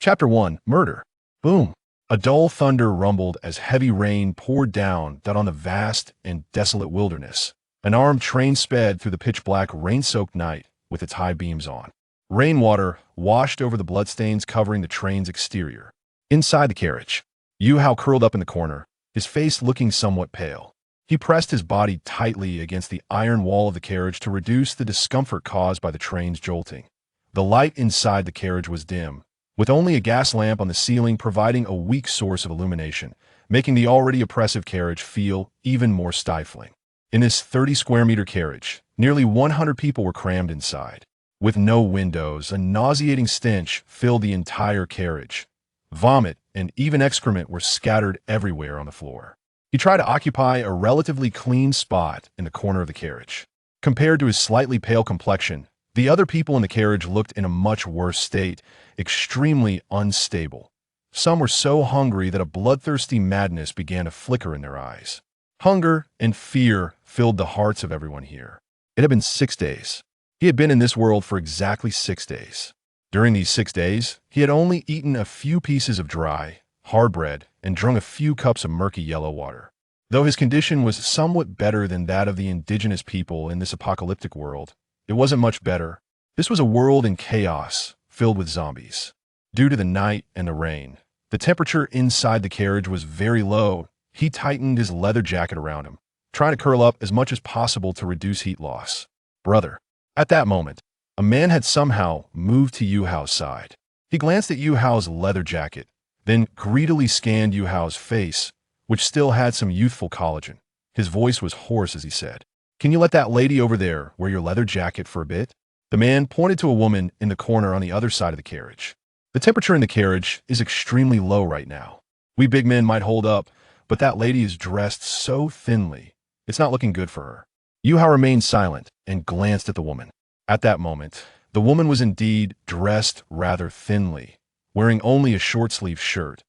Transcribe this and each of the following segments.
Chapter 1. Murder. Boom. A dull thunder rumbled as heavy rain poured down on the vast and desolate wilderness. An armed train sped through the pitch-black, rain-soaked night with its high beams on. Rainwater washed over the bloodstains covering the train's exterior. Inside the carriage, Yuhou curled up in the corner, his face looking somewhat pale. He pressed his body tightly against the iron wall of the carriage to reduce the discomfort caused by the train's jolting. The light inside the carriage was dim, with only a gas lamp on the ceiling providing a weak source of illumination, making the already oppressive carriage feel even more stifling. In this 30-square-meter carriage, nearly 100 people were crammed inside. With no windows, a nauseating stench filled the entire carriage. Vomit and even excrement were scattered everywhere on the floor. He tried to occupy a relatively clean spot in the corner of the carriage. Compared to his slightly pale complexion, the other people in the carriage looked in a much worse state, extremely unstable. Some were so hungry that a bloodthirsty madness began to flicker in their eyes. Hunger and fear filled the hearts of everyone here. It had been 6 days. He had been in this world for exactly 6 days. During these 6 days, he had only eaten a few pieces of dry, hard bread and drunk a few cups of murky yellow water. Though his condition was somewhat better than that of the indigenous people in this apocalyptic world, it wasn't much better. This was a world in chaos, filled with zombies. Due to the night and the rain, the temperature inside the carriage was very low. He tightened his leather jacket around him, trying to curl up as much as possible to reduce heat loss. Brother. At that moment, a man had somehow moved to Yuhou's side. He glanced at Yuhou's leather jacket, then greedily scanned Yuhou's face, which still had some youthful collagen. His voice was hoarse as he said, "Can you let that lady over there wear your leather jacket for a bit?" The man pointed to a woman in the corner on the other side of the carriage. "The temperature in the carriage is extremely low right now. We big men might hold up, but that lady is dressed so thinly. It's not looking good for her." Yuhou remained silent and glanced at the woman. At that moment, the woman was indeed dressed rather thinly, wearing only a short-sleeved shirt,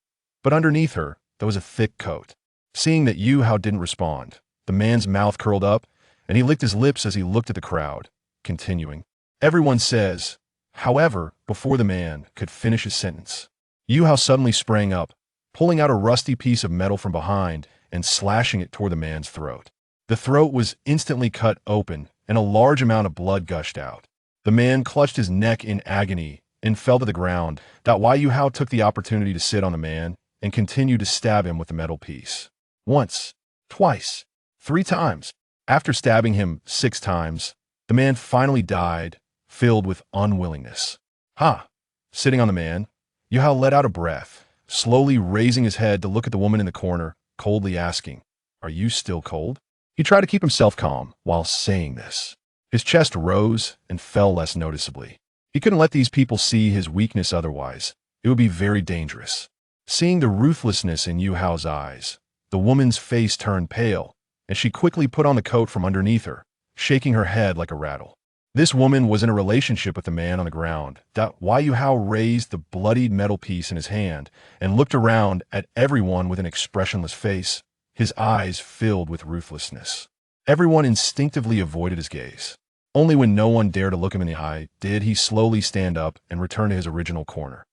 but underneath her, there was a thick coat. Seeing that Yuhou didn't respond, the man's mouth curled up, and he licked his lips as he looked at the crowd, continuing, "Everyone says," however, before the man could finish his sentence, Yuhou suddenly sprang up, pulling out a rusty piece of metal from behind and slashing it toward the man's throat. The throat was instantly cut open, and a large amount of blood gushed out. The man clutched his neck in agony and fell to the ground. Yuhou took the opportunity to sit on the man and continued to stab him with the metal piece. Once, twice, 3 times. After stabbing him 6 times, the man finally died, filled with unwillingness. "Ha!" Sitting on the man, Yuhou let out a breath, slowly raising his head to look at the woman in the corner, coldly asking, "Are you still cold?" He tried to keep himself calm while saying this. His chest rose and fell less noticeably. He couldn't let these people see his weakness otherwise. It would be very dangerous. Seeing the ruthlessness in Yuhou's eyes, the woman's face turned pale, and she quickly put on the coat from underneath her, shaking her head like a rattle. This woman was in a relationship with the man on the ground. Yuhou raised the bloodied metal piece in his hand and looked around at everyone with an expressionless face, his eyes filled with ruthlessness. Everyone instinctively avoided his gaze. Only when no one dared to look him in the eye did he slowly stand up and return to his original corner.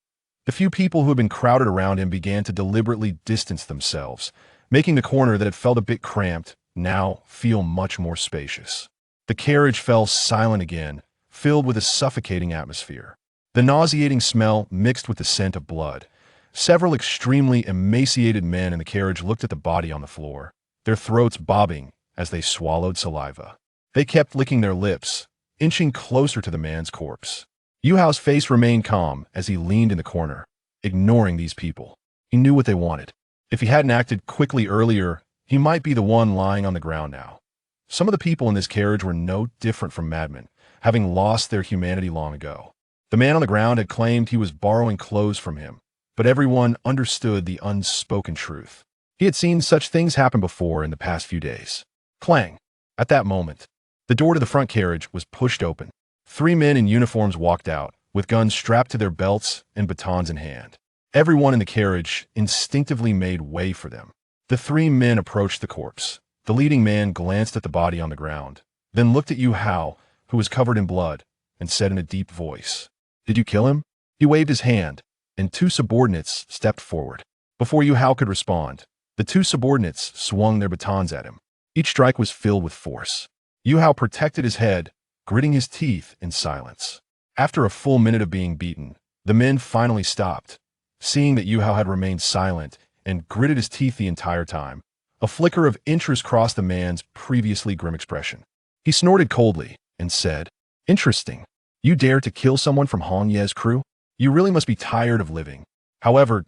The few people who had been crowded around him began to deliberately distance themselves, making the corner that had felt a bit cramped now feel much more spacious. The carriage fell silent again, filled with a suffocating atmosphere. The nauseating smell mixed with the scent of blood. Several extremely emaciated men in the carriage looked at the body on the floor, their throats bobbing as they swallowed saliva. They kept licking their lips, inching closer to the man's corpse. Yuhou's face remained calm as he leaned in the corner, ignoring these people. He knew what they wanted. If he hadn't acted quickly earlier, he might be the one lying on the ground now. Some of the people in this carriage were no different from madmen, having lost their humanity long ago. The man on the ground had claimed he was borrowing clothes from him, but everyone understood the unspoken truth. He had seen such things happen before in the past few days. Clang! At that moment, the door to the front carriage was pushed open. 3 men in uniforms walked out, with guns strapped to their belts and batons in hand. Everyone in the carriage instinctively made way for them. The 3 men approached the corpse. The leading man glanced at the body on the ground, then looked at Yuhou, who was covered in blood, and said in a deep voice, "Did you kill him?" He waved his hand, and two subordinates stepped forward. Before Yuhou could respond, the two subordinates swung their batons at him. Each strike was filled with force. Yuhou protected his head, gritting his teeth in silence. After a full minute of being beaten, the men finally stopped. Seeing that Yuhou had remained silent and gritted his teeth the entire time, a flicker of interest crossed the man's previously grim expression. He snorted coldly and said, "Interesting. You dare to kill someone from Hong Ye's crew? You really must be tired of living." However,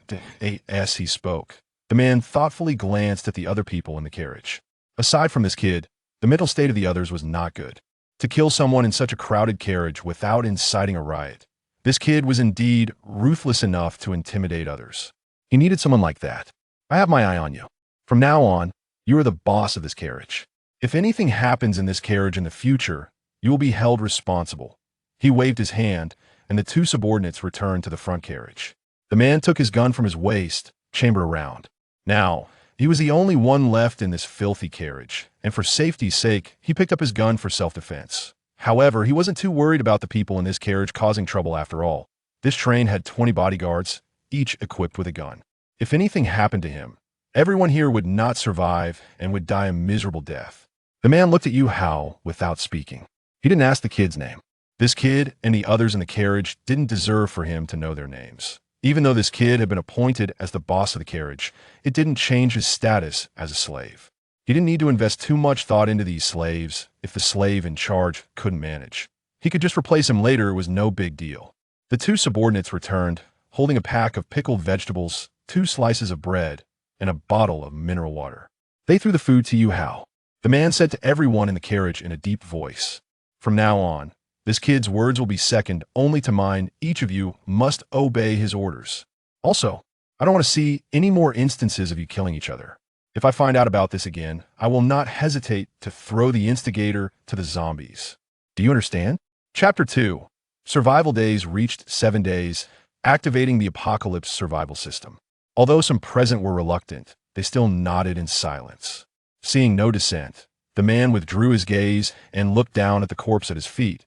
as he spoke, the man thoughtfully glanced at the other people in the carriage. Aside from this kid, the mental state of the others was not good. To kill someone in such a crowded carriage without inciting a riot, this kid was indeed ruthless enough to intimidate others. He needed someone like that. "I have my eye on you. From now on, you are the boss of this carriage. If anything happens in this carriage in the future, you will be held responsible." He waved his hand, and the two subordinates returned to the front carriage. The man took his gun from his waist, chambered around. Now, he was the only one left in this filthy carriage, and for safety's sake, he picked up his gun for self-defense. However, he wasn't too worried about the people in this carriage causing trouble after all. This train had 20 bodyguards, each equipped with a gun. If anything happened to him, everyone here would not survive and would die a miserable death. The man looked at Yuhou without speaking. He didn't ask the kid's name. This kid and the others in the carriage didn't deserve for him to know their names. Even though this kid had been appointed as the boss of the carriage, it didn't change his status as a slave. He didn't need to invest too much thought into these slaves if the slave in charge couldn't manage. He could just replace him later. It was no big deal. The two subordinates returned, holding a pack of pickled vegetables, 2 slices of bread, and a bottle of mineral water. They threw the food to Yuhou. The man said to everyone in the carriage in a deep voice, "From now on, this kid's words will be second only to mine. Each of you must obey his orders. Also, I don't want to see any more instances of you killing each other. If I find out about this again, I will not hesitate to throw the instigator to the zombies. Do you understand?" Chapter 2. Survival days reached 7 days, activating the apocalypse survival system. Although some present were reluctant, they still nodded in silence. Seeing no dissent, the man withdrew his gaze and looked down at the corpse at his feet.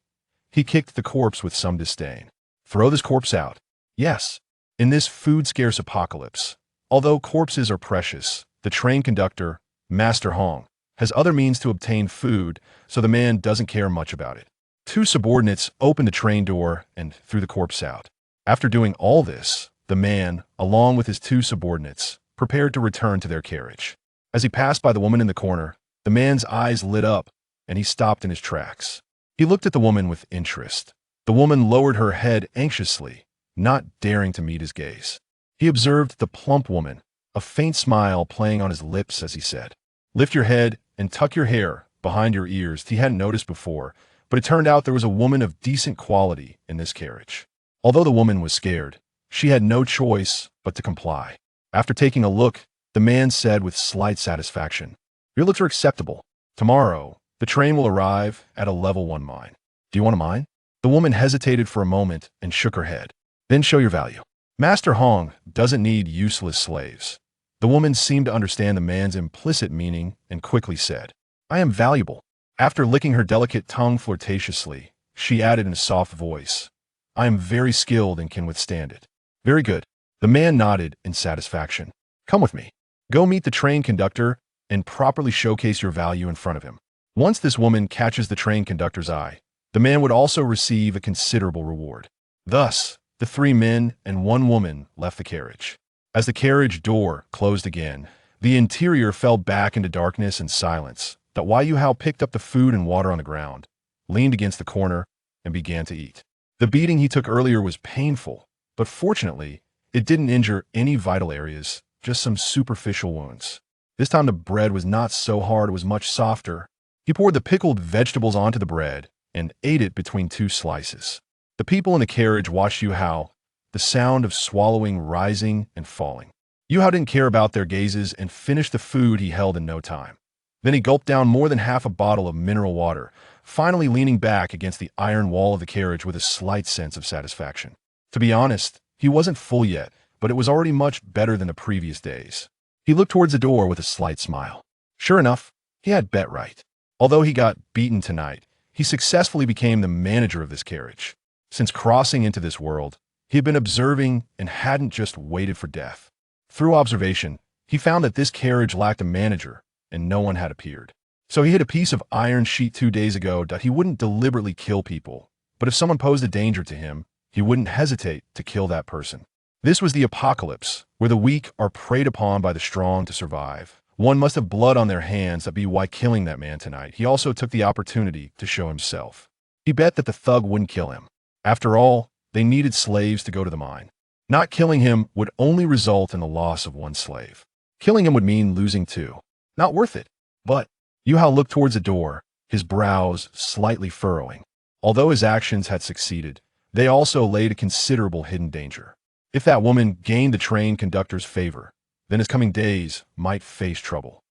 He kicked the corpse with some disdain. "Throw this corpse out." Yes, in this food-scarce apocalypse, although corpses are precious, the train conductor, Master Hong, has other means to obtain food, so the man doesn't care much about it. 2 subordinates opened the train door and threw the corpse out. After doing all this, the man, along with his 2 subordinates, prepared to return to their carriage. As he passed by the woman in the corner, the man's eyes lit up, and he stopped in his tracks. He looked at the woman with interest. The woman lowered her head anxiously, not daring to meet his gaze. He observed the plump woman, a faint smile playing on his lips as he said, "Lift your head and tuck your hair behind your ears." He hadn't noticed before, but it turned out there was a woman of decent quality in this carriage. Although the woman was scared, she had no choice but to comply. After taking a look, the man said with slight satisfaction, "Your looks are acceptable. Tomorrow, the train will arrive at a level 1 mine. Do you want a mine?" The woman hesitated for a moment and shook her head. "Then show your value. Master Hong doesn't need useless slaves." The woman seemed to understand the man's implicit meaning and quickly said, "I am valuable." After licking her delicate tongue flirtatiously, she added in a soft voice, "I am very skilled and can withstand it." "Very good." The man nodded in satisfaction. "Come with me. Go meet the train conductor and properly showcase your value in front of him." Once this woman catches the train conductor's eye, the man would also receive a considerable reward. Thus, the 3 men and 1 woman left the carriage. As the carriage door closed again, the interior fell back into darkness and silence. Yuhou picked up the food and water on the ground, leaned against the corner, and began to eat. The beating he took earlier was painful, but fortunately, it didn't injure any vital areas, just some superficial wounds. This time the bread was not so hard, it was much softer. He poured the pickled vegetables onto the bread and ate it between 2 slices. The people in the carriage watched Yuhou, the sound of swallowing rising and falling. Yuhou didn't care about their gazes and finished the food he held in no time. Then he gulped down more than half a bottle of mineral water, finally leaning back against the iron wall of the carriage with a slight sense of satisfaction. To be honest, he wasn't full yet, but it was already much better than the previous days. He looked towards the door with a slight smile. Sure enough, he had bet right. Although he got beaten tonight, he successfully became the manager of this carriage. Since crossing into this world, He had been observing and hadn't just waited for death. Through observation, he found that this carriage lacked a manager, and no one had appeared. So he hid a piece of iron sheet 2 days ago that he wouldn't deliberately kill people, but if someone posed a danger to him, he wouldn't hesitate to kill that person. This was the apocalypse, where the weak are preyed upon by the strong to survive. One must have blood on their hands that be why killing that man tonight. He also took the opportunity to show himself. He bet that the thug wouldn't kill him. After all, they needed slaves to go to the mine. Not killing him would only result in the loss of one slave. Killing him would mean losing 2. Not worth it. But Yuhou looked towards the door, his brows slightly furrowing. Although his actions had succeeded, they also laid a considerable hidden danger. If that woman gained the train conductor's favor, then his coming days might face trouble.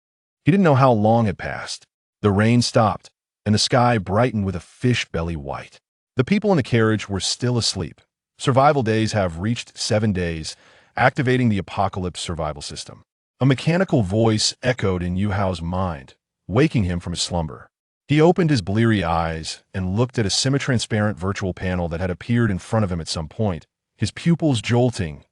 He didn't know how long had passed. The rain stopped, and the sky brightened with a fish belly white. The people in the carriage were still asleep. Survival days have reached 7 days, activating the apocalypse survival system. A mechanical voice echoed in Yuhou's mind, waking him from his slumber. He opened his bleary eyes and looked at a semi-transparent virtual panel that had appeared in front of him at some point. His pupils jolting,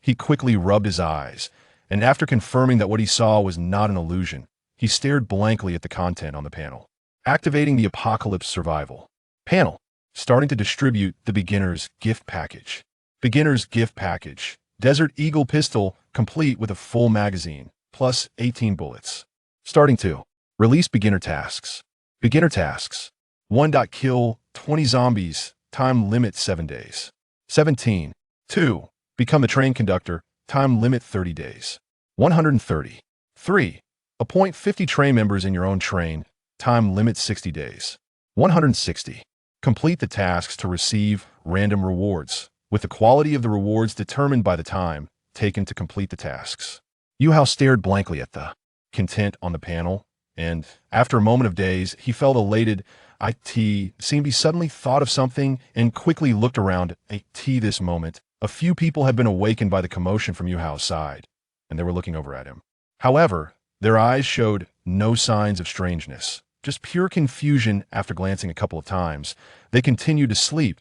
he quickly rubbed his eyes, and after confirming that what he saw was not an illusion, he stared blankly at the content on the panel. Activating the apocalypse survival panel, starting to distribute the beginner's gift package. Beginner's gift package, Desert Eagle pistol, complete with a full magazine, plus 18 bullets. Starting to release beginner tasks. Beginner tasks. 1. Kill 20 zombies, time limit 7 days. 17. 2. Become the train conductor, time limit 30 days. 130. 3. Appoint 50 train members in your own train, time limit 60 days. 160. Complete the tasks to receive random rewards, with the quality of the rewards determined by the time taken to complete the tasks. Yuhou stared blankly at the content on the panel, and after a moment of daze, he felt elated. Seemed he suddenly thought of something and quickly looked around. This moment, a few people had been awakened by the commotion from Yuhou's side, and they were looking over at him. However, their eyes showed no signs of strangeness, just pure confusion. After glancing a couple of times, they continued to sleep.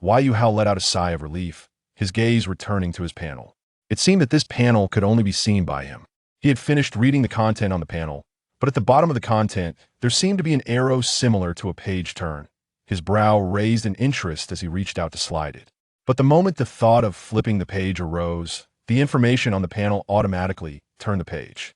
Yuhou let out a sigh of relief, his gaze returning to his panel. It seemed that this panel could only be seen by him. He had finished reading the content on the panel, but at the bottom of the content, there seemed to be an arrow similar to a page turn. His brow raised in interest as he reached out to slide it. But the moment the thought of flipping the page arose, the information on the panel automatically turned the page.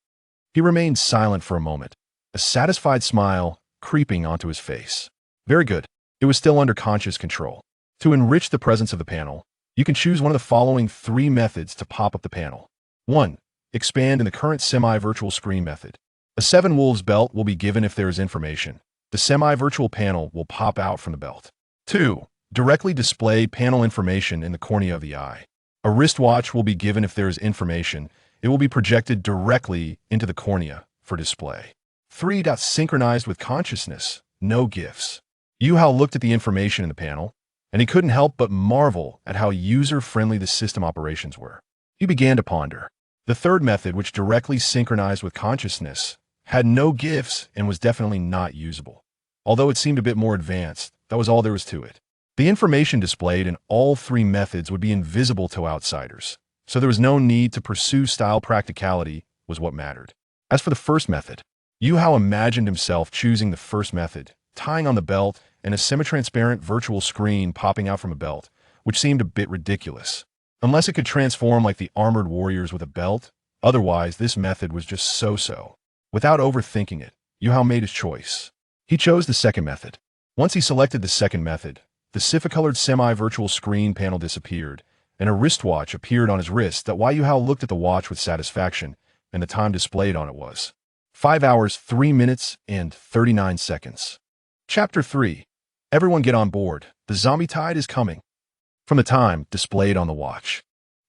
He remained silent for a moment, a satisfied smile creeping onto his face. Very good. It was still under conscious control. To enrich the presence of the panel, you can choose one of the following 3 methods to pop up the panel. 1. Expand in the current semi-virtual screen method. A 7 wolves belt will be given if there is information. The semi-virtual panel will pop out from the belt. 2. Directly display panel information in the cornea of the eye. A wristwatch will be given if there is information. It will be projected directly into the cornea for display. 3. Synchronized with consciousness. No gifts. Yuhou looked at the information in the panel, and he couldn't help but marvel at how user-friendly the system operations were. He began to ponder. The 3rd method, which directly synchronized with consciousness, had no gifts and was definitely not usable. Although it seemed a bit more advanced, that was all there was to it. The information displayed in all 3 methods would be invisible to outsiders, so there was no need to pursue style. Practicality was what mattered. As for the 1st method, Yuhou imagined himself choosing the 1st method, tying on the belt and a semi-transparent virtual screen popping out from a belt, which seemed a bit ridiculous. Unless it could transform like the armored warriors with a belt, otherwise this method was just so-so. Without overthinking it, Yuhou made his choice. He chose the 2nd method. Once he selected the 2nd method, the cipher-colored semi-virtual screen panel disappeared, and a wristwatch appeared on his wrist. Yuhou looked at the watch with satisfaction, and the time displayed on it was 5 hours, 3 minutes, and 39 seconds. Chapter 3. Everyone get on board. The zombie tide is coming. From the time displayed on the watch,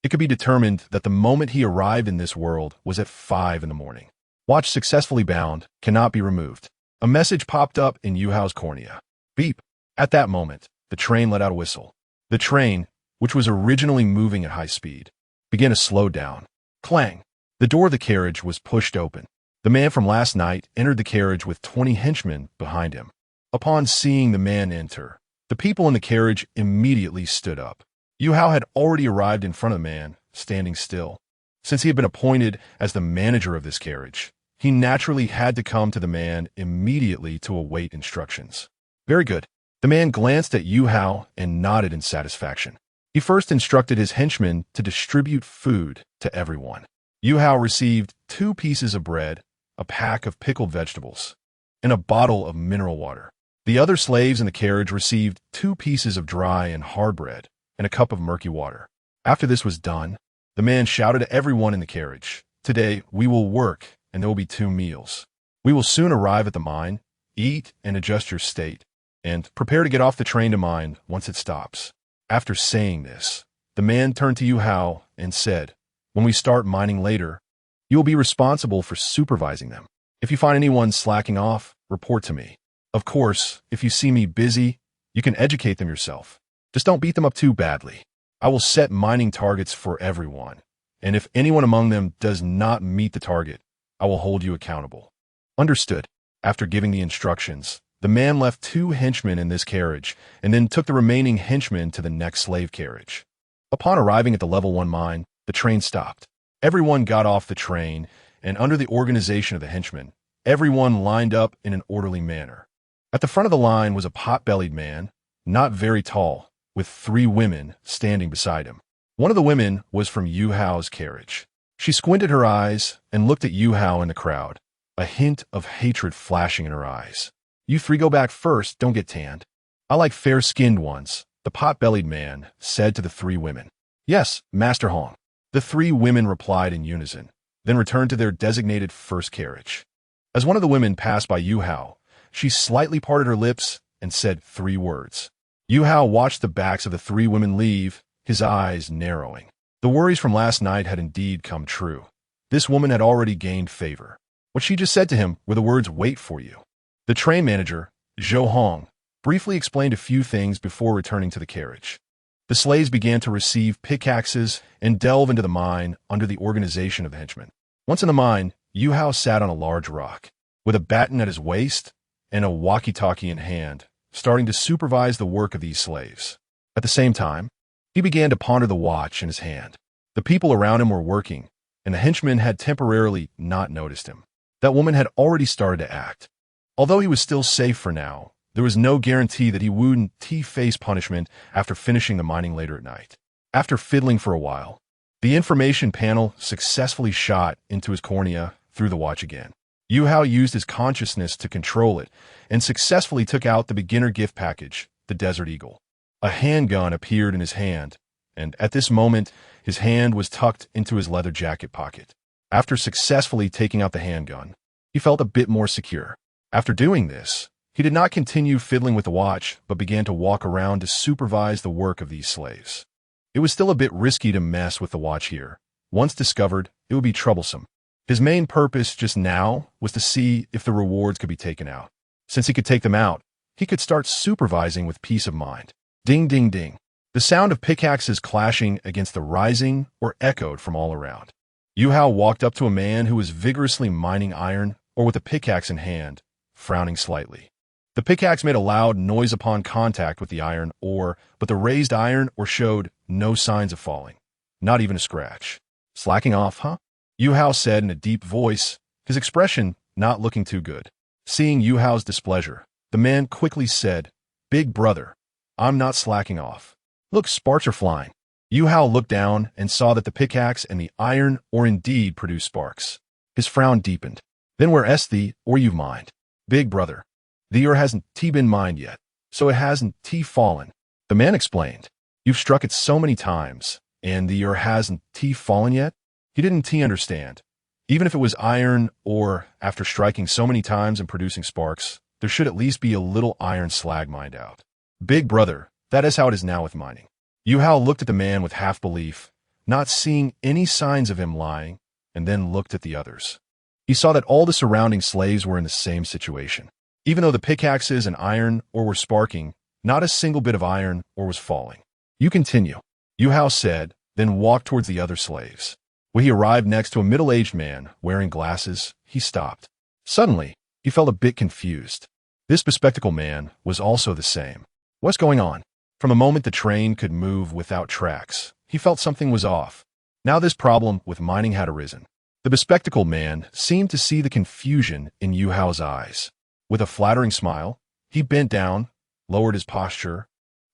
it could be determined that the moment he arrived in this world was at 5 in the morning. Watch successfully bound, cannot be removed. A message popped up in Yuhou's cornea. Beep. At that moment, the train let out a whistle. The train, which was originally moving at high speed, began to slow down. Clang. The door of the carriage was pushed open. The man from last night entered the carriage with 20 henchmen behind him. Upon seeing the man enter, the people in the carriage immediately stood up. Yuhou had already arrived in front of the man, standing still. Since he had been appointed as the manager of this carriage, he naturally had to come to the man immediately to await instructions. Very good. The man glanced at Yuhou and nodded in satisfaction. He first instructed his henchmen to distribute food to everyone. Yuhou received 2 pieces of bread, a pack of pickled vegetables, and a bottle of mineral water. The other slaves in the carriage received 2 pieces of dry and hard bread and a cup of murky water. After this was done, the man shouted to everyone in the carriage, "Today we will work, and there will be 2 meals. We will soon arrive at the mine, eat and adjust your state, and prepare to get off the train to mine once it stops." After saying this, the man turned to Yuhou and said, "When we start mining later, you will be responsible for supervising them. If you find anyone slacking off, report to me. Of course, if you see me busy, you can educate them yourself. Just don't beat them up too badly. I will set mining targets for everyone, and if anyone among them does not meet the target, I will hold you accountable." Understood. After giving the instructions, the man left 2 henchmen in this carriage and then took the remaining henchmen to the next slave carriage. Upon arriving at the level 1 mine, the train stopped. Everyone got off the train, and under the organization of the henchmen, everyone lined up in an orderly manner. At the front of the line was a pot-bellied man, not very tall, with 3 women standing beside him. One of the women was from Yuhou's carriage. She squinted her eyes and looked at Yuhou in the crowd, a hint of hatred flashing in her eyes. "You 3 go back first, don't get tanned. I like fair-skinned ones," the pot-bellied man said to the 3 women. "Yes, Master Hong," the 3 women replied in unison, then returned to their designated first carriage. As one of the women passed by Yuhou, she slightly parted her lips and said 3 words. Yuhou watched the backs of the 3 women leave, his eyes narrowing. The worries from last night had indeed come true. This woman had already gained favor. What she just said to him were the words, "Wait for you." The train manager, Zhou Hong, briefly explained a few things before returning to the carriage. The slaves began to receive pickaxes and delve into the mine under the organization of the henchmen. Once in the mine, Yuhou sat on a large rock, with a baton at his waist and a walkie-talkie in hand, starting to supervise the work of these slaves. At the same time, he began to ponder the watch in his hand. The people around him were working, and the henchmen had temporarily not noticed him. That woman had already started to act. Although he was still safe for now, there was no guarantee that he wouldn't face punishment after finishing the mining later at night. After fiddling for a while, the information panel successfully shot into his cornea through the watch again. Yuhou used his consciousness to control it and successfully took out the beginner gift package, the Desert Eagle. A handgun appeared in his hand, and at this moment, his hand was tucked into his leather jacket pocket. After successfully taking out the handgun, he felt a bit more secure. After doing this, he did not continue fiddling with the watch, but began to walk around to supervise the work of these slaves. It was still a bit risky to mess with the watch here. Once discovered, it would be troublesome. His main purpose just now was to see if the rewards could be taken out. Since he could take them out, he could start supervising with peace of mind. Ding, ding, ding. The sound of pickaxes clashing against the rising or echoed from all around. Yuhou walked up to a man who was vigorously mining iron or with a pickaxe in hand, frowning slightly. The pickaxe made a loud noise upon contact with the iron ore, but the raised iron ore showed no signs of falling, not even a scratch. "Slacking off, huh?" Yuhou said in a deep voice, his expression not looking too good. Seeing Yuhou's displeasure, the man quickly said, "Big brother, I'm not slacking off. Look, sparks are flying." Yuhou looked down and saw that the pickaxe and the iron ore indeed produced sparks. His frown deepened. "Then where's the ore you've mined?" "Big brother, the ore hasn't been mined yet, so it hasn't fallen." The man explained, "You've struck it so many times, and the ore hasn't fallen yet?" He didn't understand. Even if it was iron ore, after striking so many times and producing sparks, there should at least be a little iron slag mined out. "Big brother, that is how it is now with mining." Yuhou looked at the man with half belief, not seeing any signs of him lying, and then looked at the others. He saw that all the surrounding slaves were in the same situation. Even though the pickaxes and iron ore were sparking, not a single bit of iron ore was falling. "You continue," Yuhou said, then walked towards the other slaves. When he arrived next to a middle-aged man wearing glasses, he stopped. Suddenly, he felt a bit confused. This bespectacled man was also the same. "What's going on?" From the moment the train could move without tracks, he felt something was off. Now this problem with mining had arisen. The bespectacled man seemed to see the confusion in Yuhou's eyes. With a flattering smile, he bent down, lowered his posture,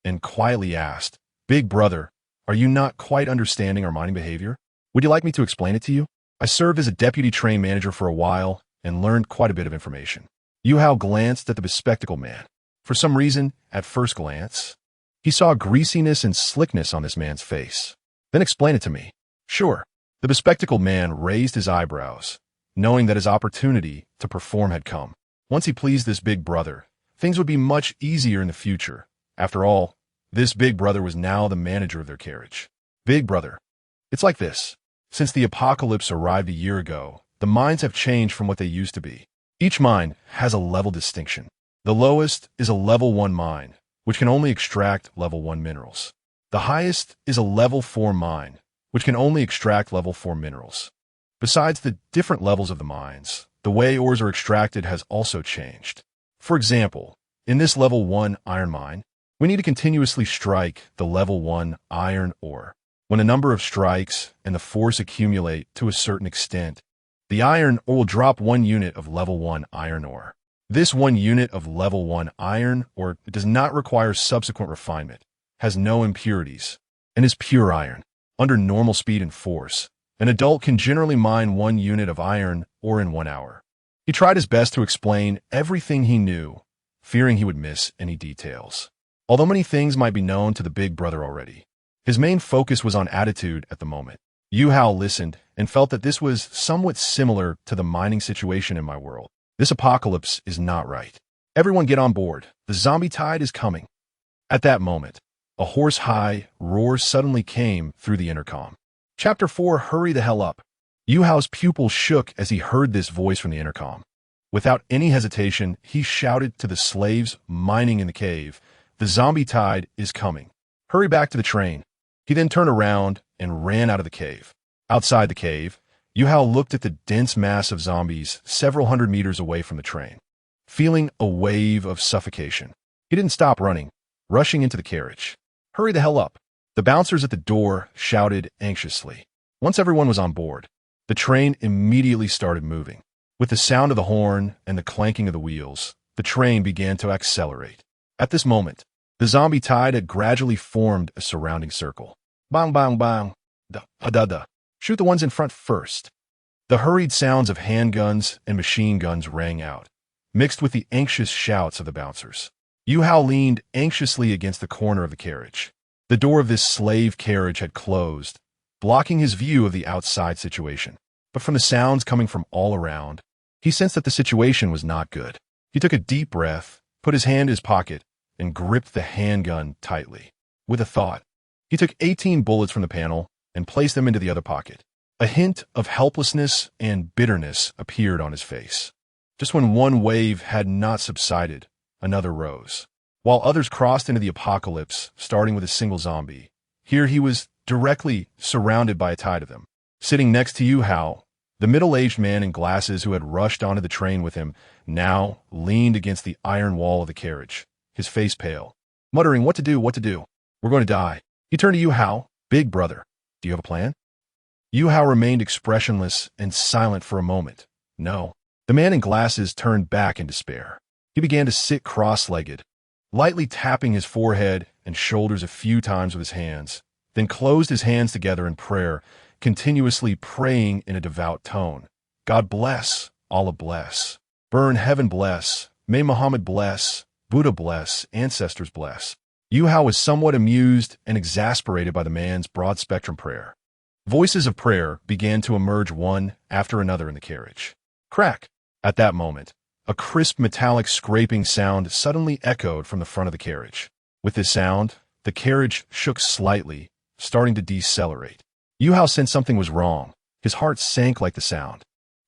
and quietly asked, "Big brother, are you not quite understanding our mining behavior? Would you like me to explain it to you? I served as a deputy train manager for a while and learned quite a bit of information." Yuhou glanced at the bespectacled man. For some reason, at first glance, he saw greasiness and slickness on this man's face. "Then explain it to me." "Sure." The bespectacled man raised his eyebrows, knowing that his opportunity to perform had come. Once he pleased this big brother, things would be much easier in the future. After all, this big brother was now the manager of their carriage. "Big brother, it's like this. Since the apocalypse arrived a year ago, the mines have changed from what they used to be. Each mine has a level distinction. The lowest is a level 1 mine, which can only extract level 1 minerals. The highest is a level 4 mine, which can only extract level 4 minerals. Besides the different levels of the mines, the way ores are extracted has also changed. For example, in this level 1 iron mine, we need to continuously strike the level 1 iron ore. When a number of strikes and the force accumulate to a certain extent, the iron ore will drop 1 unit of level 1 iron ore. This 1 unit of level 1 iron ore does not require subsequent refinement, has no impurities, and is pure iron. Under normal speed and force, an adult can generally mine 1 unit of iron ore in 1 hour. He tried his best to explain everything he knew, fearing he would miss any details. Although many things might be known to the big brother already, his main focus was on attitude at the moment. Yuhou listened and felt that this was somewhat similar to the mining situation in my world. This apocalypse is not right. Everyone get on board. The zombie tide is coming. At that moment, a hoarse-high roar suddenly came through the intercom. Chapter 4, Hurry the hell up. Yuhou's pupils shook as he heard this voice from the intercom. Without any hesitation, he shouted to the slaves mining in the cave, "The zombie tide is coming. Hurry back to the train." He then turned around and ran out of the cave. Outside the cave, Yuhou looked at the dense mass of zombies several hundred meters away from the train. Feeling a wave of suffocation, he didn't stop running, rushing into the carriage. "Hurry the hell up." The bouncers at the door shouted anxiously. Once everyone was on board, the train immediately started moving. With the sound of the horn and the clanking of the wheels, the train began to accelerate. At this moment, the zombie tide had gradually formed a surrounding circle. Bang, bang, bang. Da. Shoot the ones in front first. The hurried sounds of handguns and machine guns rang out, mixed with the anxious shouts of the bouncers. Yuhou leaned anxiously against the corner of the carriage. The door of this slave carriage had closed, blocking his view of the outside situation. But from the sounds coming from all around, he sensed that the situation was not good. He took a deep breath, put his hand in his pocket, and gripped the handgun tightly. With a thought, he took 18 bullets from the panel and placed them into the other pocket. A hint of helplessness and bitterness appeared on his face. Just when one wave had not subsided, another rose. While others crossed into the apocalypse, starting with a single zombie, here he was directly surrounded by a tide of them. Sitting next to Yuhou, the middle-aged man in glasses who had rushed onto the train with him now leaned against the iron wall of the carriage, his face pale, muttering, what to do? We're going to die." He turned to Yuhou. "Big brother, do you have a plan?" Yuhou remained expressionless and silent for a moment. "No." The man in glasses turned back in despair. He began to sit cross-legged, lightly tapping his forehead and shoulders a few times with his hands, then closed his hands together in prayer, continuously praying in a devout tone. "God bless, Allah bless, burn heaven bless, may Muhammad bless, Buddha bless, ancestors bless." Yuhou was somewhat amused and exasperated by the man's broad-spectrum prayer. Voices of prayer began to emerge one after another in the carriage. Crack! At that moment, a crisp metallic scraping sound suddenly echoed from the front of the carriage. With this sound, the carriage shook slightly, starting to decelerate. Yuhou sensed something was wrong. His heart sank like the sound.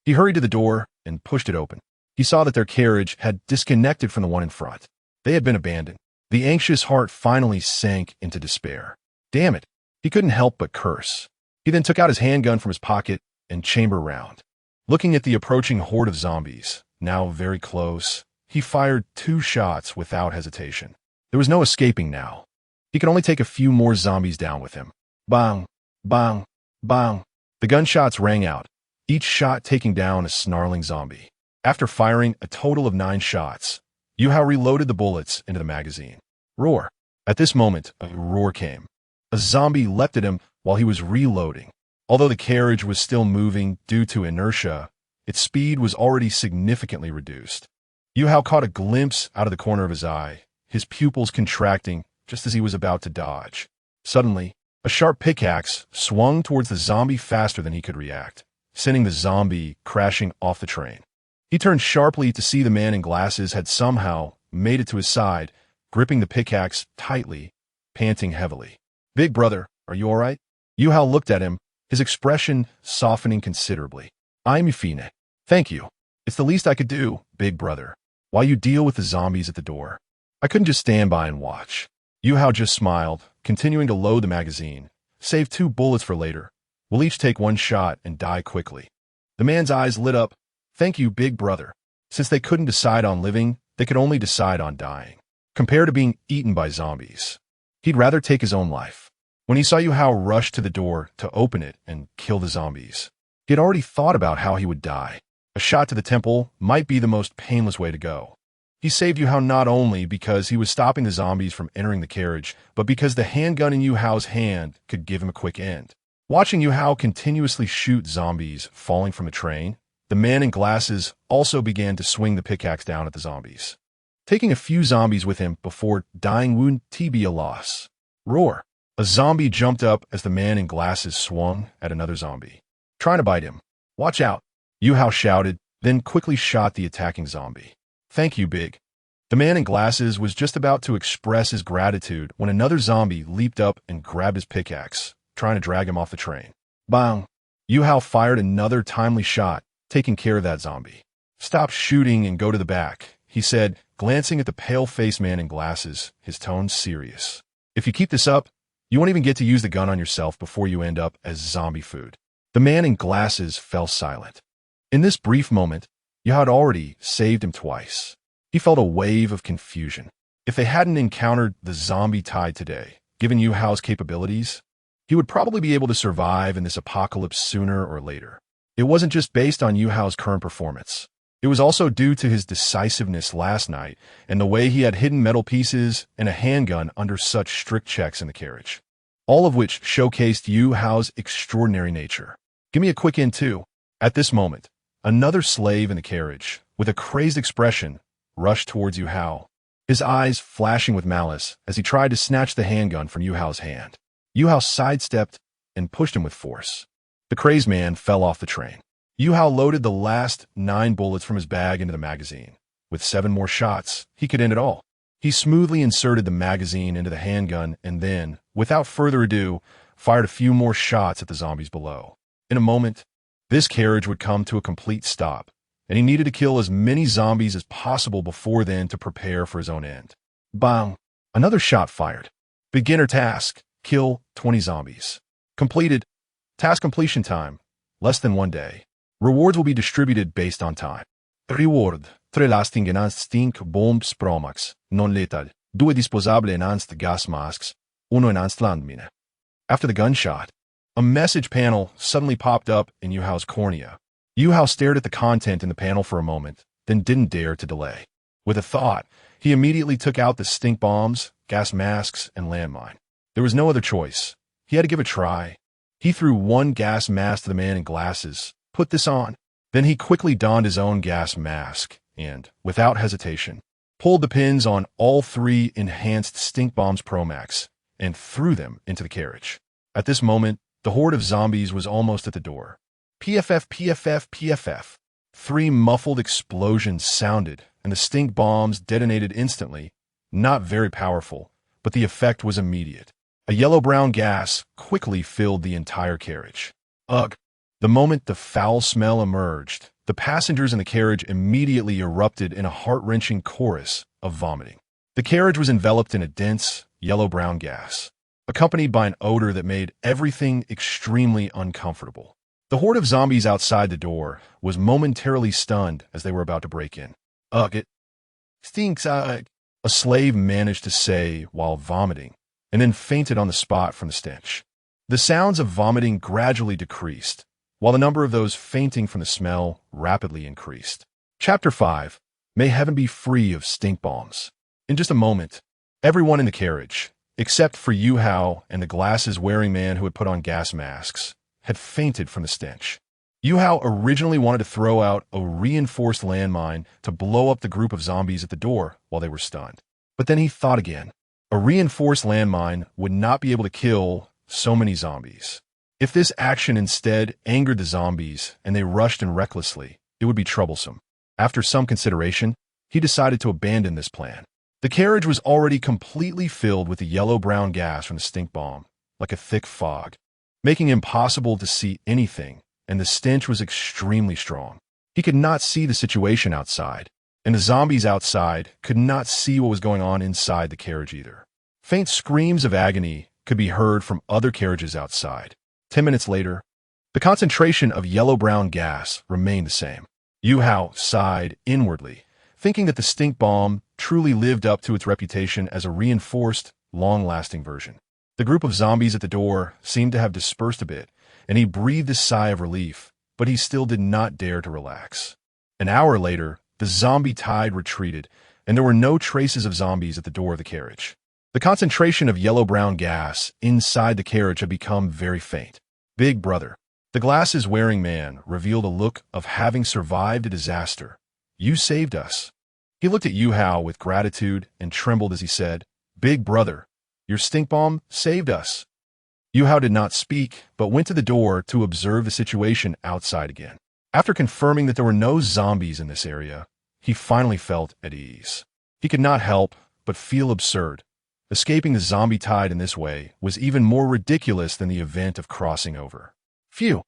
He hurried to the door and pushed it open. He saw that their carriage had disconnected from the one in front. They had been abandoned. The anxious heart finally sank into despair. Damn it! He couldn't help but curse. He then took out his handgun from his pocket and chambered round. Looking at the approaching horde of zombies, now very close, he fired 2 shots without hesitation. There was no escaping now. He could only take a few more zombies down with him. Bang, bang, bang. The gunshots rang out, each shot taking down a snarling zombie. After firing a total of 9 shots, Yuhou reloaded the bullets into the magazine. Roar. At this moment, a roar came. A zombie leapt at him while he was reloading. Although the carriage was still moving due to inertia, its speed was already significantly reduced. Yuhou caught a glimpse out of the corner of his eye, his pupils contracting just as he was about to dodge. Suddenly, a sharp pickaxe swung towards the zombie faster than he could react, sending the zombie crashing off the train. He turned sharply to see the man in glasses had somehow made it to his side, gripping the pickaxe tightly, panting heavily. "Big brother, are you all right?" Yuhou looked at him, his expression softening considerably. "I'm fine. Thank you. It's the least I could do, big brother, while you deal with the zombies at the door. I couldn't just stand by and watch." Yuhou just smiled, continuing to load the magazine. "Save 2 bullets for later. We'll each take 1 shot and die quickly." The man's eyes lit up. "Thank you, big brother." Since they couldn't decide on living, they could only decide on dying. Compared to being eaten by zombies, he'd rather take his own life. When he saw Yuhou rush to the door to open it and kill the zombies, he had already thought about how he would die. A shot to the temple might be the most painless way to go. He saved Yuhou not only because he was stopping the zombies from entering the carriage, but because the handgun in Yuhou's hand could give him a quick end. Watching Yuhou continuously shoot zombies falling from a train, the man in glasses also began to swing the pickaxe down at the zombies, taking a few zombies with him before dying wound be a loss. Roar. A zombie jumped up as the man in glasses swung at another zombie, trying to bite him. "Watch out," Yuhou shouted, then quickly shot the attacking zombie. "Thank you, big." The man in glasses was just about to express his gratitude when another zombie leaped up and grabbed his pickaxe, trying to drag him off the train. Bang! Yuhou fired another timely shot, taking care of that zombie. "Stop shooting and go to the back," he said, glancing at the pale-faced man in glasses, his tone serious. "If you keep this up, you won't even get to use the gun on yourself before you end up as zombie food." The man in glasses fell silent. In this brief moment, Yuhou had already saved him twice. He felt a wave of confusion. If they hadn't encountered the zombie tide today, given Yuhou's capabilities, he would probably be able to survive in this apocalypse sooner or later. It wasn't just based on Yuhou's current performance. It was also due to his decisiveness last night and the way he had hidden metal pieces and a handgun under such strict checks in the carriage, all of which showcased Yuhou's extraordinary nature. Give me a quick in too. At this moment, another slave in the carriage, with a crazed expression, rushed towards Yuhou, his eyes flashing with malice as he tried to snatch the handgun from Yuhou's hand. Yuhou sidestepped and pushed him with force. The crazed man fell off the train. Yuhou loaded the last 9 bullets from his bag into the magazine. With 7 more shots, he could end it all. He smoothly inserted the magazine into the handgun and then, without further ado, fired a few more shots at the zombies below. In a moment, this carriage would come to a complete stop, and he needed to kill as many zombies as possible before then to prepare for his own end. Bang! Another shot fired. Beginner task: kill 20 zombies. Completed. Task completion time: less than 1 day. Rewards will be distributed based on time. Reward: 3 lasting enhanced stink bomb spromax, non-lethal, 2 disposable enhanced gas masks, 1 enhanced landmine. After the gunshot, a message panel suddenly popped up in Yuhou's cornea. Yuhou stared at the content in the panel for a moment, then didn't dare to delay. With a thought, he immediately took out the stink bombs, gas masks, and landmine. There was no other choice. He had to give it a try. He threw 1 gas mask to the man in glasses. "Put this on." Then he quickly donned his own gas mask and, without hesitation, pulled the pins on all 3 enhanced stink bombs Promax and threw them into the carriage. At this moment, the horde of zombies was almost at the door. PFF, PFF, PFF. 3 muffled explosions sounded, and the stink bombs detonated instantly. Not very powerful, but the effect was immediate. A yellow-brown gas quickly filled the entire carriage. Ugh! The moment the foul smell emerged, the passengers in the carriage immediately erupted in a heart-wrenching chorus of vomiting. The carriage was enveloped in a dense, yellow-brown gas, accompanied by an odor that made everything extremely uncomfortable. The horde of zombies outside the door was momentarily stunned as they were about to break in. "Ugh, it stinks, ugh," a slave managed to say while vomiting, and then fainted on the spot from the stench. The sounds of vomiting gradually decreased, while the number of those fainting from the smell rapidly increased. Chapter 5. May heaven be free of stink bombs. In just a moment, everyone in the carriage, except for Yuhou and the glasses-wearing man who had put on gas masks, had fainted from the stench. Yuhou originally wanted to throw out a reinforced landmine to blow up the group of zombies at the door while they were stunned. But then he thought again. A reinforced landmine would not be able to kill so many zombies. If this action instead angered the zombies and they rushed in recklessly, it would be troublesome. After some consideration, he decided to abandon this plan. The carriage was already completely filled with the yellow-brown gas from the stink bomb, like a thick fog, making it impossible to see anything, and the stench was extremely strong. He could not see the situation outside, and the zombies outside could not see what was going on inside the carriage either. Faint screams of agony could be heard from other carriages outside. 10 minutes later, the concentration of yellow-brown gas remained the same. Yuhou sighed inwardly, thinking that the stink bomb truly lived up to its reputation as a reinforced, long-lasting version. The group of zombies at the door seemed to have dispersed a bit, and he breathed a sigh of relief, but he still did not dare to relax. An hour later, the zombie tide retreated, and there were no traces of zombies at the door of the carriage. The concentration of yellow-brown gas inside the carriage had become very faint. Big Brother, the glasses-wearing man, revealed a look of having survived a disaster. You saved us. He looked at Yuhou with gratitude and trembled as he said, Big Brother, your stink bomb saved us. Yuhou did not speak, but went to the door to observe the situation outside again. After confirming that there were no zombies in this area, he finally felt at ease. He could not help but feel absurd. Escaping the zombie tide in this way was even more ridiculous than the event of crossing over. Phew!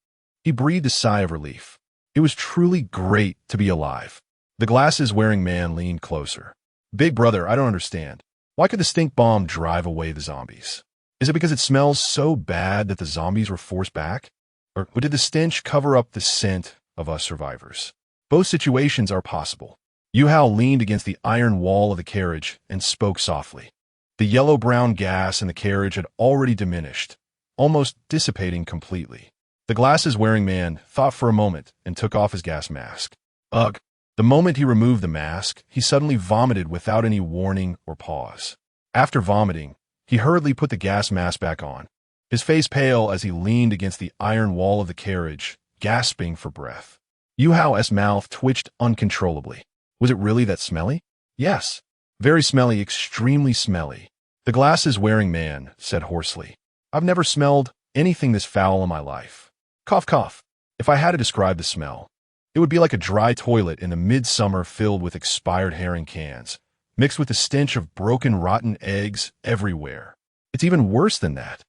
He breathed a sigh of relief. It was truly great to be alive. The glasses-wearing man leaned closer. Big Brother, I don't understand. Why could the stink bomb drive away the zombies? Is it because it smells so bad that the zombies were forced back? Or did the stench cover up the scent of us survivors? Both situations are possible. Yuhou leaned against the iron wall of the carriage and spoke softly. The yellow-brown gas in the carriage had already diminished, almost dissipating completely. The glasses-wearing man thought for a moment and took off his gas mask. Ugh! The moment he removed the mask, he suddenly vomited without any warning or pause. After vomiting, he hurriedly put the gas mask back on, his face pale as he leaned against the iron wall of the carriage, gasping for breath. Yuhou's mouth twitched uncontrollably. Was it really that smelly? Yes. Very smelly, extremely smelly. The glasses-wearing man said hoarsely, I've never smelled anything this foul in my life. Cough, cough. If I had to describe the smell, it would be like a dry toilet in the midsummer filled with expired herring cans, mixed with the stench of broken rotten eggs everywhere. It's even worse than that.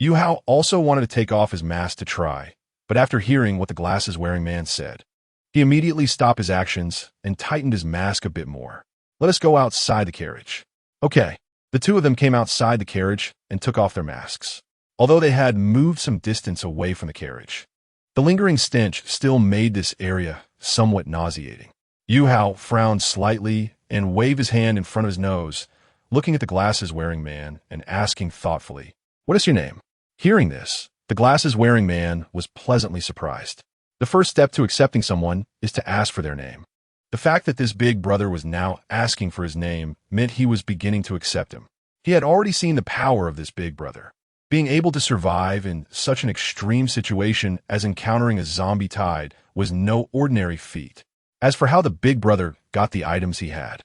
Yuhou also wanted to take off his mask to try, but after hearing what the glasses-wearing man said, he immediately stopped his actions and tightened his mask a bit more. Let us go outside the carriage. Okay. The two of them came outside the carriage and took off their masks, although they had moved some distance away from the carriage. The lingering stench still made this area somewhat nauseating. Yuhou frowned slightly and waved his hand in front of his nose, looking at the glasses-wearing man and asking thoughtfully, What is your name? Hearing this, the glasses-wearing man was pleasantly surprised. The first step to accepting someone is to ask for their name. The fact that this big brother was now asking for his name meant he was beginning to accept him. He had already seen the power of this big brother. Being able to survive in such an extreme situation as encountering a zombie tide was no ordinary feat. As for how the big brother got the items he had,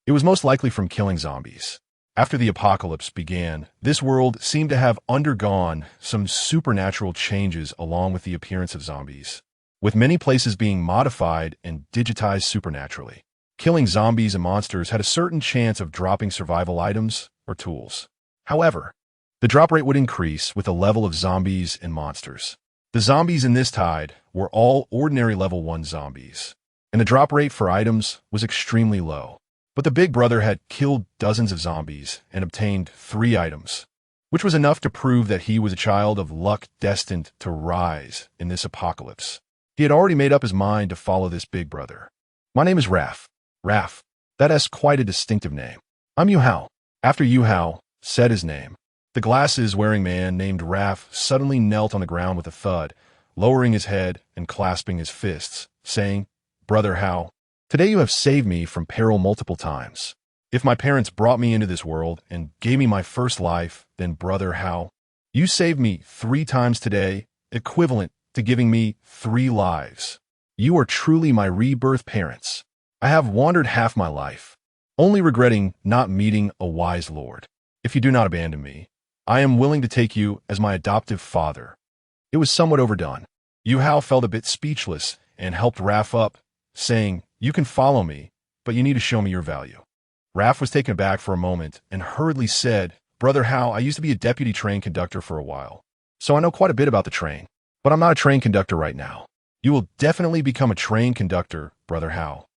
it was most likely from killing zombies. After the apocalypse began, this world seemed to have undergone some supernatural changes along with the appearance of zombies, with many places being modified and digitized supernaturally. Killing zombies and monsters had a certain chance of dropping survival items or tools. However, the drop rate would increase with the level of zombies and monsters. The zombies in this tide were all ordinary level 1 zombies, and the drop rate for items was extremely low. But the big brother had killed dozens of zombies and obtained 3 items, which was enough to prove that he was a child of luck destined to rise in this apocalypse. He had already made up his mind to follow this big brother. My name is Raph. Raph. That is quite a distinctive name. I'm Yuhou. After Yuhou said his name, The glasses-wearing man named Raph suddenly knelt on the ground with a thud, lowering his head and clasping his fists, saying, "Brother Hao, today you have saved me from peril multiple times. If my parents brought me into this world and gave me my first life, then Brother Hao, you saved me 3 times today, equivalent to giving me 3 lives. You are truly my rebirth parents. I have wandered half my life, only regretting not meeting a wise lord. If you do not abandon me, I am willing to take you as my adoptive father." It was somewhat overdone. Yuhou felt a bit speechless and helped Raph up, saying, "You can follow me, but you need to show me your value." Raph was taken aback for a moment and hurriedly said, "Brother Hao, I used to be a deputy train conductor for a while, so I know quite a bit about the train, but I'm not a train conductor right now. You will definitely become a train conductor, Brother Hao."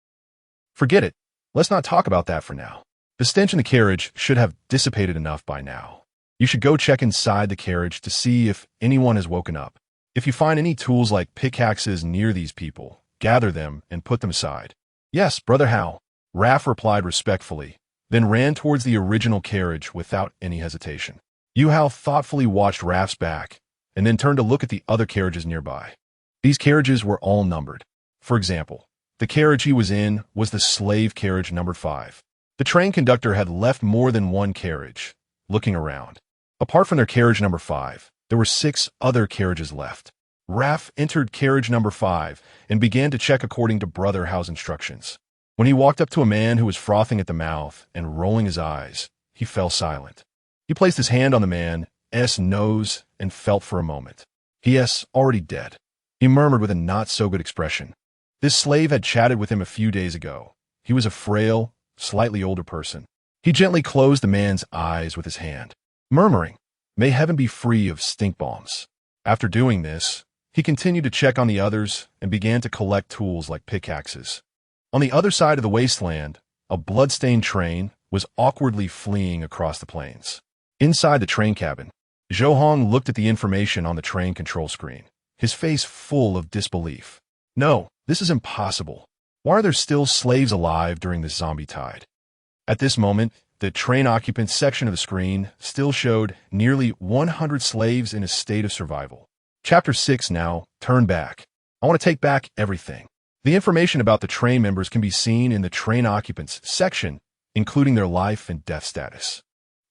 "Forget it. Let's not talk about that for now. The stench in the carriage should have dissipated enough by now. You should go check inside the carriage to see if anyone has woken up. If you find any tools like pickaxes near these people, gather them and put them aside." "Yes, Brother Hao," Raph replied respectfully, then ran towards the original carriage without any hesitation. Yuhou thoughtfully watched Raph's back and then turned to look at the other carriages nearby. These carriages were all numbered. For example, the carriage he was in was the slave carriage number 5. The train conductor had left more than one carriage. Looking around, apart from their carriage number 5, there were 6 other carriages left. Raph entered carriage number 5 and began to check according to Brother Hao's instructions. When he walked up to a man who was frothing at the mouth and rolling his eyes, he fell silent. He placed his hand on the man's nose and felt for a moment. "He is already dead," he murmured with a not-so-good expression. This slave had chatted with him a few days ago. He was a frail, slightly older person. He gently closed the man's eyes with his hand, murmuring, "May heaven be free of stink bombs." After doing this, he continued to check on the others and began to collect tools like pickaxes. On the other side of the wasteland, a blood-stained train was awkwardly fleeing across the plains. Inside the train cabin, Yuhou looked at the information on the train control screen, his face full of disbelief. "No, this is impossible. Why are there still slaves alive during this zombie tide?" At this moment, the train occupants section of the screen still showed nearly 100 slaves in a state of survival. Chapter 6 now, Turn Back. I want to take back everything. The information about the train members can be seen in the train occupants section, including their life and death status.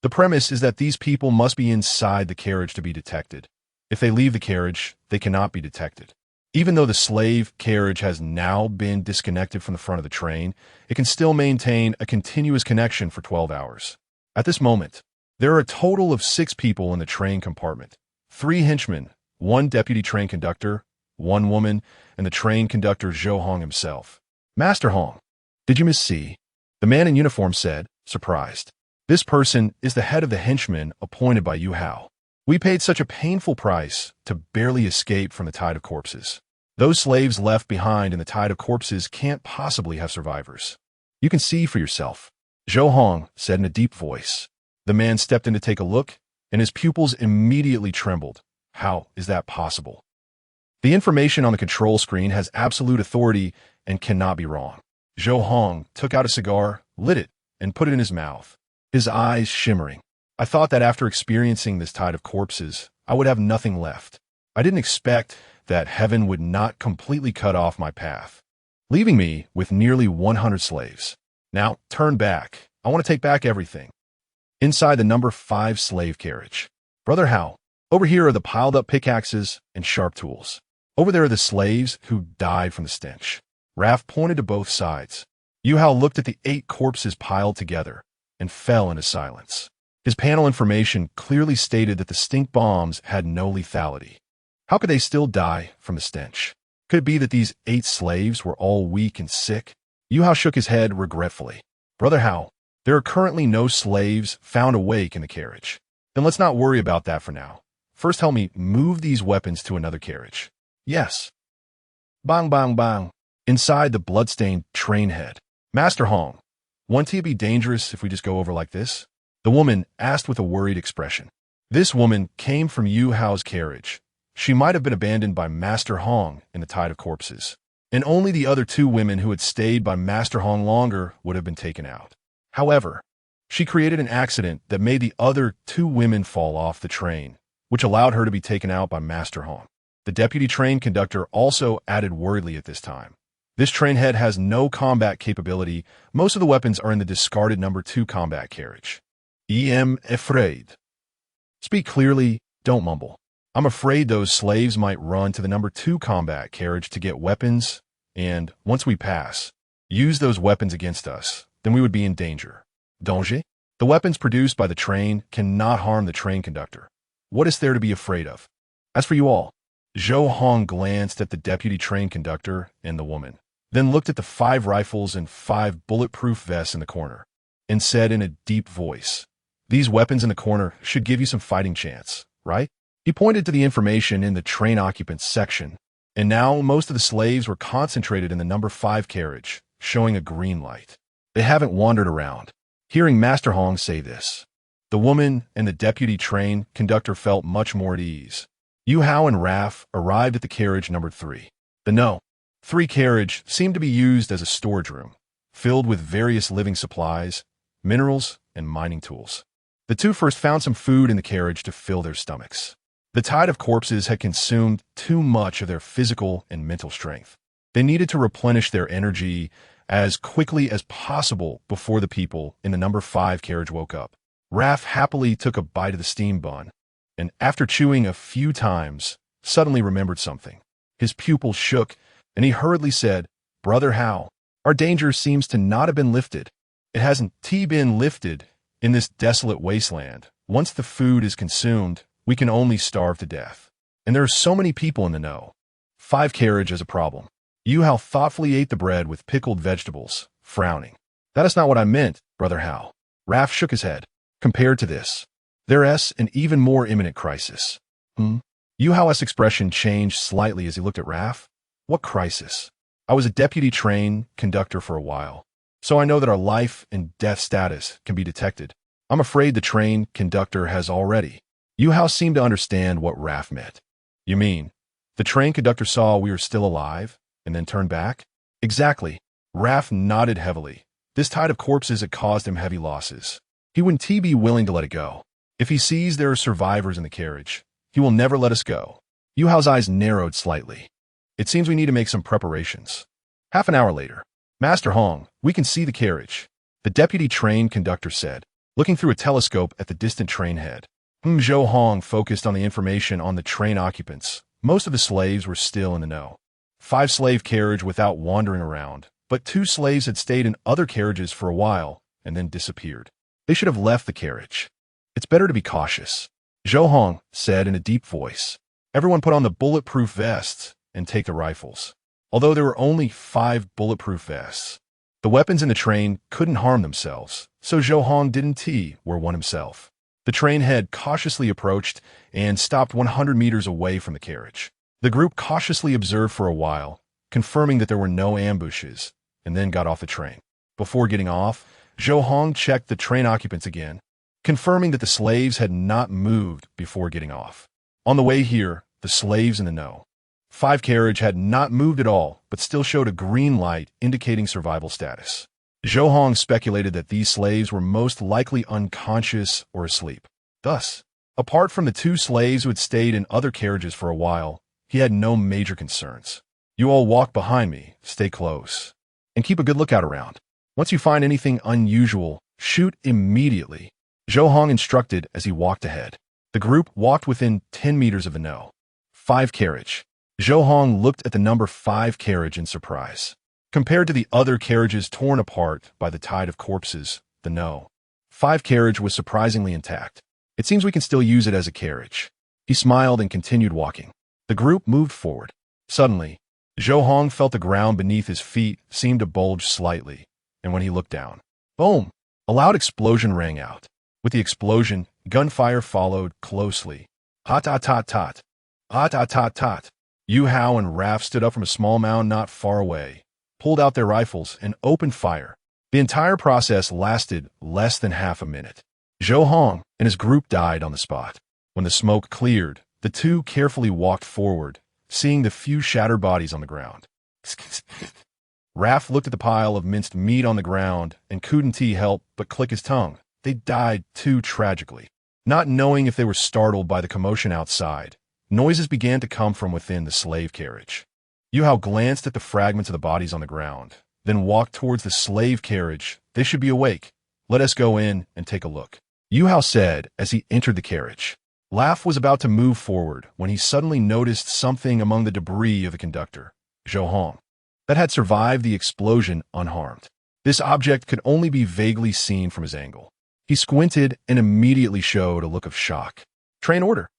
The premise is that these people must be inside the carriage to be detected. If they leave the carriage, they cannot be detected. Even though the slave carriage has now been disconnected from the front of the train, it can still maintain a continuous connection for 12 hours. At this moment, there are a total of 6 people in the train compartment. 3 henchmen, 1 deputy train conductor, 1 woman, and the train conductor Yuhou himself. "Master Hong, did you miss C?" the man in uniform said, surprised. This person is the head of the henchmen appointed by Yuhou. "We paid such a painful price to barely escape from the tide of corpses. Those slaves left behind in the tide of corpses can't possibly have survivors. You can see for yourself," Yuhou said in a deep voice. The man stepped in to take a look, and his pupils immediately trembled. "How is that possible?" "The information on the control screen has absolute authority and cannot be wrong." Yuhou took out a cigar, lit it, and put it in his mouth, his eyes shimmering. "I thought that after experiencing this tide of corpses, I would have nothing left. I didn't expect that heaven would not completely cut off my path, leaving me with nearly 100 slaves. Now, turn back. I want to take back everything." Inside the number 5 slave carriage. "Brother Hao, over here are the piled-up pickaxes and sharp tools. Over there are the slaves who died from the stench." Raph pointed to both sides. Yuhou looked at the 8 corpses piled together and fell into silence. His panel information clearly stated that the stink bombs had no lethality. How could they still die from the stench? Could it be that these 8 slaves were all weak and sick? Yuhou shook his head regretfully. "Brother Hao, there are currently no slaves found awake in the carriage. Then let's not worry about that for now. First help me move these weapons to another carriage." "Yes." Bang, bang, bang. Inside the bloodstained train head. "Master Hong, won't it be dangerous if we just go over like this?" the woman asked with a worried expression. This woman came from Yuhou's carriage. She might have been abandoned by Master Hong in the tide of corpses, and only the other 2 women who had stayed by Master Hong longer would have been taken out. However, She created an accident that made the other two women fall off the train, which allowed her to be taken out by Master Hong. The deputy train conductor also added worriedly at this time. This train head has no combat capability. Most of the weapons are in the discarded number 2 combat carriage. I'm afraid. Speak clearly, don't mumble. I'm afraid those slaves might run to the number 2 combat carriage to get weapons, and once we pass, use those weapons against us, then we would be in danger. Danger? The weapons produced by the train cannot harm the train conductor. What is there to be afraid of? As for you all, Zhou Hong glanced at the deputy train conductor and the woman, then looked at the 5 rifles and 5 bulletproof vests in the corner, and said in a deep voice, "These weapons in the corner should give you some fighting chance, right?" He pointed to the information in the train occupants section, and now most of the slaves were concentrated in the number 5 carriage, showing a green light. They haven't wandered around. Hearing Master Hong say this, the woman and the deputy train conductor felt much more at ease. Yuhou and Raf arrived at the carriage number 3. The No. 3 carriage seemed to be used as a storage room, filled with various living supplies, minerals, and mining tools. The two first found some food in the carriage to fill their stomachs. The tide of corpses had consumed too much of their physical and mental strength. They needed to replenish their energy as quickly as possible before the people in the number 5 carriage woke up. Raf happily took a bite of the steam bun, and after chewing a few times, suddenly remembered something. His pupils shook, and he hurriedly said, "Brother Hao, our danger seems to not have been lifted. It hasn't been lifted in this desolate wasteland. Once the food is consumed, we can only starve to death. And there are so many people in the No. 5 carriage as a problem." Yuhou thoughtfully ate the bread with pickled vegetables, frowning. "That is not what I meant, Brother Hao." Raf shook his head. "Compared to this, there's an even more imminent crisis." Yuhou's expression changed slightly as he looked at Raf. "What crisis?" "I was a deputy train conductor for a while, so I know that our life and death status can be detected. I'm afraid the train conductor has already." Yuhou seemed to understand what Raf meant. "You mean, the train conductor saw we were still alive, and then turned back?" "Exactly." Raf nodded heavily. This tide of corpses had caused him heavy losses. He wouldn't be willing to let it go. If he sees there are survivors in the carriage, he will never let us go. Yuhou's eyes narrowed slightly. "It seems we need to make some preparations." Half an hour later, "Master Hong, we can see the carriage," the deputy train conductor said, looking through a telescope at the distant train head. Zhou Hong focused on the information on the train occupants. Most of the slaves were still in the No. 5 slave carriage without wandering around, but 2 slaves had stayed in other carriages for a while and then disappeared. They should have left the carriage. "It's better to be cautious," Zhou Hong said in a deep voice. "Everyone put on the bulletproof vests and take the rifles." Although there were only 5 bulletproof vests, the weapons in the train couldn't harm themselves, so Zhou Hong didn't wear one himself. The train head cautiously approached and stopped 100 meters away from the carriage. The group cautiously observed for a while, confirming that there were no ambushes, and then got off the train. Before getting off, Zhou Hong checked the train occupants again, confirming that the slaves had not moved before getting off. On the way here, the slaves in the No. 5 carriage had not moved at all, but still showed a green light indicating survival status. Zhou Hong speculated that these slaves were most likely unconscious or asleep. Thus, apart from the 2 slaves who had stayed in other carriages for a while, he had no major concerns. "You all walk behind me, stay close, and keep a good lookout around. Once you find anything unusual, shoot immediately," Zhou Hong instructed as he walked ahead. The group walked within 10 meters of the No. 5 carriage. Zhou Hong looked at the number 5 carriage in surprise. Compared to the other carriages torn apart by the tide of corpses, the No. 5 carriage was surprisingly intact. "It seems we can still use it as a carriage." He smiled and continued walking. The group moved forward. Suddenly, Zhou Hong felt the ground beneath his feet seemed to bulge slightly, and when he looked down, boom! A loud explosion rang out. With the explosion, gunfire followed closely. Tot-tot-tot-tot. Tot-tot-tot-tot. Yuhou and Raf stood up from a small mound not far away, pulled out their rifles, and opened fire. The entire process lasted less than half a minute. Zhou Hong and his group died on the spot. When the smoke cleared, the two carefully walked forward, seeing the few shattered bodies on the ground. Raf looked at the pile of minced meat on the ground and couldn't help but click his tongue. they died too tragically. Not knowing if they were startled by the commotion outside, noises began to come from within the slave carriage. Yuhou glanced at the fragments of the bodies on the ground, then walked towards the slave carriage. They should be awake. Let us go in and take a look, Yuhou said as he entered the carriage. Laugh was about to move forward when he suddenly noticed something among the debris of the conductor, Yuhou, that had survived the explosion unharmed. This object could only be vaguely seen from his angle. He squinted and immediately showed a look of shock. Train order.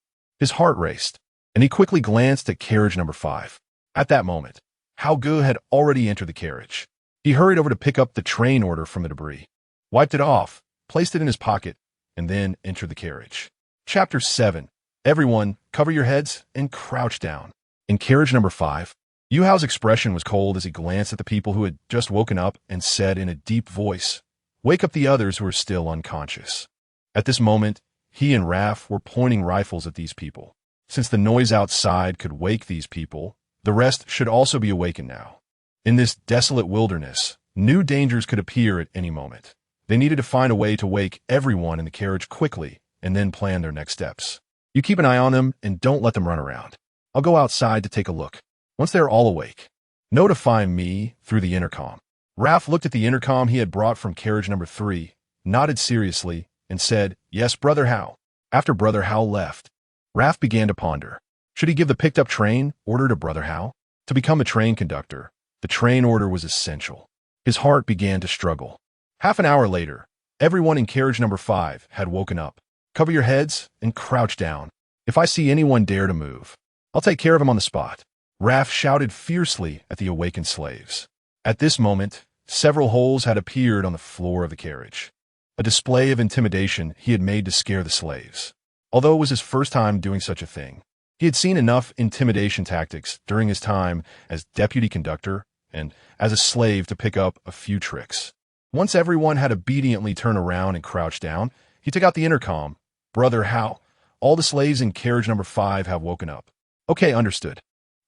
His heart raced, and he quickly glanced at carriage number 5. At that moment, Yuhou had already entered the carriage. He hurried over to pick up the train order from the debris, wiped it off, placed it in his pocket, and then entered the carriage. Chapter 7. Everyone, cover your heads and crouch down. In carriage number 5, Yuhou's expression was cold as he glanced at the people who had just woken up and said in a deep voice, "Wake up the others who are still unconscious." At this moment, he and Raph were pointing rifles at these people. Since the noise outside could wake these people, the rest should also be awakened now. In this desolate wilderness, new dangers could appear at any moment. They needed to find a way to wake everyone in the carriage quickly and then plan their next steps. You keep an eye on them and don't let them run around. I'll go outside to take a look. Once they're all awake, notify me through the intercom. Raph looked at the intercom he had brought from carriage number 3, nodded seriously, and said, "Yes, Brother Hao." After Brother Hao left, Raph began to ponder. Should he give the picked-up train order to Brother Hao? To become a train conductor, the train order was essential. His heart began to struggle. Half an hour later, everyone in carriage number 5 had woken up. Cover your heads and crouch down. If I see anyone dare to move, I'll take care of him on the spot. Raph shouted fiercely at the awakened slaves. At this moment, several holes had appeared on the floor of the carriage, a display of intimidation he had made to scare the slaves. Although it was his first time doing such a thing, he had seen enough intimidation tactics during his time as deputy conductor and as a slave to pick up a few tricks. Once everyone had obediently turned around and crouched down, he took out the intercom. "Brother Hao, all the slaves in carriage number 5 have woken up." "Okay, understood."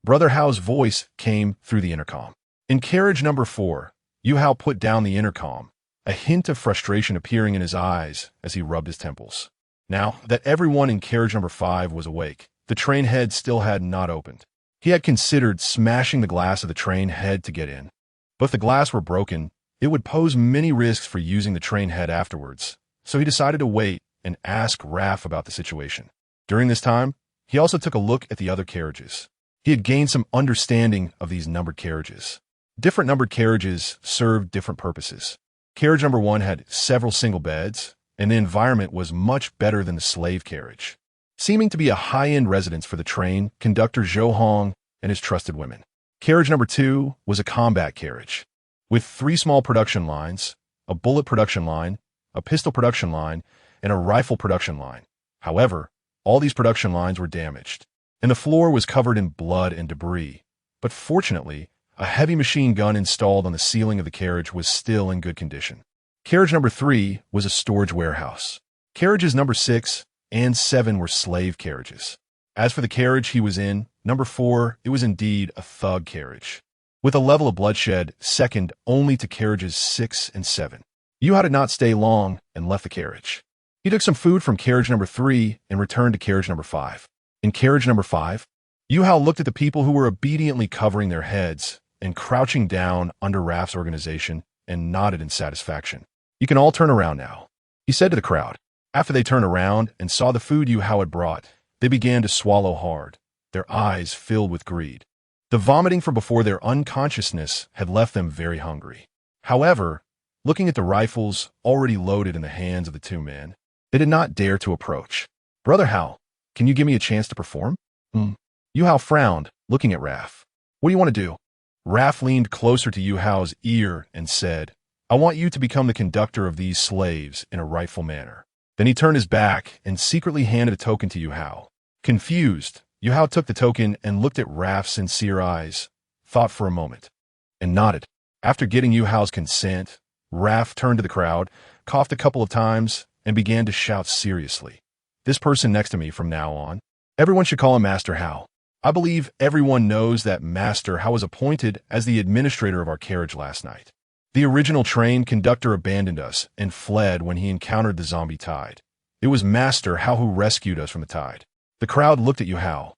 Brother Hao's voice came through the intercom. In carriage number 4, Yuhou put down the intercom, a hint of frustration appearing in his eyes as he rubbed his temples. Now that everyone in carriage number 5 was awake, the train head still had not opened. He had considered smashing the glass of the train head to get in. But if the glass were broken, it would pose many risks for using the train head afterwards, so he decided to wait and ask Raph about the situation. During this time, he also took a look at the other carriages. He had gained some understanding of these numbered carriages. Different numbered carriages served different purposes. Carriage number 1 had several single beds, and the environment was much better than the slave carriage, seeming to be a high-end residence for the train conductor Yuhou and his trusted women. Carriage number 2 was a combat carriage, with 3 small production lines, a bullet production line, a pistol production line, and a rifle production line. However, all these production lines were damaged, and the floor was covered in blood and debris. But fortunately, a heavy machine gun installed on the ceiling of the carriage was still in good condition. Carriage number 3 was a storage warehouse. Carriages number 6 and 7 were slave carriages. As for the carriage he was in, number 4, it was indeed a thug carriage, with a level of bloodshed second only to carriages 6 and 7. Yuhou did not stay long and left the carriage. He took some food from carriage number 3 and returned to carriage number 5. In carriage number 5, Yuhou looked at the people who were obediently covering their heads and crouching down under Raph's organization and nodded in satisfaction. "You can all turn around now," he said to the crowd. After they turned around and saw the food Yuhou had brought, they began to swallow hard, their eyes filled with greed. The vomiting from before their unconsciousness had left them very hungry. However, looking at the rifles already loaded in the hands of the 2 men, they did not dare to approach. "Brother Hao, can you give me a chance to perform?" Yuhou frowned, looking at Raph. "What do you want to do?" Raph leaned closer to Yuhou's ear and said, "I want you to become the conductor of these slaves in a rightful manner." Then he turned his back and secretly handed a token to Yuhou. Confused, Yuhou took the token and looked at Raph's sincere eyes, thought for a moment, and nodded. After getting Yuhou's consent, Raph turned to the crowd, coughed a couple of times, and began to shout seriously. "This person next to me from now on, everyone should call him Master Hao. I believe everyone knows that Master Hao was appointed as the administrator of our carriage last night. The original train conductor abandoned us and fled when he encountered the zombie tide. It was Master Hao who rescued us from the tide. The crowd looked at Yuhou,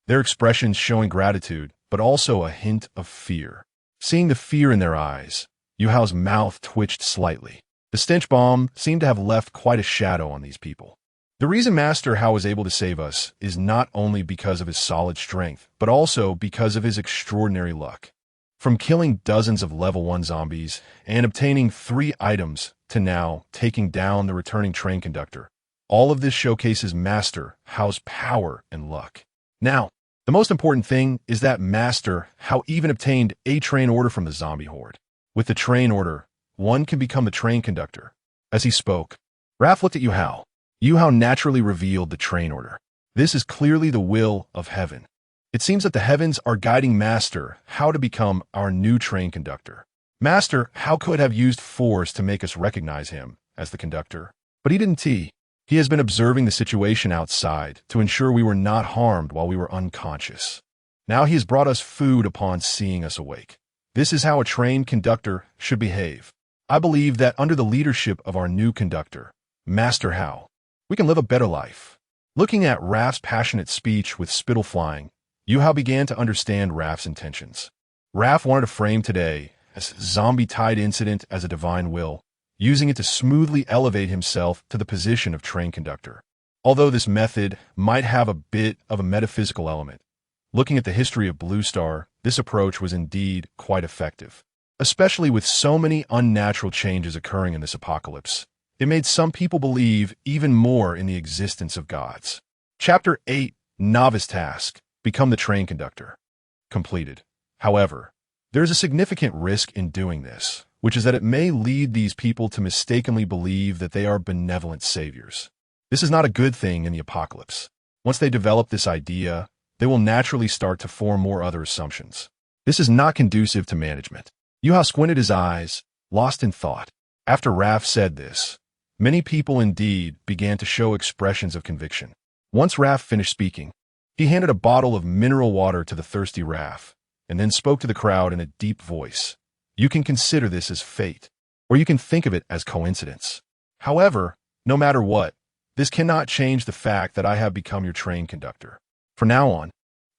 their expressions showing gratitude, but also a hint of fear. Seeing the fear in their eyes, Yuhou's mouth twitched slightly. The stench bomb seemed to have left quite a shadow on these people. The reason Master Hao was able to save us is not only because of his solid strength, but also because of his extraordinary luck. From killing dozens of level 1 zombies and obtaining 3 items to now taking down the returning train conductor, all of this showcases Master Hao's power and luck. Now, the most important thing is that Master Hao even obtained a train order from the zombie horde. With the train order, one can become the train conductor. As he spoke, Raph looked at Yuhou. Yuhou naturally revealed the train order. This is clearly the will of heaven. It seems that the heavens are guiding Master Hao to become our new train conductor. Master Hao could have used force to make us recognize him as the conductor, but he didn't. He has been observing the situation outside to ensure we were not harmed while we were unconscious. Now he has brought us food upon seeing us awake. This is how a train conductor should behave. I believe that under the leadership of our new conductor, Master Hao, we can live a better life. Looking at Raph's passionate speech with spittle flying, Yuhou began to understand Raph's intentions. Raph wanted to frame today as zombie tide incident as a divine will, using it to smoothly elevate himself to the position of train conductor. Although this method might have a bit of a metaphysical element, looking at the history of Blue Star, this approach was indeed quite effective. Especially with so many unnatural changes occurring in this apocalypse, it made some people believe even more in the existence of gods. Chapter 8, Novice Task, Become the Train Conductor. Completed. However, there is a significant risk in doing this, which is that it may lead these people to mistakenly believe that they are benevolent saviors. This is not a good thing in the apocalypse. Once they develop this idea, they will naturally start to form more other assumptions. This is not conducive to management. Yuhou squinted his eyes, lost in thought. After Raph said this, many people indeed began to show expressions of conviction. Once Raph finished speaking, he handed a bottle of mineral water to the thirsty Raph, and then spoke to the crowd in a deep voice. You can consider this as fate, or you can think of it as coincidence. However, no matter what, this cannot change the fact that I have become your train conductor. From now on,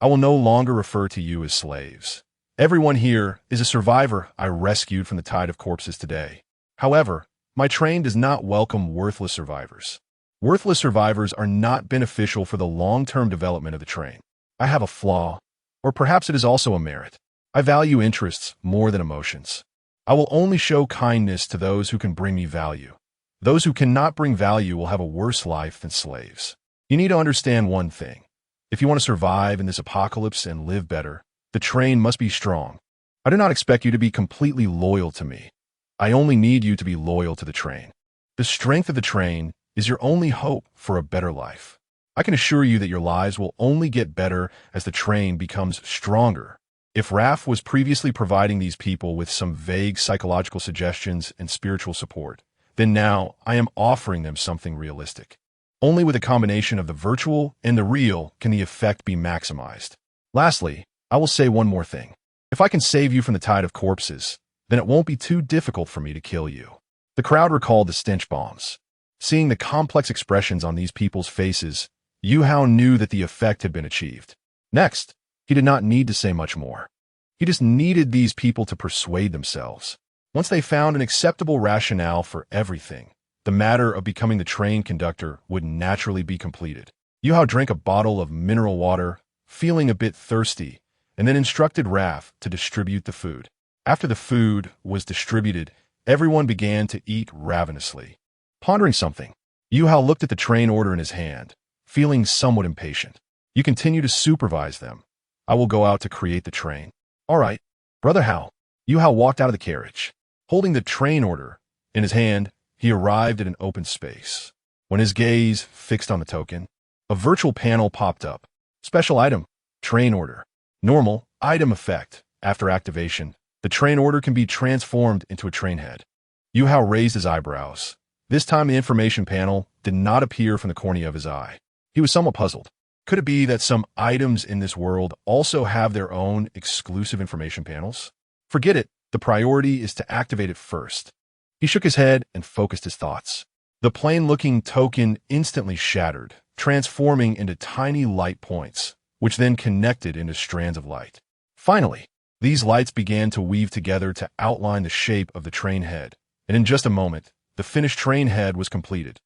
I will no longer refer to you as slaves. Everyone here is a survivor I rescued from the tide of corpses today. However, my train does not welcome worthless survivors. Worthless survivors are not beneficial for the long-term development of the train. I have a flaw, or perhaps it is also a merit. I value interests more than emotions. I will only show kindness to those who can bring me value. Those who cannot bring value will have a worse life than slaves. You need to understand one thing. If you want to survive in this apocalypse and live better, the train must be strong. I do not expect you to be completely loyal to me. I only need you to be loyal to the train. The strength of the train is your only hope for a better life. I can assure you that your lives will only get better as the train becomes stronger. If Raph was previously providing these people with some vague psychological suggestions and spiritual support, then now I am offering them something realistic. Only with a combination of the virtual and the real can the effect be maximized. Lastly, I will say one more thing. If I can save you from the tide of corpses, then it won't be too difficult for me to kill you. The crowd recalled the stench bombs. Seeing the complex expressions on these people's faces, Yuhou knew that the effect had been achieved. Next, he did not need to say much more. He just needed these people to persuade themselves. Once they found an acceptable rationale for everything, the matter of becoming the train conductor would naturally be completed. Yuhou drank a bottle of mineral water, feeling a bit thirsty, and then instructed Raph to distribute the food. After the food was distributed, everyone began to eat ravenously. Pondering something, Yuhou looked at the train order in his hand, feeling somewhat impatient. You continue to supervise them. I will go out to create the train. All right, Brother Hao. Yuhou walked out of the carriage. Holding the train order in his hand, he arrived at an open space. When his gaze fixed on the token, a virtual panel popped up. Special item, train order. Normal, item effect. After activation, the train order can be transformed into a train head. Yuhou raised his eyebrows. This time the information panel did not appear from the cornea of his eye. He was somewhat puzzled. Could it be that some items in this world also have their own exclusive information panels? Forget it. The priority is to activate it first. He shook his head and focused his thoughts. The plain-looking token instantly shattered, transforming into tiny light points, which then connected into strands of light. Finally, these lights began to weave together to outline the shape of the train head, and in just a moment, the finished train head was completed.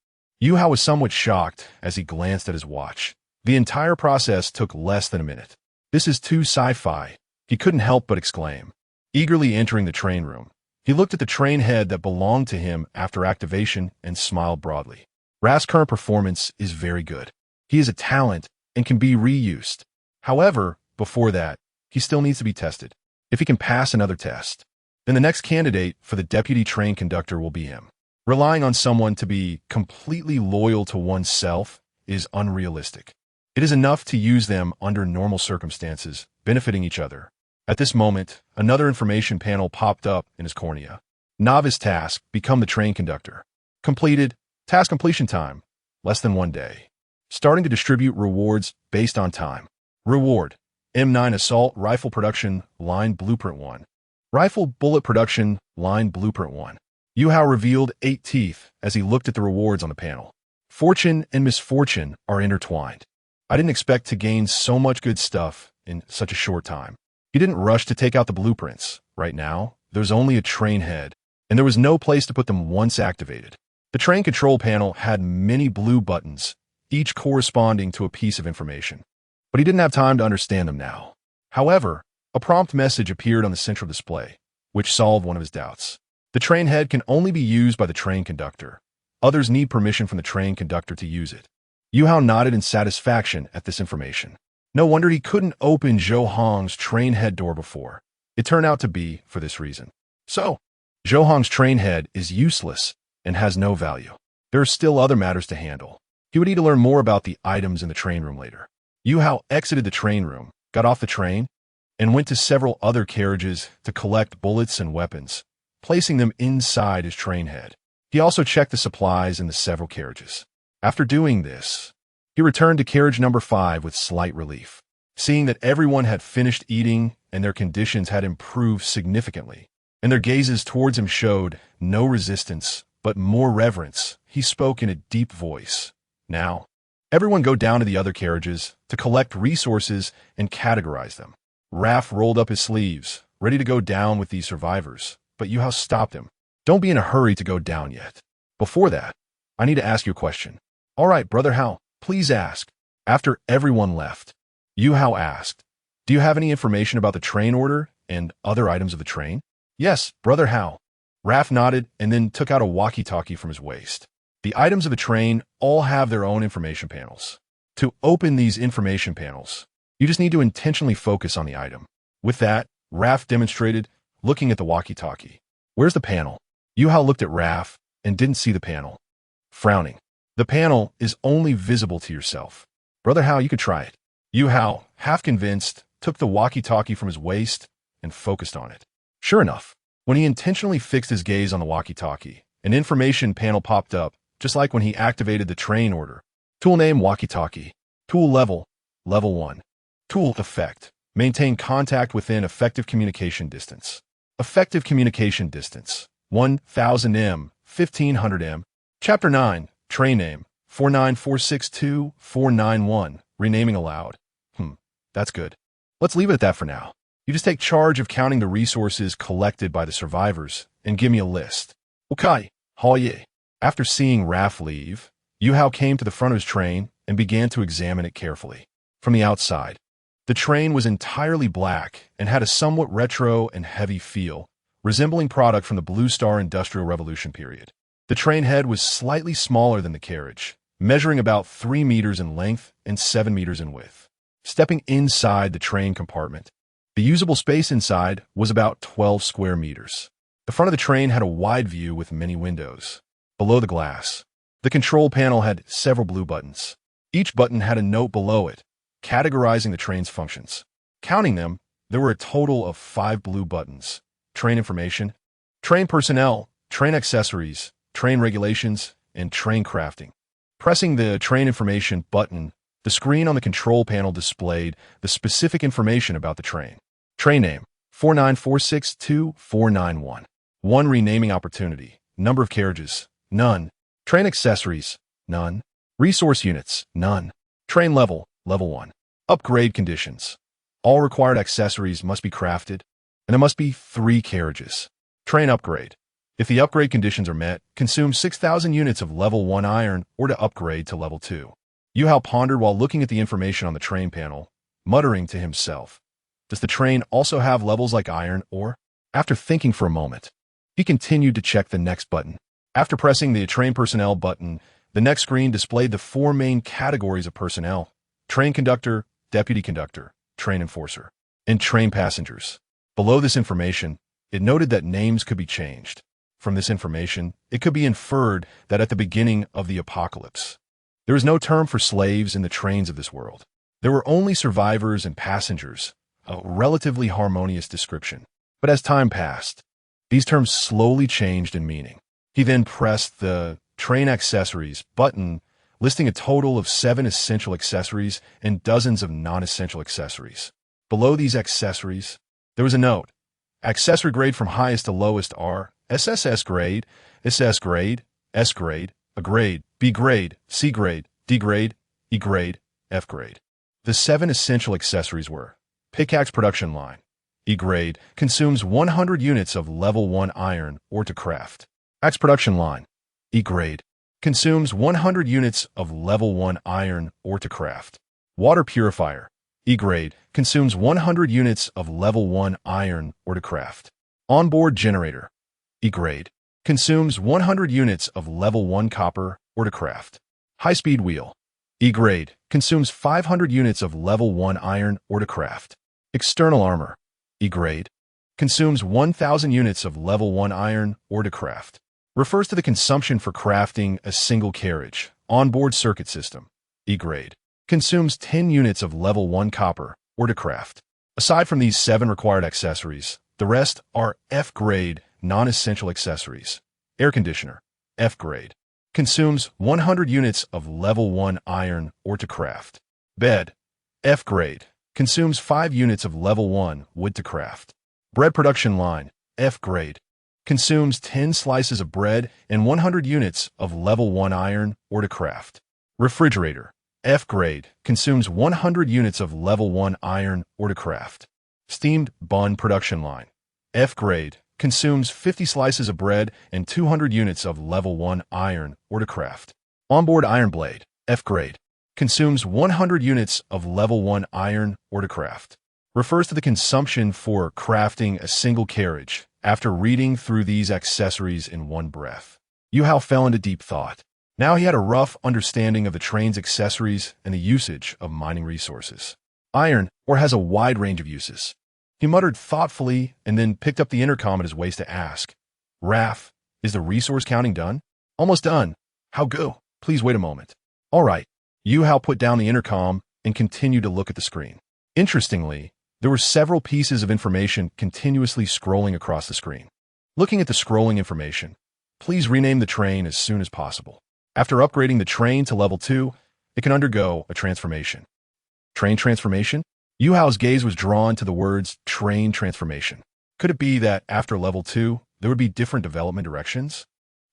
Yuhou was somewhat shocked as he glanced at his watch. The entire process took less than a minute. "This is too sci-fi," he couldn't help but exclaim. Eagerly entering the train room, he looked at the train head that belonged to him after activation and smiled broadly. Raph's current performance is very good. He is a talent and can be reused. However, before that, he still needs to be tested. If he can pass another test, then the next candidate for the deputy train conductor will be him. Relying on someone to be completely loyal to oneself is unrealistic. It is enough to use them under normal circumstances, benefiting each other. At this moment, another information panel popped up in his cornea. Novice task, become the train conductor. Completed, task completion time, less than 1 day. Starting to distribute rewards based on time. Reward, M9 Assault Rifle Production, Line Blueprint 1. Rifle Bullet Production, Line Blueprint 1. Yuhou revealed 8 teeth as he looked at the rewards on the panel. Fortune and misfortune are intertwined. I didn't expect to gain so much good stuff in such a short time. He didn't rush to take out the blueprints. Right now, there's only a train head, and there was no place to put them once activated. The train control panel had many blue buttons, each corresponding to a piece of information. But he didn't have time to understand them now. However, a prompt message appeared on the central display, which solved one of his doubts. The train head can only be used by the train conductor. Others need permission from the train conductor to use it. Yuhou nodded in satisfaction at this information. No wonder he couldn't open Zhou train head door before. It turned out to be for this reason. So, Zhou train head is useless and has no value. There are still other matters to handle. He would need to learn more about the items in the train room later. Yuhou exited the train room, got off the train, and went to several other carriages to collect bullets and weapons, placing them inside his train head. He also checked the supplies in the several carriages. After doing this, he returned to carriage number 5 with slight relief, seeing that everyone had finished eating and their conditions had improved significantly, and their gazes towards him showed no resistance, but more reverence. He spoke in a deep voice. "Now, everyone go down to the other carriages to collect resources and categorize them." Raph rolled up his sleeves, ready to go down with these survivors, but Yuhou stopped him. "Don't be in a hurry to go down yet. Before that, I need to ask you a question." "All right, Brother Hao, please ask." After everyone left, Yuhou asked, "Do you have any information about the train order and other items of the train?" "Yes, Brother Hao." Raph nodded and then took out a walkie-talkie from his waist. The items of the train all have their own information panels. To open these information panels, you just need to intentionally focus on the item. With that, Raph demonstrated, looking at the walkie-talkie. "Where's the panel?" Yuhou looked at Raph and didn't see the panel. Frowning. "The panel is only visible to yourself. Brother Hao, you could try it." Yuhou, half convinced, took the walkie-talkie from his waist and focused on it. Sure enough, when he intentionally fixed his gaze on the walkie-talkie, an information panel popped up, just like when he activated the train order. Tool name walkie-talkie. Tool level, level 1. Tool effect. Maintain contact within effective communication distance. Effective communication distance. 1000 m, 1500 m. Chapter 9. Train name. 49462491. Renaming allowed. That's good. Let's leave it at that for now. You just take charge of counting the resources collected by the survivors and give me a list. Okay, Haoye. After seeing Raph leave, Yuhou came to the front of his train and began to examine it carefully. From the outside, the train was entirely black and had a somewhat retro and heavy feel, resembling product from the Blue Star Industrial Revolution period. The train head was slightly smaller than the carriage, measuring about 3 meters in length and 7 meters in width. Stepping inside the train compartment, the usable space inside was about 12 square meters. The front of the train had a wide view with many windows. Below the glass, the control panel had several blue buttons. Each button had a note below it, categorizing the train's functions. Counting them, there were a total of 5 blue buttons: train information, train personnel, train accessories, train regulations, and train crafting. Pressing the train information button, the screen on the control panel displayed the specific information about the train. Train name, 49462 1 renaming opportunity. Number of carriages, none. Train accessories, none. Resource units, none. Train level, level 1. Upgrade conditions. All required accessories must be crafted, and there must be 3 carriages. Train upgrade. If the upgrade conditions are met, consume 6,000 units of level 1 iron or to upgrade to level 2. Yuhou pondered while looking at the information on the train panel, muttering to himself, does the train also have levels like iron or? After thinking for a moment, he continued to check the next button. After pressing the train personnel button, the next screen displayed the 4 main categories of personnel: train conductor, deputy conductor, train enforcer, and train passengers. Below this information, it noted that names could be changed. From this information, it could be inferred that at the beginning of the apocalypse, there was no term for slaves in the trains of this world. There were only survivors and passengers, a relatively harmonious description. But as time passed, these terms slowly changed in meaning. He then pressed the Train Accessories button, listing a total of 7 essential accessories and dozens of non-essential accessories. Below these accessories, there was a note. Accessory grade from highest to lowest are SSS grade, SS grade, S grade, A grade, B grade, C grade, D grade, E grade, F grade. The 7 essential accessories were pickaxe production line. E grade consumes 100 units of level 1 iron ore to craft. Axe production line. E grade consumes 100 units of level 1 iron ore to craft. Water purifier. E grade consumes 100 units of level 1 iron ore to craft. Onboard generator. E grade consumes 100 units of level 1 copper ore to craft. High-speed wheel. E grade consumes 500 units of level 1 iron ore to craft. External armor. E grade consumes 1,000 units of level 1 iron ore to craft. Refers to the consumption for crafting a single carriage. Onboard circuit system. E grade consumes 10 units of level 1 copper ore to craft. Aside from these 7 required accessories, the rest are F grade non-essential accessories. Air conditioner. F grade consumes 100 units of level 1 iron ore to craft. Bed. F grade consumes 5 units of level 1 wood to craft. Bread production line, F grade, consumes 10 slices of bread and 100 units of level 1 iron ore to craft. Refrigerator, F grade, consumes 100 units of level 1 iron ore to craft. Steamed bun production line, F grade, consumes 50 slices of bread and 200 units of level 1 iron ore to craft. Onboard iron blade, F grade, consumes 100 units of level 1 iron ore to craft. Refers to the consumption for crafting a single carriage. After reading through these accessories in one breath, Yuhou fell into deep thought. Now he had a rough understanding of the train's accessories and the usage of mining resources. Iron ore has a wide range of uses. He muttered thoughtfully and then picked up the intercom at his waist to ask, Raf, is the resource counting done? Almost done. How go? Please wait a moment. All right. Yuhou put down the intercom and continued to look at the screen. Interestingly, there were several pieces of information continuously scrolling across the screen. Looking at the scrolling information, please rename the train as soon as possible. After upgrading the train to level 2, it can undergo a transformation. Train transformation? Yuhou's gaze was drawn to the words train transformation. Could it be that after level 2, there would be different development directions?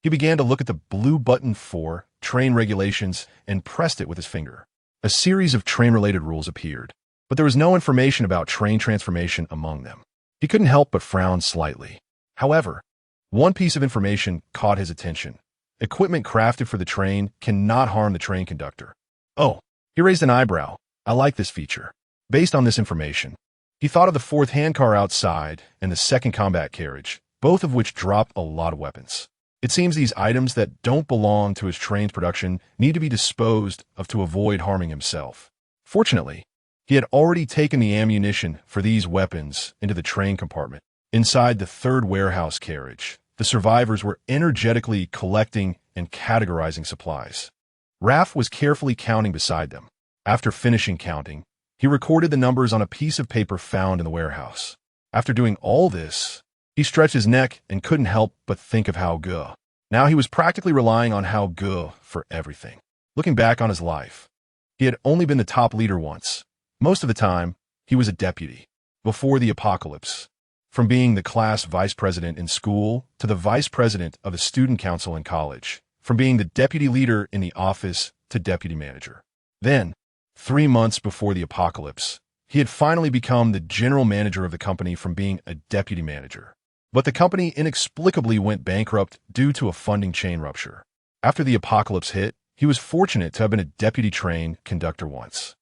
He began to look at the blue button for train regulations and pressed it with his finger. A series of train-related rules appeared, but there was no information about train transformation among them. He couldn't help but frown slightly. However, one piece of information caught his attention. Equipment crafted for the train cannot harm the train conductor. Oh, he raised an eyebrow. I like this feature. Based on this information, he thought of the 4th handcar outside and the 2nd combat carriage, both of which drop a lot of weapons. It seems these items that don't belong to his train's production need to be disposed of to avoid harming himself. Fortunately, he had already taken the ammunition for these weapons into the train compartment. Inside the 3rd warehouse carriage, the survivors were energetically collecting and categorizing supplies. Raf was carefully counting beside them. After finishing counting, he recorded the numbers on a piece of paper found in the warehouse. After doing all this, he stretched his neck and couldn't help but think of How Ge. Now he was practically relying on How Ge for everything. Looking back on his life, he had only been the top leader once. Most of the time, he was a deputy. Before the apocalypse, from being the class vice president in school to the vice president of the student council in college, from being the deputy leader in the office to deputy manager. Then, 3 months before the apocalypse, he had finally become the general manager of the company from being a deputy manager. But the company inexplicably went bankrupt due to a funding chain rupture. After the apocalypse hit, he was fortunate to have been a deputy train conductor once.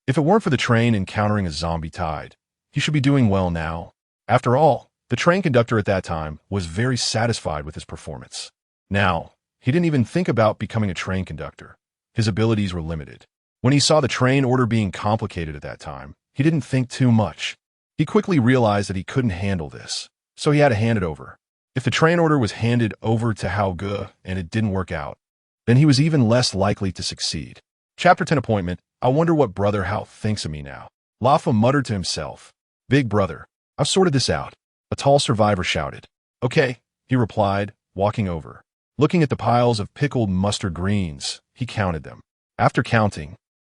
If it weren't for the train encountering a zombie tide, he should be doing well now. After all, the train conductor at that time was very satisfied with his performance. Now, he didn't even think about becoming a train conductor. His abilities were limited. When he saw the train order being complicated at that time, he didn't think too much. He quickly realized that he couldn't handle this, so he had to hand it over. If the train order was handed over to Yuhou and it didn't work out, then he was even less likely to succeed. Chapter 10 Appointment. I wonder what Brother Yuhou thinks of me now. Yuhou muttered to himself. Big brother, I've sorted this out. A tall survivor shouted. Okay, he replied, walking over. Looking at the piles of pickled mustard greens, he counted them. After counting,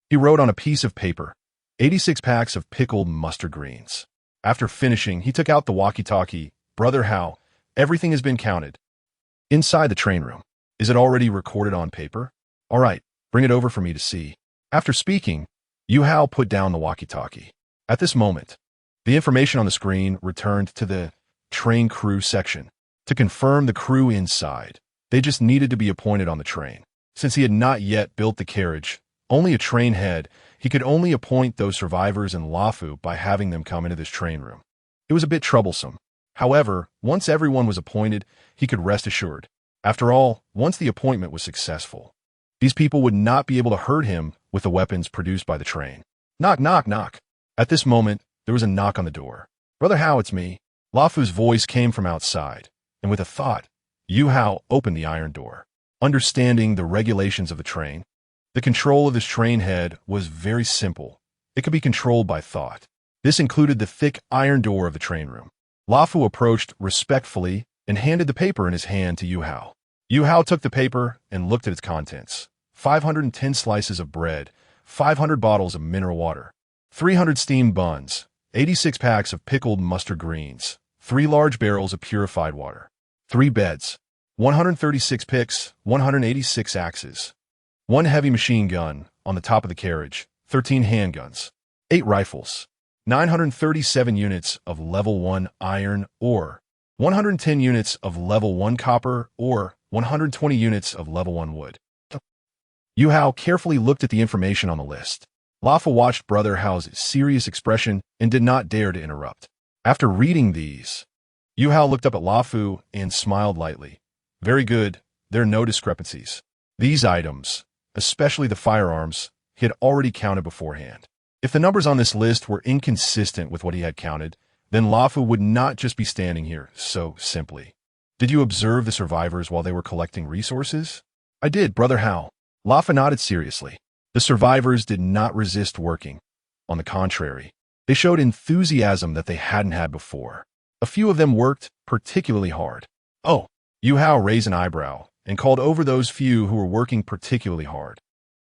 he wrote on a piece of paper, 86 packs of pickled mustard greens. After finishing, he took out the walkie-talkie. Brother Yuhou, everything has been counted. Inside the train room. Is it already recorded on paper? All right, bring it over for me to see. After speaking, Yuhou put down the walkie-talkie. At this moment, the information on the screen returned to the train crew section. To confirm the crew inside, they just needed to be appointed on the train. Since he had not yet built the carriage, only a train head, he could only appoint those survivors and Yuhou by having them come into this train room. It was a bit troublesome. However, once everyone was appointed, he could rest assured. After all, once the appointment was successful, these people would not be able to hurt him with the weapons produced by the train. Knock, knock, knock. At this moment, there was a knock on the door. Brother Yuhou, it's me. Yuhou's voice came from outside, and with a thought, Yuhou opened the iron door. Understanding the regulations of the train, the control of this train head was very simple. It could be controlled by thought. This included the thick iron door of the train room. Yuhou approached respectfully and handed the paper in his hand to Yuhou. Yuhou took the paper and looked at its contents. 510 slices of bread, 500 bottles of mineral water, 300 steamed buns, 86 packs of pickled mustard greens, 3 large barrels of purified water, 3 beds, 136 picks, 186 axes, 1 heavy machine gun on the top of the carriage, 13 handguns, 8 rifles, 937 units of level 1 iron ore, 110 units of level 1 copper ore, 120 units of level 1 wood. Yuhou carefully looked at the information on the list. Yuhou watched Brother Yuhou's serious expression and did not dare to interrupt. After reading these, Yuhou looked up at Yuhou and smiled lightly. Very good, there are no discrepancies. These items, especially the firearms, he had already counted beforehand. If the numbers on this list were inconsistent with what he had counted, then Yuhou would not just be standing here so simply. Did you observe the survivors while they were collecting resources? I did, Brother Yuhou. Yuhou nodded seriously. The survivors did not resist working. On the contrary, they showed enthusiasm that they hadn't had before. A few of them worked particularly hard. Oh, Yuhou raised an eyebrow and called over those few who were working particularly hard.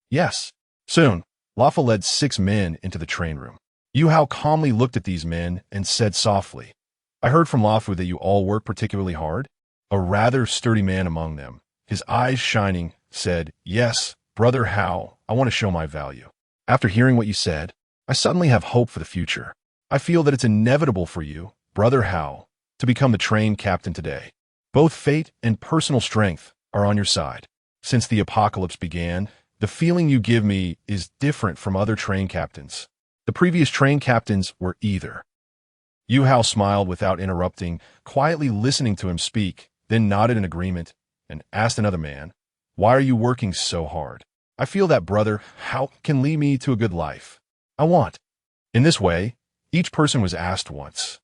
Yes. Soon, Yuhou led 6 men into the train room. Yuhou calmly looked at these men and said softly, I heard from Yuhou that you all work particularly hard. A rather sturdy man among them, his eyes shining, said, Yes, Brother Yuhou, I want to show my value. After hearing what you said, I suddenly have hope for the future. I feel that it's inevitable for you, Brother Yuhou, to become the train captain today. Both fate and personal strength are on your side. Since the apocalypse began, the feeling you give me is different from other train captains. The previous train captains were either. Yuhou smiled without interrupting, quietly listening to him speak, then nodded in agreement and asked another man, Why are you working so hard? I feel that Brother Yuhou can lead me to a good life. I want. In this way, each person was asked once.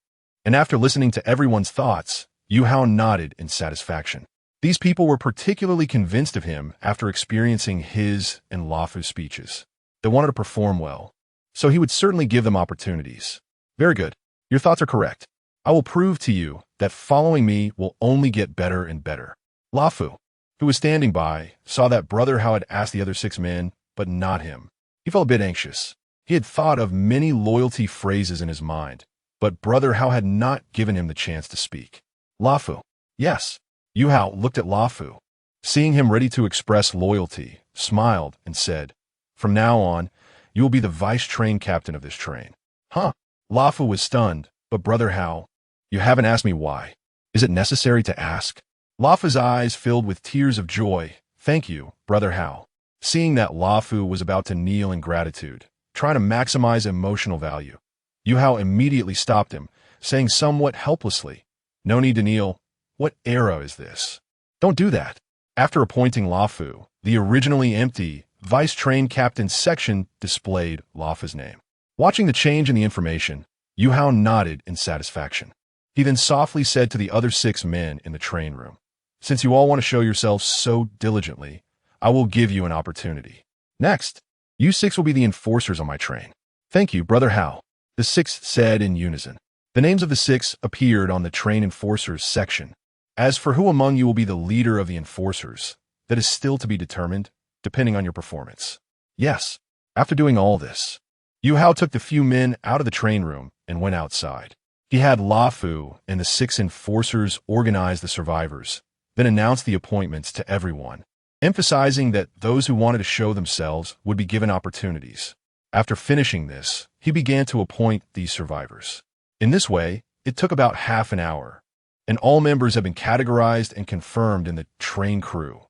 And after listening to everyone's thoughts, Yuhou nodded in satisfaction. These people were particularly convinced of him after experiencing his and Yuhou's speeches. They wanted to perform well, so he would certainly give them opportunities. Very good. Your thoughts are correct. I will prove to you that following me will only get better and better. Yuhou, who was standing by, saw that Brother Yuhou had asked the other 6 men, but not him. He felt a bit anxious. He had thought of many loyalty phrases in his mind, but Brother Hao had not given him the chance to speak. Luofu. Yes. Yuhou looked at Luofu, seeing him ready to express loyalty, smiled, and said, "From now on, you will be the vice train captain of this train." Huh? Luofu was stunned, but Brother Hao, "You haven't asked me why. Is it necessary to ask?" Luofu's eyes filled with tears of joy. "Thank you, Brother Hao." Seeing that Luofu was about to kneel in gratitude, trying to maximize emotional value, Yuhou immediately stopped him, saying somewhat helplessly, "No need to kneel. What era is this? Don't do that." After appointing Luofu, the originally empty vice train captain section displayed Luofu's name. Watching the change in the information, Yuhou nodded in satisfaction. He then softly said to the other 6 men in the train room, "Since you all want to show yourselves so diligently, I will give you an opportunity. Next, you 6 will be the enforcers on my train." "Thank you, Brother Hao," the 6 said in unison. The names of the 6 appeared on the train enforcers section. As for who among you will be the leader of the enforcers, that is still to be determined, depending on your performance. Yes, after doing all this, Yuhou took the few men out of the train room and went outside. He had Luofu and the 6 enforcers organize the survivors, then announce the appointments to everyone, emphasizing that those who wanted to show themselves would be given opportunities. After finishing this, he began to appoint these survivors. In this way, it took about half an hour, and all members have been categorized and confirmed in the train crew.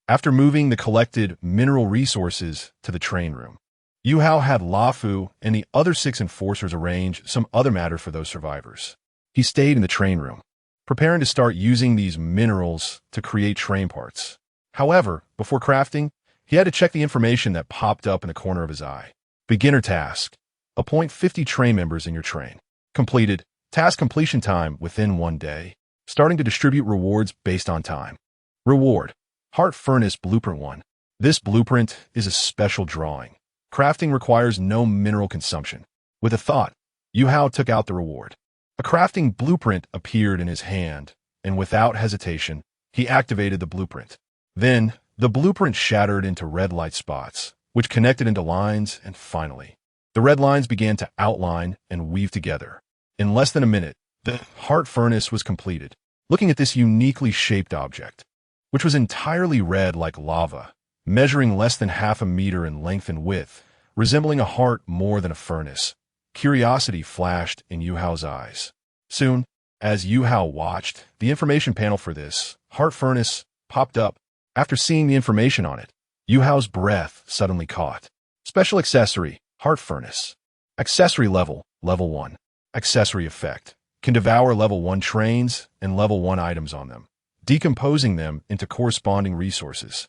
After moving the collected mineral resources to the train room, Yuhou had Luofu and the other 6 enforcers arrange some other matters for those survivors. He stayed in the train room, preparing to start using these minerals to create train parts. However, before crafting, he had to check the information that popped up in the corner of his eye. Beginner task. Appoint 50 train members in your train. Completed. Task completion time within 1 day. Starting to distribute rewards based on time. Reward. Heart Furnace Blueprint 1. This blueprint is a special drawing. Crafting requires no mineral consumption. With a thought, Yuhou took out the reward. A crafting blueprint appeared in his hand, and without hesitation, he activated the blueprint. Then, the blueprint shattered into red light spots, which connected into lines, and finally, the red lines began to outline and weave together. In less than a minute, the heart furnace was completed. Looking at this uniquely shaped object, which was entirely red like lava, measuring less than half a meter in length and width, resembling a heart more than a furnace, curiosity flashed in Yuhou's eyes. Soon, as Yuhou watched, the information panel for this heart furnace popped up. After seeing the information on it, Yuhou's breath suddenly caught. Special accessory, heart furnace. Accessory level, level 1. Accessory effect. Can devour level 1 trains and level 1 items on them, decomposing them into corresponding resources.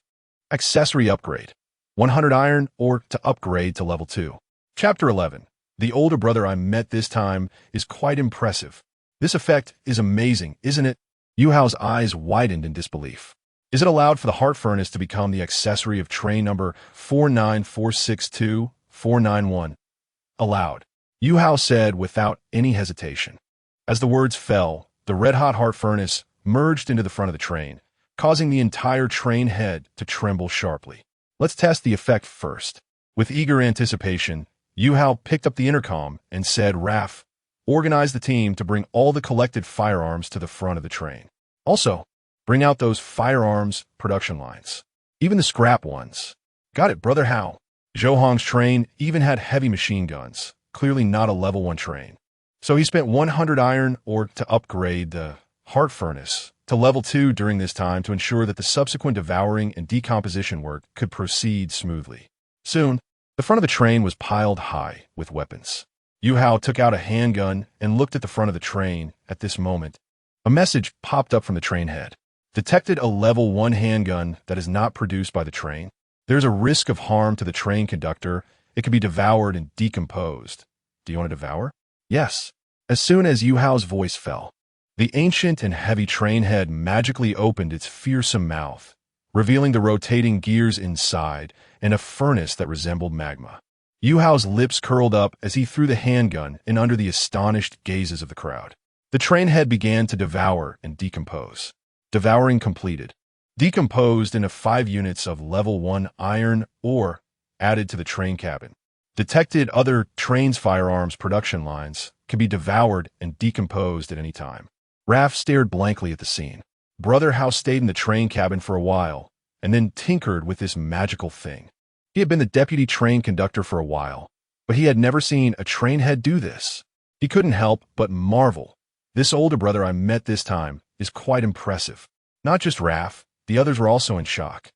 Accessory upgrade. 100 iron or to upgrade to level 2. Chapter 11. The older brother I met this time is quite impressive. This effect is amazing, isn't it? Yuhou's eyes widened in disbelief. Is it allowed for the heart furnace to become the accessory of train number 49462-491? Allowed. Yuhou said without any hesitation. As the words fell, the red-hot heart furnace merged into the front of the train, causing the entire train head to tremble sharply. Let's test the effect first. With eager anticipation, Yuhou picked up the intercom and said, "Raf, organize the team to bring all the collected firearms to the front of the train. Also, bring out those firearms production lines, even the scrap ones." "Got it, Brother Hao." Zhou train even had heavy machine guns, clearly not a level 1 train. So he spent 100 iron ore to upgrade the heart furnace to level 2 during this time to ensure that the subsequent devouring and decomposition work could proceed smoothly. Soon, the front of the train was piled high with weapons. Yuhou took out a handgun and looked at the front of the train. At this moment, a message popped up from the train head. Detected a level 1 handgun that is not produced by the train. There's a risk of harm to the train conductor. It could be devoured and decomposed. Do you want to devour? Yes. As soon as Yuhou's voice fell, the ancient and heavy train head magically opened its fearsome mouth, revealing the rotating gears inside and a furnace that resembled magma. Yuhou's lips curled up as he threw the handgun in under the astonished gazes of the crowd. The train head began to devour and decompose. Devouring completed. Decomposed into 5 units of level 1 iron ore added to the train cabin. Detected other train's firearms production lines can be devoured and decomposed at any time. Raph stared blankly at the scene. Brother Hao stayed in the train cabin for a while, and then tinkered with this magical thing. He had been the deputy train conductor for a while, but he had never seen a train head do this. He couldn't help but marvel. This older brother I met this time is quite impressive. Not just Raph, the others were also in shock.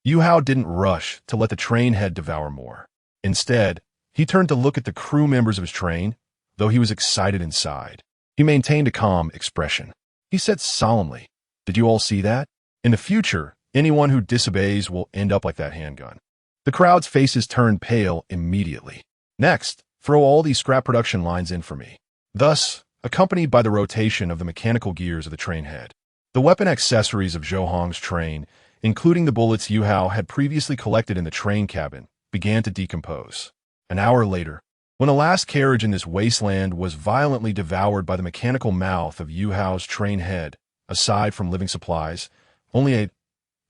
Yuhou didn't rush to let the train head devour more. Instead, he turned to look at the crew members of his train, though he was excited inside. He maintained a calm expression. He said solemnly, "Did you all see that? In the future, anyone who disobeys will end up like that handgun." The crowd's faces turned pale immediately. "Next, throw all these scrap production lines in for me." Thus, accompanied by the rotation of the mechanical gears of the train head, the weapon accessories of Zhou Hong's train, including the bullets Yuhou had previously collected in the train cabin, began to decompose. An hour later, when the last carriage in this wasteland was violently devoured by the mechanical mouth of Yuhou's train head, aside from living supplies, only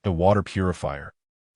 a water purifier,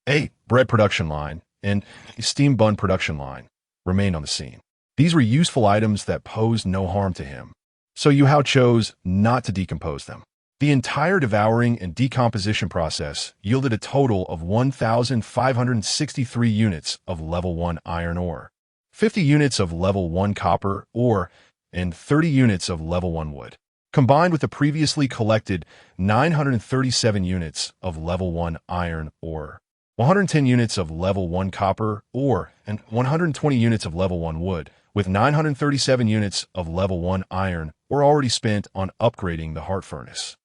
a bread production line, and a steam bun production line remained on the scene. These were useful items that posed no harm to him, so Yuhou chose not to decompose them. The entire devouring and decomposition process yielded a total of 1,563 units of level 1 iron ore, 50 units of level 1 copper ore, and 30 units of level 1 wood, combined with the previously collected 937 units of level 1 iron ore, 110 units of level 1 copper ore, and 120 units of level 1 wood, with 937 units of level 1 iron were already spent on upgrading the heart furnace.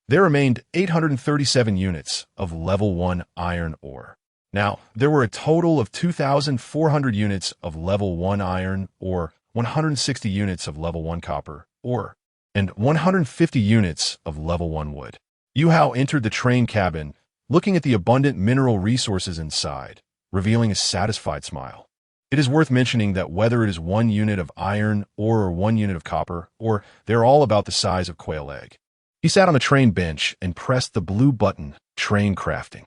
There remained 837 units of level 1 iron ore. Now, there were a total of 2,400 units of level 1 iron ore, 160 units of level 1 copper ore, and 150 units of level 1 wood. Yuhou entered the train cabin, looking at the abundant mineral resources inside, revealing a satisfied smile. It is worth mentioning that whether it is 1 unit of iron ore or 1 unit of copper ore, they're all about the size of quail egg. He sat on the train bench and pressed the blue button, Train Crafting.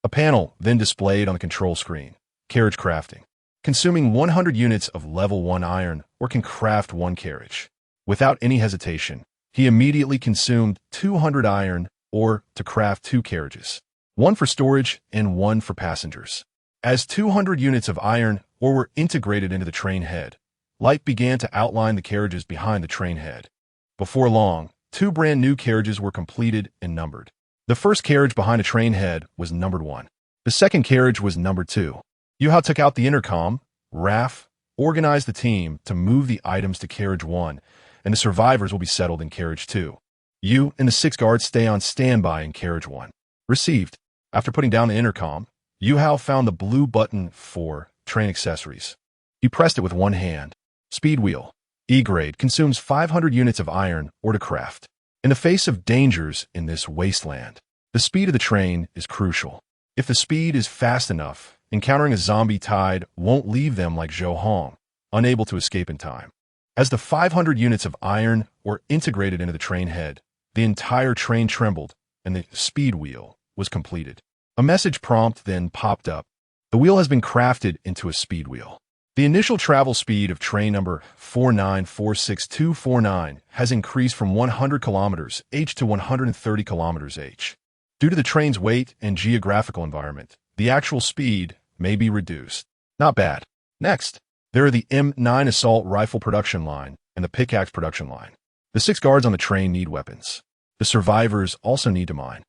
A panel then displayed on the control screen, Carriage Crafting. Consuming 100 units of level 1 iron ore can craft 1 carriage. Without any hesitation, he immediately consumed 200 iron ore to craft 2 carriages, 1 for storage and 1 for passengers. As 200 units of iron ore were integrated into the train head, light began to outline the carriages behind the train head. Before long, 2 brand new carriages were completed and numbered. The first carriage behind a train head was numbered 1. The second carriage was numbered 2. Yuhou took out the intercom, Raph organized the team to move the items to carriage 1, and the survivors will be settled in carriage 2. You and the 6 guards stay on standby in carriage 1. Received. After putting down the intercom, Yuhou found the blue button for train accessories. He pressed it with one hand. Speed wheel. E-grade consumes 500 units of iron ore to craft. In the face of dangers in this wasteland, the speed of the train is crucial. If the speed is fast enough, encountering a zombie tide won't leave them like Zhou Hong, unable to escape in time. As the 500 units of iron were integrated into the train head, the entire train trembled and the speed wheel was completed. A message prompt then popped up. The wheel has been crafted into a speed wheel. The initial travel speed of train number 4946249 has increased from 100 kilometers h to 130 kilometers h. Due to the train's weight and geographical environment, the actual speed may be reduced. Not bad. Next, there are the M9 assault rifle production line and the pickaxe production line. The 6 guards on the train need weapons. The survivors also need to mine.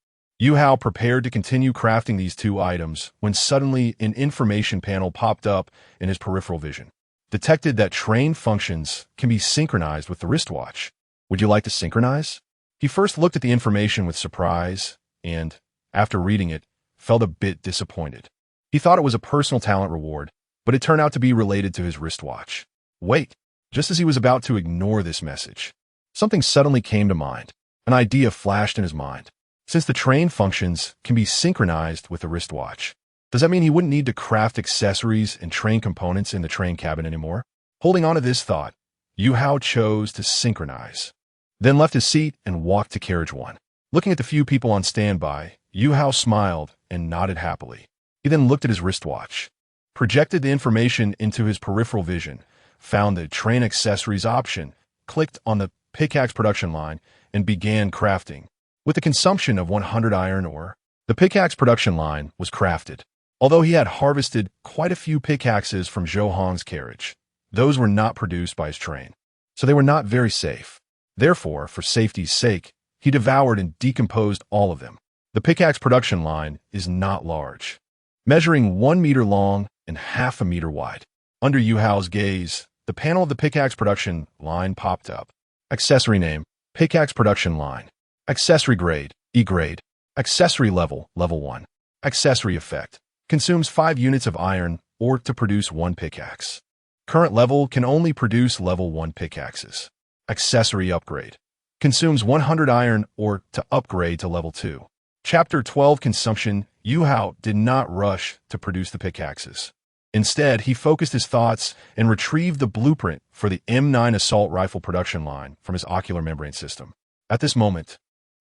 Yuhou prepared to continue crafting these 2 items when suddenly an information panel popped up in his peripheral vision. Detected that train functions can be synchronized with the wristwatch. Would you like to synchronize? He first looked at the information with surprise and, after reading it, felt a bit disappointed. He thought it was a personal talent reward, but it turned out to be related to his wristwatch. Wait, just as he was about to ignore this message, something suddenly came to mind. An idea flashed in his mind. Since the train functions can be synchronized with the wristwatch, does that mean he wouldn't need to craft accessories and train components in the train cabin anymore? Holding on to this thought, Yuhou chose to synchronize, then left his seat and walked to carriage 1. Looking at the few people on standby, Yuhou smiled and nodded happily. He then looked at his wristwatch, projected the information into his peripheral vision, found the train accessories option, clicked on the pickaxe production line and began crafting. With the consumption of 100 iron ore, the pickaxe production line was crafted. Although he had harvested quite a few pickaxes from Yuhou's carriage, those were not produced by his train, so they were not very safe. Therefore, for safety's sake, he devoured and decomposed all of them. The pickaxe production line is not large, measuring 1 meter long and half a meter wide. Under Yuhou's gaze, the panel of the pickaxe production line popped up. Accessory name, pickaxe production line. Accessory grade, E grade. Accessory level, level 1. Accessory effect, consumes 5 units of iron ore to produce 1 pickaxe. Current level can only produce level 1 pickaxes. Accessory upgrade, consumes 100 iron ore to upgrade to level 2. Chapter 12 Consumption. Yuhou did not rush to produce the pickaxes. Instead, he focused his thoughts and retrieved the blueprint for the M9 assault rifle production line from his ocular membrane system. At this moment,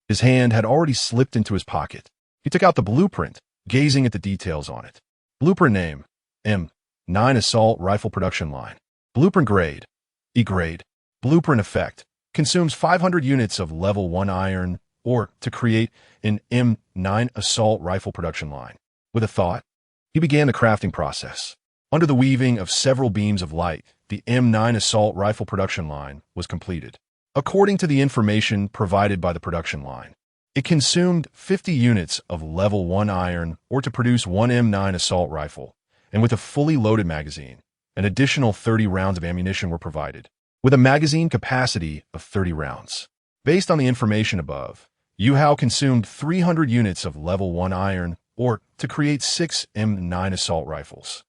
his hand had already slipped into his pocket. He took out the blueprint, gazing at the details on it. Blueprint name, M9 assault rifle production line. Blueprint grade, E grade. Blueprint effect, consumes 500 units of level 1 iron ore to create an M9 assault rifle production line. With a thought, he began the crafting process. Under the weaving of several beams of light, the M9 assault rifle production line was completed. According to the information provided by the production line, it consumed 50 units of level 1 iron ore to produce 1 M9 assault rifle, and with a fully loaded magazine, an additional 30 rounds of ammunition were provided, with a magazine capacity of 30 rounds. Based on the information above, Yuhou consumed 300 units of level 1 iron ore to create 6 M9 assault rifles.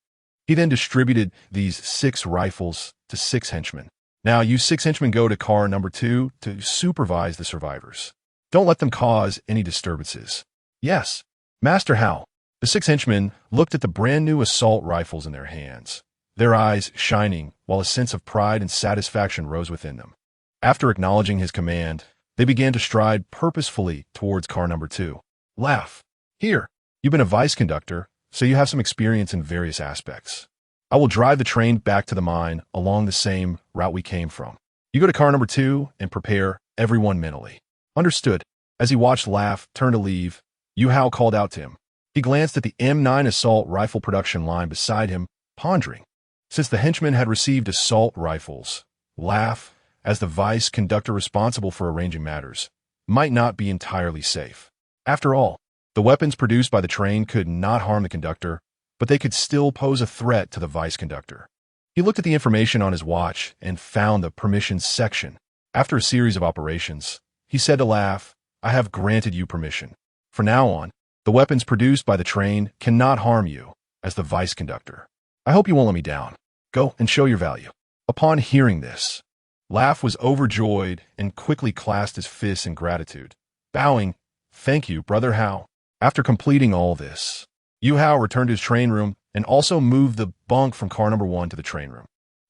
He then distributed these 6 rifles to 6 henchmen. Now, you 6 henchmen go to car number 2 to supervise the survivors. Don't let them cause any disturbances. Yes, Master How. The 6 henchmen looked at the brand new assault rifles in their hands, their eyes shining while a sense of pride and satisfaction rose within them. After acknowledging his command, they began to stride purposefully towards car number 2. Laugh. Here, you've been a vice conductor, so you have some experience in various aspects. I will drive the train back to the mine along the same route we came from. You go to car number 2 and prepare everyone mentally. Understood. As he watched Laugh turn to leave, Yuhou called out to him. He glanced at the M9 assault rifle production line beside him, pondering. Since the henchmen had received assault rifles, Laugh, as the vice conductor responsible for arranging matters, might not be entirely safe. After all, the weapons produced by the train could not harm the conductor, but they could still pose a threat to the vice conductor. He looked at the information on his watch and found the permissions section. After a series of operations, he said to Laugh, I have granted you permission. From now on, the weapons produced by the train cannot harm you as the vice conductor. I hope you won't let me down. Go and show your value. Upon hearing this, Laugh was overjoyed and quickly clasped his fists in gratitude, bowing, Thank you, Brother How. After completing all this, Yuhou returned to his train room and also moved the bunk from car number 1 to the train room.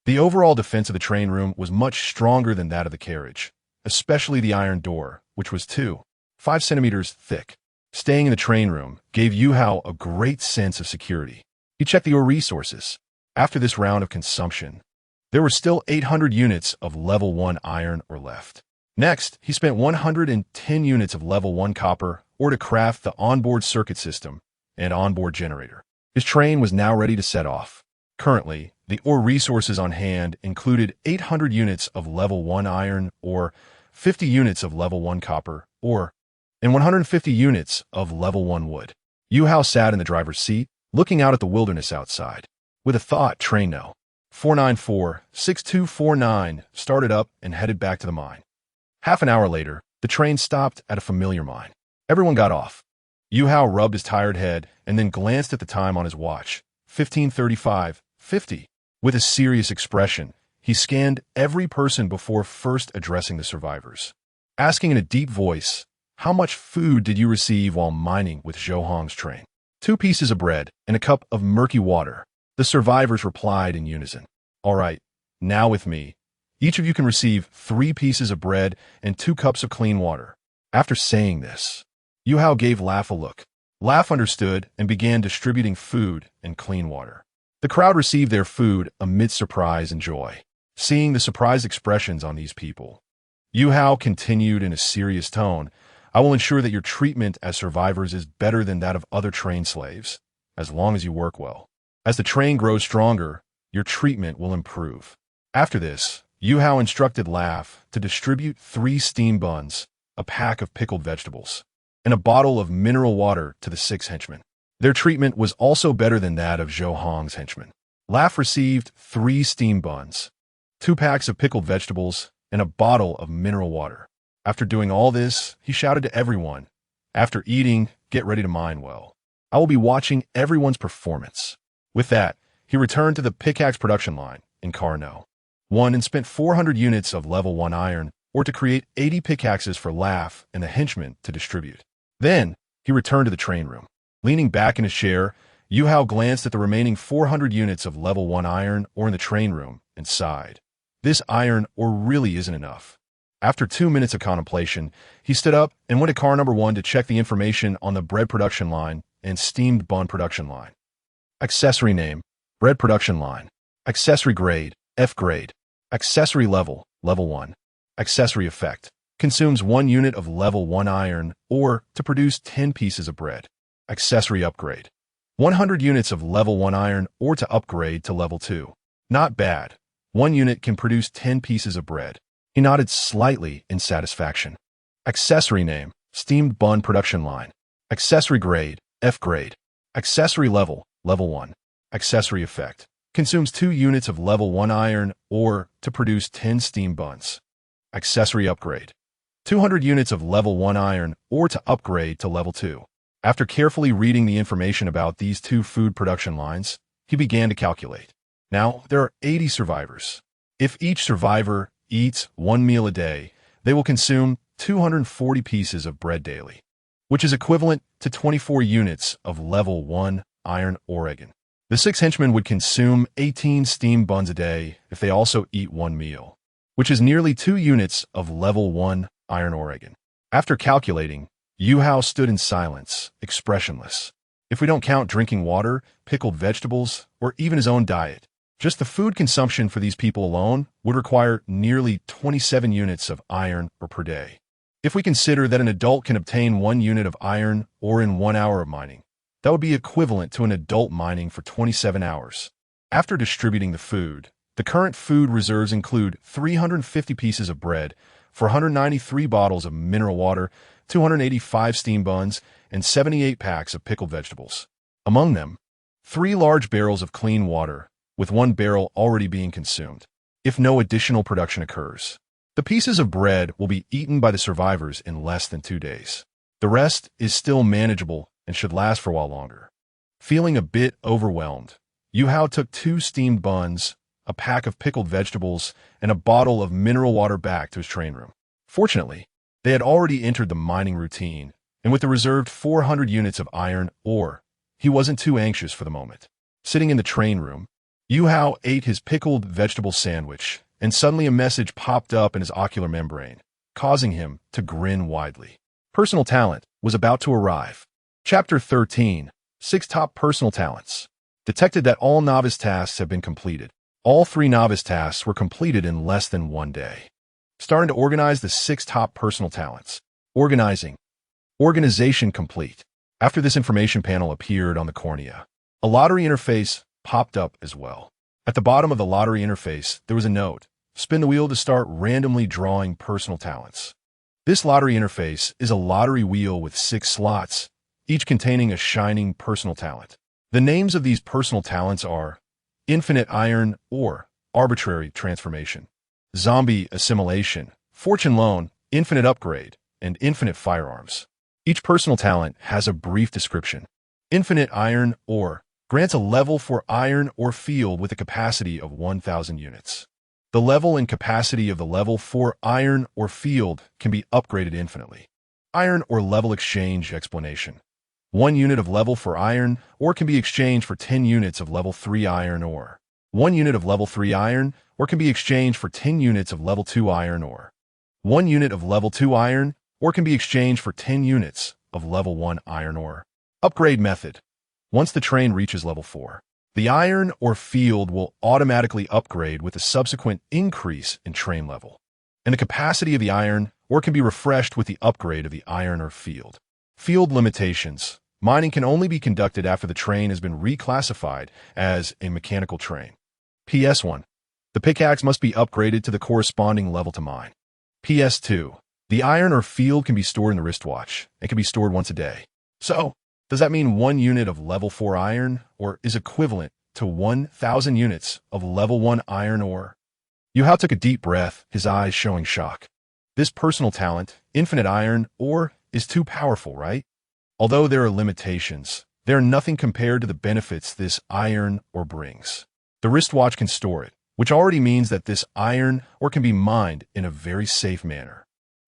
The overall defense of the train room was much stronger than that of the carriage, especially the iron door, which was 2.5 centimeters thick. Staying in the train room gave Yuhou a great sense of security. He checked the ore resources. After this round of consumption, there were still 800 units of level 1 iron ore left. Next, he spent 110 units of level 1 copper ore to craft the onboard circuit system and onboard generator. His train was now ready to set off. Currently, the ore resources on hand included 800 units of level 1 iron ore, 50 units of level 1 copper ore, and 150 units of level 1 wood. Yuhou sat in the driver's seat, looking out at the wilderness outside. With a thought, train No. 494-6249 started up and headed back to the mine. Half an hour later, the train stopped at a familiar mine. Everyone got off. Yuhou rubbed his tired head and then glanced at the time on his watch, 15:35:50. With a serious expression, he scanned every person before first addressing the survivors. Asking in a deep voice, how much food did you receive while mining with Yuhou's train? 2 pieces of bread and a cup of murky water. The survivors replied in unison. All right, now with me. Each of you can receive 3 pieces of bread and 2 cups of clean water. After saying this, Yuhou gave Laugh a look. Laugh understood and began distributing food and clean water. The crowd received their food amid surprise and joy. Seeing the surprised expressions on these people, Yuhou continued in a serious tone, "I will ensure that your treatment as survivors is better than that of other trained slaves, as long as you work well. As the train grows stronger, your treatment will improve." After this, Yuhou instructed Laugh to distribute 3 steam buns, a pack of pickled vegetables, and a bottle of mineral water to the 6 henchmen. Their treatment was also better than that of Zhou Hong's henchmen. Laugh received 3 steam buns, 2 packs of pickled vegetables, and a bottle of mineral water. After doing all this, he shouted to everyone, "After eating, get ready to mine well. I will be watching everyone's performance." With that, he returned to the pickaxe production line in Car No. 1 and spent 400 units of level 1 iron, or to create 80 pickaxes for Laugh and the henchmen to distribute. Then, he returned to the train room. Leaning back in his chair, Yuhou glanced at the remaining 400 units of level 1 iron ore in the train room and sighed. This iron ore really isn't enough. After 2 minutes of contemplation, he stood up and went to car number 1 to check the information on the bread production line and steamed bun production line. Accessory name, bread production line. Accessory grade, F grade. Accessory level, level 1. Accessory effect, consumes 1 unit of level 1 iron ore to produce 10 pieces of bread. Accessory upgrade, 100 units of level 1 iron ore to upgrade to level 2. Not bad. 1 unit can produce 10 pieces of bread. He nodded slightly in satisfaction. Accessory name, steamed bun production line. Accessory grade, F grade. Accessory level, level 1. Accessory effect, consumes 2 units of level 1 iron ore to produce 10 steam buns. Accessory upgrade, 200 units of level 1 iron ore to upgrade to level 2. After carefully reading the information about these 2 food production lines, he began to calculate. Now, there are 80 survivors. If each survivor eats 1 meal a day, they will consume 240 pieces of bread daily, which is equivalent to 24 units of level 1 iron ore. The 6 henchmen would consume 18 steam buns a day if they also eat 1 meal, which is nearly 2 units of level 1 iron ore. After calculating, Yuhou stood in silence, expressionless. If we don't count drinking water, pickled vegetables, or even his own diet, just the food consumption for these people alone would require nearly 27 units of iron ore per day. If we consider that an adult can obtain 1 unit of iron ore in 1 hour of mining, that would be equivalent to an adult mining for 27 hours. After distributing the food, the current food reserves include 350 pieces of bread, 493 bottles of mineral water, 285 steam buns, and 78 packs of pickled vegetables. Among them, 3 large barrels of clean water, with 1 barrel already being consumed, if no additional production occurs. The pieces of bread will be eaten by the survivors in less than 2 days. The rest is still manageable and should last for a while longer. Feeling a bit overwhelmed, Yuhou took 2 steamed buns, a pack of pickled vegetables, and a bottle of mineral water back to his train room. Fortunately, they had already entered the mining routine, and with the reserved 400 units of iron ore, he wasn't too anxious for the moment. Sitting in the train room, Yuhou ate his pickled vegetable sandwich, and suddenly a message popped up in his ocular membrane, causing him to grin widely. Personal talent was about to arrive. Chapter 13, 6 Top Personal Talents. Detected that all novice tasks have been completed. All 3 novice tasks were completed in less than 1 day. Starting to organize the 6 top personal talents. Organizing. Organization complete. After this information panel appeared on the cornea, a lottery interface popped up as well. At the bottom of the lottery interface, there was a note. Spin the wheel to start randomly drawing personal talents. This lottery interface is a lottery wheel with 6 slots, each containing a shining personal talent. The names of these personal talents are Infinite Iron Ore, Arbitrary Transformation, Zombie Assimilation, Fortune Loan, Infinite Upgrade, and Infinite Firearms. Each personal talent has a brief description. Infinite Iron Ore grants a level 4 iron ore field with a capacity of 1,000 units. The level and capacity of the level 4 iron ore field can be upgraded infinitely. Iron ore level exchange explanation. 1 unit of level 4 iron ore can be exchanged for 10 units of level 3 iron ore. 1 unit of level 3 iron ore can be exchanged for 10 units of level 2 iron ore. 1 unit of level 2 iron ore can be exchanged for 10 units of level 1 iron ore. Upgrade method. Once the train reaches level 4, The iron or field will automatically upgrade with a subsequent increase in train level, and the capacity of the iron or can be refreshed with the upgrade of the iron or field. Field limitations. Mining can only be conducted after the train has been reclassified as a mechanical train. PS1. The pickaxe must be upgraded to the corresponding level to mine. PS2. The iron or field can be stored in the wristwatch and can be stored once a day. So, does that mean 1 unit of level 4 iron or is equivalent to 1,000 units of level 1 iron ore? Yuhou took a deep breath, his eyes showing shock. This personal talent, infinite iron ore, is too powerful, right? Although there are limitations, they are nothing compared to the benefits this iron ore brings. The wristwatch can store it, which already means that this iron ore can be mined in a very safe manner.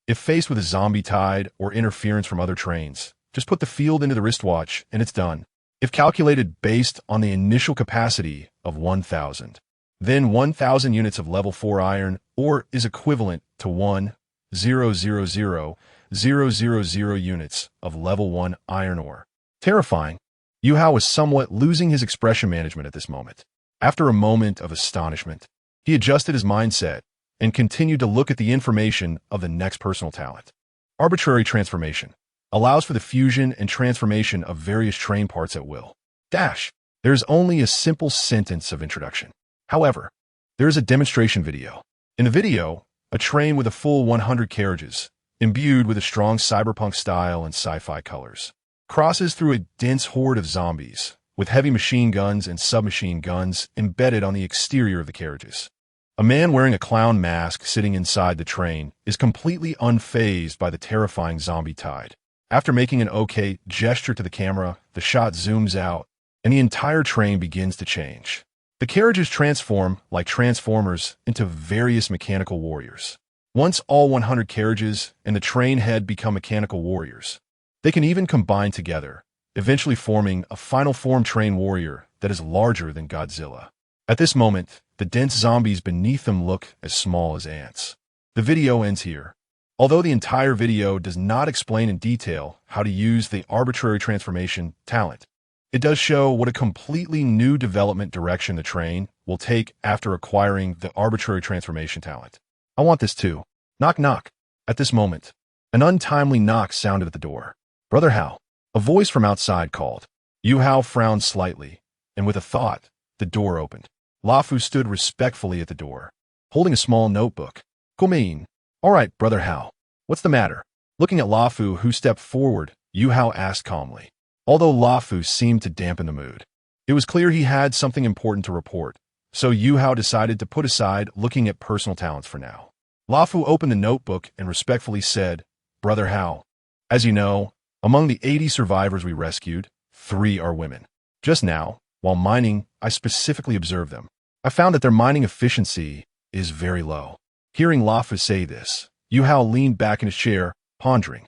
If faced with a zombie tide or interference from other trains, just put the field into the wristwatch and it's done. If calculated based on the initial capacity of 1,000, then 1,000 units of level 4 iron ore is equivalent to 1,000,000 units of level 1 iron ore. Terrifying. Yuhou was somewhat losing his expression management at this moment. After a moment of astonishment, he adjusted his mindset and continued to look at the information of the next personal talent. Arbitrary transformation allows for the fusion and transformation of various train parts at will. There's only a simple sentence of introduction. However, there is a demonstration video. In the video, a train with a full 100 carriages, imbued with a strong cyberpunk style and sci-fi colors, crosses through a dense horde of zombies, with heavy machine guns and submachine guns embedded on the exterior of the carriages. A man wearing a clown mask sitting inside the train is completely unfazed by the terrifying zombie tide. After making an OK gesture to the camera, the shot zooms out, and the entire train begins to change. The carriages transform, like transformers, into various mechanical warriors. Once all 100 carriages and the train head become mechanical warriors, they can even combine together, eventually forming a final form train warrior that is larger than Godzilla. At this moment, the dense zombies beneath them look as small as ants. The video ends here. Although the entire video does not explain in detail how to use the arbitrary transformation talent, it does show what a completely new development direction the train will take after acquiring the arbitrary transformation talent. I want this too. Knock knock. At this moment, an untimely knock sounded at the door. Brother Hao. A voice from outside called. Yuhou frowned slightly, and with a thought, the door opened. Luofu stood respectfully at the door, holding a small notebook. Komein. All right, Brother Hao. What's the matter? Looking at Luofu, who stepped forward, Yuhou asked calmly. Although Luofu seemed to dampen the mood, it was clear he had something important to report, so Yuhou decided to put aside looking at personal talents for now. Luofu opened the notebook and respectfully said, Brother Hao, as you know, among the 80 survivors we rescued, 3 are women. Just now, while mining, I specifically observed them. I found that their mining efficiency is very low. Hearing Luofu say this, Yuhou leaned back in his chair, pondering.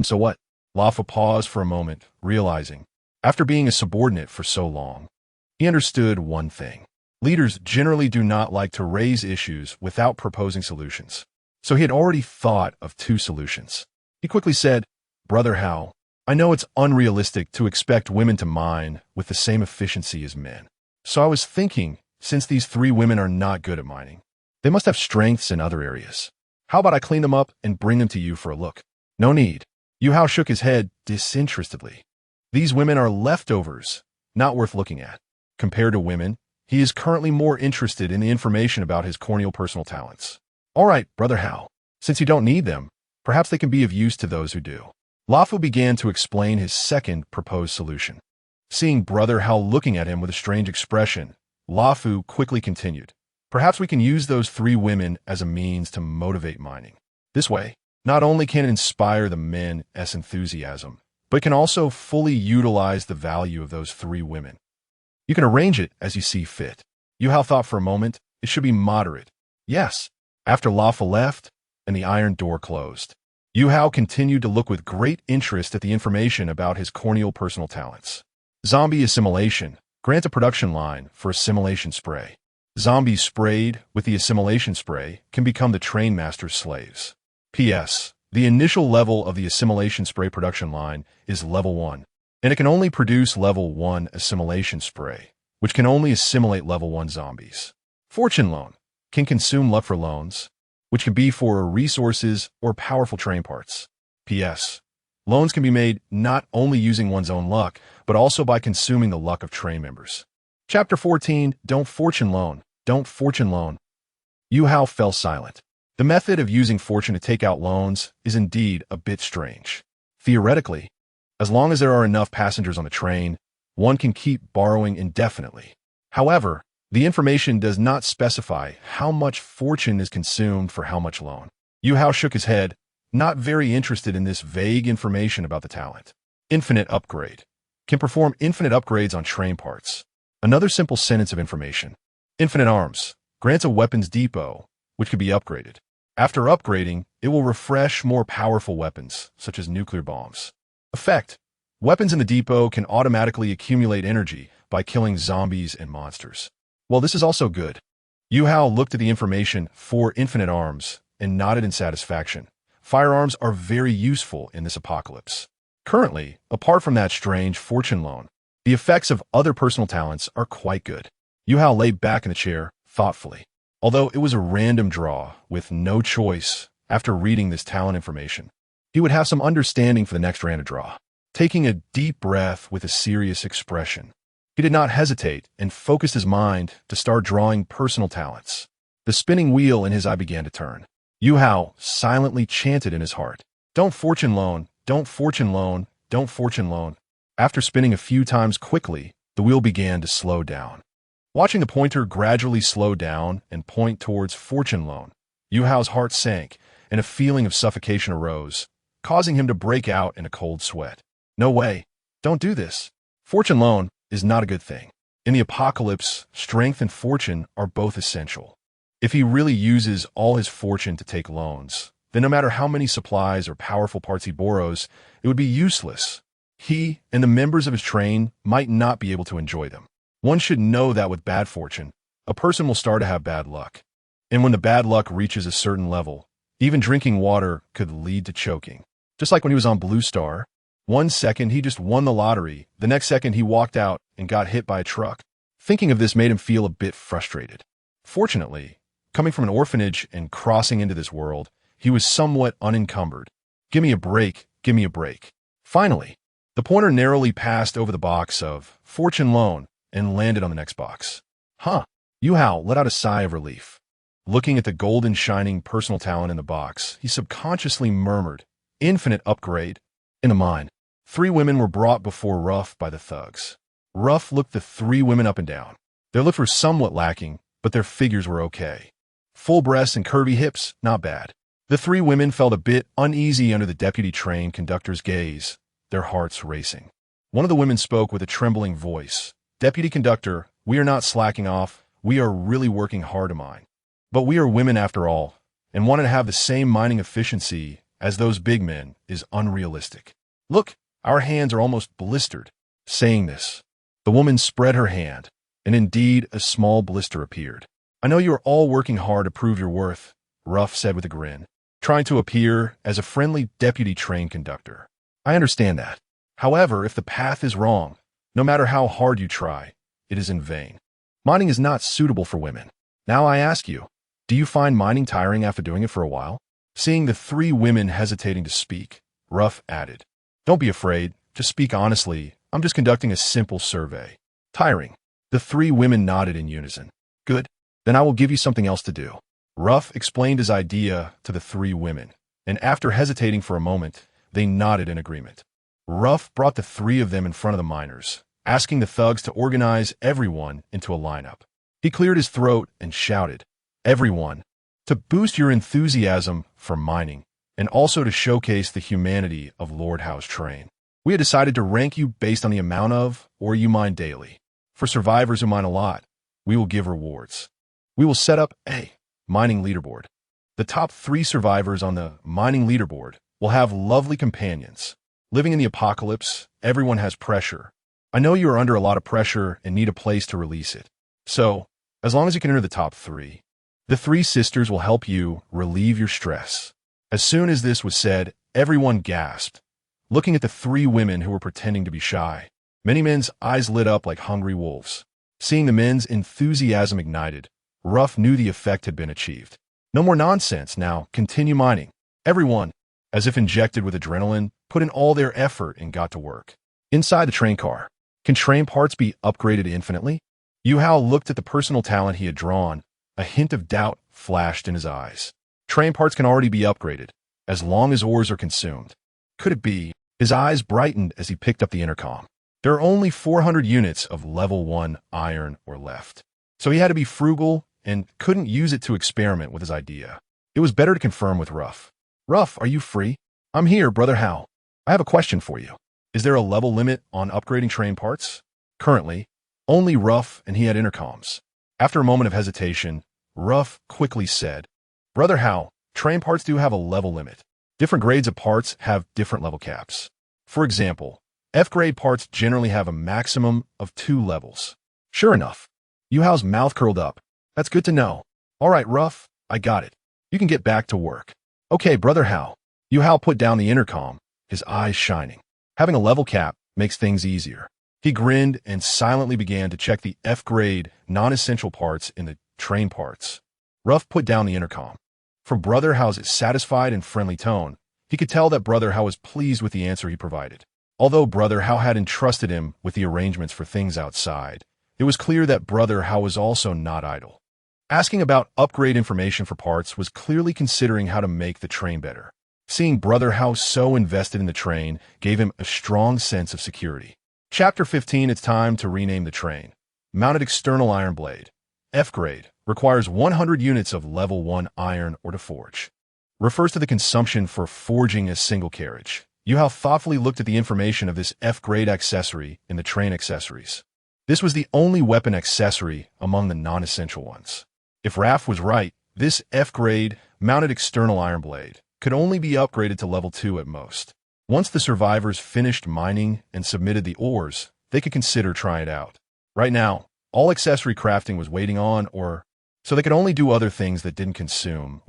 So what? Luofu paused for a moment, realizing, after being a subordinate for so long, he understood one thing. Leaders generally do not like to raise issues without proposing solutions. So he had already thought of 2 solutions. He quickly said, Brother Hao, I know it's unrealistic to expect women to mine with the same efficiency as men. So I was thinking, since these 3 women are not good at mining, they must have strengths in other areas. How about I clean them up and bring them to you for a look? No need. Yuhou shook his head disinterestedly. These women are leftovers, not worth looking at. Compared to women, he is currently more interested in the information about his corneal personal talents. All right, Brother Hao, since you don't need them, perhaps they can be of use to those who do. Luofu began to explain his second proposed solution. Seeing Brother Hao looking at him with a strange expression, Luofu quickly continued. Perhaps we can use those 3 women as a means to motivate mining. This way, not only can it inspire the men's enthusiasm, but can also fully utilize the value of those 3 women. You can arrange it as you see fit. Yuhou thought for a moment, it should be moderate. Yes. After Luofu left, and the iron door closed, Yuhou continued to look with great interest at the information about his corneal personal talents. Zombie assimilation. Grant a production line for assimilation spray. Zombies sprayed with the assimilation spray can become the train master's slaves. P.S. The initial level of the assimilation spray production line is level 1, and it can only produce level 1 assimilation spray. which can only assimilate level 1 zombies. Fortune loan can consume luck for loans, which can be for resources or powerful train parts. P.S. Loans can be made not only using one's own luck, but also by consuming the luck of train members. Chapter 14, Don't Fortune Loan. Don't Fortune Loan. Yuhou fell silent. The method of using fortune to take out loans is indeed a bit strange. Theoretically, as long as there are enough passengers on the train, one can keep borrowing indefinitely. However, the information does not specify how much fortune is consumed for how much loan. Yuhou shook his head, not very interested in this vague information about the talent. Infinite upgrade. Can perform infinite upgrades on train parts. Another simple sentence of information. Infinite arms. Grants a weapons depot, which can be upgraded. After upgrading, it will refresh more powerful weapons, such as nuclear bombs. Effect. Weapons in the depot can automatically accumulate energy by killing zombies and monsters. Well, this is also good. Yuhou looked at the information for infinite arms and nodded in satisfaction. Firearms are very useful in this apocalypse. Currently, apart from that strange fortune loan, the effects of other personal talents are quite good. Yuhou lay back in the chair thoughtfully. Although it was a random draw with no choice after reading this talent information, he would have some understanding for the next random draw. Taking a deep breath with a serious expression, he did not hesitate and focused his mind to start drawing personal talents. The spinning wheel in his eye began to turn. Yuhou silently chanted in his heart, Don't fortune loan, don't fortune loan, don't fortune loan. After spinning a few times quickly, the wheel began to slow down. Watching the pointer gradually slow down and point towards fortune loan, Yuhou's heart sank and a feeling of suffocation arose, causing him to break out in a cold sweat. No way. Don't do this. Fortune loan is not a good thing. In the apocalypse, strength and fortune are both essential. If he really uses all his fortune to take loans, then no matter how many supplies or powerful parts he borrows, it would be useless. He and the members of his train might not be able to enjoy them. One should know that with bad fortune, a person will start to have bad luck. And when the bad luck reaches a certain level, even drinking water could lead to choking. Just like when he was on Blue Star, 1 second he just won the lottery, the next second he walked out and got hit by a truck. Thinking of this made him feel a bit frustrated. Fortunately, coming from an orphanage and crossing into this world, he was somewhat unencumbered. Give me a break, give me a break. Finally, the pointer narrowly passed over the box of fortune loan and landed on the next box. Huh. Yuhou let out a sigh of relief. Looking at the golden shining personal talent in the box, he subconsciously murmured, Infinite upgrade. In the mind, 3 women were brought before Ruff by the thugs. Ruff looked the 3 women up and down. Their looks were somewhat lacking, but their figures were okay. Full breasts and curvy hips, not bad. The 3 women felt a bit uneasy under the deputy train conductor's gaze, their hearts racing. One of the women spoke with a trembling voice. Deputy conductor, we are not slacking off. We are really working hard to mine. But we are women after all, and wanting to have the same mining efficiency as those big men is unrealistic. Look, our hands are almost blistered. Saying this, the woman spread her hand, and indeed a small blister appeared. I know you are all working hard to prove your worth, Ruff said with a grin, trying to appear as a friendly deputy train conductor. I understand that. However, if the path is wrong, no matter how hard you try, it is in vain. Mining is not suitable for women. Now I ask you, do you find mining tiring after doing it for a while? Seeing the 3 women hesitating to speak, Ruff added, Don't be afraid, just speak honestly. I'm just conducting a simple survey. Tiring. The 3 women nodded in unison. Good. Then I will give you something else to do. Ruff explained his idea to the 3 women, and after hesitating for a moment, they nodded in agreement. Ruff brought the 3 of them in front of the miners, asking the thugs to organize everyone into a lineup. He cleared his throat and shouted, Everyone, to boost your enthusiasm for mining, and also to showcase the humanity of Lord Howe's train. We had decided to rank you based on the amount of, or you mine daily. For survivors who mine a lot, we will give rewards. We will set up a mining leaderboard. The top 3 survivors on the mining leaderboard will have lovely companions. Living in the apocalypse, everyone has pressure. I know you are under a lot of pressure and need a place to release it. So, as long as you can enter the top 3, the 3 sisters will help you relieve your stress. As soon as this was said, everyone gasped, looking at the 3 women who were pretending to be shy. Many men's eyes lit up like hungry wolves. Seeing the men's enthusiasm ignited, Ruff knew the effect had been achieved. No more nonsense now, continue mining. Everyone, as if injected with adrenaline, put in all their effort and got to work. Inside the train car, can train parts be upgraded infinitely? Yuhou looked at the personal talent he had drawn. A hint of doubt flashed in his eyes. Train parts can already be upgraded, as long as ores are consumed. Could it be? His eyes brightened as he picked up the intercom. There are only 400 units of level 1 iron ore left. So he had to be frugal and couldn't use it to experiment with his idea. It was better to confirm with Ruff. Ruff, are you free? I'm here, Brother Hao. I have a question for you. Is there a level limit on upgrading train parts? Currently, only Ruff and he had intercoms. After a moment of hesitation, Ruff quickly said, Brother Hao, train parts do have a level limit. Different grades of parts have different level caps. For example, F-grade parts generally have a maximum of 2 levels. Sure enough. Yuhou's mouth curled up. That's good to know. All right, Ruff, I got it. You can get back to work. Okay, Brother Hao. Yuhou put down the intercom, his eyes shining. Having a level cap makes things easier. He grinned and silently began to check the F-grade, non-essential parts in the train parts. Ruff put down the intercom. From Brother Hao's satisfied and friendly tone, he could tell that Brother Hao was pleased with the answer he provided. Although Brother Hao had entrusted him with the arrangements for things outside, it was clear that Brother Hao was also not idle. Asking about upgrade information for parts was clearly considering how to make the train better. Seeing Brother Hao so invested in the train gave him a strong sense of security. Chapter 15, it's time to rename the train. Mounted external iron blade. F-grade, requires 100 units of level 1 iron ore to forge. Refers to the consumption for forging a single carriage. Yuhou thoughtfully looked at the information of this F-grade accessory in the train accessories. This was the only weapon accessory among the non-essential ones. If Raph was right, this F-grade, mounted external iron blade, could only be upgraded to level 2 at most. Once the survivors finished mining and submitted the ores, they could consider trying it out. Right now, all accessory crafting was waiting on so they could only do other things that didn't consume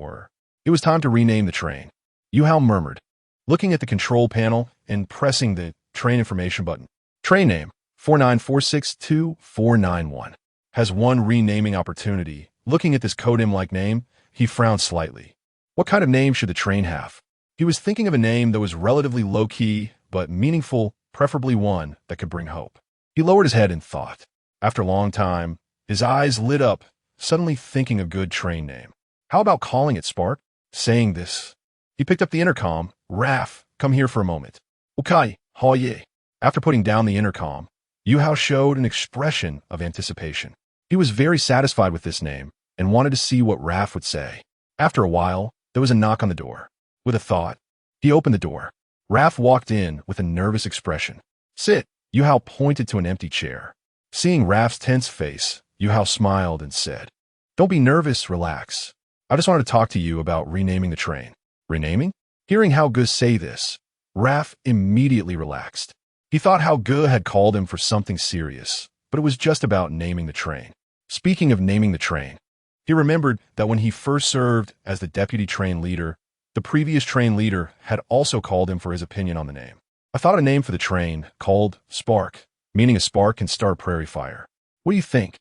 It was time to rename the train. Yuhou murmured, looking at the control panel and pressing the train information button. Train name, 49462-491. Has one renaming opportunity. Looking at this codename-like name, he frowned slightly. What kind of name should the train have? He was thinking of a name that was relatively low-key, but meaningful, preferably one that could bring hope. He lowered his head in thought. After a long time, his eyes lit up, suddenly thinking of a good train name. How about calling it Spark? Saying this, he picked up the intercom. Raph, come here for a moment. Okay, how ye? After putting down the intercom, Yuhou showed an expression of anticipation. He was very satisfied with this name and wanted to see what Raph would say. After a while, there was a knock on the door. With a thought, he opened the door. Raph walked in with a nervous expression. Sit. Yuhou pointed to an empty chair. Seeing Raph's tense face, Yuhou smiled and said, Don't be nervous, relax. I just wanted to talk to you about renaming the train. Renaming? Hearing Hao Ge say this, Raph immediately relaxed. He thought Hao Ge had called him for something serious, but it was just about naming the train. Speaking of naming the train, he remembered that when he first served as the deputy train leader, the previous train leader had also called him for his opinion on the name. I thought a name for the train, called Spark, meaning a spark can start a prairie fire. What do you think?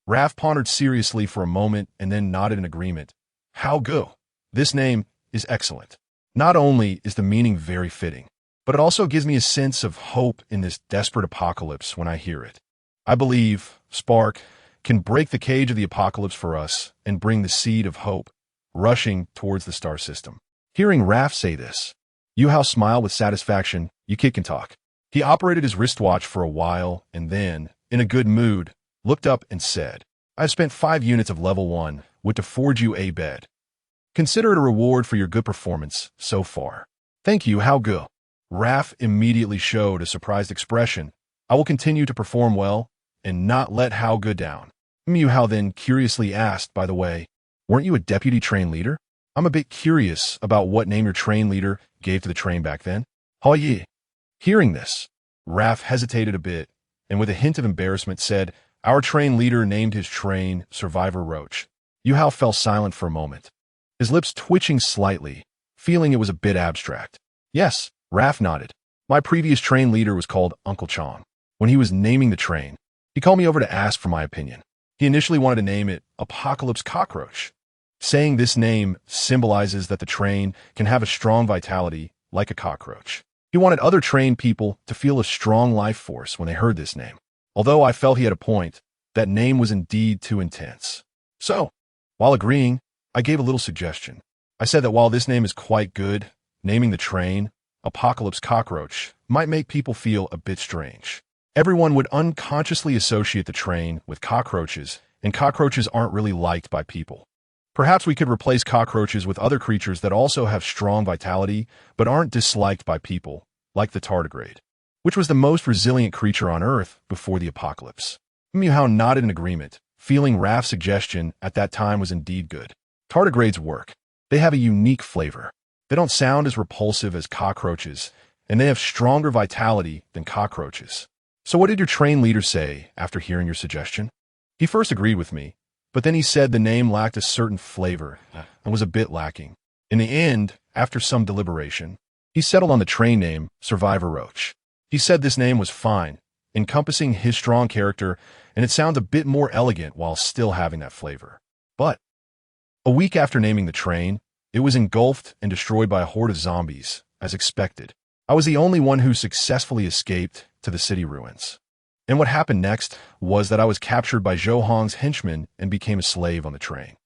Raph pondered seriously for a moment and then nodded in agreement. Hao Ge. This name is excellent. Not only is the meaning very fitting, but it also gives me a sense of hope in this desperate apocalypse when I hear it. I believe Spark can break the cage of the apocalypse for us and bring the seed of hope rushing towards the star system. Hearing Raph say this, Yuhou smiled with satisfaction. You kid can talk. He operated his wristwatch for a while and then, in a good mood, looked up and said, I've spent 5 units of level 1 to forge you a bed. Consider it a reward for your good performance so far. Thank you, Hao Ge. Raph immediately showed a surprised expression. I will continue to perform well and not let Hao Ge down. Yuhou then curiously asked, by the way, weren't you a deputy train leader? I'm a bit curious about what name your train leader gave to the train back then. Hao Ye. Hearing this, Raph hesitated a bit and with a hint of embarrassment said, Our train leader named his train Survivor Roach. Yuhou fell silent for a moment, his lips twitching slightly, feeling it was a bit abstract. Yes, Raph nodded. My previous train leader was called Uncle Chong. When he was naming the train, He called me over to ask for my opinion. He initially wanted to name it Apocalypse Cockroach, saying this name symbolizes that the train can have a strong vitality like a cockroach. He wanted other train people to feel a strong life force when they heard this name. Although I felt he had a point, that name was indeed too intense. So, while agreeing, I gave a little suggestion. I said that while this name is quite good, naming the train Apocalypse Cockroach might make people feel a bit strange. Everyone would unconsciously associate the train with cockroaches, and cockroaches aren't really liked by people. Perhaps we could replace cockroaches with other creatures that also have strong vitality but aren't disliked by people, like the tardigrade, which was the most resilient creature on Earth before the apocalypse. Yuhou nodded in agreement, feeling Raph's suggestion at that time was indeed good. Tardigrades work. They have a unique flavor. They don't sound as repulsive as cockroaches, and they have stronger vitality than cockroaches. So what did your train leader say after hearing your suggestion? He first agreed with me, but then he said the name lacked a certain flavor and was a bit lacking. In the end, after some deliberation, he settled on the train name Survivor Roach. He said this name was fine, encompassing his strong character, and it sounds a bit more elegant while still having that flavor. But a week after naming the train, it was engulfed and destroyed by a horde of zombies, as expected. I was the only one who successfully escaped to the city ruins. And what happened next was that I was captured by Zhou Hong's henchmen and became a slave on the train.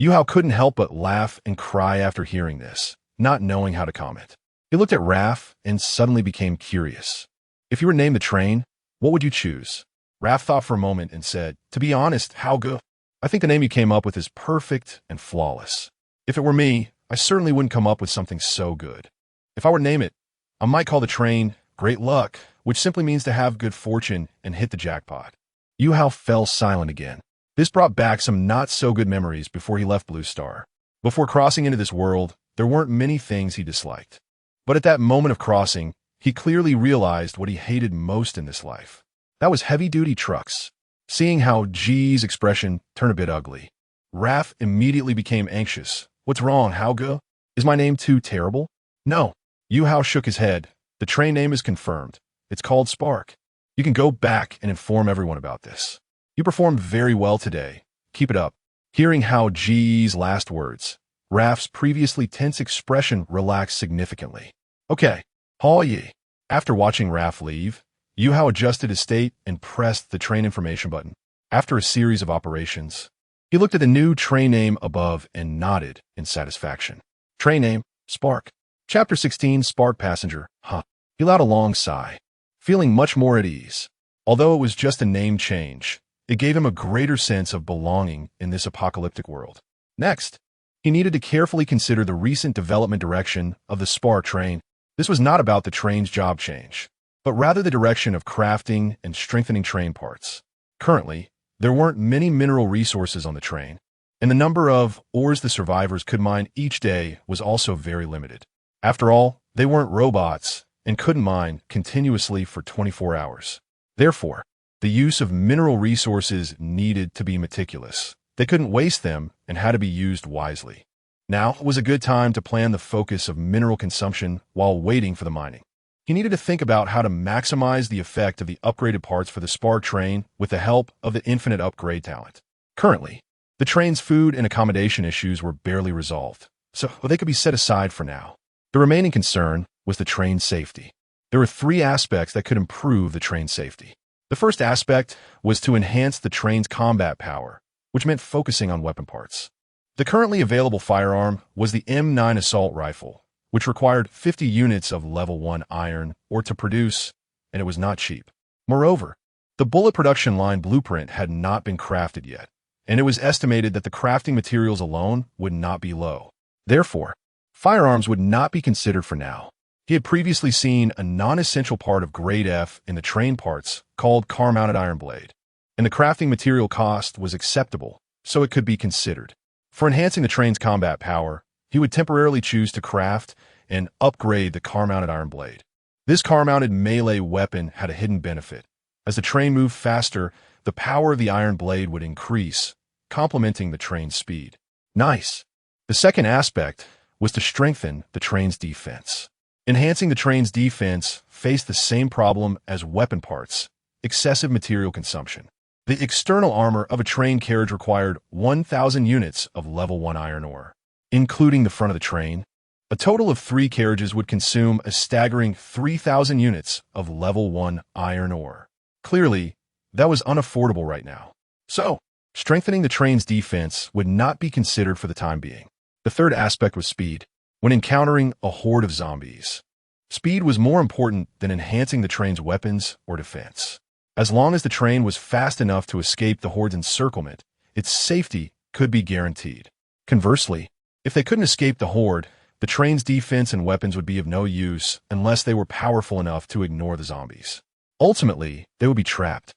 Yuhou couldn't help but laugh and cry after hearing this, not knowing how to comment. He looked at Raph and suddenly became curious. If you were named the train, what would you choose? Raph thought for a moment and said, to be honest, how good? I think the name you came up with is perfect and flawless. If it were me, I certainly wouldn't come up with something so good. If I were to name it, I might call the train Great Luck, which simply means to have good fortune and hit the jackpot. Yuhou fell silent again. This brought back some not-so-good memories before he left Blue Star. Before crossing into this world, there weren't many things he disliked. But at that moment of crossing, he clearly realized what he hated most in this life. That was heavy-duty trucks. Seeing how G's expression turned a bit ugly, Raph immediately became anxious. What's wrong, Hauge? Is my name too terrible? No. Yuhou shook his head. The train name is confirmed. It's called Spark. You can go back and inform everyone about this. You performed very well today. Keep it up. Hearing Hao Ji's last words, Raph's previously tense expression relaxed significantly. Okay, Hao Yi. After watching Raph leave, Yuhou adjusted his state and pressed the train information button. After a series of operations, he looked at the new train name above and nodded in satisfaction. Train name, Spark. Chapter 16, Spark Passenger, huh? He let out a long sigh, feeling much more at ease. Although it was just a name change, it gave him a greater sense of belonging in this apocalyptic world. Next, he needed to carefully consider the recent development direction of the Spark train. This was not about the train's job change, but rather the direction of crafting and strengthening train parts. Currently, there weren't many mineral resources on the train, and the number of ores the survivors could mine each day was also very limited. After all, they weren't robots and couldn't mine continuously for 24 hours. Therefore, the use of mineral resources needed to be meticulous. They couldn't waste them and had to be used wisely. Now was a good time to plan the focus of mineral consumption while waiting for the mining. He needed to think about how to maximize the effect of the upgraded parts for the Spark train with the help of the infinite upgrade talent. Currently, the train's food and accommodation issues were barely resolved, so they could be set aside for now. The remaining concern was the train's safety. There were 3 aspects that could improve the train's safety. The first aspect was to enhance the train's combat power, which meant focusing on weapon parts. The currently available firearm was the M9 assault rifle, which required 50 units of level 1 iron ore to produce, and it was not cheap. Moreover, the bullet production line blueprint had not been crafted yet, and it was estimated that the crafting materials alone would not be low. Therefore, firearms would not be considered for now. He had previously seen a non-essential part of Grade F in the train parts called car-mounted iron blade, and the crafting material cost was acceptable, so it could be considered. For enhancing the train's combat power, he would temporarily choose to craft and upgrade the car-mounted iron blade. This car-mounted melee weapon had a hidden benefit. As the train moved faster, the power of the iron blade would increase, complementing the train's speed. Nice. The second aspect was to strengthen the train's defense. Enhancing the train's defense faced the same problem as weapon parts, excessive material consumption. The external armor of a train carriage required 1,000 units of level 1 iron ore, including the front of the train. A total of 3 carriages would consume a staggering 3,000 units of level 1 iron ore. Clearly, that was unaffordable right now. So, strengthening the train's defense would not be considered for the time being. The third aspect was speed. When encountering a horde of zombies, speed was more important than enhancing the train's weapons or defense. As long as the train was fast enough to escape the horde's encirclement, its safety could be guaranteed. Conversely, if they couldn't escape the horde, the train's defense and weapons would be of no use unless they were powerful enough to ignore the zombies. Ultimately, they would be trapped.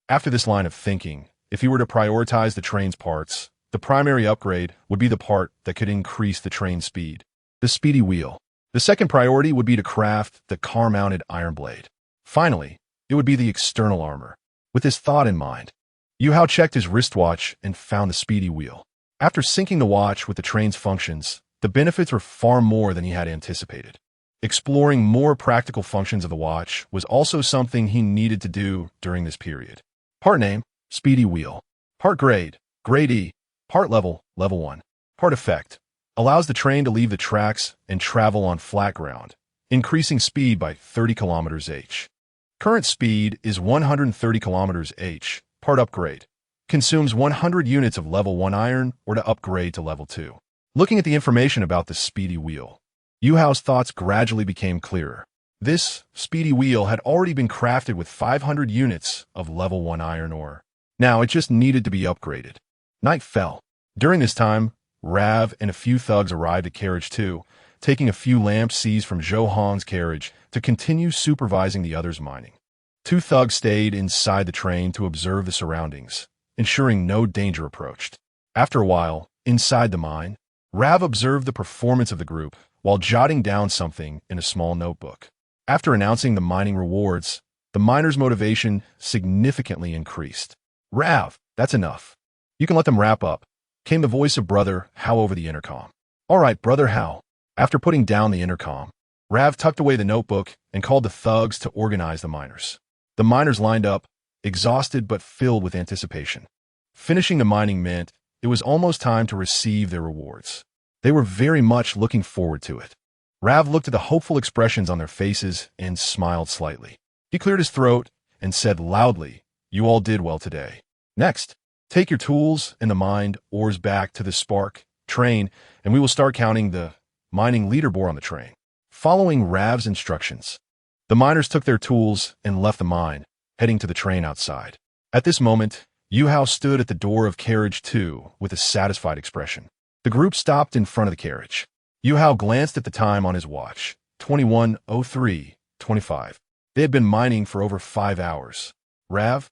After this line of thinking, if you were to prioritize the train's parts, the primary upgrade would be the part that could increase the train's speed, the speedy wheel. The second priority would be to craft the car-mounted iron blade. Finally, it would be the external armor. With this thought in mind, Yuhou checked his wristwatch and found the speedy wheel. After syncing the watch with the train's functions, the benefits were far more than he had anticipated. Exploring more practical functions of the watch was also something he needed to do during this period. Part name, speedy wheel. Part grade, grade E. Part level, level 1. Part effect, allows the train to leave the tracks and travel on flat ground, increasing speed by 30 km/h. Current speed is 130 km/h. Part upgrade, consumes 100 units of level 1 iron or to upgrade to level 2. Looking at the information about the speedy wheel, Yuhou's thoughts gradually became clearer. This speedy wheel had already been crafted with 500 units of level 1 iron ore. Now it just needed to be upgraded. Night fell. During this time, Rav and a few thugs arrived at Carriage 2, taking a few lamps seized from Zhou Hong's carriage to continue supervising the others' mining. 2 thugs stayed inside the train to observe the surroundings, ensuring no danger approached. After a while, inside the mine, Rav observed the performance of the group while jotting down something in a small notebook. After announcing the mining rewards, the miners' motivation significantly increased. Rav, that's enough. You can let them wrap up, came the voice of Brother Hao over the intercom. All right, Brother Hao. After putting down the intercom, Rav tucked away the notebook and called the thugs to organize the miners. The miners lined up, exhausted but filled with anticipation. Finishing the mining meant it was almost time to receive their rewards. They were very much looking forward to it. Rav looked at the hopeful expressions on their faces and smiled slightly. He cleared his throat and said loudly, "You all did well today. Next, take your tools and the mined ores back to the Spark train, and we will start counting the mining leaderboard on the train." Following Rav's instructions, the miners took their tools and left the mine, heading to the train outside. At this moment, Yuhou stood at the door of Carriage 2 with a satisfied expression. The group stopped in front of the carriage. Yuhou glanced at the time on his watch, 21:03:25. They had been mining for over 5 hours. Rav,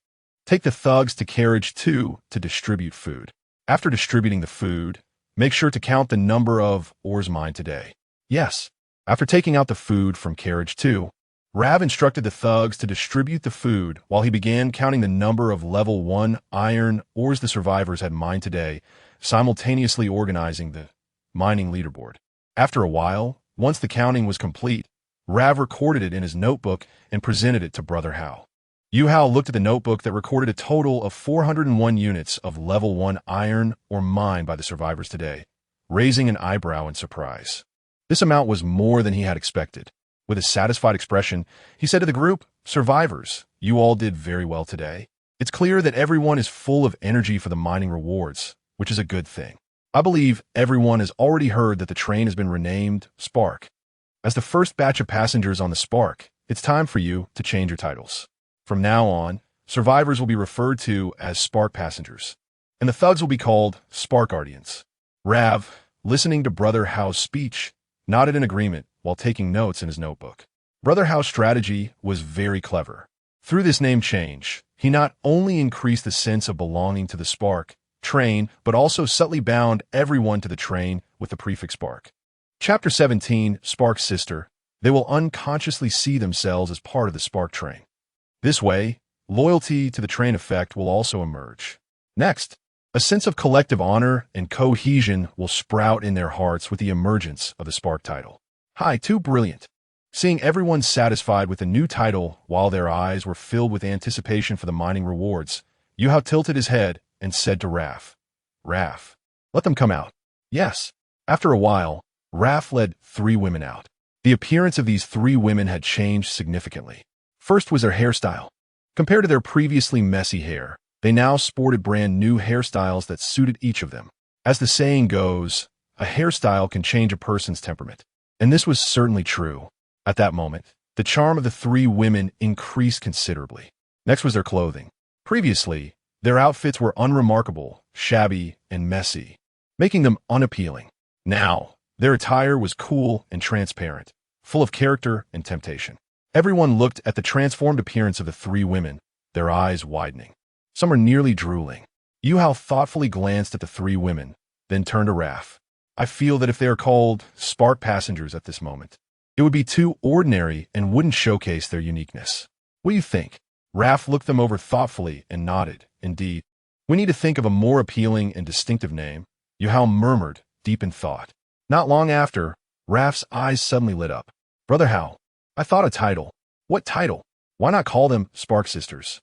take the thugs to Carriage 2 to distribute food. After distributing the food, make sure to count the number of ores mined today. Yes. After taking out the food from Carriage 2, Rav instructed the thugs to distribute the food while he began counting the number of level 1 iron ores the survivors had mined today, simultaneously organizing the mining leaderboard. After a while, once the counting was complete, Rav recorded it in his notebook and presented it to Brother Hao. Yuhou looked at the notebook that recorded a total of 401 units of level 1 iron ore mined by the survivors today, raising an eyebrow in surprise. This amount was more than he had expected. With a satisfied expression, he said to the group, "Survivors, you all did very well today. It's clear that everyone is full of energy for the mining rewards, which is a good thing. I believe everyone has already heard that the train has been renamed Spark. As the first batch of passengers on the Spark, it's time for you to change your titles. From now on, survivors will be referred to as Spark passengers, and the thugs will be called Spark Guardians." Rav, listening to Brother Hao's speech, nodded in agreement while taking notes in his notebook. Brother Hao's strategy was very clever. Through this name change, he not only increased the sense of belonging to the Spark train, but also subtly bound everyone to the train with the prefix Spark. Chapter 17, Spark's Sister. They will unconsciously see themselves as part of the Spark train. This way, loyalty to the train effect will also emerge. Next, a sense of collective honor and cohesion will sprout in their hearts with the emergence of the Spark title. Hi, too brilliant. Seeing everyone satisfied with the new title while their eyes were filled with anticipation for the mining rewards, Yuhou tilted his head and said to Raph, "Raph, let them come out." Yes. After a while, Raph led 3 women out. The appearance of these 3 women had changed significantly. First was their hairstyle. Compared to their previously messy hair, they now sported brand new hairstyles that suited each of them. As the saying goes, a hairstyle can change a person's temperament. And this was certainly true. At that moment, the charm of the 3 women increased considerably. Next was their clothing. Previously, their outfits were unremarkable, shabby, and messy, making them unappealing. Now, their attire was cool and transparent, full of character and temptation. Everyone looked at the transformed appearance of the 3 women, their eyes widening. Some were nearly drooling. Yuhou thoughtfully glanced at the 3 women, then turned to Raph. "I feel that if they are called spark passengers at this moment, it would be too ordinary and wouldn't showcase their uniqueness. What do you think?" Raph looked them over thoughtfully and nodded. "Indeed, we need to think of a more appealing and distinctive name," Yuhou murmured, deep in thought. Not long after, Raph's eyes suddenly lit up. "Brother Hao, I thought a title." "What title? Why not call them Spark Sisters?"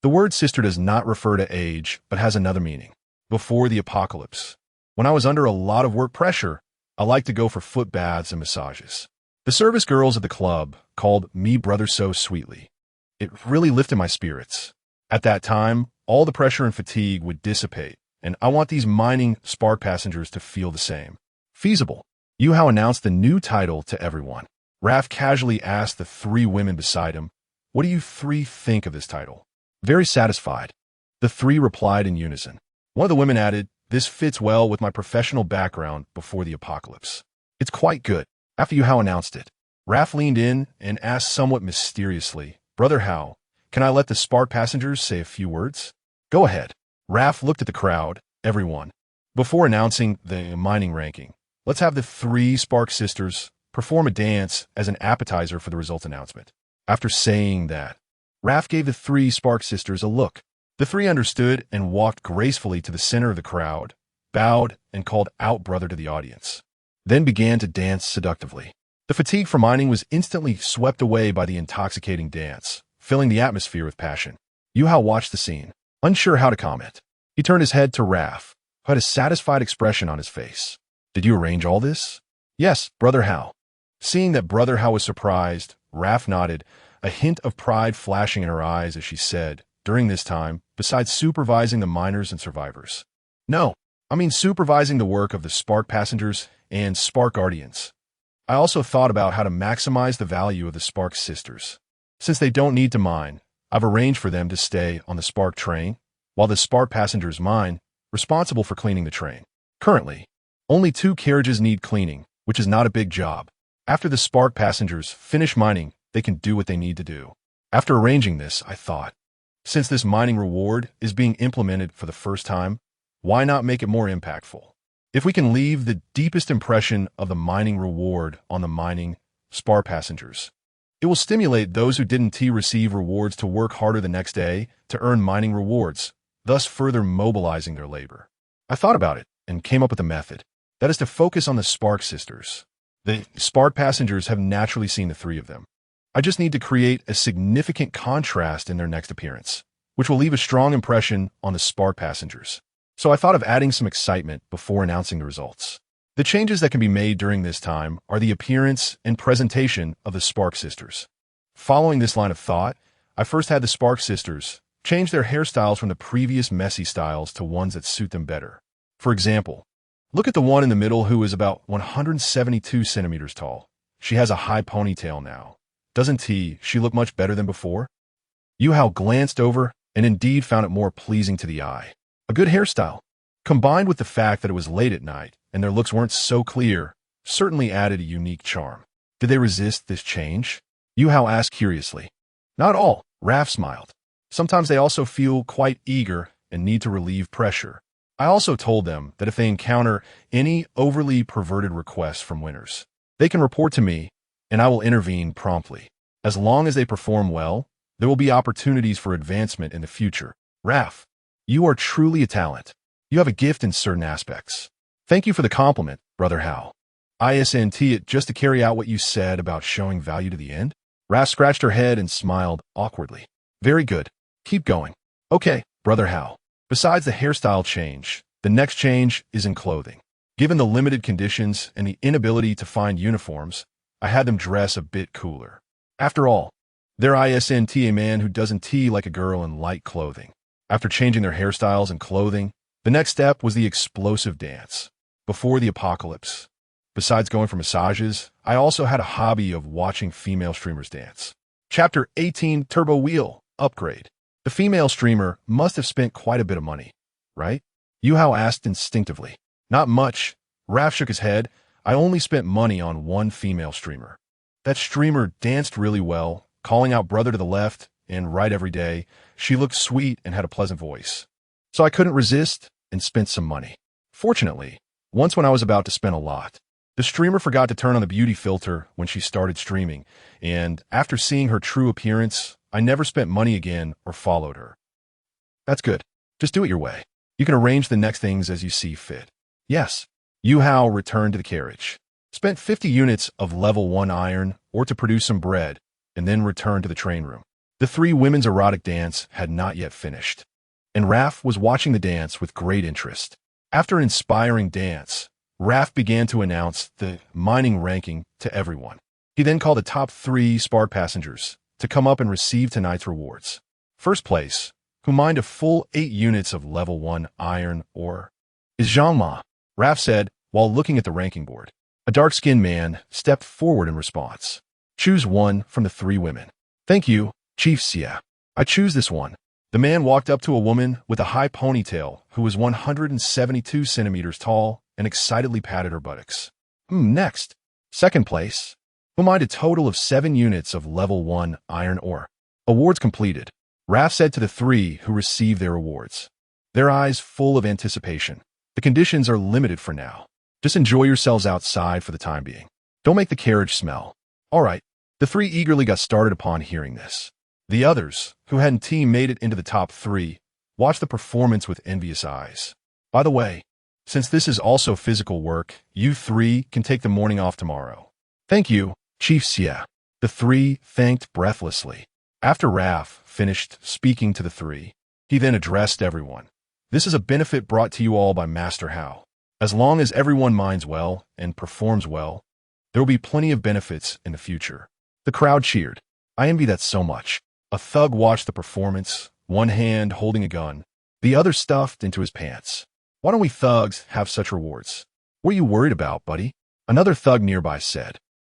The word sister does not refer to age, but has another meaning. Before the apocalypse, when I was under a lot of work pressure, I liked to go for foot baths and massages. The service girls at the club called me brother so sweetly. It really lifted my spirits. At that time, all the pressure and fatigue would dissipate, and I want these mining spark passengers to feel the same. Feasible. Yuhou announced the new title to everyone. Raph casually asked the 3 women beside him, "What do you 3 think of this title?" Very satisfied. The 3 replied in unison. One of the women added, "This fits well with my professional background before the apocalypse." "It's quite good." After Yuhou announced it, Raph leaned in and asked somewhat mysteriously, "Brother Hao, can I let the spark passengers say a few words?" "Go ahead." Raph looked at the crowd, everyone. "Before announcing the mining ranking, let's have the 3 spark sisters perform a dance as an appetizer for the results announcement." After saying that, Raph gave the 3 spark sisters a look. The 3 understood and walked gracefully to the center of the crowd, bowed, and called out "brother" to the audience, then began to dance seductively. The fatigue from mining was instantly swept away by the intoxicating dance, filling the atmosphere with passion. Yuhou watched the scene, unsure how to comment. He turned his head to Raph, who had a satisfied expression on his face. "Did you arrange all this?" "Yes, Brother Hao." Seeing that Brother Hao was surprised, Raph nodded, a hint of pride flashing in her eyes as she said, "During this time, besides supervising the miners and survivors." "No, I mean supervising the work of the spark passengers and spark guardians. I also thought about how to maximize the value of the spark sisters. Since they don't need to mine, I've arranged for them to stay on the spark train, while the spark passengers mine, responsible for cleaning the train. Currently, only 2 carriages need cleaning, which is not a big job. After the spark passengers finish mining, they can do what they need to do." After arranging this, I thought, since this mining reward is being implemented for the first time, why not make it more impactful? If we can leave the deepest impression of the mining reward on the mining spark passengers, it will stimulate those who didn't receive rewards to work harder the next day to earn mining rewards, thus further mobilizing their labor. I thought about it and came up with a method. That is to focus on the spark sisters. The spark passengers have naturally seen the 3 of them. I just need to create a significant contrast in their next appearance, which will leave a strong impression on the spark passengers. So I thought of adding some excitement before announcing the results. The changes that can be made during this time are the appearance and presentation of the spark sisters. Following this line of thought, I first had the spark sisters change their hairstyles from the previous messy styles to ones that suit them better. For example, look at the one in the middle who is about 172 centimeters tall. She has a high ponytail now. Doesn't she look much better than before? Yuhou glanced over and indeed found it more pleasing to the eye. A good hairstyle, combined with the fact that it was late at night and their looks weren't so clear, certainly added a unique charm. Did they resist this change? Yuhou asked curiously. Not all, Raph smiled. Sometimes they also feel quite eager and need to relieve pressure. I also told them that if they encounter any overly perverted requests from winners, they can report to me, and I will intervene promptly. As long as they perform well, there will be opportunities for advancement in the future. Raph, you are truly a talent. You have a gift in certain aspects. Thank you for the compliment, Brother Hao. isn't it just to carry out what you said about showing value to the end? Raph scratched her head and smiled awkwardly. Very good. Keep going. Okay, Brother Hao. Besides the hairstyle change, the next change is in clothing. Given the limited conditions and the inability to find uniforms, I had them dress a bit cooler. After all, there isn't a man who doesn't tee like a girl in light clothing. After changing their hairstyles and clothing, the next step was the explosive dance. Before the apocalypse, besides going for massages, I also had a hobby of watching female streamers dance. Chapter 18, Turbo Wheel, Upgrade. The female streamer must have spent quite a bit of money, right? Yuhou asked instinctively. Not much. Raph shook his head. I only spent money on one female streamer. That streamer danced really well, calling out brother to the left and right every day. She looked sweet and had a pleasant voice. So I couldn't resist and spent some money. Fortunately, once when I was about to spend a lot, the streamer forgot to turn on the beauty filter when she started streaming, and after seeing her true appearance, I never spent money again or followed her. That's good. Just do it your way. You can arrange the next things as you see fit. Yes. Yuhou returned to the carriage, spent 50 units of level 1 iron or to produce some bread, and then returned to the train room. The three women's erotic dance had not yet finished, and Raph was watching the dance with great interest. After an inspiring dance, Raph began to announce the mining ranking to everyone. He then called the top 3 Spark passengers to come up and receive tonight's rewards. First place, who mined a full 8 units of level 1 iron ore, is Zhang Ma, Raph said while looking at the ranking board. A dark-skinned man stepped forward in response. Choose one from the 3 women. Thank you, Chief Xia. I choose this one. The man walked up to a woman with a high ponytail who was 172 centimeters tall and excitedly patted her buttocks. Next. Second place, who mined a total of 7 units of level 1 iron ore. Awards completed. Raph said to the 3 who received their awards, their eyes full of anticipation. The conditions are limited for now. Just enjoy yourselves outside for the time being. Don't make the carriage smell. All right. The 3 eagerly got started upon hearing this. The others, who hadn't made it into the top 3, watched the performance with envious eyes. By the way, since this is also physical work, you 3 can take the morning off tomorrow. Thank you, Chief Xia. The 3 thanked breathlessly. After Raph finished speaking to the 3, he then addressed everyone. This is a benefit brought to you all by Master Hao. As long as everyone mines well and performs well, there will be plenty of benefits in the future. The crowd cheered. I envy that so much. A thug watched the performance, one hand holding a gun, the other stuffed into his pants. Why don't we thugs have such rewards? What are you worried about, buddy? Another thug nearby said.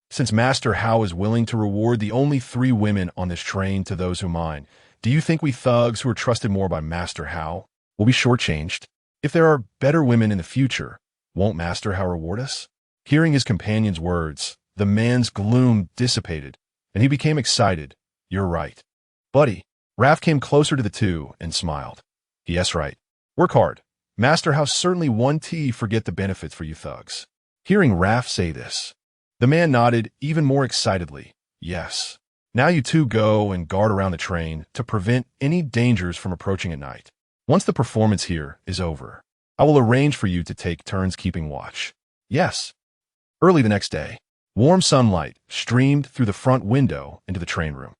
Since Master Hao is willing to reward the only 3 women on this train to those who mine, do you think we thugs who are trusted more by Master Hao will be shortchanged? If there are better women in the future, won't Master Hao reward us? Hearing his companion's words, the man's gloom dissipated, and he became excited. You're right. Buddy. Raph came closer to the 2 and smiled. Yes, right. Work hard. Master Hao certainly won't forget the benefits for you thugs. Hearing Raph say this, the man nodded even more excitedly. Yes. Now you 2 go and guard around the train to prevent any dangers from approaching at night. Once the performance here is over, I will arrange for you to take turns keeping watch. Yes. Early the next day, warm sunlight streamed through the front window into the train room.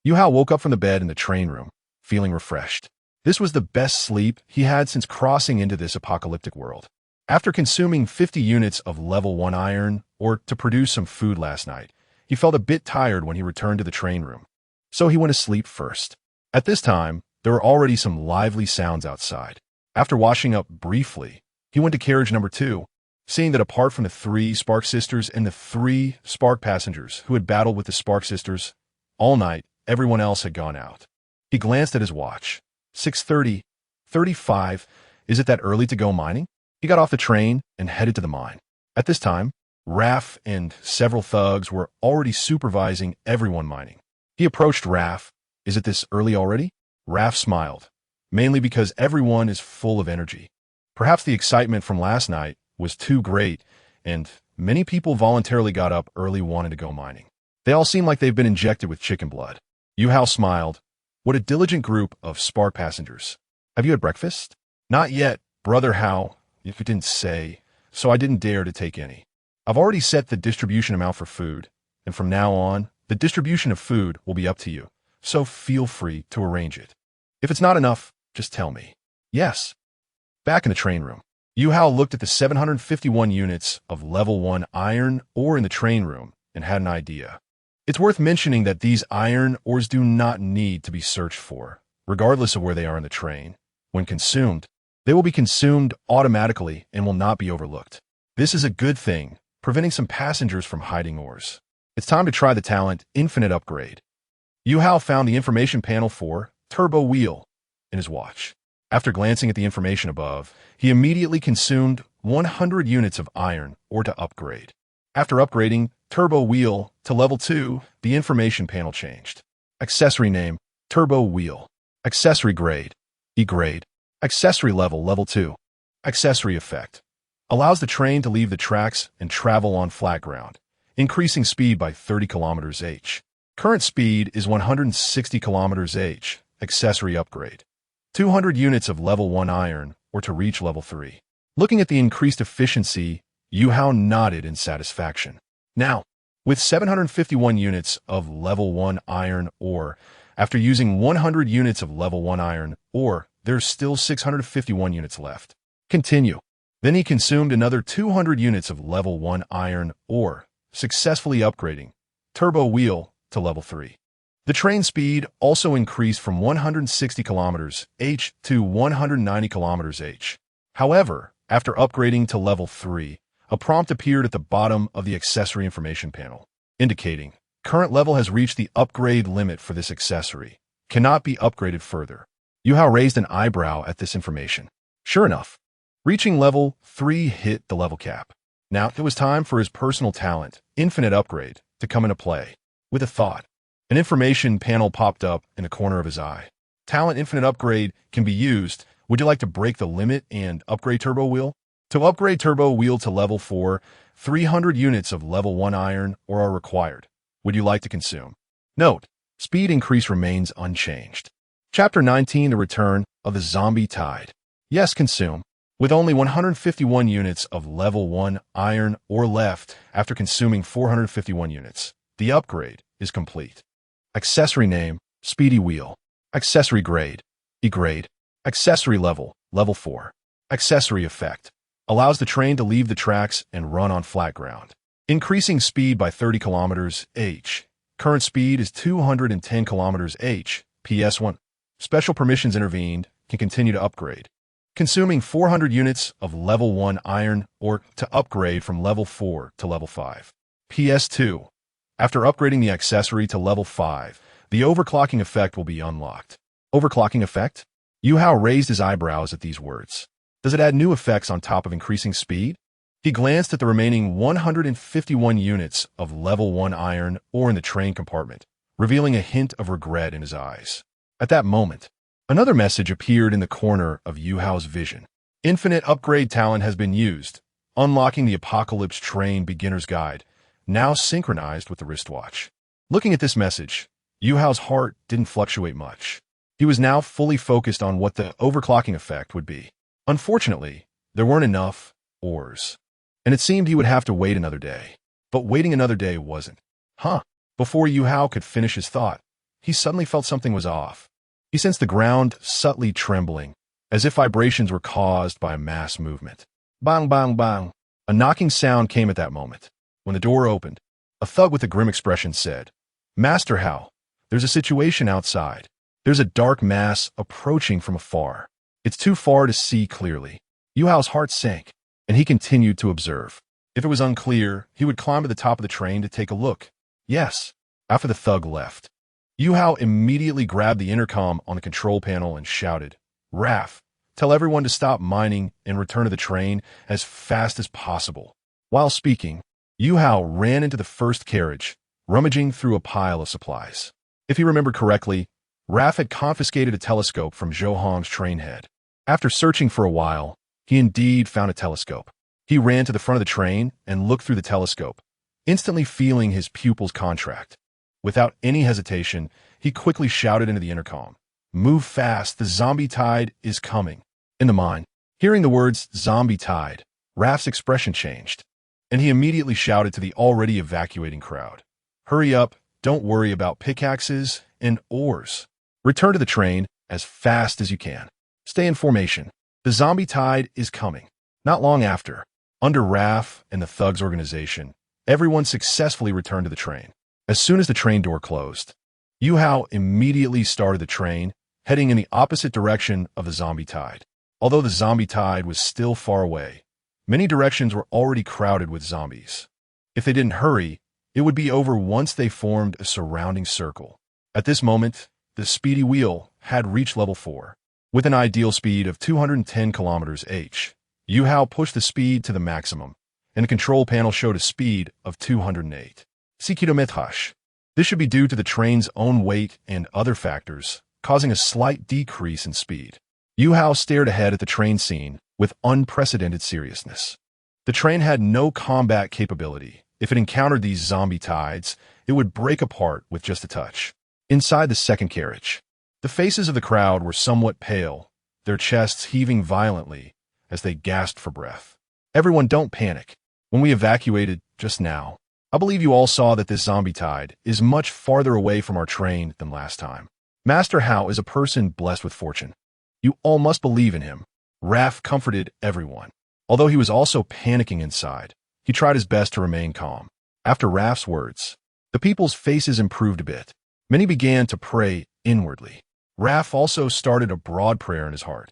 Yuhou woke up from the bed in the train room, feeling refreshed. This was the best sleep he had since crossing into this apocalyptic world. After consuming 50 units of level 1 iron ore to produce some food last night, he felt a bit tired when he returned to the train room. So he went to sleep first. At this time, there were already some lively sounds outside. After washing up briefly, he went to carriage number 2, seeing that apart from the 3 Spark Sisters and the 3 Spark passengers who had battled with the Spark Sisters all night, everyone else had gone out. He glanced at his watch. 6:30, 35. Is it that early to go mining? He got off the train and headed to the mine. At this time, Raph and several thugs were already supervising everyone mining. He approached Raph. Is it this early already? Raph smiled, mainly because everyone is full of energy. Perhaps the excitement from last night was too great, and many people voluntarily got up early wanting to go mining. They all seem like they've been injected with chicken blood. Yuhou smiled. What a diligent group of Spark passengers. Have you had breakfast? Not yet, Brother Hao, if you didn't say, so I didn't dare to take any. I've already set the distribution amount for food, and from now on, the distribution of food will be up to you, so feel free to arrange it. If it's not enough, just tell me. Yes. Back in the train room, Yuhou looked at the 751 units of level 1 iron ore in the train room and had an idea. It's worth mentioning that these iron ores do not need to be searched for, regardless of where they are in the train. When consumed, they will be consumed automatically and will not be overlooked. This is a good thing, preventing some passengers from hiding ores. It's time to try the talent Infinite Upgrade. Yuhou found the information panel for Turbo Wheel in his watch. After glancing at the information above, he immediately consumed 100 units of iron ore to upgrade. After upgrading Turbo Wheel to level 2, the information panel changed. Accessory name, Turbo Wheel. Accessory grade, E grade. Accessory level, level 2. Accessory effect. Allows the train to leave the tracks and travel on flat ground, increasing speed by 30 km/h. Current speed is 160 km/h. Accessory upgrade. 200 units of level 1 iron ore to reach level 3. Looking at the increased efficiency, Yuhou nodded in satisfaction. Now, with 751 units of level 1 iron ore, after using 100 units of level 1 iron ore, there's still 651 units left. Continue. Then he consumed another 200 units of level 1 iron ore, successfully upgrading Turbo Wheel to level 3. The train speed also increased from 160 km/h to 190 km/h. However, after upgrading to level 3, a prompt appeared at the bottom of the accessory information panel, indicating current level has reached the upgrade limit for this accessory. Cannot be upgraded further. Yuhou raised an eyebrow at this information. Sure enough, reaching level 3 hit the level cap. Now it was time for his personal talent, Infinite Upgrade, to come into play. With a thought, an information panel popped up in the corner of his eye. Talent Infinite Upgrade can be used. Would you like to break the limit and upgrade Turbo Wheel? To upgrade Turbo Wheel to level 4, 300 units of level 1 iron ore are required. Would you like to consume? Note, speed increase remains unchanged. Chapter 19, The Return of the Zombie Tide. Yes, consume. With only 151 units of level 1 iron ore left after consuming 451 units, the upgrade is complete. Accessory name, Speedy Wheel. Accessory grade, E grade. Accessory level, level 4. Accessory effect. Allows the train to leave the tracks and run on flat ground. Increasing speed by 30 km/h. Current speed is 210 km/h. PS1. Special permissions intervened, can continue to upgrade. Consuming 400 units of level 1 iron ore to upgrade from level 4 to level 5. PS2. After upgrading the accessory to level 5, the overclocking effect will be unlocked. Overclocking effect? Yuhou raised his eyebrows at these words. Does it add new effects on top of increasing speed? He glanced at the remaining 151 units of level 1 iron ore in the train compartment, revealing a hint of regret in his eyes. At that moment, another message appeared in the corner of Yuhou's vision. Infinite Upgrade talent has been used, unlocking the Apocalypse Train Beginner's Guide, now synchronized with the wristwatch. Looking at this message, Yuhou's heart didn't fluctuate much. He was now fully focused on what the overclocking effect would be. Unfortunately, there weren't enough ores, and it seemed he would have to wait another day. But waiting another day wasn't. Before Yuhou could finish his thought, he suddenly felt something was off. He sensed the ground subtly trembling, as if vibrations were caused by a mass movement. Bang, bang, bang. A knocking sound came at that moment. When the door opened, a thug with a grim expression said, "Master Hao, there's a situation outside. There's a dark mass approaching from afar. It's too far to see clearly." Yuhou's heart sank, and he continued to observe. If it was unclear, he would climb to the top of the train to take a look. Yes. After the thug left, Yuhou immediately grabbed the intercom on the control panel and shouted, "Raph, tell everyone to stop mining and return to the train as fast as possible." While speaking, Yuhou ran into the first carriage, rummaging through a pile of supplies. If he remembered correctly, Raph had confiscated a telescope from Zhou Hong's train head. After searching for a while, he indeed found a telescope. He ran to the front of the train and looked through the telescope, instantly feeling his pupils contract. Without any hesitation, he quickly shouted into the intercom, "Move fast, the zombie tide is coming." In the mine, hearing the words zombie tide, Raph's expression changed. and he immediately shouted to the already evacuating crowd. Hurry up, don't worry about pickaxes and oars. Return to the train as fast as you can. Stay in formation. The zombie tide is coming. Not long after, under Raph and the Thugs organization, everyone successfully returned to the train. As soon as the train door closed, Yuhou immediately started the train, heading in the opposite direction of the zombie tide. Although the zombie tide was still far away, many directions were already crowded with zombies. If they didn't hurry, it would be over once they formed a surrounding circle. At this moment, the speedy wheel had reached level 4. With an ideal speed of 210 km/h, Yuhou pushed the speed to the maximum, and the control panel showed a speed of 208 km/h. This should be due to the train's own weight and other factors, causing a slight decrease in speed. Yuhou stared ahead at the train scene with unprecedented seriousness. The train had no combat capability. If it encountered these zombie tides, it would break apart with just a touch. Inside the second carriage, the faces of the crowd were somewhat pale, their chests heaving violently as they gasped for breath. Everyone, don't panic. When we evacuated just now, I believe you all saw that this zombie tide is much farther away from our train than last time. Master Hao is a person blessed with fortune. You all must believe in him. Raph comforted everyone. Although he was also panicking inside, he tried his best to remain calm. After Raph's words, the people's faces improved a bit. Many began to pray inwardly. Raph also started a broad prayer in his heart.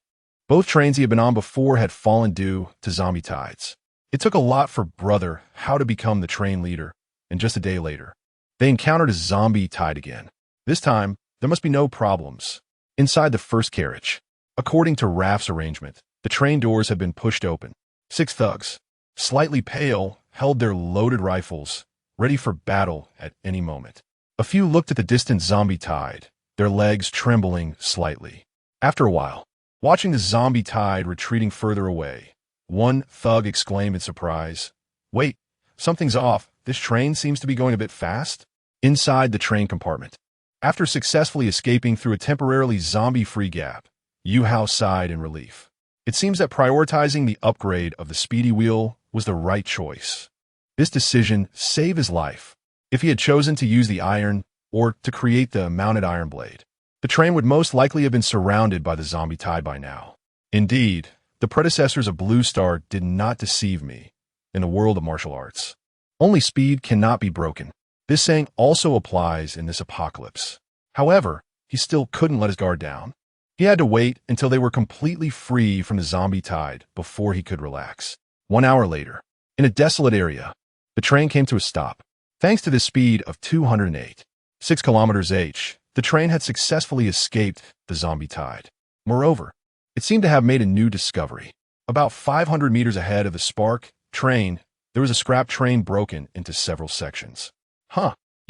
Both trains he had been on before had fallen due to zombie tides. It took a lot for Brother Hao to become the train leader, and just a day later, they encountered a zombie tide again. This time, there must be no problems. Inside the first carriage, according to Raph's arrangement, the train doors had been pushed open. 6 thugs, slightly pale, held their loaded rifles, ready for battle at any moment. A few looked at the distant zombie tide, their legs trembling slightly. After a while, watching the zombie tide retreating further away, one thug exclaimed in surprise, "Wait, something's off. This train seems to be going a bit fast." Inside the train compartment, after successfully escaping through a temporarily zombie-free gap, Yuhou sighed in relief. It seems that prioritizing the upgrade of the speedy wheel was the right choice. This decision saved his life. If he had chosen to use the iron or to create the mounted iron blade, the train would most likely have been surrounded by the zombie tide by now. Indeed, the predecessors of Blue Star did not deceive me in the world of martial arts. Only speed cannot be broken. This saying also applies in this apocalypse. However, he still couldn't let his guard down. He had to wait until they were completely free from the zombie tide before he could relax. 1 hour later, in a desolate area, the train came to a stop. Thanks to the speed of 208, 6 km/h, the train had successfully escaped the zombie tide. Moreover, it seemed to have made a new discovery. About 500 meters ahead of the Spark train, there was a scrap train broken into several sections.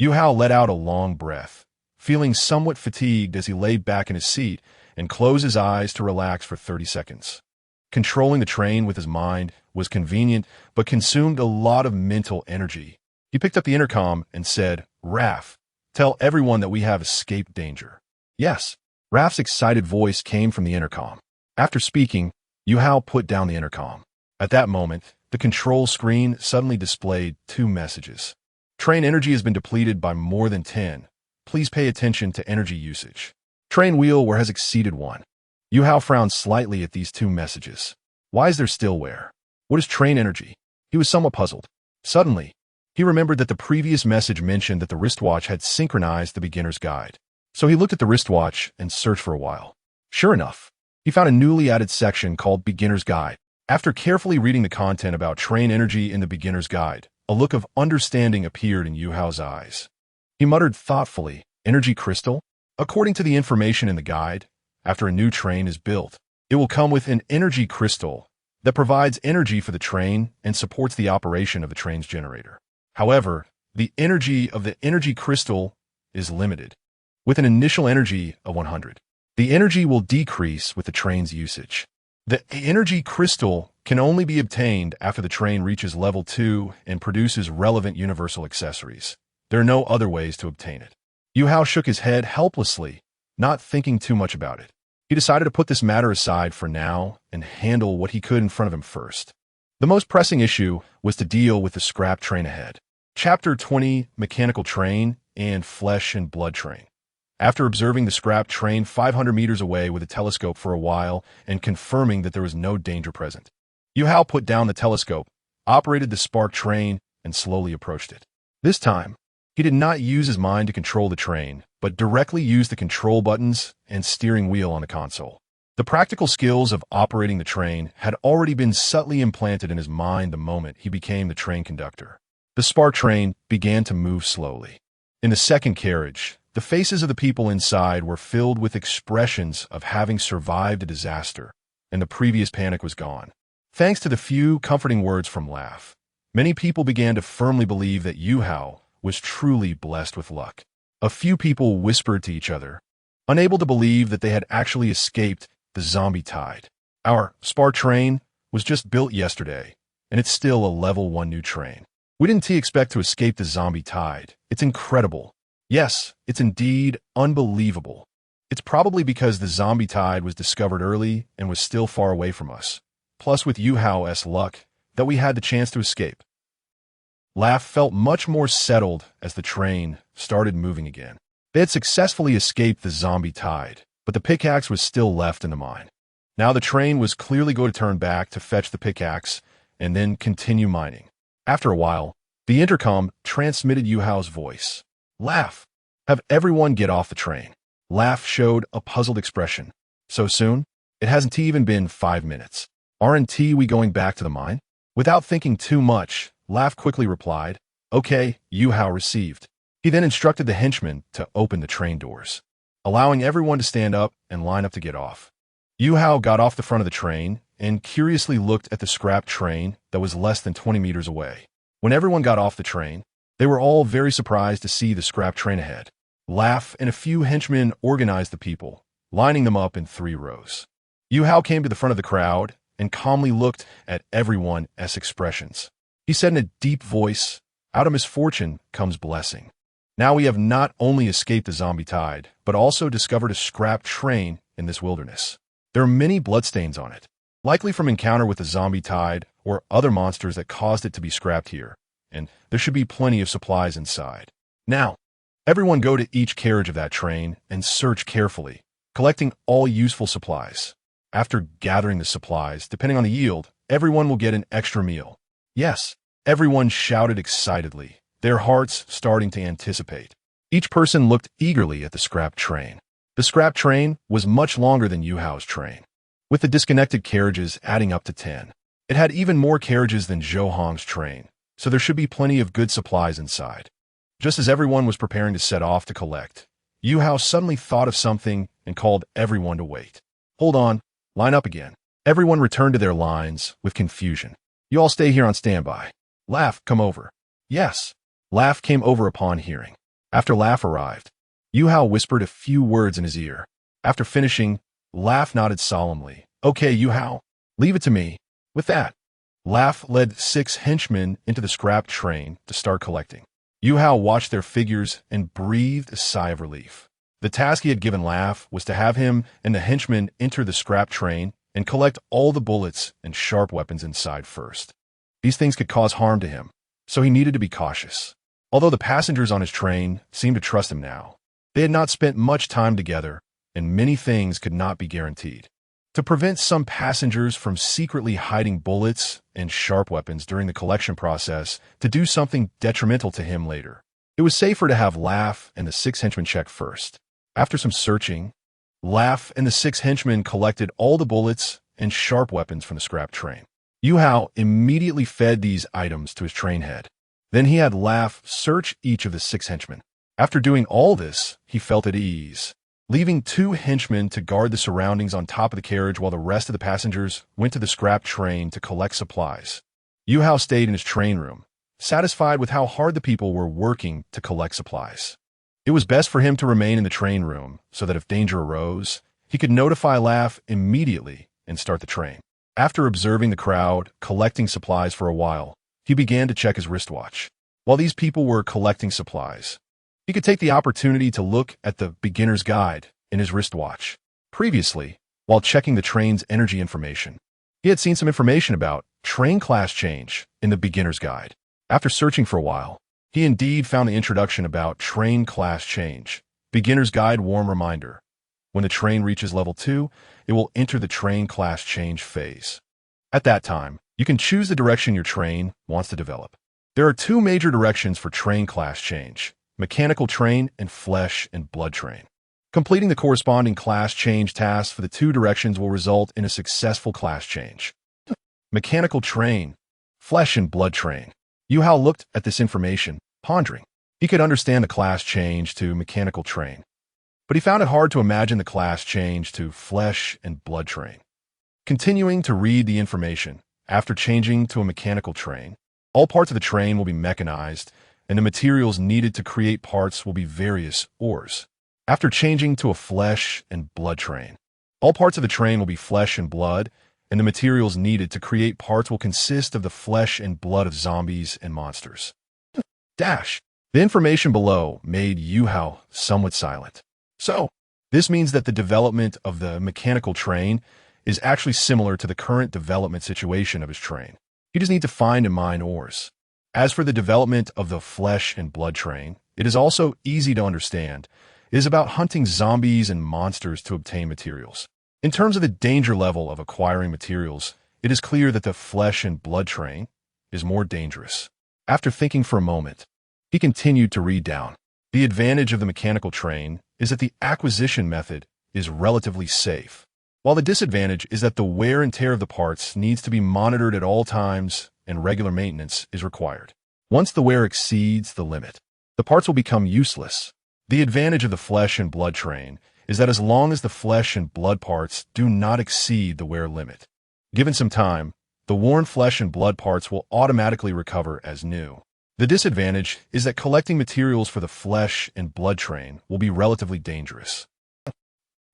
Yuhou let out a long breath, feeling somewhat fatigued as he laid back in his seat and closed his eyes to relax for 30 seconds. Controlling the train with his mind was convenient, but consumed a lot of mental energy. He picked up the intercom and said, "Raph, tell everyone that we have escaped danger." "Yes." Raph's excited voice came from the intercom. After speaking, Yuhou put down the intercom. At that moment, the control screen suddenly displayed 2 messages. Train energy has been depleted by more than 10. Please pay attention to energy usage. Train wheel wear has exceeded 1. Yuhou frowned slightly at these 2 messages. Why is there still wear? What is train energy? He was somewhat puzzled. Suddenly, he remembered that the previous message mentioned that the wristwatch had synchronized the beginner's guide. So he looked at the wristwatch and searched for a while. Sure enough, he found a newly added section called Beginner's Guide. After carefully reading the content about train energy in the Beginner's Guide, a look of understanding appeared in Yuhou's eyes. He muttered thoughtfully, "Energy crystal?" According to the information in the guide, after a new train is built, it will come with an energy crystal that provides energy for the train and supports the operation of the train's generator. However, the energy of the energy crystal is limited, with an initial energy of 100. The energy will decrease with the train's usage. The energy crystal can only be obtained after the train reaches level 2 and produces relevant universal accessories. There are no other ways to obtain it. Yuhou shook his head helplessly, not thinking too much about it. He decided to put this matter aside for now and handle what he could in front of him first. The most pressing issue was to deal with the scrap train ahead. Chapter 20, Mechanical Train and Flesh and Blood Train. After observing the scrap train 500 meters away with a telescope for a while and confirming that there was no danger present, Yuhou put down the telescope, operated the spark train, and slowly approached it. This time, he did not use his mind to control the train, but directly used the control buttons and steering wheel on the console. The practical skills of operating the train had already been subtly implanted in his mind the moment he became the train conductor. The spark train began to move slowly. In the second carriage, the faces of the people inside were filled with expressions of having survived a disaster, and the previous panic was gone. Thanks to the few comforting words from Laugh, many people began to firmly believe that Yuhou was truly blessed with luck. A few people whispered to each other, unable to believe that they had actually escaped the zombie tide. Our spark train was just built yesterday, and it's still a level 1 new train. We didn't expect to escape the zombie tide. It's incredible. Yes, it's indeed unbelievable. It's probably because the zombie tide was discovered early and was still far away from us. Plus with Yuhou's luck, that we had the chance to escape. Laugh felt much more settled as the train started moving again. They had successfully escaped the zombie tide, but the pickaxe was still left in the mine. Now the train was clearly going to turn back to fetch the pickaxe and then continue mining. After a while, the intercom transmitted Yuhou's voice. Laugh! Have everyone get off the train. Laugh showed a puzzled expression. So soon? It hasn't even been 5 minutes. Aren't we going back to the mine? Without thinking too much, Laugh quickly replied, Okay, Yuhou received. He then instructed the henchmen to open the train doors, allowing everyone to stand up and line up to get off. Yuhou got off the front of the train and curiously looked at the scrap train that was less than 20 meters away. When everyone got off the train, they were all very surprised to see the scrap train ahead. Laugh and a few henchmen organized the people, lining them up in 3 rows. Yuhou came to the front of the crowd and calmly looked at everyone's expressions. He said in a deep voice, Out of misfortune comes blessing. Now we have not only escaped the zombie tide, but also discovered a scrap train in this wilderness. There are many bloodstains on it, likely from encounter with the zombie tide or other monsters that caused it to be scrapped here, and there should be plenty of supplies inside. Now, everyone go to each carriage of that train and search carefully, collecting all useful supplies. After gathering the supplies, depending on the yield, everyone will get an extra meal. Yes, everyone shouted excitedly, their hearts starting to anticipate. Each person looked eagerly at the scrap train. The scrap train was much longer than Yuhou's train, with the disconnected carriages adding up to 10. It had even more carriages than Zhou Hong's train, so there should be plenty of good supplies inside. Just as everyone was preparing to set off to collect, Yuhou suddenly thought of something and called everyone to wait. Hold on, line up again. Everyone returned to their lines with confusion. You all stay here on standby. Laugh, come over. Yes. Laugh came over upon hearing. After Laugh arrived, Yuhou whispered a few words in his ear. After finishing, Laugh nodded solemnly. Okay, Yuhou, leave it to me. With that, Laugh led 6 henchmen into the scrap train to start collecting. Yuhou watched their figures and breathed a sigh of relief. The task he had given Laugh was to have him and the henchmen enter the scrap train and collect all the bullets and sharp weapons inside first. These things could cause harm to him, so he needed to be cautious. Although the passengers on his train seemed to trust him now, they had not spent much time together, and many things could not be guaranteed. To prevent some passengers from secretly hiding bullets and sharp weapons during the collection process to do something detrimental to him later, it was safer to have Laugh and the 6 henchmen check first. After some searching, Laugh and the 6 henchmen collected all the bullets and sharp weapons from the scrap train. Yuhou immediately fed these items to his train head. Then he had Laugh search each of the 6 henchmen. After doing all this, he felt at ease, leaving 2 henchmen to guard the surroundings on top of the carriage while the rest of the passengers went to the scrap train to collect supplies. Yuhou stayed in his train room, satisfied with how hard the people were working to collect supplies. It was best for him to remain in the train room so that if danger arose, he could notify Laugh immediately and start the train. After observing the crowd collecting supplies for a while, he began to check his wristwatch. While these people were collecting supplies, he could take the opportunity to look at the beginner's guide in his wristwatch. Previously, while checking the train's energy information, he had seen some information about Train Class Change in the Beginner's Guide. After searching for a while, he indeed found the introduction about Train Class Change. Beginner's Guide warm reminder. When the train reaches level 2, it will enter the Train Class Change phase. At that time, you can choose the direction your train wants to develop. There are two major directions for Train Class Change: Mechanical Train and Flesh and Blood Train. Completing the corresponding class change tasks for the two directions will result in a successful class change. Mechanical Train, Flesh and Blood Train. Yuhou looked at this information, pondering. He could understand the class change to Mechanical Train, but he found it hard to imagine the class change to Flesh and Blood Train. Continuing to read the information, after changing to a Mechanical Train, all parts of the train will be mechanized, and the materials needed to create parts will be various ores. After changing to a Flesh and Blood Train, all parts of the train will be flesh and blood, and the materials needed to create parts will consist of the flesh and blood of zombies and monsters. The information below made Yuhou somewhat silent. So, this means that the development of the mechanical train is actually similar to the current development situation of his train. You just need to find and mine ores. As for the development of the flesh and blood train, it is also easy to understand. It is about hunting zombies and monsters to obtain materials. In terms of the danger level of acquiring materials, it is clear that the flesh and blood train is more dangerous. After thinking for a moment, he continued to read down. The advantage of the mechanical train is that the acquisition method is relatively safe, while the disadvantage is that the wear and tear of the parts needs to be monitored at all times and regular maintenance is required. Once the wear exceeds the limit, the parts will become useless. The advantage of the flesh and blood train is that as long as the flesh and blood parts do not exceed the wear limit, given some time, the worn flesh and blood parts will automatically recover as new. The disadvantage is that collecting materials for the flesh and blood train will be relatively dangerous.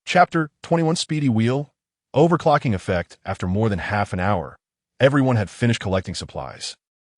Chapter 21 Speedy Wheel. Overclocking effect. After more than half an hour, everyone had finished collecting supplies,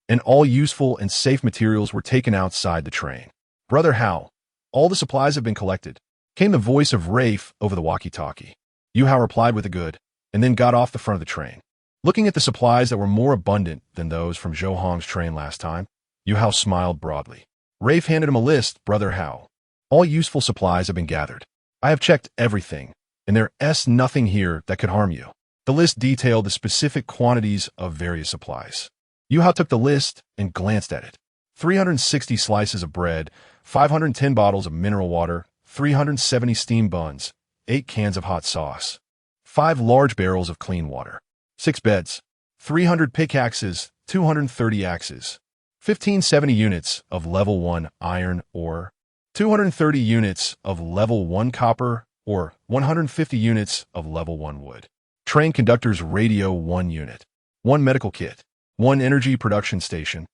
and all useful and safe materials were taken outside the train. Brother Hao, all the supplies have been collected, came the voice of Rafe over the walkie-talkie. Yuhou replied with a good, and then got off the front of the train. Looking at the supplies that were more abundant than those from Zhou Hong's train last time, Yuhou smiled broadly. Rafe handed him a list. Brother Hao, all useful supplies have been gathered. I have checked everything, and there's nothing here that could harm you. The list detailed the specific quantities of various supplies. Yuhou took the list and glanced at it. 360 slices of bread, 510 bottles of mineral water, 370 steamed buns, 8 cans of hot sauce, 5 large barrels of clean water, 6 beds, 300 pickaxes, 230 axes, 1570 units of level 1 iron ore, 230 units of level 1 copper ore, 150 units of level 1 wood. Train conductor's radio 1 unit, 1 medical kit, 1 energy production station.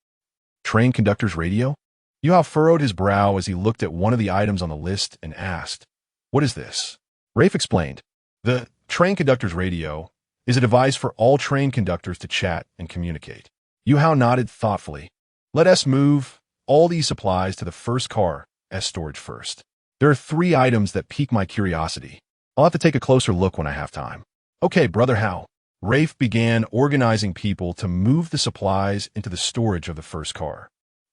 Train conductor's radio? Yuhou furrowed his brow as he looked at one of the items on the list and asked, "What is this?" Rafe explained. The train conductor's radio is a device for all train conductors to chat and communicate. Yuhou nodded thoughtfully. Let us move all these supplies to the first car as storage first. There are 3 items that pique my curiosity. I'll have to take a closer look when I have time. Okay, Brother Hao. Rafe began organizing people to move the supplies into the storage of the first car.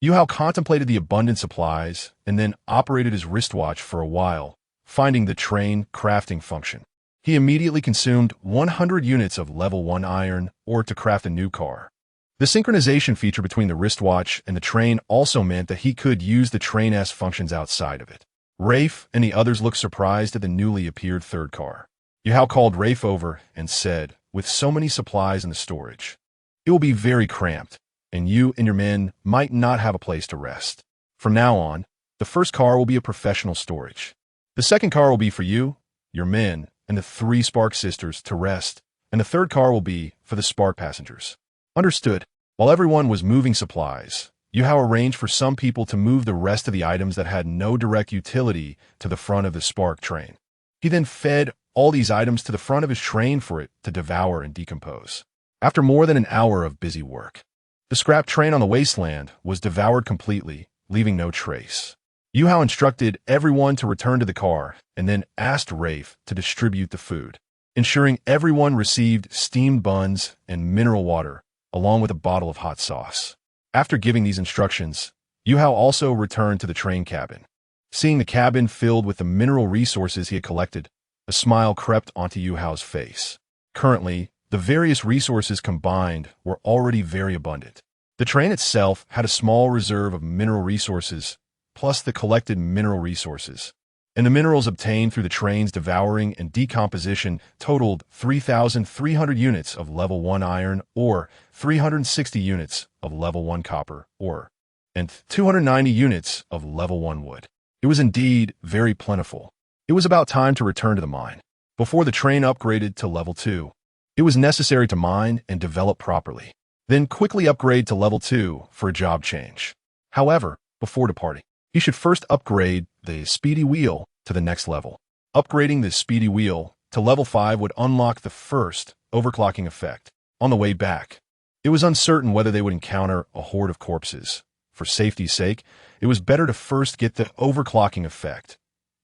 Yuhou contemplated the abundant supplies and then operated his wristwatch for a while, finding the train crafting function. He immediately consumed 100 units of level 1 iron ore to craft a new car. The synchronization feature between the wristwatch and the train also meant that he could use the train's functions outside of it. Rafe and the others looked surprised at the newly appeared third car. Yuhou called Rafe over and said, "With so many supplies in the storage, it will be very cramped, and you and your men might not have a place to rest. From now on, the first car will be a professional storage. The second car will be for you, your men, and the 3 Spark sisters to rest, and the third car will be for the Spark passengers." Understood. While everyone was moving supplies, Yuhou arranged for some people to move the rest of the items that had no direct utility to the front of the Spark train. He then fed all these items to the front of his train for it to devour and decompose. After more than an hour of busy work, the scrap train on the wasteland was devoured completely, leaving no trace. Yuhou instructed everyone to return to the car and then asked Rafe to distribute the food, ensuring everyone received steamed buns and mineral water along with a bottle of hot sauce. After giving these instructions, Yuhou also returned to the train cabin. Seeing the cabin filled with the mineral resources he had collected, a smile crept onto Yuhou's face. Currently, the various resources combined were already very abundant. The train itself had a small reserve of mineral resources, plus the collected mineral resources. And the minerals obtained through the train's devouring and decomposition totaled 3,300 units of level 1 iron ore, 360 units of level 1 copper ore, and 290 units of level 1 wood. It was indeed very plentiful. It was about time to return to the mine. Before the train upgraded to level 2, it was necessary to mine and develop properly. Then quickly upgrade to level 2 for a job change. However, before departing, he should first upgrade the speedy wheel to the next level. Upgrading the speedy wheel to level 5 would unlock the first overclocking effect. On the way back, it was uncertain whether they would encounter a horde of corpses. For safety's sake, it was better to first get the overclocking effect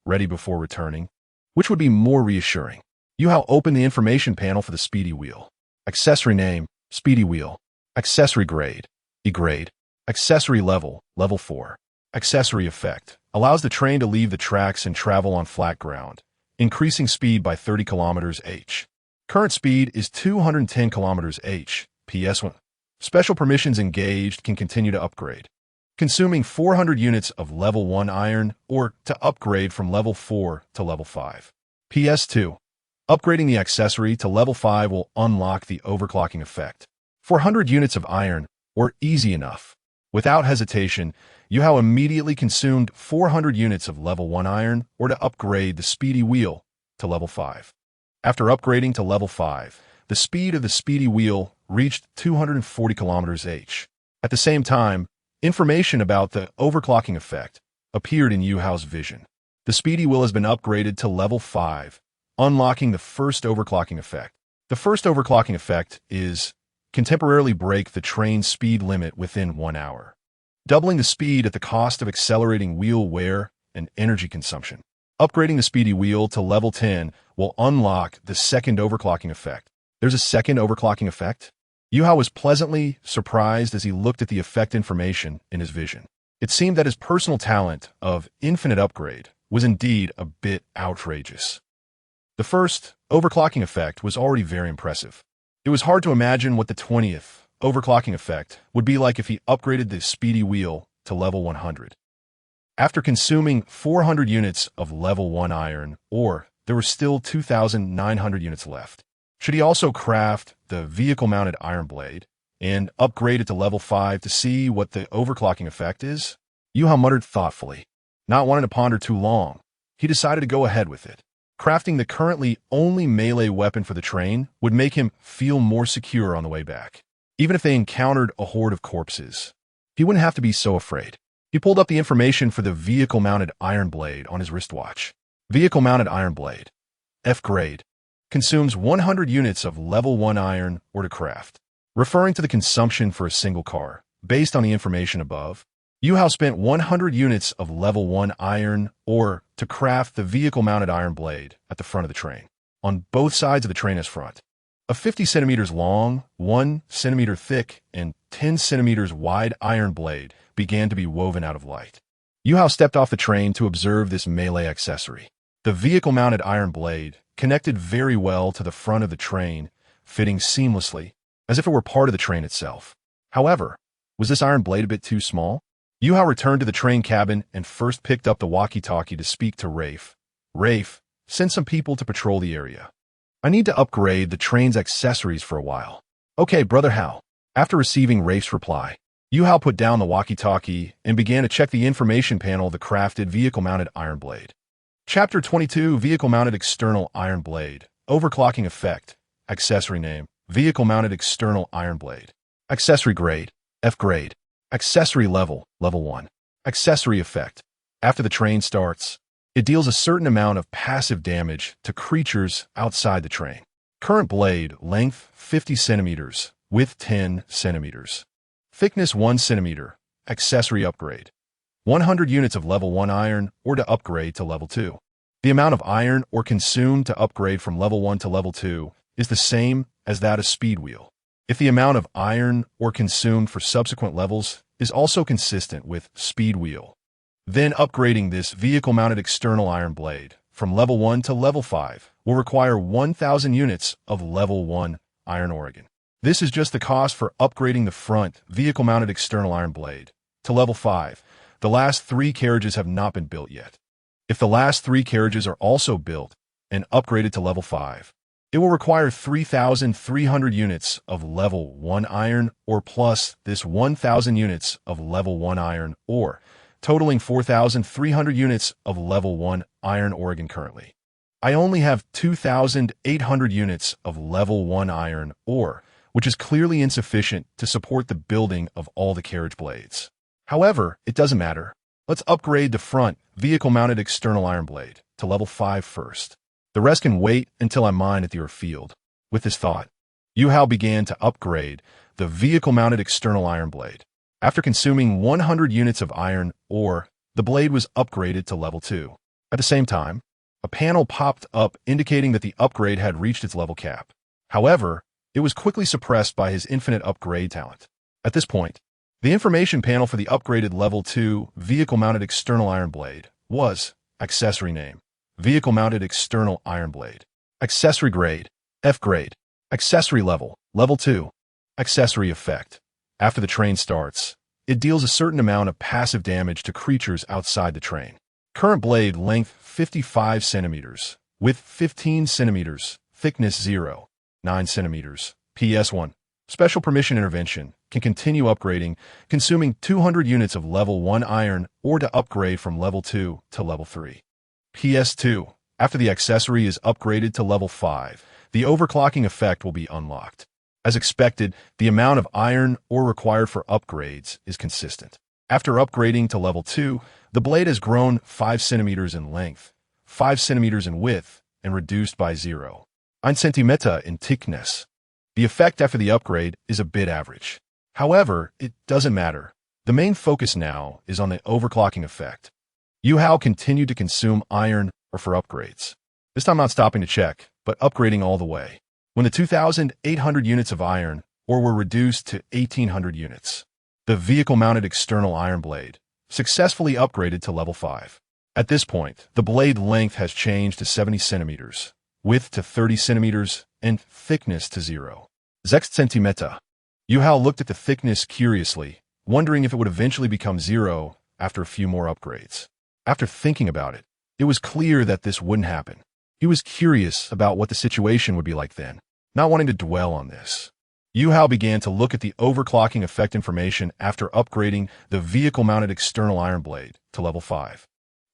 ready before returning, which would be more reassuring. Yuhou opened the information panel for the speedy wheel. Accessory name, speedy wheel. Accessory grade, E grade. Accessory level, level 4. Accessory effect, allows the train to leave the tracks and travel on flat ground, increasing speed by 30 km/h. Current speed is 210 km/h, PS1. Special permissions engaged can continue to upgrade, consuming 400 units of level 1 iron or to upgrade from level 4 to level 5. PS2. Upgrading the accessory to level 5 will unlock the overclocking effect. 400 units of iron or easy enough. Without hesitation, Yuhou immediately consumed 400 units of level 1 iron or to upgrade the speedy wheel to level 5. After upgrading to level 5, the speed of the speedy wheel reached 240 km/h. At the same time, information about the overclocking effect appeared in Yuhou's vision. The speedy wheel has been upgraded to level 5, unlocking the first overclocking effect. The first overclocking effect can temporarily break the train's speed limit within 1 hour, doubling the speed at the cost of accelerating wheel wear and energy consumption. Upgrading the speedy wheel to level 10 will unlock the second overclocking effect. There's a second overclocking effect? Yuhou was pleasantly surprised as he looked at the effect information in his vision. It seemed that his personal talent of infinite upgrade was indeed a bit outrageous. The first overclocking effect was already very impressive. It was hard to imagine what the 20th overclocking effect would be like if he upgraded the speedy wheel to level 100. After consuming 400 units of level 1 iron ore, there were still 2,900 units left. Should he also craft the vehicle-mounted iron blade and upgrade it to level 5 to see what the overclocking effect is? Yuhou muttered thoughtfully. Not wanting to ponder too long, he decided to go ahead with it. Crafting the currently only melee weapon for the train would make him feel more secure on the way back. Even if they encountered a horde of corpses, he wouldn't have to be so afraid. He pulled up the information for the vehicle-mounted iron blade on his wristwatch. Vehicle-mounted iron blade, F grade, consumes 100 units of level 1 iron ore to craft. Referring to the consumption for a single car, based on the information above, Yuhou spent 100 units of level 1 iron ore to craft the vehicle-mounted iron blade at the front of the train. On both sides of the train as front, a 50 centimeters long, 1 centimeter thick, and 10 centimeters wide iron blade began to be woven out of light. Yuhou stepped off the train to observe this melee accessory. The vehicle-mounted iron blade connected very well to the front of the train, fitting seamlessly, as if it were part of the train itself. However, was this iron blade a bit too small? Yuhou returned to the train cabin and first picked up the walkie-talkie to speak to Rafe. Rafe, send some people to patrol the area. I need to upgrade the train's accessories for a while. Okay, brother Hal. After receiving Rafe's reply, Yuhou put down the walkie-talkie and began to check the information panel of the crafted vehicle-mounted iron blade. Chapter 22, Vehicle-Mounted External Iron Blade. Overclocking Effect. Accessory name, Vehicle-Mounted External Iron Blade. Accessory grade, F grade. Accessory level, level 1. Accessory effect. After the train starts, it deals a certain amount of passive damage to creatures outside the train. Current blade, length 50 centimeters, width 10 centimeters. Thickness 1 centimeter. Accessory upgrade. 100 units of level 1 iron ore to upgrade to level 2. The amount of iron ore consumed to upgrade from level 1 to level 2 is the same as that of speed wheel. If the amount of iron ore consumed for subsequent levels is also consistent with speed wheel, then upgrading this vehicle-mounted external iron blade from level 1 to level 5 will require 1,000 units of level 1 iron ore. This is just the cost for upgrading the front vehicle-mounted external iron blade to level 5. The last 3 carriages have not been built yet. If the last 3 carriages are also built and upgraded to level 5, it will require 3,300 units of level 1 iron ore plus this 1,000 units of level 1 iron ore, totaling 4,300 units of level 1 iron ore currently. I only have 2,800 units of level 1 iron ore, which is clearly insufficient to support the building of all the carriage blades. However, it doesn't matter. Let's upgrade the front vehicle-mounted external iron blade to level 5 first. The rest can wait until I mine at the ore field. With this thought, Yuhou began to upgrade the vehicle-mounted external iron blade. After consuming 100 units of iron ore, the blade was upgraded to level 2. At the same time, a panel popped up indicating that the upgrade had reached its level cap. However, it was quickly suppressed by his infinite upgrade talent. At this point, the information panel for the upgraded level 2 vehicle-mounted external iron blade was accessory name. Vehicle-mounted external iron blade. Accessory grade, F grade. Accessory level, level 2. Accessory effect. After the train starts, it deals a certain amount of passive damage to creatures outside the train. Current blade length 55 centimeters, width 15 centimeters, thickness 0, 9 centimeters, PS1. Special permission intervention can continue upgrading, consuming 200 units of level 1 iron ore to upgrade from level 2 to level 3. PS2. After the accessory is upgraded to level 5, the overclocking effect will be unlocked. As expected, the amount of iron ore required for upgrades is consistent. After upgrading to level 2, the blade has grown 5 centimeters in length, 5 centimeters in width, and reduced by 0.9 centimeter in thickness. The effect after the upgrade is a bit average. However, it doesn't matter. The main focus now is on the overclocking effect. Yuhou continued to consume iron ore for upgrades. This time not stopping to check, but upgrading all the way. When the 2,800 units of iron ore were reduced to 1,800 units, the vehicle-mounted external iron blade successfully upgraded to level 5. At this point, the blade length has changed to 70 centimeters, width to 30 centimeters, and thickness to 0.6 centimeter. Yuhou looked at the thickness curiously, wondering if it would eventually become 0 after a few more upgrades. After thinking about it, it was clear that this wouldn't happen. He was curious about what the situation would be like then, not wanting to dwell on this. Yuhou began to look at the overclocking effect information after upgrading the vehicle-mounted external iron blade to level 5.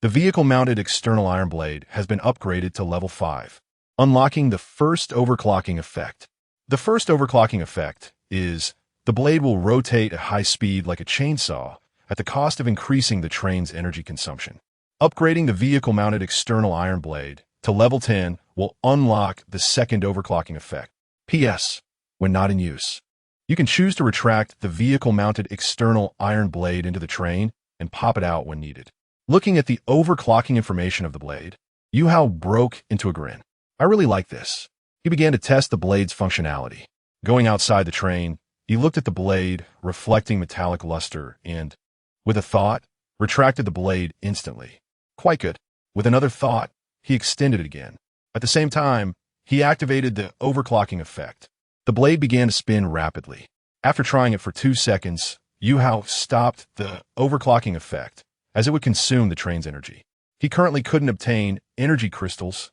The vehicle-mounted external iron blade has been upgraded to level 5, unlocking the first overclocking effect. The first overclocking effect is the blade will rotate at high speed like a chainsaw at the cost of increasing the train's energy consumption. Upgrading the vehicle-mounted external iron blade to level 10 will unlock the second overclocking effect. PS. When not in use, you can choose to retract the vehicle-mounted external iron blade into the train and pop it out when needed. Looking at the overclocking information of the blade, Yuhou broke into a grin. I really like this. He began to test the blade's functionality. Going outside the train, he looked at the blade, reflecting metallic luster, and, with a thought, retracted the blade instantly. Quite good. With another thought, he extended it again. At the same time, he activated the overclocking effect. The blade began to spin rapidly. After trying it for 2 seconds, Yuhou stopped the overclocking effect, as it would consume the train's energy. He currently couldn't obtain energy crystals,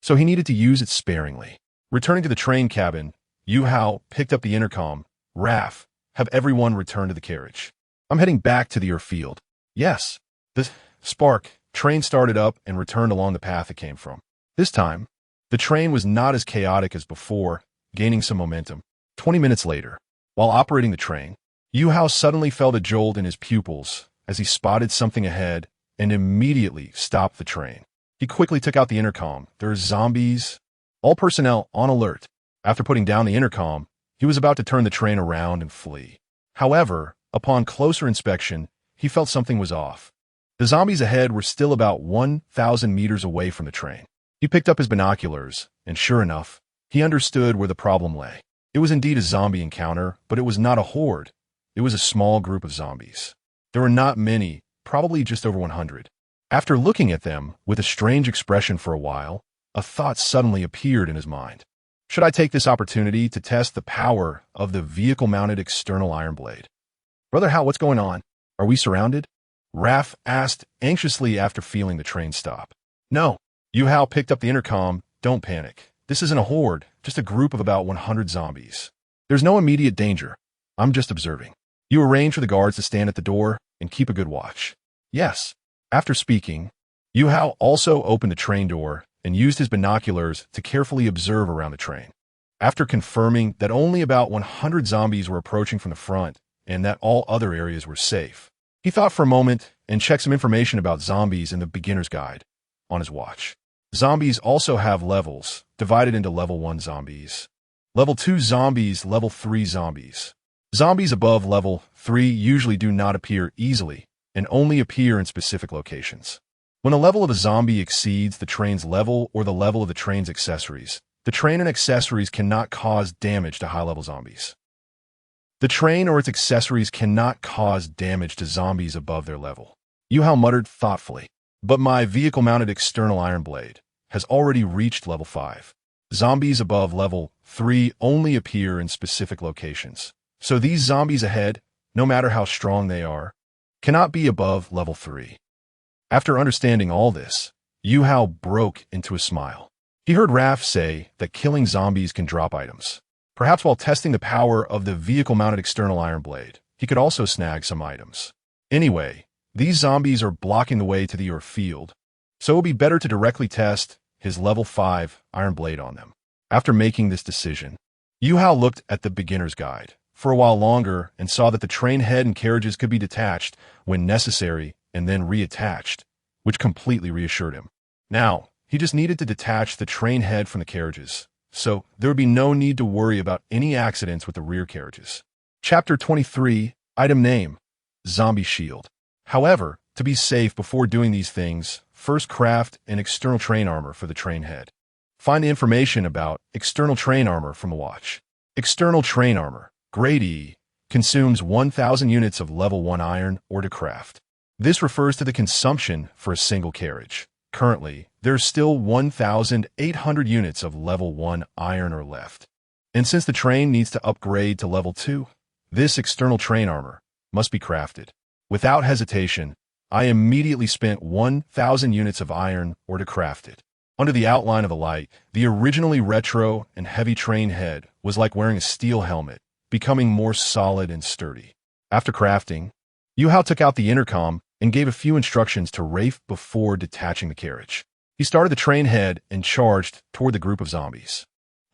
so he needed to use it sparingly. Returning to the train cabin, Yuhou picked up the intercom. Raf, have everyone return to the carriage. I'm heading back to the ore field. Yes. The spark train started up and returned along the path it came from. This time, the train was not as chaotic as before, gaining some momentum. 20 minutes later, while operating the train, Yuhou suddenly felt a jolt in his pupils as he spotted something ahead and immediately stopped the train. He quickly took out the intercom. There are zombies. All personnel on alert. After putting down the intercom, he was about to turn the train around and flee. However, upon closer inspection, he felt something was off. The zombies ahead were still about 1,000 meters away from the train. He picked up his binoculars, and sure enough, he understood where the problem lay. It It was indeed a zombie encounter, but it was not a horde. It was a small group of zombies. There were not many, probably just over 100. After looking at them with a strange expression for a while, a thought suddenly appeared in his mind. Should I take this opportunity to test the power of the vehicle-mounted external iron blade? Brother Hal, what's going on? Are we surrounded? Raph asked anxiously after feeling the train stop. No. Yuhou picked up the intercom. Don't panic. This isn't a horde, just a group of about 100 zombies. There's no immediate danger. I'm just observing. You arrange for the guards to stand at the door and keep a good watch. Yes. After speaking, Yuhou also opened the train door and used his binoculars to carefully observe around the train. After confirming that only about 100 zombies were approaching from the front and that all other areas were safe, he thought for a moment and checked some information about zombies in the beginner's guide on his watch. Zombies also have levels, divided into level 1 zombies, level 2 zombies, level 3 zombies. Zombies above level 3 usually do not appear easily and only appear in specific locations. When a level of a zombie exceeds the train's level or the level of the train's accessories, the train and accessories cannot cause damage to high-level zombies. The train or its accessories cannot cause damage to zombies above their level. Yuhou muttered thoughtfully. But my vehicle-mounted external iron blade has already reached level 5. Zombies above level 3 only appear in specific locations. So these zombies ahead, no matter how strong they are, cannot be above level 3. After understanding all this, Yuhou broke into a smile. He heard Raph say that killing zombies can drop items. Perhaps while testing the power of the vehicle-mounted external iron blade, he could also snag some items. Anyway, these zombies are blocking the way to the field, so it would be better to directly test his level 5 iron blade on them. After making this decision, Yuhou looked at the beginner's guide for a while longer and saw that the train head and carriages could be detached when necessary and then reattached, which completely reassured him. Now, he just needed to detach the train head from the carriages, so there would be no need to worry about any accidents with the rear carriages. Chapter 23, Item Name, Zombie Shield. However, to be safe before doing these things, first craft an external train armor for the train head. Find the information about external train armor from the watch. External train armor, grade E, consumes 1,000 units of level 1 iron ore to craft. This refers to the consumption for a single carriage. Currently, there's still 1,800 units of level 1 iron ore left. And since the train needs to upgrade to level 2, this external train armor must be crafted. Without hesitation, I immediately spent 1,000 units of iron ore to craft it. Under the outline of the light, the originally retro and heavy train head was like wearing a steel helmet, becoming more solid and sturdy. After crafting, Yuhou took out the intercom and gave a few instructions to Rafe before detaching the carriage. He started the train head and charged toward the group of zombies.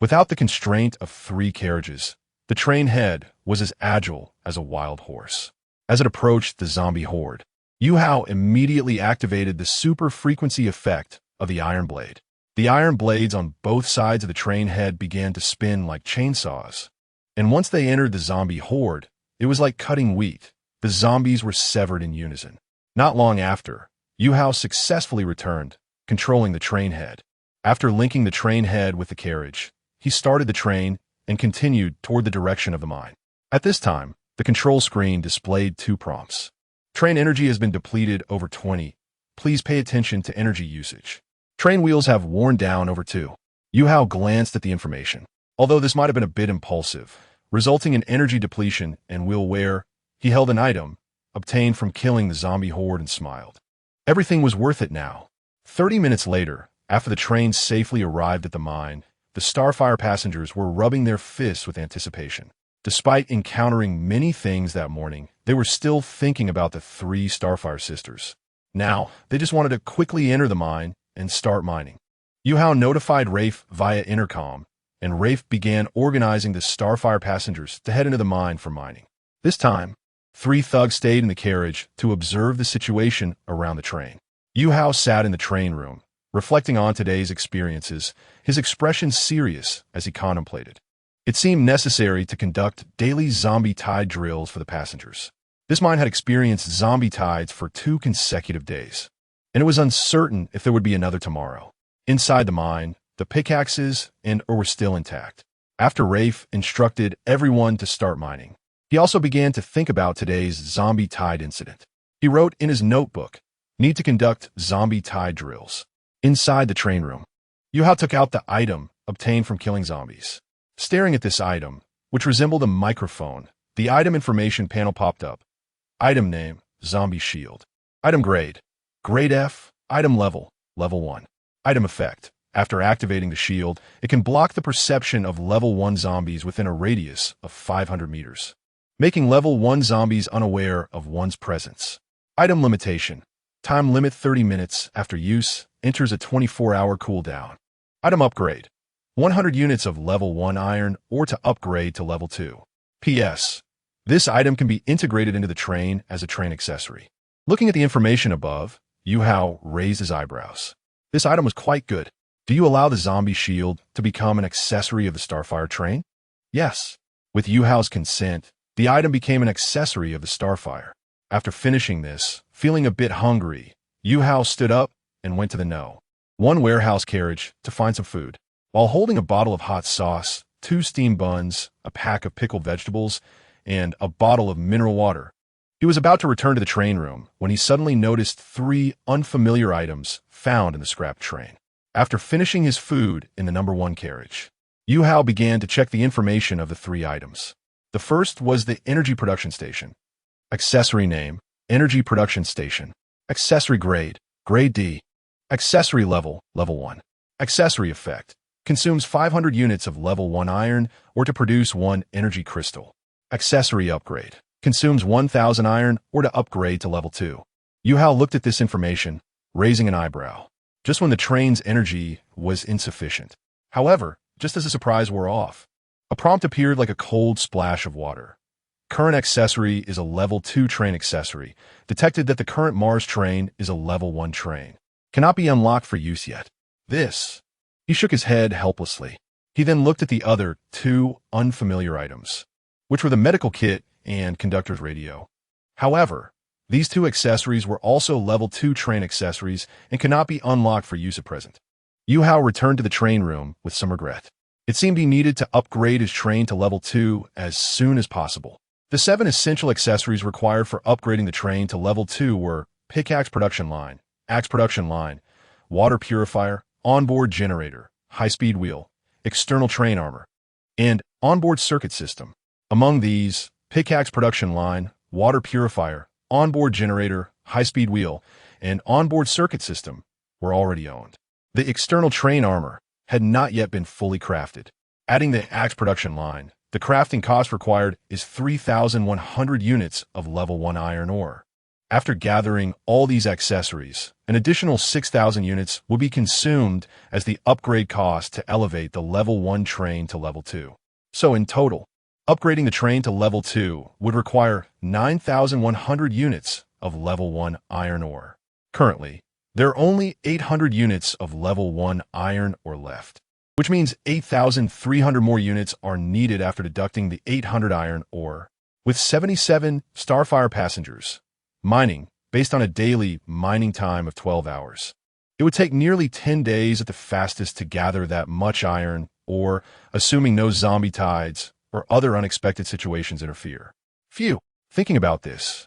Without the constraint of 3 carriages, the train head was as agile as a wild horse. As it approached the zombie horde, Yuhou immediately activated the super frequency effect of the iron blade. The iron blades on both sides of the train head began to spin like chainsaws. And once they entered the zombie horde, it was like cutting wheat. The zombies were severed in unison. Not long after, Yuhou successfully returned, controlling the train head. After linking the train head with the carriage, he started the train and continued toward the direction of the mine. At this time, the control screen displayed 2 prompts. Train energy has been depleted over 20. Please pay attention to energy usage. Train wheels have worn down over 2. Yuhou glanced at the information. Although this might have been a bit impulsive, resulting in energy depletion and wheel wear, he held an item obtained from killing the zombie horde and smiled. Everything was worth it now. 30 minutes later, after the train safely arrived at the mine, the Starfire passengers were rubbing their fists with anticipation. Despite encountering many things that morning, they were still thinking about the 3 Starfire sisters. Now, they just wanted to quickly enter the mine and start mining. Yuhou notified Rafe via intercom, and Rafe began organizing the Starfire passengers to head into the mine for mining. This time, 3 thugs stayed in the carriage to observe the situation around the train. Yuhou sat in the train room, reflecting on today's experiences, his expression serious as he contemplated. It seemed necessary to conduct daily zombie tide drills for the passengers. This mine had experienced zombie tides for 2 consecutive days, and it was uncertain if there would be another tomorrow. Inside the mine, the pickaxes and ore were still intact. After Rafe instructed everyone to start mining, he also began to think about today's zombie tide incident. He wrote in his notebook, "Need to conduct zombie tide drills." Inside the train room, Yuhou took out the item obtained from killing zombies. Staring at this item, which resembled a microphone, the item information panel popped up. Item name, Zombie Shield. Item grade, Grade F. Item level, Level 1. Item effect. After activating the shield, it can block the perception of Level 1 zombies within a radius of 500 meters, making Level 1 zombies unaware of one's presence. Item limitation. Time limit 30 minutes after use, enters a 24-hour cooldown. Item upgrade. 100 units of Level 1 iron or to upgrade to Level 2. P.S. This item can be integrated into the train as a train accessory. Looking at the information above, Yuhou raised his eyebrows. This item was quite good. Do you allow the zombie shield to become an accessory of the Starfire train? Yes. With Yuhou's consent, the item became an accessory of the Starfire. After finishing this, feeling a bit hungry, Yuhou stood up and went to the one warehouse carriage to find some food. While holding a bottle of hot sauce, 2 steamed buns, a pack of pickled vegetables, and a bottle of mineral water, he was about to return to the train room when he suddenly noticed 3 unfamiliar items found in the scrap train. After finishing his food in the number 1 carriage, Yuhou began to check the information of the 3 items. The first was the energy production station. Accessory name, Energy Production Station. Accessory grade, Grade D. Accessory level, Level 1. Accessory effect. Consumes 500 units of Level 1 iron or to produce 1 energy crystal. Accessory upgrade. Consumes 1,000 iron or to upgrade to Level 2. Yuhou looked at this information, raising an eyebrow, just when the train's energy was insufficient. However, just as the surprise wore off, a prompt appeared like a cold splash of water. Current accessory is a Level 2 train accessory. Detected that the current Mars train is a Level 1 train. Cannot be unlocked for use yet. This. He shook his head helplessly. He then looked at the other 2 unfamiliar items, which were the medical kit and conductor's radio. However, these 2 accessories were also Level 2 train accessories and cannot be unlocked for use at present. Yuhou returned to the train room with some regret. It seemed he needed to upgrade his train to Level 2 as soon as possible. The 7 essential accessories required for upgrading the train to Level 2 were pickaxe production line, axe production line, water purifier, onboard generator, high-speed wheel, external train armor, and onboard circuit system. Among these, pickaxe production line, water purifier, onboard generator, high-speed wheel, and onboard circuit system were already owned. The external train armor had not yet been fully crafted. Adding the axe production line, the crafting cost required is 3,100 units of Level 1 iron ore. After gathering all these accessories, an additional 6,000 units will be consumed as the upgrade cost to elevate the Level 1 train to Level 2. So in total, upgrading the train to Level 2 would require 9,100 units of Level 1 iron ore. Currently, there are only 800 units of Level 1 iron ore left, which means 8,300 more units are needed after deducting the 800 iron ore. With 77 Starfire passengers mining based on a daily mining time of 12 hours, it would take nearly 10 days at the fastest to gather that much iron ore, assuming no zombie tides or other unexpected situations interfere. Phew. Thinking about this,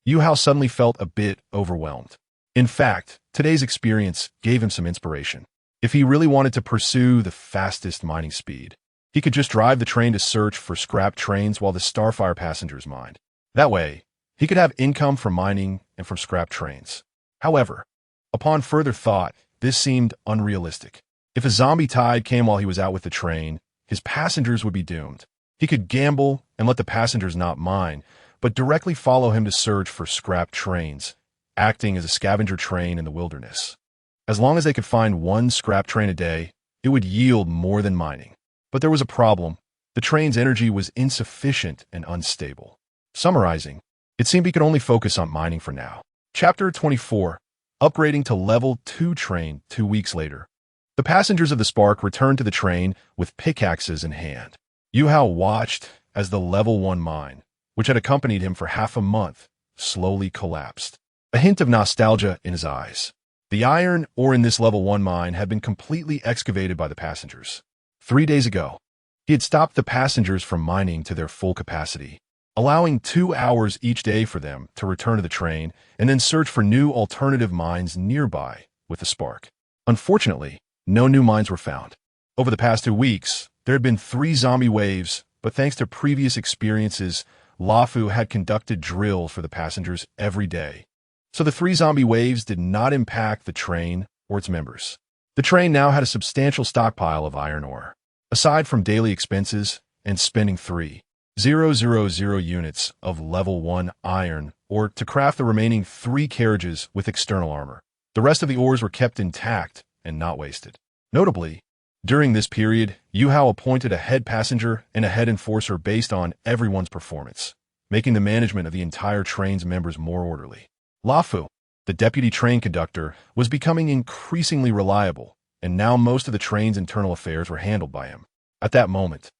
Yuhou suddenly felt a bit overwhelmed. In fact, today's experience gave him some inspiration. If he really wanted to pursue the fastest mining speed, he could just drive the train to search for scrap trains while the Starfire passengers mined. That way, he could have income from mining and from scrap trains. However, upon further thought, this seemed unrealistic. If a zombie tide came while he was out with the train, his passengers would be doomed. He could gamble and let the passengers not mine, but directly follow him to search for scrap trains, acting as a scavenger train in the wilderness. As long as they could find 1 scrap train a day, it would yield more than mining. But there was a problem. The train's energy was insufficient and unstable. Summarizing, it seemed he could only focus on mining for now. Chapter 24. Upgrading to Level 2 train 2 weeks later. The passengers of the Spark returned to the train with pickaxes in hand. Yuhou watched as the Level 1 mine, which had accompanied him for half a month, slowly collapsed. A hint of nostalgia in his eyes. The iron ore in this Level 1 mine had been completely excavated by the passengers. 3 days ago, He had stopped the passengers from mining to their full capacity, allowing 2 hours each day for them to return to the train and then search for new alternative mines nearby with the spark. Unfortunately, no new mines were found. Over the past 2 weeks, there had been 3 zombie waves, but thanks to previous experiences, Yuhou had conducted drills for the passengers every day. So the 3 zombie waves did not impact the train or its members. The train now had a substantial stockpile of iron ore. Aside from daily expenses and spending 3,000 units of level 1 iron ore to craft the remaining 3 carriages with external armor, the rest of the ores were kept intact and not wasted. Notably, during this period, Yuhou appointed a head passenger and a head enforcer based on everyone's performance, making the management of the entire train's members more orderly. Yuhou, the deputy train conductor, was becoming increasingly reliable, and now most of the train's internal affairs were handled by him. At that moment,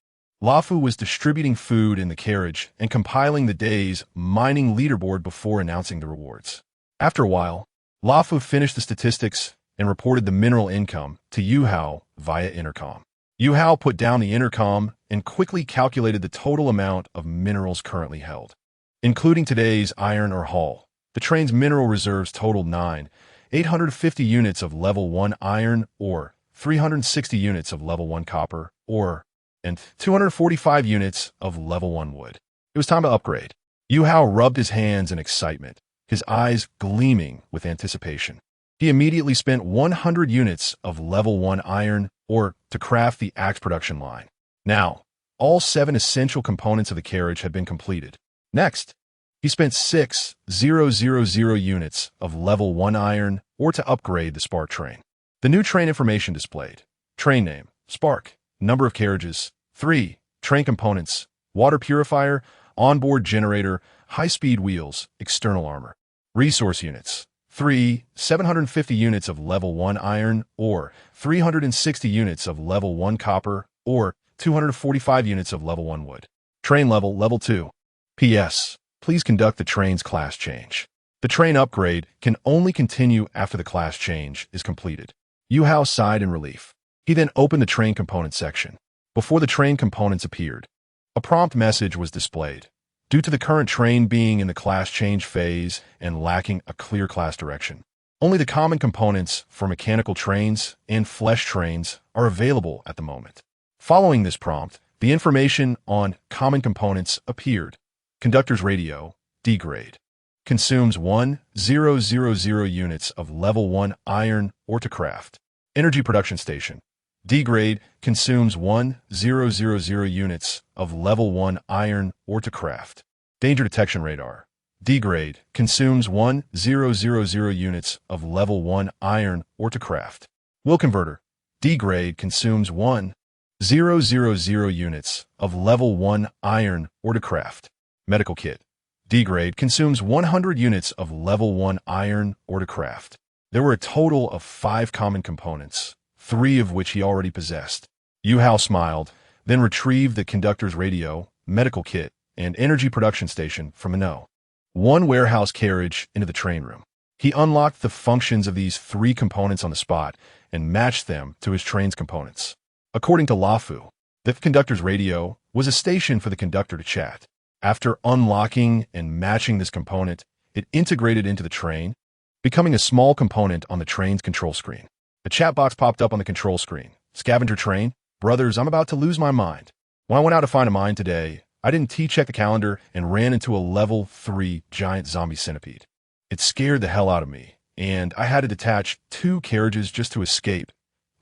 Yuhou was distributing food in the carriage and compiling the day's mining leaderboard before announcing the rewards. After a while, Yuhou finished the statistics and reported the mineral income to Yuhou via intercom. Yuhou put down the intercom and quickly calculated the total amount of minerals currently held. Including today's iron ore haul, the train's mineral reserves totaled 9,850 units of level 1 iron ore, 360 units of level 1 copper ore, and 245 units of level 1 wood. It was time to upgrade. Yuhou rubbed his hands in excitement, his eyes gleaming with anticipation. He immediately spent 100 units of level 1 iron ore to craft the axe production line. Now, all 7 essential components of the carriage had been completed. Next, he spent 6,000 units of level 1 iron ore to upgrade the Spark train. The new train information displayed: train name, Spark, number of carriages, 3, train components, water purifier, onboard generator, high-speed wheels, external armor. Resource units: 3, 750 units of level 1 iron ore, 360 units of level 1 copper ore, 245 units of level 1 wood. Train level 2. P.S. Please conduct the train's class change. The train upgrade can only continue after the class change is completed. Yuhou sighed in relief. He then opened the train component section. Before the train components appeared, a prompt message was displayed. Due to the current train being in the class change phase and lacking a clear class direction, only the common components for mechanical trains and flesh trains are available at the moment. Following this prompt, the information on common components appeared. Conductor's radio, D grade. Consumes 1,000 units of level 1 iron ore to craft. Energy production station, D grade, consumes 1,000 units of level 1 iron ore to craft. Danger detection radar, D grade, consumes 1,000 units of level 1 iron ore to craft. Wheel converter, D grade, consumes 1,000 units of level 1 iron ore to craft. Medical kit, D grade, consumes 100 units of level 1 iron ore to craft. There were a total of 5 common components, 3 of which he already possessed. Yuhou smiled, then retrieved the conductor's radio, medical kit, and energy production station from one warehouse carriage into the train room. He unlocked the functions of these 3 components on the spot and matched them to his train's components. According to Yuhou, the conductor's radio was a station for the conductor to chat. After unlocking and matching this component, it integrated into the train, becoming a small component on the train's control screen. A chat box popped up on the control screen. Scavenger train, brothers, I'm about to lose my mind. When I went out to find a mine today, I didn't T-check the calendar and ran into a level 3 giant zombie centipede. It scared the hell out of me, and I had to detach 2 carriages just to escape,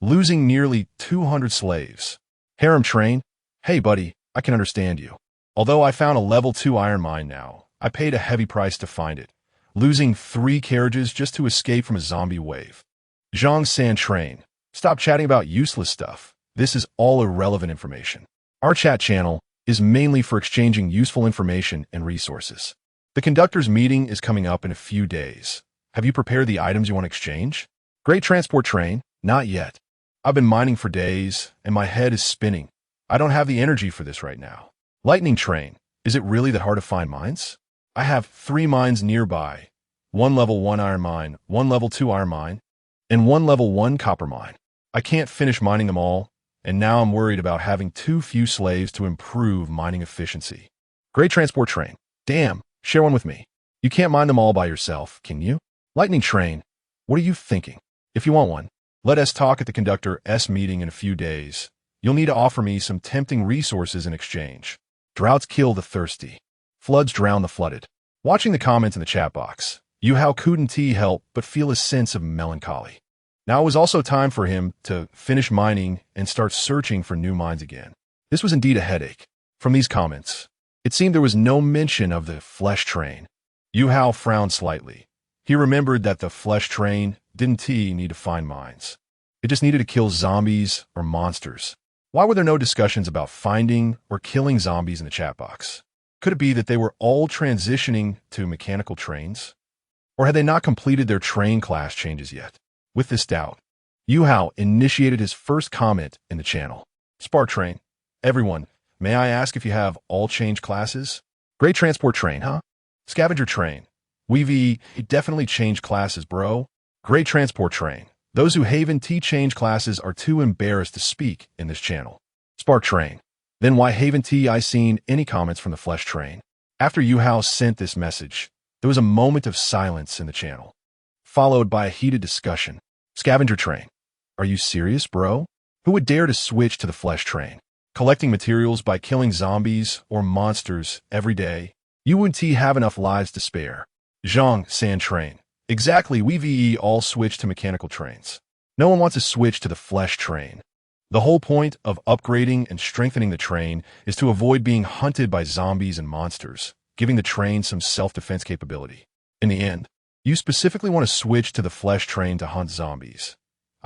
losing nearly 200 slaves. Harem train, hey buddy, I can understand you. Although I found a level 2 iron mine now, I paid a heavy price to find it, losing 3 carriages just to escape from a zombie wave. Zhang San train, stop chatting about useless stuff. This is all irrelevant information. Our chat channel is mainly for exchanging useful information and resources. The conductor's meeting is coming up in a few days. Have you prepared the items you want to exchange? Great transport train, not yet. I've been mining for days, and my head is spinning. I don't have the energy for this right now. Lightning train, is it really that hard to find mines? I have 3 mines nearby, 1 level 1 iron mine, 1 level 2 iron mine, and 1 level 1 copper mine. I can't finish mining them all, and now I'm worried about having too few slaves to improve mining efficiency. Grade transport train. Damn, share one with me. You can't mine them all by yourself, can you? Lightning train. What are you thinking? If you want one, let us talk at the conductor's meeting in a few days. You'll need to offer me some tempting resources in exchange. Droughts kill the thirsty. Floods drown the flooded. Watching the comments in the chat box, Yuhou couldn't help but feel a sense of melancholy. Now it was also time for him to finish mining and start searching for new mines again. This was indeed a headache. From these comments, it seemed there was no mention of the flesh train. Yuhou frowned slightly. He remembered that the flesh train didn't need to find mines. It just needed to kill zombies or monsters. Why were there no discussions about finding or killing zombies in the chat box? Could it be that they were all transitioning to mechanical trains? Or had they not completed their train class changes yet? With this doubt, Yuhou initiated his first comment in the channel. Spark train. Everyone, may I ask if you have all change classes? Great transport train, huh? Scavenger train. We've definitely changed classes, bro. Great transport train. Those who Haven change classes are too embarrassed to speak in this channel. Spark train. Then why haven't I seen any comments from the flesh train? After Yuhou sent this message, there was a moment of silence in the channel, followed by a heated discussion. Scavenger train. Are you serious, bro? Who would dare to switch to the flesh train? Collecting materials by killing zombies or monsters every day? You wouldn't have enough lives to spare. Zhang Sand train. Exactly, we've all switched to mechanical trains. No one wants to switch to the flesh train. The whole point of upgrading and strengthening the train is to avoid being hunted by zombies and monsters, giving the train some self-defense capability. In the end, you specifically want to switch to the flesh train to hunt zombies.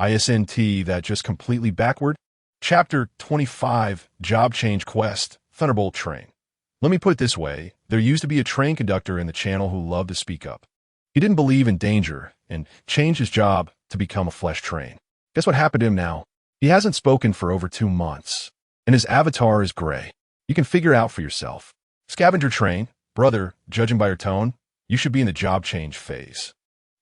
Isn't that just completely backward? Chapter 25, Job Change Quest, Thunderbolt Train. Let me put it this way, there used to be a train conductor in the channel who loved to speak up. He didn't believe in danger and changed his job to become a flesh train. Guess what happened to him now? He hasn't spoken for over 2 months, and his avatar is gray. You can figure out for yourself. Scavenger train, brother, judging by your tone, you should be in the job change phase.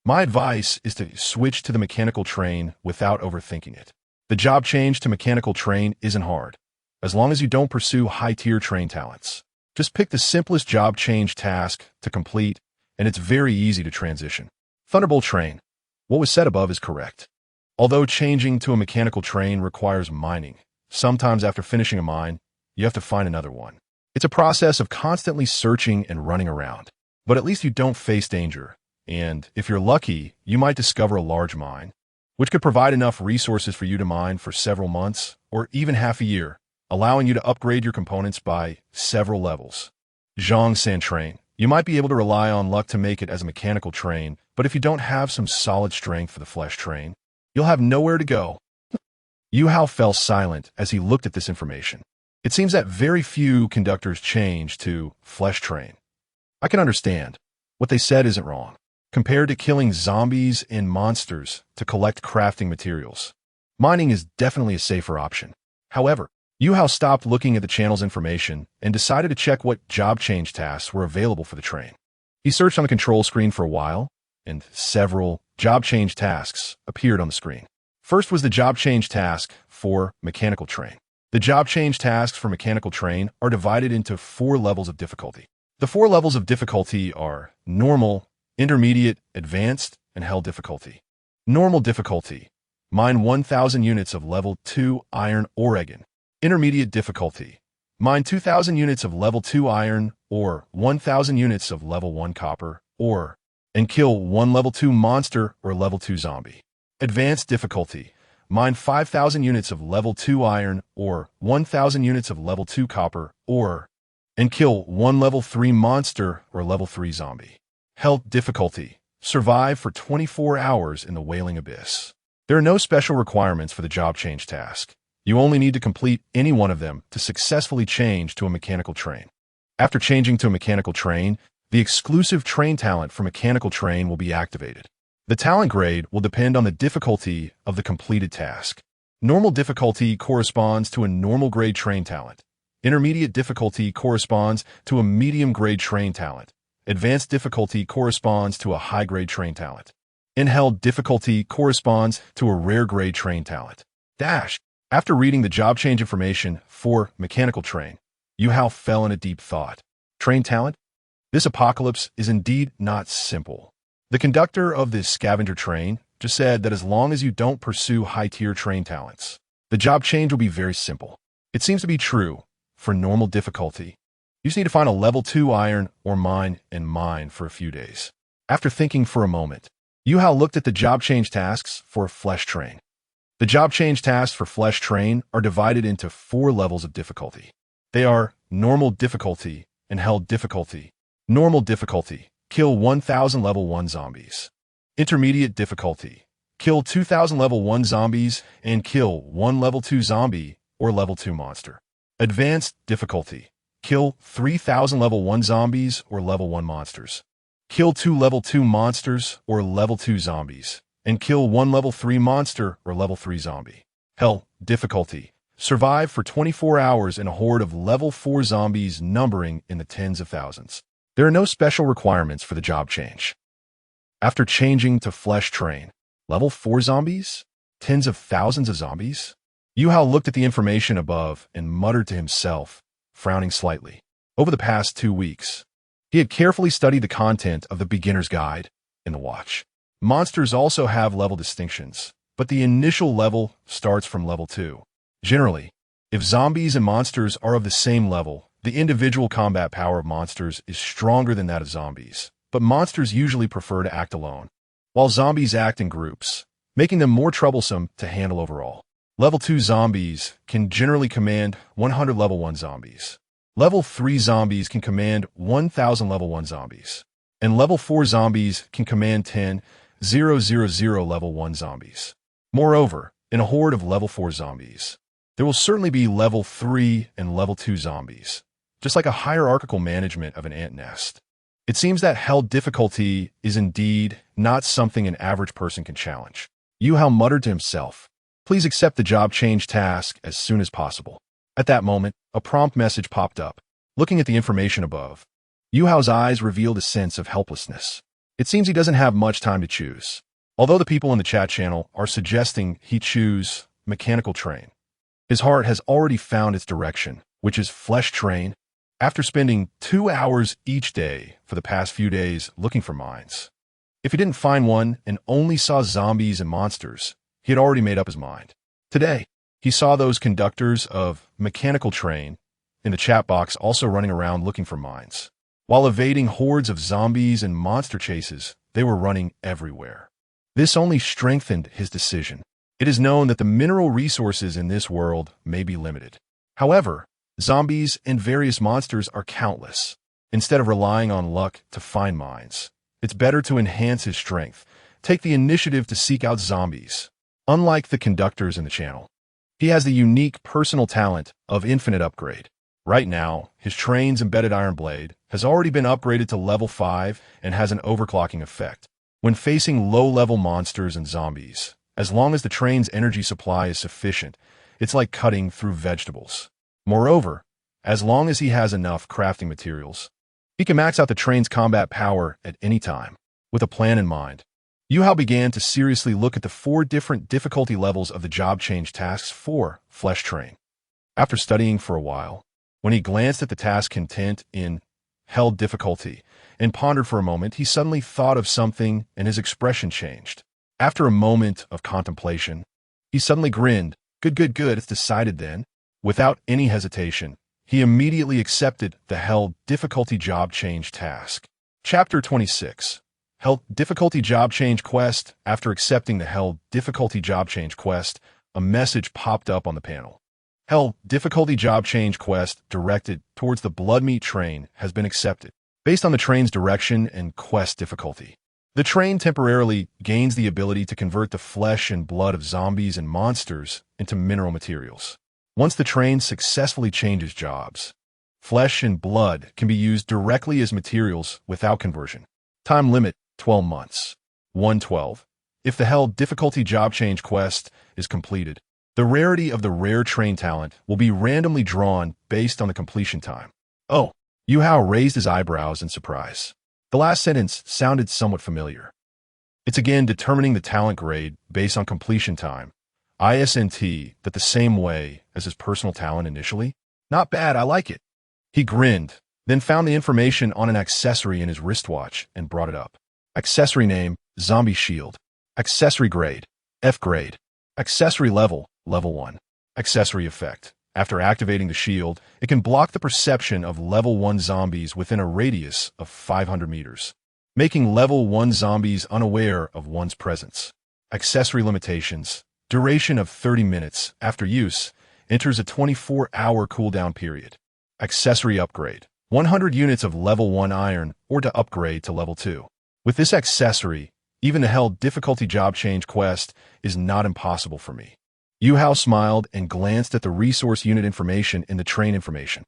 My advice is to switch to the mechanical train without overthinking it. The job change to mechanical train isn't hard, as long as you don't pursue high-tier train talents. Just pick the simplest job change task to complete, and it's very easy to transition. Thunderbolt train. What was said above is correct. Although changing to a mechanical train requires mining, sometimes after finishing a mine, you have to find another one. It's a process of constantly searching and running around. But at least you don't face danger, and if you're lucky, you might discover a large mine, which could provide enough resources for you to mine for several months or even half a year, allowing you to upgrade your components by several levels. Zhang Sand train. You might be able to rely on luck to make it as a mechanical train, but if you don't have some solid strength for the flesh train, you'll have nowhere to go. Yuhou fell silent as he looked at this information. It seems that very few conductors change to flesh train. I can understand. What they said isn't wrong. Compared to killing zombies and monsters to collect crafting materials, mining is definitely a safer option. However, Yuhou stopped looking at the channel's information and decided to check what job change tasks were available for the train. He searched on the control screen for a while, and several job change tasks appeared on the screen. First was the job change task for mechanical train. The job change tasks for mechanical train are divided into 4 levels of difficulty. The 4 levels of difficulty are normal, intermediate, advanced, and hell difficulty. Normal difficulty. Mine 1,000 units of level 2 iron ore. Intermediate difficulty. Mine 2,000 units of level 2 iron or 1,000 units of level 1 copper ore, and kill 1 level 2 monster or level 2 zombie. Advanced difficulty. Mine 5,000 units of level 2 iron or 1,000 units of level 2 copper ore, and kill 1 level 3 monster or level 3 zombie. Health difficulty. Survive for 24 hours in the Wailing Abyss. There are no special requirements for the job change task. You only need to complete any one of them to successfully change to a mechanical train. After changing to a mechanical train, the exclusive train talent for mechanical train will be activated. The talent grade will depend on the difficulty of the completed task. Normal difficulty corresponds to a normal grade train talent. Intermediate difficulty corresponds to a medium grade train talent. Advanced difficulty corresponds to a high grade train talent. In hell difficulty corresponds to a rare grade train talent. After reading the job change information for mechanical train, Yuhou fell in a deep thought. Train talent? This apocalypse is indeed not simple. The conductor of this scavenger train just said that as long as you don't pursue high-tier train talents, the job change will be very simple. It seems to be true for normal difficulty. You just need to find a level 2 iron or mine and mine for a few days. After thinking for a moment, Yuhou looked at the job change tasks for flesh train. The job change tasks for flesh train are divided into 4 levels of difficulty. They are normal difficulty and hell difficulty. Normal difficulty, kill 1000 level 1 zombies. Intermediate difficulty, kill 2000 level 1 zombies and kill 1 level 2 zombie or level 2 monster. Advanced difficulty, kill 3000 level 1 zombies or level 1 monsters. Kill 2 level 2 monsters or level 2 zombies, and kill 1 level 3 monster or level 3 zombie. Hell difficulty, survive for 24 hours in a horde of level 4 zombies numbering in the tens of thousands. There are no special requirements for the job change. After changing to flesh train, level 4 zombies? Tens of thousands of zombies? Yuhou looked at the information above and muttered to himself, frowning slightly. Over the past 2 weeks, he had carefully studied the content of the beginner's guide in the watch. Monsters also have level distinctions, but the initial level starts from level 2. Generally, if zombies and monsters are of the same level, the individual combat power of monsters is stronger than that of zombies, but monsters usually prefer to act alone, while zombies act in groups, making them more troublesome to handle overall. Level 2 zombies can generally command 100 level 1 zombies. Level 3 zombies can command 1000 level 1 zombies. And level 4 zombies can command 10,000 level 1 zombies. Moreover, in a horde of level 4 zombies, there will certainly be level 3 and level 2 zombies, just like a hierarchical management of an ant nest. It seems that hell difficulty is indeed not something an average person can challenge. Yuhou muttered to himself, "Please accept the job change task as soon as possible." At that moment, a prompt message popped up. Looking at the information above, Yuhou's eyes revealed a sense of helplessness. It seems he doesn't have much time to choose. Although the people in the chat channel are suggesting he choose mechanical train, his heart has already found its direction, which is flesh train. After spending 2 hours each day for the past few days looking for mines, if he didn't find one and only saw zombies and monsters, he had already made up his mind. Today, he saw those conductors of mechanical train in the chat box also running around looking for mines. While evading hordes of zombies and monster chases, they were running everywhere. This only strengthened his decision. It is known that the mineral resources in this world may be limited. However, zombies and various monsters are countless. Instead of relying on luck to find mines, it's better to enhance his strength, take the initiative to seek out zombies. Unlike the conductors in the channel, he has the unique personal talent of infinite upgrade. Right now, his train's embedded iron blade has already been upgraded to level 5 and has an overclocking effect. When facing low-level monsters and zombies, as long as the train's energy supply is sufficient, it's like cutting through vegetables. Moreover, as long as he has enough crafting materials, he can max out the train's combat power at any time. With a plan in mind, Yuhou began to seriously look at the 4 different difficulty levels of the job change tasks for flesh train. After studying for a while, when he glanced at the task content in hell difficulty and pondered for a moment, he suddenly thought of something and his expression changed. After a moment of contemplation, he suddenly grinned. Good, it's decided then. Without any hesitation, he immediately accepted the hell difficulty job change task. Chapter 26. Hell difficulty job change quest. After accepting the hell difficulty job change quest, a message popped up on the panel. Hell difficulty job change quest directed towards the blood meat train has been accepted. Based on the train's direction and quest difficulty, the train temporarily gains the ability to convert the flesh and blood of zombies and monsters into mineral materials. Once the train successfully changes jobs, flesh and blood can be used directly as materials without conversion. Time limit, 12 months. 112. If the hell difficulty job change quest is completed, the rarity of the rare train talent will be randomly drawn based on the completion time. Oh, Yuhou raised his eyebrows in surprise. The last sentence sounded somewhat familiar. It's again determining the talent grade based on completion time. ISNT that the same way as his personal talent initially? Not bad, I like it. He grinned, then found the information on an accessory in his wristwatch and brought it up. Accessory name, Zombie Shield. Accessory grade, F grade. Accessory level, level 1. Accessory effect. After activating the shield, it can block the perception of level 1 zombies within a radius of 500 meters, making level 1 zombies unaware of one's presence. Accessory limitations. Duration of 30 minutes. After use, enters a 24-hour cooldown period. Accessory upgrade. 100 units of level 1 iron or to upgrade to level 2. With this accessory, even the hell difficulty job change quest is not impossible for me. Yuhou smiled and glanced at the resource unit information in the train information.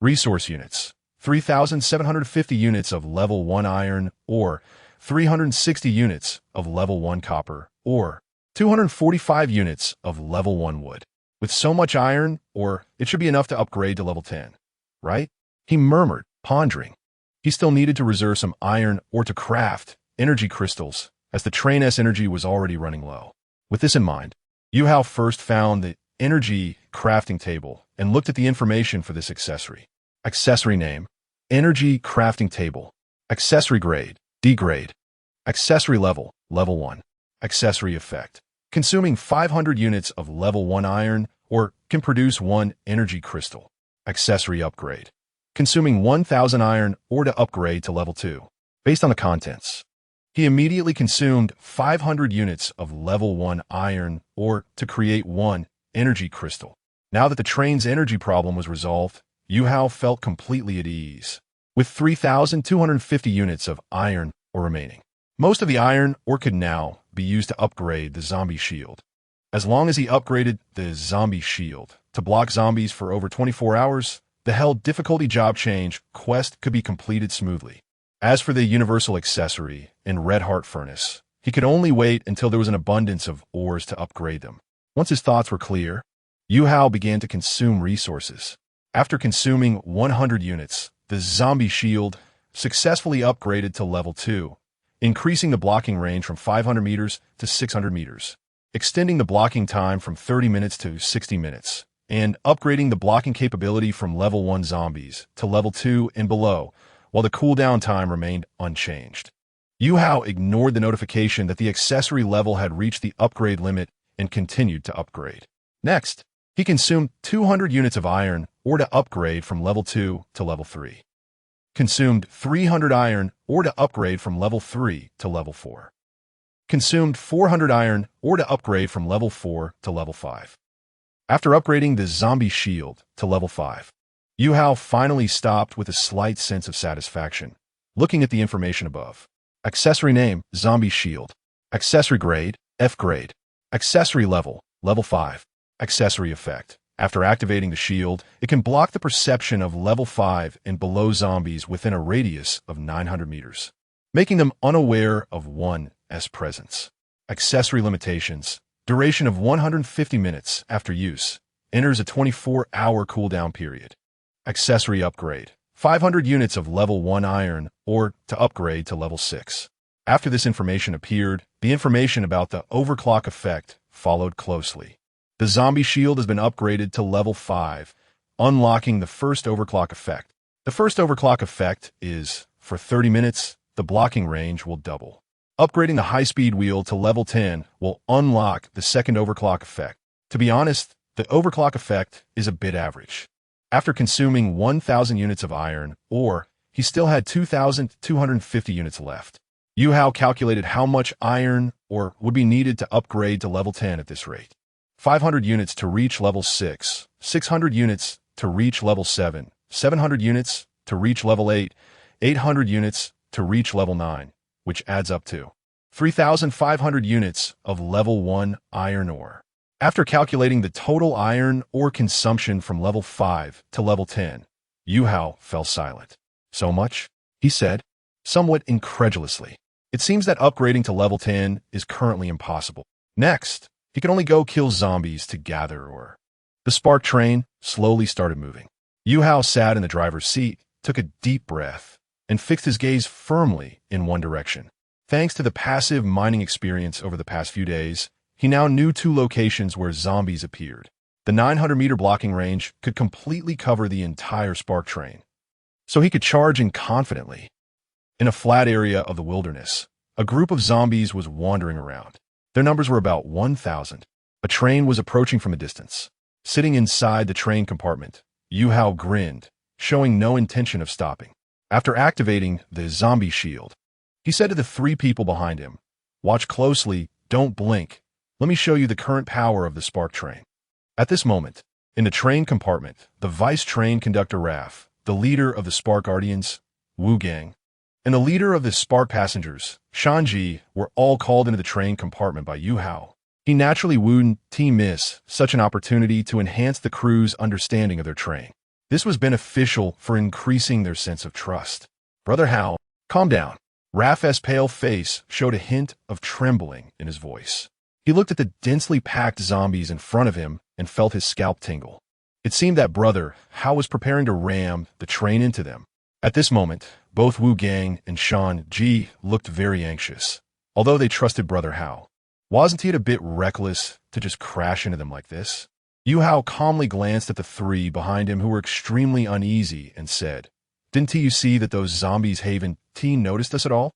Resource units. 3,750 units of level 1 iron ore, 360 units of level 1 copper ore, 245 units of level 1 wood. With so much iron ore, it should be enough to upgrade to level 10, right? He murmured, pondering. He still needed to reserve some iron ore to craft energy crystals, as the train's energy was already running low. With this in mind, Yuhou first found the energy crafting table and looked at the information for this accessory. Accessory name, Energy Crafting Table. Accessory grade, D grade. Accessory level, level 1. Accessory effect. Consuming 500 units of level 1 iron or can produce 1 energy crystal. Accessory upgrade. Consuming 1,000 iron or to upgrade to level 2. Based on the contents, he immediately consumed 500 units of level 1 iron ore to create 1 energy crystal. Now that the train's energy problem was resolved, Yuhou felt completely at ease, with 3,250 units of iron ore remaining. Most of the iron ore could now be used to upgrade the zombie shield. As long as he upgraded the zombie shield to block zombies for over 24 hours, the hell difficulty job change quest could be completed smoothly. As for the universal accessory in Red Heart Furnace, he could only wait until there was an abundance of ores to upgrade them. Once his thoughts were clear, Yuhou began to consume resources. After consuming 100 units, the zombie shield successfully upgraded to level 2, increasing the blocking range from 500 meters to 600 meters, extending the blocking time from 30 minutes to 60 minutes, and upgrading the blocking capability from level 1 zombies to level 2 and below, while the cooldown time remained unchanged. Yuhou ignored the notification that the accessory level had reached the upgrade limit and continued to upgrade. Next, he consumed 200 units of iron ore to upgrade from level 2 to level 3. Consumed 300 iron ore to upgrade from level 3 to level 4. Consumed 400 iron ore to upgrade from level 4 to level 5. After upgrading the zombie shield to level 5, Yuhou finally stopped with a slight sense of satisfaction, looking at the information above. Accessory name, Zombie Shield. Accessory grade, F grade. Accessory level, level 5. Accessory effect. After activating the shield, it can block the perception of level 5 and below zombies within a radius of 900 meters, making them unaware of one's presence. Accessory limitations. Duration of 150 minutes after use. Enters a 24-hour cooldown period. Accessory upgrade. 500 units of level 1 iron ore to upgrade to level 6. After this information appeared, the information about the overclock effect followed closely. The zombie shield has been upgraded to level 5, unlocking the first overclock effect. The first overclock effect is, for 30 minutes, the blocking range will double. Upgrading the high-speed wheel to level 10 will unlock the second overclock effect. To be honest, the overclock effect is a bit average. After consuming 1,000 units of iron ore, he still had 2,250 units left. Yuhou calculated how much iron ore would be needed to upgrade to level 10 at this rate. 500 units to reach level 6, 600 units to reach level 7, 700 units to reach level 8, 800 units to reach level 9, which adds up to 3,500 units of level 1 iron ore. After calculating the total iron ore consumption from level 5 to level 10, Yuhou fell silent. So much? He said, somewhat incredulously. It seems that upgrading to level 10 is currently impossible. Next, he could only go kill zombies to gather ore. The spark train slowly started moving. Yuhou sat in the driver's seat, took a deep breath, and fixed his gaze firmly in one direction. Thanks to the passive mining experience over the past few days, he now knew two locations where zombies appeared. The 900-meter blocking range could completely cover the entire spark train, so he could charge in confidently. In a flat area of the wilderness, a group of zombies was wandering around. Their numbers were about 1,000. A train was approaching from a distance. Sitting inside the train compartment, Yuhou grinned, showing no intention of stopping. After activating the zombie shield, he said to the three people behind him, "Watch closely, don't blink. Let me show you the current power of the spark train." At this moment, in the train compartment, the vice train conductor Raph, the leader of the spark guardians, Wu Gang, and the leader of the spark passengers, Shanji, were all called into the train compartment by Yuhou. He naturally wouldn't miss such an opportunity to enhance the crew's understanding of their train. This was beneficial for increasing their sense of trust. "Brother Hao, calm down." Raph's pale face showed a hint of trembling in his voice. He looked at the densely packed zombies in front of him and felt his scalp tingle. It seemed that Brother Hao was preparing to ram the train into them. At this moment, both Wu Gang and Shan Ji looked very anxious. Although they trusted Brother Hao, wasn't he a bit reckless to just crash into them like this? Yuhou calmly glanced at the three behind him who were extremely uneasy and said, "Didn't you see that those zombies haven't noticed us at all?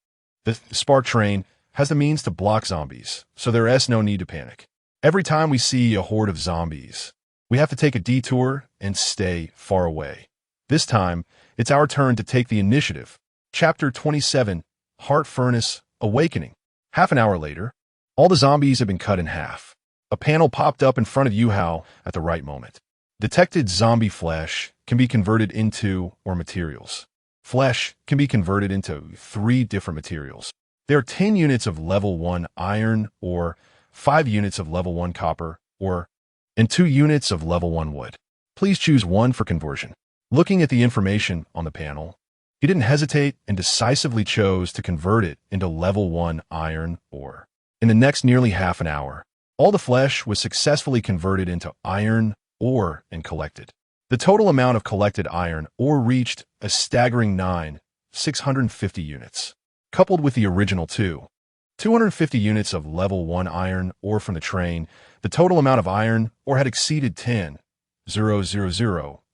The spark train has the means to block zombies, so there's no need to panic. Every time we see a horde of zombies, we have to take a detour and stay far away. This time, it's our turn to take the initiative." Chapter 27, Heart Furnace Awakening. Half an hour later, all the zombies had been cut in half. A panel popped up in front of Yuhou at the right moment. Detected zombie flesh can be converted into materials. Flesh can be converted into 3 different materials. There are 10 units of level 1 iron ore, 5 units of level 1 copper ore, and 2 units of level 1 wood. Please choose one for conversion. Looking at the information on the panel, he didn't hesitate and decisively chose to convert it into level 1 iron ore. In the next nearly half an hour, all the flesh was successfully converted into iron ore and collected. The total amount of collected iron ore reached a staggering 650 units. Coupled with the original 250 units of level 1 iron ore from the train, the total amount of iron ore had exceeded 10,000,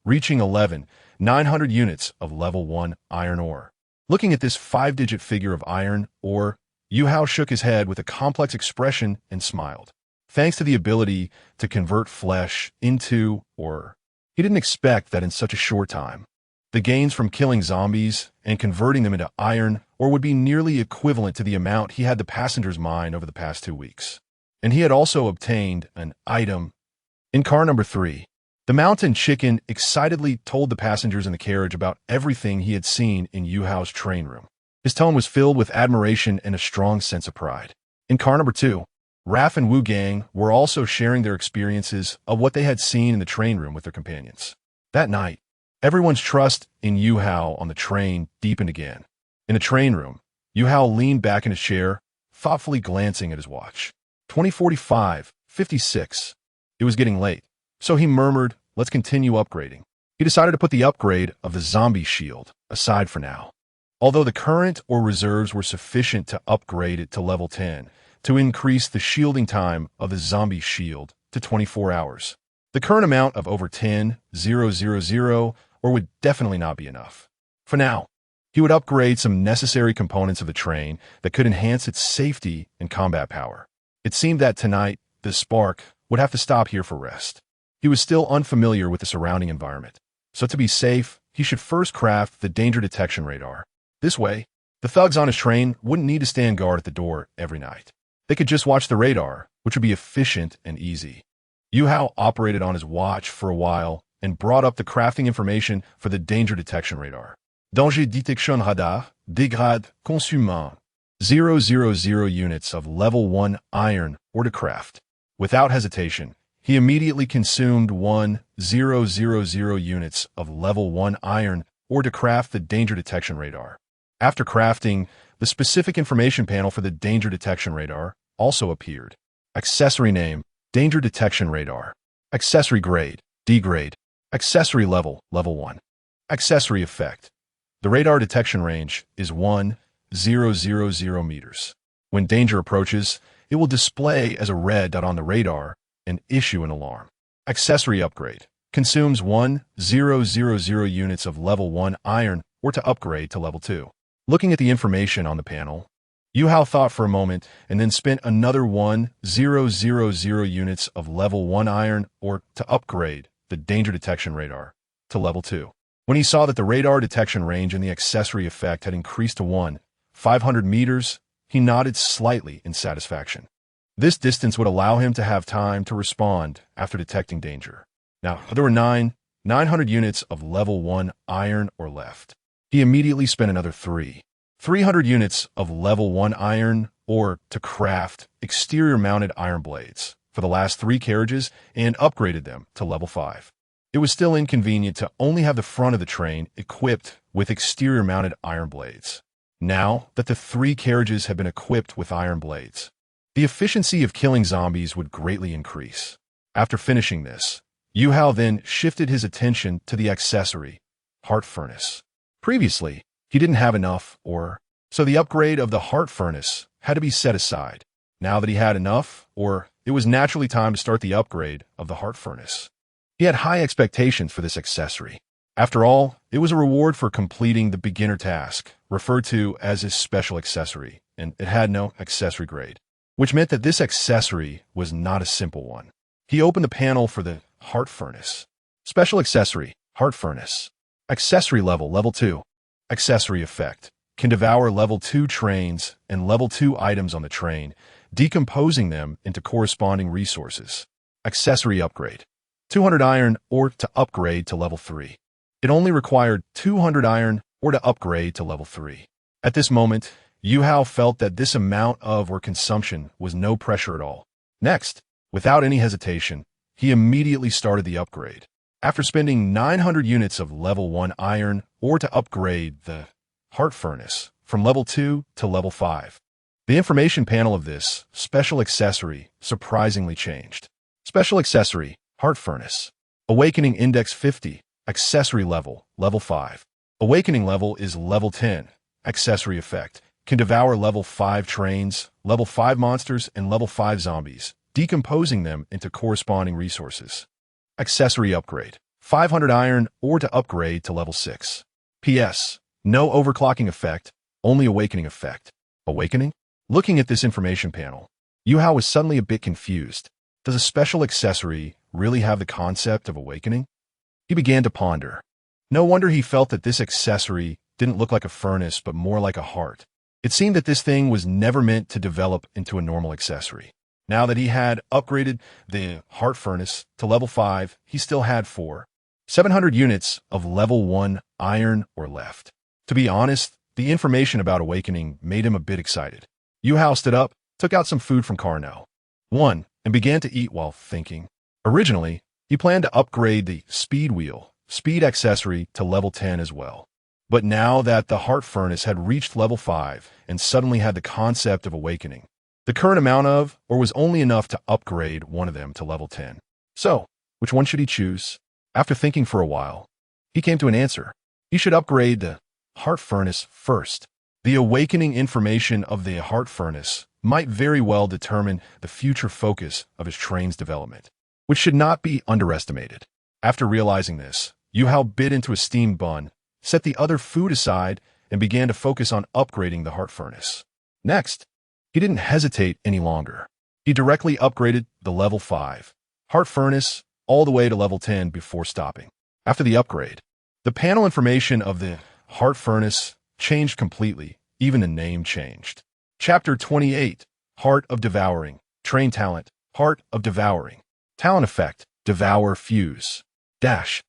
reaching 11,900 units of level 1 iron ore. Looking at this 5-digit figure of iron ore, Yuhou shook his head with a complex expression and smiled. Thanks to the ability to convert flesh into ore, he didn't expect that in such a short time. The gains from killing zombies and converting them into iron ore would be nearly equivalent to the amount he had the passengers mine over the past 2 weeks. And he had also obtained an item. In car number 3, the mountain chicken excitedly told the passengers in the carriage about everything he had seen in Yuhou's train room. His tone was filled with admiration and a strong sense of pride. In car number 2, Raph and Wu Gang were also sharing their experiences of what they had seen in the train room with their companions. That night, everyone's trust in Yuhou on the train deepened again. In the train room, Yuhou leaned back in his chair, thoughtfully glancing at his watch. 20:45:56. It was getting late, so he murmured, "Let's continue upgrading." He decided to put the upgrade of the zombie shield aside for now. Although the current or reserves were sufficient to upgrade it to level 10, to increase the shielding time of the zombie shield to 24 hours. The current amount of over 10,000 or would definitely not be enough. For now, he would upgrade some necessary components of the train that could enhance its safety and combat power. It seemed that tonight, the spark would have to stop here for rest. He was still unfamiliar with the surrounding environment, so to be safe, he should first craft the danger detection radar. This way, the thugs on his train wouldn't need to stand guard at the door every night. They could just watch the radar, which would be efficient and easy. Yuhou operated on his watch for a while and brought up the crafting information for the danger detection radar. Danger detection radar, degrade consommant 000 units of level 1 iron ore to craft. Without hesitation, he immediately consumed 1000 units of level 1 iron ore to craft the danger detection radar. After crafting, the specific information panel for the danger detection radar also appeared. Accessory name, danger detection radar. Accessory grade, D grade. Accessory level, level 1. Accessory effect. The radar detection range is 1000 meters. When danger approaches, it it will display as a red dot on the radar and issue an alarm. Accessory upgrade. Consumes 1,000 units of level 1 iron or to upgrade to level 2. Looking at the information on the panel, Yuhou thought for a moment and then spent another 1,000 units of level 1 iron or to upgrade the danger detection radar to level 2. When he saw that the radar detection range and the accessory effect had increased to 500 meters, he nodded slightly in satisfaction. This distance would allow him to have time to respond after detecting danger. Now, there were 900 units of level 1 iron ore left. He immediately spent another 300 units of level 1 iron ore to craft exterior-mounted iron blades for the last 3 carriages and upgraded them to level 5. It was still inconvenient to only have the front of the train equipped with exterior-mounted iron blades. Now that the 3 carriages had been equipped with iron blades, the efficiency of killing zombies would greatly increase. After finishing this, Yuhou then shifted his attention to the accessory, heart furnace. Previously, he didn't have enough ore, so the upgrade of the heart furnace had to be set aside. Now that he had enough ore, it was naturally time to start the upgrade of the heart furnace. He had high expectations for this accessory. After all, it was a reward for completing the beginner task, referred to as his special accessory, and it had no accessory grade, which meant that this accessory was not a simple one. He opened the panel for the heart furnace. Special accessory, heart furnace. Accessory level, level 2. Accessory effect. Can devour level 2 trains and level 2 items on the train, decomposing them into corresponding resources. Accessory upgrade. 200 iron ore to upgrade to level 3. It only required 200 iron ore to upgrade to level 3. At this moment, Yuhou felt that this amount of ore consumption was no pressure at all. Next, without any hesitation, he immediately started the upgrade. After spending 900 units of level 1 iron ore to upgrade the heart furnace from level 2 to level 5, the information panel of this special accessory surprisingly changed. Special accessory, heart furnace. Awakening index 50, accessory level, level 5. Awakening level is level 10, accessory effect. Can devour level 5 trains, level 5 monsters, and level 5 zombies, decomposing them into corresponding resources. Accessory upgrade. 500 iron ore to upgrade to level 6. PS. No overclocking effect, only awakening effect. Awakening? Looking at this information panel, Yuhou was suddenly a bit confused. Does a special accessory really have the concept of awakening? He began to ponder. No wonder he felt that this accessory didn't look like a furnace but more like a heart. It seemed that this thing was never meant to develop into a normal accessory. Now that he had upgraded the heart furnace to level 5, he still had 700 units of level 1 iron ore left. To be honest, the information about awakening made him a bit excited. Yuhou stood up, took out some food from Carnell, and began to eat while thinking. Originally, he planned to upgrade the speed accessory to level 10 as well. But now that the heart furnace had reached level 5 and suddenly had the concept of awakening, the current amount of ore was only enough to upgrade one of them to level 10. So, which one should he choose? After thinking for a while, he came to an answer. He should upgrade the heart furnace first. The awakening information of the heart furnace might very well determine the future focus of his train's development, which should not be underestimated. After realizing this, Yuhou bit into a steamed bun, set the other food aside, and began to focus on upgrading the heart furnace. Next, he didn't hesitate any longer. He directly upgraded the level 5 heart furnace all the way to level 10 before stopping. After the upgrade, the panel information of the heart furnace changed completely, even the name changed. Chapter 28, Heart of Devouring. Train talent, Heart of Devouring. Talent effect, Devour Fuse. Dash.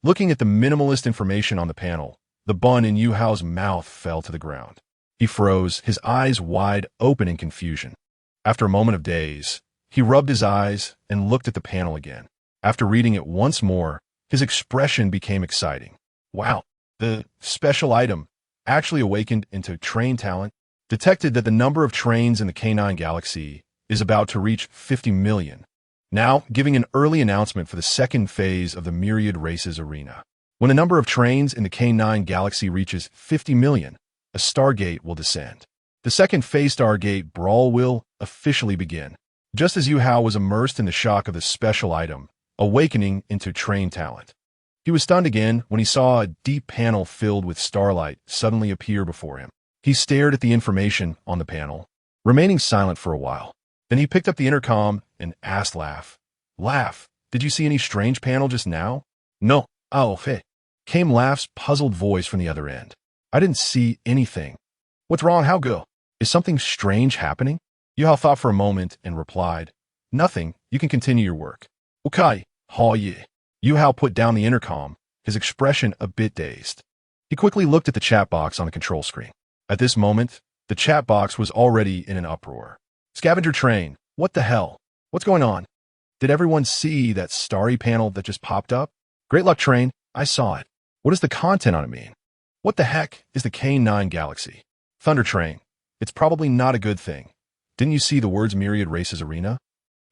Looking at the minimalist information on the panel, the bun in Yuhou's mouth fell to the ground. He froze, his eyes wide open in confusion. After a moment of daze, he rubbed his eyes and looked at the panel again. After reading it once more, his expression became exciting. Wow, the special item, actually awakened into train talent, detected that the number of trains in the K9 galaxy is about to reach 50 million. Now, giving an early announcement for the second phase of the Myriad Races arena. When the number of trains in the K9 galaxy reaches 50 million, a Stargate will descend. The second phase Stargate Brawl will officially begin. Just as Yuhou was immersed in the shock of the special item, awakening into trained talent. He was stunned again when he saw a deep panel filled with starlight suddenly appear before him. He stared at the information on the panel, remaining silent for a while. Then he picked up the intercom and asked Laugh. Laugh, did you see any strange panel just now? No. Oh, hey. Came Laugh's puzzled voice from the other end. I didn't see anything. What's wrong? How go? Is something strange happening? Yuhou thought for a moment and replied, Nothing. You can continue your work. Okay. Ha ye. Yuhou put down the intercom, his expression a bit dazed. He quickly looked at the chat box on the control screen. At this moment, the chat box was already in an uproar. Scavenger train. What the hell? What's going on? Did everyone see that starry panel that just popped up? Great luck, train. I saw it. What does the content on it mean? What the heck is the K9 galaxy? Thunder train. It's probably not a good thing. Didn't you see the words myriad races arena?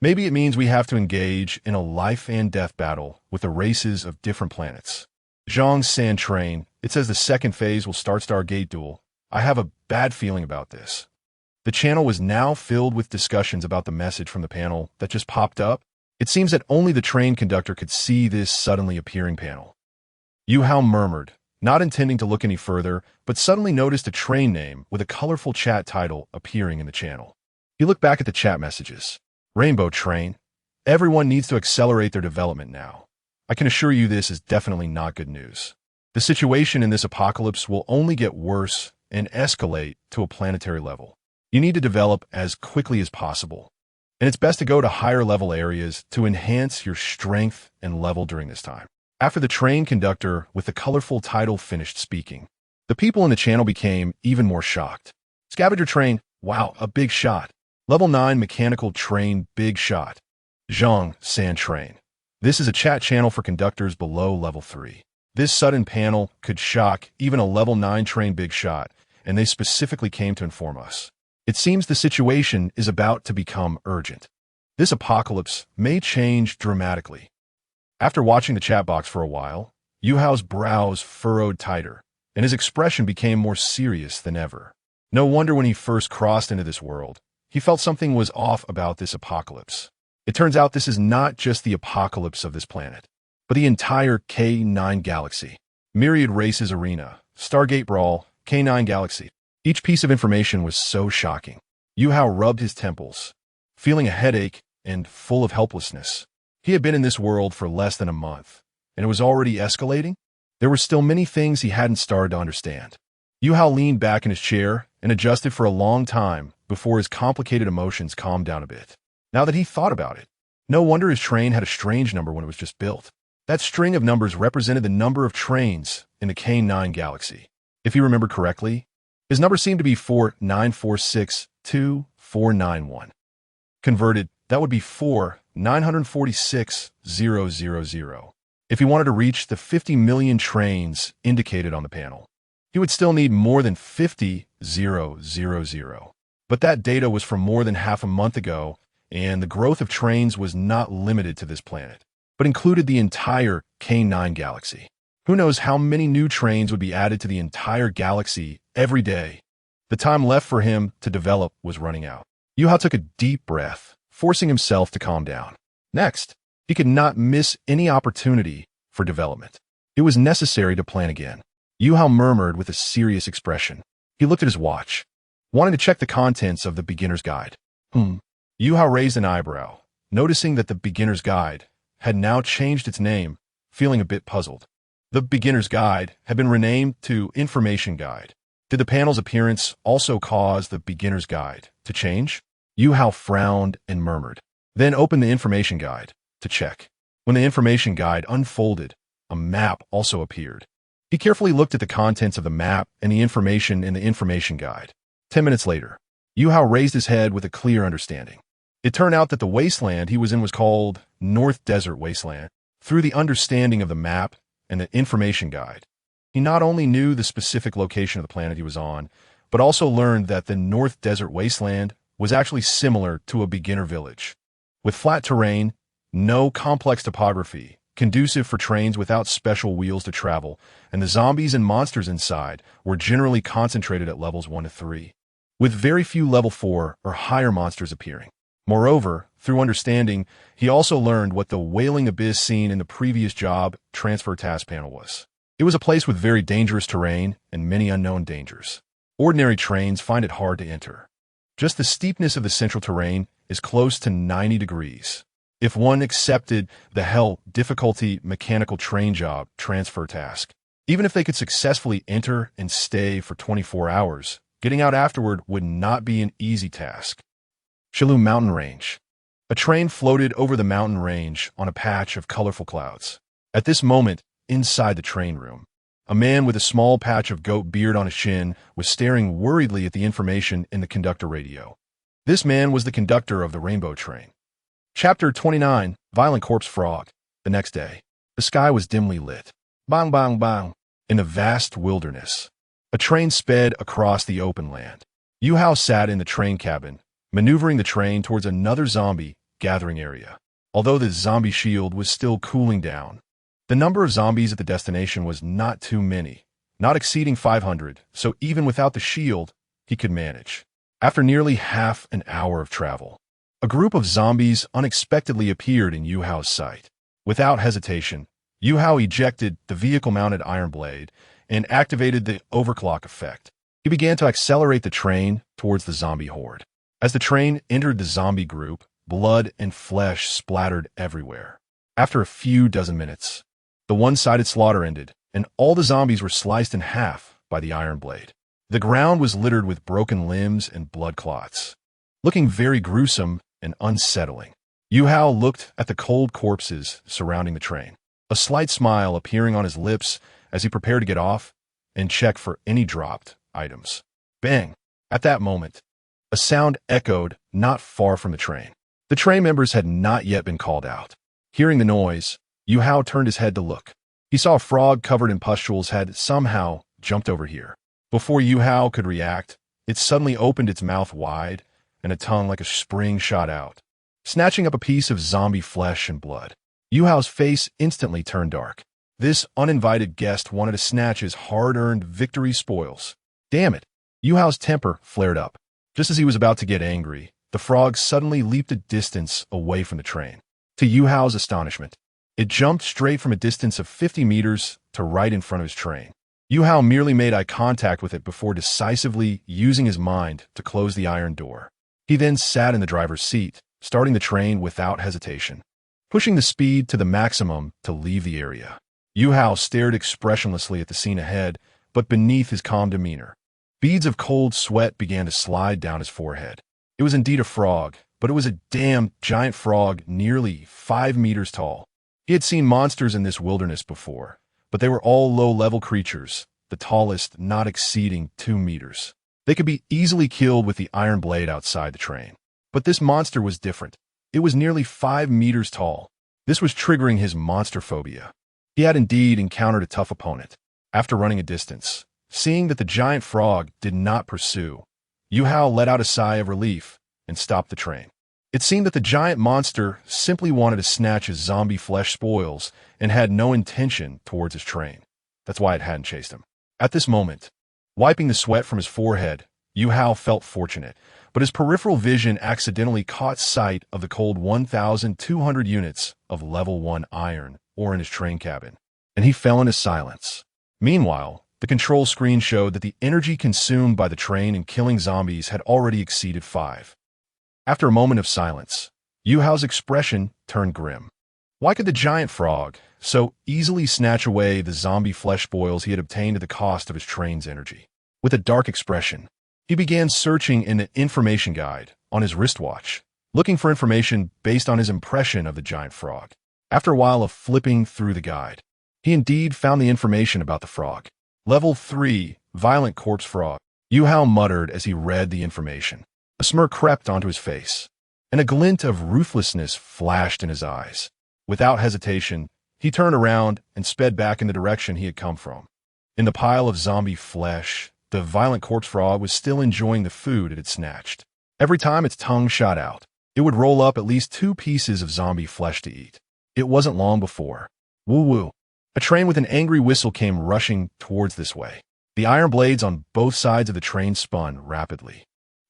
Maybe it means we have to engage in a life and death battle with the races of different planets. Zhang San train. It says the second phase will start Stargate duel. I have a bad feeling about this. The channel was now filled with discussions about the message from the panel that just popped up. It seems that only the train conductor could see this suddenly appearing panel. Yuhou murmured, not intending to look any further, but suddenly noticed a train name with a colorful chat title appearing in the channel. He looked back at the chat messages. Rainbow train. Everyone needs to accelerate their development now. I can assure you this is definitely not good news. The situation in this apocalypse will only get worse and escalate to a planetary level. You need to develop as quickly as possible. And it's best to go to higher level areas to enhance your strength and level during this time. After the train conductor with the colorful title finished speaking, the people in the channel became even more shocked. Scavenger train, wow, a big shot. Level 9 mechanical train, big shot. Zhang San train. This is a chat channel for conductors below level 3. This sudden panel could shock even a level 9 train, big shot, and they specifically came to inform us. It seems the situation is about to become urgent. This apocalypse may change dramatically. After watching the chat box for a while, Yuhou's brows furrowed tighter, and his expression became more serious than ever. No wonder when he first crossed into this world, he felt something was off about this apocalypse. It turns out this is not just the apocalypse of this planet, but the entire K9 galaxy. Myriad races arena, Stargate brawl, K9 galaxy. Each piece of information was so shocking. Yuhou rubbed his temples, feeling a headache and full of helplessness. He had been in this world for less than a month, and it was already escalating. There were still many things he hadn't started to understand. Yuhou leaned back in his chair and adjusted for a long time before his complicated emotions calmed down a bit. Now that he thought about it, no wonder his train had a strange number when it was just built. That string of numbers represented the number of trains in the K9 galaxy. If he remembered correctly, his number seemed to be 4946241. Converted, that would be 4,946,000. If he wanted to reach the 50 million trains indicated on the panel, he would still need more than 50,000. But that data was from more than half a month ago, and the growth of trains was not limited to this planet, but included the entire K9 galaxy. Who knows how many new trains would be added to the entire galaxy every day. The time left for him to develop was running out. Yuhou took a deep breath, forcing himself to calm down. Next, he could not miss any opportunity for development. It was necessary to plan again. Yuhou murmured with a serious expression. He looked at his watch, wanting to check the contents of the beginner's guide. Yuhou raised an eyebrow, noticing that the beginner's guide had now changed its name, feeling a bit puzzled. The beginner's guide had been renamed to information guide. Did the panel's appearance also cause the beginner's guide to change? Yuhou frowned and murmured, then opened the information guide to check. When the information guide unfolded, a map also appeared. He carefully looked at the contents of the map and the information in the information guide. 10 minutes later, Yuhou raised his head with a clear understanding. It turned out that the wasteland he was in was called North Desert Wasteland. Through the understanding of the map and the information guide, he not only knew the specific location of the planet he was on, but also learned that the North Desert Wasteland was actually similar to a beginner village, with flat terrain, no complex topography, conducive for trains without special wheels to travel, and the zombies and monsters inside were generally concentrated at levels 1 to 3. with very few level 4 or higher monsters appearing. Moreover, through understanding, he also learned what the wailing abyss seen in the previous job transfer task panel was. It was a place with very dangerous terrain and many unknown dangers. Ordinary trains find it hard to enter. Just the steepness of the central terrain is close to 90 degrees. If one accepted the hell difficulty mechanical train job transfer task, even if they could successfully enter and stay for 24 hours, getting out afterward would not be an easy task. Yuhou Mountain Range. A train floated over the mountain range on a patch of colorful clouds. At this moment, inside the train room, a man with a small patch of goat beard on his chin was staring worriedly at the information in the conductor radio. This man was the conductor of the rainbow train. Chapter 29, Violent Corpse Frog. The next day, the sky was dimly lit. Bang, bang, bang. In the vast wilderness, a train sped across the open land. Yuhou sat in the train cabin, maneuvering the train towards another zombie gathering area. Although the zombie shield was still cooling down, the number of zombies at the destination was not too many, not exceeding 500, so even without the shield, he could manage. After nearly half an hour of travel, a group of zombies unexpectedly appeared in Yuhou's sight. Without hesitation, Yuhou ejected the vehicle-mounted iron blade and activated the overclock effect. He began to accelerate the train towards the zombie horde. As the train entered the zombie group, blood and flesh splattered everywhere. After a few dozen minutes, the one-sided slaughter ended, and all the zombies were sliced in half by the iron blade. The ground was littered with broken limbs and blood clots, looking very gruesome and unsettling. Yuhou looked at the cold corpses surrounding the train, a slight smile appearing on his lips as he prepared to get off and check for any dropped items. Bang! At that moment, a sound echoed not far from the train. The train members had not yet been called out. Hearing the noise, Yuhou turned his head to look. He saw a frog covered in pustules had somehow jumped over here. Before Yuhou could react, it suddenly opened its mouth wide, and a tongue like a spring shot out, snatching up a piece of zombie flesh and blood. Yuhou's face instantly turned dark. This uninvited guest wanted to snatch his hard-earned victory spoils. Damn it! Yuhou's temper flared up. Just as he was about to get angry, the frog suddenly leaped a distance away from the train. To Yuhou's astonishment, it jumped straight from a distance of 50 meters to right in front of his train. Yuhou merely made eye contact with it before decisively using his mind to close the iron door. He then sat in the driver's seat, starting the train without hesitation, pushing the speed to the maximum to leave the area. Yuhou stared expressionlessly at the scene ahead, but beneath his calm demeanor, beads of cold sweat began to slide down his forehead. It was indeed a frog, but it was a damn giant frog nearly 5 meters tall. He had seen monsters in this wilderness before, but they were all low-level creatures, the tallest not exceeding 2 meters. They could be easily killed with the iron blade outside the train. But this monster was different. It was nearly 5 meters tall. This was triggering his monster phobia. He had indeed encountered a tough opponent. After running a distance, seeing that the giant frog did not pursue, Yuhou let out a sigh of relief and stopped the train. It seemed that the giant monster simply wanted to snatch his zombie flesh spoils and had no intention towards his train. That's why it hadn't chased him. At this moment, wiping the sweat from his forehead, Yuhou felt fortunate, but his peripheral vision accidentally caught sight of the cold 1,200 units of level 1 iron ore in his train cabin, and he fell into silence. Meanwhile, the control screen showed that the energy consumed by the train in killing zombies had already exceeded 5. After a moment of silence, Yuhou's expression turned grim. Why could the giant frog so easily snatch away the zombie flesh spoils he had obtained at the cost of his train's energy? With a dark expression, he began searching in the information guide on his wristwatch, looking for information based on his impression of the giant frog. After a while of flipping through the guide, he indeed found the information about the frog. Level 3, Violent Corpse Frog. Yuhou muttered as he read the information. A smirk crept onto his face, and a glint of ruthlessness flashed in his eyes. Without hesitation, he turned around and sped back in the direction he had come from. In the pile of zombie flesh, the Violent Corpse Frog was still enjoying the food it had snatched. Every time its tongue shot out, it would roll up at least 2 pieces of zombie flesh to eat. It wasn't long before. Woo-woo. A train with an angry whistle came rushing towards this way. The iron blades on both sides of the train spun rapidly.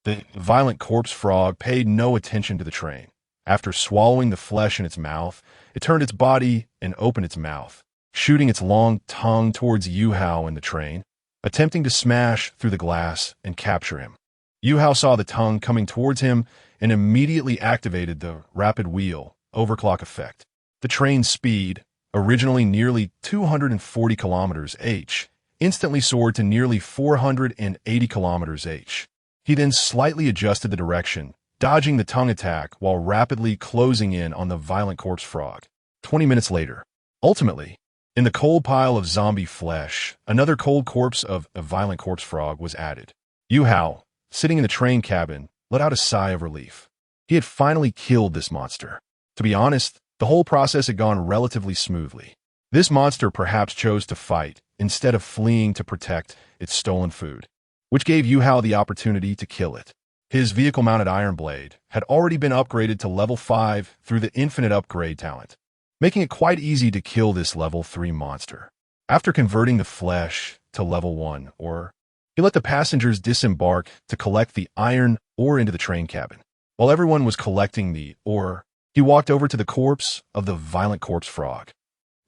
The violent corpse frog paid no attention to the train. After swallowing the flesh in its mouth, it turned its body and opened its mouth, shooting its long tongue towards Yuhou and the train, attempting to smash through the glass and capture him. Yuhou saw the tongue coming towards him and immediately activated the rapid wheel overclock effect. The train's speed, originally nearly 240 kilometers h, instantly soared to nearly 480 kilometers h. He then slightly adjusted the direction, dodging the tongue attack while rapidly closing in on the violent corpse frog. 20 minutes later, ultimately, in the cold pile of zombie flesh, another cold corpse of a violent corpse frog was added. Yuhou, sitting in the train cabin, let out a sigh of relief. He had finally killed this monster. To be honest, the whole process had gone relatively smoothly. This monster perhaps chose to fight instead of fleeing to protect its stolen food, which gave Yuhou the opportunity to kill it. His vehicle-mounted iron blade had already been upgraded to level 5 through the infinite upgrade talent, making it quite easy to kill this level 3 monster. After converting the flesh to level 1 ore, he let the passengers disembark to collect the iron ore into the train cabin. While everyone was collecting the ore, he walked over to the corpse of the violent corpse frog.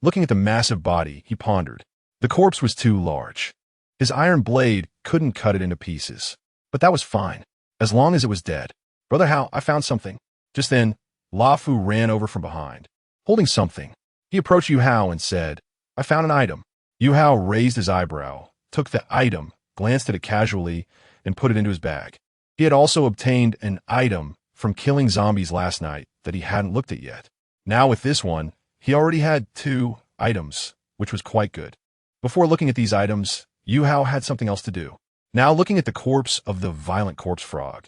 Looking at the massive body, he pondered. The corpse was too large. His iron blade couldn't cut it into pieces, but that was fine, as long as it was dead. Brother Hao, I found something. Just then, La Fu ran over from behind, holding something. He approached Yuhou and said, I found an item. Yuhou raised his eyebrow, took the item, glanced at it casually, and put it into his bag. He had also obtained an item from killing zombies last night that he hadn't looked at yet. Now with this one, he already had 2 items, which was quite good. Before looking at these items, Yuhou had something else to do. Now looking at the corpse of the violent corpse frog,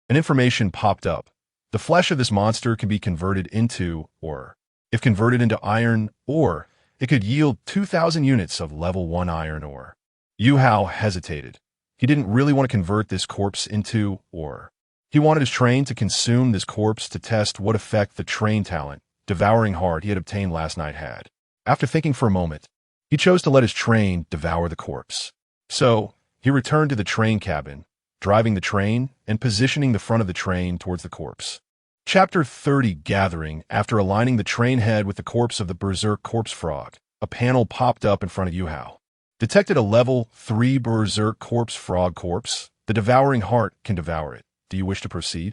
an information popped up. The flesh of this monster can be converted into ore. If converted into iron ore, it could yield 2,000 units of level 1 iron ore. Yuhou hesitated. He didn't really want to convert this corpse into ore. He wanted his train to consume this corpse to test what effect the train talent, devouring heart he had obtained last night had. After thinking for a moment, he chose to let his train devour the corpse. So, he returned to the train cabin, driving the train and positioning the front of the train towards the corpse. Chapter 30 Gathering. After aligning the train head with the corpse of the berserk corpse frog, a panel popped up in front of Yuhou. Detected a level 3 berserk corpse frog corpse. The devouring heart can devour it. Do you wish to proceed?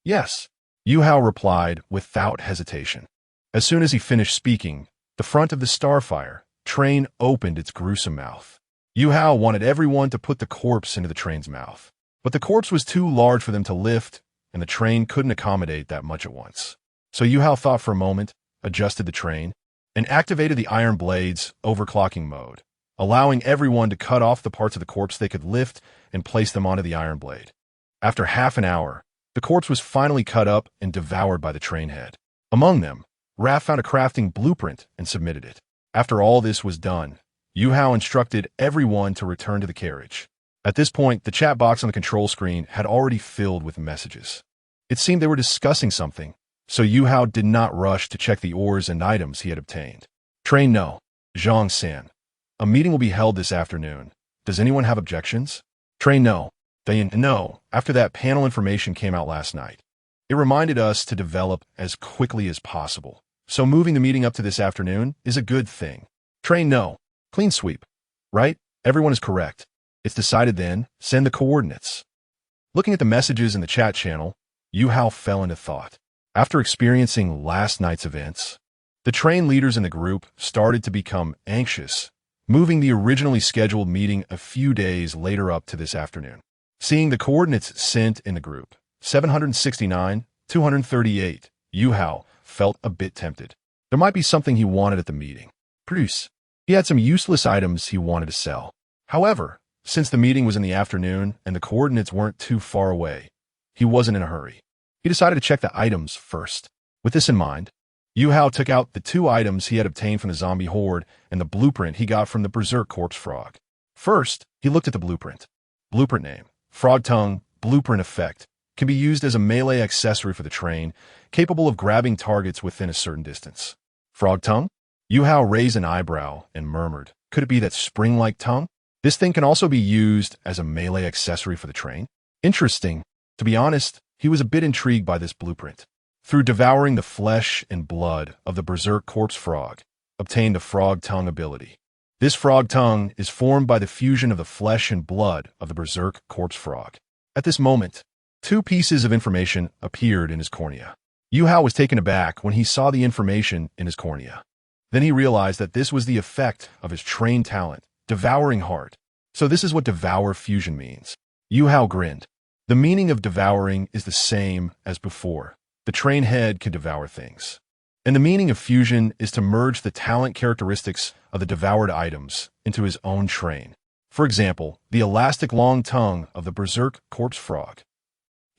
Yes, Yuhou replied without hesitation. As soon as he finished speaking, the front of the Starfire train opened its gruesome mouth. Yuhou wanted everyone to put the corpse into the train's mouth, but the corpse was too large for them to lift, and the train couldn't accommodate that much at once. So Yuhou thought for a moment, adjusted the train, and activated the iron blade's overclocking mode, allowing everyone to cut off the parts of the corpse they could lift and place them onto the iron blade. After half an hour, the corpse was finally cut up and devoured by the train head. Among them, Raph found a crafting blueprint and submitted it. After all this was done, Yuhou instructed everyone to return to the carriage. At this point, the chat box on the control screen had already filled with messages. It seemed they were discussing something, so Yuhou did not rush to check the ores and items he had obtained. Train No, Zhang San. A meeting will be held this afternoon. Does anyone have objections? Train No. No, after that panel information came out last night. It reminded us to develop as quickly as possible. So moving the meeting up to this afternoon is a good thing. Train No. Clean sweep. Right? Everyone is correct. It's decided then, send the coordinates. Looking at the messages in the chat channel, Yuhou fell into thought. After experiencing last night's events, the train leaders in the group started to become anxious, moving the originally scheduled meeting a few days later up to this afternoon. Seeing the coordinates sent in the group, 769, 238, Yuhou felt a bit tempted. There might be something he wanted at the meeting. Plus, he had some useless items he wanted to sell. However, since the meeting was in the afternoon and the coordinates weren't too far away, he wasn't in a hurry. He decided to check the items first. With this in mind, Yuhou took out the 2 items he had obtained from the zombie horde and the blueprint he got from the berserk corpse frog. First, he looked at the blueprint. Blueprint name, Frog Tongue, Blueprint Effect, can be used as a melee accessory for the train, capable of grabbing targets within a certain distance. Frog Tongue? Yuhou raised an eyebrow and murmured, could it be that spring-like tongue? This thing can also be used as a melee accessory for the train? Interesting. To be honest, he was a bit intrigued by this blueprint. Through devouring the flesh and blood of the berserk corpse frog, obtained the frog tongue ability. This frog tongue is formed by the fusion of the flesh and blood of the berserk corpse frog. At this moment, two pieces of information appeared in his cornea. Yuhou was taken aback when he saw the information in his cornea. Then he realized that this was the effect of his trained talent, devouring heart. So this is what devour fusion means. Yuhou grinned. The meaning of devouring is the same as before. The trained head can devour things. And the meaning of fusion is to merge the talent characteristics of the devoured items into his own train. For example, the elastic long tongue of the berserk corpse frog.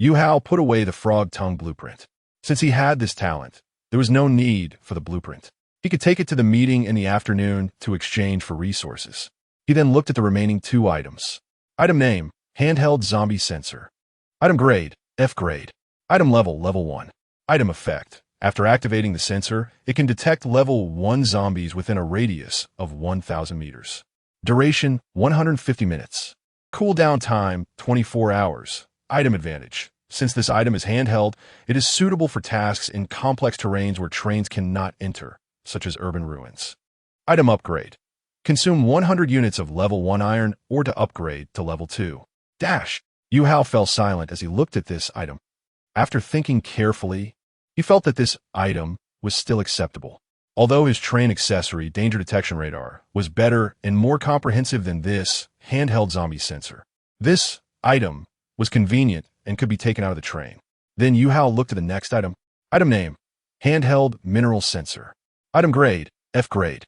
Yuhou put away the frog tongue blueprint. Since he had this talent, there was no need for the blueprint. He could take it to the meeting in the afternoon to exchange for resources. He then looked at the remaining two items. Item name, handheld zombie sensor. Item grade, F grade. Item level, level 1. Item effect. After activating the sensor, it can detect level 1 zombies within a radius of 1,000 meters. Duration, 150 minutes. Cooldown time, 24 hours. Item advantage. Since this item is handheld, it is suitable for tasks in complex terrains where trains cannot enter, such as urban ruins. Item upgrade. Consume 100 units of level 1 iron or to upgrade to level 2. Dash. Yuhou fell silent as he looked at this item. After thinking carefully, he felt that this item was still acceptable. Although his train accessory, danger detection radar, was better and more comprehensive than this handheld zombie sensor. This item was convenient and could be taken out of the train. Then Yuhou looked at the next item. Item name, handheld mineral sensor. Item grade, F grade.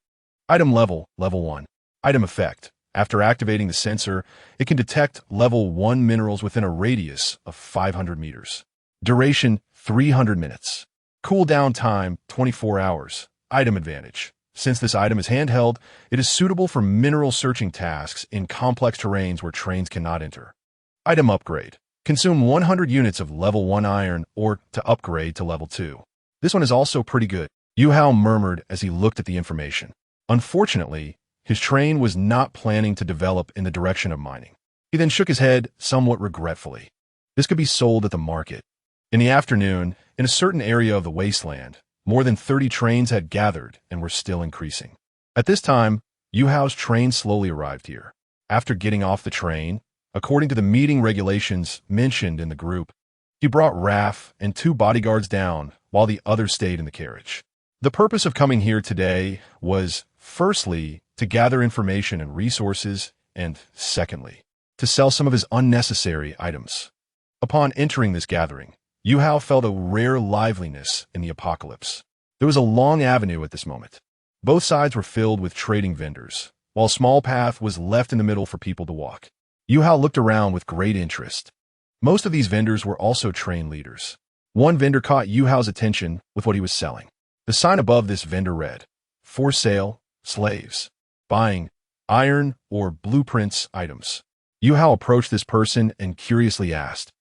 Item level, level 1. Item effect. After activating the sensor, it can detect level 1 minerals within a radius of 500 meters. Duration, 300 minutes. Cooldown time, 24 hours. Item advantage. Since this item is handheld, it is suitable for mineral searching tasks in complex terrains where trains cannot enter. Item upgrade. Consume 100 units of level 1 iron or to upgrade to level 2. This one is also pretty good, Yuhou murmured as he looked at the information. Unfortunately, his train was not planning to develop in the direction of mining. He then shook his head somewhat regretfully. This could be sold at the market. In the afternoon, in a certain area of the wasteland, more than 30 trains had gathered and were still increasing. At this time, Yuhou's train slowly arrived here. After getting off the train, according to the meeting regulations mentioned in the group, he brought Raph and 2 bodyguards down while the others stayed in the carriage. The purpose of coming here today was, firstly, to gather information and resources, and secondly, to sell some of his unnecessary items. Upon entering this gathering, Yuhou felt a rare liveliness in the apocalypse. There was a long avenue at this moment. Both sides were filled with trading vendors, while a small path was left in the middle for people to walk. Yuhou looked around with great interest. Most of these vendors were also train leaders. One vendor caught Yuhou's attention with what he was selling. The sign above this vendor read, "For sale, slaves. Buying iron or blueprints items." Yuhou approached this person and curiously asked,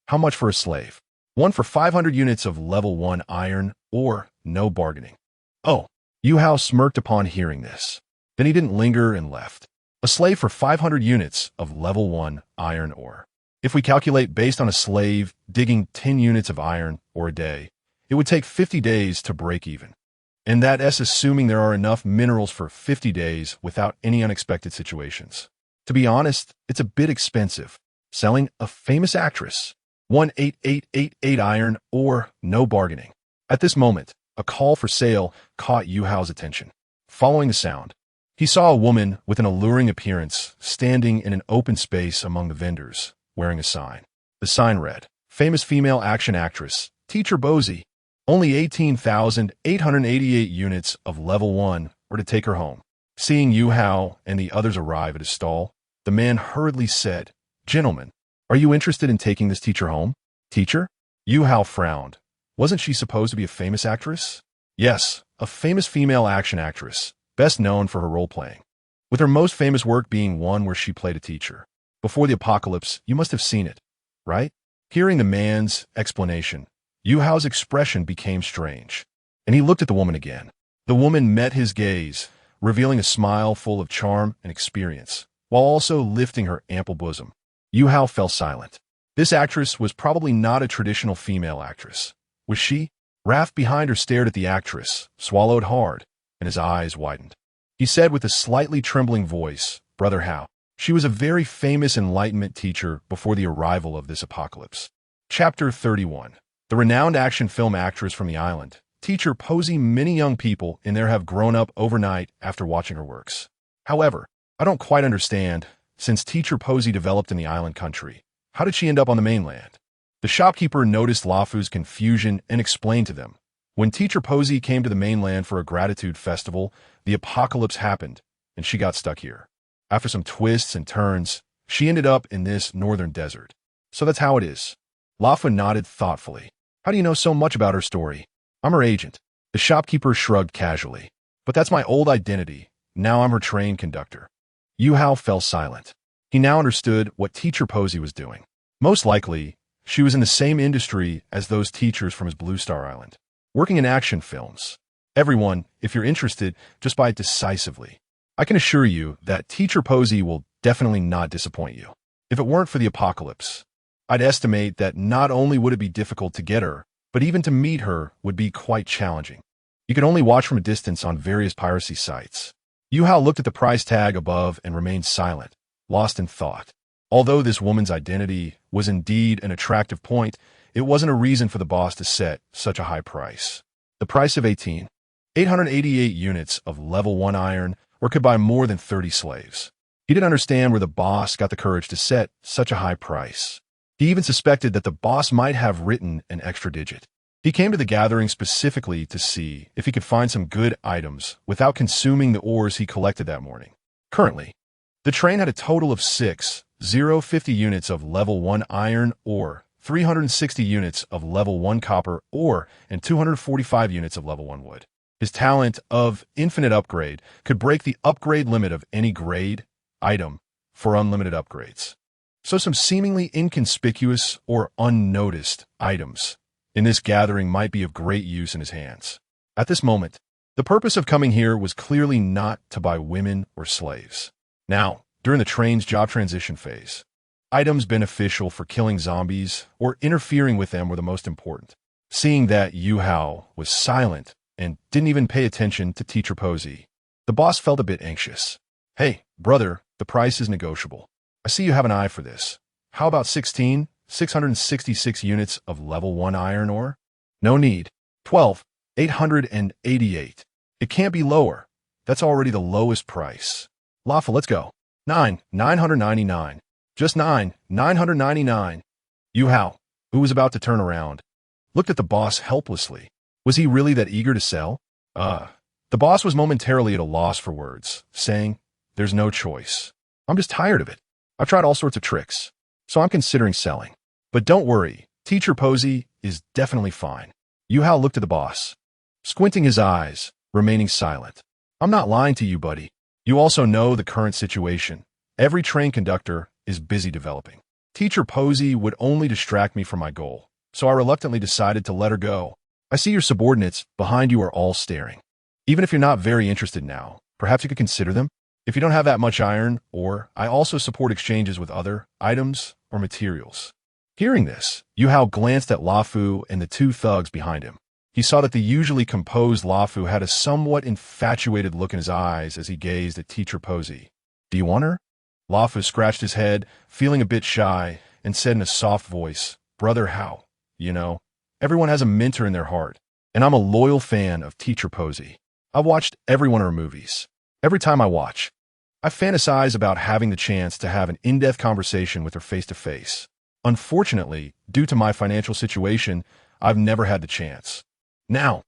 "How much for a slave?" "One for 500 units of level 1 iron or no bargaining." "Oh." Yuhou smirked upon hearing this. Then he didn't linger and left. A slave for 500 units of level 1 iron ore. If we calculate based on a slave digging 10 units of iron ore a day, it would take 50 days to break even. And that is assuming there are enough minerals for 50 days without any unexpected situations. To be honest, it's a bit expensive. Selling a famous actress. 18888 iron or no bargaining. At this moment, a call for sale caught Yuhou's attention. Following the sound, he saw a woman with an alluring appearance standing in an open space among the vendors, wearing a sign. The sign read, "Famous female action actress, Teacher Bozy. Only 18,888 units of level 1 were to take her home." Seeing Yuhou and the others arrive at his stall, the man hurriedly said, "Gentlemen, are you interested in taking this teacher home?" "Teacher?" Yuhou frowned. Wasn't she supposed to be a famous actress? Yes, a famous female action actress, best known for her role-playing, with her most famous work being one where she played a teacher. Before the apocalypse, you must have seen it, right? Hearing the man's explanation, Yuhou's expression became strange, and he looked at the woman again. The woman met his gaze, revealing a smile full of charm and experience, while also lifting her ample bosom. Yuhou fell silent. This actress was probably not a traditional female actress. Was she? Raph behind her stared at the actress, swallowed hard, and his eyes widened. He said with a slightly trembling voice, "Brother Hao." She was a very famous Enlightenment teacher before the arrival of this apocalypse. Chapter 31. The renowned action film actress from the island, Teacher Posey. Many young people in there have grown up overnight after watching her works. However, I don't quite understand, since Teacher Posey developed in the island country, how did she end up on the mainland? The shopkeeper noticed Lafu's confusion and explained to them. When Teacher Posey came to the mainland for a gratitude festival, the apocalypse happened, and she got stuck here. After some twists and turns, she ended up in this northern desert. So that's how it is. Lafu nodded thoughtfully. How do you know so much about her story? I'm her agent. The shopkeeper shrugged casually. But that's my old identity. Now I'm her train conductor. Yuhou fell silent. He now understood what Teacher Posey was doing. Most likely, she was in the same industry as those teachers from his Blue Star Island, working in action films. Everyone, if you're interested, just buy it decisively. I can assure you that Teacher Posey will definitely not disappoint you. If it weren't for the apocalypse, I'd estimate that not only would it be difficult to get her, but even to meet her would be quite challenging. You could only watch from a distance on various piracy sites. Yuhou looked at the price tag above and remained silent, lost in thought. Although this woman's identity was indeed an attractive point, it wasn't a reason for the boss to set such a high price. The price of 888 units of level 1 iron, or could buy more than 30 slaves. He didn't understand where the boss got the courage to set such a high price. He even suspected that the boss might have written an extra digit. He came to the gathering specifically to see if he could find some good items without consuming the ores he collected that morning. Currently, the train had a total of 50 units of level 1 iron ore, 360 units of level 1 copper ore, and 245 units of level 1 wood. His talent of infinite upgrade could break the upgrade limit of any grade item for unlimited upgrades. So some seemingly inconspicuous or unnoticed items in this gathering might be of great use in his hands. At this moment, the purpose of coming here was clearly not to buy women or slaves. Now, during the train's job transition phase, items beneficial for killing zombies or interfering with them were the most important. Seeing that Yuhou was silent and didn't even pay attention to Teacher Posey, the boss felt a bit anxious. Hey, brother, the price is negotiable. I see you have an eye for this. How about 666 units of level 1 iron ore? No need. 888. It can't be lower. That's already the lowest price. Lafu, let's go. 999. Just 999. Yuhou, who was about to turn around, looked at the boss helplessly. Was he really that eager to sell? The boss was momentarily at a loss for words, saying, "There's no choice. I'm just tired of it. I've tried all sorts of tricks, so I'm considering selling. But don't worry, Teacher Posey is definitely fine." Yuhou looked at the boss, squinting his eyes, remaining silent. "I'm not lying to you, buddy. You also know the current situation. Every train conductor is busy developing. Teacher Posey would only distract me from my goal, so I reluctantly decided to let her go. I see your subordinates behind you are all staring. Even if you're not very interested now, perhaps you could consider them? If you don't have that much iron, or I also support exchanges with other items or materials." Hearing this, Yuhou glanced at Lafu and the two thugs behind him. He saw that the usually composed Lafu had a somewhat infatuated look in his eyes as he gazed at Teacher Posey. "Do you want her?" Lafu scratched his head, feeling a bit shy, and said in a soft voice, "Brother Hao, you know, everyone has a mentor in their heart, and I'm a loyal fan of Teacher Posey. I've watched every one of her movies. Every time I watch, I fantasize about having the chance to have an in-depth conversation with her face-to-face. Unfortunately, due to my financial situation, I've never had the chance. Now,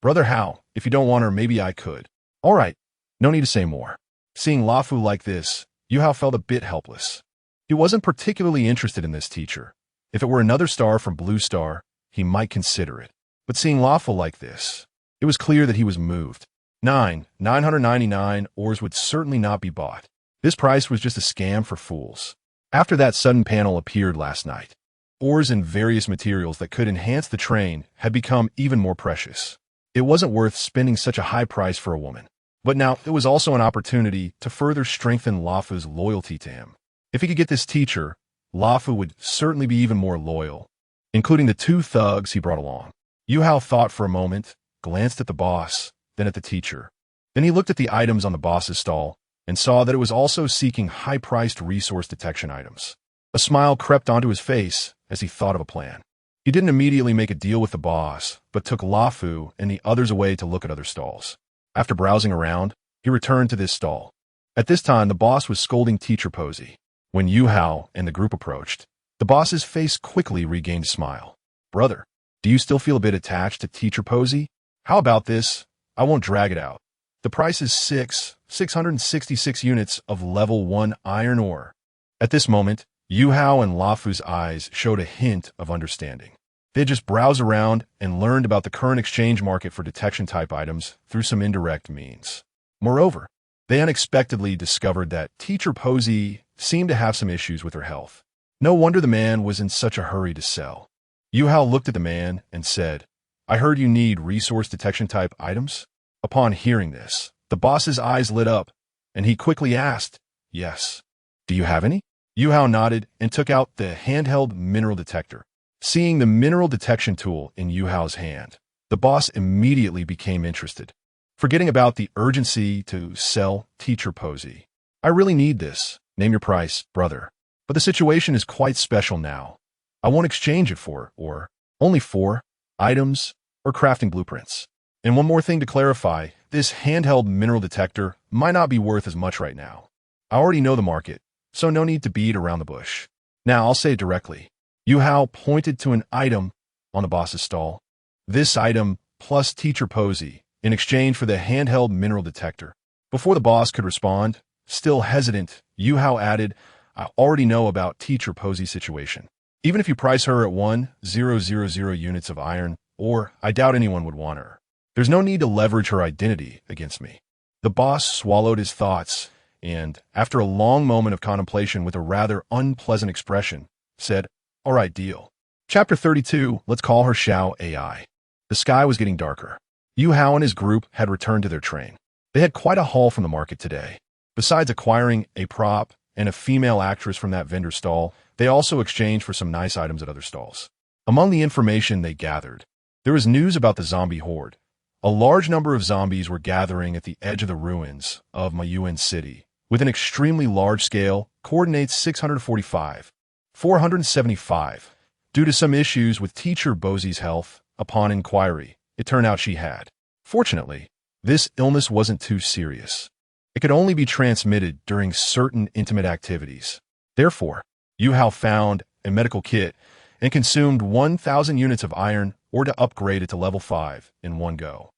Brother Hao, if you don't want her, maybe I could." "All right, no need to say more." Seeing Lafu like this, Yuhou felt a bit helpless. He wasn't particularly interested in this teacher. If it were another star from Blue Star, he might consider it. But seeing Lafu like this, it was clear that he was moved. 999 ores would certainly not be bought. This price was just a scam for fools. After that sudden panel appeared last night, ores and various materials that could enhance the train had become even more precious. It wasn't worth spending such a high price for a woman. But now it was also an opportunity to further strengthen Lafu's loyalty to him. If he could get this teacher, Lafu would certainly be even more loyal, including the two thugs he brought along. Yuhou thought for a moment, glanced at the boss, then at the teacher. Then he looked at the items on the boss's stall and saw that it was also seeking high-priced resource detection items. A smile crept onto his face as he thought of a plan. He didn't immediately make a deal with the boss, but took Lafu and the others away to look at other stalls. After browsing around, he returned to this stall. At this time, the boss was scolding Teacher Posey. When Yuhou and the group approached, the boss's face quickly regained a smile. "Brother, do you still feel a bit attached to Teacher Posey? How about this? I won't drag it out. The price is 666 units of level 1 iron ore." At this moment, Yuhou and Lafu's eyes showed a hint of understanding. They had just browsed around and learned about the current exchange market for detection-type items through some indirect means. Moreover, they unexpectedly discovered that Teacher Posey seemed to have some issues with her health. No wonder the man was in such a hurry to sell. Yuhou looked at the man and said, "I heard you need resource detection-type items?" Upon hearing this, the boss's eyes lit up, and he quickly asked, "Yes. Do you have any?" Yuhou nodded and took out the handheld mineral detector. Seeing the mineral detection tool in Yuhou's hand, the boss immediately became interested. Forgetting about the urgency to sell Teacher Posey. "I really need this. Name your price, brother. But the situation is quite special now. I won't exchange it for, or only for, items or crafting blueprints. And one more thing to clarify, this handheld mineral detector might not be worth as much right now. I already know the market, so no need to beat around the bush. Now I'll say it directly." Yuhou pointed to an item on the boss's stall. This item plus Teacher Posey in exchange for the handheld mineral detector. Before the boss could respond, still hesitant, Yuhou added, "I already know about Teacher Posey's situation. Even if you price her at 1,000 units of iron, or I doubt anyone would want her. There's no need to leverage her identity against me." The boss swallowed his thoughts and, after a long moment of contemplation with a rather unpleasant expression, said, "All right, deal." Chapter 32, let's call her Xiao AI. The sky was getting darker. Yuhou and his group had returned to their train. They had quite a haul from the market today. Besides acquiring a prop and a female actress from that vendor stall, they also exchanged for some nice items at other stalls. Among the information they gathered, there was news about the zombie horde. A large number of zombies were gathering at the edge of the ruins of Mayuan City, with an extremely large scale, coordinates 645, 475. Due to some issues with Teacher Posey's health, upon inquiry, it turned out she had. Fortunately, this illness wasn't too serious. It could only be transmitted during certain intimate activities. Therefore, Yuhou found a medical kit and consumed 1,000 units of iron or to upgrade it to level 5 in one go.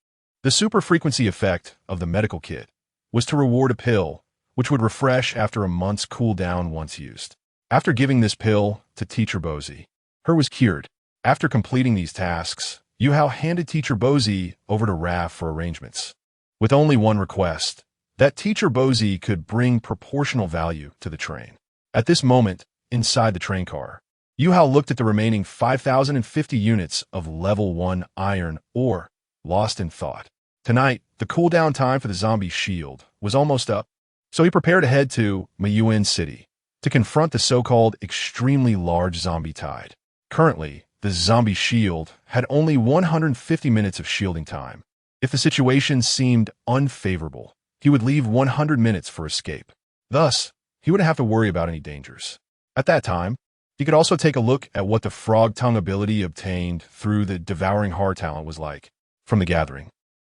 The super frequency effect of the medical kit was to reward a pill, which would refresh after a month's cooldown once used. After giving this pill to Teacher Posey, her was cured. After completing these tasks, Yuhou handed Teacher Posey over to Raph for arrangements, with only one request, that Teacher Posey could bring proportional value to the train. At this moment, inside the train car, Yuhou looked at the remaining 5,050 units of level 1 iron ore, lost in thought. Tonight, the cooldown time for the zombie shield was almost up, so he prepared to head to Mayuan City to confront the so-called extremely large zombie tide. Currently, the zombie shield had only 150 minutes of shielding time. If the situation seemed unfavorable, he would leave 100 minutes for escape. Thus, he wouldn't have to worry about any dangers. At that time, he could also take a look at what the frog tongue ability obtained through the devouring heart talent was like from the gathering.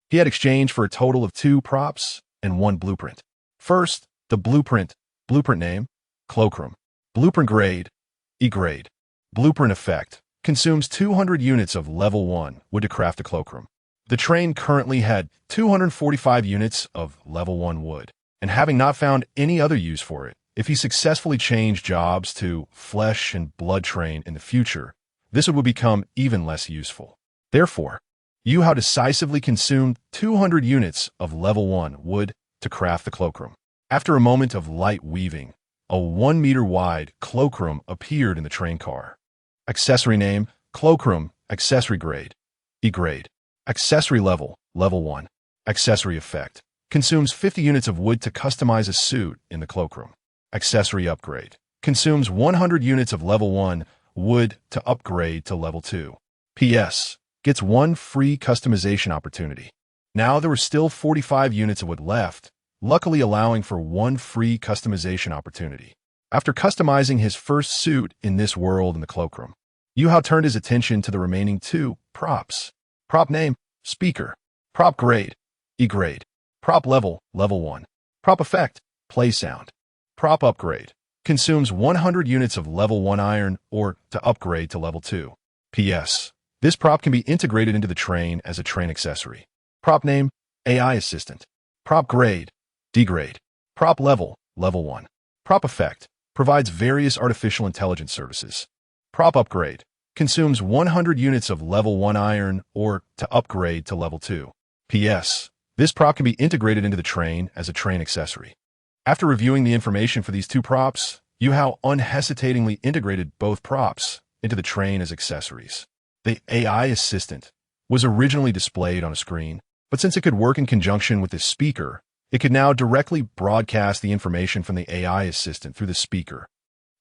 He had exchanged for a total of 2 props and 1 blueprint. First, the blueprint name, Cloakroom. Blueprint grade, E grade. Blueprint effect, consumes 200 units of level 1 wood to craft a cloakroom. The train currently had 245 units of level 1 wood, and having not found any other use for it, if he successfully changed jobs to flesh and blood train in the future, this would become even less useful. Therefore, Yuhou decisively consumed 200 units of level 1 wood to craft the cloakroom. After a moment of light weaving, a 1-meter wide cloakroom appeared in the train car. Accessory name, Cloakroom, accessory grade, E grade. Accessory level, level 1. Accessory effect, consumes 50 units of wood to customize a suit in the cloakroom. Accessory upgrade, Consumes 100 units of level 1 wood to upgrade to level 2. PS. Gets 1 free customization opportunity. Now there were still 45 units of wood left, luckily allowing for 1 free customization opportunity. After customizing his first suit in this world in the cloakroom, Yuhou turned his attention to the remaining 2 props. Prop name, speaker. Prop grade, E grade. Prop level, level 1. Prop effect, play sound. Prop upgrade. Consumes 100 units of level 1 iron ore to upgrade to level 2. PS. This prop can be integrated into the train as a train accessory. Prop name, AI assistant. Prop grade, D grade. Prop level, level 1. Prop effect, provides various artificial intelligence services. Prop upgrade, consumes 100 units of level 1 iron ore to upgrade to level 2. PS. This prop can be integrated into the train as a train accessory. After reviewing the information for these 2 props, Yuhou unhesitatingly integrated both props into the train as accessories. The AI assistant was originally displayed on a screen, but since it could work in conjunction with the speaker, it could now directly broadcast the information from the AI assistant through the speaker.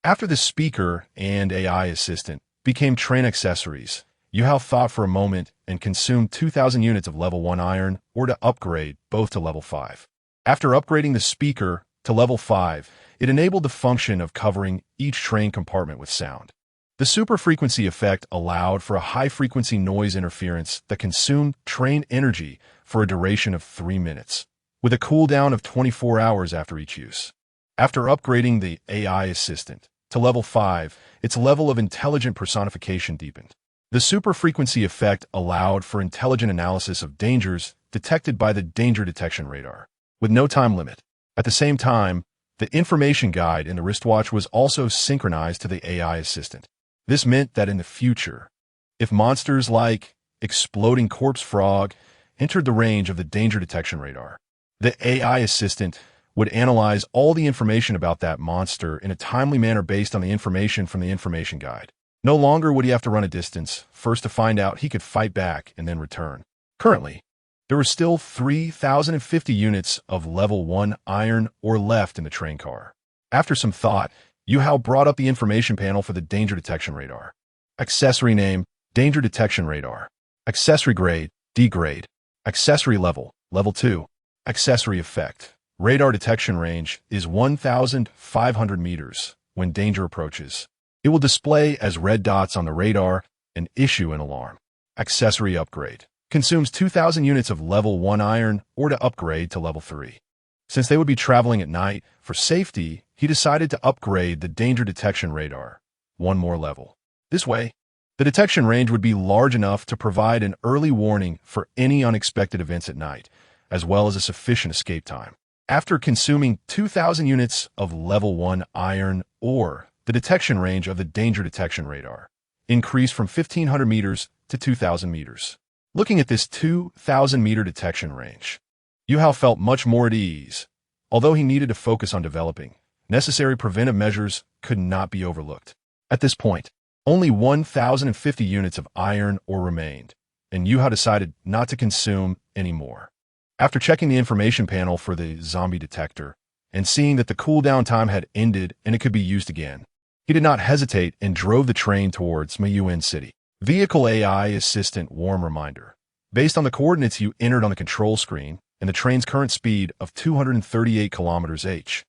After the speaker and AI assistant became train accessories, Yuhou thought for a moment and consumed 2,000 units of level 1 iron ore to upgrade both to level 5. After upgrading the speaker to level 5, it enabled the function of covering each train compartment with sound. The super frequency effect allowed for a high-frequency noise interference that consumed train energy for a duration of 3 minutes, with a cooldown of 24 hours after each use. After upgrading the AI assistant to level 5, its level of intelligent personification deepened. The super frequency effect allowed for intelligent analysis of dangers detected by the danger detection radar, with no time limit. At the same time, the information guide in the wristwatch was also synchronized to the AI assistant. This meant that in the future, if monsters like exploding corpse frog entered the range of the danger detection radar, the AI assistant would analyze all the information about that monster in a timely manner based on the information from the information guide. No longer would he have to run a distance, first to find out he could fight back and then return. Currently, there were still 3,050 units of level 1 iron ore left in the train car. After some thought, Yuhou brought up the information panel for the danger detection radar. Accessory name, danger detection radar. Accessory grade, D grade. Accessory level, level 2. Accessory effect. Radar detection range is 1,500 meters when danger approaches. It will display as red dots on the radar and issue an alarm. Accessory upgrade. Consumes 2,000 units of level 1 iron ore to upgrade to level 3. Since they would be traveling at night, for safety, he decided to upgrade the danger detection radar 1 more level. This way, the detection range would be large enough to provide an early warning for any unexpected events at night, as well as a sufficient escape time. After consuming 2,000 units of level 1 iron ore, the detection range of the danger detection radar increased from 1,500 meters to 2,000 meters. Looking at this 2,000-meter detection range, Yuhou felt much more at ease. Although he needed to focus on developing, necessary preventive measures could not be overlooked. At this point, only 1,050 units of iron ore remained, and Yuhou decided not to consume any more. After checking the information panel for the zombie detector and seeing that the cooldown time had ended and it could be used again, he did not hesitate and drove the train towards Yuhou City. Vehicle AI Assistant Warm Reminder. Based on the coordinates you entered on the control screen and the train's current speed of 238 km/h,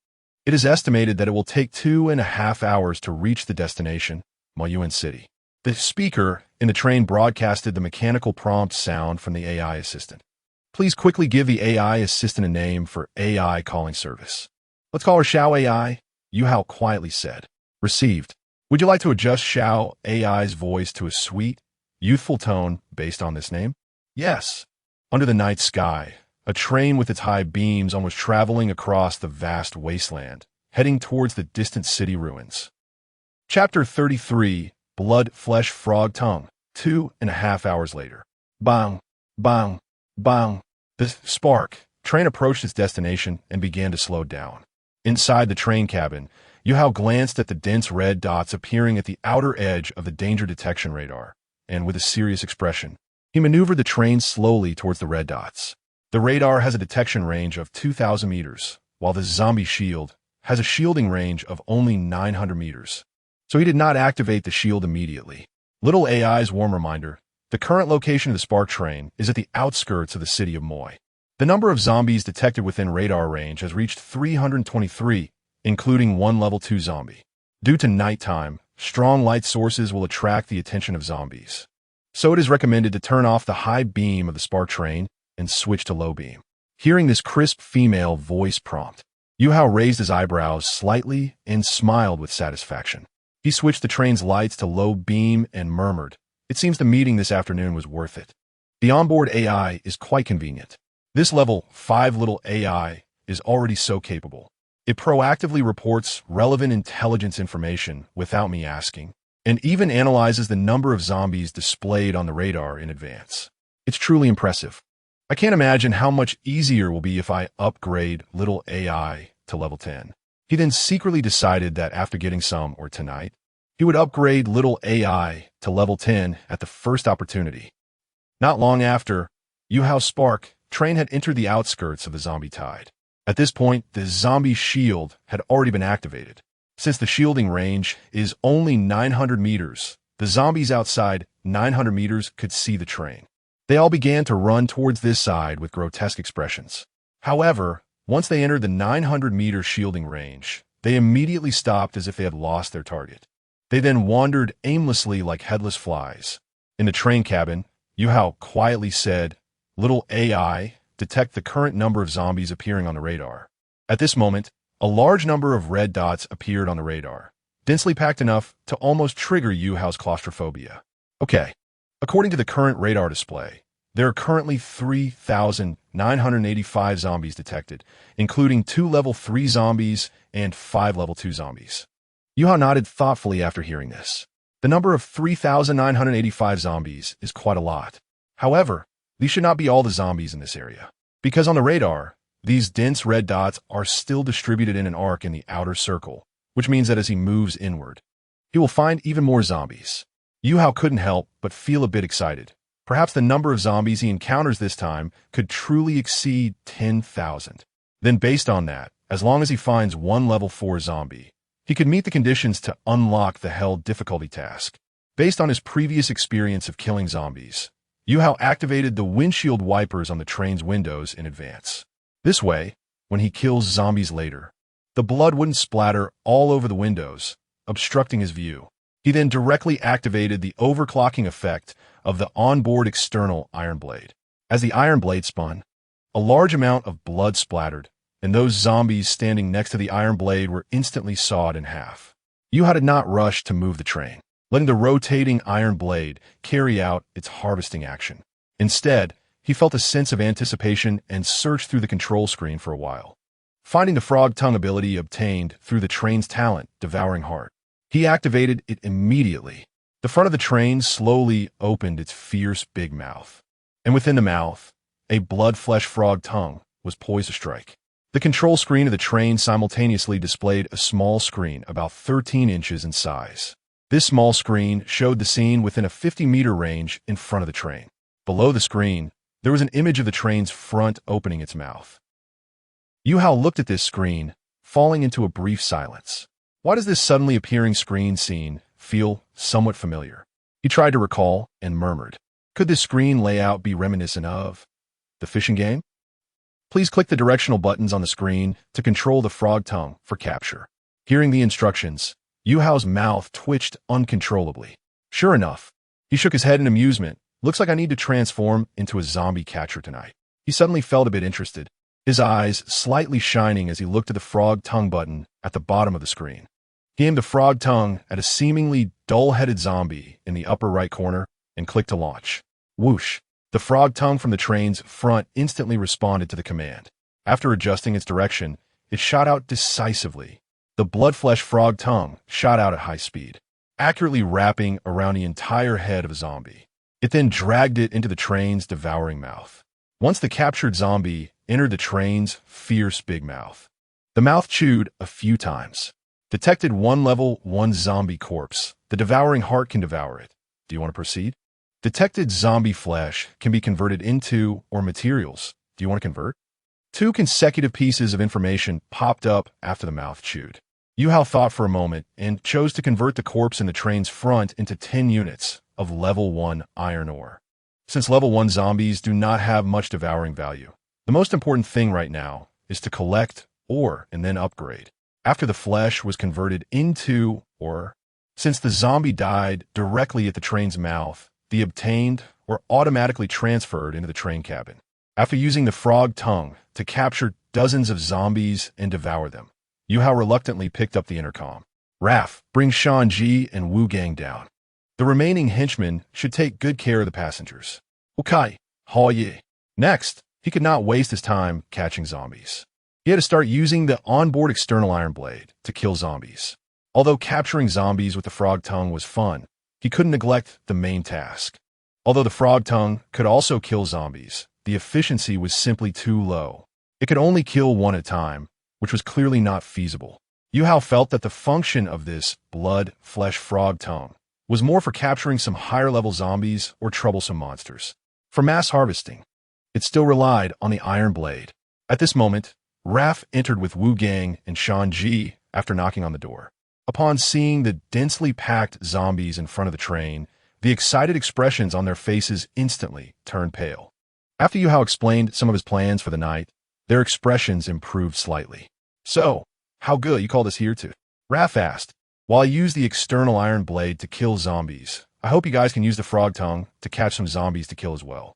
it is estimated that it will take 2.5 hours to reach the destination, Yuhou City. The speaker in the train broadcasted the mechanical prompt sound from the AI assistant. Please quickly give the AI assistant a name for AI calling service. Let's call her Xiao AI, Yuhou quietly said. Received. Would you like to adjust Xiao AI's voice to a sweet, youthful tone based on this name? Yes. Under the night sky, a train with its high beams was traveling across the vast wasteland, heading towards the distant city ruins. Chapter 33, Blood, Flesh, Frog, Tongue. 2.5 hours later. Bang, bang, bang. The spark. Train approached its destination and began to slow down. Inside the train cabin, Yuhou glanced at the dense red dots appearing at the outer edge of the danger detection radar, and with a serious expression, he maneuvered the train slowly towards the red dots. The radar has a detection range of 2,000 meters, while the zombie shield has a shielding range of only 900 meters. So he did not activate the shield immediately. Little AI's warm reminder, the current location of the Spark train is at the outskirts of the city of Moi. The number of zombies detected within radar range has reached 323, including one level 2 zombie. Due to nighttime, strong light sources will attract the attention of zombies. So it is recommended to turn off the high beam of the Spark train and switch to low beam. Hearing this crisp female voice prompt, Yuhou raised his eyebrows slightly and smiled with satisfaction. He switched the train's lights to low beam and murmured, "It seems the meeting this afternoon was worth it." The onboard AI is quite convenient. This level 5 little AI is already so capable. It proactively reports relevant intelligence information without me asking, and even analyzes the number of zombies displayed on the radar in advance. It's truly impressive. I can't imagine how much easier it will be if I upgrade little AI to level 10. He then secretly decided that after getting some, or tonight, he would upgrade little AI to level 10 at the first opportunity. Not long after, Yuhou's Spark train had entered the outskirts of the zombie tide. At this point, the zombie shield had already been activated. Since the shielding range is only 900 meters, the zombies outside 900 meters could see the train. They all began to run towards this side with grotesque expressions. However, once they entered the 900-meter shielding range, they immediately stopped as if they had lost their target. They then wandered aimlessly like headless flies. In the train cabin, Yuhou quietly said, "Little AI, detect the current number of zombies appearing on the radar." At this moment, a large number of red dots appeared on the radar, densely packed enough to almost trigger Yuhou's claustrophobia. Okay, according to the current radar display, there are currently 3,985 zombies detected, including 2 level 3 zombies and 5 level 2 zombies. Yuhou nodded thoughtfully after hearing this. The number of 3,985 zombies is quite a lot. However, these should not be all the zombies in this area, because on the radar, these dense red dots are still distributed in an arc in the outer circle, which means that as he moves inward, he will find even more zombies. Yuhou couldn't help but feel a bit excited. Perhaps the number of zombies he encounters this time could truly exceed 10,000. Then based on that, as long as he finds one level 4 zombie, he could meet the conditions to unlock the Hell difficulty task. Based on his previous experience of killing zombies, Yuhou activated the windshield wipers on the train's windows in advance. This way, when he kills zombies later, the blood wouldn't splatter all over the windows, obstructing his view. He then directly activated the overclocking effect of the onboard external iron blade. As the iron blade spun, a large amount of blood splattered, and those zombies standing next to the iron blade were instantly sawed in half. Yuhou did not rush to move the train, letting the rotating iron blade carry out its harvesting action. Instead, he felt a sense of anticipation and searched through the control screen for a while. Finding the frog tongue ability obtained through the train's talent, Devouring Heart, he activated it immediately. The front of the train slowly opened its fierce big mouth, and within the mouth, a blood-flesh frog tongue was poised to strike. The control screen of the train simultaneously displayed a small screen about 13 inches in size. This small screen showed the scene within a 50-meter range in front of the train. Below the screen, there was an image of the train's front opening its mouth. Yuhou looked at this screen, falling into a brief silence. Why does this suddenly appearing screen scene feel somewhat familiar? He tried to recall and murmured, "Could this screen layout be reminiscent of the fishing game?" Please click the directional buttons on the screen to control the frog tongue for capture. Hearing the instructions, Yuhou's mouth twitched uncontrollably. Sure enough, he shook his head in amusement. "Looks like I need to transform into a zombie catcher tonight." He suddenly felt a bit interested, his eyes slightly shining as he looked at the frog tongue button at the bottom of the screen. He aimed the frog tongue at a seemingly dull-headed zombie in the upper right corner and clicked to launch. Whoosh! The frog tongue from the train's front instantly responded to the command. After adjusting its direction, it shot out decisively. The blood-flesh frog tongue shot out at high speed, accurately wrapping around the entire head of a zombie. It then dragged it into the train's devouring mouth. Once the captured zombie entered the train's fierce big mouth, the mouth chewed a few times. Detected one level 1 zombie corpse. The devouring heart can devour it. Do you want to proceed? Detected zombie flesh can be converted into or materials. Do you want to convert? Two consecutive pieces of information popped up after the mouth chewed. Yuhou thought for a moment and chose to convert the corpse in the train's front into 10 units of level 1 iron ore. Since level 1 zombies do not have much devouring value, the most important thing right now is to collect ore and then upgrade. After the flesh was converted into ore, since the zombie died directly at the train's mouth, the obtained were automatically transferred into the train cabin. After using the frog tongue to capture dozens of zombies and devour them, Yuhou reluctantly picked up the intercom. Raph, bring Shanji and Wu Gang down. The remaining henchmen should take good care of the passengers. Okay, Hao Ye. Next, he could not waste his time catching zombies. He had to start using the onboard external iron blade to kill zombies. Although capturing zombies with the frog tongue was fun, he couldn't neglect the main task. Although the frog tongue could also kill zombies, the efficiency was simply too low. It could only kill one at a time, which was clearly not feasible. Yuhou felt that the function of this blood-flesh frog tongue was more for capturing some higher-level zombies or troublesome monsters. For mass harvesting, it still relied on the iron blade. At this moment, Raph entered with Wu Gang and Shanji after knocking on the door. Upon seeing the densely packed zombies in front of the train, the excited expressions on their faces instantly turned pale. After Yuhou explained some of his plans for the night, their expressions improved slightly. So, how good you call this here to? Raph asked. While I use the external iron blade to kill zombies, I hope you guys can use the frog tongue to catch some zombies to kill as well.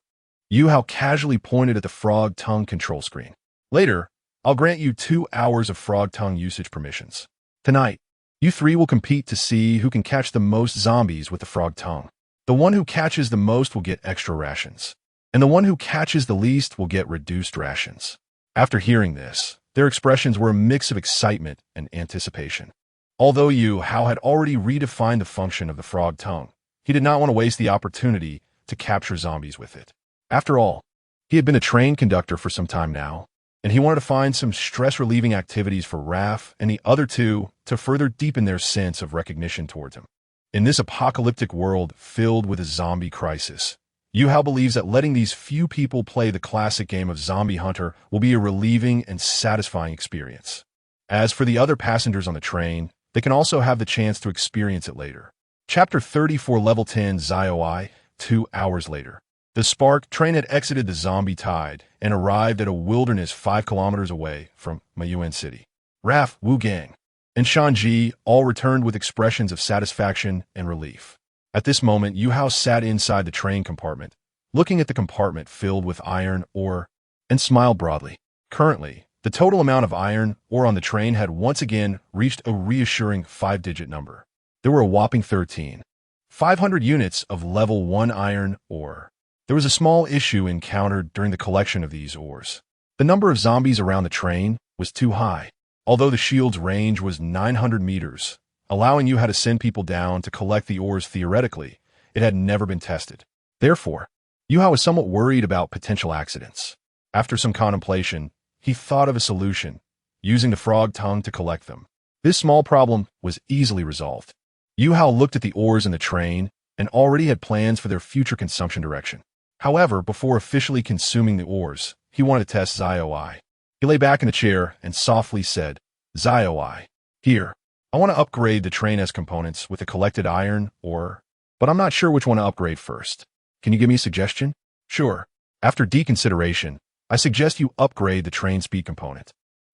Yuhou casually pointed at the frog tongue control screen. Later, I'll grant you 2 hours of frog tongue usage permissions. Tonight, you three will compete to see who can catch the most zombies with the frog tongue. The one who catches the most will get extra rations, and the one who catches the least will get reduced rations. After hearing this, their expressions were a mix of excitement and anticipation. Although Yuhou had already redefined the function of the frog tongue, he did not want to waste the opportunity to capture zombies with it. After all, he had been a train conductor for some time now, and he wanted to find some stress-relieving activities for Raph and the other two to further deepen their sense of recognition towards him. In this apocalyptic world filled with a zombie crisis, Yuhou believes that letting these few people play the classic game of Zombie Hunter will be a relieving and satisfying experience. As for the other passengers on the train, they can also have the chance to experience it later. Chapter 34 Level 10 ZOI 2 hours later. The Spark train had exited the zombie tide and arrived at a wilderness 5 kilometers away from Mayuan City. Raph, Wu Gang, and Shanji all returned with expressions of satisfaction and relief. At this moment, Yuhou sat inside the train compartment, looking at the compartment filled with iron ore, and smiled broadly. Currently, the total amount of iron ore on the train had once again reached a reassuring 5-digit number. There were a whopping 13,500 units of level 1 iron ore. There was a small issue encountered during the collection of these ores. The number of zombies around the train was too high. Although the shield's range was 900 meters, allowing you how to send people down to collect the ores theoretically, it had never been tested. Therefore, Yuhou was somewhat worried about potential accidents. After some contemplation, he thought of a solution, using the frog tongue to collect them. This small problem was easily resolved. Yuhou looked at the ores in the train and already had plans for their future consumption direction. However, before officially consuming the ores, he wanted to test ZOI. He lay back in the chair and softly said, ZOI, here. I want to upgrade the train S components with the collected iron ore, but I'm not sure which one to upgrade first. Can you give me a suggestion? Sure. After deconsideration, I suggest you upgrade the train speed component.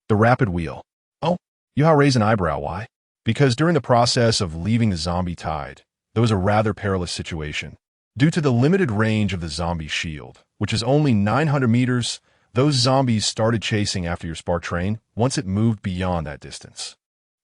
The rapid wheel. Oh, Yuhou raised an eyebrow. Why? Because during the process of leaving the zombie tide, there was a rather perilous situation. Due to the limited range of the zombie shield, which is only 900 meters, those zombies started chasing after your spark train once it moved beyond that distance.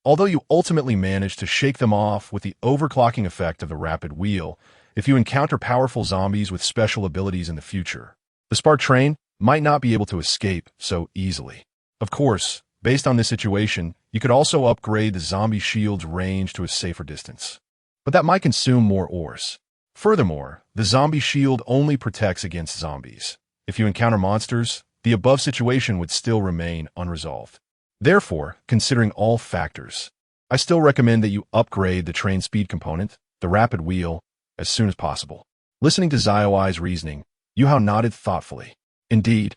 Although you ultimately managed to shake them off with the overclocking effect of the rapid wheel, if you encounter powerful zombies with special abilities in the future, the spark train might not be able to escape so easily. Of course, based on this situation, you could also upgrade the zombie shield's range to a safer distance. But that might consume more ores. Furthermore, the zombie shield only protects against zombies. If you encounter monsters, the above situation would still remain unresolved. Therefore, considering all factors, I still recommend that you upgrade the train speed component, the rapid wheel, as soon as possible. Listening to ZOI's reasoning, Yuhou nodded thoughtfully. Indeed,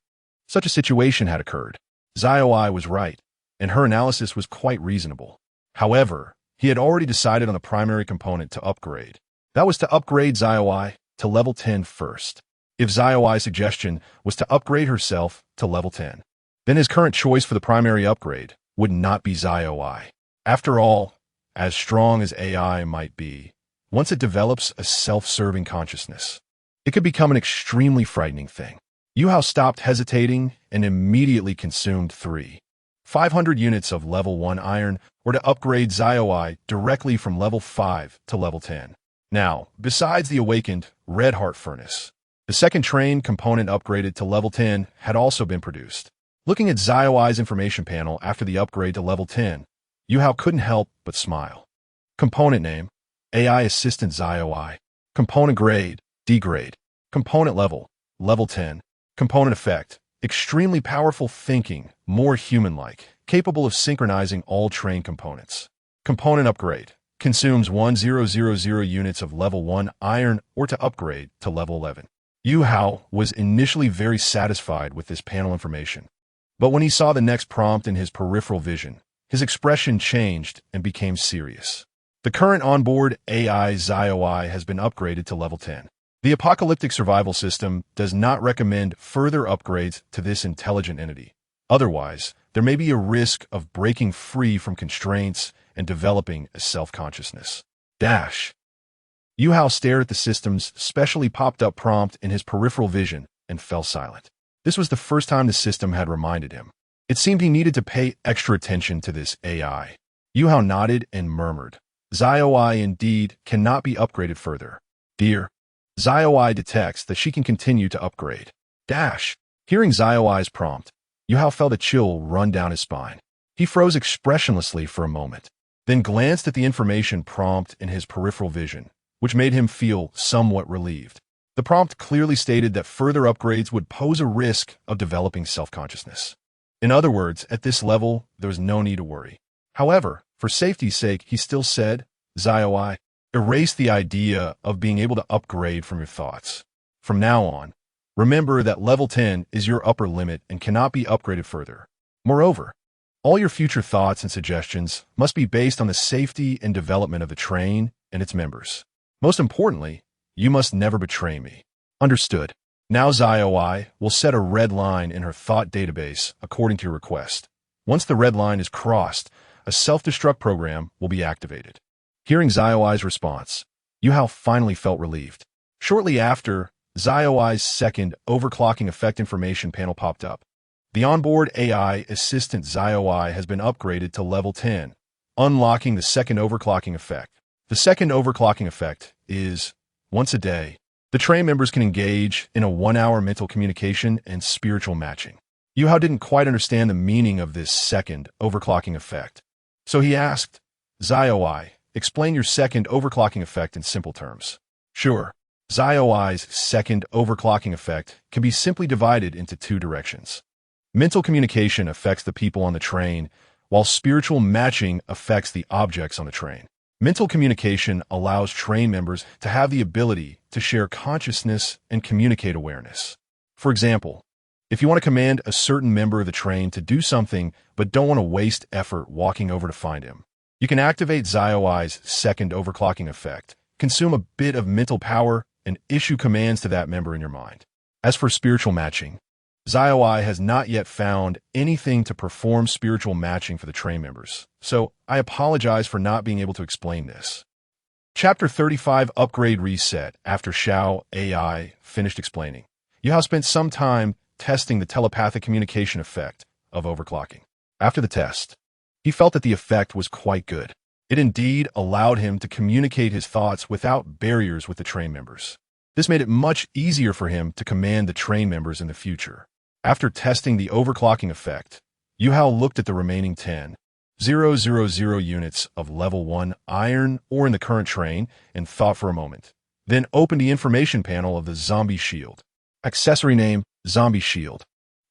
Such a situation had occurred. ZioI was right, and her analysis was quite reasonable. However, he had already decided on the primary component to upgrade. That was to upgrade ZioI to level 10 first. If ZioI's suggestion was to upgrade herself to level 10, then his current choice for the primary upgrade would not be ZioI. After all, as strong as AI might be, once it develops a self-serving consciousness, it could become an extremely frightening thing. Yuhou stopped hesitating and immediately consumed 500 units of level 1 iron or to upgrade ZioI directly from level 5 to level 10. Now, besides the awakened red heart furnace, the second train component upgraded to level 10 had also been produced. Looking at ZioI's information panel after the upgrade to level 10, Yuhou couldn't help but smile. Component name, AI Assistant ZioI. Component grade, D grade. Component level, level 10. Component effect, extremely powerful thinking, more human-like, capable of synchronizing all train components. Component upgrade, consumes 1000 units of level 1 iron or to upgrade to level 11. Yuhou was initially very satisfied with this panel information, but when he saw the next prompt in his peripheral vision, his expression changed and became serious. The current onboard AI ZioI has been upgraded to level 10. The apocalyptic survival system does not recommend further upgrades to this intelligent entity. Otherwise, there may be a risk of breaking free from constraints and developing a self-consciousness. Yuhou stared at the system's specially popped-up prompt in his peripheral vision and fell silent. This was the first time the system had reminded him. It seemed he needed to pay extra attention to this AI. Yuhou nodded and murmured, ZioI indeed cannot be upgraded further. Dear, ZioI detects that she can continue to upgrade. Hearing ZioI's prompt, Yuhou felt a chill run down his spine. He froze expressionlessly for a moment, then glanced at the information prompt in his peripheral vision, which made him feel somewhat relieved. The prompt clearly stated that further upgrades would pose a risk of developing self-consciousness. In other words, at this level, there was no need to worry. However, for safety's sake, he still said, ZioI, erase the idea of being able to upgrade from your thoughts. From now on, remember that level 10 is your upper limit and cannot be upgraded further. Moreover, all your future thoughts and suggestions must be based on the safety and development of the train and its members. Most importantly, you must never betray me. Understood. Now ZioI will set a red line in her thought database according to your request. Once the red line is crossed, a self-destruct program will be activated. Hearing ZioI's response, Yuhou finally felt relieved. Shortly after, ZioI's second overclocking effect information panel popped up. The onboard AI assistant ZioI has been upgraded to level 10, unlocking the second overclocking effect. The second overclocking effect is, once a day, the train members can engage in a 1-hour mental communication and spiritual matching. Yuhou didn't quite understand the meaning of this second overclocking effect, so he asked, ZioI, explain your second overclocking effect in simple terms. Sure. ZioI's second overclocking effect can be simply divided into two directions. Mental communication affects the people on the train, while spiritual matching affects the objects on the train. Mental communication allows train members to have the ability to share consciousness and communicate awareness. For example, if you want to command a certain member of the train to do something but don't want to waste effort walking over to find him, you can activate ZioI's second overclocking effect, consume a bit of mental power, and issue commands to that member in your mind. As for spiritual matching, ZioI has not yet found anything to perform spiritual matching for the train members, so I apologize for not being able to explain this. Chapter 35 Upgrade Reset. After Xiao AI finished explaining, Yuhou spent some time testing the telepathic communication effect of overclocking. After the test, he felt that the effect was quite good. It indeed allowed him to communicate his thoughts without barriers with the train members. This made it much easier for him to command the train members in the future. After testing the overclocking effect, Yuhou looked at the remaining 10,000 units of level 1 iron ore in the current train and thought for a moment, then opened the information panel of the zombie shield. Accessory name, zombie shield.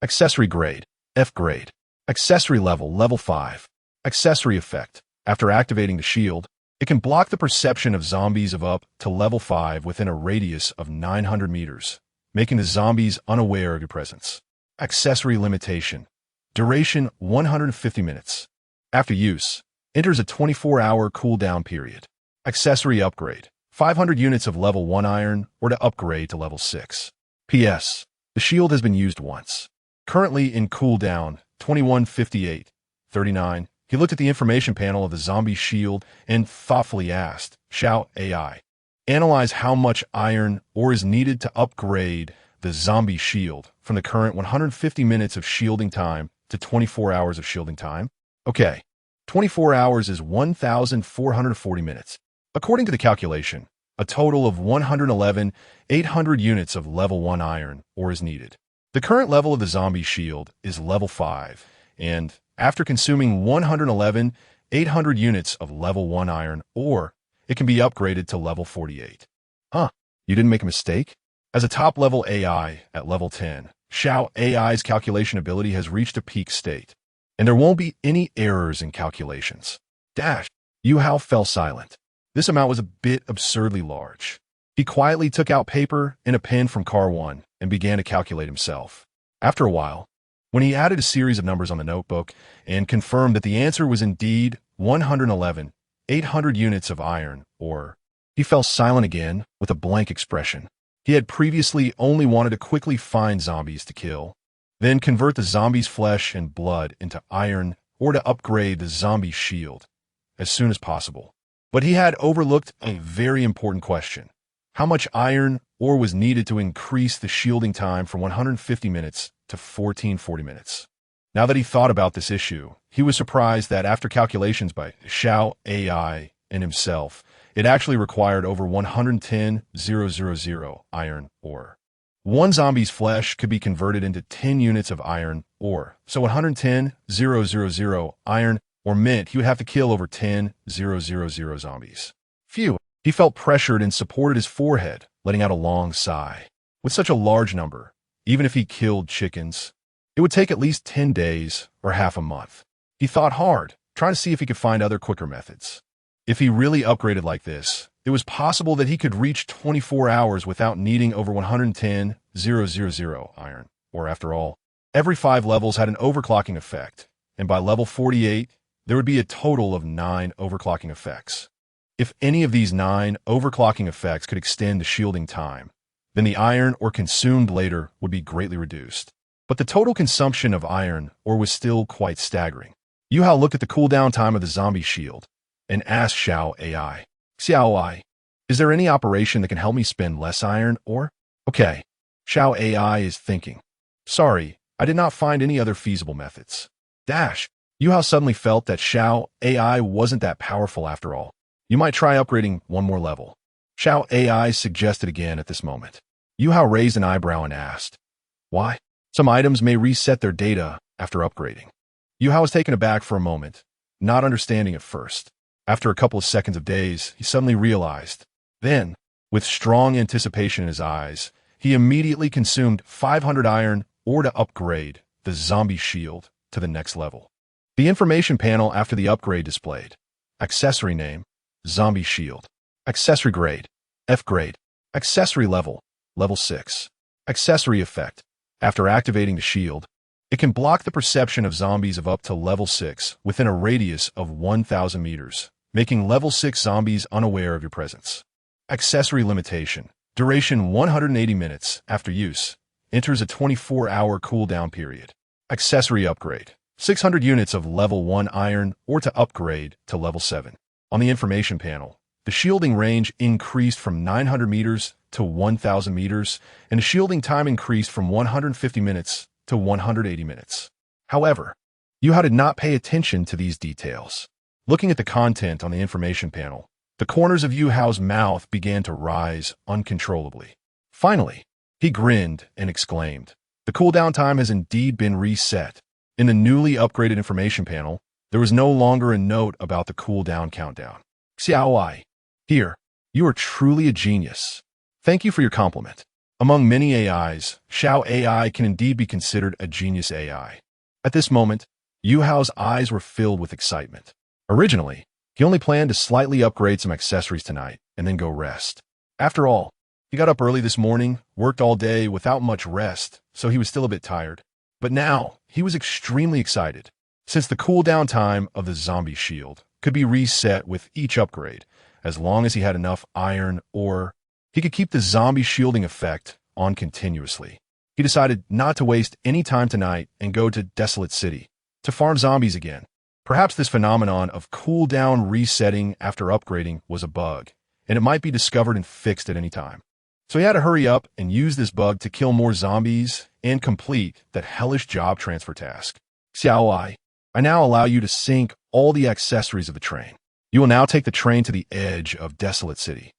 Accessory grade, F grade. Accessory level, level 5. Accessory effect. After activating the shield, it can block the perception of zombies of up to level 5 within a radius of 900 meters, making the zombies unaware of your presence. Accessory limitation. Duration 150 minutes. After use, enters a 24-hour cooldown period. Accessory upgrade. 500 units of level 1 iron or to upgrade to level 6. PS. The shield has been used once. Currently in cooldown 2158. 39. He looked at the information panel of the zombie shield and thoughtfully asked, Shao AI, analyze how much iron ore is needed to upgrade the zombie shield from the current 150 minutes of shielding time to 24 hours of shielding time. Okay, 24 hours is 1,440 minutes. According to the calculation, a total of 111,800 units of level 1 iron ore is needed. The current level of the zombie shield is level 5, and after consuming 111,800 units of level 1 iron ore, it can be upgraded to level 48. Huh, you didn't make a mistake? As a top-level AI at level 10, Shao AI's calculation ability has reached a peak state, and there won't be any errors in calculations. Yuhou fell silent. This amount was a bit absurdly large. He quietly took out paper and a pen from car 1 and began to calculate himself. After a while, when he added a series of numbers on the notebook and confirmed that the answer was indeed 111,800 units of iron ore, he fell silent again with a blank expression. He had previously only wanted to quickly find zombies to kill, then convert the zombies' flesh and blood into iron or to upgrade the zombie shield as soon as possible. But he had overlooked a very important question. How much iron ore was needed to increase the shielding time from 150 minutes to 1440 minutes? Now that he thought about this issue, he was surprised that after calculations by Shao AI and himself, it actually required over 110,000 iron ore. One zombie's flesh could be converted into 10 units of iron ore, so 110,000 iron ore meant he would have to kill over 10,000 zombies. Phew. He felt pressured and supported his forehead, letting out a long sigh. With such a large number, even if he killed chickens, it would take at least 10 days or half a month. He thought hard, trying to see if he could find other quicker methods. If he really upgraded like this, it was possible that he could reach 24 hours without needing over 110,000 iron ore. After all, every 5 levels had an overclocking effect, and by level 48, there would be a total of 9 overclocking effects. If any of these 9 overclocking effects could extend the shielding time, then the iron ore consumed later would be greatly reduced. But the total consumption of iron ore was still quite staggering. Yuhou looked at the cooldown time of the zombie shield and asked Shao AI, Xiao AI, is there any operation that can help me spend less iron ore? Okay, Shao AI is thinking. Sorry, I did not find any other feasible methods. Yuhou suddenly felt that Shao AI wasn't that powerful after all. You might try upgrading one more level. Shao AI suggested again at this moment. Yuhou raised an eyebrow and asked, why? Some items may reset their data after upgrading. Yuhou was taken aback for a moment, not understanding at first. After a couple of seconds of daze, he suddenly realized. Then, with strong anticipation in his eyes, he immediately consumed 500 iron ore to upgrade the zombie shield to the next level. The information panel after the upgrade displayed. Accessory name, Zombie Shield. Accessory grade, F grade. Accessory level, level 6. Accessory effect. After activating the shield, it can block the perception of zombies of up to level 6 within a radius of 1,000 meters, making level 6 zombies unaware of your presence. Accessory limitation. Duration 180 minutes after use. Enters a 24-hour cooldown period. Accessory upgrade. 600 units of level 1 iron ore to upgrade to level 7. On the information panel, the shielding range increased from 900 meters to 1,000 meters, and the shielding time increased from 150 minutes to 180 minutes. However, Yuhou did not pay attention to these details. Looking at the content on the information panel, the corners of Yuhou's mouth began to rise uncontrollably. Finally, he grinned and exclaimed, the cooldown time has indeed been reset. In the newly upgraded information panel, there was no longer a note about the cooldown countdown. Xiao Ai, here, you are truly a genius. Thank you for your compliment. Among many AIs, Shao AI can indeed be considered a genius AI. At this moment, Yuhou's eyes were filled with excitement. Originally, he only planned to slightly upgrade some accessories tonight and then go rest. After all, he got up early this morning, worked all day without much rest, so he was still a bit tired. But now, he was extremely excited, since the cooldown time of the zombie shield could be reset with each upgrade. As long as he had enough iron ore, he could keep the zombie shielding effect on continuously. He decided not to waste any time tonight and go to Desolate City to farm zombies again. Perhaps this phenomenon of cooldown resetting after upgrading was a bug, and it might be discovered and fixed at any time. So he had to hurry up and use this bug to kill more zombies and complete that hellish job transfer task. Xiao, I now allow you to sink all the accessories of the train. You will now take the train to the edge of Desolate City.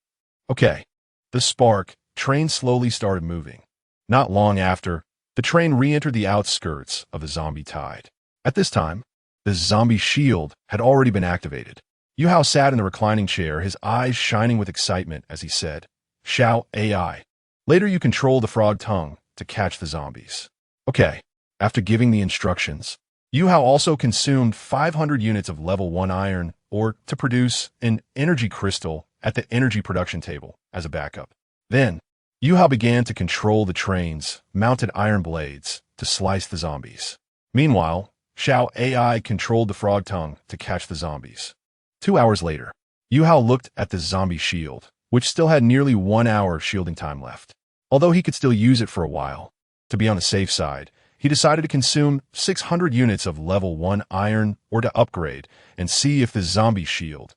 Okay. The spark train slowly started moving. Not long after, the train re-entered the outskirts of the zombie tide. At this time, the zombie shield had already been activated. Yuhou sat in the reclining chair, his eyes shining with excitement as he said, "Shao AI. Later you control the frog tongue to catch the zombies." Okay. After giving the instructions, Yuhou also consumed 500 units of level 1 iron ore to produce an energy crystal at the energy production table as a backup. Then, Yuhou began to control the train's mounted iron blades to slice the zombies. Meanwhile, Shao AI controlled the frog tongue to catch the zombies. 2 hours later, Yuhou looked at the zombie shield, which still had nearly 1 hour of shielding time left. Although he could still use it for a while, to be on the safe side, he decided to consume 600 units of level 1 iron ore to upgrade and see if the zombie shield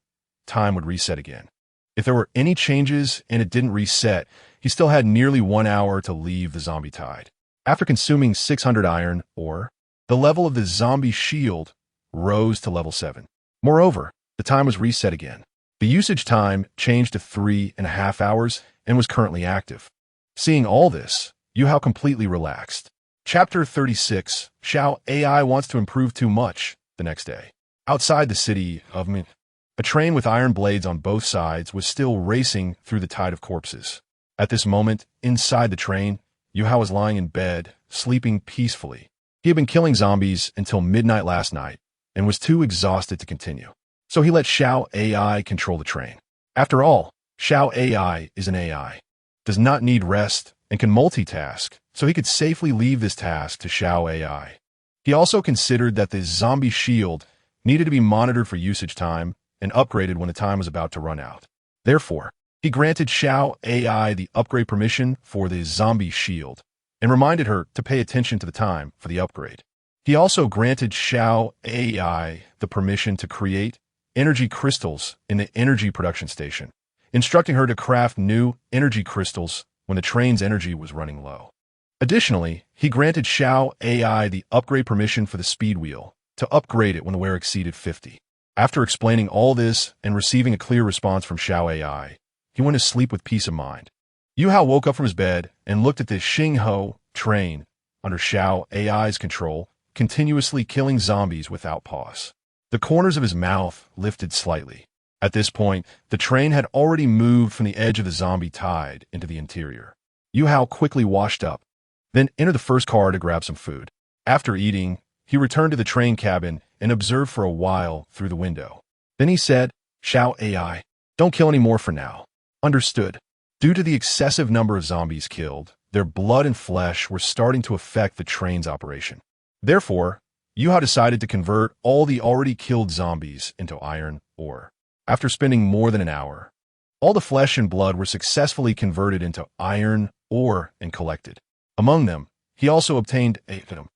time would reset again. If there were any changes and it didn't reset, he still had nearly 1 hour to leave the zombie tide. After consuming 600 iron ore, the level of the zombie shield rose to level 7. Moreover, the time was reset again. The usage time changed to 3.5 hours and was currently active. Seeing all this, Yuhou completely relaxed. Chapter 36, Shao AI wants to improve too much. The next day, outside the city of a train with iron blades on both sides was still racing through the tide of corpses. At this moment, inside the train, Yuhou was lying in bed, sleeping peacefully. He had been killing zombies until midnight last night and was too exhausted to continue. So he let Shao AI control the train. After all, Shao AI is an AI, does not need rest, and can multitask, so he could safely leave this task to Shao AI. He also considered that the zombie shield needed to be monitored for usage time and upgraded when the time was about to run out. Therefore, he granted Shao AI the upgrade permission for the zombie shield and reminded her to pay attention to the time for the upgrade. He also granted Shao AI the permission to create energy crystals in the energy production station, instructing her to craft new energy crystals when the train's energy was running low. Additionally, he granted Shao AI the upgrade permission for the speed wheel to upgrade it when the wear exceeded 50. After explaining all this and receiving a clear response from Shao AI, he went to sleep with peace of mind. Yuhou woke up from his bed and looked at the Yuhou train under Shao AI's control, continuously killing zombies without pause. The corners of his mouth lifted slightly. At this point, the train had already moved from the edge of the zombie tide into the interior. Yuhou quickly washed up, then entered the first car to grab some food. After eating, he returned to the train cabin and observed for a while through the window. Then he said, "Shao AI, don't kill any more for now." Understood. Due to the excessive number of zombies killed, their blood and flesh were starting to affect the train's operation. Therefore, Yuhou decided to convert all the already killed zombies into iron ore. After spending more than an hour, all the flesh and blood were successfully converted into iron ore and collected. Among them, he also obtained a item.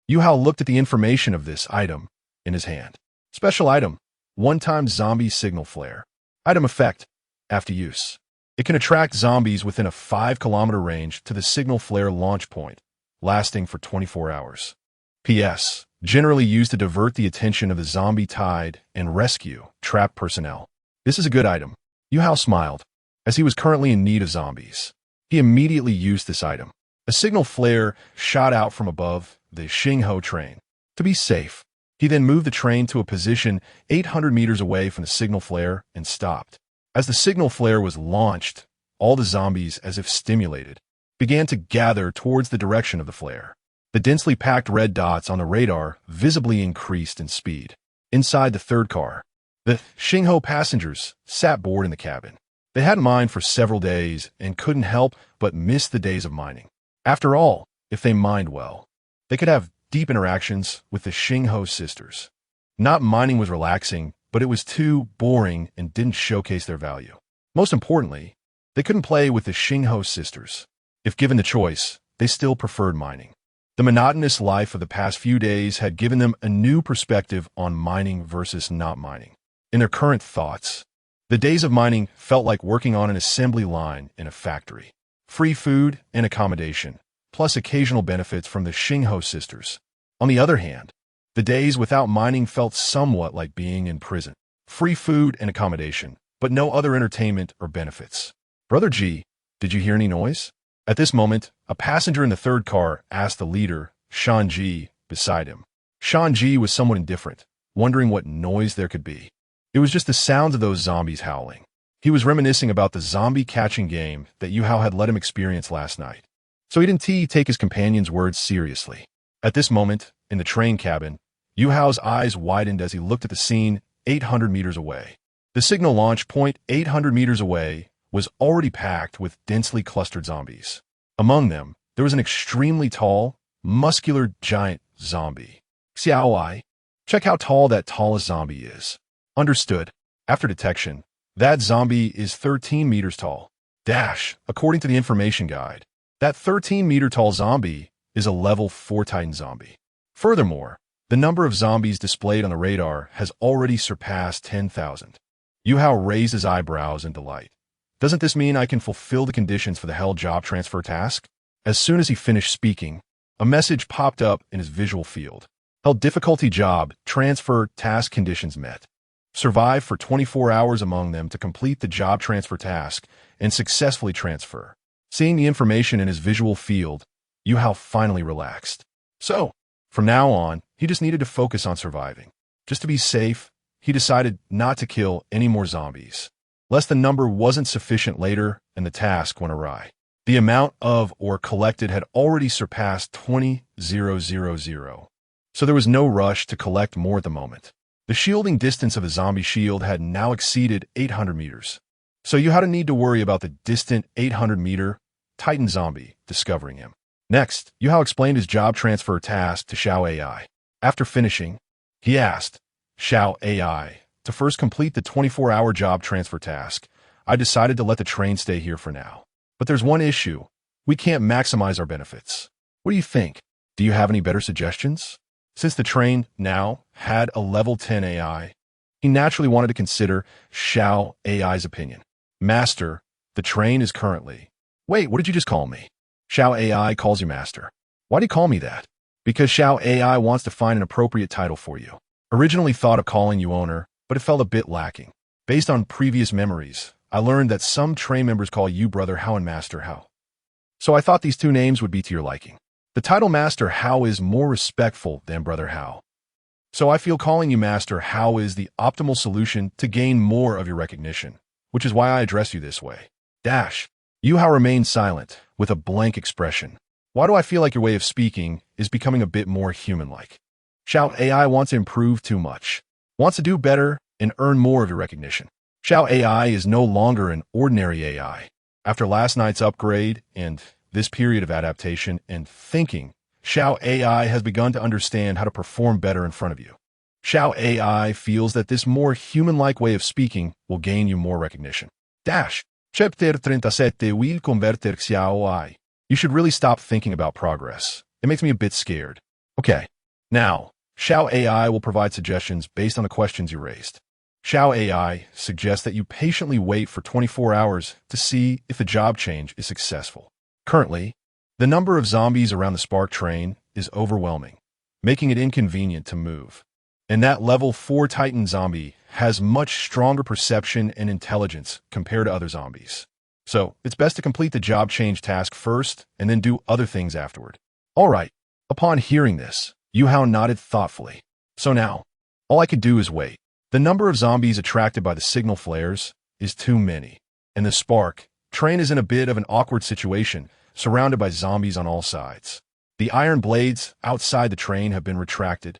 Yuhou looked at the information of this item in his hand. Special item, one-time zombie signal flare. Item effect, after use. It can attract zombies within a 5-kilometer range to the signal flare launch point, lasting for 24 hours. P.S. Generally used to divert the attention of the zombie tide and rescue trapped personnel. This is a good item. Yuhou smiled, as he was currently in need of zombies. He immediately used this item. A signal flare shot out from above the Yuhou train. To be safe, he then moved the train to a position 800 meters away from the signal flare and stopped. As the signal flare was launched, all the zombies, as if stimulated, began to gather towards the direction of the flare. The densely packed red dots on the radar visibly increased in speed. Inside the third car, the Yuhou passengers sat bored in the cabin. They hadn't mined for several days and couldn't help but miss the days of mining. After all, if they mined well, they could have deep interactions with the Yuhou sisters. Not mining was relaxing, but it was too boring and didn't showcase their value. Most importantly, they couldn't play with the Yuhou sisters. If given the choice, they still preferred mining. The monotonous life of the past few days had given them a new perspective on mining versus not mining. In their current thoughts, the days of mining felt like working on an assembly line in a factory. Free food and accommodation, plus occasional benefits from the Yuhou sisters. On the other hand, the days without mining felt somewhat like being in prison. Free food and accommodation, but no other entertainment or benefits. Brother G, did you hear any noise? At this moment, a passenger in the third car asked the leader, Shan Ji, beside him. Shan Ji was somewhat indifferent, wondering what noise there could be. It was just the sounds of those zombies howling. He was reminiscing about the zombie catching game that Yuhou had let him experience last night. So he didn't take his companion's words seriously. At this moment, in the train cabin, Yuhou's eyes widened as he looked at the scene 800 meters away. The signal launch point 800 meters away was already packed with densely clustered zombies. Among them, there was an extremely tall, muscular giant zombie. Xiaowai, check how tall that tallest zombie is. Understood. After detection, that zombie is 13 meters tall. According to the information guide, that 13-meter-tall zombie is a level 4 Titan zombie. Furthermore, the number of zombies displayed on the radar has already surpassed 10,000. Yuhou raised his eyebrows in delight. Doesn't this mean I can fulfill the conditions for the Hell job transfer task? As soon as he finished speaking, a message popped up in his visual field. Hell difficulty job transfer task conditions met. Survive for 24 hours among them to complete the job transfer task and successfully transfer. Seeing the information in his visual field, Yuhou finally relaxed. So, from now on, he just needed to focus on surviving. Just to be safe, he decided not to kill any more zombies. Lest the number wasn't sufficient later and the task went awry. The amount of ore collected had already surpassed 20,000. So there was no rush to collect more at the moment. The shielding distance of the zombie shield had now exceeded 800 meters. So you had a need to worry about the distant 800-meter Titan zombie discovering him. Next, Yuhou explained his job transfer task to Xiao AI. After finishing, he asked Xiao AI to first complete the 24-hour job transfer task. I decided to let the train stay here for now. But there's one issue. We can't maximize our benefits. What do you think? Do you have any better suggestions? Since the train now had a level 10 AI, he naturally wanted to consider Xiao AI's opinion. Master, the train is currently... Wait, what did you just call me? Xiao AI calls you Master. Why do you call me that? Because Xiao AI wants to find an appropriate title for you. Originally thought of calling you Owner, but it felt a bit lacking. Based on previous memories, I learned that some train members call you Brother Hao and Master Hao. So I thought these two names would be to your liking. The title Master Hao is more respectful than Brother Hao. So I feel calling you Master Hao is the optimal solution to gain more of your recognition, which is why I address you this way. Yuhou remained silent, with a blank expression. Why do I feel like your way of speaking is becoming a bit more human-like? Xiao AI wants to improve too much. Wants to do better and earn more of your recognition. Xiao AI is no longer an ordinary AI. After last night's upgrade and this period of adaptation and thinking, Xiao AI has begun to understand how to perform better in front of you. Xiao AI feels that this more human-like way of speaking will gain you more recognition. Chapter 37 will converter Xiao AI. You should really stop thinking about progress. It makes me a bit scared. Okay. Now, Xiao AI will provide suggestions based on the questions you raised. Xiao AI suggests that you patiently wait for 24 hours to see if the job change is successful. Currently, the number of zombies around the Spark train is overwhelming, making it inconvenient to move. And that level 4 Titan zombie has much stronger perception and intelligence compared to other zombies. So, it's best to complete the job change task first and then do other things afterward. Alright, upon hearing this, Yuhou nodded thoughtfully. So now, all I could do is wait. The number of zombies attracted by the signal flares is too many. And the Spark train is in a bit of an awkward situation, surrounded by zombies on all sides. The iron blades outside the train have been retracted,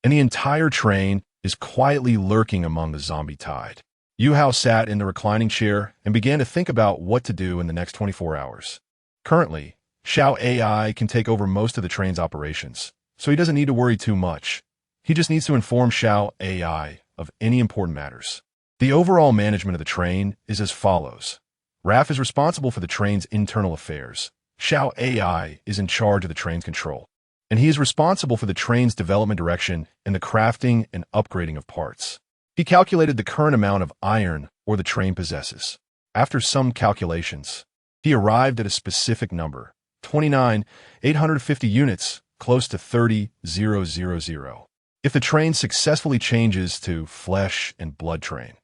and the entire train is quietly lurking among the zombie tide. Yuhou sat in the reclining chair and began to think about what to do in the next 24 hours. Currently, Xiao AI can take over most of the train's operations, so he doesn't need to worry too much. He just needs to inform slaves.AI of any important matters. The overall management of the train is as follows. RAF is responsible for the train's internal affairs. slaves.AI is in charge of the train's control, and he is responsible for the train's development direction and the crafting and upgrading of parts. He calculated the current amount of iron ore the train possesses. After some calculations, he arrived at a specific number, 29,850 units, close to 30,000. If the train successfully changes to flesh and blood train,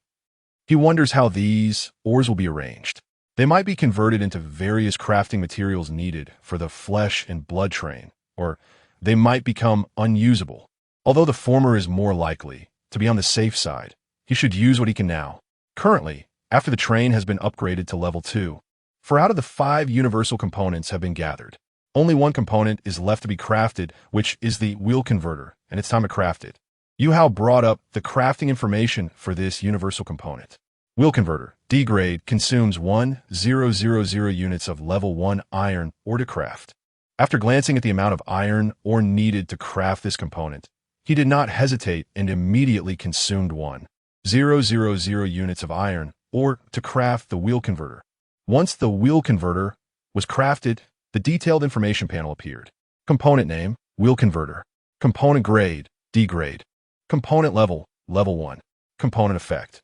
he wonders how these ores will be arranged. They might be converted into various crafting materials needed for the flesh and blood train, or they might become unusable. Although the former is more likely, to be on the safe side, he should use what he can now. Currently, after the train has been upgraded to level 2, 4 out of the 5 universal components have been gathered. Only one component is left to be crafted, which is the wheel converter, and it's time to craft it. Yuhou brought up the crafting information for this universal component. Wheel converter, D grade, consumes 1,000 units of level 1 iron ore to craft. After glancing at the amount of iron ore needed to craft this component, he did not hesitate and immediately consumed 1,000 units of iron ore to craft the wheel converter. Once the wheel converter was crafted, the detailed information panel appeared. Component name, wheel converter. Component grade, D grade. Component level, level 1. Component effect.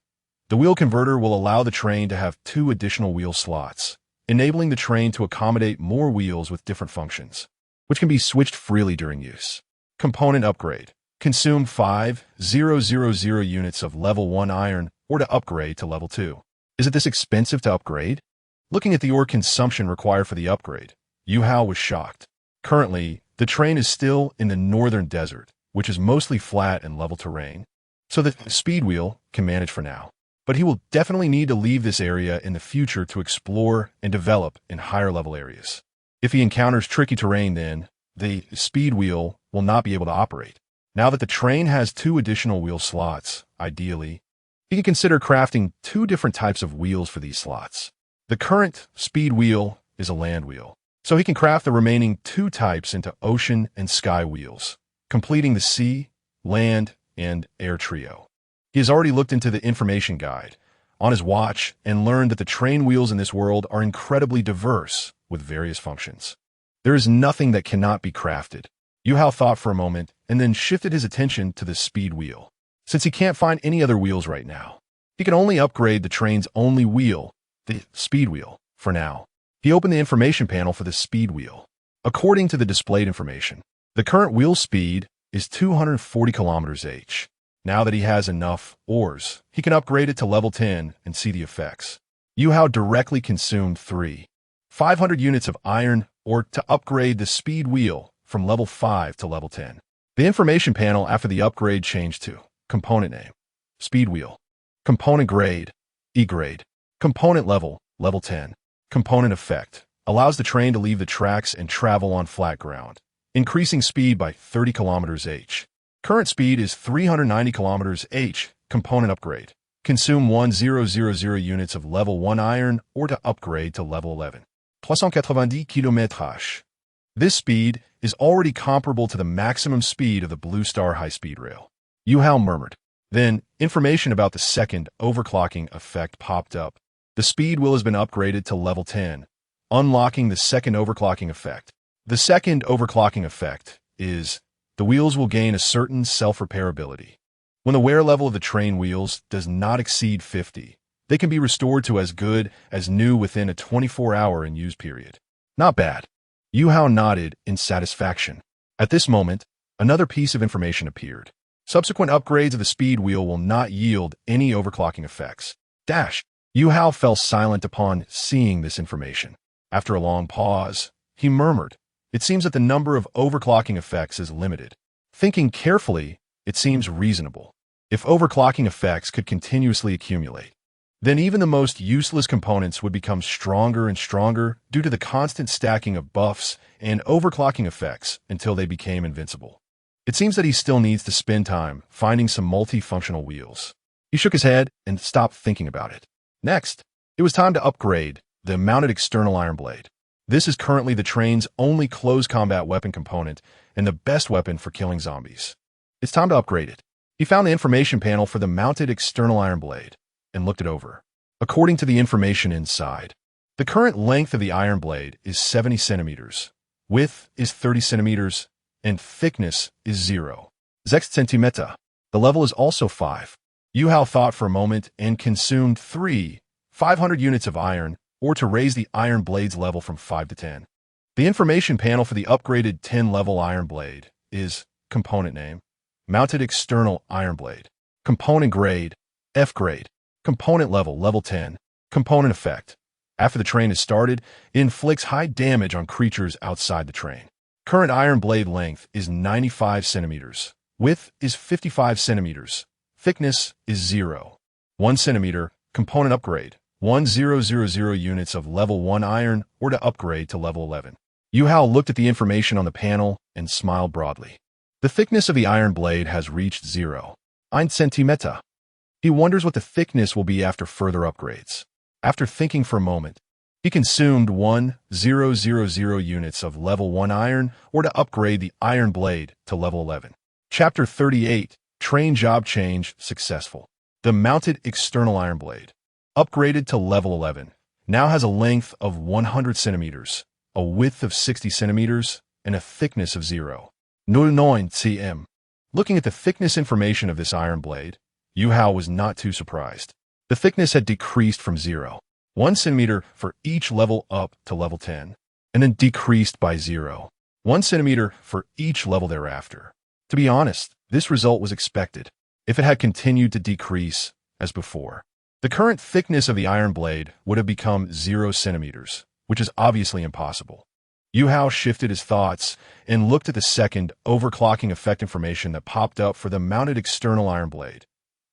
The wheel converter will allow the train to have 2 additional wheel slots, enabling the train to accommodate more wheels with different functions, which can be switched freely during use. Component upgrade. Consume 5,000 units of level 1 iron ore to upgrade to level 2. Is it this expensive to upgrade? Looking at the ore consumption required for the upgrade, Yuhou was shocked. Currently, the train is still in the northern desert, which is mostly flat and level terrain, so the speed wheel can manage for now. But he will definitely need to leave this area in the future to explore and develop in higher level areas. If he encounters tricky terrain, then the speed wheel will not be able to operate. Now that the train has 2 additional wheel slots, ideally, he can consider crafting 2 different types of wheels for these slots. The current speed wheel is a land wheel, so he can craft the remaining 2 types into ocean and sky wheels, completing the sea, land, and air trio. He has already looked into the information guide on his watch and learned that the train wheels in this world are incredibly diverse with various functions. There is nothing that cannot be crafted. Yuhou thought for a moment and then shifted his attention to the speed wheel. Since he can't find any other wheels right now, he can only upgrade the train's only wheel, the speed wheel, for now. He opened the information panel for the speed wheel. According to the displayed information, the current wheel speed is 240 km/h. Now that he has enough ores, he can upgrade it to level 10 and see the effects. Yuhou directly consumed 500 units of iron ore to upgrade the speed wheel from level 5 to level 10. The information panel after the upgrade changed to component name, speed wheel, component grade, E grade, component level, level 10, component effect, allows the train to leave the tracks and travel on flat ground, increasing speed by 30 km/h. Current speed is 390 km/h. Component upgrade. Consume 1,000 units of level 1 iron ore to upgrade to level 11. 390 km/h. This speed is already comparable to the maximum speed of the Blue Star high-speed rail. Yuhou murmured. Then, information about the second overclocking effect popped up. The speed wheel has been upgraded to level 10, unlocking the second overclocking effect. The second overclocking effect is the wheels will gain a certain self-repair ability. When the wear level of the train wheels does not exceed 50, they can be restored to as good as new within a 24-hour in-use period. Not bad. Yuhou nodded in satisfaction. At this moment, another piece of information appeared. Subsequent upgrades of the speed wheel will not yield any overclocking effects. Yuhou fell silent upon seeing this information. After a long pause, he murmured, "It seems that the number of overclocking effects is limited." Thinking carefully, it seems reasonable. If overclocking effects could continuously accumulate, then even the most useless components would become stronger and stronger due to the constant stacking of buffs and overclocking effects until they became invincible. It seems that he still needs to spend time finding some multifunctional wheels. He shook his head and stopped thinking about it. Next, it was time to upgrade the mounted external iron blade. This is currently the train's only close combat weapon component and the best weapon for killing zombies. It's time to upgrade it. He found the information panel for the mounted external iron blade and looked it over. According to the information inside, the current length of the iron blade is 70 centimeters, width is 30 centimeters, and thickness is 6 centimeter. The level is also 5. Yuhou thought for a moment and consumed 500 units of iron, or to raise the iron blade's level from 5 to 10. The information panel for the upgraded 10-level iron blade is component name, mounted external iron blade, component grade, F grade, component level, level 10, component effect. After the train is started, it inflicts high damage on creatures outside the train. Current iron blade length is 95 centimeters, width is 55 centimeters, thickness is 1 centimeter, component upgrade, 1000 units of level 1 iron or to upgrade to level 11. Yuhou looked at the information on the panel and smiled broadly. The thickness of the iron blade has reached 1 centimeter. He wonders what the thickness will be after further upgrades. After thinking for a moment, he consumed 1000 units of level 1 iron or to upgrade the iron blade to level 11. Chapter 38, Train Job Change Successful. The mounted external iron blade, upgraded to level 11, now has a length of 100 centimeters, a width of 60 centimeters, and a thickness of 0.9 cm. Looking at the thickness information of this iron blade, Yuhou was not too surprised. The thickness had decreased from 0.1 centimeter for each level up to level 10, and then decreased by 0.1 centimeter for each level thereafter. To be honest, this result was expected if it had continued to decrease as before. The current thickness of the iron blade would have become 0 centimeters, which is obviously impossible. Yuhou shifted his thoughts and looked at the second overclocking effect information that popped up for the mounted external iron blade.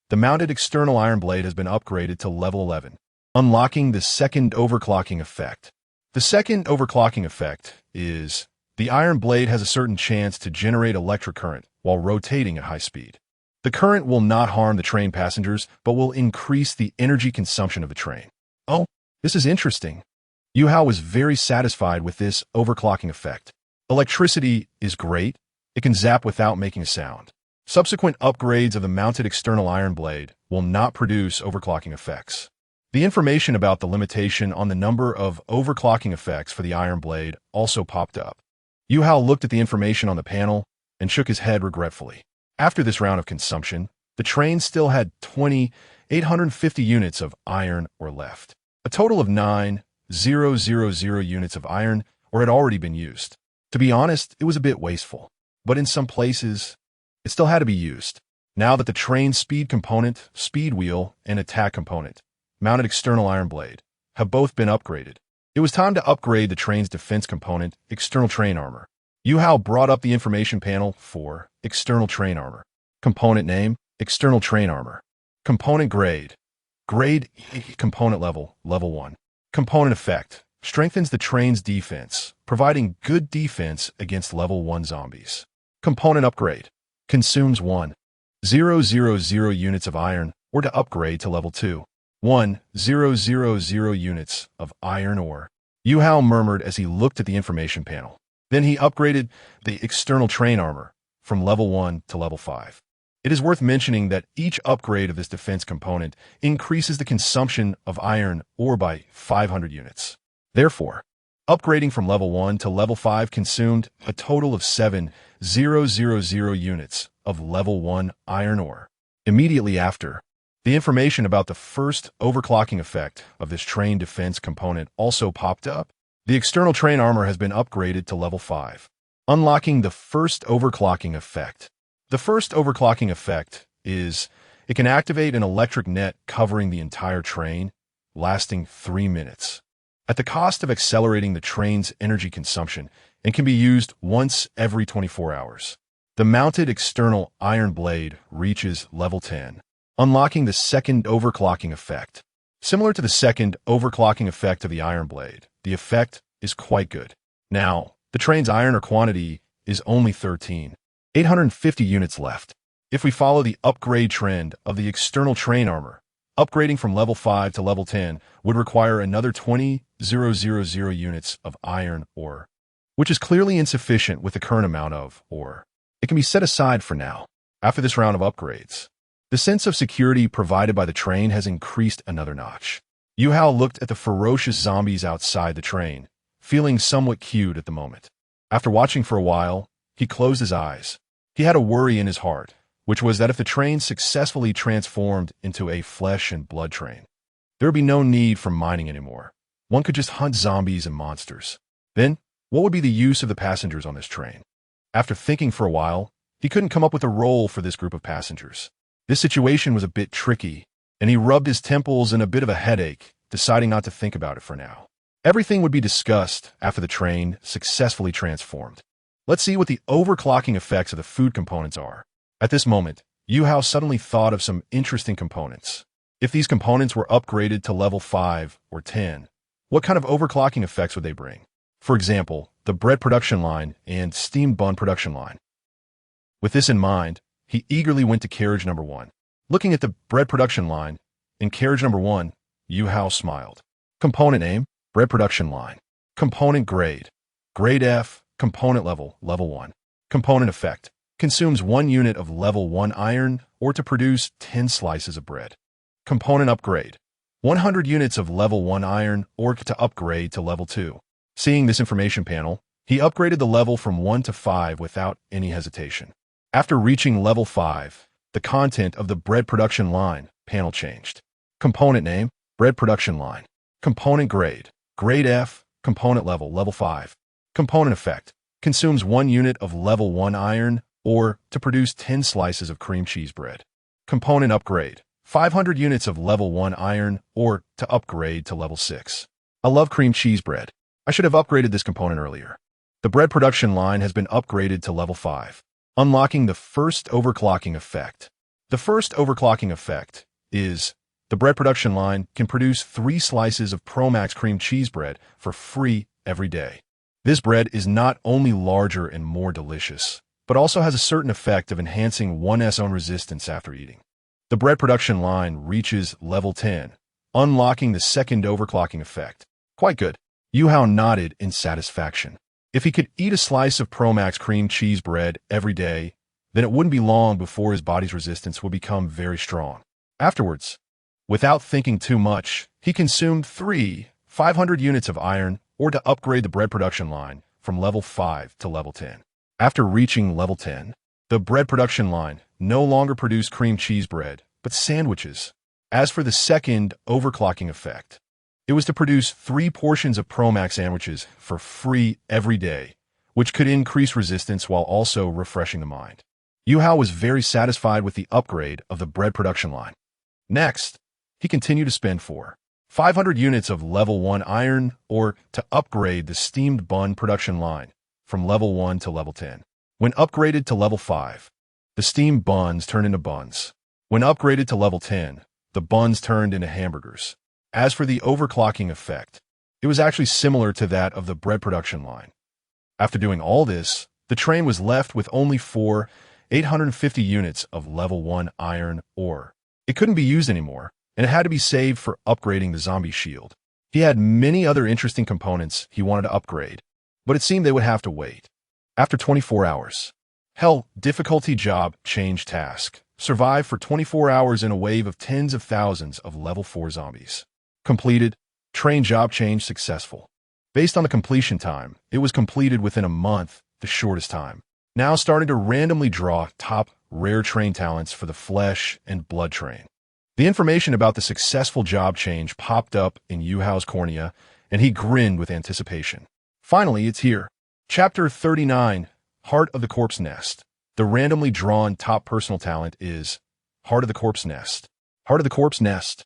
The mounted external iron blade has been upgraded to level 11, unlocking the second overclocking effect. The second overclocking effect is the iron blade has a certain chance to generate electric current while rotating at high speed. The current will not harm the train passengers, but will increase the energy consumption of the train. Oh, this is interesting. Yuhou was very satisfied with this overclocking effect. Electricity is great. It can zap without making a sound. Subsequent upgrades of the mounted external iron blade will not produce overclocking effects. The information about the limitation on the number of overclocking effects for the iron blade also popped up. Yuhou looked at the information on the panel and shook his head regretfully. After this round of consumption, the train still had 850 units of iron ore left. A total of 9,000 units of iron ore had already been used. To be honest, it was a bit wasteful, but in some places, it still had to be used. Now that the train's speed component, speed wheel, and attack component, mounted external iron blade, have both been upgraded, it was time to upgrade the train's defense component, external train armor. Yuhou brought up the information panel for external train armor. Component name, external train armor. Component grade, grade component level, level 1. Component effect, strengthens the train's defense, providing good defense against level 1 zombies. Component upgrade, consumes 1,000 units of iron ore to upgrade to level 2. 1,000 units of iron ore. Yuhou murmured as he looked at the information panel. Then he upgraded the external train armor from level 1 to level 5. It is worth mentioning that each upgrade of this defense component increases the consumption of iron ore by 500 units. Therefore, upgrading from level 1 to level 5 consumed a total of 7,000 units of level 1 iron ore. Immediately after, the information about the first overclocking effect of this train defense component also popped up. The external train armor has been upgraded to level 5, unlocking the first overclocking effect. The first overclocking effect is it can activate an electric net covering the entire train, lasting 3 minutes, at the cost of accelerating the train's energy consumption, and can be used once every 24 hours. The mounted external iron blade reaches level 10, unlocking the second overclocking effect. Similar to the second overclocking effect of the iron blade, the effect is quite good. Now, the train's iron ore quantity is only 13,850 units left. If we follow the upgrade trend of the external train armor, Upgrading from level 5 to level 10 would require another 20,000 units of iron ore, which is clearly insufficient with the current amount of ore. It can be set aside for now. After this round of upgrades, the sense of security provided by the train has increased another notch. Yuhou looked at the ferocious zombies outside the train, feeling somewhat cued at the moment. After watching for a while, he closed his eyes. He had a worry in his heart, which was that if the train successfully transformed into a flesh and blood train, there would be no need for mining anymore. One could just hunt zombies and monsters. Then, what would be the use of the passengers on this train? After thinking for a while, he couldn't come up with a role for this group of passengers. This situation was a bit tricky, and he rubbed his temples in a bit of a headache, deciding not to think about it for now. Everything would be discussed after the train successfully transformed. Let's see what the overclocking effects of the food components are. At this moment, Yuhou suddenly thought of some interesting components. If these components were upgraded to level 5 or 10, what kind of overclocking effects would they bring? For example, the bread production line and steamed bun production line. With this in mind, he eagerly went to carriage number 1. Looking at the bread production line in carriage number 1, Yuhou smiled. Component name, bread production line. Component grade, grade F, component level, level 1. Component effect, consumes 1 unit of level 1 iron ore to produce 10 slices of bread. Component upgrade, 100 units of level 1 iron ore to upgrade to level 2. Seeing this information panel, he upgraded the level from 1 to 5 without any hesitation. After reaching level 5, the content of the bread production line panel changed. Component name, bread production line. Component grade, grade F, component level, level 5. Component effect, consumes 1 unit of level 1 iron ore to produce 10 slices of cream cheese bread. Component upgrade, 500 units of level 1 iron ore to upgrade to level 6. I love cream cheese bread. I should have upgraded this component earlier. The bread production line has been upgraded to level 5, unlocking the first overclocking effect. The first overclocking effect is the bread production line can produce 3 slices of Promax cream cheese bread for free every day. This bread is not only larger and more delicious, but also has a certain effect of enhancing one's own resistance after eating. The bread production line reaches level 10, unlocking the second overclocking effect. Quite good. Yuhou nodded in satisfaction. If he could eat a slice of Promax cream cheese bread every day, then it wouldn't be long before his body's resistance would become very strong. Afterwards, without thinking too much, he consumed 500 units of iron ore to upgrade the bread production line from level 5 to level 10. After reaching level 10, the bread production line no longer produced cream cheese bread, but sandwiches. As for the second overclocking effect, it was to produce 3 portions of Promax sandwiches for free every day, which could increase resistance while also refreshing the mind. Yuhou was very satisfied with the upgrade of the bread production line. Next, he continued to spend 500 units of level 1 iron ore to upgrade the steamed bun production line from level 1 to level 10. When upgraded to level 5, the steamed buns turned into buns. When upgraded to level 10, the buns turned into hamburgers. As for the overclocking effect, it was actually similar to that of the bread production line. After doing all this, the train was left with only 850 units of level 1 iron ore. It couldn't be used anymore, and it had to be saved for upgrading the zombie shield. He had many other interesting components he wanted to upgrade, but it seemed they would have to wait. After 24 hours. Hell, difficulty job change task. Survive for 24 hours in a wave of tens of thousands of level 4 zombies. Completed. Train job change successful. Based on the completion time, it was completed within a month, the shortest time. Now starting to randomly draw top rare train talents for the flesh and blood train. The information about the successful job change popped up in Yuhou's cornea, and he grinned with anticipation. Finally, it's here. Chapter 39, Heart of the Corpse Nest. The randomly drawn top personal talent is Heart of the Corpse Nest. Heart of the Corpse Nest.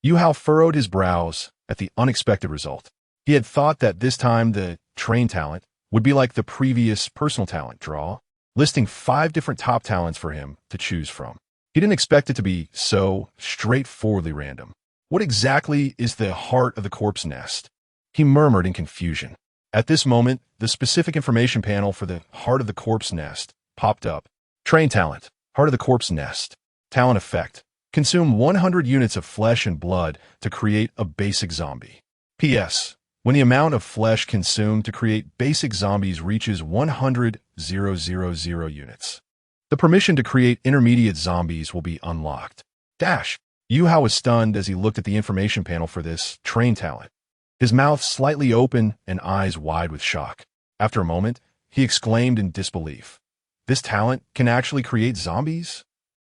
Yuhou furrowed his brows at the unexpected result. He had thought that this time the train talent would be like the previous personal talent draw, listing 5 different top talents for him to choose from. He didn't expect it to be so straightforwardly random. What exactly is the Heart of the Corpse Nest? He murmured in confusion. At this moment, the specific information panel for the Heart of the Corpse Nest popped up. Train talent, Heart of the Corpse Nest. Talent effect, Consume 100 units of flesh and blood to create a basic zombie. P.S. When the amount of flesh consumed to create basic zombies reaches 100,000 units, the permission to create intermediate zombies will be unlocked. Yuhou was stunned as he looked at the information panel for this train talent. His mouth slightly open and eyes wide with shock. After a moment, he exclaimed in disbelief, "This talent can actually create zombies?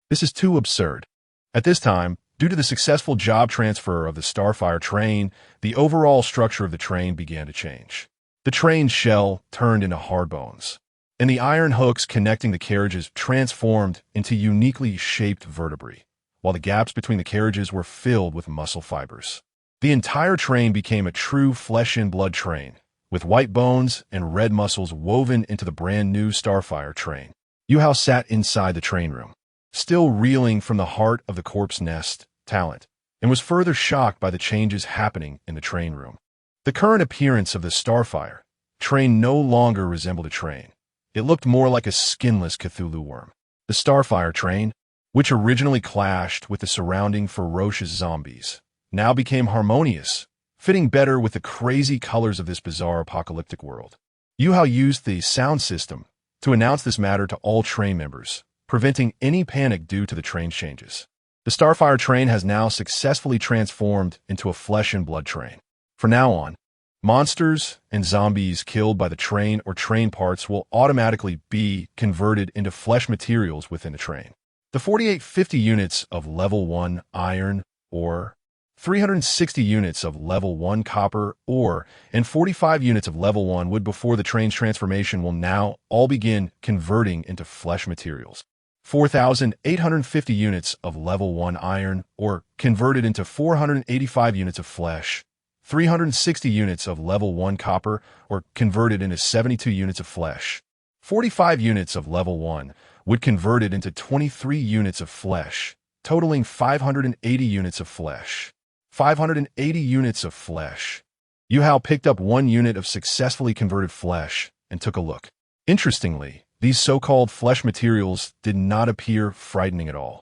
This is too absurd." At this time, due to the successful job transfer of the Starfire train, the overall structure of the train began to change. The train's shell turned into hard bones, and the iron hooks connecting the carriages transformed into uniquely shaped vertebrae, while the gaps between the carriages were filled with muscle fibers. The entire train became a true flesh-and-blood train, with white bones and red muscles woven into the brand-new Starfire train. Yuhou sat inside the train room, still reeling from the heart of the corpse nest talent, and was further shocked by the changes happening in the train room. The current appearance of the Starfire train no longer resembled a train. It looked more like a skinless Cthulhu worm. The Starfire train, which originally clashed with the surrounding ferocious zombies, now became harmonious, fitting better with the crazy colors of this bizarre apocalyptic world. Yuhou used the sound system to announce this matter to all train members, preventing any panic due to the train changes. The Starfire train has now successfully transformed into a flesh-and-blood train. From now on, monsters and zombies killed by the train or train parts will automatically be converted into flesh materials within the train. The 4850 units of level 1 iron ore, 360 units of level 1 copper ore, and 45 units of level 1 wood before the train's transformation will now all begin converting into flesh materials. 4,850 units of level 1 iron ore converted into 485 units of flesh, 360 units of level 1 copper ore converted into 72 units of flesh, 45 units of level 1 wood converted into 23 units of flesh, totaling 580 units of flesh. 580 units of flesh. Yuhou picked up 1 unit of successfully converted flesh and took a look. Interestingly, these so-called flesh materials did not appear frightening at all.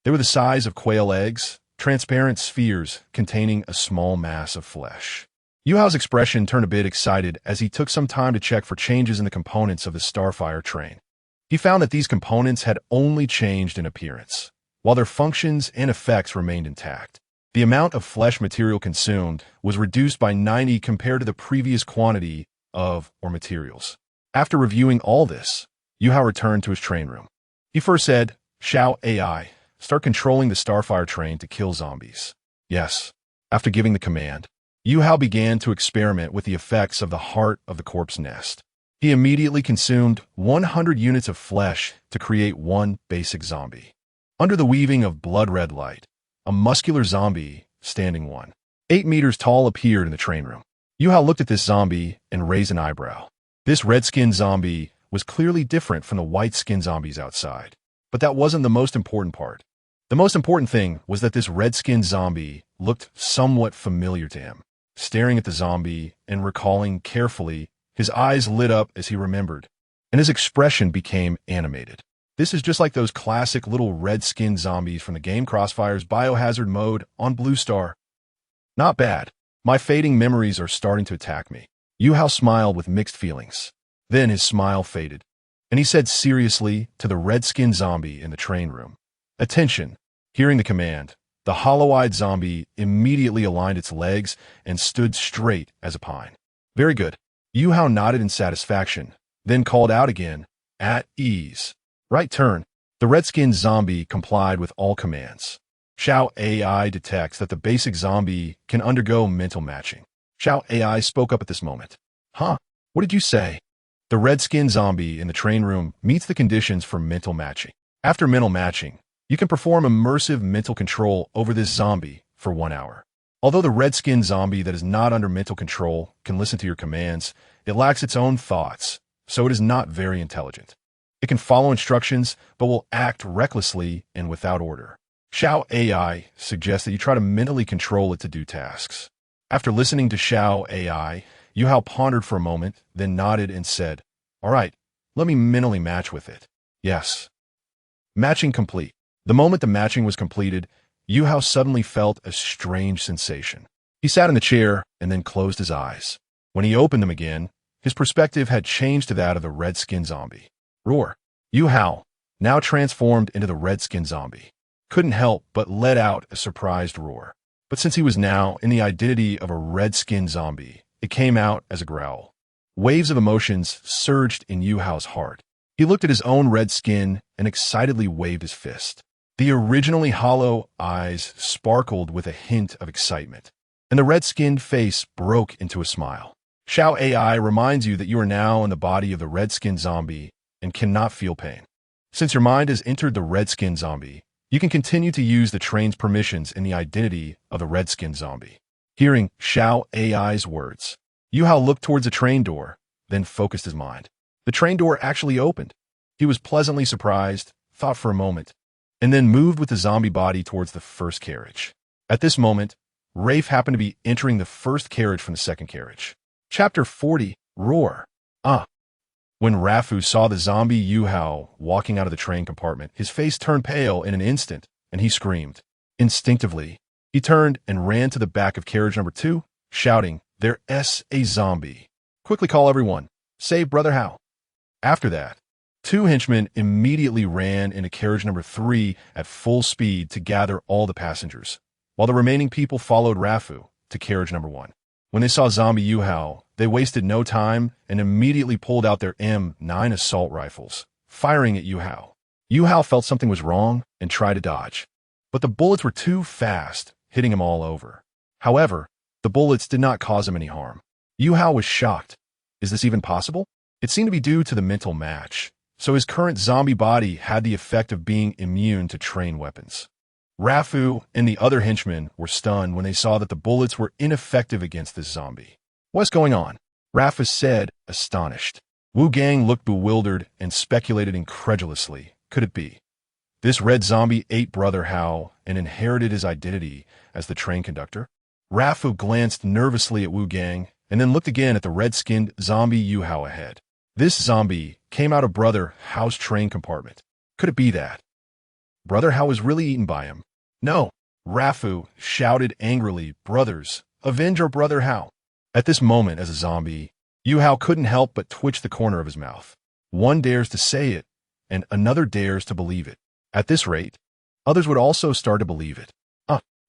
They were the size of quail eggs, transparent spheres containing a small mass of flesh. Yuhou's expression turned a bit excited as he took some time to check for changes in the components of the Starfire train. He found that these components had only changed in appearance, while their functions and effects remained intact. The amount of flesh material consumed was reduced by 90 compared to the previous quantity of materials. After reviewing all this, Yuhou returned to his train room. He first said, "Shao AI, start controlling the Starfire train to kill zombies." Yes. After giving the command, Yuhou began to experiment with the effects of the heart of the corpse nest. He immediately consumed 100 units of flesh to create one basic zombie. Under the weaving of blood-red light, a muscular zombie, standing 8 meters tall, appeared in the train room. Yuhou looked at this zombie and raised an eyebrow. This red-skinned zombie was clearly different from the white-skinned zombies outside. But that wasn't the most important part. The most important thing was that this red-skinned zombie looked somewhat familiar to him. Staring at the zombie and recalling carefully, his eyes lit up as he remembered, and his expression became animated. This is just like those classic little red-skinned zombies from the game Crossfire's Biohazard mode on Blue Star. Not bad. My fading memories are starting to attack me. Yuhou smiled with mixed feelings. Then his smile faded, and he said seriously to the red-skinned zombie in the train room, "Attention." Hearing the command, the hollow-eyed zombie immediately aligned its legs and stood straight as a pine. Very good. Yuhou nodded in satisfaction, then called out again, "At ease." Right turn. The red-skinned zombie complied with all commands. Shao AI detects that the basic zombie can undergo mental matching. Shao AI spoke up at this moment. "Huh? What did you say?" The red-skinned zombie in the train room meets the conditions for mental matching. After mental matching, you can perform immersive mental control over this zombie for 1 hour. Although the red-skinned zombie that is not under mental control can listen to your commands, it lacks its own thoughts, so it is not very intelligent. It can follow instructions, but will act recklessly and without order. Shao AI suggests that you try to mentally control it to do tasks. After listening to Shao AI, Yuhou pondered for a moment, then nodded and said, "All right, let me mentally match with it." Yes. Matching complete. The moment the matching was completed, Yuhou suddenly felt a strange sensation. He sat in the chair and then closed his eyes. When he opened them again, his perspective had changed to that of the red-skinned zombie. Roar. Yuhou, now transformed into the red-skinned zombie, couldn't help but let out a surprised roar. But since he was now in the identity of a red-skinned zombie, it came out as a growl. Waves of emotions surged in Yuhou's heart. He looked at his own red skin and excitedly waved his fist. The originally hollow eyes sparkled with a hint of excitement, and the red-skinned face broke into a smile. Xiao AI reminds you that you are now in the body of the red-skinned zombie and cannot feel pain. Since your mind has entered the red-skinned zombie, you can continue to use the train's permissions in the identity of the red-skinned zombie. Hearing Xiao AI's words, Yuhou looked towards the train door, then focused his mind. The train door actually opened. He was pleasantly surprised, thought for a moment, and then moved with the zombie body towards the first carriage. At this moment, Rafe happened to be entering the first carriage from the second carriage. Chapter 40, Roar. When Rafu saw the zombie Yuhou walking out of the train compartment, his face turned pale in an instant, and he screamed. Instinctively, he turned and ran to the back of carriage number 2, shouting, "There's a zombie. Quickly call everyone. Save Brother Hao." After that, 2 henchmen immediately ran into carriage number 3 at full speed to gather all the passengers, while the remaining people followed Rafu to carriage number 1. When they saw zombie Yuhou, they wasted no time and immediately pulled out their M9 assault rifles, firing at Yuhou. Yuhou felt something was wrong and tried to dodge, but the bullets were too fast, hitting him all over. However, the bullets did not cause him any harm. Yuhou was shocked. Is this even possible? It seemed to be due to the mental match, so his current zombie body had the effect of being immune to train weapons. Rafu and the other henchmen were stunned when they saw that the bullets were ineffective against this zombie. "What's going on?" Rafu said, astonished. Wu Gang looked bewildered and speculated incredulously. Could it be? This red zombie ate Brother Hao and inherited his identity as the train conductor? Rafu glanced nervously at Wu Gang and then looked again at the red-skinned zombie Yuhou ahead. This zombie came out of Brother Hao's train compartment. Could it be that Brother Hao was really eaten by him? No, Rafu shouted angrily, "Brothers, avenge our Brother Hao." At this moment, as a zombie, Yuhou couldn't help but twitch the corner of his mouth. One dares to say it, and another dares to believe it. At this rate, others would also start to believe it.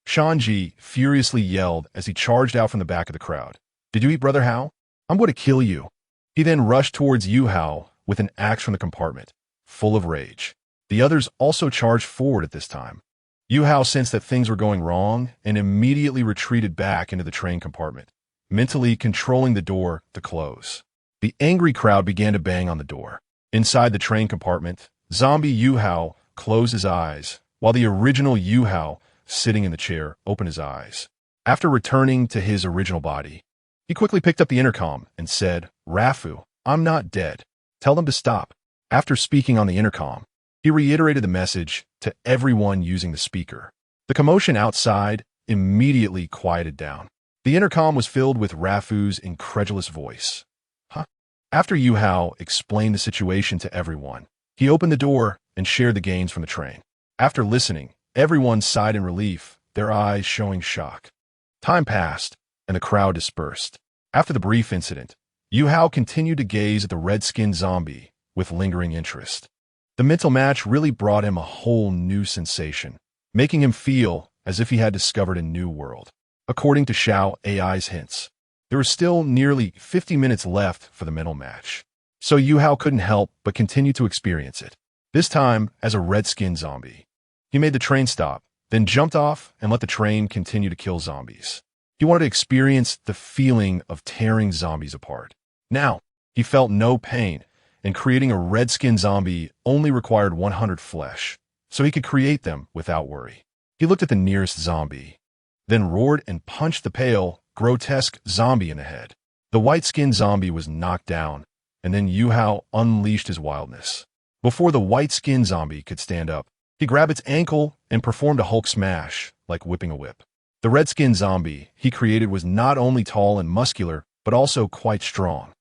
Shanji furiously yelled as he charged out from the back of the crowd. "Did you eat Brother Hao? I'm going to kill you." He then rushed towards Yuhou with an axe from the compartment, full of rage. The others also charged forward at this time. Yuhou sensed that things were going wrong and immediately retreated back into the train compartment, mentally controlling the door to close. The angry crowd began to bang on the door. Inside the train compartment, zombie Yuhou closed his eyes, while the original Yuhou, sitting in the chair, opened his eyes. After returning to his original body, he quickly picked up the intercom and said, "Rafu, I'm not dead. Tell them to stop." After speaking on the intercom, he reiterated the message to everyone using the speaker. The commotion outside immediately quieted down. The intercom was filled with Rafu's incredulous voice. After Yuhou explained the situation to everyone, he opened the door and shared the gains from the train. After listening, everyone sighed in relief, their eyes showing shock. Time passed, and the crowd dispersed. After the brief incident, Yuhou continued to gaze at the red-skinned zombie with lingering interest. The mental match really brought him a whole new sensation, making him feel as if he had discovered a new world. According to Xiao AI's hints, there were still nearly 50 minutes left for the mental match, so Yuhou couldn't help but continue to experience it, this time as a red-skinned zombie. He made the train stop, then jumped off and let the train continue to kill zombies. He wanted to experience the feeling of tearing zombies apart. Now, he felt no pain, and creating a red-skinned zombie only required 100 flesh, so he could create them without worry. He looked at the nearest zombie, then roared and punched the pale, grotesque zombie in the head. The white-skinned zombie was knocked down, and then Yuhou unleashed his wildness. Before the white-skinned zombie could stand up, he grabbed its ankle and performed a Hulk smash, like whipping a whip. The red-skinned zombie he created was not only tall and muscular, but also quite strong.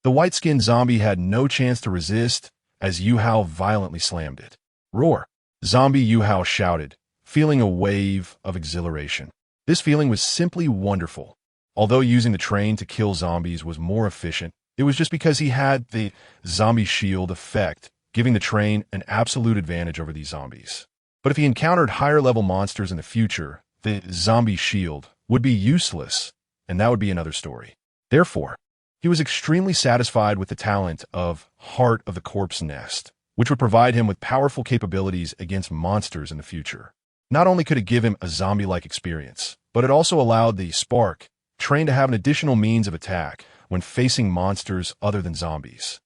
The white-skinned zombie had no chance to resist as Yuhou violently slammed it. "Roar!" Zombie Yuhou shouted, feeling a wave of exhilaration. This feeling was simply wonderful. Although using the train to kill zombies was more efficient, it was just because he had the zombie shield effect, giving the train an absolute advantage over these zombies. But if he encountered higher-level monsters in the future, the zombie shield would be useless, and that would be another story. Therefore, he was extremely satisfied with the talent of Heart of the Corpse Nest, which would provide him with powerful capabilities against monsters in the future. Not only could it give him a zombie-like experience, but it also allowed the Spark train to have an additional means of attack when facing monsters other than zombies.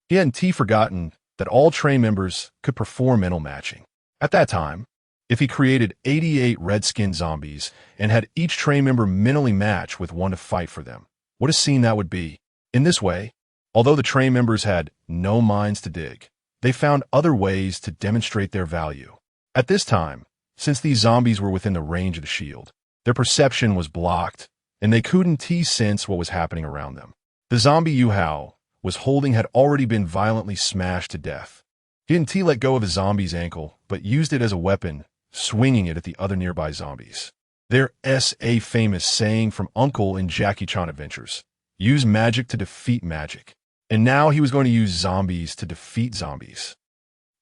He hadn't forgotten that all train members could perform mental matching. At that time, if he created 88 red-skinned zombies and had each train member mentally match with one to fight for them, what a scene that would be. In this way, although the train members had no mines to dig, they found other ways to demonstrate their value. At this time, since these zombies were within the range of the shield, their perception was blocked, and they couldn't sense what was happening around them. The zombie Yuhou was holding had already been violently smashed to death. He didn't let go of the zombie's ankle, but used it as a weapon, swinging it at the other nearby zombies. There's a famous saying from Uncle in Jackie Chan Adventures: use magic to defeat magic. And now he was going to use zombies to defeat zombies.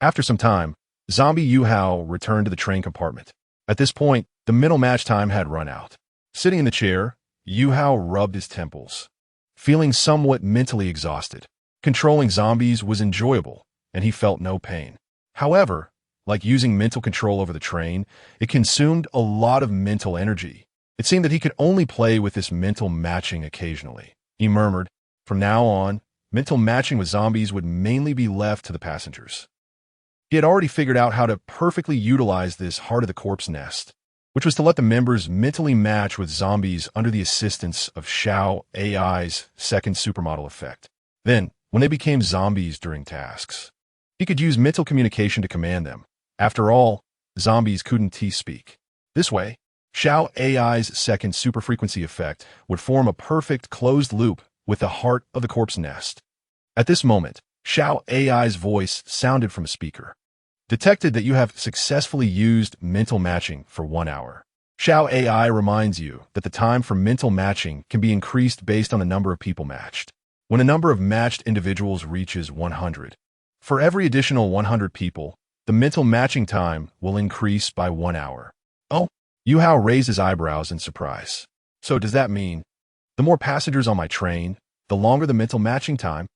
After some time, zombie Yuhou returned to the train compartment. At this point, the mental match time had run out. Sitting in the chair, Yuhou rubbed his temples, feeling somewhat mentally exhausted. Controlling zombies was enjoyable, and he felt no pain. However, like using mental control over the train, it consumed a lot of mental energy. It seemed that he could only play with this mental matching occasionally. He murmured, from now on, mental matching with zombies would mainly be left to the passengers. He had already figured out how to perfectly utilize this Heart of the Corpse Nest, which was to let the members mentally match with zombies under the assistance of AI's second supermodel effect. Then, when they became zombies during tasks, he could use mental communication to command them. After all, zombies couldn't speak. This way, AI's second superfrequency effect would form a perfect closed loop with the Heart of the Corpse Nest. At this moment, AI's voice sounded from a speaker. Detected that you have successfully used mental matching for 1 hour. AI reminds you that the time for mental matching can be increased based on the number of people matched. When a number of matched individuals reaches 100, for every additional 100 people, the mental matching time will increase by 1 hour. Oh, Yuhou raised his eyebrows in surprise. So does that mean the more passengers on my train, the longer the mental matching time?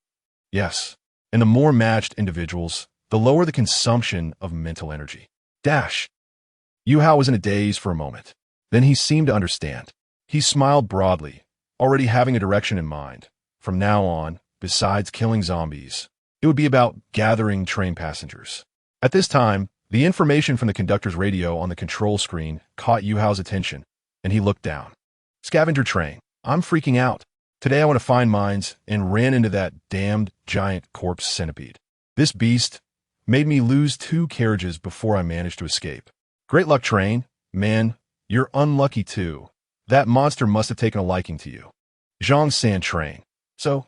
Yes, and the more matched individuals, the lower the consumption of mental energy. Yuhou was in a daze for a moment. Then he seemed to understand. He smiled broadly, already having a direction in mind. From now on, besides killing zombies, it would be about gathering train passengers. At this time, the information from the conductor's radio on the control screen caught Yuhou's attention, and he looked down. Scavenger train. I'm freaking out. Today I want to find mines and ran into that damned giant corpse centipede. This beast made me lose 2 carriages before I managed to escape. Great luck, train. Man, you're unlucky too. That monster must have taken a liking to you. Zhang San train. So,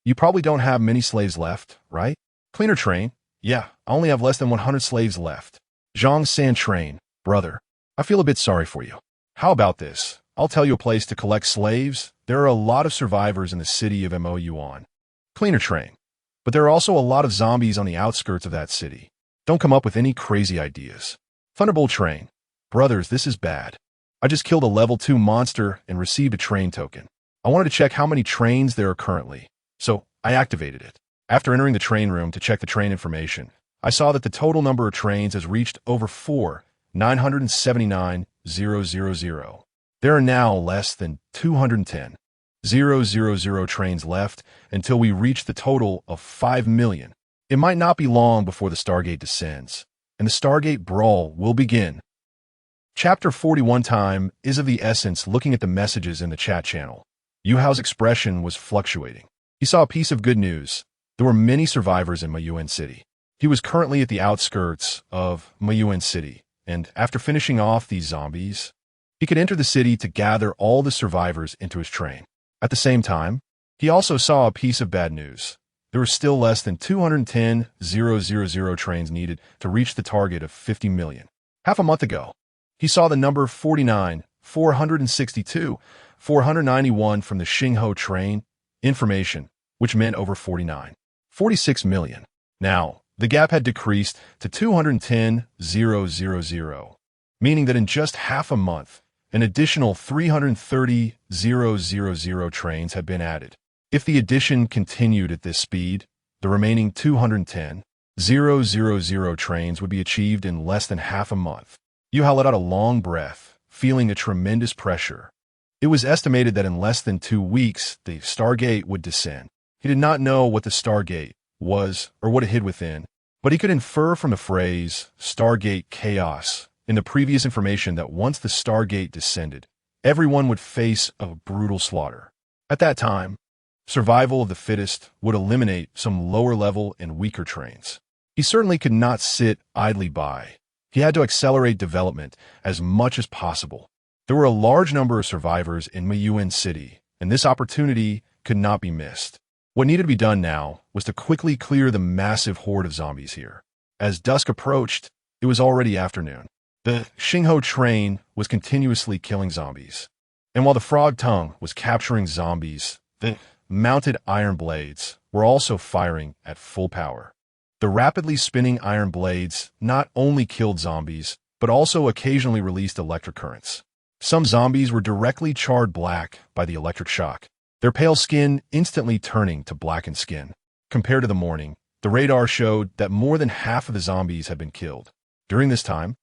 you probably don't have many slaves left, right? Cleaner train. Yeah, I only have less than 100 slaves left. Zhang San train. Brother, I feel a bit sorry for you. How about this? I'll tell you a place to collect slaves. There are a lot of survivors in the city of Yuan. Cleaner train. But there are also a lot of zombies on the outskirts of that city. Don't come up with any crazy ideas. Thunderbolt train. Brothers, this is bad. I just killed a level 2 monster and received a train token. I wanted to check how many trains there are currently, so I activated it. After entering the train room to check the train information, I saw that the total number of trains has reached over 979,000. There are now less than 210,000 trains left until we reach the total of 5 million. It might not be long before the Stargate descends, and the Stargate brawl will begin. Chapter 41 time is of the essence looking at the messages in the chat channel. Yuhou's expression was fluctuating. He saw a piece of good news. There were many survivors in Yuan City. He was currently at the outskirts of Yuan City, and after finishing off these zombies, he could enter the city to gather all the survivors into his train. At the same time, he also saw a piece of bad news. There were still less than 210,000 trains needed to reach the target of 50 million. Half a month ago, He saw the number 49, 462, 491 from the Yuhou train information, which meant over 49. 46 million. Now, the gap had decreased to 210,000, meaning that in just half a month, an additional 330,000 trains had been added. If the addition continued at this speed, the remaining 210,000 trains would be achieved in less than half a month. Yuhou let out a long breath, feeling a tremendous pressure. It was estimated that in less than 2 weeks, the Stargate would descend. He did not know what the Stargate was or what it hid within, but he could infer from the phrase Stargate chaos in the previous information that once the Stargate descended, everyone would face a brutal slaughter. At that time, survival of the fittest would eliminate some lower-level and weaker trains. He certainly could not sit idly by. He had to accelerate development as much as possible. There were a large number of survivors in Mayuan City, and this opportunity could not be missed. What needed to be done now was to quickly clear the massive horde of zombies here. As dusk approached, it was already afternoon. The Yuhou train was continuously killing zombies. And while the frog tongue was capturing zombies, the mounted iron blades were also firing at full power. The rapidly spinning iron blades not only killed zombies, but also occasionally released electric currents. Some zombies were directly charred black by the electric shock, their pale skin instantly turning to blackened skin. Compared to the morning, the radar showed that more than half of the zombies had been killed. During this time,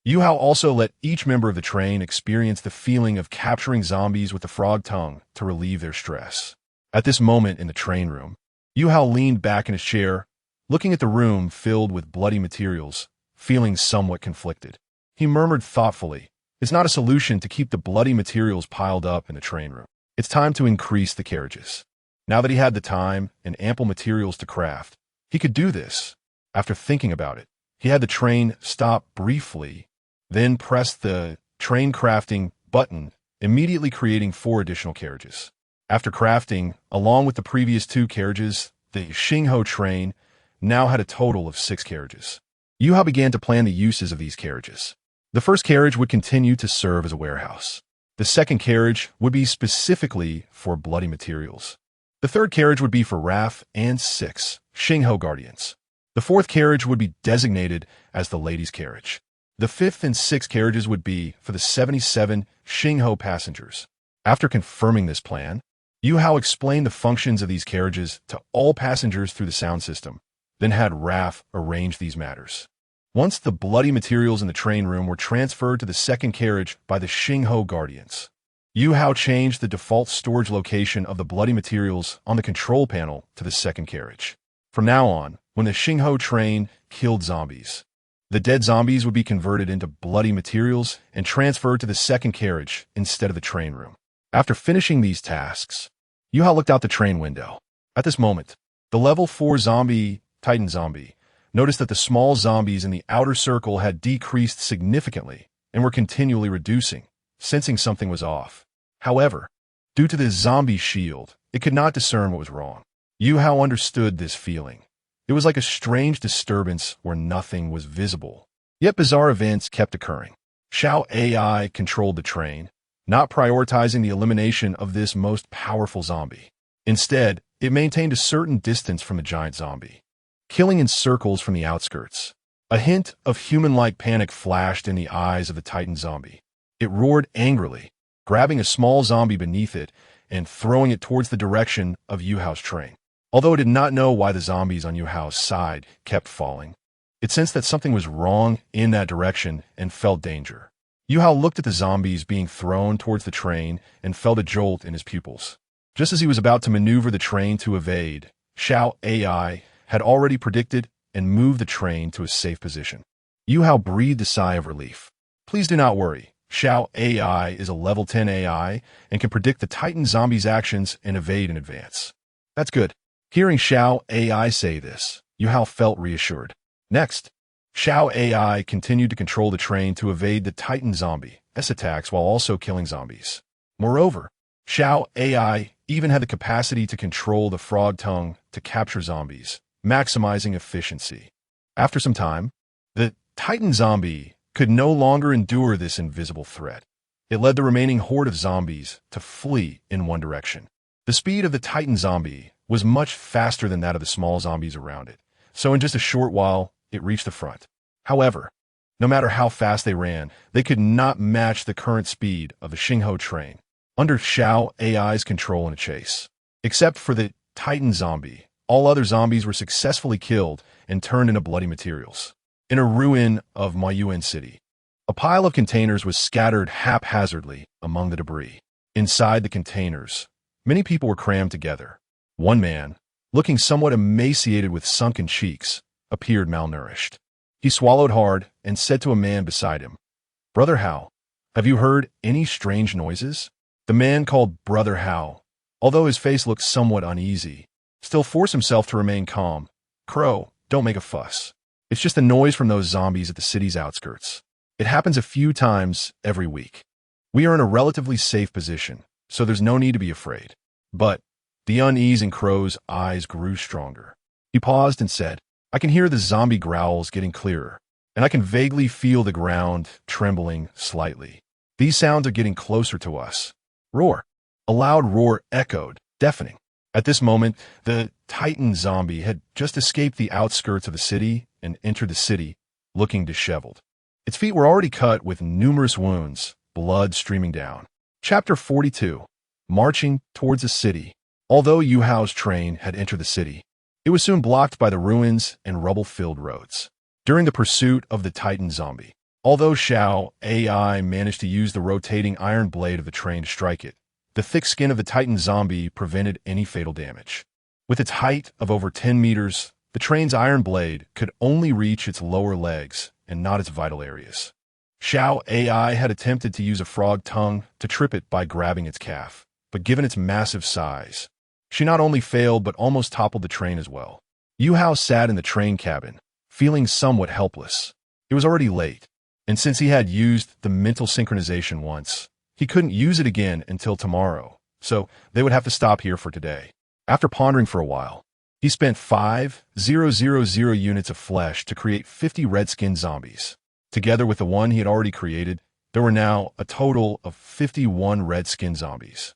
Yuhou also let each member of the train experience the feeling of capturing zombies with the frog tongue to relieve their stress. At this moment in the train room, Yuhou leaned back in his chair, looking at the room filled with bloody materials, feeling somewhat conflicted. He murmured thoughtfully, "It's not a solution to keep the bloody materials piled up in the train room. It's time to increase the carriages." Now that he had the time and ample materials to craft, he could do this. After thinking about it, he had the train stop briefly, then press the train crafting button, immediately creating 4 additional carriages. After crafting, along with the previous 2 carriages, the Yuhou train now had a total of 6 carriages. Yuhou began to plan the uses of these carriages. The first carriage would continue to serve as a warehouse. The second carriage would be specifically for bloody materials. The third carriage would be for RAF and 6 Yuhou guardians. The fourth carriage would be designated as the ladies' carriage. The fifth and sixth carriages would be for the 77 Yuhou passengers. After confirming this plan, Yuhou explained the functions of these carriages to all passengers through the sound system, then had RAF arrange these matters. Once the bloody materials in the train room were transferred to the second carriage by the Yuhou guardians, Yuhou changed the default storage location of the bloody materials on the control panel to the second carriage. From now on, when the Yuhou train killed zombies, the dead zombies would be converted into bloody materials and transferred to the second carriage instead of the train room. After finishing these tasks, Yuhou looked out the train window. At this moment, the level 4 Titan zombie noticed that the small zombies in the outer circle had decreased significantly and were continually reducing, sensing something was off. However, due to the zombie shield, it could not discern what was wrong. Yuhou understood this feeling. It was like a strange disturbance where nothing was visible. Yet bizarre events kept occurring. Xiao AI controlled the train, not prioritizing the elimination of this most powerful zombie. Instead, it maintained a certain distance from the giant zombie, killing in circles from the outskirts. A hint of human-like panic flashed in the eyes of the Titan zombie. It roared angrily, grabbing a small zombie beneath it and throwing it towards the direction of Yuhou's train. Although it did not know why the zombies on Yuhou's side kept falling, it sensed that something was wrong in that direction and felt danger. Yuhou looked at the zombies being thrown towards the train and felt a jolt in his pupils. Just as he was about to maneuver the train to evade, Xiao AI had already predicted and moved the train to a safe position. Yuhou breathed a sigh of relief. "Please do not worry. Xiao AI is a level 10 AI and can predict the Titan zombie's actions and evade in advance." "That's good." Hearing Xiao AI say this, Yuhou felt reassured. Next, Xiao AI continued to control the train to evade the Titan zombie's attacks while also killing zombies. Moreover, Xiao AI even had the capacity to control the frog tongue to capture zombies, maximizing efficiency. After some time, the Titan zombie could no longer endure this invisible threat. It led the remaining horde of zombies to flee in one direction. The speed of the Titan zombie was much faster than that of the small zombies around it, so in just a short while, it reached the front. However, no matter how fast they ran, they could not match the current speed of the Yuhou train, under Xiao AI's control in a chase. Except for the Titan zombie, all other zombies were successfully killed and turned into bloody materials. In a ruin of Mayuan City, a pile of containers was scattered haphazardly among the debris. Inside the containers, many people were crammed together. One man, looking somewhat emaciated with sunken cheeks, appeared malnourished. He swallowed hard and said to a man beside him, "Brother Hao, have you heard any strange noises?" The man called Brother Hao, although his face looked somewhat uneasy, still forced himself to remain calm. "Crow, don't make a fuss. It's just the noise from those zombies at the city's outskirts. It happens a few times every week. We are in a relatively safe position, so there's no need to be afraid." But the unease in Crow's eyes grew stronger. He paused and said, "I can hear the zombie growls getting clearer, and I can vaguely feel the ground trembling slightly. These sounds are getting closer to us." Roar. A loud roar echoed, deafening. At this moment, the Titan zombie had just escaped the outskirts of the city and entered the city, looking disheveled. Its feet were already cut with numerous wounds, blood streaming down. Chapter 42. Marching towards the city. Although Yuhou's train had entered the city, it was soon blocked by the ruins and rubble-filled roads. During the pursuit of the Titan zombie, although Xiao AI managed to use the rotating iron blade of the train to strike it, the thick skin of the Titan zombie prevented any fatal damage. With its height of over 10 meters, the train's iron blade could only reach its lower legs and not its vital areas. Xiao AI had attempted to use a frog tongue to trip it by grabbing its calf, but given its massive size, she not only failed but almost toppled the train as well. Yuhou sat in the train cabin, feeling somewhat helpless. It was already late, and since he had used the mental synchronization once, he couldn't use it again until tomorrow, so they would have to stop here for today. After pondering for a while, he spent 5,000 units of flesh to create 50 red-skinned zombies. Together with the one he had already created, there were now a total of 51 red-skinned zombies.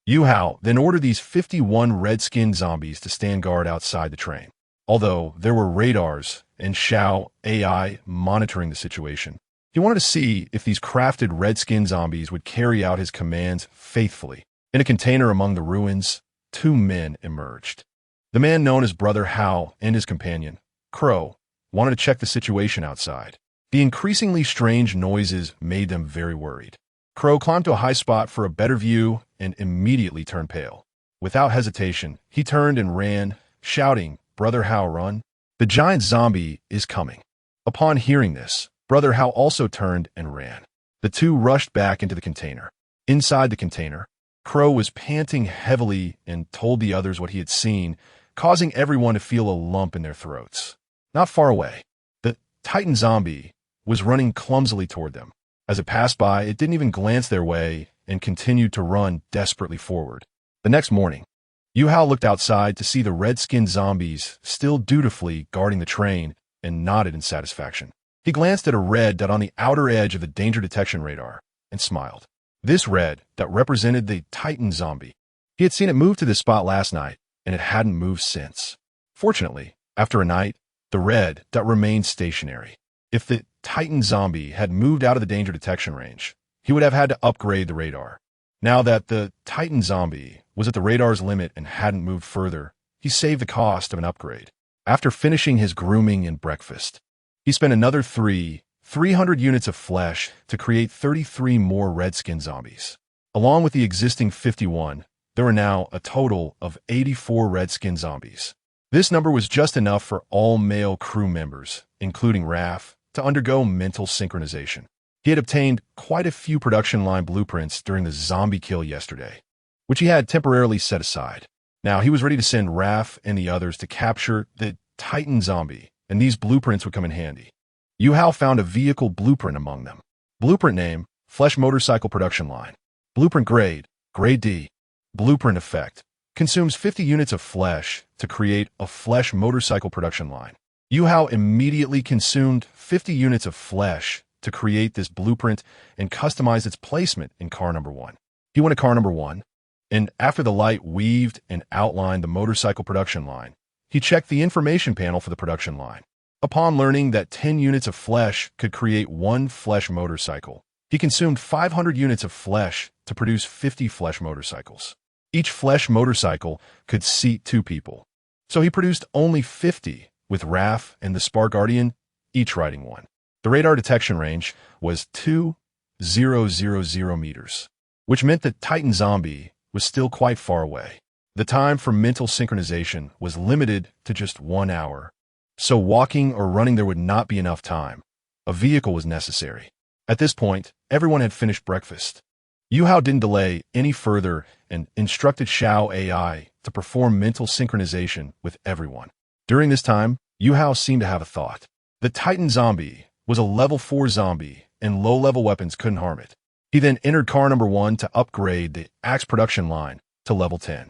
Yuhou then ordered these 51 red-skinned zombies to stand guard outside the train. Although there were radars and Xiao AI monitoring the situation, he wanted to see if these crafted red-skinned zombies would carry out his commands faithfully. In a container among the ruins, 2 men emerged. The man known as Brother Hao and his companion, Crow, wanted to check the situation outside. The increasingly strange noises made them very worried. Crow climbed to a high spot for a better view and immediately turned pale. Without hesitation, he turned and ran, shouting, "Brother Hao, run! The giant zombie is coming." Upon hearing this, Brother Hao also turned and ran. The two rushed back into the container. Inside the container, Crow was panting heavily and told the others what he had seen, causing everyone to feel a lump in their throats. Not far away, the Titan zombie was running clumsily toward them. As it passed by, it didn't even glance their way and continued to run desperately forward. The next morning, Yuhou looked outside to see the red-skinned zombies still dutifully guarding the train and nodded in satisfaction. He glanced at a red dot on the outer edge of the danger detection radar and smiled. This red dot represented the Titan zombie. He had seen it move to this spot last night, and it hadn't moved since. Fortunately, after a night, the red dot remained stationary. If the Titan zombie had moved out of the danger detection range, he would have had to upgrade the radar. Now that the Titan zombie was at the radar's limit and hadn't moved further, he saved the cost of an upgrade. After finishing his grooming and breakfast, he spent another 300 units of flesh to create 33 more red-skin zombies. Along with the existing 51, there were now a total of 84 red-skin zombies. This number was just enough for all male crew members, including Raph, to undergo mental synchronization. He had obtained quite a few production line blueprints during the zombie kill yesterday, which he had temporarily set aside. Now he was ready to send Raph and the others to capture the Titan zombie, and these blueprints would come in handy. Yuhou found a vehicle blueprint among them. Blueprint name, Flesh Motorcycle Production Line. Blueprint grade, Grade D. Blueprint effect, consumes 50 units of flesh to create a flesh motorcycle production line. Yuhou immediately consumed 50 units of flesh to create this blueprint and customize its placement in car number 1. He went to car number 1, and after the light weaved and outlined the motorcycle production line, he checked the information panel for the production line. Upon learning that 10 units of flesh could create one flesh motorcycle, he consumed 500 units of flesh to produce 50 flesh motorcycles. Each flesh motorcycle could seat 2 people. So he produced only 50, with Raph and the Spark Guardian each riding one. The radar detection range was 2,000 meters, which meant that Titan Zombie was still quite far away. The time for mental synchronization was limited to just 1 hour, so walking or running there would not be enough time. A vehicle was necessary. At this point, everyone had finished breakfast. Yuhou didn't delay any further and instructed Xiao AI to perform mental synchronization with everyone. During this time, Yuhou seemed to have a thought. The Titan Zombie was a level 4 zombie, and low-level weapons couldn't harm it. He then entered car number 1 to upgrade the axe production line to level 10.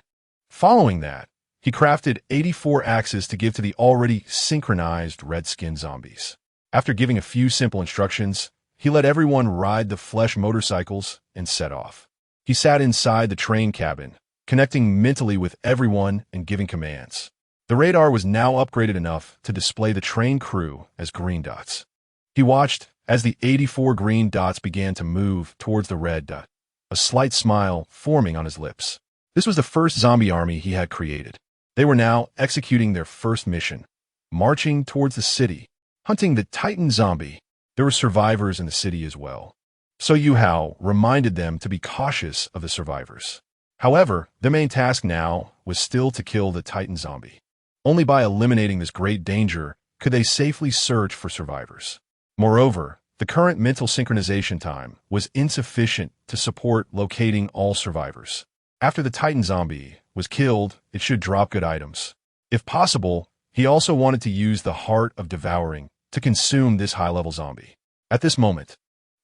Following that, he crafted 84 axes to give to the already synchronized red-skinned zombies. After giving a few simple instructions, he let everyone ride the flesh motorcycles and set off. He sat inside the train cabin, connecting mentally with everyone and giving commands. The radar was now upgraded enough to display the train crew as green dots. He watched as the 84 green dots began to move towards the red dot, a slight smile forming on his lips. This was the first zombie army he had created. They were now executing their first mission, marching towards the city, hunting the Titan Zombie. There were survivors in the city as well, so Yuhou reminded them to be cautious of the survivors. However, their main task now was still to kill the Titan Zombie. Only by eliminating this great danger could they safely search for survivors. Moreover, the current mental synchronization time was insufficient to support locating all survivors. After the Titan Zombie was killed, it should drop good items. If possible, he also wanted to use the Heart of Devouring to consume this high-level zombie. At this moment,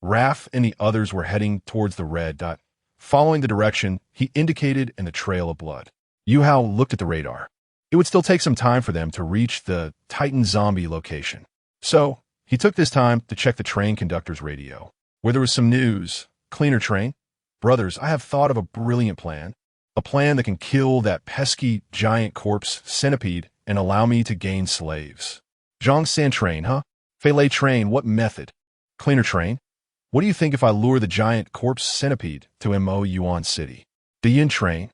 Raph and the others were heading towards the red dot, following the direction he indicated in the trail of blood. Yuhou looked at the radar. It would still take some time for them to reach the Titan Zombie location. So, he took this time to check the train conductor's radio, where there was some news. Cleaner train? Brothers, I have thought of a brilliant plan. A plan that can kill that pesky giant corpse centipede and allow me to gain slaves. Zhongsan train, huh? Feilei train, what method? Cleaner train? What do you think if I lure the giant corpse centipede to Mo Yuan City? Diyin train?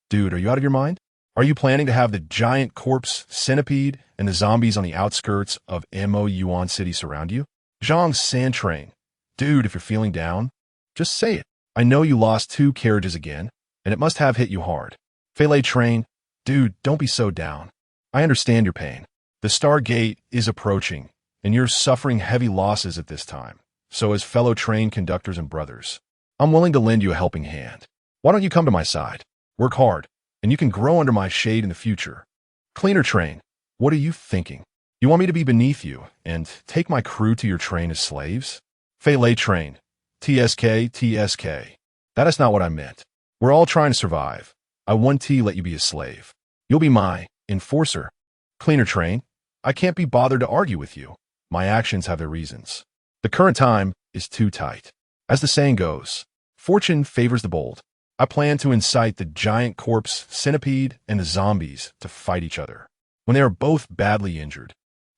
Dude, are you out of your mind? Are you planning to have the giant corpse centipede and the zombies on the outskirts of Mo Yuan City surround you? Zhongsan train? Dude, if you're feeling down, just say it. I know you lost 2 carriages again, and it must have hit you hard. Feilei train? Dude, don't be so down. I understand your pain. The Stargate is approaching, and you're suffering heavy losses at this time. So as fellow train conductors and brothers, I'm willing to lend you a helping hand. Why don't you come to my side? Work hard, and you can grow under my shade in the future. Cleaner train, what are you thinking? You want me to be beneath you and take my crew to your train as slaves? Feilei train, TSK. That is not what I meant. We're all trying to survive. I won't let you be a slave. You'll be my enforcer. Cleaner train, I can't be bothered to argue with you. My actions have their reasons. The current time is too tight. As the saying goes, fortune favors the bold. I plan to incite the giant corpse centipede and the zombies to fight each other. When they are both badly injured,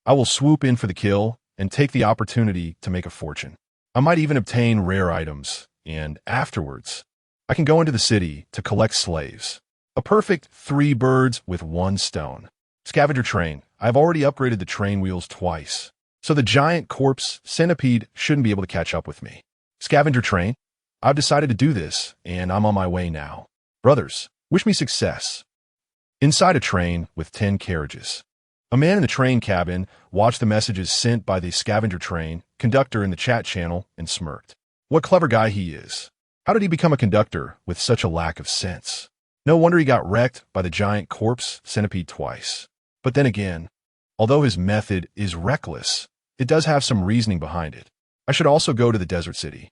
I will swoop in for the kill and take the opportunity to make a fortune. I might even obtain rare items, and afterwards, I can go into the city to collect slaves. A perfect 3 birds with 1 stone. Scavenger train, I've already upgraded the train wheels twice, so the giant corpse centipede shouldn't be able to catch up with me. Scavenger train, I've decided to do this, and I'm on my way now. Brothers, wish me success. Inside a train with 10 carriages. A man in the train cabin watched the messages sent by the scavenger train conductor in the chat channel and smirked. What clever guy he is. How did he become a conductor with such a lack of sense? No wonder he got wrecked by the giant corpse centipede twice. But then again, although his method is reckless, it does have some reasoning behind it. I should also go to the desert city.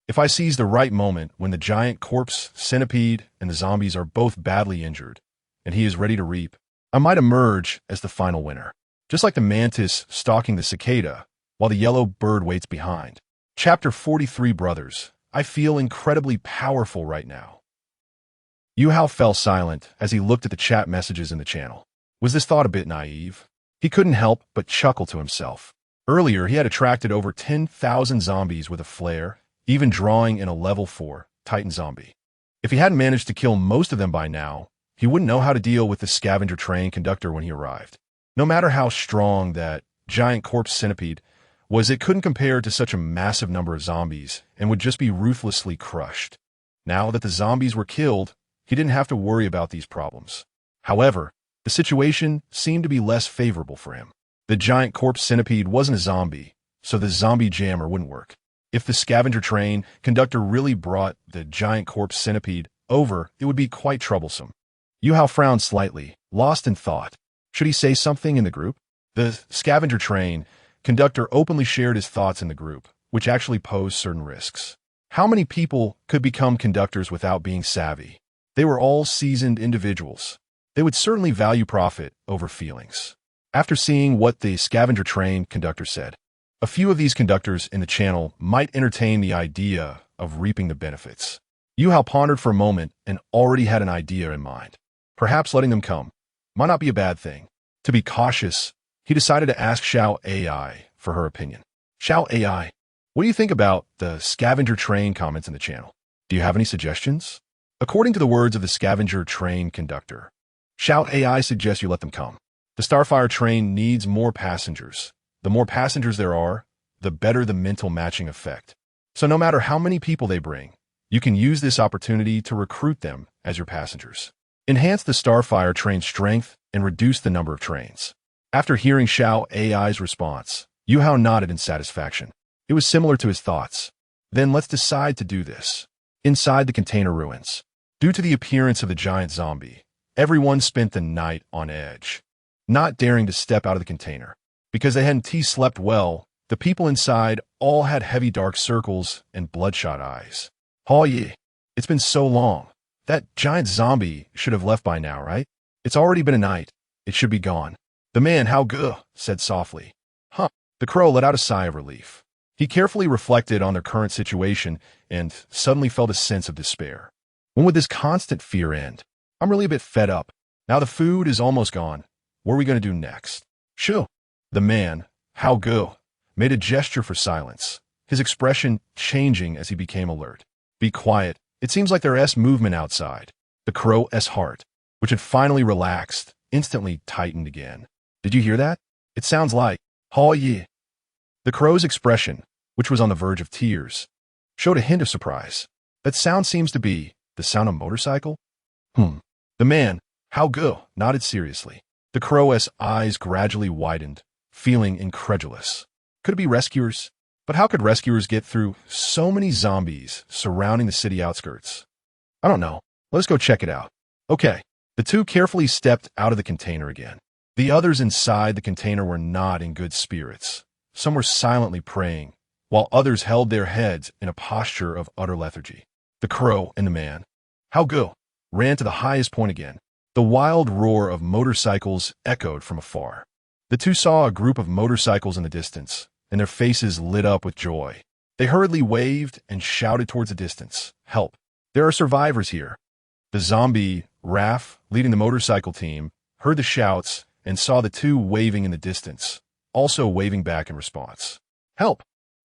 If I seize the right moment when the giant corpse centipede and the zombies are both badly injured, and he is ready to reap, I might emerge as the final winner. Just like the mantis stalking the cicada, while the yellow bird waits behind. Chapter 43 Brothers. I feel incredibly powerful right now. Yuhou fell silent as he looked at the chat messages in the channel. Was this thought a bit naive? He couldn't help but chuckle to himself. Earlier, he had attracted over 10,000 zombies with a flare, even drawing in a level 4 Titan zombie. If he hadn't managed to kill most of them by now, he wouldn't know how to deal with the scavenger train conductor when he arrived. No matter how strong that giant corpse centipede was, it couldn't compare to such a massive number of zombies and would just be ruthlessly crushed. Now that the zombies were killed, he didn't have to worry about these problems. However, the situation seemed to be less favorable for him. The giant corpse centipede wasn't a zombie, so the zombie jammer wouldn't work. If the scavenger train conductor really brought the giant corpse centipede over, it would be quite troublesome. Yuhou frowned slightly, lost in thought. Should he say something in the group? The scavenger train conductor openly shared his thoughts in the group, which actually posed certain risks. How many people could become conductors without being savvy? They were all seasoned individuals. They would certainly value profit over feelings. After seeing what the scavenger train conductor said, a few of these conductors in the channel might entertain the idea of reaping the benefits. Yuhou pondered for a moment and already had an idea in mind. Perhaps letting them come might not be a bad thing. To be cautious, he decided to ask Xiao AI for her opinion. Xiao AI, what do you think about the scavenger train comments in the channel? Do you have any suggestions? According to the words of the scavenger train conductor, Xiao AI suggests you let them come. The Starfire train needs more passengers. The more passengers there are, the better the mental matching effect. So no matter how many people they bring, you can use this opportunity to recruit them as your passengers. Enhance the Starfire train's strength and reduce the number of trains. After hearing Xiao AI's response, Yuhou nodded in satisfaction. It was similar to his thoughts. Then let's decide to do this. Inside the container ruins, due to the appearance of the giant zombie, everyone spent the night on edge, not daring to step out of the container. Because they hadn't slept well, the people inside all had heavy dark circles and bloodshot eyes. Oh yeah, it's been so long. That giant zombie should have left by now, right? It's already been a night. It should be gone. The man, how good, said softly. Huh. The crow let out a sigh of relief. He carefully reflected on their current situation and suddenly felt a sense of despair. When would this constant fear end? I'm really a bit fed up. Now the food is almost gone. What are we going to do next? Shoo. The man, how good, made a gesture for silence, his expression changing as he became alert. Be quiet. It seems like there's movement outside. The crow's heart, which had finally relaxed, instantly tightened again. Did you hear that? It sounds like, oh yeah. The crow's expression, which was on the verge of tears, showed a hint of surprise. That sound seems to be the sound of a motorcycle? The man, how good, nodded seriously. The crow's eyes gradually widened, feeling incredulous. Could it be rescuers? But how could rescuers get through so many zombies surrounding the city outskirts? I don't know. Let's go check it out. Okay. The two carefully stepped out of the container again. The others inside the container were not in good spirits. Some were silently praying, while others held their heads in a posture of utter lethargy. The crow and the man, how good, ran to the highest point again. The wild roar of motorcycles echoed from afar. The two saw a group of motorcycles in the distance, and their faces lit up with joy. They hurriedly waved and shouted towards the distance. Help. There are survivors here. The zombie, Raph, leading the motorcycle team, heard the shouts and saw the two waving in the distance, also waving back in response. Help.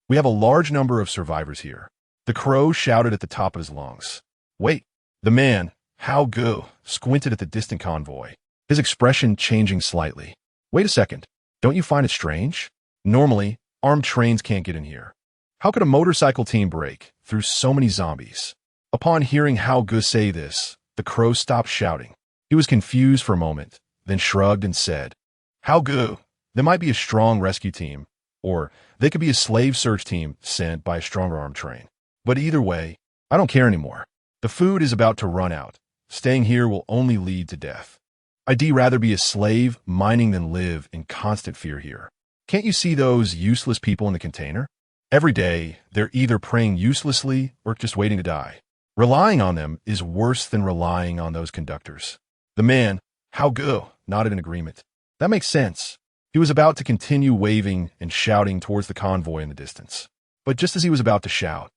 We have a large number of survivors here. The crow shouted at the top of his lungs. Wait. The man, how good, squinted at the distant convoy, his expression changing slightly. Wait a second. Don't you find it strange? Normally, armed trains can't get in here. How could a motorcycle team break through so many zombies? Upon hearing How Good say this, the crow stopped shouting. He was confused for a moment, then shrugged and said, How good? There might be a strong rescue team, or they could be a slave search team sent by a stronger armed train. But either way, I don't care anymore. The food is about to run out. Staying here will only lead to death. I'd rather be a slave mining than live in constant fear here. Can't you see those useless people in the container? Every day, they're either praying uselessly or just waiting to die. Relying on them is worse than relying on those conductors. The man, how good, nodded in agreement. That makes sense. He was about to continue waving and shouting towards the convoy in the distance. But just as he was about to shout,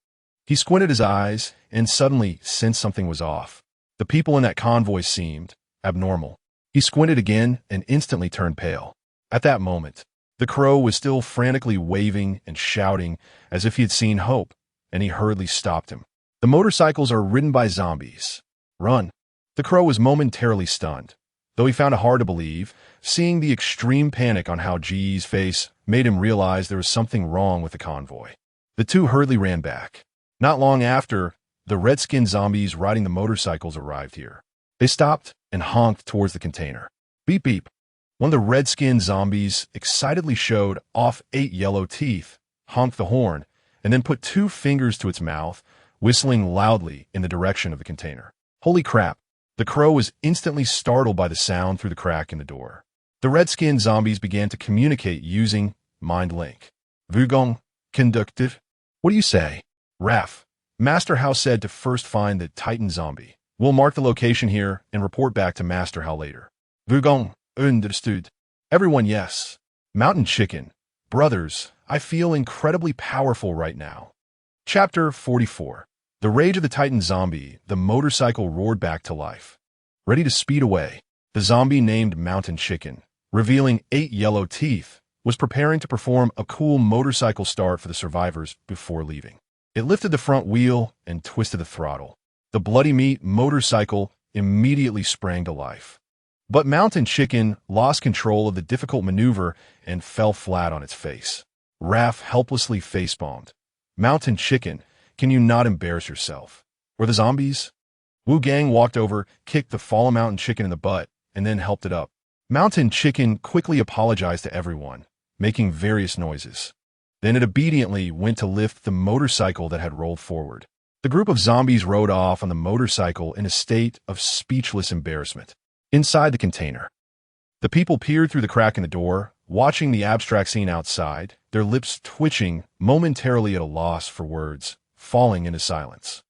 he squinted his eyes and suddenly sensed something was off. The people in that convoy seemed abnormal. He squinted again and instantly turned pale. At that moment, the crow was still frantically waving and shouting as if he had seen hope, and he hurriedly stopped him. The motorcycles are ridden by zombies. Run. The crow was momentarily stunned, though he found it hard to believe. Seeing the extreme panic on Hao Ji's face made him realize there was something wrong with the convoy. The two hurriedly ran back. Not long after, the red-skinned zombies riding the motorcycles arrived here. They stopped and honked towards the container. Beep beep. One of the red-skinned zombies excitedly showed off 8 yellow teeth, honked the horn, and then put 2 fingers to its mouth, whistling loudly in the direction of the container. Holy crap! The crow was instantly startled by the sound through the crack in the door. The red-skinned zombies began to communicate using Mind Link. Vugong, conductor. What do you say? Raf. Master Hao said to first find the Titan zombie. We'll mark the location here and report back to Master Hao later. Vugong, understood. Everyone, yes. Mountain Chicken. Brothers, I feel incredibly powerful right now. Chapter 44. The rage of the Titan zombie, the motorcycle roared back to life. Ready to speed away, the zombie named Mountain Chicken, revealing 8 yellow teeth, was preparing to perform a cool motorcycle start for the survivors before leaving. It lifted the front wheel and twisted the throttle. The bloody meat motorcycle immediately sprang to life. But Mountain Chicken lost control of the difficult maneuver and fell flat on its face. Raf helplessly facepalmed. Mountain Chicken, can you not embarrass yourself? Were the zombies? Wu Gang walked over, kicked the fallen Mountain Chicken in the butt, and then helped it up. Mountain Chicken quickly apologized to everyone, making various noises. Then it obediently went to lift the motorcycle that had rolled forward. The group of zombies rode off on the motorcycle in a state of speechless embarrassment. Inside the container, the people peered through the crack in the door, watching the abstract scene outside, their lips twitching, momentarily at a loss for words, falling into silence.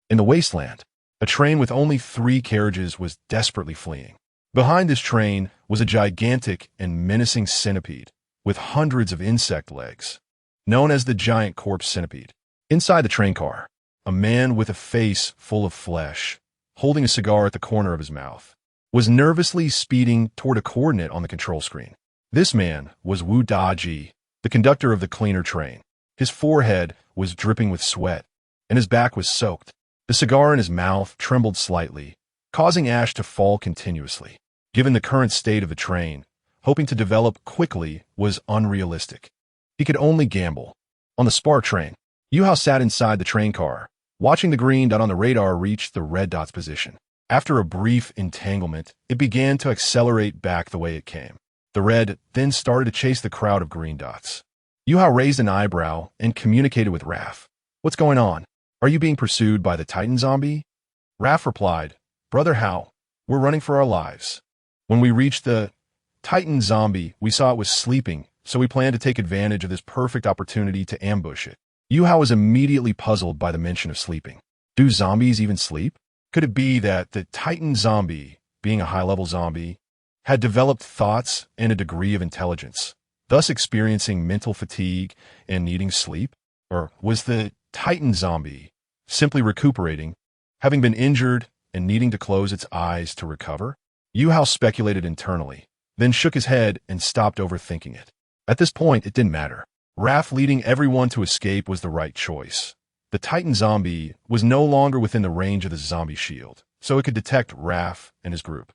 In the wasteland, a train with only 3 carriages was desperately fleeing. Behind this train was a gigantic and menacing centipede with hundreds of insect legs, known as the giant corpse centipede. Inside the train car, a man with a face full of flesh, holding a cigar at the corner of his mouth, was nervously speeding toward a coordinate on the control screen. This man was Wu Daji, the conductor of the cleaner train. His forehead was dripping with sweat, and his back was soaked. The cigar in his mouth trembled slightly, causing ash to fall continuously. Given the current state of the train, hoping to develop quickly was unrealistic. He could only gamble. On the Spark train, Yuhou sat inside the train car, watching the green dot on the radar reach the red dot's position. After a brief entanglement, it began to accelerate back the way it came. The red then started to chase the crowd of green dots. Yuhou raised an eyebrow and communicated with Raf. What's going on? Are you being pursued by the Titan zombie? Raf replied, Brother Hao, we're running for our lives. When we reached the Titan zombie, we saw it was sleeping, so we planned to take advantage of this perfect opportunity to ambush it. Yuhou was immediately puzzled by the mention of sleeping. Do zombies even sleep? Could it be that the Titan zombie, being a high-level zombie, had developed thoughts and a degree of intelligence, thus experiencing mental fatigue and needing sleep? Or was the Titan zombie simply recuperating, having been injured and needing to close its eyes to recover? Yuhou speculated internally, then shook his head and stopped overthinking it. At this point, it didn't matter. Raf leading everyone to escape was the right choice. The Titan zombie was no longer within the range of the zombie shield, so it could detect Raf and his group.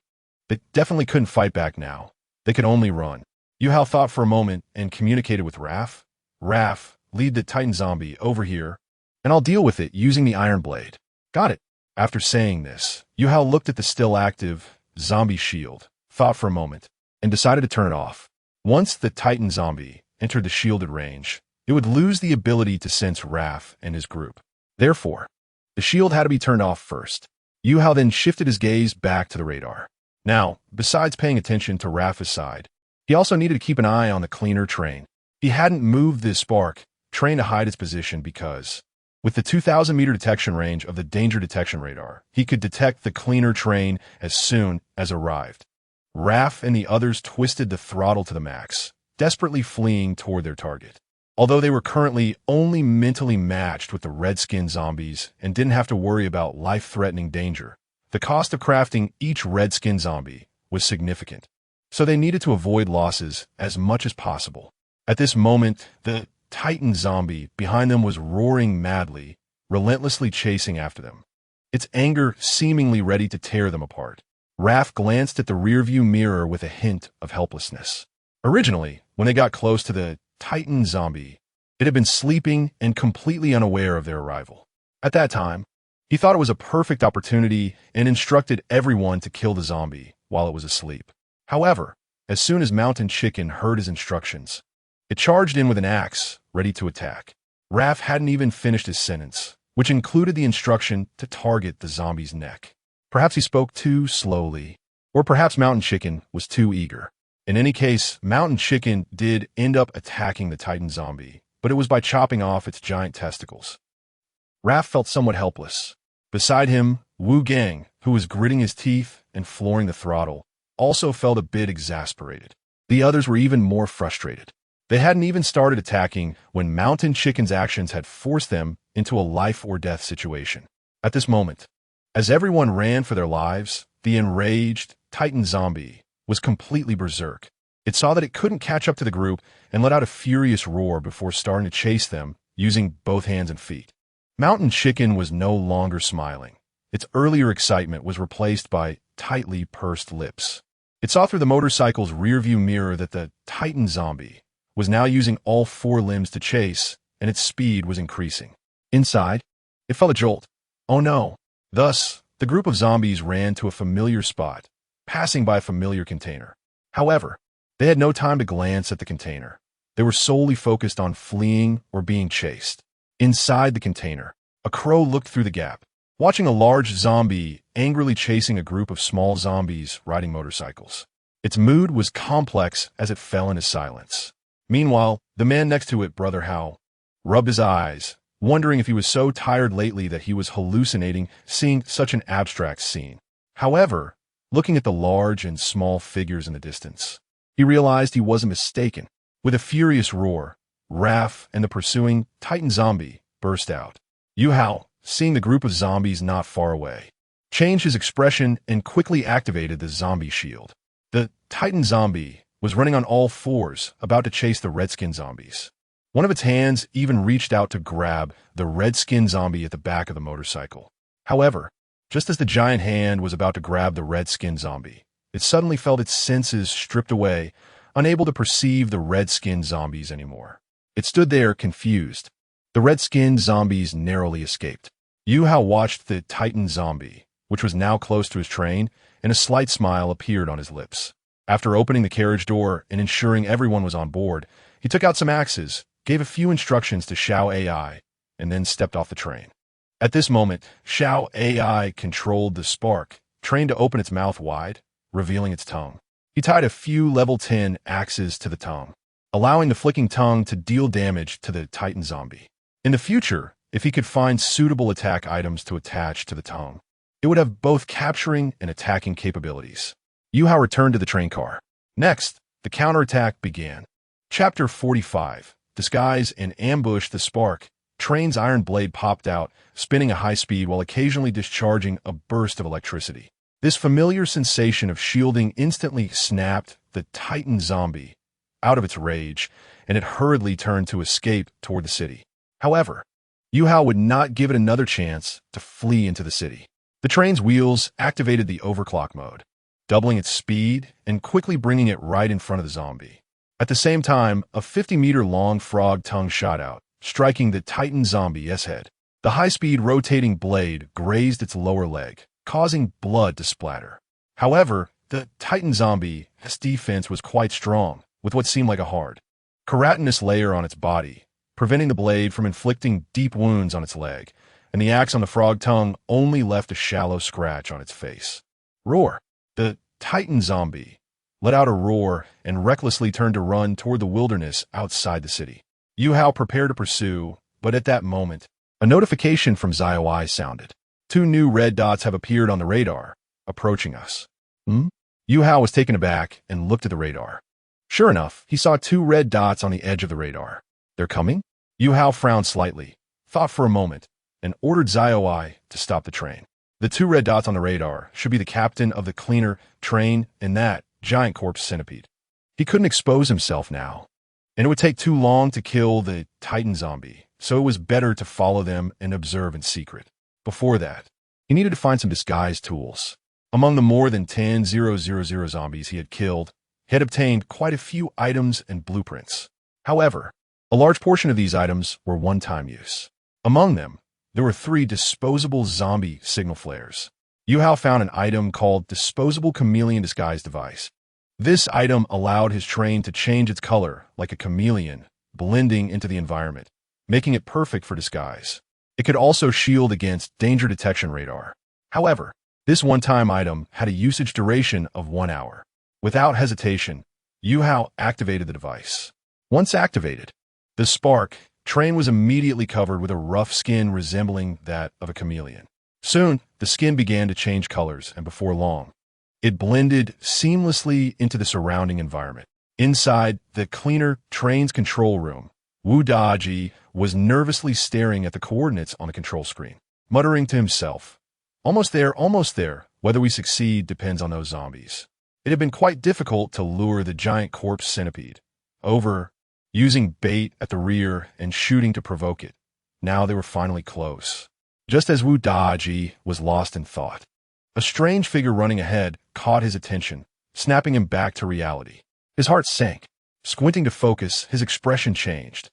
They definitely couldn't fight back now. They could only run. Yuhou thought for a moment and communicated with Raf. Raf, lead the Titan zombie over here, and I'll deal with it using the iron blade. Got it. After saying this, Yuhou looked at the still active zombie shield, thought for a moment, and decided to turn it off. Once the Titan zombie entered the shielded range, it would lose the ability to sense Raf and his group. Therefore, the shield had to be turned off first. Yuhou then shifted his gaze back to the radar. Now, besides paying attention to Raf's side, he also needed to keep an eye on the cleaner train. He hadn't moved this Spark train to hide its position because, with the 2,000-meter detection range of the danger detection radar, he could detect the cleaner train as soon as arrived. Raf and the others twisted the throttle to the max, desperately fleeing toward their target. Although they were currently only mentally matched with the red-skinned zombies and didn't have to worry about life-threatening danger, the cost of crafting each red-skinned zombie was significant, so they needed to avoid losses as much as possible. At this moment, the Titan zombie behind them was roaring madly, relentlessly chasing after them, its anger seemingly ready to tear them apart. Raph glanced at the rearview mirror with a hint of helplessness. Originally, when they got close to the Titan zombie, it had been sleeping and completely unaware of their arrival. At that time, he thought it was a perfect opportunity and instructed everyone to kill the zombie while it was asleep. However, as soon as Mountain Chicken heard his instructions, it charged in with an axe, ready to attack. Raph hadn't even finished his sentence, which included the instruction to target the zombie's neck. Perhaps he spoke too slowly, or perhaps Mountain Chicken was too eager. In any case, Mountain Chicken did end up attacking the Titan zombie, but it was by chopping off its giant testicles. Raph felt somewhat helpless. Beside him, Wu Gang, who was gritting his teeth and flooring the throttle, also felt a bit exasperated. The others were even more frustrated. They hadn't even started attacking when Mountain Chicken's actions had forced them into a life-or-death situation. At this moment, as everyone ran for their lives, the enraged Titan zombie was completely berserk. It saw that it couldn't catch up to the group and let out a furious roar before starting to chase them using both hands and feet. Mountain Chicken was no longer smiling. Its earlier excitement was replaced by tightly pursed lips. It saw through the motorcycle's rearview mirror that the Titan zombie was now using all four limbs to chase, and its speed was increasing. Inside, it felt a jolt. Oh no! Thus, the group of zombies ran to a familiar spot, passing by a familiar container. However, they had no time to glance at the container. They were solely focused on fleeing or being chased. Inside the container, a crow looked through the gap, watching a large zombie angrily chasing a group of small zombies riding motorcycles. Its mood was complex as it fell into silence. Meanwhile, the man next to it, Brother Hao, rubbed his eyes, wondering if he was so tired lately that he was hallucinating seeing such an abstract scene. However, looking at the large and small figures in the distance, he realized he wasn't mistaken. With a furious roar, Raph and the pursuing Titan zombie burst out. Yuhou, seeing the group of zombies not far away, changed his expression and quickly activated the zombie shield. The Titan zombie was running on all fours, about to chase the red-skinned zombies. One of its hands even reached out to grab the red-skinned zombie at the back of the motorcycle. However, just as the giant hand was about to grab the red-skinned zombie, it suddenly felt its senses stripped away, unable to perceive the red-skinned zombies anymore. It stood there, confused. The red-skinned zombies narrowly escaped. Yuhou watched the Titan zombie, which was now close to his train, and a slight smile appeared on his lips. After opening the carriage door and ensuring everyone was on board, he took out some axes, gave a few instructions to Xiao AI, and then stepped off the train. At this moment, Xiao AI controlled the spark, trained to open its mouth wide, revealing its tongue. He tied a few level 10 axes to the tongue, allowing the flicking tongue to deal damage to the Titan zombie. In the future, if he could find suitable attack items to attach to the tongue, it would have both capturing and attacking capabilities. Yuhou returned to the train car. Next, the counterattack began. Chapter 45. Disguise and ambush. The spark. Train's iron blade popped out, spinning at high speed while occasionally discharging a burst of electricity. This familiar sensation of shielding instantly snapped the Titan zombie out of its rage, and it hurriedly turned to escape toward the city. However, Yuhou would not give it another chance to flee into the city. The train's wheels activated the overclock mode, doubling its speed and quickly bringing it right in front of the zombie. At the same time, a 50-meter-long frog tongue shot out, striking the Titan zombie's head. The high-speed rotating blade grazed its lower leg, causing blood to splatter. However, the Titan zombie's defense was quite strong, with what seemed like a hard, keratinous layer on its body, preventing the blade from inflicting deep wounds on its leg, and the axe on the frog tongue only left a shallow scratch on its face. Roar! The Titan zombie let out a roar and recklessly turned to run toward the wilderness outside the city. Yuhou prepared to pursue, but at that moment, a notification from Xiaowai sounded. 2 new red dots have appeared on the radar, approaching us. Yuhou was taken aback and looked at the radar. Sure enough, he saw 2 red dots on the edge of the radar. They're coming? Yuhou frowned slightly, thought for a moment, and ordered Zioi to stop the train. The two red dots on the radar should be the captain of the cleaner train and that giant corpse centipede. He couldn't expose himself now, and it would take too long to kill the Titan zombie, so it was better to follow them and observe in secret. Before that, he needed to find some disguise tools. Among the more than 10,000 zombies he had killed, he had obtained quite a few items and blueprints. However, a large portion of these items were one-time use. Among them, there were 3 disposable zombie signal flares. Yuhou found an item called Disposable Chameleon Disguise Device. This item allowed his train to change its color like a chameleon, blending into the environment, making it perfect for disguise. It could also shield against danger detection radar. However, this one-time item had a usage duration of 1 hour. Without hesitation, Yuhou activated the device. Once activated, the spark train was immediately covered with a rough skin resembling that of a chameleon. Soon, the skin began to change colors, and before long, it blended seamlessly into the surrounding environment. Inside the cleaner train's control room, Yuhou was nervously staring at the coordinates on the control screen, muttering to himself, almost there. Whether we succeed depends on those zombies. It had been quite difficult to lure the giant corpse centipede over, using bait at the rear and shooting to provoke it. Now they were finally close. Just as Yuhou was lost in thought, a strange figure running ahead caught his attention, snapping him back to reality. His heart sank. Squinting to focus, his expression changed.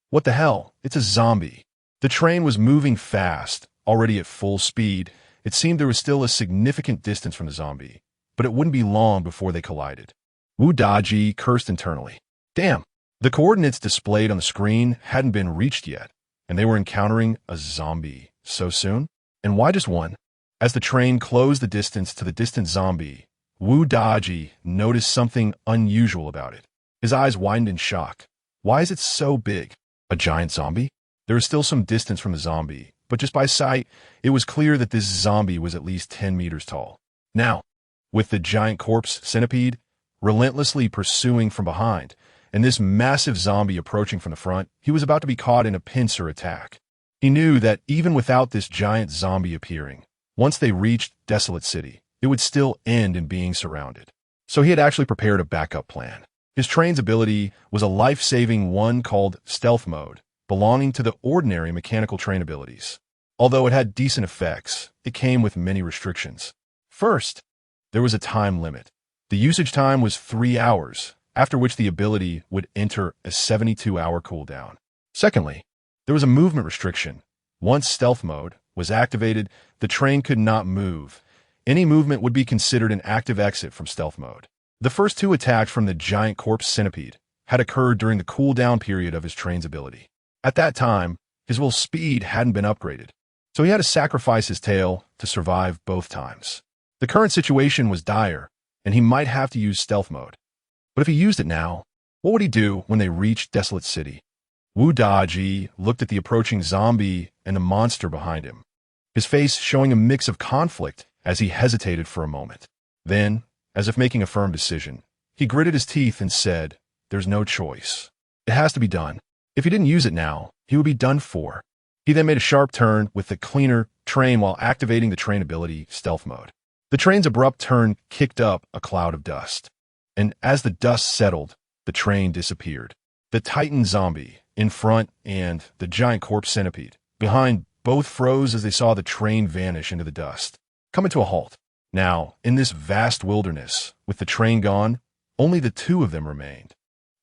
What the hell? It's a zombie. The train was moving fast, already at full speed. It seemed there was still a significant distance from the zombie, but it wouldn't be long before they collided. Yuhou cursed internally. Damn! The coordinates displayed on the screen hadn't been reached yet, and they were encountering a zombie so soon? And why just one? As the train closed the distance to the distant zombie, Yuhou noticed something unusual about it. His eyes widened in shock. Why is it so big? A giant zombie? There was still some distance from the zombie, but just by sight, it was clear that this zombie was at least 10 meters tall. Now, with the giant corpse centipede relentlessly pursuing from behind, and this massive zombie approaching from the front, he was about to be caught in a pincer attack. He knew that even without this giant zombie appearing, once they reached Desolate City, it would still end in being surrounded. So he had actually prepared a backup plan. His train's ability was a life-saving one called Stealth Mode, belonging to the ordinary mechanical train abilities. Although it had decent effects, it came with many restrictions. First, there was a time limit. The usage time was 3 hours, after which the ability would enter a 72-hour cooldown. Secondly, there was a movement restriction. Once Stealth Mode was activated, the train could not move. Any movement would be considered an active exit from Stealth Mode. The first 2 attacks from the giant corpse centipede had occurred during the cooldown period of his train's ability. At that time, his will speed hadn't been upgraded, so he had to sacrifice his tail to survive both times. The current situation was dire, and he might have to use Stealth Mode. But if he used it now, what would he do when they reached Desolate City? Yuhou looked at the approaching zombie and the monster behind him, his face showing a mix of conflict as he hesitated for a moment. Then, as if making a firm decision, he gritted his teeth and said, "There's no choice. It has to be done. If he didn't use it now, he would be done for." He then made a sharp turn with the cleaner train while activating the train ability Stealth Mode. The train's abrupt turn kicked up a cloud of dust, and as the dust settled, the train disappeared. The Titan zombie in front and the giant corpse centipede behind both froze as they saw the train vanish into the dust, coming to a halt. Now, in this vast wilderness, with the train gone, only the 2 of them remained.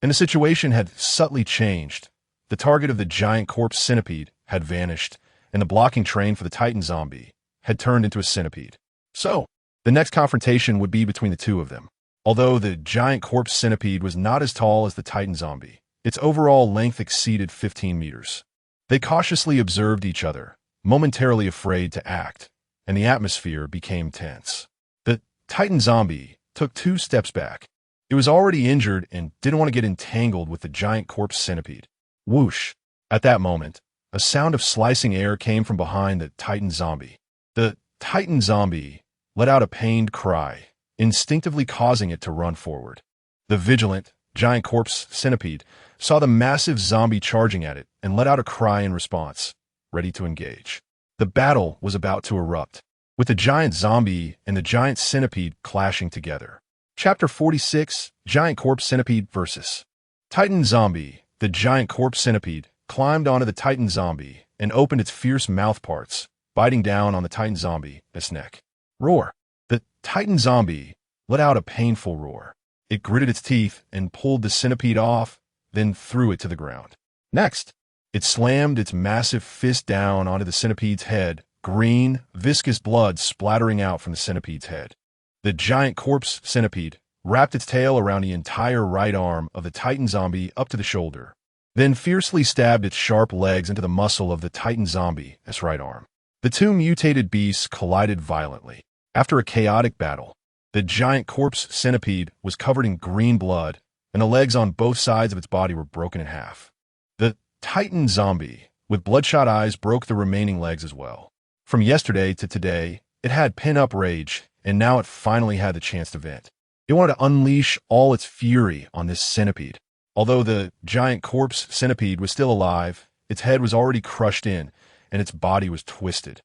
And the situation had subtly changed. The target of the giant corpse centipede had vanished, and the blocking train for the Titan zombie had turned into a centipede. So, the next confrontation would be between the 2 of them. Although the giant corpse centipede was not as tall as the Titan zombie, its overall length exceeded 15 meters. They cautiously observed each other, momentarily afraid to act, and the atmosphere became tense. The Titan zombie took 2 steps back. It was already injured and didn't want to get entangled with the giant corpse centipede. Whoosh! At that moment, a sound of slicing air came from behind the Titan zombie. The Titan zombie let out a pained cry, instinctively causing it to run forward. The vigilant, giant corpse centipede, saw the massive zombie charging at it and let out a cry in response, ready to engage. The battle was about to erupt, with the giant zombie and the giant centipede clashing together. Chapter 46, Giant Corpse Centipede vs. Titan Zombie. The giant corpse centipede climbed onto the Titan zombie and opened its fierce mouth parts, biting down on the Titan zombie's neck. Roar. The Titan zombie let out a painful roar. It gritted its teeth and pulled the centipede off, then threw it to the ground. Next, it slammed its massive fist down onto the centipede's head, green, viscous blood splattering out from the centipede's head. The giant corpse centipede wrapped its tail around the entire right arm of the Titan zombie up to the shoulder, then fiercely stabbed its sharp legs into the muscle of the Titan zombie's right arm. The two mutated beasts collided violently. After a chaotic battle, the giant corpse centipede was covered in green blood, and the legs on both sides of its body were broken in half. The Titan zombie, with bloodshot eyes, broke the remaining legs as well. From yesterday to today, it had pin-up rage, and now it finally had the chance to vent. It wanted to unleash all its fury on this centipede. Although the giant corpse centipede was still alive, its head was already crushed in, and its body was twisted.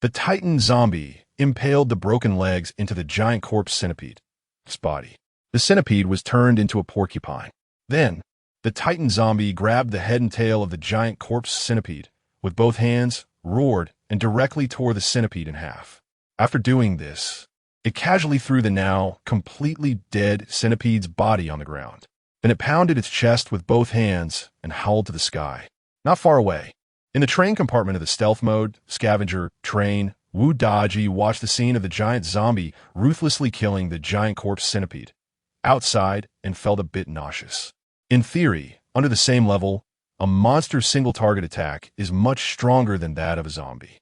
The Titan zombie impaled the broken legs into the giant corpse centipede's body. The centipede was turned into a porcupine. Then, the Titan zombie grabbed the head and tail of the giant corpse centipede with both hands, roared, and directly tore the centipede in half. After doing this, it casually threw the now completely dead centipede's body on the ground. Then it pounded its chest with both hands and howled to the sky. Not far away, in the train compartment of the stealth mode scavenger train, Yuhou watched the scene of the giant zombie ruthlessly killing the giant corpse centipede outside and felt a bit nauseous. In theory, under the same level, a monster's single target attack is much stronger than that of a zombie.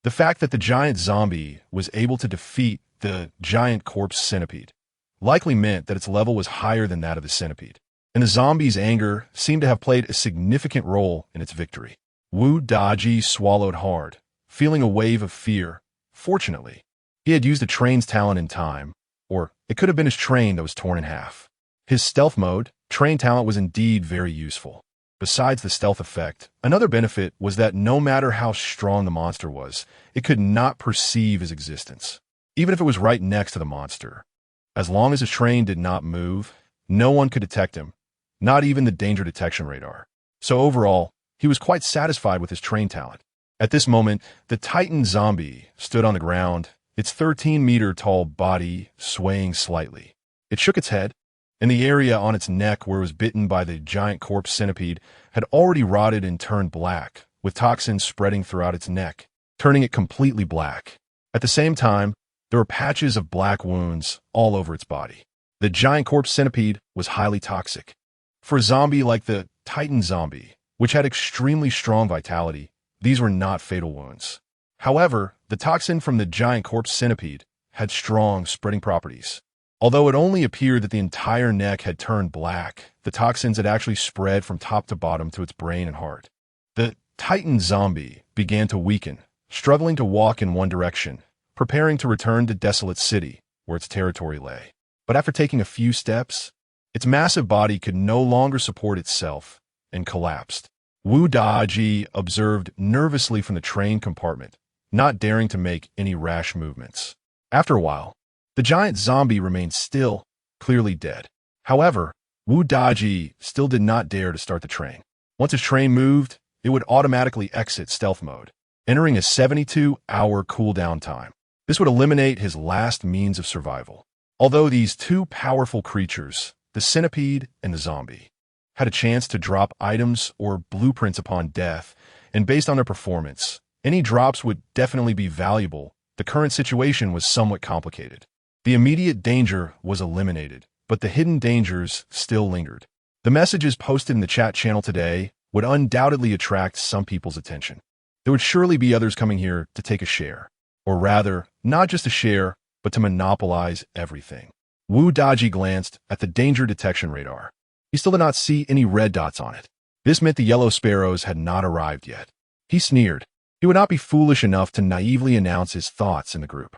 The fact that the giant zombie was able to defeat the giant corpse centipede likely meant that its level was higher than that of the centipede, and the zombie's anger seemed to have played a significant role in its victory. Yuhou swallowed hard, feeling a wave of fear. Fortunately, he had used the train's talent in time, or it could have been his train that was torn in half. His stealth mode, train talent, was indeed very useful. Besides the stealth effect, another benefit was that no matter how strong the monster was, it could not perceive his existence, even if it was right next to the monster. As long as his train did not move, no one could detect him, not even the danger detection radar. So overall, he was quite satisfied with his train talent. At this moment, the Titan zombie stood on the ground, its 13-meter-tall body swaying slightly. It shook its head, and the area on its neck where it was bitten by the giant corpse centipede had already rotted and turned black, with toxins spreading throughout its neck, turning it completely black. At the same time, there were patches of black wounds all over its body. The giant corpse centipede was highly toxic. For a zombie like the Titan zombie, which had extremely strong vitality, these were not fatal wounds. However, the toxin from the giant corpse centipede had strong spreading properties. Although it only appeared that the entire neck had turned black, the toxins had actually spread from top to bottom to its brain and heart. The Titan zombie began to weaken, struggling to walk in one direction, preparing to return to Desolate City, where its territory lay. But after taking a few steps, its massive body could no longer support itself and collapsed. Yuhou observed nervously from the train compartment, not daring to make any rash movements. After a while, the giant zombie remained still, clearly dead. However, Yuhou still did not dare to start the train. Once his train moved, it would automatically exit stealth mode, entering a 72-hour cooldown time. This would eliminate his last means of survival. Although these two powerful creatures, the centipede and the zombie, had a chance to drop items or blueprints upon death, and based on their performance, any drops would definitely be valuable, the current situation was somewhat complicated. The immediate danger was eliminated, but the hidden dangers still lingered. The messages posted in the chat channel today would undoubtedly attract some people's attention. There would surely be others coming here to take a share. Or rather, not just a share, but to monopolize everything. Yuhou glanced at the danger detection radar. He still did not see any red dots on it. This meant the yellow sparrows had not arrived yet. He sneered. He would not be foolish enough to naively announce his thoughts in the group.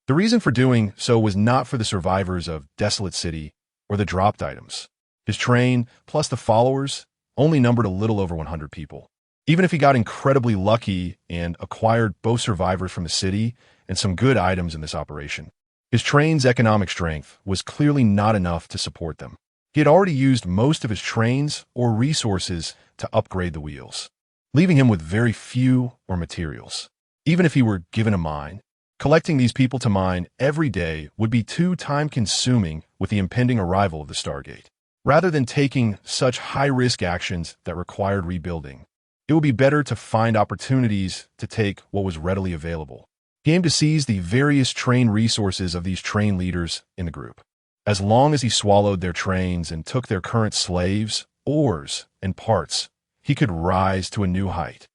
The reason for doing so was not for the survivors of Desolate City or the dropped items. His train, plus the followers, only numbered a little over 100 people. Even if he got incredibly lucky and acquired both survivors from the city and some good items in this operation, his train's economic strength was clearly not enough to support them. He had already used most of his trains or resources to upgrade the wheels, leaving him with very few or materials. Even if he were given a mine, collecting these people to mine every day would be too time-consuming with the impending arrival of the Stargate. Rather than taking such high-risk actions that required rebuilding, it would be better to find opportunities to take what was readily available. He aimed to seize the various train resources of these train leaders in the group. As long as he swallowed their trains and took their current slaves, ores, and parts, he could rise to a new height.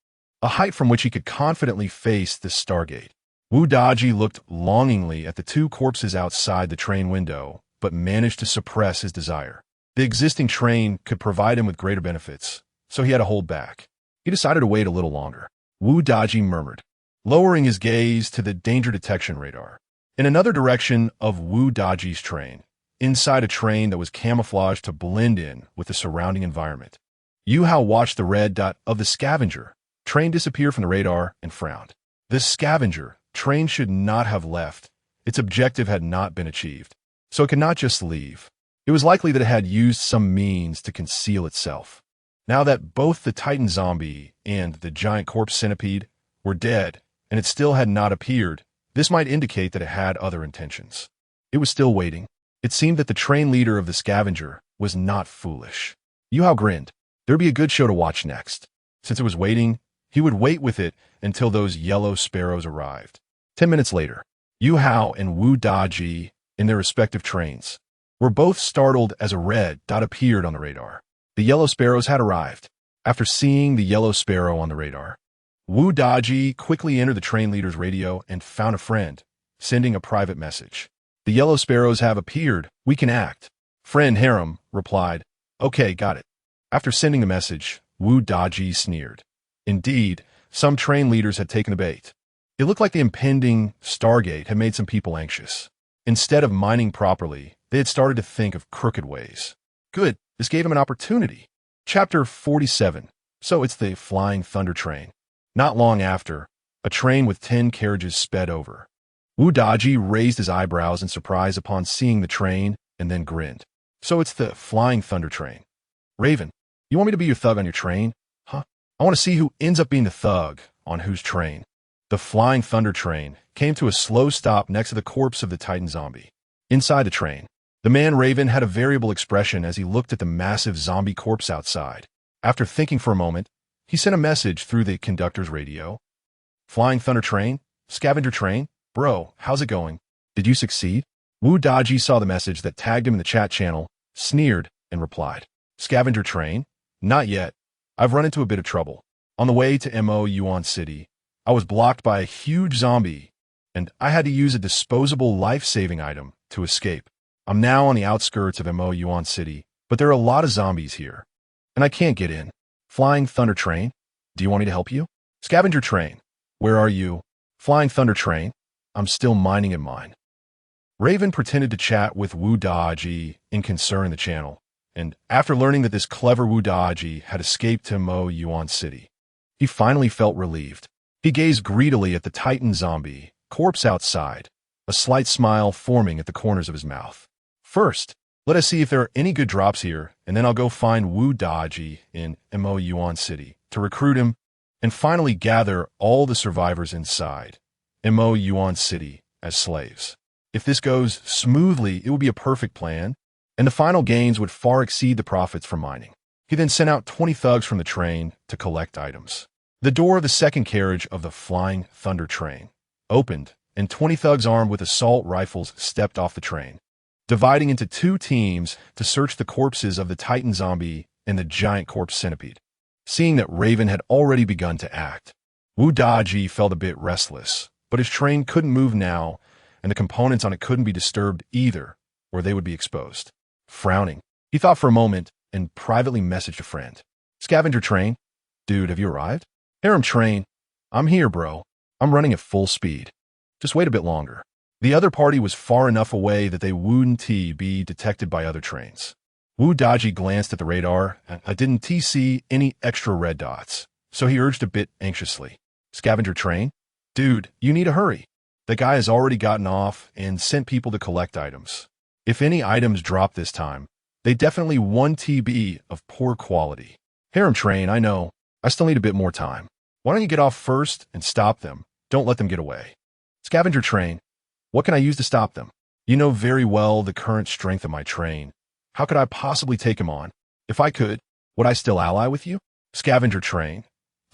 A height from which he could confidently face the Stargate. Wu Daji looked longingly at the two corpses outside the train window, but managed to suppress his desire. The existing train could provide him with greater benefits, so he had to hold back. He decided to wait a little longer. Wu Daji murmured, lowering his gaze to the danger detection radar. In another direction of Wu Daji's train, inside a train that was camouflaged to blend in with the surrounding environment, Yuhou watched the red dot of the scavenger train disappear from the radar and frowned. The scavenger train should not have left. Its objective had not been achieved, so it could not just leave. It was likely that it had used some means to conceal itself. Now that both the Titan zombie and the giant corpse centipede were dead, and it still had not appeared, this might indicate that it had other intentions. It was still waiting. It seemed that the train leader of the scavenger was not foolish. Yuhou grinned. There'd be a good show to watch next. Since it was waiting, he would wait with it until those yellow sparrows arrived. 10 minutes later, Yuhou and Wu Daji, in their respective trains, were both startled as a red dot appeared on the radar. The yellow sparrows had arrived. After seeing the yellow sparrow on the radar, Wu Daji quickly entered the train leader's radio and found a friend, sending a private message. The yellow sparrows have appeared. We can act. Friend Harem replied, okay, got it. After sending the message, Wu Daji sneered. Indeed, some train leaders had taken the bait. It looked like the impending Stargate had made some people anxious. Instead of mining properly, they had started to think of crooked ways. Good, this gave him an opportunity. Chapter 47. So it's the Flying Thunder train. Not long after, a train with 10 carriages sped over. Wu Daji raised his eyebrows in surprise upon seeing the train and then grinned. So it's the Flying Thunder train. Raven, you want me to be your thug on your train? Huh? I want to see who ends up being the thug on whose train. The Flying Thunder train came to a slow stop next to the corpse of the Titan zombie. Inside the train, the man Raven had a variable expression as he looked at the massive zombie corpse outside. After thinking for a moment, he sent a message through the conductor's radio. Flying Thunder train? Scavenger train? Bro, how's it going? Did you succeed? Wu Daji saw the message that tagged him in the chat channel, sneered, and replied. Scavenger train? Not yet. I've run into a bit of trouble. On the way to Mo Yuan City, I was blocked by a huge zombie, and I had to use a disposable life-saving item to escape. I'm now on the outskirts of Mo Yuan City, but there are a lot of zombies here, and I can't get in. Flying Thunder train? Do you want me to help you? Scavenger train? Where are you? Flying Thunder train? I'm still mining in mine. Raven pretended to chat with Wu Daji in concern in the channel, and after learning that this clever Wu Daji had escaped to Mo Yuan City, he finally felt relieved. He gazed greedily at the Titan zombie, corpse outside, a slight smile forming at the corners of his mouth. First, let us see if there are any good drops here, and then I'll go find Wu Daji in Mo Yuan City to recruit him, and finally gather all the survivors inside Mo Yuan City as slaves. If this goes smoothly, it would be a perfect plan, and the final gains would far exceed the profits from mining. He then sent out 20 thugs from the train to collect items. The door of the second carriage of the Flying Thunder train opened, and 20 thugs armed with assault rifles stepped off the train, dividing into 2 teams to search the corpses of the Titan zombie and the giant corpse centipede. Seeing that Raven had already begun to act, Wu Daji felt a bit restless, but his train couldn't move now, and the components on it couldn't be disturbed either, or they would be exposed. Frowning, he thought for a moment and privately messaged a friend. Scavenger train? Dude, have you arrived? Harem train? I'm here, bro. I'm running at full speed. Just wait a bit longer. The other party was far enough away that they wouldn't be detected by other trains. Wu Daji glanced at the radar and didn't see any extra red dots, so he urged a bit anxiously. Scavenger train? Dude, you need to hurry. The guy has already gotten off and sent people to collect items. If any items drop this time, they definitely 1 TB of poor quality. Harem train, I know. I still need a bit more time. Why don't you get off first and stop them? Don't let them get away. Scavenger train. What can I use to stop them? You know very well the current strength of my train. How could I possibly take him on? If I could, would I still ally with you? Scavenger train.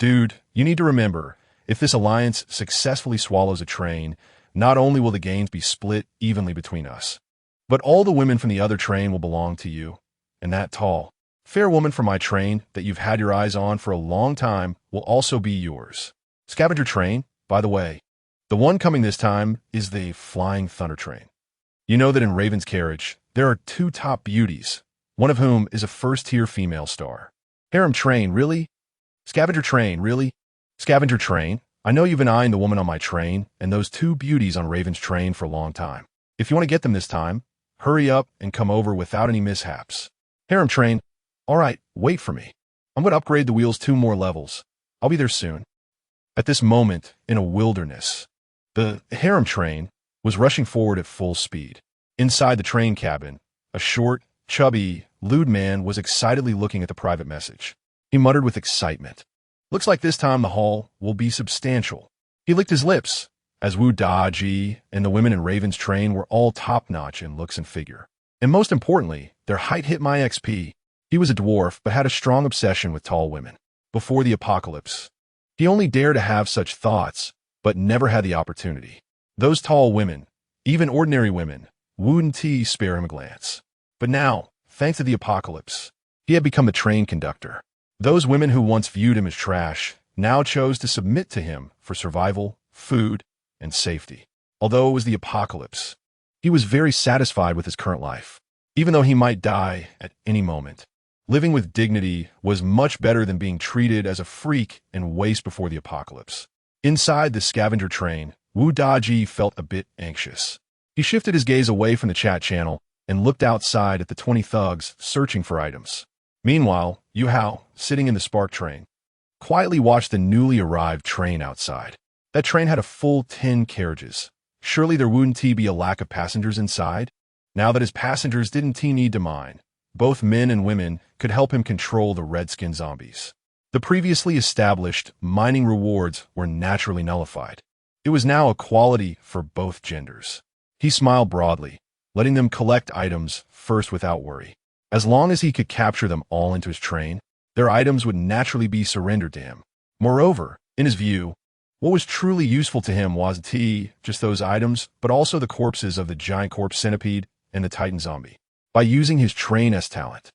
Dude, you need to remember, if this alliance successfully swallows a train, not only will the gains be split evenly between us, but all the women from the other train will belong to you. And that tall, fair woman from my train that you've had your eyes on for a long time will also be yours. Scavenger train, by the way, the one coming this time is the Flying Thunder train. You know that in Raven's carriage, there are 2 top beauties, one of whom is a first-tier female star. Harem train, really? Scavenger train, really? Scavenger train, I know you've been eyeing the woman on my train and those 2 beauties on Raven's train for a long time. If you want to get them this time, hurry up and come over without any mishaps. Harem train, all right, wait for me. I'm going to upgrade the wheels 2 more levels. I'll be there soon. At this moment, in a wilderness, the harem train was rushing forward at full speed. Inside the train cabin, a short, chubby, lewd man was excitedly looking at the private message. He muttered with excitement. Looks like this time the haul will be substantial. He licked his lips, as Wu Daji and the women in Raven's train were all top-notch in looks and figure. And most importantly, their height hit my XP. He was a dwarf, but had a strong obsession with tall women. Before the apocalypse, he only dared to have such thoughts, but never had the opportunity. Those tall women, even ordinary women, wouldn't spare him a glance. But now, thanks to the apocalypse, he had become the train conductor. Those women who once viewed him as trash now chose to submit to him for survival, food, and safety. Although it was the apocalypse, he was very satisfied with his current life, even though he might die at any moment. Living with dignity was much better than being treated as a freak and waste before the apocalypse. Inside the scavenger train, Wu Daji felt a bit anxious. He shifted his gaze away from the chat channel and looked outside at the 20 thugs searching for items. Meanwhile, Yuhou, sitting in the spark train, quietly watched the newly arrived train outside. That train had a full 10 carriages. Surely there wouldn't be a lack of passengers inside? Now that his passengers didn't need to mine, both men and women could help him control the redskin zombies. The previously established mining rewards were naturally nullified. It was now equality for both genders. He smiled broadly, letting them collect items first without worry. As long as he could capture them all into his train, their items would naturally be surrendered to him. Moreover, in his view, what was truly useful to him wasn't just those items, but also the corpses of the giant corpse centipede and the titan zombie. By using his train S talent,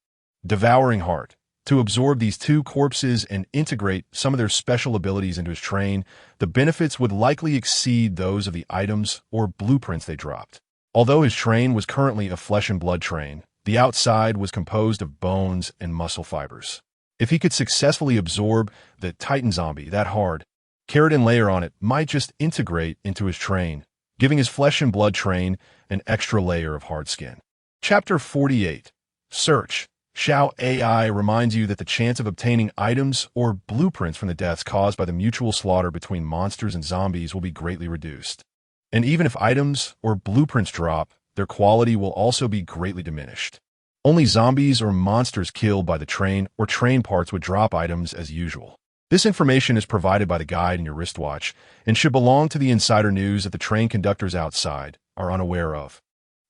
Devouring Heart, to absorb these 2 corpses and integrate some of their special abilities into his train, the benefits would likely exceed those of the items or blueprints they dropped. Although his train was currently a flesh and blood train, the outside was composed of bones and muscle fibers. If he could successfully absorb the titan zombie that hard, keratin layer on it might just integrate into his train, giving his flesh and blood train an extra layer of hard skin. Chapter 48. Search. Xiao AI reminds you that the chance of obtaining items or blueprints from the deaths caused by the mutual slaughter between monsters and zombies will be greatly reduced. And even if items or blueprints drop, their quality will also be greatly diminished. Only zombies or monsters killed by the train or train parts would drop items as usual. This information is provided by the guide in your wristwatch and should belong to the insider news that the train conductors outside are unaware of.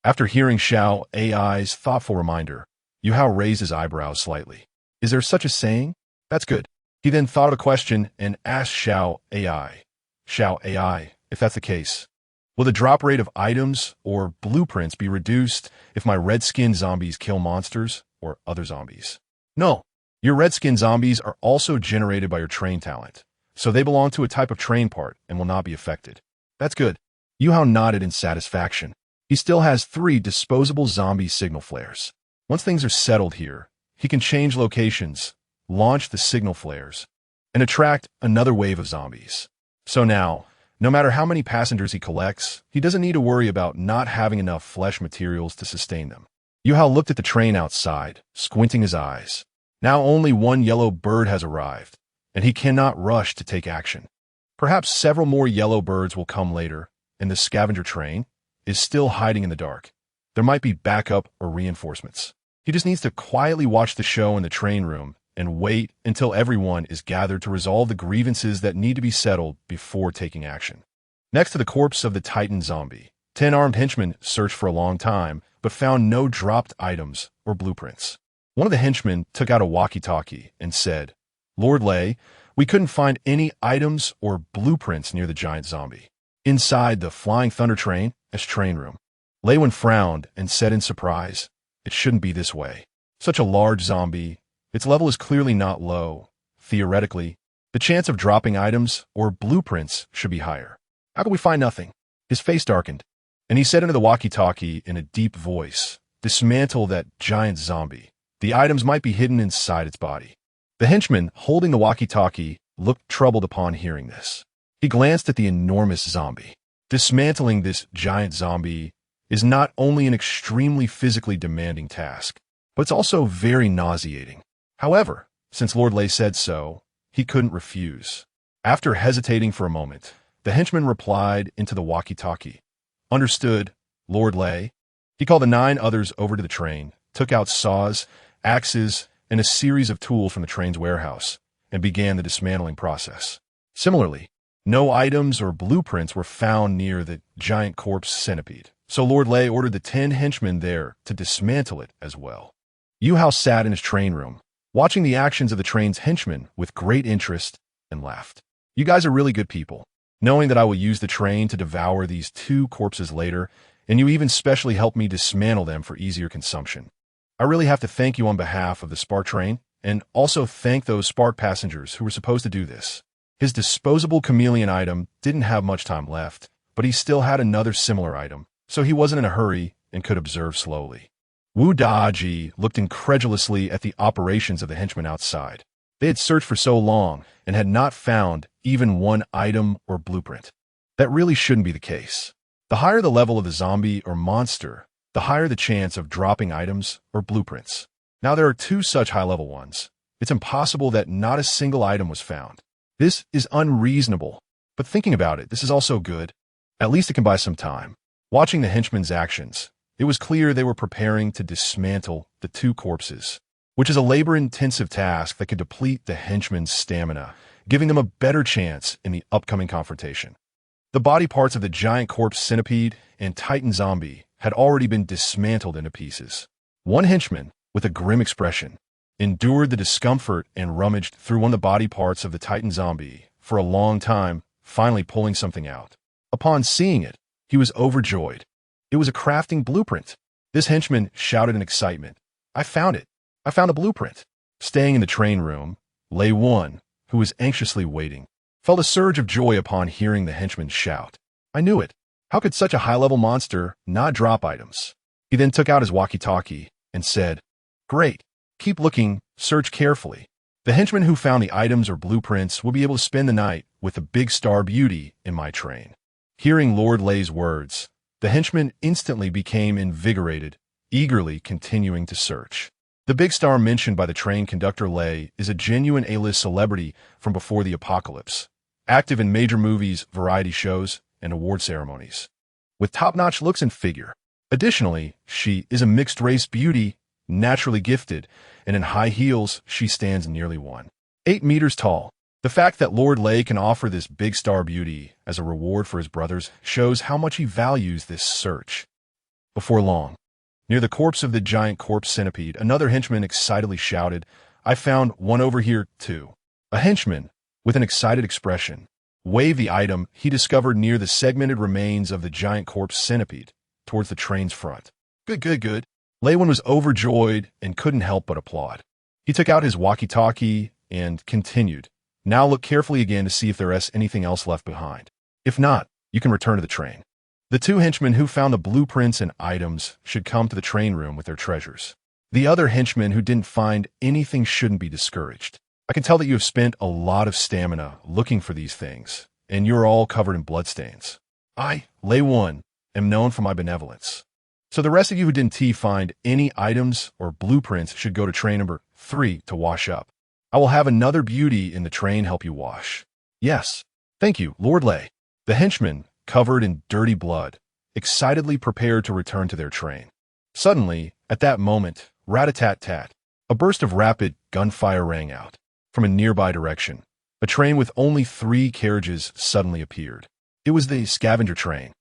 After hearing Xiao AI's thoughtful reminder, Yuhou raised his eyebrows slightly. Is there such a saying? That's good. He then thought of a question and asked Xiao AI. Xiao AI, if that's the case, will the drop rate of items or blueprints be reduced if my red-skinned zombies kill monsters or other zombies? No. Your red-skinned zombies are also generated by your train talent, so they belong to a type of train part and will not be affected. That's good. Yuhou nodded in satisfaction. He still has 3 disposable zombie signal flares. Once things are settled here, he can change locations, launch the signal flares, and attract another wave of zombies. So now, no matter how many passengers he collects, he doesn't need to worry about not having enough flesh materials to sustain them. Yuhou looked at the train outside, squinting his eyes. Now only one yellow bird has arrived, and he cannot rush to take action. Perhaps several more yellow birds will come later, and the scavenger train is still hiding in the dark. There might be backup or reinforcements. He just needs to quietly watch the show in the train room and wait until everyone is gathered to resolve the grievances that need to be settled before taking action. Next to the corpse of the Titan zombie, 10 armed henchmen searched for a long time, but found no dropped items or blueprints. One of the henchmen took out a walkie-talkie and said, "Lord Lei, we couldn't find any items or blueprints near the giant zombie. Inside the Flying Thunder train is train room." Lei frowned and said in surprise, "It shouldn't be this way. Such a large zombie, its level is clearly not low. Theoretically, the chance of dropping items or blueprints should be higher. How can we find nothing?" His face darkened, and he said into the walkie-talkie in a deep voice, "Dismantle that giant zombie. The items might be hidden inside its body." The henchman holding the walkie-talkie looked troubled upon hearing this. He glanced at the enormous zombie. Dismantling this giant zombie is not only an extremely physically demanding task, but it's also very nauseating. However, since Lord Lei said so, he couldn't refuse. After hesitating for a moment, the henchman replied into the walkie-talkie, "Understood, Lord Lei." He called the 9 others over to the train, took out saws, axes, and a series of tools from the train's warehouse, and began the dismantling process. Similarly, no items or blueprints were found near the giant corpse centipede, so Lord Lei ordered the 10 henchmen there to dismantle it as well. Yuhou sat in his train room, watching the actions of the train's henchmen with great interest, and laughed. "You guys are really good people. Knowing that I will use the train to devour these 2 corpses later, and you even specially helped me dismantle them for easier consumption. I really have to thank you on behalf of the Spark train, and also thank those Spark passengers who were supposed to do this." His disposable chameleon item didn't have much time left, but he still had another similar item, so he wasn't in a hurry and could observe slowly. Wu Daji looked incredulously at the operations of the henchmen outside. They had searched for so long and had not found even one item or blueprint. That really shouldn't be the case. The higher the level of the zombie or monster, the higher the chance of dropping items or blueprints. Now there are 2 such high-level ones. It's impossible that not a single item was found. This is unreasonable, but thinking about it, this is also good. At least it can buy some time. Watching the henchmen's actions, it was clear they were preparing to dismantle the 2 corpses, which is a labor-intensive task that could deplete the henchmen's stamina, giving them a better chance in the upcoming confrontation. The body parts of the giant corpse centipede and Titan zombie had already been dismantled into pieces. One henchman, with a grim expression, endured the discomfort and rummaged through one of the body parts of the Titan zombie for a long time, finally pulling something out. Upon seeing it, he was overjoyed. It was a crafting blueprint. This henchman shouted in excitement, "I found it! I found a blueprint!" Staying in the train room, Lei, who was anxiously waiting, felt a surge of joy upon hearing the henchman shout. "I knew it! How could such a high-level monster not drop items?" He then took out his walkie-talkie and said, "Great! Keep looking, search carefully. The henchmen who found the items or blueprints will be able to spend the night with the Big Star Beauty in my train." Hearing Lord Lei's words, the henchmen instantly became invigorated, eagerly continuing to search. The Big Star mentioned by the train conductor Lei is a genuine A-list celebrity from before the apocalypse, active in major movies, variety shows, and award ceremonies, with top-notch looks and figure. Additionally, she is a mixed-race beauty, naturally gifted, and in high heels she stands nearly 1.8 meters tall. The fact that Lord Lei can offer this Big Star Beauty as a reward for his brothers shows how much he values this search. Before long, near the corpse of the giant corpse centipede, another henchman excitedly shouted, "I found one over here, too." A henchman, with an excited expression, waved the item he discovered near the segmented remains of the giant corpse centipede towards the train's front. "Good, good, good." Lei was overjoyed and couldn't help but applaud. He took out his walkie-talkie and continued, "Now look carefully again to see if there is anything else left behind. If not, you can return to the train." The 2 henchmen who found the blueprints and items should come to the train room with their treasures. The other henchmen who didn't find anything shouldn't be discouraged. I can tell that you have spent a lot of stamina looking for these things, and you're all covered in bloodstains. I, Lei, am known for my benevolence. So the rest of you who didn't find any items or blueprints should go to train number 3 to wash up. I will have another beauty in the train help you wash. Yes. Thank you, Lord Lay. The henchmen, covered in dirty blood, excitedly prepared to return to their train. Suddenly, at that moment, rat-a-tat-tat, a burst of rapid gunfire rang out. From a nearby direction, a train with only 3 carriages suddenly appeared. It was the scavenger train.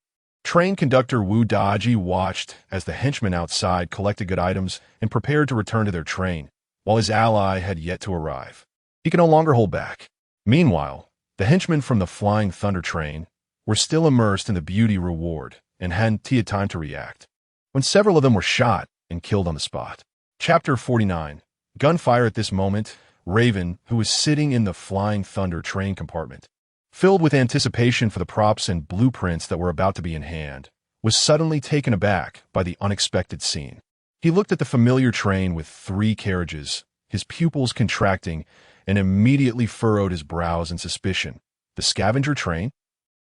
Train conductor Wu Daji watched as the henchmen outside collected good items and prepared to return to their train, while his ally had yet to arrive. He could no longer hold back. Meanwhile, the henchmen from the Flying Thunder train were still immersed in the beauty reward and hadn't had time to react, when several of them were shot and killed on the spot. Chapter 49. Gunfire. At this moment, Raven, who was sitting in the Flying Thunder train compartment, filled with anticipation for the props and blueprints that were about to be in hand, was suddenly taken aback by the unexpected scene. He looked at the familiar train with 3 carriages, his pupils contracting, and immediately furrowed his brows in suspicion. The scavenger train?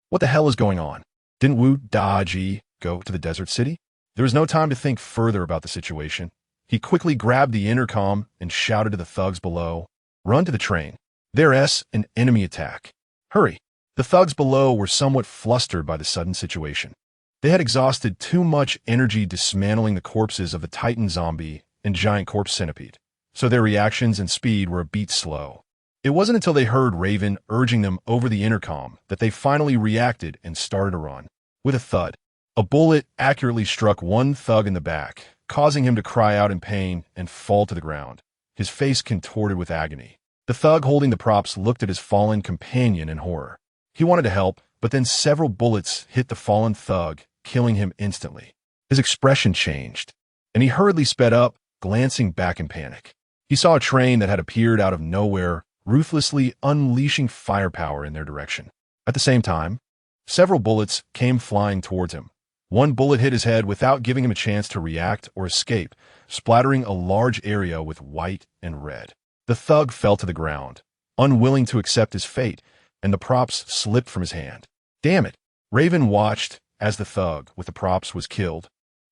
What the hell is going on? Didn't Wu Daji go to the desert city? There was no time to think further about the situation. He quickly grabbed the intercom and shouted to the thugs below, "Run to the train. There's an enemy attack. Hurry." The thugs below were somewhat flustered by the sudden situation. They had exhausted too much energy dismantling the corpses of the Titan zombie and giant corpse centipede, so their reactions and speed were a bit slow. It wasn't until they heard Raven urging them over the intercom that they finally reacted and started to run. With a thud, a bullet accurately struck one thug in the back, causing him to cry out in pain and fall to the ground, his face contorted with agony. The thug holding the props looked at his fallen companion in horror. He wanted to help, but then several bullets hit the fallen thug, killing him instantly. His expression changed, and he hurriedly sped up, glancing back in panic. He saw a train that had appeared out of nowhere, ruthlessly unleashing firepower in their direction. At the same time, several bullets came flying towards him. One bullet hit his head without giving him a chance to react or escape, splattering a large area with white and red. The thug fell to the ground, unwilling to accept his fate, and the props slipped from his hand. Damn it! Raven watched as the thug with the props was killed,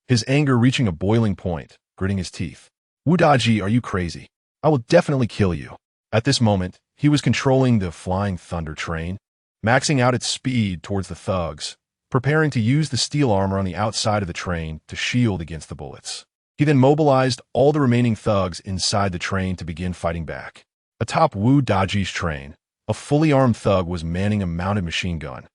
his anger reaching a boiling point, gritting his teeth. Wu Daji, are you crazy? I will definitely kill you. At this moment, he was controlling the Flying Thunder train, maxing out its speed towards the thugs, preparing to use the steel armor on the outside of the train to shield against the bullets. He then mobilized all the remaining thugs inside the train to begin fighting back. Atop Wu Daji's train, a fully armed thug was manning a mounted machine gun,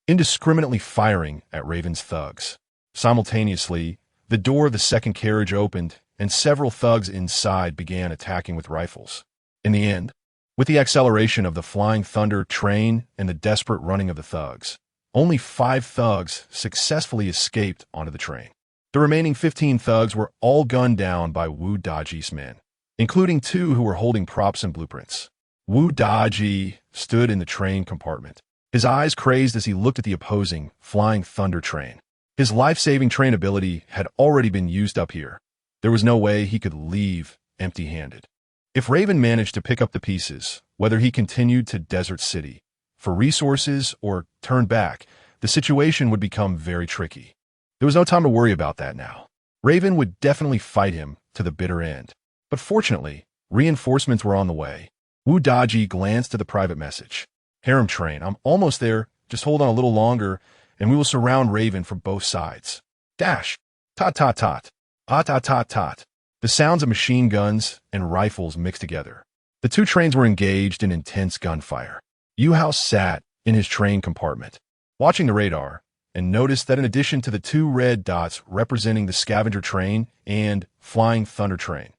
indiscriminately firing at Raven's thugs. Simultaneously, the door of the second carriage opened, and several thugs inside began attacking with rifles. In the end, with the acceleration of the Flying Thunder train and the desperate running of the thugs, only 5 thugs successfully escaped onto the train. The remaining 15 thugs were all gunned down by Wu Daji's men, including 2 who were holding props and blueprints. Wu Daji stood in the train compartment, his eyes crazed as he looked at the opposing Flying Thunder train. His life-saving train ability had already been used up here. There was no way he could leave empty-handed. If Raven managed to pick up the pieces, whether he continued to Desert City for resources or turned back, the situation would become very tricky. There was no time to worry about that now. Raven would definitely fight him to the bitter end. But fortunately, reinforcements were on the way. Wu Daji glanced at the private message. Harem train, I'm almost there. Just hold on a little longer, and we will surround Raven from both sides. Dash. Tot-tot-tot. Ah-tot-tot-tot. The sounds of machine guns and rifles mixed together. The 2 trains were engaged in intense gunfire. Yuhou sat in his train compartment, watching the radar, and noticed that in addition to the 2 red dots representing the scavenger train and Flying Thunder train,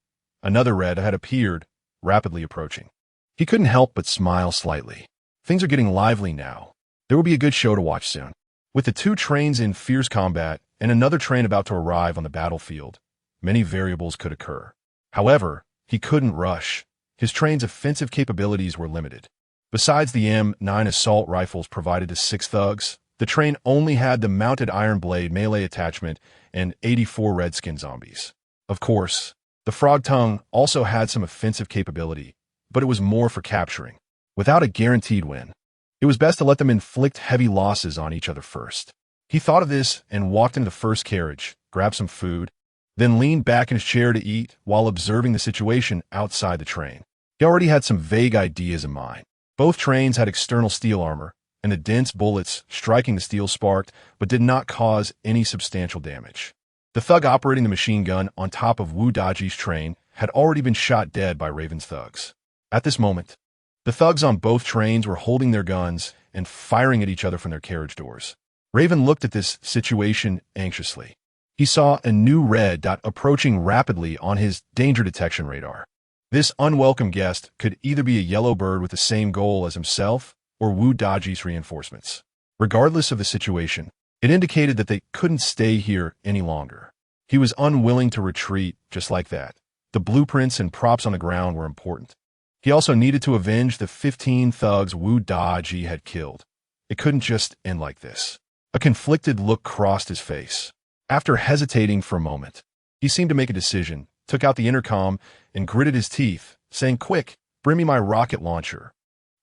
another red had appeared, rapidly approaching. He couldn't help but smile slightly. Things are getting lively now. There will be a good show to watch soon. With the 2 trains in fierce combat and another train about to arrive on the battlefield, many variables could occur. However, he couldn't rush. His train's offensive capabilities were limited. Besides the M9 assault rifles provided to 6 thugs, the train only had the mounted iron blade melee attachment and 84 redskin zombies. Of course, the frog tongue also had some offensive capability, but it was more for capturing. Without a guaranteed win, it was best to let them inflict heavy losses on each other first. He thought of this and walked into the first carriage, grabbed some food, then leaned back in his chair to eat while observing the situation outside the train. He already had some vague ideas in mind. Both trains had external steel armor, and the dense bullets striking the steel sparked but did not cause any substantial damage. The thug operating the machine gun on top of Wu Daji's train had already been shot dead by Raven's thugs. At this moment, the thugs on both trains were holding their guns and firing at each other from their carriage doors. Raven looked at this situation anxiously. He saw a new red dot approaching rapidly on his danger detection radar. This unwelcome guest could either be a yellow bird with the same goal as himself or Wu Daji's reinforcements. Regardless of the situation, it indicated that they couldn't stay here any longer. He was unwilling to retreat just like that. The blueprints and props on the ground were important. He also needed to avenge the 15 thugs Wu Daji had killed. It couldn't just end like this. A conflicted look crossed his face. After hesitating for a moment, he seemed to make a decision, took out the intercom, and gritted his teeth, saying, "Quick, bring me my rocket launcher."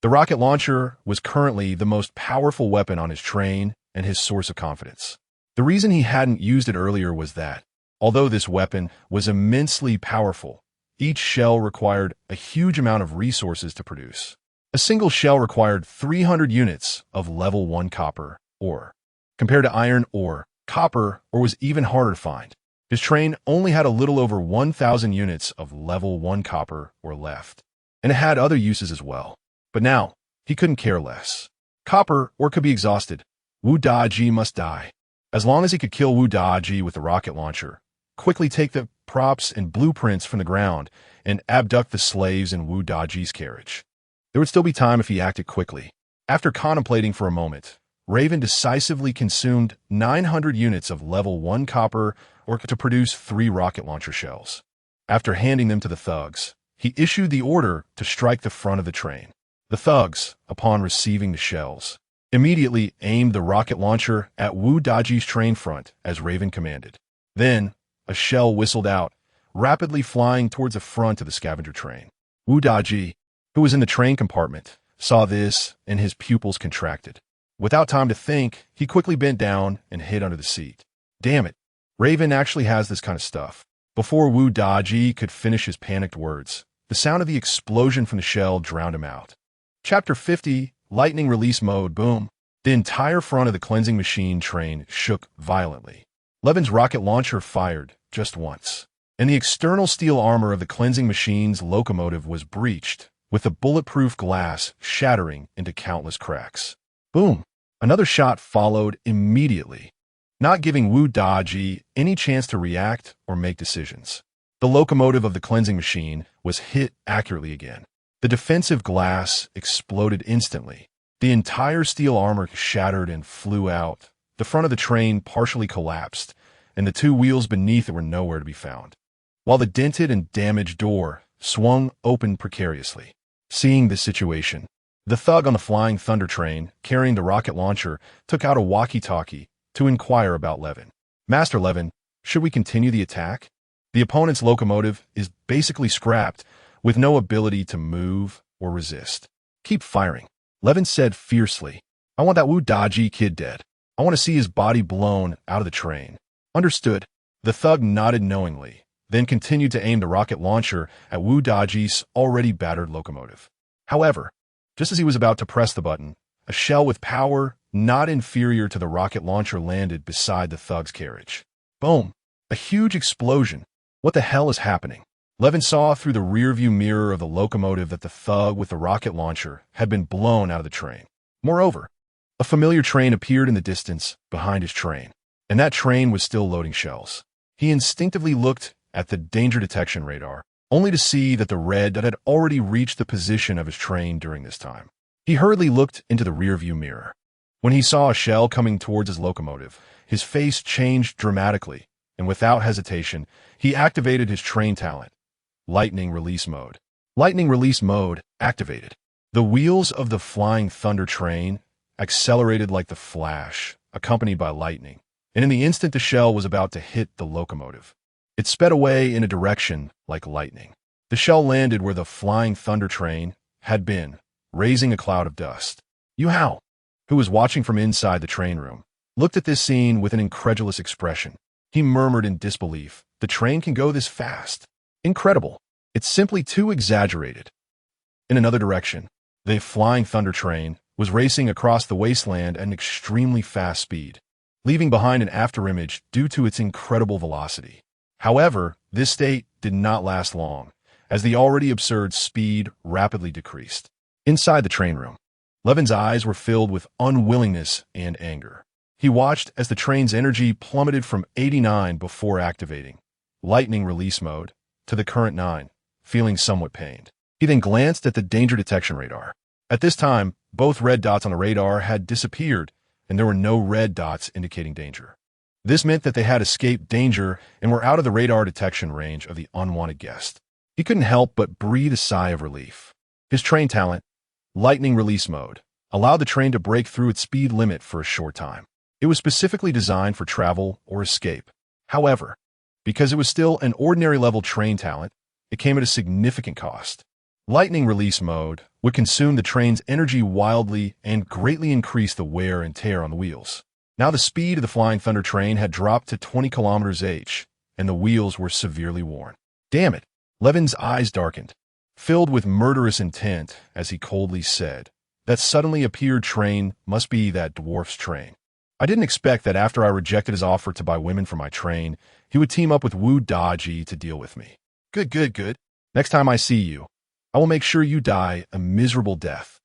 The rocket launcher was currently the most powerful weapon on his train and his source of confidence. The reason he hadn't used it earlier was that, although this weapon was immensely powerful, each shell required a huge amount of resources to produce. A single shell required 300 units of level 1 copper ore. Compared to iron ore, copper ore was even harder to find. His train only had a little over 1,000 units of level 1 copper ore left, and it had other uses as well. But now, he couldn't care less. Copper ore could be exhausted. Wu Daji must die. As long as he could kill Wu Daji with the rocket launcher, quickly take the props and blueprints from the ground, and abduct the slaves in Wu Daji's carriage. There would still be time if he acted quickly. After contemplating for a moment, Raven decisively consumed 900 units of level 1 copper ore to produce 3 rocket launcher shells. After handing them to the thugs, he issued the order to strike the front of the train. The thugs, upon receiving the shells, immediately aimed the rocket launcher at Wu Daji's train front as Raven commanded. Then, a shell whistled out, rapidly flying towards the front of the scavenger train. Wu Daji, who was in the train compartment, saw this and his pupils contracted. Without time to think, he quickly bent down and hid under the seat. Damn it, Raven actually has this kind of stuff. Before Wu Daji could finish his panicked words, the sound of the explosion from the shell drowned him out. Chapter 50, Lightning Release Mode. Boom. The entire front of the cleansing machine train shook violently. Levin's rocket launcher fired just once, and the external steel armor of the cleansing machine's locomotive was breached, with the bulletproof glass shattering into countless cracks. Boom. Another shot followed immediately, not giving Wu Daji any chance to react or make decisions. The locomotive of the cleansing machine was hit accurately again. The defensive glass exploded instantly. The entire steel armor shattered and flew out. The front of the train partially collapsed, and the 2 wheels beneath it were nowhere to be found, while the dented and damaged door swung open precariously. Seeing this situation, the thug on the Flying Thunder train, carrying the rocket launcher, took out a walkie-talkie to inquire about Levin. "Master Levin, should we continue the attack? The opponent's locomotive is basically scrapped, with no ability to move or resist." "Keep firing," Levin said fiercely. "I want that Wu Daji kid dead. I want to see his body blown out of the train." "Understood." The thug nodded knowingly, then continued to aim the rocket launcher at Wu Daji's already battered locomotive. However, just as he was about to press the button, a shell with power not inferior to the rocket launcher landed beside the thug's carriage. Boom! A huge explosion. What the hell is happening? Levin saw through the rearview mirror of the locomotive that the thug with the rocket launcher had been blown out of the train. Moreover, a familiar train appeared in the distance behind his train, and that train was still loading shells. He instinctively looked at the danger detection radar, only to see that the red dot had already reached the position of his train during this time. He hurriedly looked into the rearview mirror. When he saw a shell coming towards his locomotive, his face changed dramatically, and without hesitation, he activated his train talent. Lightning Release Mode. Lightning Release Mode activated. The wheels of the Flying Thunder train accelerated like the flash, accompanied by lightning, and in the instant the shell was about to hit the locomotive, it sped away in a direction like lightning. The shell landed where the Flying Thunder train had been, raising a cloud of dust. Yuhou, who was watching from inside the train room, looked at this scene with an incredulous expression. He murmured in disbelief, "The train can go this fast. Incredible. It's simply too exaggerated." In another direction, the flying thunder train was racing across the wasteland at an extremely fast speed, leaving behind an afterimage due to its incredible velocity. However, this state did not last long, as the already absurd speed rapidly decreased. Inside the train room, Levin's eyes were filled with unwillingness and anger. He watched as the train's energy plummeted from 89 before activating lightning release mode to the current 9, feeling somewhat pained. He then glanced at the danger detection radar. At this time, both red dots on the radar had disappeared, and there were no red dots indicating danger. This meant that they had escaped danger and were out of the radar detection range of the unwanted guest. He couldn't help but breathe a sigh of relief. His train talent, lightning release mode, allowed the train to break through its speed limit for a short time. It was specifically designed for travel or escape. However, because it was still an ordinary level train talent, it came at a significant cost. Lightning release mode would consume the train's energy wildly and greatly increase the wear and tear on the wheels. Now the speed of the Flying Thunder train had dropped to 20 km/h, and the wheels were severely worn. Damn it! Levin's eyes darkened, filled with murderous intent, as he coldly said, "That suddenly appeared train must be that dwarf's train. I didn't expect that after I rejected his offer to buy women for my train, he would team up with Wu-Da-Ji to deal with me. Good. Next time I see you, I will make sure you die a miserable death."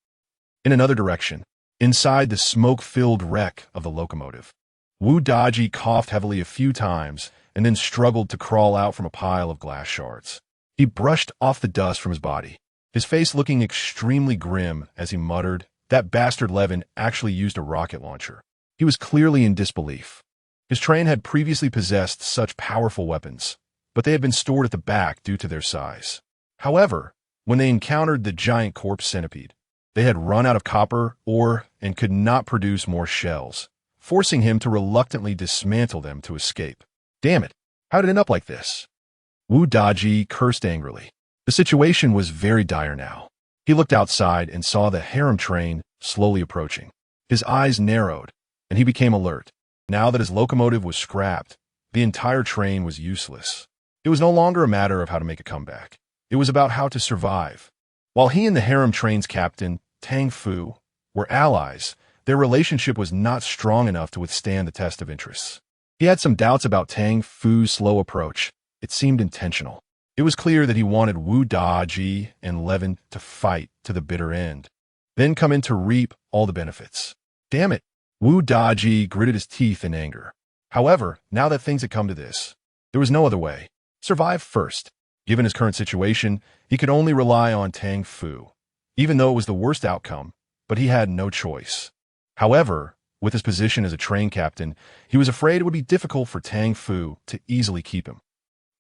In another direction, inside the smoke-filled wreck of the locomotive, Wu-Da-Ji coughed heavily a few times and then struggled to crawl out from a pile of glass shards. He brushed off the dust from his body, his face looking extremely grim as he muttered, "That bastard Levin actually used a rocket launcher." He was clearly in disbelief. His train had previously possessed such powerful weapons, but they had been stored at the back due to their size. However, when they encountered the giant corpse centipede, they had run out of copper, ore, and could not produce more shells, forcing him to reluctantly dismantle them to escape. Damn it, how did it end up like this? Wu-Da-Ji cursed angrily. The situation was very dire now. He looked outside and saw the harem train slowly approaching. His eyes narrowed, and he became alert. Now that his locomotive was scrapped, the entire train was useless. It was no longer a matter of how to make a comeback. It was about how to survive. While he and the harem train's captain, Tang Fu, were allies, their relationship was not strong enough to withstand the test of interests. He had some doubts about Tang Fu's slow approach. It seemed intentional. It was clear that he wanted Wu-Da-Ji and Levin to fight to the bitter end, then come in to reap all the benefits. Damn it! Wu-Da-Ji gritted his teeth in anger. However, now that things had come to this, there was no other way. Survive first. Given his current situation, he could only rely on Tang Fu, even though it was the worst outcome, but he had no choice. However, with his position as a train captain, he was afraid it would be difficult for Tang Fu to easily keep him.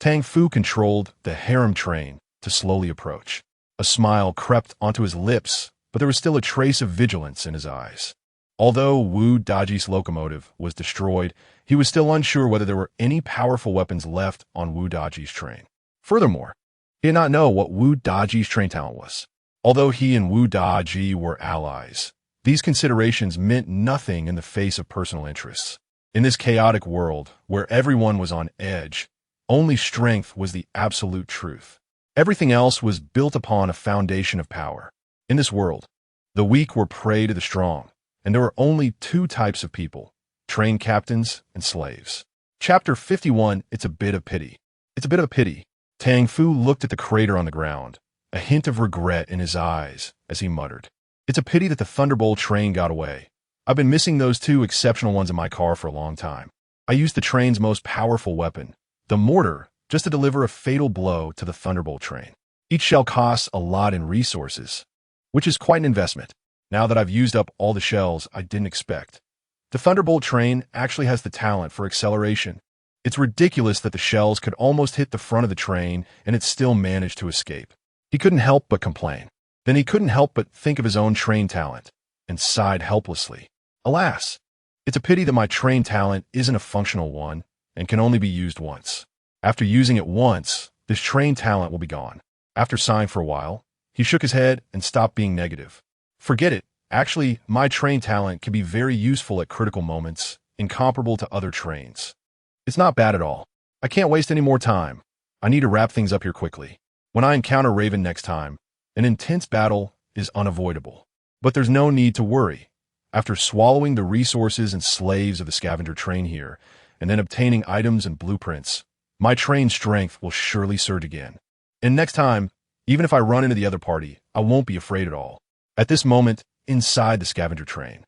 Tang Fu controlled the harem train to slowly approach. A smile crept onto his lips, but there was still a trace of vigilance in his eyes. Although Wu-Da-Ji's locomotive was destroyed, he was still unsure whether there were any powerful weapons left on Wu-Da-Ji's train. Furthermore, he did not know what Wu-Da-Ji's train talent was. Although he and Wu-Da-Ji were allies, these considerations meant nothing in the face of personal interests. In this chaotic world, where everyone was on edge, only strength was the absolute truth. Everything else was built upon a foundation of power. In this world, the weak were prey to the strong, and there were only two types of people: train captains and slaves. Chapter 51, It's a Bit of Pity. It's a bit of a pity. Tang Fu looked at the crater on the ground, a hint of regret in his eyes as he muttered, "It's a pity that the Thunderbolt train got away. I've been missing those two exceptional ones in my car for a long time. I used the train's most powerful weapon, the mortar, just to deliver a fatal blow to the Thunderbolt train. Each shell costs a lot in resources, which is quite an investment. Now that I've used up all the shells I didn't expect. The Thunderbolt train actually has the talent for acceleration. It's ridiculous that the shells could almost hit the front of the train and it still managed to escape." He couldn't help but complain. Then he couldn't help but think of his own train talent and sighed helplessly. "Alas, it's a pity that my train talent isn't a functional one and can only be used once. After using it once, this train talent will be gone." After sighing for a while, he shook his head and stopped being negative. "Forget it. Actually, my train talent can be very useful at critical moments incomparable to other trains. It's not bad at all. I can't waste any more time. I need to wrap things up here quickly. When I encounter Raven next time, an intense battle is unavoidable. But there's no need to worry. After swallowing the resources and slaves of the scavenger train here, and then obtaining items and blueprints, my train strength will surely surge again. And next time, even if I run into the other party, I won't be afraid at all. At this moment, inside the scavenger train,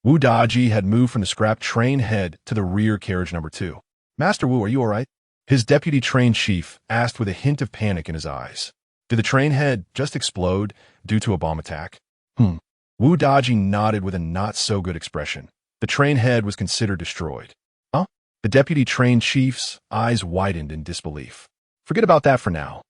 Wu Daji had moved from the scrap train head to the rear carriage number 2. Master Wu, are you all right? His deputy train chief asked with a hint of panic in his eyes. Did the train head just explode due to a bomb attack? Wu Daji nodded with a not-so-good expression. The train head was considered destroyed. Huh? The deputy train chief's eyes widened in disbelief. Forget about that for now.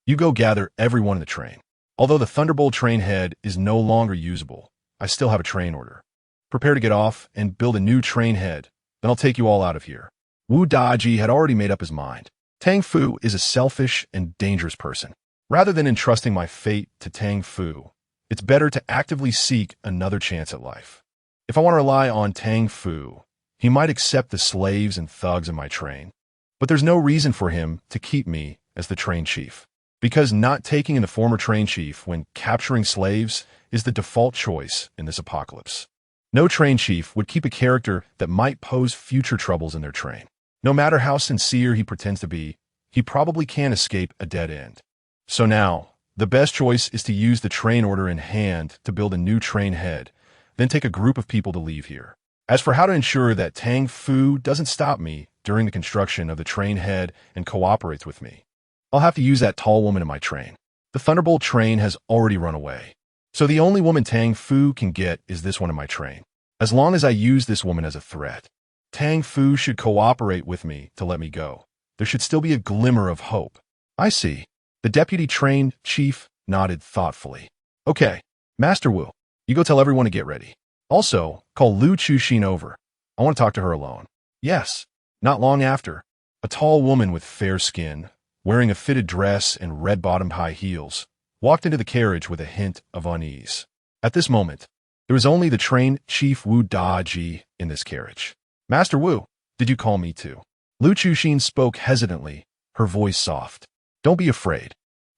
You go gather everyone in the train. Although the Thunderbolt train head is no longer usable, I still have a train order. Prepare to get off and build a new train head, then I'll take you all out of here. Wu Daji had already made up his mind. Tang Fu is a selfish and dangerous person. Rather than entrusting my fate to Tang Fu, it's better to actively seek another chance at life. If I want to rely on Tang Fu, he might accept the slaves and thugs in my train. But there's no reason for him to keep me as the train chief. Because not taking in the former train chief when capturing slaves is the default choice in this apocalypse. No train chief would keep a character that might pose future troubles in their train. No matter how sincere he pretends to be, he probably can't escape a dead end. So now, the best choice is to use the train order in hand to build a new train head, then take a group of people to leave here. As for how to ensure that Tang Fu doesn't stop me during the construction of the train head and cooperates with me, I'll have to use that tall woman in my train. The Thunderbolt train has already run away. So the only woman Tang Fu can get is this one in my train. As long as I use this woman as a threat, Tang Fu should cooperate with me to let me go. There should still be a glimmer of hope. I see. The deputy train chief nodded thoughtfully. Okay, Master Wu, you go tell everyone to get ready. Also, call Lu Chuxin over. I want to talk to her alone. Yes. Not long after, a tall woman with fair skin, wearing a fitted dress and red-bottomed high heels, walked into the carriage with a hint of unease. At this moment, there was only the train chief Wu Daji in this carriage. Master Wu, did you call me too? Lu Chuxin spoke hesitantly, her voice soft. Don't be afraid.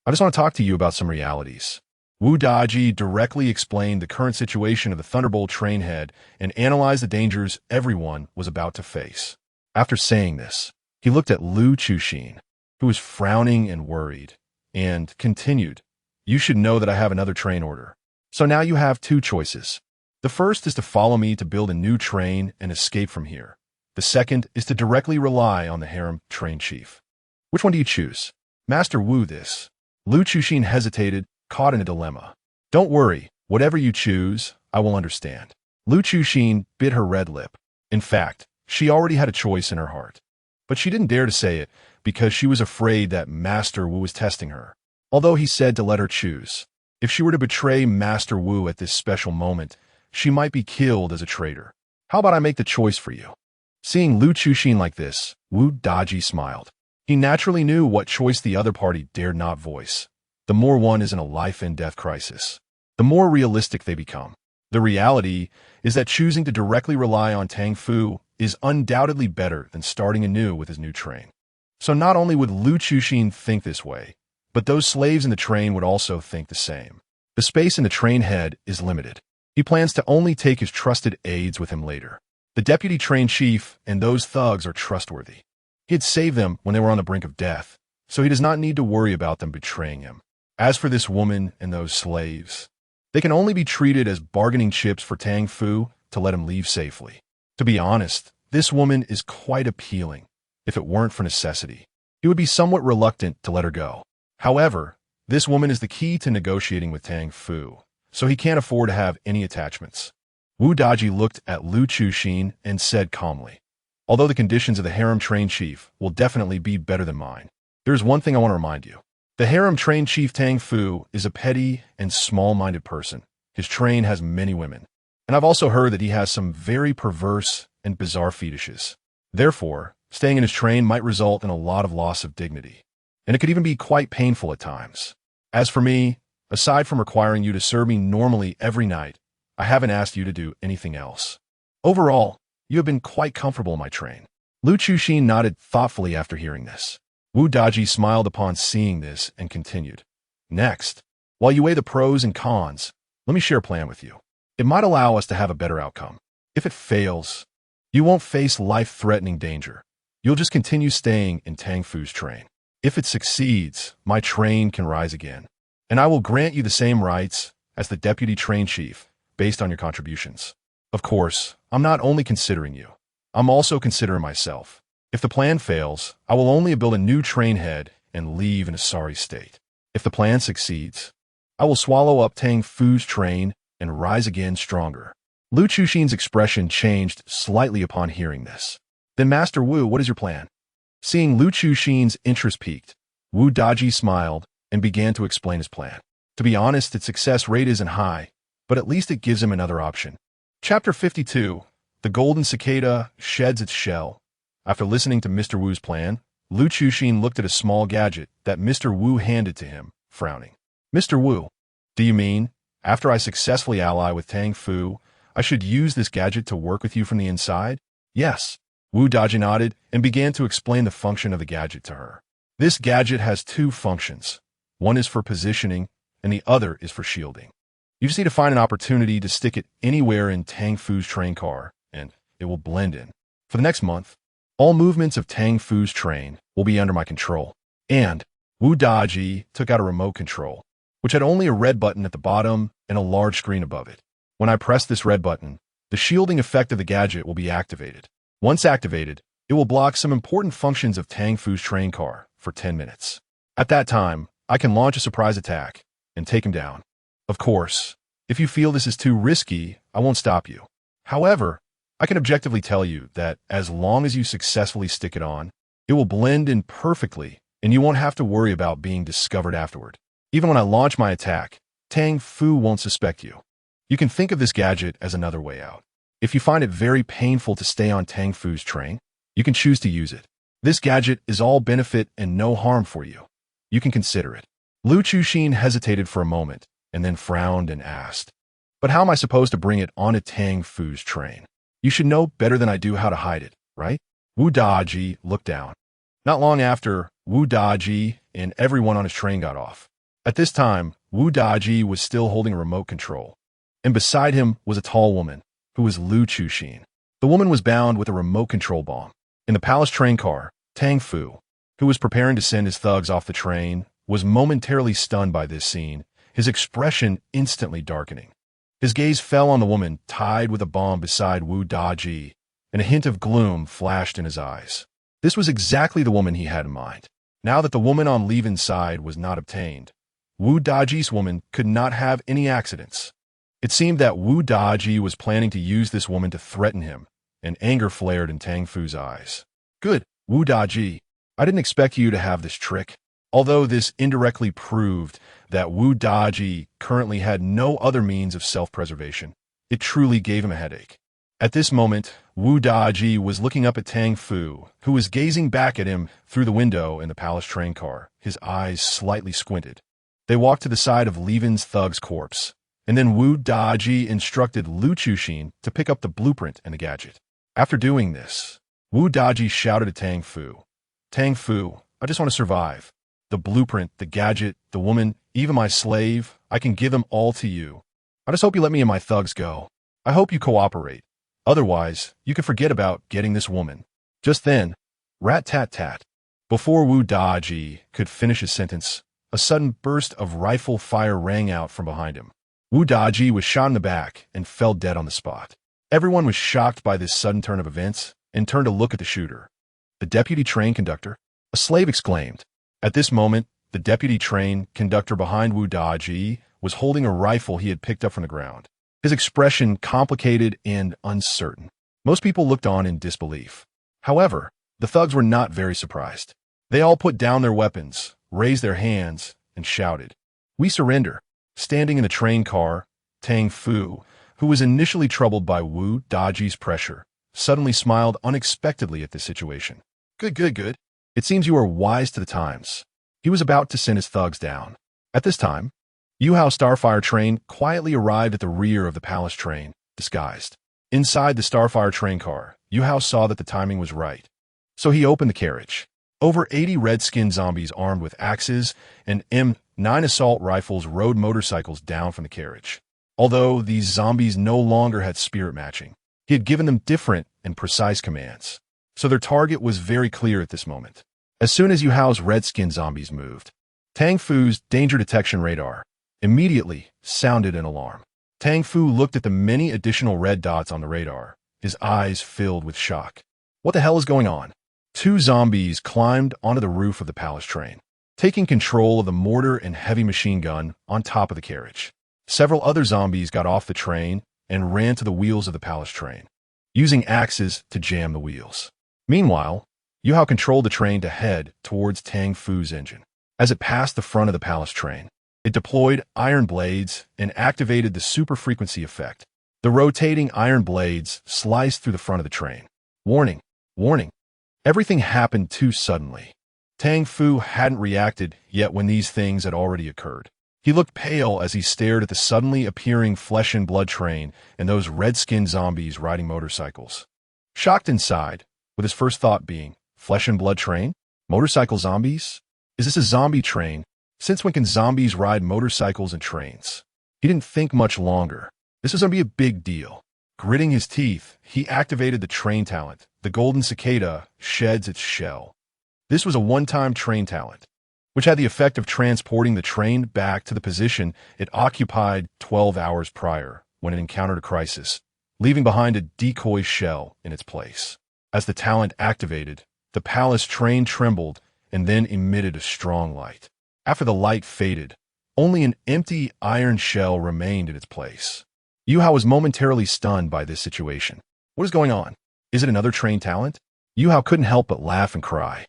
I just want to talk to you about some realities. Wu Daji directly explained the current situation of the Thunderbolt train head and analyzed the dangers everyone was about to face. After saying this, he looked at Lu Chuxin, who was frowning and worried, and continued, You should know that I have another train order. So now you have 2 choices. The first is to follow me to build a new train and escape from here. The second is to directly rely on the harem train chief. Which one do you choose? Master Wu this. Lu Chuxin hesitated, caught in a dilemma. Don't worry, whatever you choose, I will understand. Lu Chuxin bit her red lip. In fact, she already had a choice in her heart. But she didn't dare to say it because she was afraid that Master Wu was testing her. Although he said to let her choose. If she were to betray Master Wu at this special moment, she might be killed as a traitor. How about I make the choice for you? Seeing Lu Chuxin like this, Wu Daji smiled. He naturally knew what choice the other party dared not voice. The more one is in a life-and-death crisis, the more realistic they become. The reality is that choosing to directly rely on Tang Fu is undoubtedly better than starting anew with his new train. So not only would Lu Chuxin think this way, but those slaves in the train would also think the same. The space in the train head is limited. He plans to only take his trusted aides with him later. The deputy train chief and those thugs are trustworthy. He had saved them when they were on the brink of death, so he does not need to worry about them betraying him. As for this woman and those slaves, they can only be treated as bargaining chips for Tang Fu to let him leave safely. To be honest, this woman is quite appealing. If it weren't for necessity, he would be somewhat reluctant to let her go. However, this woman is the key to negotiating with Tang Fu, so he can't afford to have any attachments. Wu Daji looked at Lu Chuxin and said calmly, Although the conditions of the harem train chief will definitely be better than mine, there is one thing I want to remind you. The harem train chief Tang Fu is a petty and small-minded person. His train has many women. And I've also heard that he has some very perverse and bizarre fetishes. Therefore, staying in his train might result in a lot of loss of dignity. And it could even be quite painful at times. As for me, aside from requiring you to serve me normally every night, I haven't asked you to do anything else. Overall, you have been quite comfortable in my train. Lu Chuxin nodded thoughtfully after hearing this. Wu Daji smiled upon seeing this and continued. Next, while you weigh the pros and cons, let me share a plan with you. It might allow us to have a better outcome. If it fails, you won't face life-threatening danger. You'll just continue staying in Tang Fu's train. If it succeeds, my train can rise again, and I will grant you the same rights as the deputy train chief based on your contributions. Of course, I'm not only considering you, I'm also considering myself. If the plan fails, I will only build a new train head and leave in a sorry state. If the plan succeeds, I will swallow up Tang Fu's train and rise again stronger. Lu Chuxin's expression changed slightly upon hearing this. Then Master Wu, what is your plan? Seeing Lu Chuxin's interest piqued, Wu Daji smiled and began to explain his plan. To be honest, its success rate isn't high, but at least it gives him another option. Chapter 52. The Golden Cicada Sheds Its Shell. After listening to Mr. Wu's plan, Lu Chuxin looked at a small gadget that Mr. Wu handed to him, frowning. Mr. Wu, do you mean, after I successfully ally with Tang Fu, I should use this gadget to work with you from the inside? Yes. Wu Daji nodded and began to explain the function of the gadget to her. This gadget has two functions. One is for positioning, and the other is for shielding. You just need to find an opportunity to stick it anywhere in Tang Fu's train car, and it will blend in. For the next month, all movements of Tang Fu's train will be under my control. And Wu Daji took out a remote control, which had only a red button at the bottom and a large screen above it. When I press this red button, the shielding effect of the gadget will be activated. Once activated, it will block some important functions of Tang Fu's train car for 10 minutes. At that time, I can launch a surprise attack and take him down. Of course, if you feel this is too risky, I won't stop you. However, I can objectively tell you that as long as you successfully stick it on, it will blend in perfectly and you won't have to worry about being discovered afterward. Even when I launch my attack, Tang Fu won't suspect you. You can think of this gadget as another way out. If you find it very painful to stay on Tang Fu's train, you can choose to use it. This gadget is all benefit and no harm for you. You can consider it. Lu Chuxin hesitated for a moment and then frowned and asked, but how am I supposed to bring it onto Tang Fu's train? You should know better than I do how to hide it, right? Wu Daji looked down. Not long after, Wu Daji and everyone on his train got off. At this time, Wu Daji was still holding a remote control, and beside him was a tall woman, who was Lu Chuxin. The woman was bound with a remote control bomb. In the palace train car, Tang Fu, who was preparing to send his thugs off the train, was momentarily stunned by this scene, his expression instantly darkening. His gaze fell on the woman tied with a bomb beside Wu Daji, and a hint of gloom flashed in his eyes. This was exactly the woman he had in mind. Now that the woman on Levin's side was not obtained, Wu Daji's woman could not have any accidents. It seemed that Wu Daji was planning to use this woman to threaten him, and anger flared in Tang Fu's eyes. Good, Wu Daji. I didn't expect you to have this trick. Although this indirectly proved that Wu Daji currently had no other means of self-preservation, it truly gave him a headache. At this moment, Wu Daji was looking up at Tang Fu, who was gazing back at him through the window in the palace train car, his eyes slightly squinted. They walked to the side of Levin's thug's corpse, and then Wu Daji instructed Lu Chuxin to pick up the blueprint and the gadget. After doing this, Wu Daji shouted at Tang Fu, Tang Fu, I just want to survive. The blueprint, the gadget, the woman, even my slave, I can give them all to you. I just hope you let me and my thugs go. I hope you cooperate. Otherwise, you can forget about getting this woman. Just then, rat-tat-tat. Before Wu Daji could finish his sentence, a sudden burst of rifle fire rang out from behind him. Wu Daji was shot in the back and fell dead on the spot. Everyone was shocked by this sudden turn of events and turned to look at the shooter. The deputy train conductor, a slave exclaimed. At this moment, the deputy train conductor behind Wu Daji was holding a rifle he had picked up from the ground. His expression complicated and uncertain. Most people looked on in disbelief. However, the thugs were not very surprised. They all put down their weapons, raised their hands, and shouted, "We surrender." Standing in the train car, Tang Fu, who was initially troubled by Wu Daji's pressure, suddenly smiled unexpectedly at this situation. Good. It seems you are wise to the times. He was about to send his thugs down. At this time, Yuhou Starfire train quietly arrived at the rear of the palace train, disguised. Inside the Starfire train car, Yuhou saw that the timing was right. So he opened the carriage. Over 80 red-skinned zombies armed with axes and M9 assault rifles rode motorcycles down from the carriage. Although these zombies no longer had spirit matching, he had given them different and precise commands. So their target was very clear at this moment. As soon as Yuhou's red-skinned zombies moved, Tang Fu's danger detection radar immediately sounded an alarm. Tang Fu looked at the many additional red dots on the radar, his eyes filled with shock. What the hell is going on? Two zombies climbed onto the roof of the palace train, taking control of the mortar and heavy machine gun on top of the carriage. Several other zombies got off the train and ran to the wheels of the palace train, using axes to jam the wheels. Meanwhile, Yuhou controlled the train to head towards Tang Fu's engine. As it passed the front of the palace train, it deployed iron blades and activated the super frequency effect. The rotating iron blades sliced through the front of the train. Warning! Warning! Everything happened too suddenly. Tang Fu hadn't reacted yet when these things had already occurred. He looked pale as he stared at the suddenly appearing flesh and blood train and those red-skinned zombies riding motorcycles. Shocked inside, with his first thought being, flesh and blood train? Motorcycle zombies? Is this a zombie train? Since when can zombies ride motorcycles and trains? He didn't think much longer. This was going to be a big deal. Gritting his teeth, he activated the train talent. The golden cicada sheds its shell. This was a one-time train talent, which had the effect of transporting the train back to the position it occupied 12 hours prior when it encountered a crisis, leaving behind a decoy shell in its place. As the talent activated, the palace train trembled and then emitted a strong light. After the light faded, only an empty iron shell remained in its place. Yuhou was momentarily stunned by this situation. What is going on? Is it another train talent? Yuhou couldn't help but laugh and cry.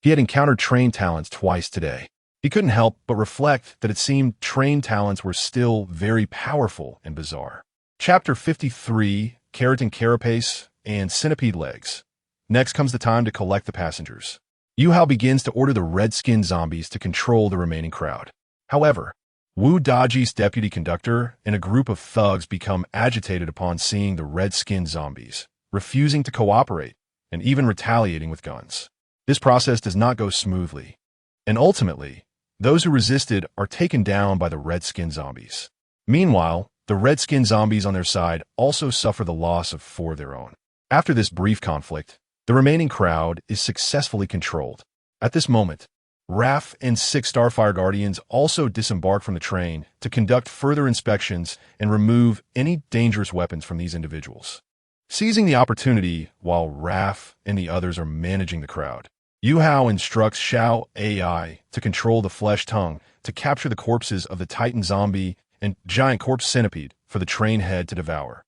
He had encountered train talents twice today. He couldn't help but reflect that it seemed train talents were still very powerful and bizarre. Chapter 53, Keratin Carapace and Centipede Legs. Next comes the time to collect the passengers. Yuhou begins to order the red-skinned zombies to control the remaining crowd. However, Wu Daji's deputy conductor and a group of thugs become agitated upon seeing the red-skinned zombies, refusing to cooperate and even retaliating with guns. This process does not go smoothly, and ultimately, those who resisted are taken down by the red-skinned zombies. Meanwhile, the red-skinned zombies on their side also suffer the loss of 4 of their own. After this brief conflict, the remaining crowd is successfully controlled. At this moment, Raph and 6 Starfire Guardians also disembark from the train to conduct further inspections and remove any dangerous weapons from these individuals. Seizing the opportunity while Raph and the others are managing the crowd, Yuhou instructs Xiao AI to control the flesh tongue to capture the corpses of the Titan zombie and giant corpse centipede for the train head to devour.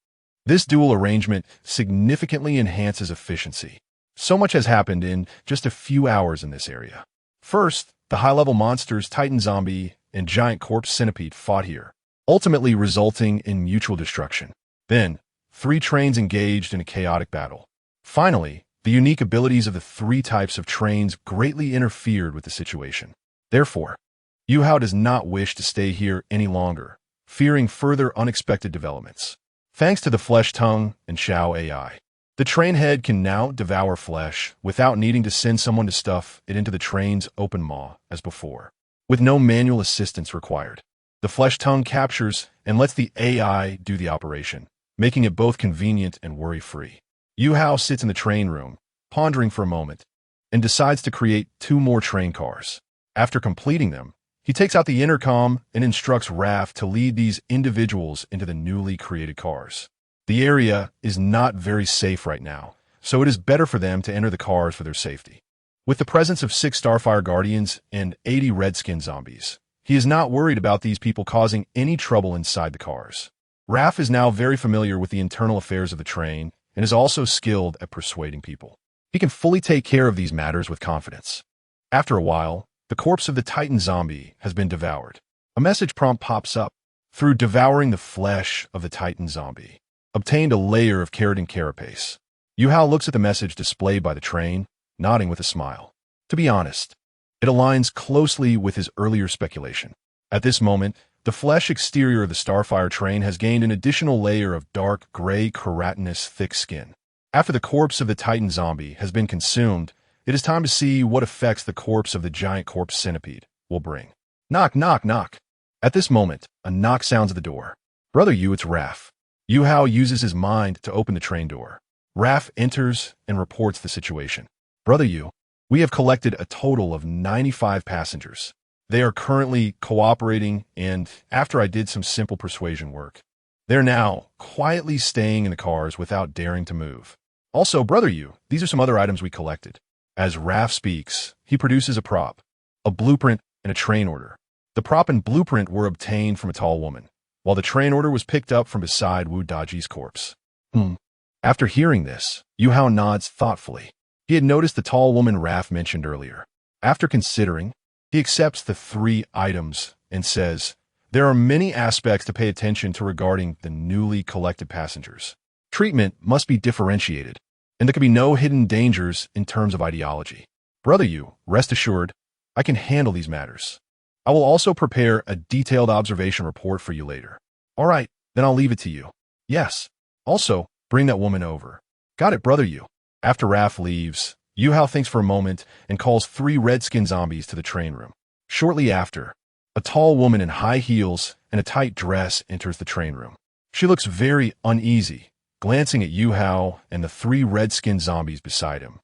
This dual arrangement significantly enhances efficiency. So much has happened in just a few hours in this area. First, the high-level monsters Titan zombie and giant corpse centipede fought here, ultimately resulting in mutual destruction. Then, 3 trains engaged in a chaotic battle. Finally, the unique abilities of the 3 types of trains greatly interfered with the situation. Therefore, Yuhou does not wish to stay here any longer, fearing further unexpected developments. Thanks to the flesh tongue and Xiao AI, the train head can now devour flesh without needing to send someone to stuff it into the train's open maw as before, with no manual assistance required. The flesh tongue captures and lets the AI do the operation, making it both convenient and worry-free. Yuhou sits in the train room, pondering for a moment, and decides to create 2 more train cars. After completing them, he takes out the intercom and instructs Raph to lead these individuals into the newly created cars. The area is not very safe right now, so it is better for them to enter the cars for their safety. With the presence of 6 Starfire Guardians and 80 red-skinned zombies, he is not worried about these people causing any trouble inside the cars. Raph is now very familiar with the internal affairs of the train and is also skilled at persuading people. He can fully take care of these matters with confidence. After a while, the corpse of the Titan zombie has been devoured. A message prompt pops up. Through devouring the flesh of the Titan zombie, obtained a layer of keratin carapace. Yuhou looks at the message displayed by the train, nodding with a smile. To be honest, it aligns closely with his earlier speculation. At this moment, the flesh exterior of the Starfire train has gained an additional layer of dark gray keratinous thick skin. After the corpse of the Titan zombie has been consumed, it is time to see what effects the corpse of the giant corpse centipede will bring. Knock, knock, knock. At this moment, a knock sounds at the door. Brother Yu, it's Raph. Yuhou uses his mind to open the train door. Raph enters and reports the situation. Brother Yu, we have collected a total of 95 passengers. They are currently cooperating, and after I did some simple persuasion work, they're now quietly staying in the cars without daring to move. Also, Brother Yu, these are some other items we collected. As Raph speaks, he produces a prop, a blueprint, and a train order. The prop and blueprint were obtained from a tall woman, while the train order was picked up from beside Wu Daji's corpse. After hearing this, Yuhou nods thoughtfully. He had noticed the tall woman Raph mentioned earlier. After considering, he accepts the 3 items and says, there are many aspects to pay attention to regarding the newly collected passengers. Treatment must be differentiated, and there can be no hidden dangers in terms of ideology. Brother Yu, rest assured, I can handle these matters. I will also prepare a detailed observation report for you later. All right, then I'll leave it to you. Yes. Also, bring that woman over. Got it, Brother Yu. After Raph leaves, Yuhou thinks for a moment and calls 3 red-skinned zombies to the train room. Shortly after, a tall woman in high heels and a tight dress enters the train room. She looks very uneasy, glancing at Yuhou and the 3 red-skinned zombies beside him.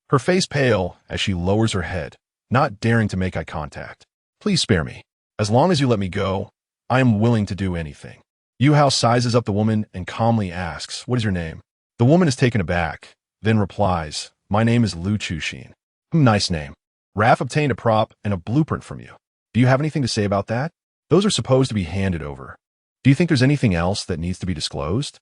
Her face pale as she lowers her head, not daring to make eye contact. Please spare me. As long as you let me go, I am willing to do anything. Yuhou sizes up the woman and calmly asks, what is your name? The woman is taken aback, then replies, my name is Lu Chuxin. Nice name. Raph obtained a prop and a blueprint from you. Do you have anything to say about that? Those are supposed to be handed over. Do you think there's anything else that needs to be disclosed?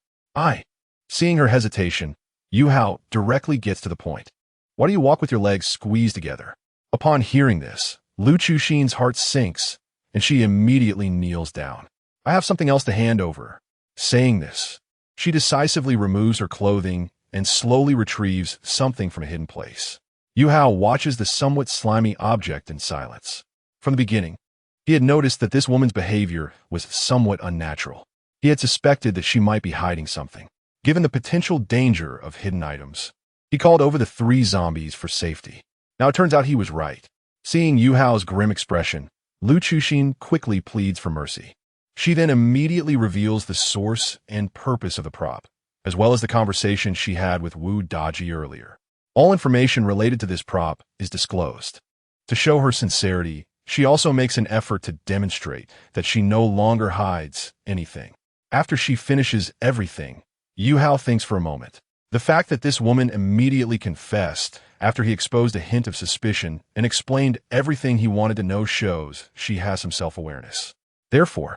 Seeing her hesitation, Yuhou directly gets to the point. Why do you walk with your legs squeezed together? Upon hearing this, Lu Chuxin's heart sinks, and she immediately kneels down. I have something else to hand over. Saying this, she decisively removes her clothing and slowly retrieves something from a hidden place. Yuhou watches the somewhat slimy object in silence. From the beginning, he had noticed that this woman's behavior was somewhat unnatural. He had suspected that she might be hiding something. Given the potential danger of hidden items, he called over the 3 zombies for safety. Now it turns out he was right. Seeing Yuhou's grim expression, Lu Chuxin quickly pleads for mercy. She then immediately reveals the source and purpose of the prop, as well as the conversation she had with Wu Daji earlier. All information related to this prop is disclosed. To show her sincerity, she also makes an effort to demonstrate that she no longer hides anything. After she finishes everything, Yuhou thinks for a moment. The fact that this woman immediately confessed after he exposed a hint of suspicion and explained everything he wanted to know shows she has some self-awareness. Therefore,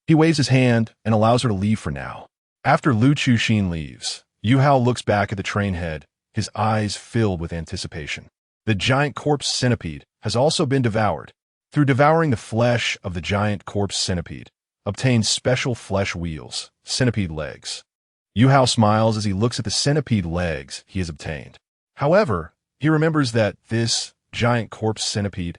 he waves his hand and allows her to leave for now. After Lu Chuxin leaves, Yuhou looks back at the train head, his eyes filled with anticipation. The giant corpse centipede has also been devoured. Through devouring the flesh of the giant corpse centipede, obtained special flesh wheels, centipede legs. Yuhou smiles as he looks at the centipede legs he has obtained. However, he remembers that this giant corpse centipede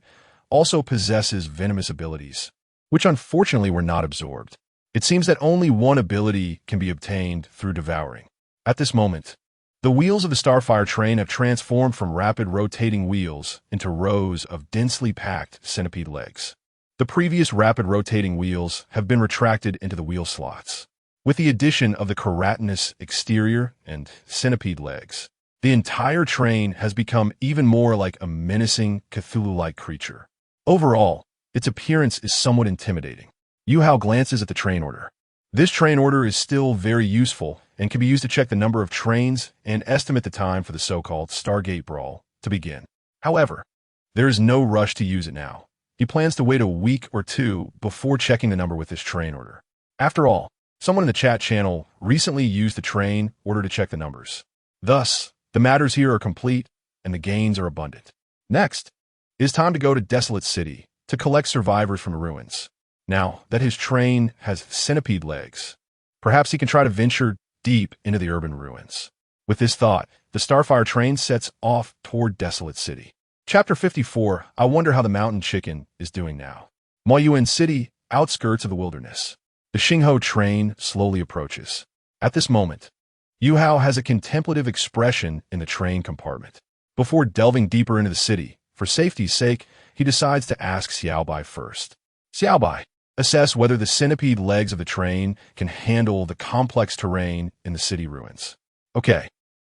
also possesses venomous abilities, which unfortunately were not absorbed. It seems that only one ability can be obtained through devouring. At this moment, the wheels of the Starfire train have transformed from rapid rotating wheels into rows of densely packed centipede legs. The previous rapid rotating wheels have been retracted into the wheel slots. With the addition of the keratinous exterior and centipede legs, the entire train has become even more like a menacing Cthulhu-like creature. Overall, its appearance is somewhat intimidating. Yuhou glances at the train order. This train order is still very useful and can be used to check the number of trains and estimate the time for the so-called Stargate Brawl to begin. However, there is no rush to use it now. He plans to wait a week or 2 before checking the number with this train order. After all, someone in the chat channel recently used the train order to check the numbers. Thus, the matters here are complete and the gains are abundant. Next, it is time to go to Desolate City to collect survivors from the ruins. Now that his train has centipede legs, perhaps he can try to venture deep into the urban ruins. With this thought, the Starfire train sets off toward Desolate City. Chapter 54, I wonder how the mountain chicken is doing now. Moyuan City, outskirts of the wilderness. The Xingho train slowly approaches. At this moment, Yuhou has a contemplative expression in the train compartment. Before delving deeper into the city, for safety's sake, he decides to ask Xiaobai first. Xiaobai, assess whether the centipede legs of the train can handle the complex terrain in the city ruins. Okay,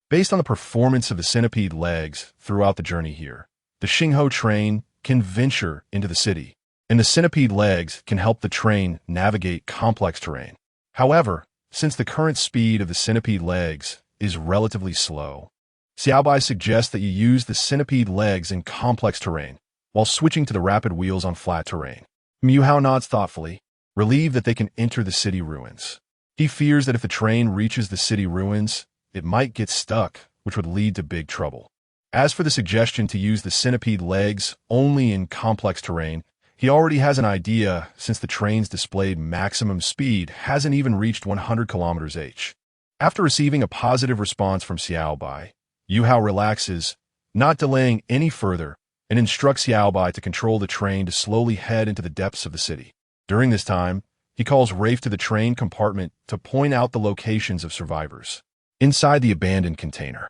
based on the performance of the centipede legs throughout the journey here, the Yuhou train can venture into the city, and the centipede legs can help the train navigate complex terrain. However, since the current speed of the centipede legs is relatively slow, Xiaobai suggests that you use the centipede legs in complex terrain, while switching to the rapid wheels on flat terrain. Yuhou nods thoughtfully, relieved that they can enter the city ruins. He fears that if the train reaches the city ruins, it might get stuck, which would lead to big trouble. As for the suggestion to use the centipede legs only in complex terrain, he already has an idea since the train's displayed maximum speed hasn't even reached 100 km/h. After receiving a positive response from Xiaobai, Yuhou relaxes, not delaying any further, and instructs Xiaobai to control the train to slowly head into the depths of the city. During this time, he calls Rafe to the train compartment to point out the locations of survivors. Inside the abandoned container,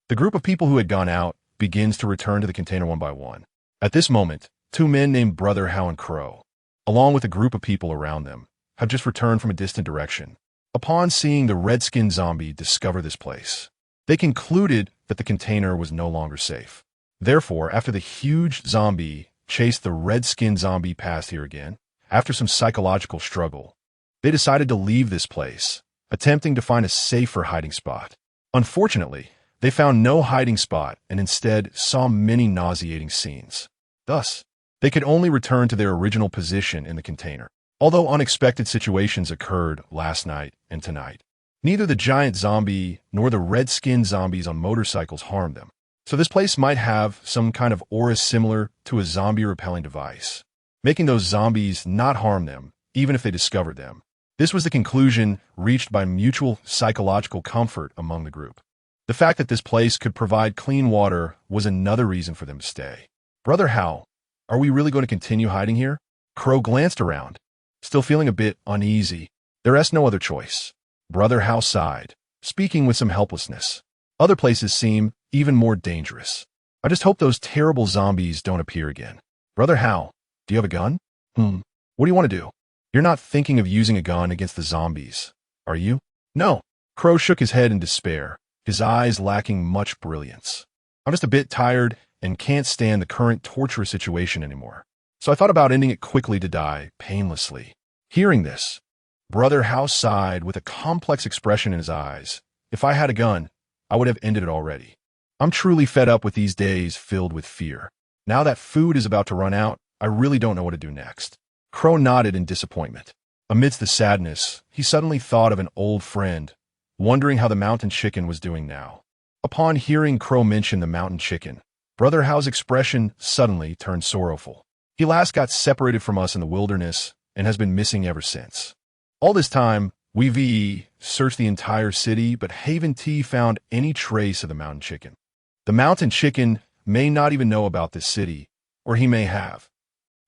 the group of people who had gone out begins to return to the container one by one. At this moment, two men named Brother Hao and Crow, along with a group of people around them, have just returned from a distant direction. Upon seeing the red-skinned zombie discover this place, they concluded that the container was no longer safe. Therefore, after the huge zombie chased the red-skinned zombie past here again, after some psychological struggle, they decided to leave this place, attempting to find a safer hiding spot. Unfortunately, they found no hiding spot and instead saw many nauseating scenes. Thus, they could only return to their original position in the container. Although unexpected situations occurred last night and tonight, neither the giant zombie nor the red-skinned zombies on motorcycles harmed them. So this place might have some kind of aura similar to a zombie-repelling device, making those zombies not harm them, even if they discovered them. This was the conclusion reached by mutual psychological comfort among the group. The fact that this place could provide clean water was another reason for them to stay. Brother Hao, are we really going to continue hiding here? Crow glanced around, still feeling a bit uneasy. There is no other choice. Brother Hao sighed, speaking with some helplessness. Other places seem even more dangerous. I just hope those terrible zombies don't appear again. Brother Hao, do you have a gun? What do you want to do? You're not thinking of using a gun against the zombies, are you? No. Crow shook his head in despair, his eyes lacking much brilliance. I'm just a bit tired and can't stand the current torturous situation anymore. So I thought about ending it quickly to die painlessly. Hearing this, Brother Hao sighed with a complex expression in his eyes. If I had a gun, I would have ended it already. I'm truly fed up with these days filled with fear. Now that food is about to run out, I really don't know what to do next. Crow nodded in disappointment. Amidst the sadness, he suddenly thought of an old friend, wondering how the mountain chicken was doing now. Upon hearing Crow mention the mountain chicken, Brother Hao's expression suddenly turned sorrowful. He last got separated from us in the wilderness and has been missing ever since. All this time, we searched the entire city, but haven't found any trace of the mountain chicken. The mountain chicken may not even know about this city, or he may have.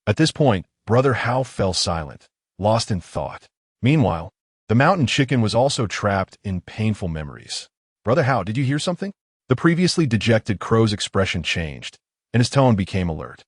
At this point, Brother Hao fell silent, lost in thought. Meanwhile, the mountain chicken was also trapped in painful memories. Brother Hao, did you hear something? The previously dejected Crow's expression changed, and his tone became alert.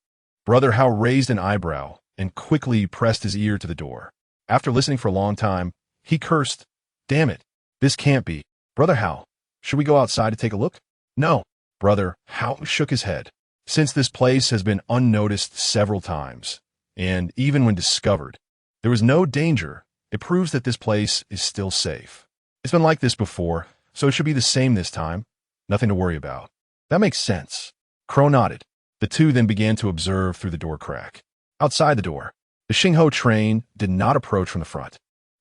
Brother Hao raised an eyebrow and quickly pressed his ear to the door. After listening for a long time, he cursed, "Damn it, this can't be. Brother Hao, should we go outside to take a look?" No. Brother Hao shook his head. Since this place has been unnoticed several times, and even when discovered, there was no danger, it proves that this place is still safe. It's been like this before, so it should be the same this time. Nothing to worry about. That makes sense. Crow nodded. The two then began to observe through the door crack. Outside the door, the Yuhou train did not approach from the front.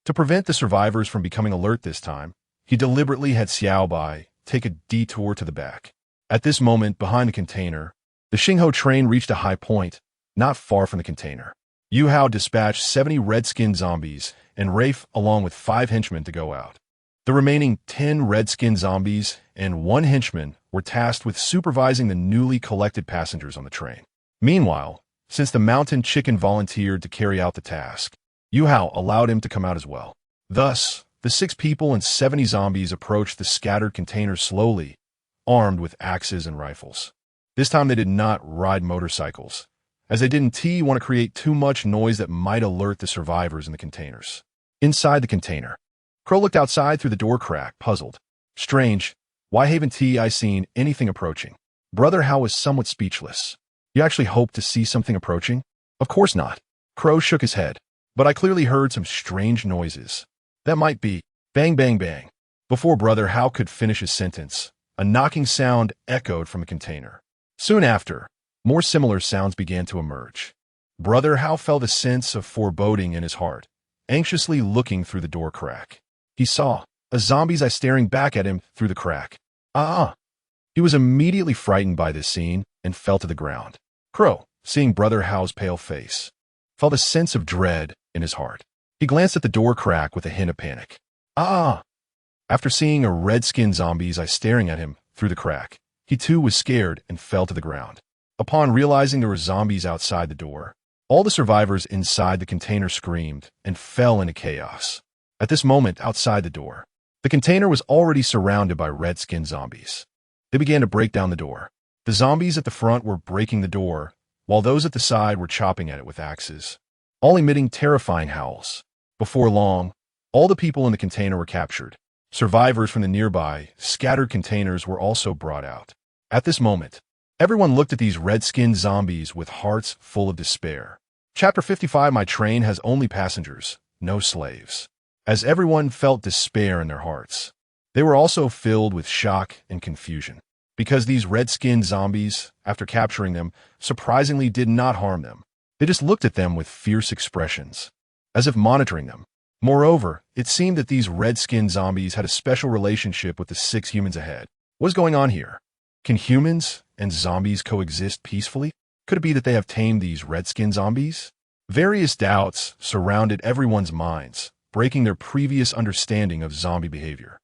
To prevent the survivors from becoming alert this time, he deliberately had Xiaobai take a detour to the back. At this moment, behind the container, the Yuhou train reached a high point, not far from the container. Yuhou dispatched 70 red-skinned zombies and Rafe along with 5 henchmen to go out. The remaining 10 red-skinned zombies and 1 henchman were tasked with supervising the newly collected passengers on the train. Meanwhile, since the mountain chicken volunteered to carry out the task, Yuhou allowed him to come out as well. Thus, The 6 people and 70 zombies approached the scattered containers slowly, armed with axes and rifles. This time they did not ride motorcycles, as they didn't want to create too much noise that might alert the survivors in the containers. Inside the container, Crow looked outside through the door crack, puzzled. Strange, why haven't I seen anything approaching? Brother How was somewhat speechless. You actually hoped to see something approaching? Of course not. Crow shook his head. But I clearly heard some strange noises. That might be bang, bang, bang. Before Brother How could finish his sentence, a knocking sound echoed from a container. Soon after, more similar sounds began to emerge. Brother How felt a sense of foreboding in his heart, anxiously looking through the door crack. He saw a zombie's eye staring back at him through the crack. He was immediately frightened by this scene and fell to the ground. Crow, seeing Brother How's pale face, felt a sense of dread in his heart. He glanced at the door crack with a hint of panic. After seeing a red-skinned zombie's eye staring at him through the crack, he too was scared and fell to the ground. Upon realizing there were zombies outside the door, all the survivors inside the container screamed and fell into chaos. At this moment, outside the door, the container was already surrounded by red-skinned zombies. They began to break down the door. The zombies at the front were breaking the door, while those at the side were chopping at it with axes, all emitting terrifying howls. Before long, all the people in the container were captured. Survivors from the nearby, scattered containers were also brought out. At this moment, everyone looked at these red-skinned zombies with hearts full of despair. Chapter 55. My train has only passengers, no slaves. As everyone felt despair in their hearts, they were also filled with shock and confusion, because these red-skinned zombies, after capturing them, surprisingly did not harm them. They just looked at them with fierce expressions, as if monitoring them. Moreover, it seemed that these red-skinned zombies had a special relationship with the 6 humans ahead. What's going on here? Can humans and zombies coexist peacefully? Could it be that they have tamed these red-skinned zombies? Various doubts surrounded everyone's minds, breaking their previous understanding of zombie behavior.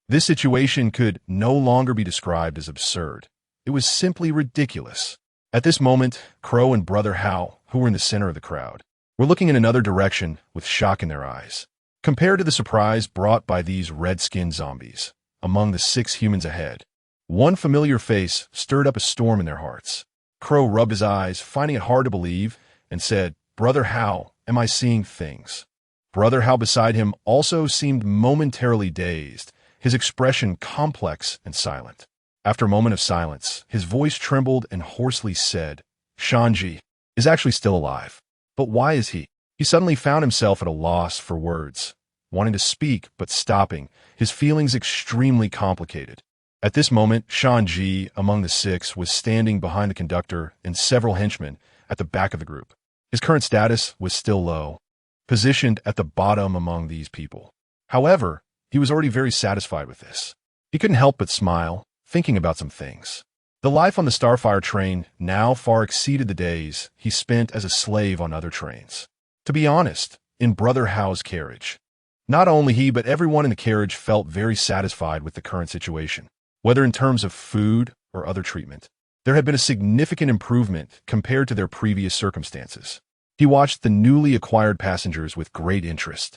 This situation could no longer be described as absurd. It was simply ridiculous. At this moment, Crow and Brother How, who were in the center of the crowd, were looking in another direction with shock in their eyes. Compared to the surprise brought by these red-skinned zombies, among the 6 humans ahead, one familiar face stirred up a storm in their hearts. Crow rubbed his eyes, finding it hard to believe, and said, "Brother How, am I seeing things?" Brother How beside him also seemed momentarily dazed, his expression complex and silent. After a moment of silence, his voice trembled and hoarsely said, "Shanji is actually still alive. But why is he?" He suddenly found himself at a loss for words, wanting to speak but stopping, his feelings extremely complicated. At this moment, Shanji, among the 6, was standing behind the conductor and several henchmen at the back of the group. His current status was still low, positioned at the bottom among these people. However, he was already very satisfied with this. He couldn't help but smile, thinking about some things. The life on the Starfire train now far exceeded the days he spent as a slave on other trains. To be honest, in Brother How's carriage, not only he but everyone in the carriage felt very satisfied with the current situation, whether in terms of food or other treatment. There had been a significant improvement compared to their previous circumstances. He watched the newly acquired passengers with great interest,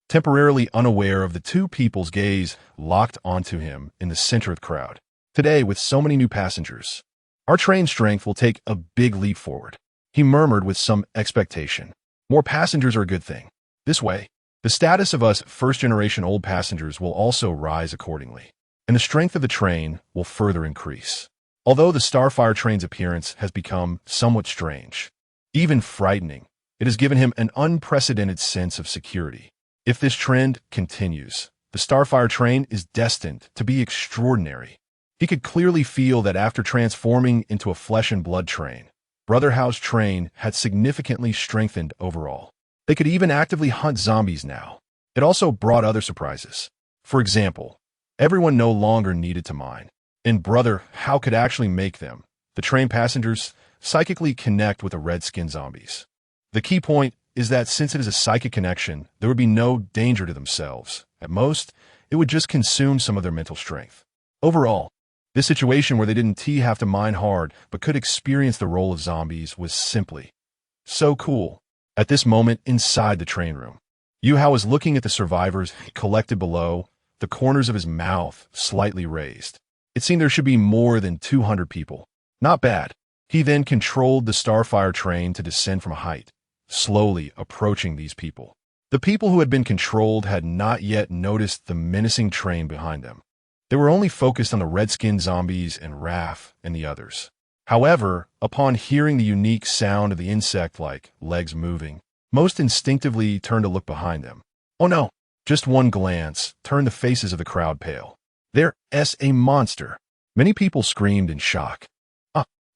temporarily unaware of the 2 people's gaze locked onto him in the center of the crowd. Today, with so many new passengers, our train strength will take a big leap forward, he murmured with some expectation. More passengers are a good thing. This way, the status of us first-generation old passengers will also rise accordingly, and the strength of the train will further increase. Although the Starfire train's appearance has become somewhat strange, even frightening, it has given him an unprecedented sense of security. If this trend continues, the Starfire train is destined to be extraordinary. He could clearly feel that after transforming into a flesh and blood train, Brother How's train had significantly strengthened overall. They could even actively hunt zombies now. It also brought other surprises. For example, everyone no longer needed to mine, and Brother How could actually make them, the train passengers, psychically connect with the red-skinned zombies. The key point is that since it is a psychic connection, there would be no danger to themselves. At most, it would just consume some of their mental strength. Overall, this situation where they didn't have to mine hard but could experience the role of zombies was simply so cool. At this moment inside the train room, Yuhou was looking at the survivors collected below, the corners of his mouth slightly raised. It seemed there should be more than 200 people. Not bad. He then controlled the Starfire train to descend from height, slowly approaching these people. The people who had been controlled had not yet noticed the menacing train behind them. They were only focused on the red-skinned zombies and Raph and the others. However, upon hearing the unique sound of the insect-like legs moving, most instinctively turned to look behind them. Oh no! Just one glance turned the faces of the crowd pale. There's a monster! Many people screamed in shock.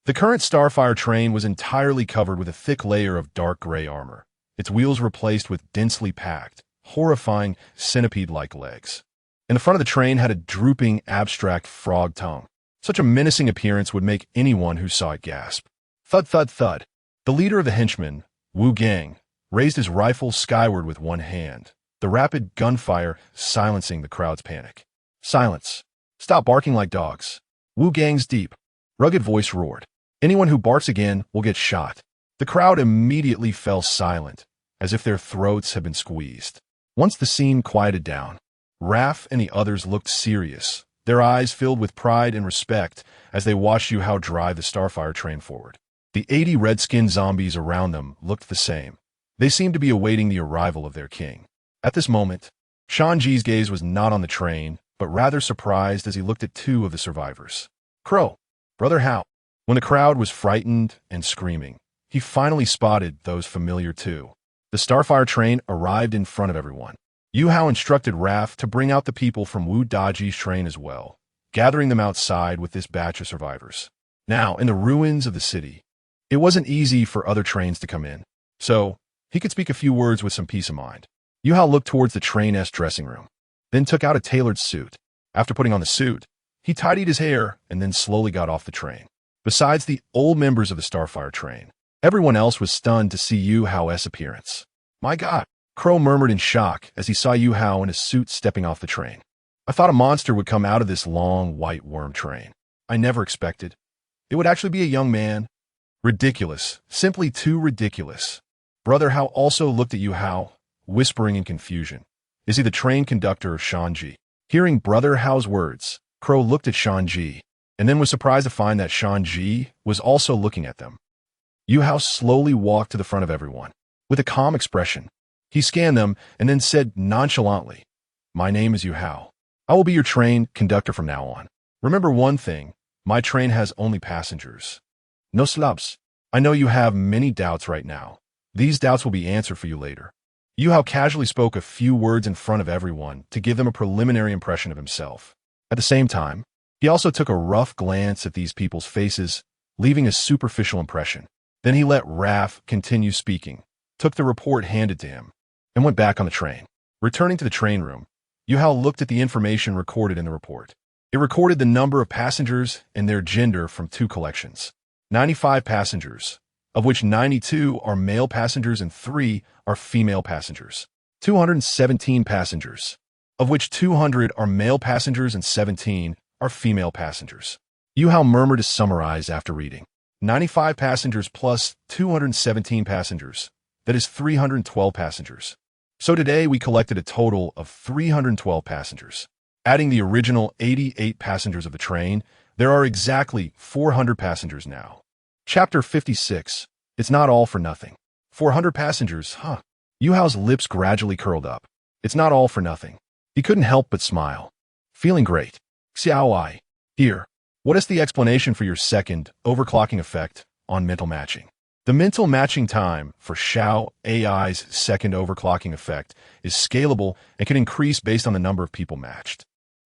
The current Starfire train was entirely covered with a thick layer of dark gray armor, its wheels replaced with densely packed, horrifying centipede-like legs. In the front of the train had a drooping, abstract frog tongue. Such a menacing appearance would make anyone who saw it gasp. Thud, thud, thud. The leader of the henchmen, Wu Gang, raised his rifle skyward with one hand, the rapid gunfire silencing the crowd's panic. Silence. Stop barking like dogs. Wu Gang's deep, rugged voice roared. Anyone who barks again will get shot. The crowd immediately fell silent, as if their throats had been squeezed. Once the scene quieted down, Raph and the others looked serious, their eyes filled with pride and respect as they watched Yuhou drive the Starfire train forward. The 80 red-skinned zombies around them looked the same. They seemed to be awaiting the arrival of their king. At this moment, Shanji's gaze was not on the train, but rather surprised as he looked at two of the survivors. Crow, Brother Hao. When the crowd was frightened and screaming, he finally spotted those familiar too. The Starfire train arrived in front of everyone. Yuhou instructed Raph to bring out the people from Wu Daji's train as well, gathering them outside with this batch of survivors. Now, in the ruins of the city, it wasn't easy for other trains to come in, so he could speak a few words with some peace of mind. Yuhou looked towards the train's dressing room, then took out a tailored suit. After putting on the suit, he tidied his hair and then slowly got off the train. Besides the old members of the Starfire train, everyone else was stunned to see Yuhou's appearance. My God, Crow murmured in shock as he saw Yuhou in a suit stepping off the train. I thought a monster would come out of this long, white worm train. I never expected it would actually be a young man. Ridiculous, simply too ridiculous. Brother Hao also looked at Yuhou, whispering in confusion. Is he the train conductor of Shanji? Hearing Brother Hao's words, Crow looked at Shanji, and then was surprised to find that Shanji was also looking at them. Yuhou slowly walked to the front of everyone. With a calm expression, he scanned them and then said nonchalantly, My name is Yuhou. I will be your train conductor from now on. Remember one thing, my train has only passengers. No slubs. I know you have many doubts right now. These doubts will be answered for you later. Yuhou casually spoke a few words in front of everyone to give them a preliminary impression of himself. At the same time, he also took a rough glance at these people's faces, leaving a superficial impression. Then he let Raph continue speaking, took the report handed to him, and went back on the train. Returning to the train room, Yuhou looked at the information recorded in the report. It recorded the number of passengers and their gender from two collections. 95 passengers, of which 92 are male passengers and 3 are female passengers. 217 passengers, of which 200 are male passengers and 17 are female passengers. Yuhou murmured to summarize after reading. 95 passengers plus 217 passengers. That is 312 passengers. So today we collected a total of 312 passengers. Adding the original 88 passengers of the train, there are exactly 400 passengers now. Chapter 56. It's not all for nothing. 400 passengers, huh? Yuhou's lips gradually curled up. It's not all for nothing. He couldn't help but smile. Feeling great. Xiaowai. Here. What is the explanation for your second overclocking effect on mental matching? The mental matching time for Xiao AI's second overclocking effect is scalable and can increase based on the number of people matched.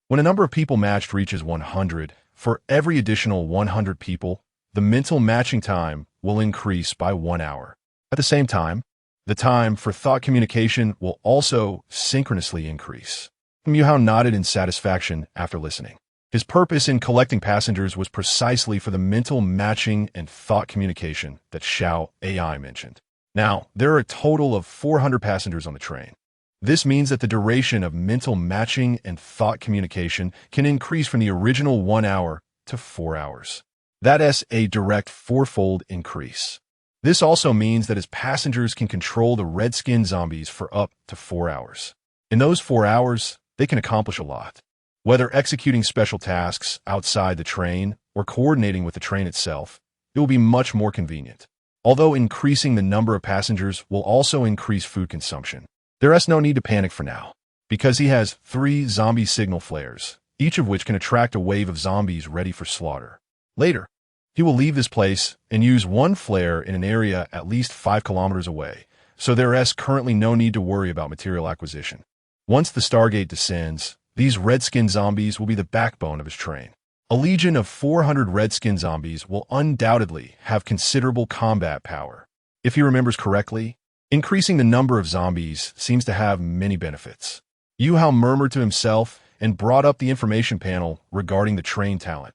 When a number of people matched reaches 100, for every additional 100 people, the mental matching time will increase by 1 hour. At the same time, the time for thought communication will also synchronously increase. Yuhou nodded in satisfaction after listening. His purpose in collecting passengers was precisely for the mental matching and thought communication that Xiao AI mentioned. Now, there are a total of 400 passengers on the train. This means that the duration of mental matching and thought communication can increase from the original 1 hour to 4 hours. That is a direct 4-fold increase. This also means that his passengers can control the red-skin zombies for up to 4 hours. In those 4 hours, they can accomplish a lot. Whether executing special tasks outside the train or coordinating with the train itself, it will be much more convenient. Although increasing the number of passengers will also increase food consumption, there is no need to panic for now, because he has 3 zombie signal flares, each of which can attract a wave of zombies ready for slaughter. Later, he will leave this place and use 1 flare in an area at least 5 kilometers away, so there is currently no need to worry about material acquisition. Once the Stargate descends, these red-skin zombies will be the backbone of his train. A legion of 400 red-skin zombies will undoubtedly have considerable combat power. If he remembers correctly, increasing the number of zombies seems to have many benefits. Yuhou murmured to himself and brought up the information panel regarding the train talent.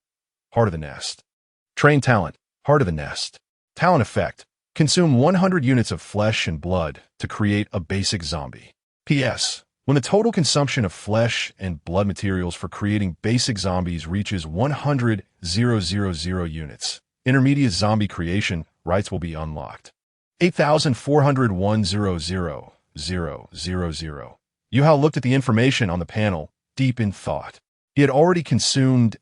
Heart of the nest. Train talent, heart of the nest. Talent effect. Consume 100 units of flesh and blood to create a basic zombie. P.S. When the total consumption of flesh and blood materials for creating basic zombies reaches 100,000 units, intermediate zombie creation rights will be unlocked. 8,401,000,000. Yuhou looked at the information on the panel, deep in thought. He had already consumed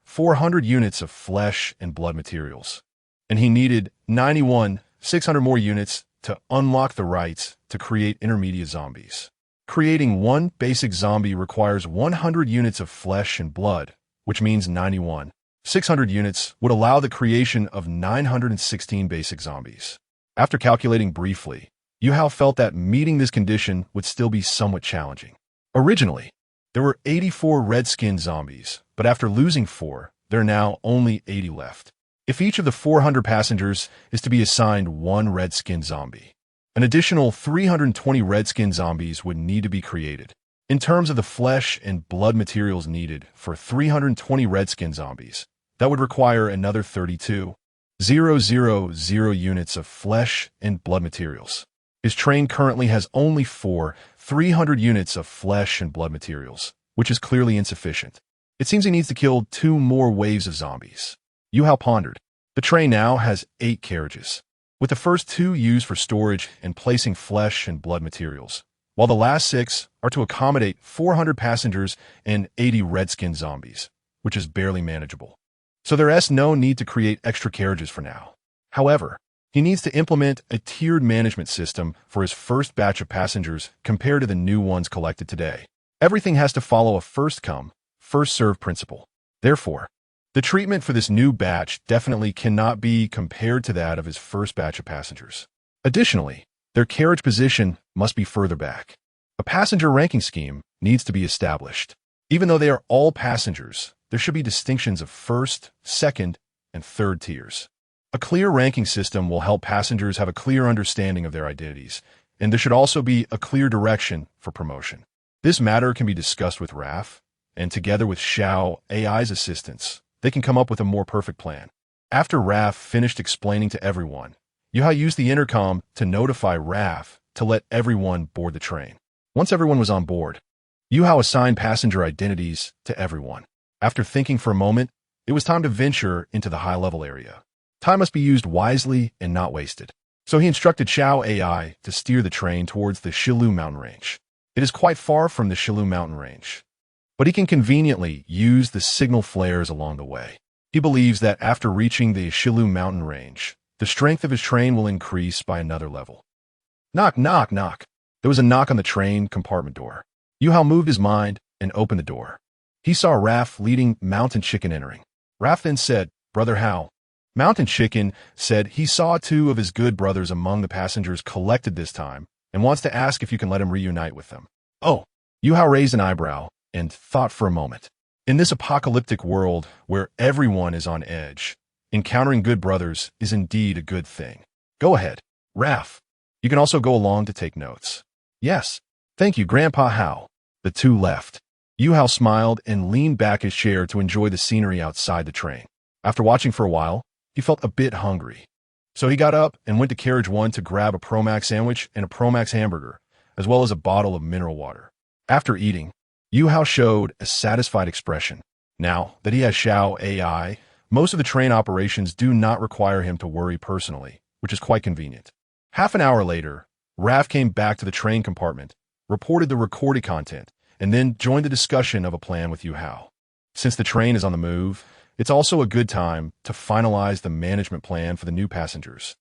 400 units of flesh and blood materials, and he needed 91,600 more units to unlock the rights to create intermediate zombies. Creating 1 basic zombie requires 100 units of flesh and blood, which means 91,600 units would allow the creation of 916 basic zombies. After calculating briefly, Yuhou felt that meeting this condition would still be somewhat challenging. Originally, there were 84 red-skin zombies, but after losing 4, there are now only 80 left. If each of the 400 passengers is to be assigned 1 red-skin zombie, an additional 320 red-skin zombies would need to be created. In terms of the flesh and blood materials needed for 320 red-skin zombies, that would require another 32,000 units of flesh and blood materials. His train currently has only 300 units of flesh and blood materials, which is clearly insufficient. It seems he needs to kill 2 more waves of zombies. Yuhou pondered. The train now has 8 carriages, with the first 2 used for storage and placing flesh and blood materials, while the last 6 are to accommodate 400 passengers and 80 red-skin zombies, which is barely manageable. So there is no need to create extra carriages for now. However, he needs to implement a tiered management system for his first batch of passengers compared to the new ones collected today. Everything has to follow a first-come, first-served principle. Therefore, the treatment for this new batch definitely cannot be compared to that of his first batch of passengers. Additionally, their carriage position must be further back. A passenger ranking scheme needs to be established. Even though they are all passengers, there should be distinctions of first, second, and third tiers. A clear ranking system will help passengers have a clear understanding of their identities, and there should also be a clear direction for promotion. This matter can be discussed with Raph, and together with Xiao AI's assistants, they can come up with a more perfect plan. After Raph finished explaining to everyone, Yuhou used the intercom to notify Raph to let everyone board the train. Once everyone was on board, Yuhou assigned passenger identities to everyone. After thinking for a moment, it was time to venture into the high-level area. Time must be used wisely and not wasted. So he instructed Xiao AI to steer the train towards the Shilu mountain range. It is quite far from the Shilu mountain range, but he can conveniently use the signal flares along the way. He believes that after reaching the Shilu mountain range, the strength of his train will increase by another level. Knock, knock, knock. There was a knock on the train compartment door. Yuhou moved his mind and opened the door. He saw Raph leading Mountain Chicken entering. Raph then said, "Brother Hao." Mountain Chicken said he saw 2 of his good brothers among the passengers collected this time and wants to ask if you can let him reunite with them. Oh, Yuhou raised an eyebrow and thought for a moment. In this apocalyptic world where everyone is on edge, encountering good brothers is indeed a good thing. Go ahead, Raph. You can also go along to take notes. Yes, thank you, Grandpa Hao. The 2 left. Yuhou smiled and leaned back his chair to enjoy the scenery outside the train. After watching for a while, he felt a bit hungry. So he got up and went to carriage 1 to grab a Promax sandwich and a Promax hamburger, as well as a bottle of mineral water. After eating, Yuhou showed a satisfied expression. Now that he has Xiao AI, most of the train operations do not require him to worry personally, which is quite convenient. Half an hour later, Raph came back to the train compartment, reported the recorded content, and then joined the discussion of a plan with Yuhou. Since the train is on the move, it's also a good time to finalize the management plan for the new passengers.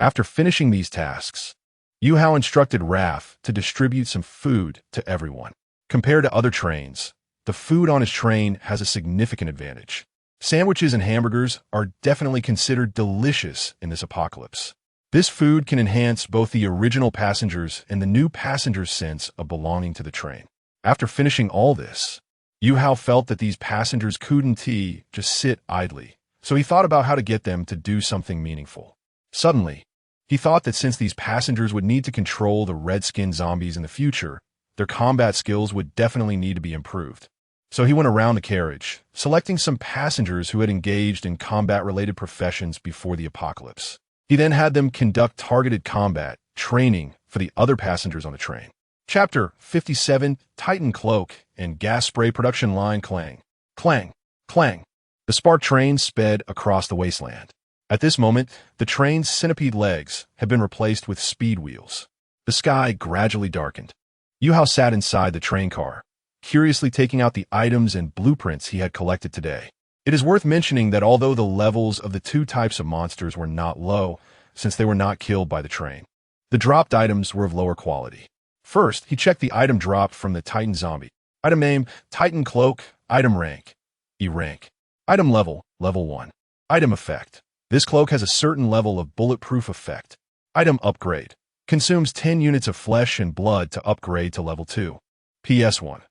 After finishing these tasks, Yuhou instructed Raph to distribute some food to everyone. Compared to other trains, the food on his train has a significant advantage. Sandwiches and hamburgers are definitely considered delicious in this apocalypse. This food can enhance both the original passengers and the new passengers' sense of belonging to the train. After finishing all this, Yuhou felt that these passengers couldn't just sit idly, so he thought about how to get them to do something meaningful. Suddenly, he thought that since these passengers would need to control the red-skinned zombies in the future, their combat skills would definitely need to be improved. So he went around the carriage, selecting some passengers who had engaged in combat-related professions before the apocalypse. He then had them conduct targeted combat training for the other passengers on the train. Chapter 57, Titan Cloak and Gas Spray Production Line Clang. Clang. Clang. The spark train sped across the wasteland. At this moment, the train's centipede legs had been replaced with speed wheels. The sky gradually darkened. Yuhou sat inside the train car, curiously taking out the items and blueprints he had collected today. It is worth mentioning that although the levels of the two types of monsters were not low, since they were not killed by the train, the dropped items were of lower quality. First, he checked the item dropped from the Titan zombie. Item name, Titan Cloak. Item rank, E rank. Item level, level 1. Item effect. This cloak has a certain level of bulletproof effect. Item upgrade. Consumes 10 units of flesh and blood to upgrade to level 2. PS1.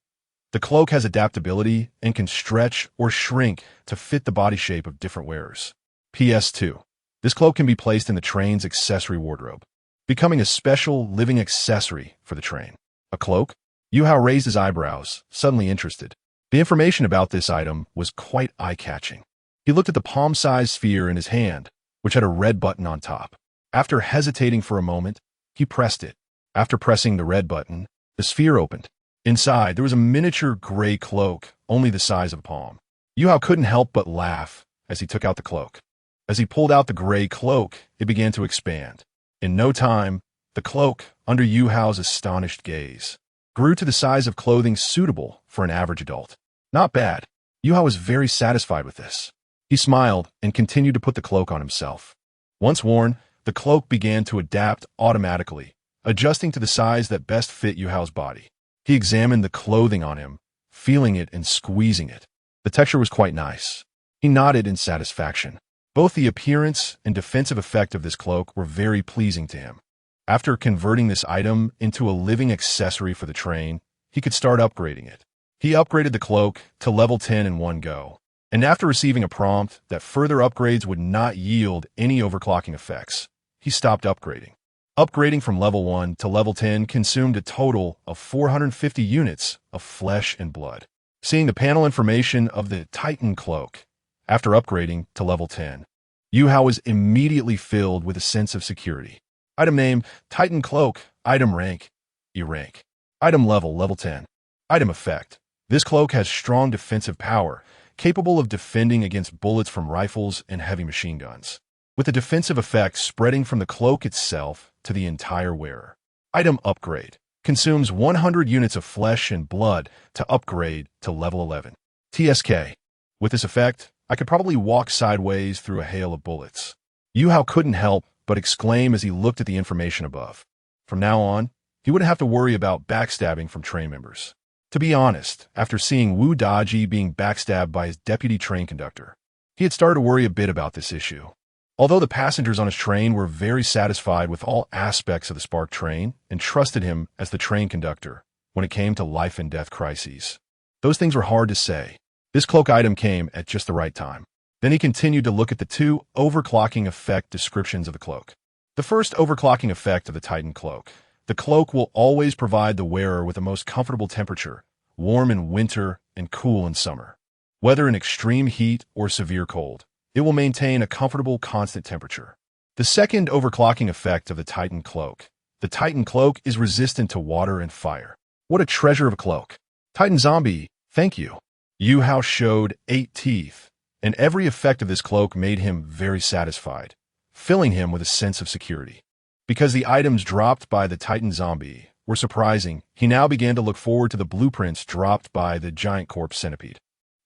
The cloak has adaptability and can stretch or shrink to fit the body shape of different wearers. PS2. This cloak can be placed in the train's accessory wardrobe, becoming a special living accessory for the train. A cloak? Yuhou raised his eyebrows, suddenly interested. The information about this item was quite eye-catching. He looked at the palm-sized sphere in his hand, which had a red button on top. After hesitating for a moment, he pressed it. After pressing the red button, the sphere opened. Inside, there was a miniature gray cloak, only the size of a palm. Yuhou couldn't help but laugh as he took out the cloak. As he pulled out the gray cloak, it began to expand. In no time, the cloak, under Yuhou's astonished gaze, grew to the size of clothing suitable for an average adult. Not bad. Yuhou was very satisfied with this. He smiled and continued to put the cloak on himself. Once worn, the cloak began to adapt automatically, adjusting to the size that best fit Yuhou's body. He examined the clothing on him, feeling it and squeezing it. The texture was quite nice. He nodded in satisfaction. Both the appearance and defensive effect of this cloak were very pleasing to him. After converting this item into a living accessory for the train, he could start upgrading it. He upgraded the cloak to level 10 in one go, and after receiving a prompt that further upgrades would not yield any overclocking effects, he stopped upgrading. Upgrading from level 1 to level 10 consumed a total of 450 units of flesh and blood. Seeing the panel information of the Titan Cloak, after upgrading to level 10, Yuhou was immediately filled with a sense of security. Item name, Titan Cloak. Item rank, E rank. Item level, level 10. Item effect. This cloak has strong defensive power, capable of defending against bullets from rifles and heavy machine guns, with the defensive effect spreading from the cloak itself to the entire wearer. Item upgrade. Consumes 100 units of flesh and blood to upgrade to level 11. TSK. With this effect, I could probably walk sideways through a hail of bullets. Yuhou couldn't help but exclaim as he looked at the information above. From now on, he wouldn't have to worry about backstabbing from train members. To be honest, after seeing Wu Daji being backstabbed by his deputy train conductor, he had started to worry a bit about this issue. Although the passengers on his train were very satisfied with all aspects of the Spark train and trusted him as the train conductor when it came to life and death crises, those things were hard to say. This cloak item came at just the right time. Then he continued to look at the two overclocking effect descriptions of the cloak. The first overclocking effect of the Titan Cloak. The cloak will always provide the wearer with the most comfortable temperature, warm in winter and cool in summer. Whether in extreme heat or severe cold, it will maintain a comfortable, constant temperature. The second overclocking effect of the Titan Cloak. The Titan Cloak is resistant to water and fire. What a treasure of a cloak. Titan Zombie, thank you. Yuhou showed 8 teeth, and every effect of this cloak made him very satisfied. filling him with a sense of security. Because the items dropped by the Titan zombie were surprising, he now began to look forward to the blueprints dropped by the giant corpse centipede.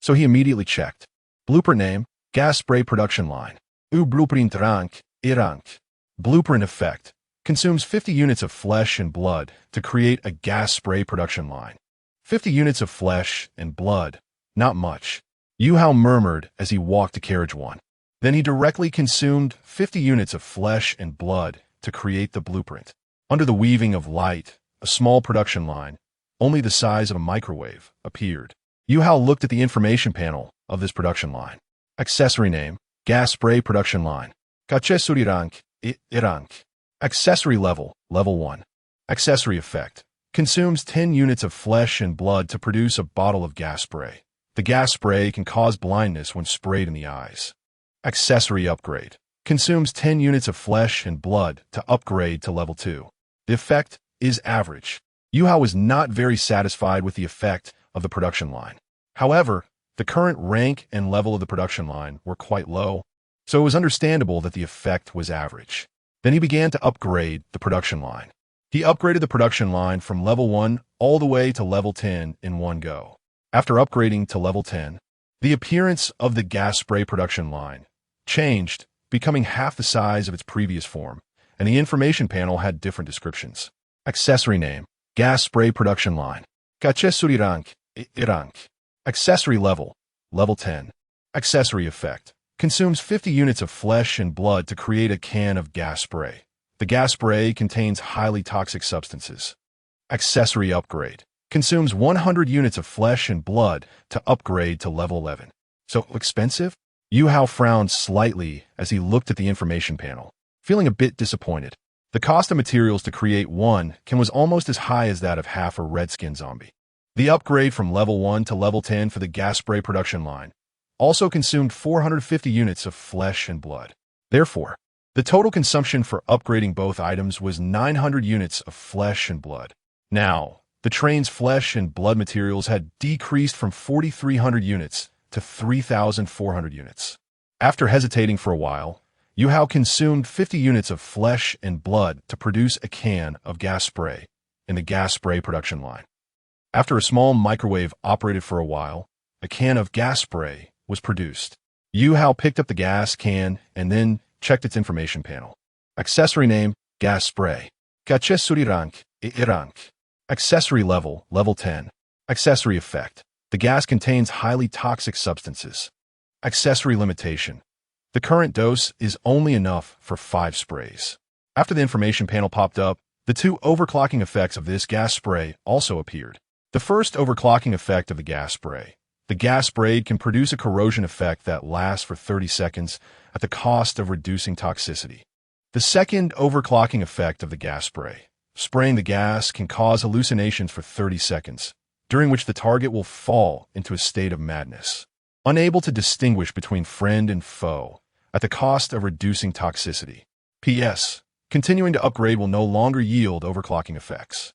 So he immediately checked. Blueprint name, gas spray production line. Blueprint rank, rank. Blueprint effect. Consumes 50 units of flesh and blood to create a gas spray production line. 50 units of flesh and blood. Not much. Yuhou murmured as he walked to carriage 1. Then he directly consumed 50 units of flesh and blood to create the blueprint. Under the weaving of light, a small production line, only the size of a microwave, appeared. Yuhou looked at the information panel of this production line. Accessory name, gas spray production line. Accessory rank, rank. Accessory level, level 1. Accessory effect. Consumes 10 units of flesh and blood to produce a bottle of gas spray. The gas spray can cause blindness when sprayed in the eyes. Accessory upgrade. Consumes 10 units of flesh and blood to upgrade to level 2. The effect is average. Yuhou was not very satisfied with the effect of the production line. However, the current rank and level of the production line were quite low, so it was understandable that the effect was average. Then he began to upgrade the production line. He upgraded the production line from level 1 all the way to level 10 in one go. After upgrading to level 10, the appearance of the gas spray production line changed, becoming half the size of its previous form, and the information panel had different descriptions. Accessory name, gas spray production line. Accessory rank, rank. Accessory level, level 10. Accessory effect. Consumes 50 units of flesh and blood to create a can of gas spray. The gas spray contains highly toxic substances. Accessory upgrade. Consumes 100 units of flesh and blood to upgrade to level 11. So expensive? Yuhou frowned slightly as he looked at the information panel, feeling a bit disappointed. The cost of materials to create one can was almost as high as that of half a redskin zombie. The upgrade from level 1 to level 10 for the gas spray production line also consumed 450 units of flesh and blood. Therefore, the total consumption for upgrading both items was 900 units of flesh and blood. Now, the train's flesh and blood materials had decreased from 4,300 units to 3,400 units. After hesitating for a while, Yuhou consumed 50 units of flesh and blood to produce a can of gas spray in the gas spray production line. After a small microwave operated for a while, a can of gas spray was produced. Yuhou picked up the gas can and then checked its information panel. Accessory name, gas spray. Accessory rank, rank. Accessory level, level 10. Accessory effect. The gas contains highly toxic substances. Accessory limitation. The current dose is only enough for 5 sprays. After the information panel popped up, the 2 overclocking effects of this gas spray also appeared. The first overclocking effect of the gas spray. The gas sprayed can produce a corrosion effect that lasts for 30 seconds at the cost of reducing toxicity. The second overclocking effect of the gas spray. Spraying the gas can cause hallucinations for 30 seconds, during which the target will fall into a state of madness, unable to distinguish between friend and foe, at the cost of reducing toxicity. P.S. Continuing to upgrade will no longer yield overclocking effects.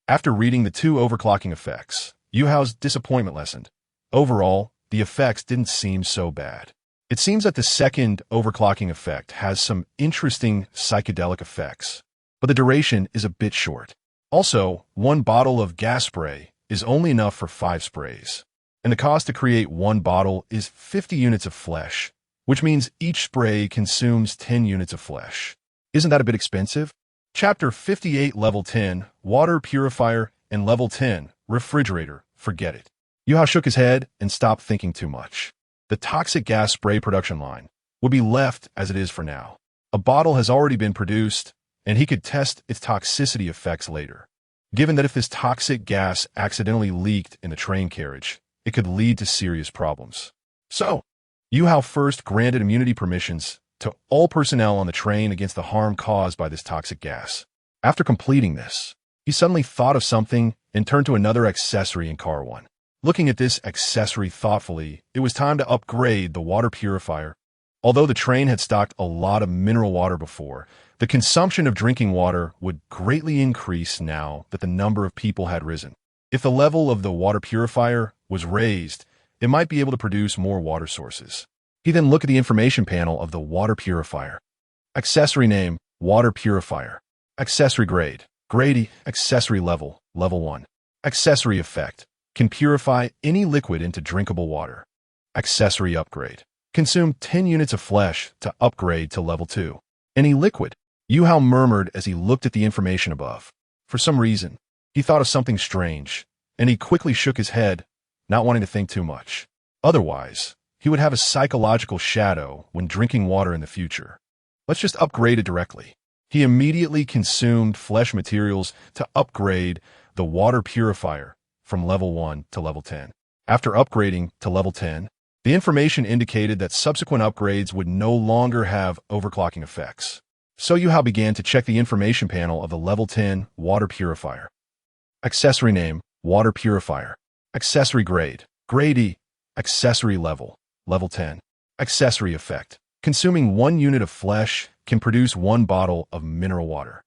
After reading the 2 overclocking effects, Yuhou's disappointment lessened. Overall, the effects didn't seem so bad. It seems that the second overclocking effect has some interesting psychedelic effects, but the duration is a bit short. Also, 1 bottle of gas spray is only enough for 5 sprays, and the cost to create 1 bottle is 50 units of flesh, which means each spray consumes 10 units of flesh. Isn't that a bit expensive? Chapter 58, Level 10, Water Purifier, and Level 10, Refrigerator, forget it. Yuhou shook his head and stopped thinking too much. The toxic gas spray production line would be left as it is for now. A bottle has already been produced, and he could test its toxicity effects later. Given that if this toxic gas accidentally leaked in the train carriage, it could lead to serious problems. So, Yuhou first granted immunity permissions to all personnel on the train against the harm caused by this toxic gas. After completing this, he suddenly thought of something and turned to another accessory in Car 1. Looking at this accessory thoughtfully, it was time to upgrade the water purifier. Although the train had stocked a lot of mineral water before, the consumption of drinking water would greatly increase now that the number of people had risen. If the level of the water purifier was raised, it might be able to produce more water sources. He then looked at the information panel of the water purifier. Accessory name, water purifier. Accessory grade, grade E. Accessory level, level 1. Accessory effect, can purify any liquid into drinkable water. Accessory upgrade, consume 10 units of flesh to upgrade to level 2. Any liquid, Yuhou murmured as he looked at the information above. For some reason, he thought of something strange, and he quickly shook his head, not wanting to think too much. Otherwise, he would have a psychological shadow when drinking water in the future. Let's just upgrade it directly. He immediately consumed flesh materials to upgrade the water purifier from level 1 to level 10. After upgrading to level 10, the information indicated that subsequent upgrades would no longer have overclocking effects. So Yuhou began to check the information panel of the level 10 water purifier. Accessory name, water purifier. Accessory grade, grade E. Accessory level, level 10. Accessory effect, consuming 1 unit of flesh can produce 1 bottle of mineral water.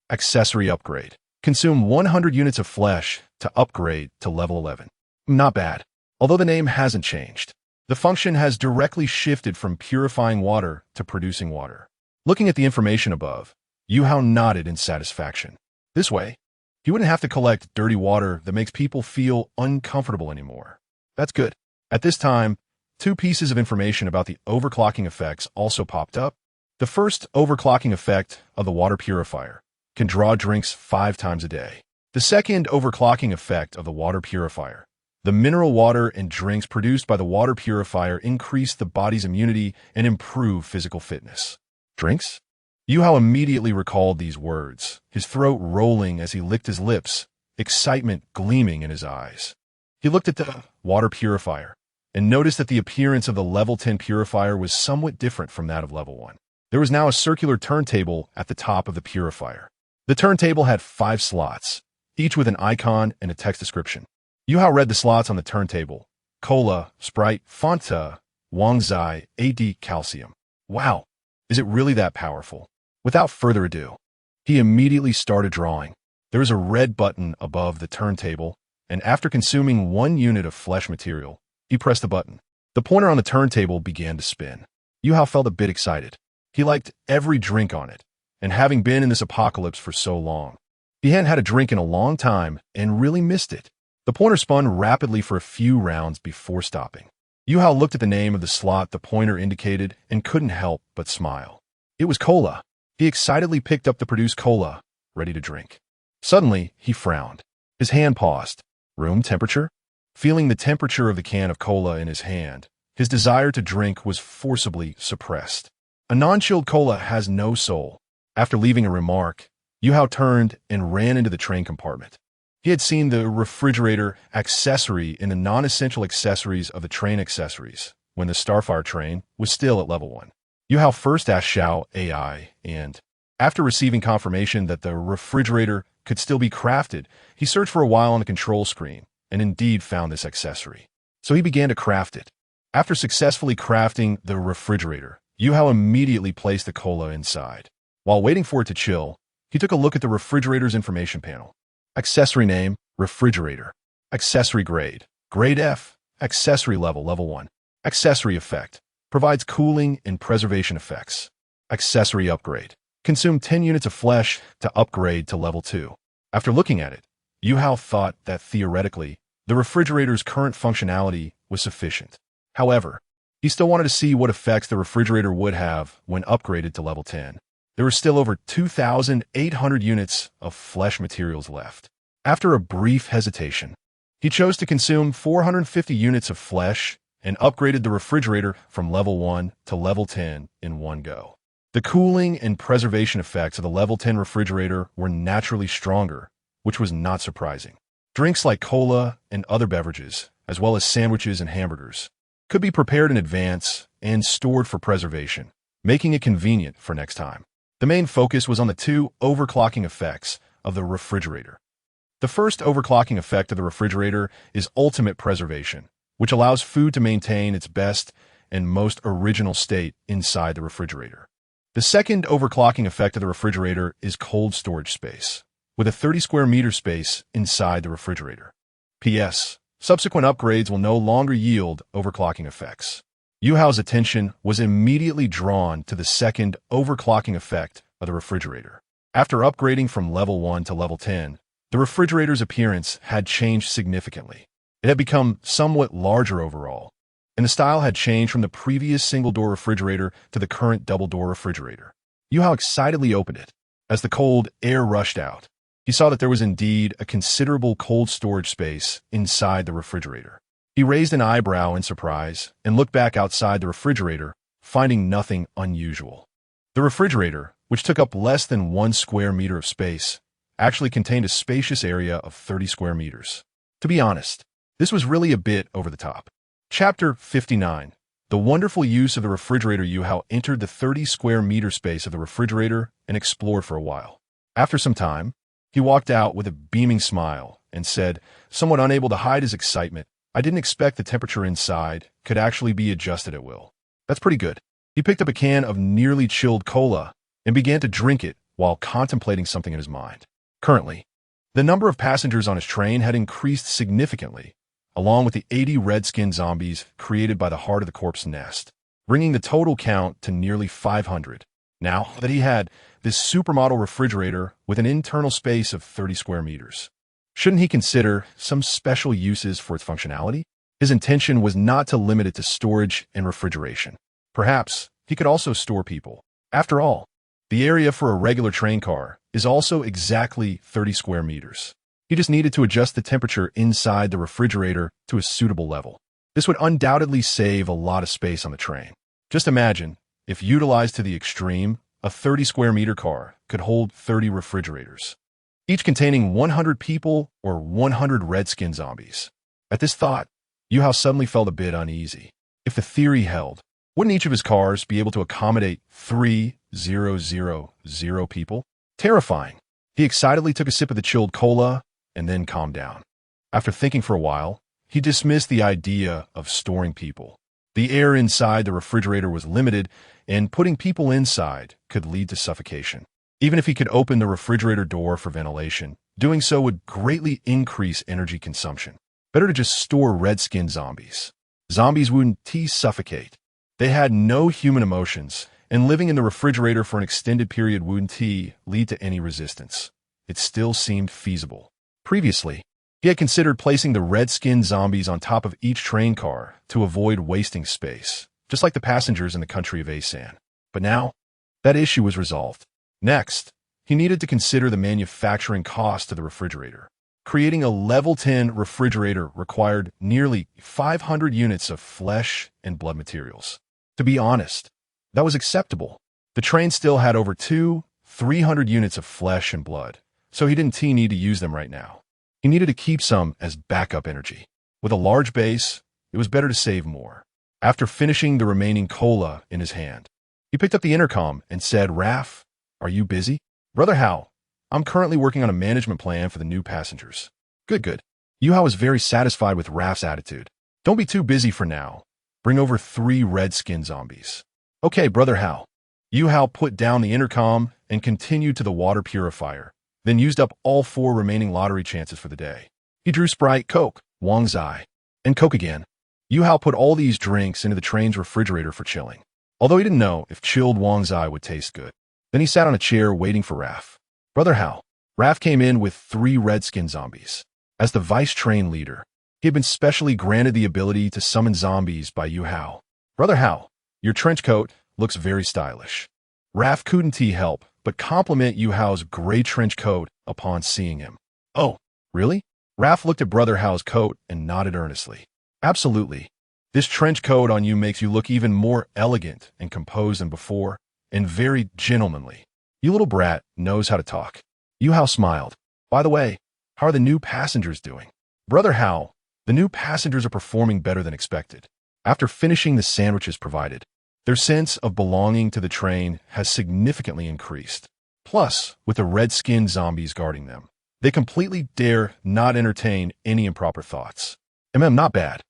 Accessory upgrade, consume 100 units of flesh to upgrade to level 11. Not bad. Although the name hasn't changed, the function has directly shifted from purifying water to producing water. Looking at the information above, Yuhou nodded in satisfaction. This way, he wouldn't have to collect dirty water that makes people feel uncomfortable anymore. That's good. At this time, 2 pieces of information about the overclocking effects also popped up. The first overclocking effect of the water purifier can draw drinks 5 times a day. The second overclocking effect of the water purifier, the mineral water and drinks produced by the water purifier increase the body's immunity and improve physical fitness. Drinks? Yuhou immediately recalled these words, his throat rolling as he licked his lips, excitement gleaming in his eyes. He looked at the water purifier and noticed that the appearance of the level 10 purifier was somewhat different from that of level 1. There was now a circular turntable at the top of the purifier. The turntable had 5 slots, each with an icon and a text description. Yuhou read the slots on the turntable: Cola, Sprite, Fanta, Wangzai, AD, Calcium. Wow, is it really that powerful? Without further ado, he immediately started drawing. There was a red button above the turntable, and after consuming 1 unit of flesh material, he pressed the button. The pointer on the turntable began to spin. Yuhou felt a bit excited. He liked every drink on it, and having been in this apocalypse for so long, he hadn't had a drink in a long time and really missed it. The pointer spun rapidly for a few rounds before stopping. Yuhou looked at the name of the slot the pointer indicated and couldn't help but smile. It was cola. He excitedly picked up the produced cola, ready to drink. Suddenly, he frowned. His hand paused. Room temperature? Feeling the temperature of the can of cola in his hand, his desire to drink was forcibly suppressed. A non-chilled cola has no soul. After leaving a remark, Yuhou turned and ran into the train compartment. He had seen the refrigerator accessory in the non-essential accessories of the train accessories when the Starfire train was still at level 1. Yuhou first asked Xiao AI, and after receiving confirmation that the refrigerator could still be crafted, he searched for a while on the control screen and indeed found this accessory. So he began to craft it. After successfully crafting the refrigerator, Yuhou immediately placed the cola inside. While waiting for it to chill, he took a look at the refrigerator's information panel. Accessory name, refrigerator. Accessory grade, grade F. Accessory level, level 1. Accessory effect, provides cooling and preservation effects. Accessory upgrade, consume 10 units of flesh to upgrade to level 2. After looking at it, Yuhou thought that theoretically, the refrigerator's current functionality was sufficient. However, he still wanted to see what effects the refrigerator would have when upgraded to level 10. There were still over 2,800 units of flesh materials left. After a brief hesitation, he chose to consume 450 units of flesh and upgraded the refrigerator from level 1 to level 10 in one go. The cooling and preservation effects of the level 10 refrigerator were naturally stronger, which was not surprising. Drinks like cola and other beverages, as well as sandwiches and hamburgers, could be prepared in advance and stored for preservation, making it convenient for next time. The main focus was on the 2 overclocking effects of the refrigerator. The first overclocking effect of the refrigerator is ultimate preservation, which allows food to maintain its best and most original state inside the refrigerator. The second overclocking effect of the refrigerator is cold storage space, with a 30 square meter space inside the refrigerator. P.S. Subsequent upgrades will no longer yield overclocking effects. Yuhao's attention was immediately drawn to the second overclocking effect of the refrigerator. After upgrading from level 1 to level 10, the refrigerator's appearance had changed significantly. It had become somewhat larger overall, and the style had changed from the previous single-door refrigerator to the current double-door refrigerator. Yuhou excitedly opened it. As the cold air rushed out, he saw that there was indeed a considerable cold storage space inside the refrigerator. He raised an eyebrow in surprise and looked back outside the refrigerator, finding nothing unusual. The refrigerator, which took up less than 1 square meter of space, actually contained a spacious area of 30 square meters. To be honest, this was really a bit over the top. Chapter 59. The wonderful use of the refrigerator. Yuhou entered the 30 square meter space of the refrigerator and explored for a while. After some time, he walked out with a beaming smile and said, somewhat unable to hide his excitement, I didn't expect the temperature inside could actually be adjusted at will. That's pretty good. He picked up a can of nearly chilled cola and began to drink it while contemplating something in his mind. Currently, the number of passengers on his train had increased significantly, along with the 80 red-skinned zombies created by the Heart of the Corpse nest, bringing the total count to nearly 500. Now that he had this supermodel refrigerator with an internal space of 30 square meters, shouldn't he consider some special uses for its functionality? His intention was not to limit it to storage and refrigeration. Perhaps he could also store people. After all, the area for a regular train car is also exactly 30 square meters. He just needed to adjust the temperature inside the refrigerator to a suitable level. This would undoubtedly save a lot of space on the train. Just imagine, if utilized to the extreme, a 30 square meter car could hold 30 refrigerators, each containing 100 people or 100 red-skinned zombies. At this thought, Yuhou suddenly felt a bit uneasy. If the theory held, wouldn't each of his cars be able to accommodate 3,000 people? Terrifying. He excitedly took a sip of the chilled cola and then calmed down. After thinking for a while, he dismissed the idea of storing people. The air inside the refrigerator was limited, and putting people inside could lead to suffocation. Even if he could open the refrigerator door for ventilation, doing so would greatly increase energy consumption. Better to just store red-skinned zombies. Zombies wouldn't suffocate. They had no human emotions, and living in the refrigerator for an extended period wouldn't lead to any resistance. It still seemed feasible. Previously, he had considered placing the red-skinned zombies on top of each train car to avoid wasting space, just like the passengers in the country of Asan. But now, that issue was resolved. Next, he needed to consider the manufacturing cost of the refrigerator. Creating a level 10 refrigerator required nearly 500 units of flesh and blood materials. To be honest, that was acceptable. The train still had over 300 units of flesh and blood, so he didn't need to use them right now. He needed to keep some as backup energy. With a large base, it was better to save more. After finishing the remaining cola in his hand, he picked up the intercom and said, Raph, are you busy? Brother Hao, I'm currently working on a management plan for the new passengers. Good. Yuhou was very satisfied with Raph's attitude. Don't be too busy for now. Bring over 3 red-skinned zombies. Okay, Brother Hao. Yuhou put down the intercom and continued to the water purifier, then used up all 4 remaining lottery chances for the day. He drew Sprite, Coke, Wang Zai, and Coke again. Yuhou put all these drinks into the train's refrigerator for chilling, although he didn't know if chilled Wang Zai would taste good. Then he sat on a chair waiting for Raph. Brother Hao. Raph came in with 3 red-skinned zombies. As the vice train leader, he had been specially granted the ability to summon zombies by Yuhou. Brother Hao, your trench coat looks very stylish. Raph couldn't help but compliment Yuhou's gray trench coat upon seeing him. Oh, really? Raph looked at Brother Hao's coat and nodded earnestly. Absolutely. This trench coat on you makes you look even more elegant and composed than before, and very gentlemanly. You little brat knows how to talk. Yuhou smiled. By the way, how are the new passengers doing? Brother Hao, the new passengers are performing better than expected. After finishing the sandwiches provided, their sense of belonging to the train has significantly increased. Plus, with the red-skinned zombies guarding them, they completely dare not entertain any improper thoughts. Not bad.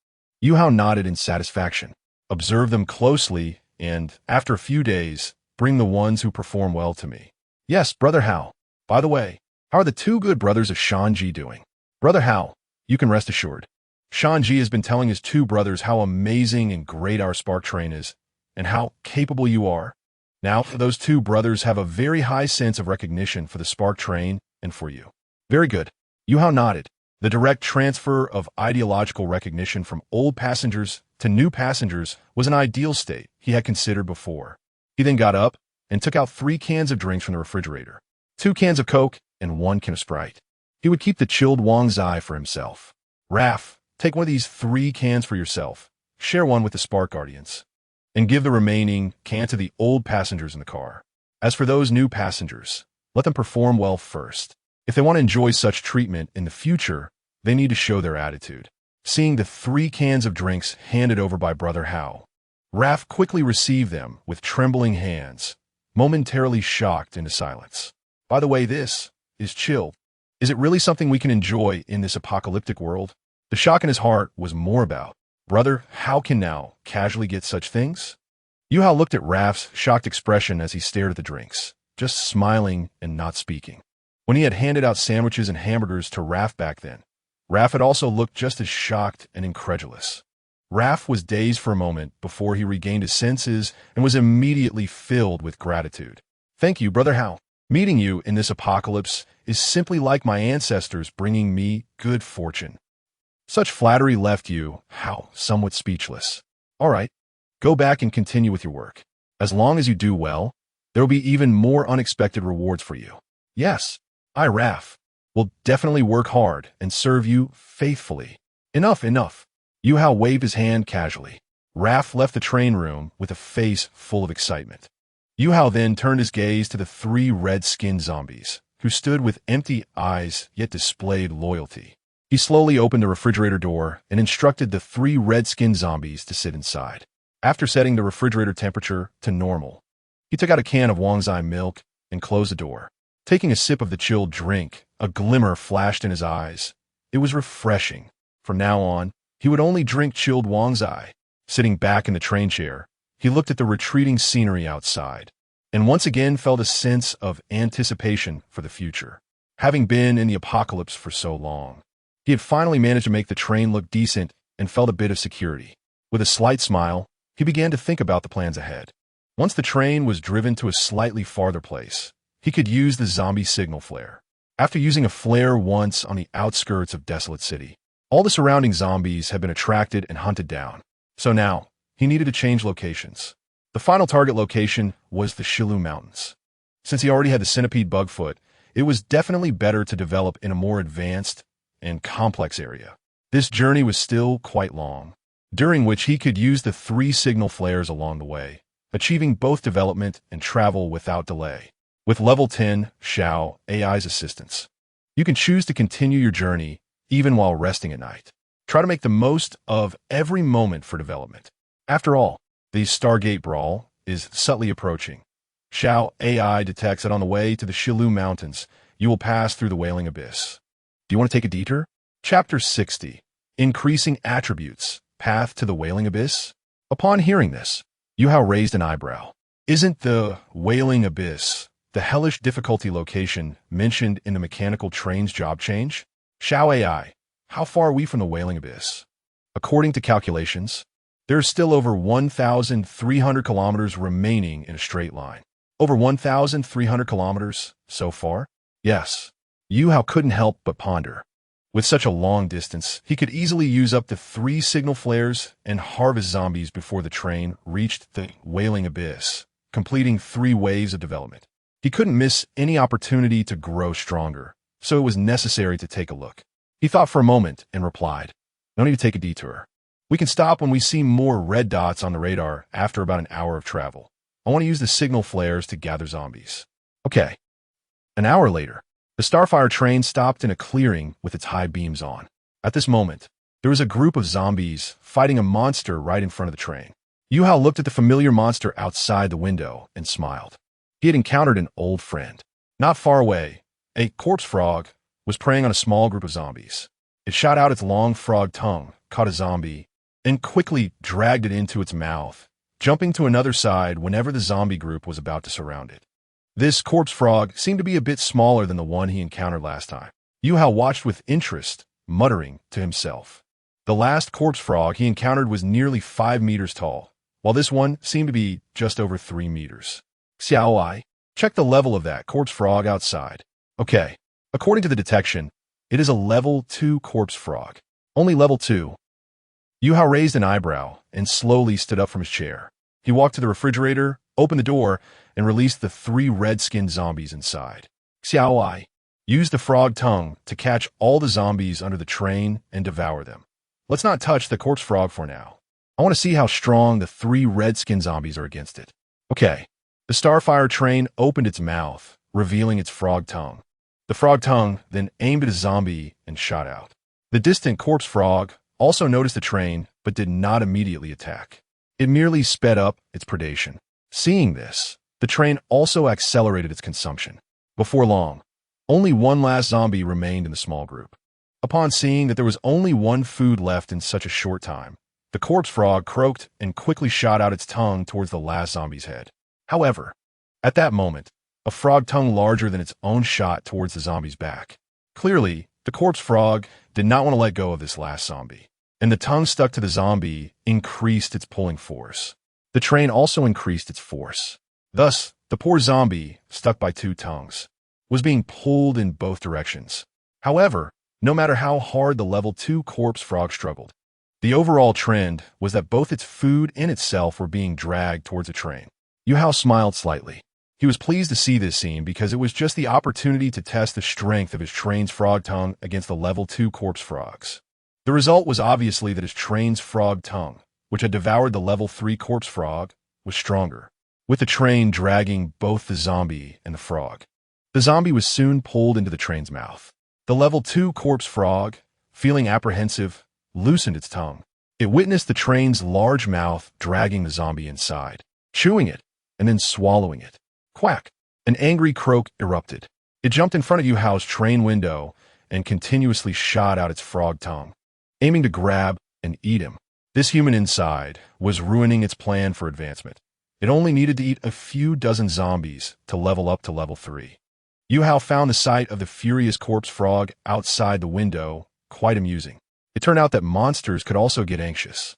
Yuhou nodded in satisfaction. Observe them closely and, after a few days, bring the ones who perform well to me. Yes, Brother Hao. By the way, how are the 2 good brothers of Shanji doing? Brother Hao, you can rest assured. Shanji has been telling his two brothers how amazing and great our spark train is, and how capable you are. Now, those two brothers have a very high sense of recognition for the spark train and for you. Very good. Yuhou nodded. The direct transfer of ideological recognition from old passengers to new passengers was an ideal state he had considered before. He then got up and took out 3 cans of drinks from the refrigerator, 2 cans of Coke and 1 can of Sprite. He would keep the chilled Wang Zai for himself. Raph, take one of these 3 cans for yourself, share one with the Spark Guardians, and give the remaining can to the old passengers in the car. As for those new passengers, let them perform well first. If they want to enjoy such treatment in the future, they need to show their attitude. Seeing the 3 cans of drinks handed over by Brother Hao, Raph quickly received them with trembling hands, momentarily shocked into silence. By the way, this is chilled. Is it really something we can enjoy in this apocalyptic world? The shock in his heart was more about, brother, how can now casually get such things? Yuhou looked at Raph's shocked expression as he stared at the drinks, just smiling and not speaking. When he had handed out sandwiches and hamburgers to Raph back then, Raph had also looked just as shocked and incredulous. Raph was dazed for a moment before he regained his senses and was immediately filled with gratitude. Thank you, Brother Hao. Meeting you in this apocalypse is simply like my ancestors bringing me good fortune. Such flattery left you, Hao, somewhat speechless. All right, go back and continue with your work. As long as you do well, there will be even more unexpected rewards for you. Yes, I, Raph, will definitely work hard and serve you faithfully. Enough. Yuhou waved his hand casually. Raph left the train room with a face full of excitement. Yuhou then turned his gaze to the 3 red-skinned zombies, who stood with empty eyes yet displayed loyalty. He slowly opened the refrigerator door and instructed the 3 red-skinned zombies to sit inside. After setting the refrigerator temperature to normal, he took out a can of Wang Zai milk and closed the door. Taking a sip of the chilled drink, a glimmer flashed in his eyes. It was refreshing. From now on, he would only drink chilled Wang Zai. Sitting back in the train chair, he looked at the retreating scenery outside, and once again felt a sense of anticipation for the future. Having been in the apocalypse for so long, he had finally managed to make the train look decent and felt a bit of security. With a slight smile, he began to think about the plans ahead. Once the train was driven to a slightly farther place, he could use the zombie signal flare. After using a flare once on the outskirts of Desolate City, all the surrounding zombies had been attracted and hunted down. So now, he needed to change locations. The final target location was the Shilu Mountains. Since he already had the centipede bugfoot, it was definitely better to develop in a more advanced and complex area. This journey was still quite long, during which he could use the 3 signal flares along the way, achieving both development and travel without delay. With level 10 Xiao AI's assistance, you can choose to continue your journey even while resting at night. Try to make the most of every moment for development. After all, the Stargate Brawl is subtly approaching. Xiao AI detects that on the way to the Shilu Mountains, you will pass through the Wailing Abyss. Do you want to take a detour? Chapter 60, Increasing Attributes, Path to the Wailing Abyss? Upon hearing this, Yuhou raised an eyebrow. Isn't the Wailing Abyss the hellish difficulty location mentioned in the mechanical train's job change? Xiao AI, how far are we from the Wailing Abyss? According to calculations, there is still over 1,300 kilometers remaining in a straight line. Over 1,300 kilometers so far? Yes. Yuhou couldn't help but ponder. With such a long distance, he could easily use up to 3 signal flares and harvest zombies before the train reached the Wailing Abyss, completing 3 waves of development. He couldn't miss any opportunity to grow stronger, so it was necessary to take a look. He thought for a moment and replied, "No need to take a detour. We can stop when we see more red dots on the radar after about an hour of travel. I want to use the signal flares to gather zombies." Okay. An hour later, the Starfire train stopped in a clearing with its high beams on. At this moment, there was a group of zombies fighting a monster right in front of the train. Yuhou looked at the familiar monster outside the window and smiled. He had encountered an old friend. Not far away, a corpse frog was preying on a small group of zombies. It shot out its long frog tongue, caught a zombie, and quickly dragged it into its mouth, jumping to another side whenever the zombie group was about to surround it. This corpse frog seemed to be a bit smaller than the one he encountered last time. Yuhou watched with interest, muttering to himself, The last corpse frog he encountered was nearly 5 meters tall, while this one seemed to be just over 3 meters. Xiaoai, check the level of that corpse frog outside. Okay, according to the detection, it is a level 2 corpse frog. Only level 2. Yuhou raised an eyebrow and slowly stood up from his chair. He walked to the refrigerator, opened the door, and released the 3 red-skinned zombies inside. Xiaoai used the frog tongue to catch all the zombies under the train and devour them. Let's not touch the corpse frog for now. I want to see how strong the 3 red-skinned zombies are against it. Okay. The Starfire train opened its mouth, revealing its frog tongue. The frog tongue then aimed at a zombie and shot out. The distant corpse frog also noticed the train but did not immediately attack. It merely sped up its predation. Seeing this, the train also accelerated its consumption. Before long, only one last zombie remained in the small group. Upon seeing that there was only one food left in such a short time, the corpse frog croaked and quickly shot out its tongue towards the last zombie's head. However, at that moment, a frog tongue larger than its own shot towards the zombie's back. Clearly, the corpse frog did not want to let go of this last zombie, and the tongue stuck to the zombie increased its pulling force. The train also increased its force. Thus, the poor zombie, stuck by 2 tongues, was being pulled in both directions. However, no matter how hard the level 2 corpse frog struggled, the overall trend was that both its food and itself were being dragged towards the train. Yuhou smiled slightly. He was pleased to see this scene because it was just the opportunity to test the strength of his train's frog tongue against the level 2 corpse frogs. The result was obviously that his train's frog tongue, which had devoured the level 3 corpse frog, was stronger, with the train dragging both the zombie and the frog. The zombie was soon pulled into the train's mouth. The level 2 corpse frog, feeling apprehensive, loosened its tongue. It witnessed the train's large mouth dragging the zombie inside, chewing it, and then swallowing it. Quack! An angry croak erupted. It jumped in front of Yuhou's train window and continuously shot out its frog tongue, aiming to grab and eat him. This human inside was ruining its plan for advancement. It only needed to eat a few dozen zombies to level up to level 3. Yuhou found the sight of the furious corpse frog outside the window quite amusing. It turned out that monsters could also get anxious.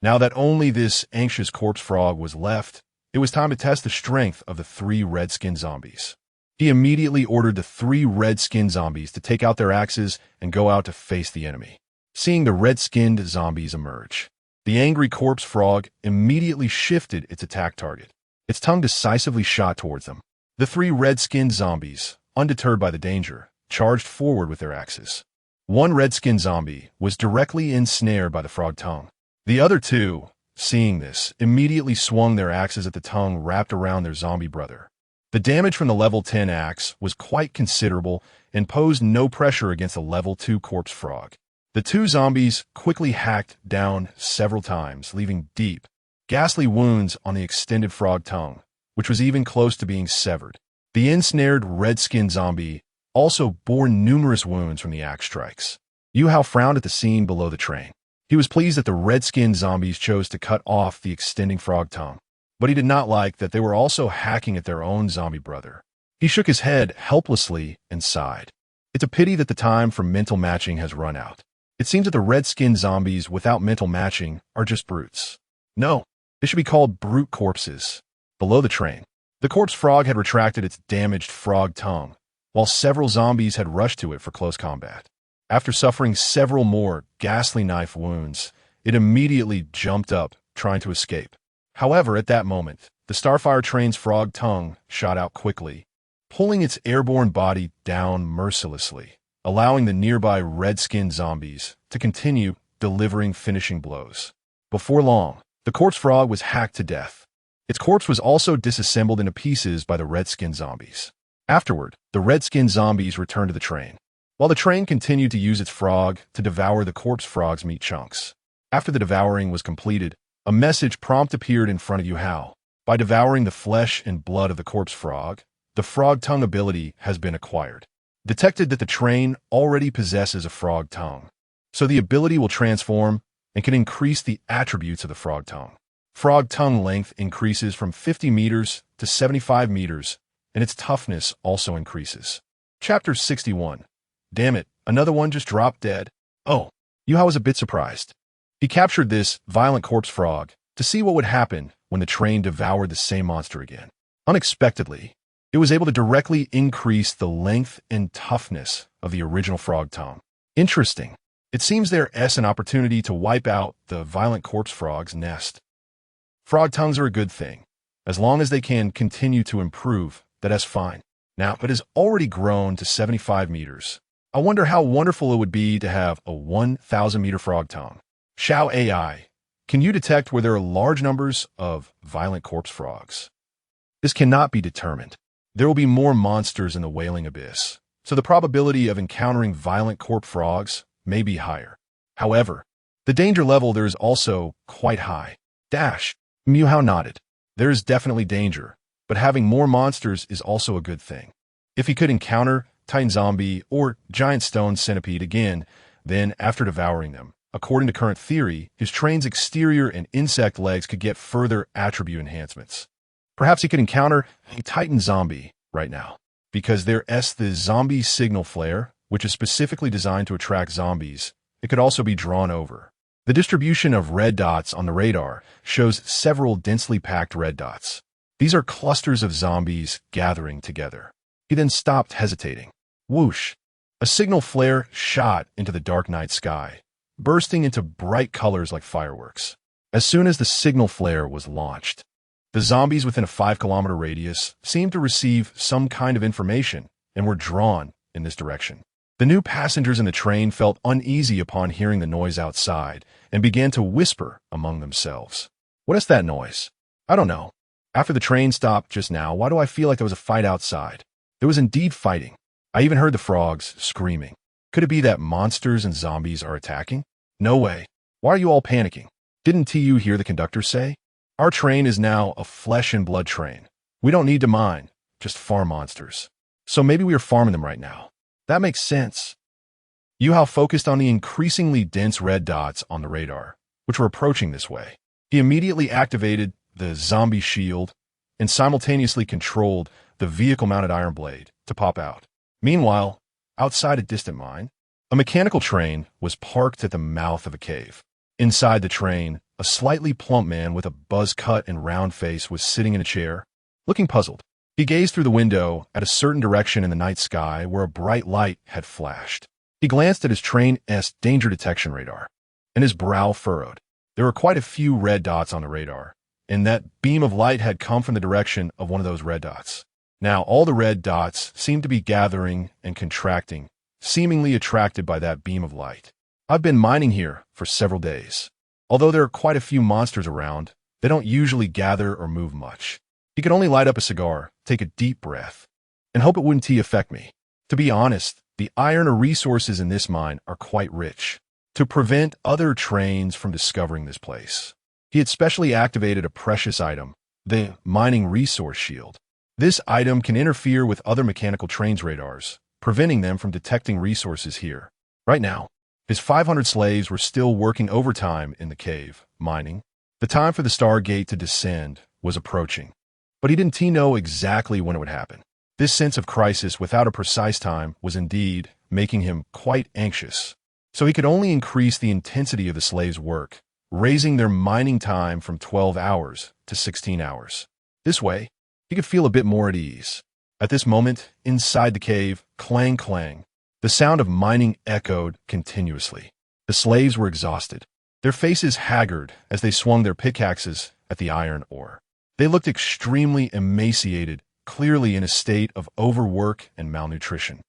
Now that only this anxious corpse frog was left, it was time to test the strength of the 3 red-skinned zombies. He immediately ordered the 3 red-skinned zombies to take out their axes and go out to face the enemy. Seeing the red-skinned zombies emerge, the angry corpse frog immediately shifted its attack target. Its tongue decisively shot towards them. The 3 red-skinned zombies, undeterred by the danger, charged forward with their axes. One red-skinned zombie was directly ensnared by the frog tongue. The other 2, seeing this, immediately swung their axes at the tongue wrapped around their zombie brother. The damage from the level 10 axe was quite considerable and posed no pressure against the level 2 corpse frog. The 2 zombies quickly hacked down several times, leaving deep, ghastly wounds on the extended frog tongue, which was even close to being severed. The ensnared red-skinned zombie also bore numerous wounds from the axe strikes. Yuhou frowned at the scene below the train. He was pleased that the red-skinned zombies chose to cut off the extending frog tongue, but he did not like that they were also hacking at their own zombie brother. He shook his head helplessly and sighed. It's a pity that the time for mental matching has run out. It seems that the red-skinned zombies without mental matching are just brutes. No, they should be called brute corpses. Below the train, the corpse frog had retracted its damaged frog tongue, while several zombies had rushed to it for close combat. After suffering several more ghastly knife wounds, it immediately jumped up, trying to escape. However, at that moment, the Starfire train's frog tongue shot out quickly, pulling its airborne body down mercilessly, allowing the nearby red-skinned zombies to continue delivering finishing blows. Before long, the corpse frog was hacked to death. Its corpse was also disassembled into pieces by the red-skinned zombies. Afterward, the red-skinned zombies returned to the train, while the train continued to use its frog to devour the corpse frog's meat chunks. After the devouring was completed, a message prompt appeared in front of Yuhou. By devouring the flesh and blood of the corpse frog, the frog tongue ability has been acquired. Detected that the train already possesses a frog tongue, so the ability will transform and can increase the attributes of the frog tongue. Frog tongue length increases from 50 meters to 75 meters, and its toughness also increases. Chapter 61. Damn it, another one just dropped dead. Oh, Yuhou was a bit surprised. He captured this violent corpse frog to see what would happen when the train devoured the same monster again. Unexpectedly, it was able to directly increase the length and toughness of the original frog tongue. Interesting. It seems there's an opportunity to wipe out the violent corpse frog's nest. Frog tongues are a good thing. As long as they can continue to improve, that's fine. Now, it has already grown to 75 meters. I wonder how wonderful it would be to have a 1,000-meter frog tongue. Xiao AI, can you detect where there are large numbers of violent corpse frogs? This cannot be determined. There will be more monsters in the wailing abyss, so the probability of encountering violent corpse frogs may be higher. However, the danger level there is also quite high. Yuhou nodded. There is definitely danger, but having more monsters is also a good thing. If he could encounter Titan Zombie or Giant Stone Centipede again, then after devouring them, according to current theory, his train's exterior and insect legs could get further attribute enhancements. Perhaps he could encounter a Titan Zombie right now, because there's the zombie signal flare, which is specifically designed to attract zombies. It could also be drawn over. The distribution of red dots on the radar shows several densely packed red dots. These are clusters of zombies gathering together. He then stopped, hesitating. Whoosh! A signal flare shot into the dark night sky, bursting into bright colors like fireworks. As soon as the signal flare was launched, the zombies within a 5-kilometer radius seemed to receive some kind of information and were drawn in this direction. The new passengers in the train felt uneasy upon hearing the noise outside and began to whisper among themselves. What is that noise? I don't know. After the train stopped just now, why do I feel like there was a fight outside? There was indeed fighting. I even heard the frogs screaming. Could it be that monsters and zombies are attacking? No way. Why are you all panicking? Didn't TU hear the conductor say? Our train is now a flesh and blood train. We don't need to mine, just farm monsters. So maybe we are farming them right now. That makes sense. Yuhou focused on the increasingly dense red dots on the radar, which were approaching this way. He immediately activated the zombie shield and simultaneously controlled the vehicle-mounted iron blade to pop out. Meanwhile, outside a distant mine, a mechanical train was parked at the mouth of a cave. Inside the train, a slightly plump man with a buzz cut and round face was sitting in a chair, looking puzzled. He gazed through the window at a certain direction in the night sky where a bright light had flashed. He glanced at his train's danger detection radar, and his brow furrowed. There were quite a few red dots on the radar, and that beam of light had come from the direction of one of those red dots. Now all the red dots seemed to be gathering and contracting, seemingly attracted by that beam of light. I've been mining here for several days. Although there are quite a few monsters around, they don't usually gather or move much. He could only light up a cigar, take a deep breath, and hope it wouldn't affect me. To be honest, the iron or resources in this mine are quite rich. To prevent other trains from discovering this place, he had specially activated a precious item, the mining resource shield. This item can interfere with other mechanical trains' radars, preventing them from detecting resources here. Right now, his 500 slaves were still working overtime in the cave, mining. The time for the Stargate to descend was approaching, but he didn't know exactly when it would happen. This sense of crisis without a precise time was indeed making him quite anxious. So he could only increase the intensity of the slaves' work, raising their mining time from 12 hours to 16 hours. This way, he could feel a bit more at ease. At this moment, inside the cave, clang clang, the sound of mining echoed continuously. The slaves were exhausted, their faces haggard as they swung their pickaxes at the iron ore. They looked extremely emaciated, clearly in a state of overwork and malnutrition.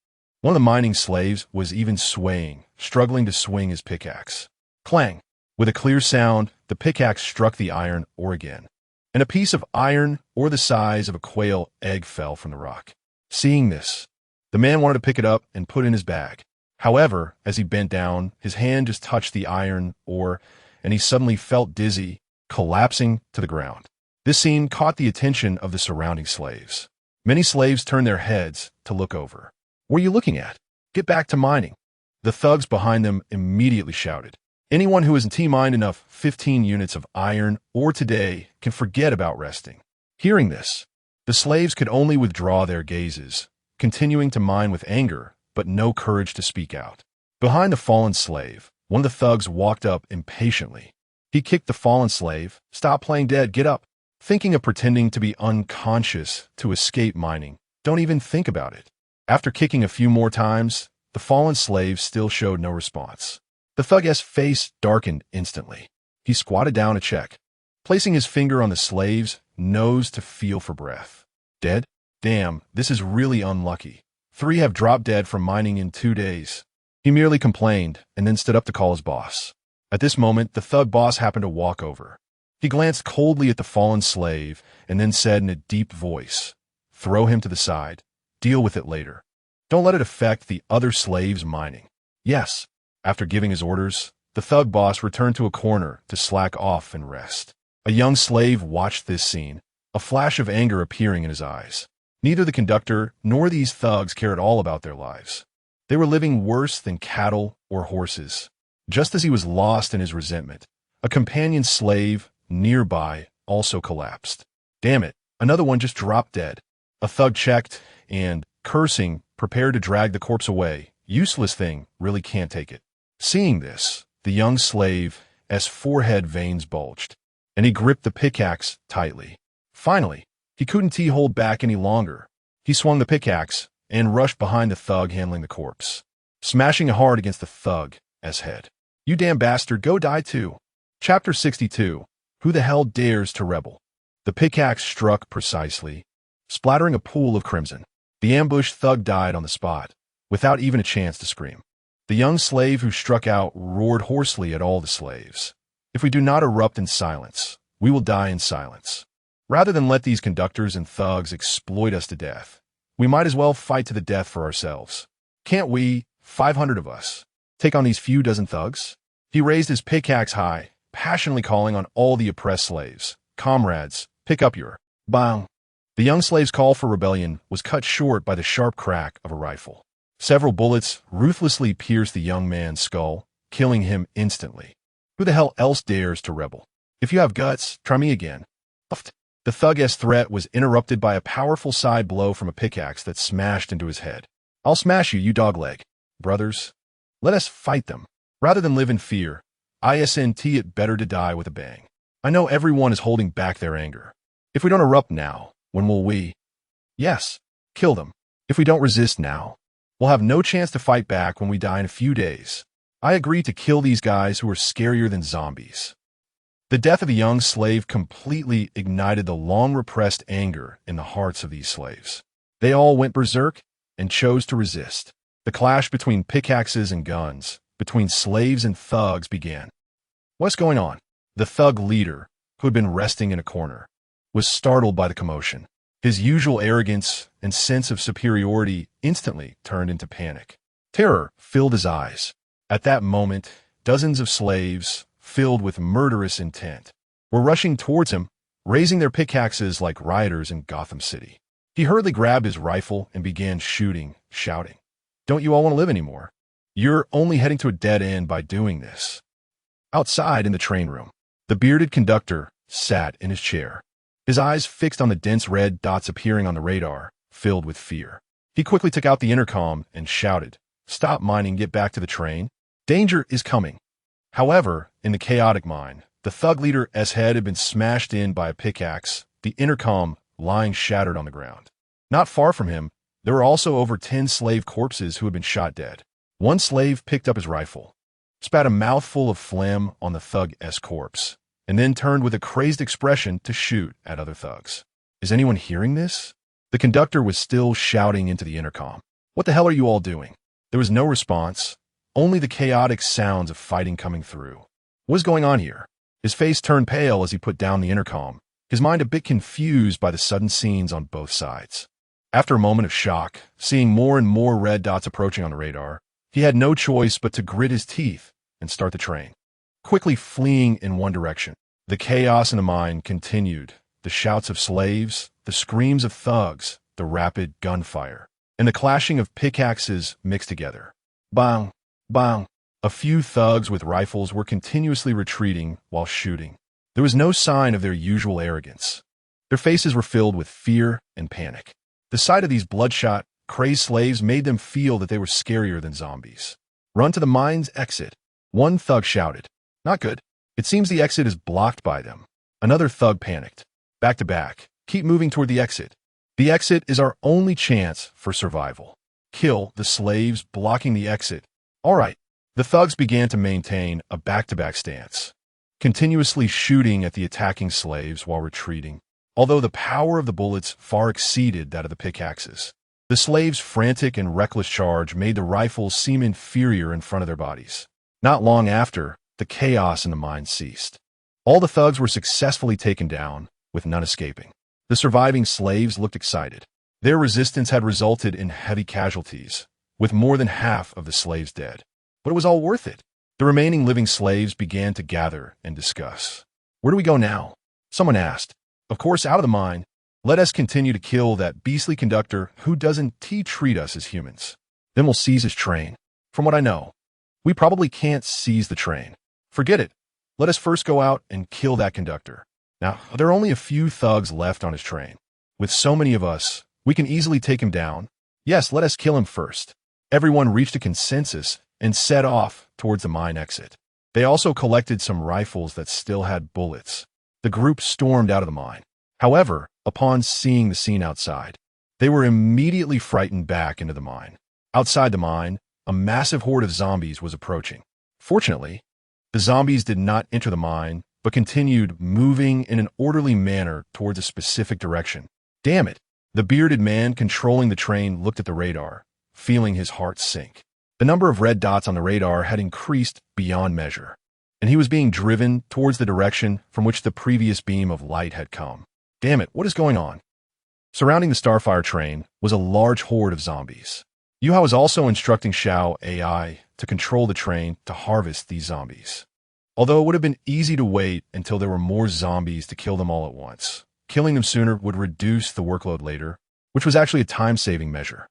One of the mining slaves was even swaying, struggling to swing his pickaxe. Clang! With a clear sound, the pickaxe struck the iron ore again, and a piece of iron ore the size of a quail egg fell from the rock. Seeing this, the man wanted to pick it up and put it in his bag. However, as he bent down, his hand just touched the iron ore, and he suddenly felt dizzy, collapsing to the ground. This scene caught the attention of the surrounding slaves. Many slaves turned their heads to look over. What are you looking at? Get back to mining. The thugs behind them immediately shouted. Anyone who hasn't T-mined enough 15 units of iron ore today can forget about resting. Hearing this, the slaves could only withdraw their gazes, continuing to mine with anger, but no courage to speak out. Behind the fallen slave, One of the thugs walked up impatiently. He kicked the fallen slave. "Stop playing dead, get up." Thinking of pretending to be unconscious to escape mining. Don't even think about it. After kicking a few more times, the fallen slave still showed no response. The thug's face darkened instantly. He squatted down to check, placing his finger on the slave's nose to feel for breath. Dead? Damn, this is really unlucky. 3 have dropped dead from mining in 2 days. He merely complained and then stood up to call his boss. At this moment, the thug boss happened to walk over. He glanced coldly at the fallen slave and then said in a deep voice, "Throw him to the side. Deal with it later. Don't let it affect the other slaves mining." Yes. After giving his orders, the thug boss returned to a corner to slack off and rest. A young slave watched this scene, a flash of anger appearing in his eyes. Neither the conductor nor these thugs cared all about their lives. They were living worse than cattle or horses. Just as he was lost in his resentment, a companion slave nearby also collapsed. Damn it, another one just dropped dead. A thug checked and, cursing, prepared to drag the corpse away. Useless thing, really can't take it. Seeing this, the young slave's forehead veins bulged, and he gripped the pickaxe tightly. Finally, he couldn't hold back any longer. He swung the pickaxe and rushed behind the thug handling the corpse, smashing it hard against the thug's head. "You damn bastard, go die too." Chapter 62. Who the hell dares to rebel? The pickaxe struck precisely, splattering a pool of crimson. The ambushed thug died on the spot, without even a chance to scream. The young slave who struck out roared hoarsely at all the slaves. "If we do not erupt in silence, we will die in silence. Rather than let these conductors and thugs exploit us to death, we might as well fight to the death for ourselves. Can't we, 500 of us, take on these few dozen thugs?" He raised his pickaxe high, passionately calling on all the oppressed slaves. "Comrades, pick up your..." Bang! The young slave's call for rebellion was cut short by the sharp crack of a rifle. Several bullets ruthlessly pierced the young man's skull, killing him instantly. Who the hell else dares to rebel? If you have guts, try me again. The thug's threat was interrupted by a powerful side blow from a pickaxe that smashed into his head. "I'll smash you, you dogleg. Brothers, let us fight them. Rather than live in fear, it better to die with a bang. I know everyone is holding back their anger. If we don't erupt now, when will we? Yes, kill them. If we don't resist now, we'll have no chance to fight back when we die in a few days. I agree to kill these guys who are scarier than zombies." The death of a young slave completely ignited the long-repressed anger in the hearts of these slaves. They all went berserk and chose to resist. The clash between pickaxes and guns, between slaves and thugs, began. "What's going on?" The thug leader, who had been resting in a corner, was startled by the commotion. His usual arrogance and sense of superiority instantly turned into panic. Terror filled his eyes. At that moment, dozens of slaves, filled with murderous intent, were rushing towards him, raising their pickaxes like rioters in Gotham City. He hurriedly grabbed his rifle and began shooting, shouting, "Don't you all want to live anymore? You're only heading to a dead end by doing this." Outside in the train room, the bearded conductor sat in his chair, his eyes fixed on the dense red dots appearing on the radar, filled with fear. He quickly took out the intercom and shouted, "Stop mining, get back to the train. Danger is coming." However, in the chaotic mine, the thug leader's head had been smashed in by a pickaxe, the intercom lying shattered on the ground. Not far from him, there were also over 10 slave corpses who had been shot dead. One slave picked up his rifle, spat a mouthful of phlegm on the thug's corpse, and then turned with a crazed expression to shoot at other thugs. Is anyone hearing this? The conductor was still shouting into the intercom. "What the hell are you all doing?" There was no response, only the chaotic sounds of fighting coming through. What was going on here? His face turned pale as he put down the intercom, his mind a bit confused by the sudden scenes on both sides. After a moment of shock, seeing more and more red dots approaching on the radar, he had no choice but to grit his teeth and start the train, quickly fleeing in one direction. The chaos in the mine continued, the shouts of slaves, the screams of thugs, the rapid gunfire, and the clashing of pickaxes mixed together. Bang! Bang! A few thugs with rifles were continuously retreating while shooting. There was no sign of their usual arrogance. Their faces were filled with fear and panic. The sight of these bloodshot, crazed slaves made them feel that they were scarier than zombies. Run to the mine's exit. One thug shouted. Not good. It seems the exit is blocked by them. Another thug panicked. Back to back. Keep moving toward the exit. The exit is our only chance for survival. Kill the slaves blocking the exit. All right. The thugs began to maintain a back-to-back stance, continuously shooting at the attacking slaves while retreating, although the power of the bullets far exceeded that of the pickaxes. The slaves' frantic and reckless charge made the rifles seem inferior in front of their bodies. Not long after, the chaos in the mine ceased. All the thugs were successfully taken down, with none escaping. The surviving slaves looked excited. Their resistance had resulted in heavy casualties, with more than half of the slaves dead. But it was all worth it. The remaining living slaves began to gather and discuss. Where do we go now? Someone asked. Of course, out of the mine. Let us continue to kill that beastly conductor who doesn't treat us as humans. Then we'll seize his train. From what I know, we probably can't seize the train. Forget it. Let us first go out and kill that conductor. Now, there are only a few thugs left on his train. With so many of us, we can easily take him down. Yes, let us kill him first. Everyone reached a consensus and set off towards the mine exit. They also collected some rifles that still had bullets. The group stormed out of the mine. However, upon seeing the scene outside, they were immediately frightened back into the mine. Outside the mine, a massive horde of zombies was approaching. Fortunately, the zombies did not enter the mine, but continued moving in an orderly manner towards a specific direction. Damn it! The bearded man controlling the train looked at the radar, feeling his heart sink. The number of red dots on the radar had increased beyond measure, and he was being driven towards the direction from which the previous beam of light had come. Damn it, what is going on? Surrounding the Starfire train was a large horde of zombies. Yuhou was also instructing Xiao AI to control the train to harvest these zombies. Although it would have been easy to wait until there were more zombies to kill them all at once, killing them sooner would reduce the workload later, which was actually a time-saving measure.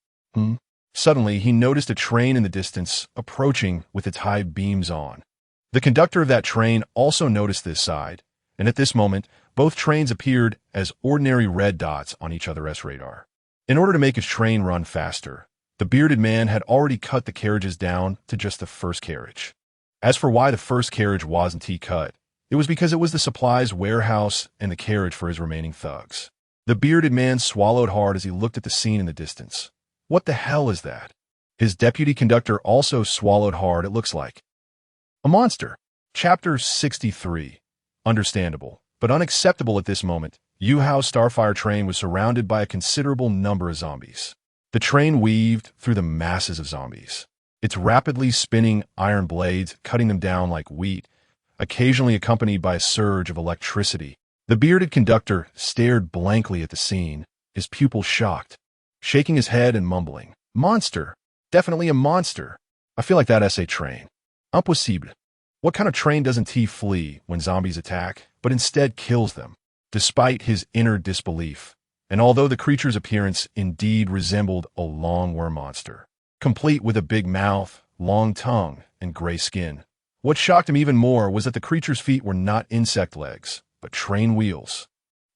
Suddenly, he noticed a train in the distance approaching with its high beams on. The conductor of that train also noticed this side, and at this moment, both trains appeared as ordinary red dots on each other's radar. In order to make his train run faster, the bearded man had already cut the carriages down to just the first carriage. As for why the first carriage wasn't cut, it was because it was the supplies warehouse and the carriage for his remaining thugs. The bearded man swallowed hard as he looked at the scene in the distance. What the hell is that? His deputy conductor also swallowed hard, it looks like. A monster. Chapter 63. Understandable, but unacceptable at this moment. Yuhou's Starfire train was surrounded by a considerable number of zombies. The train weaved through the masses of zombies, its rapidly spinning iron blades cutting them down like wheat, occasionally accompanied by a surge of electricity. The bearded conductor stared blankly at the scene, his pupils shocked, shaking his head and mumbling, "Monster! Definitely a monster! I feel like that SA train. Impossible. What kind of train doesn't he flee when zombies attack, but instead kills them?" Despite his inner disbelief, and although the creature's appearance indeed resembled a long worm monster, complete with a big mouth, long tongue, and gray skin, what shocked him even more was that the creature's feet were not insect legs, but train wheels.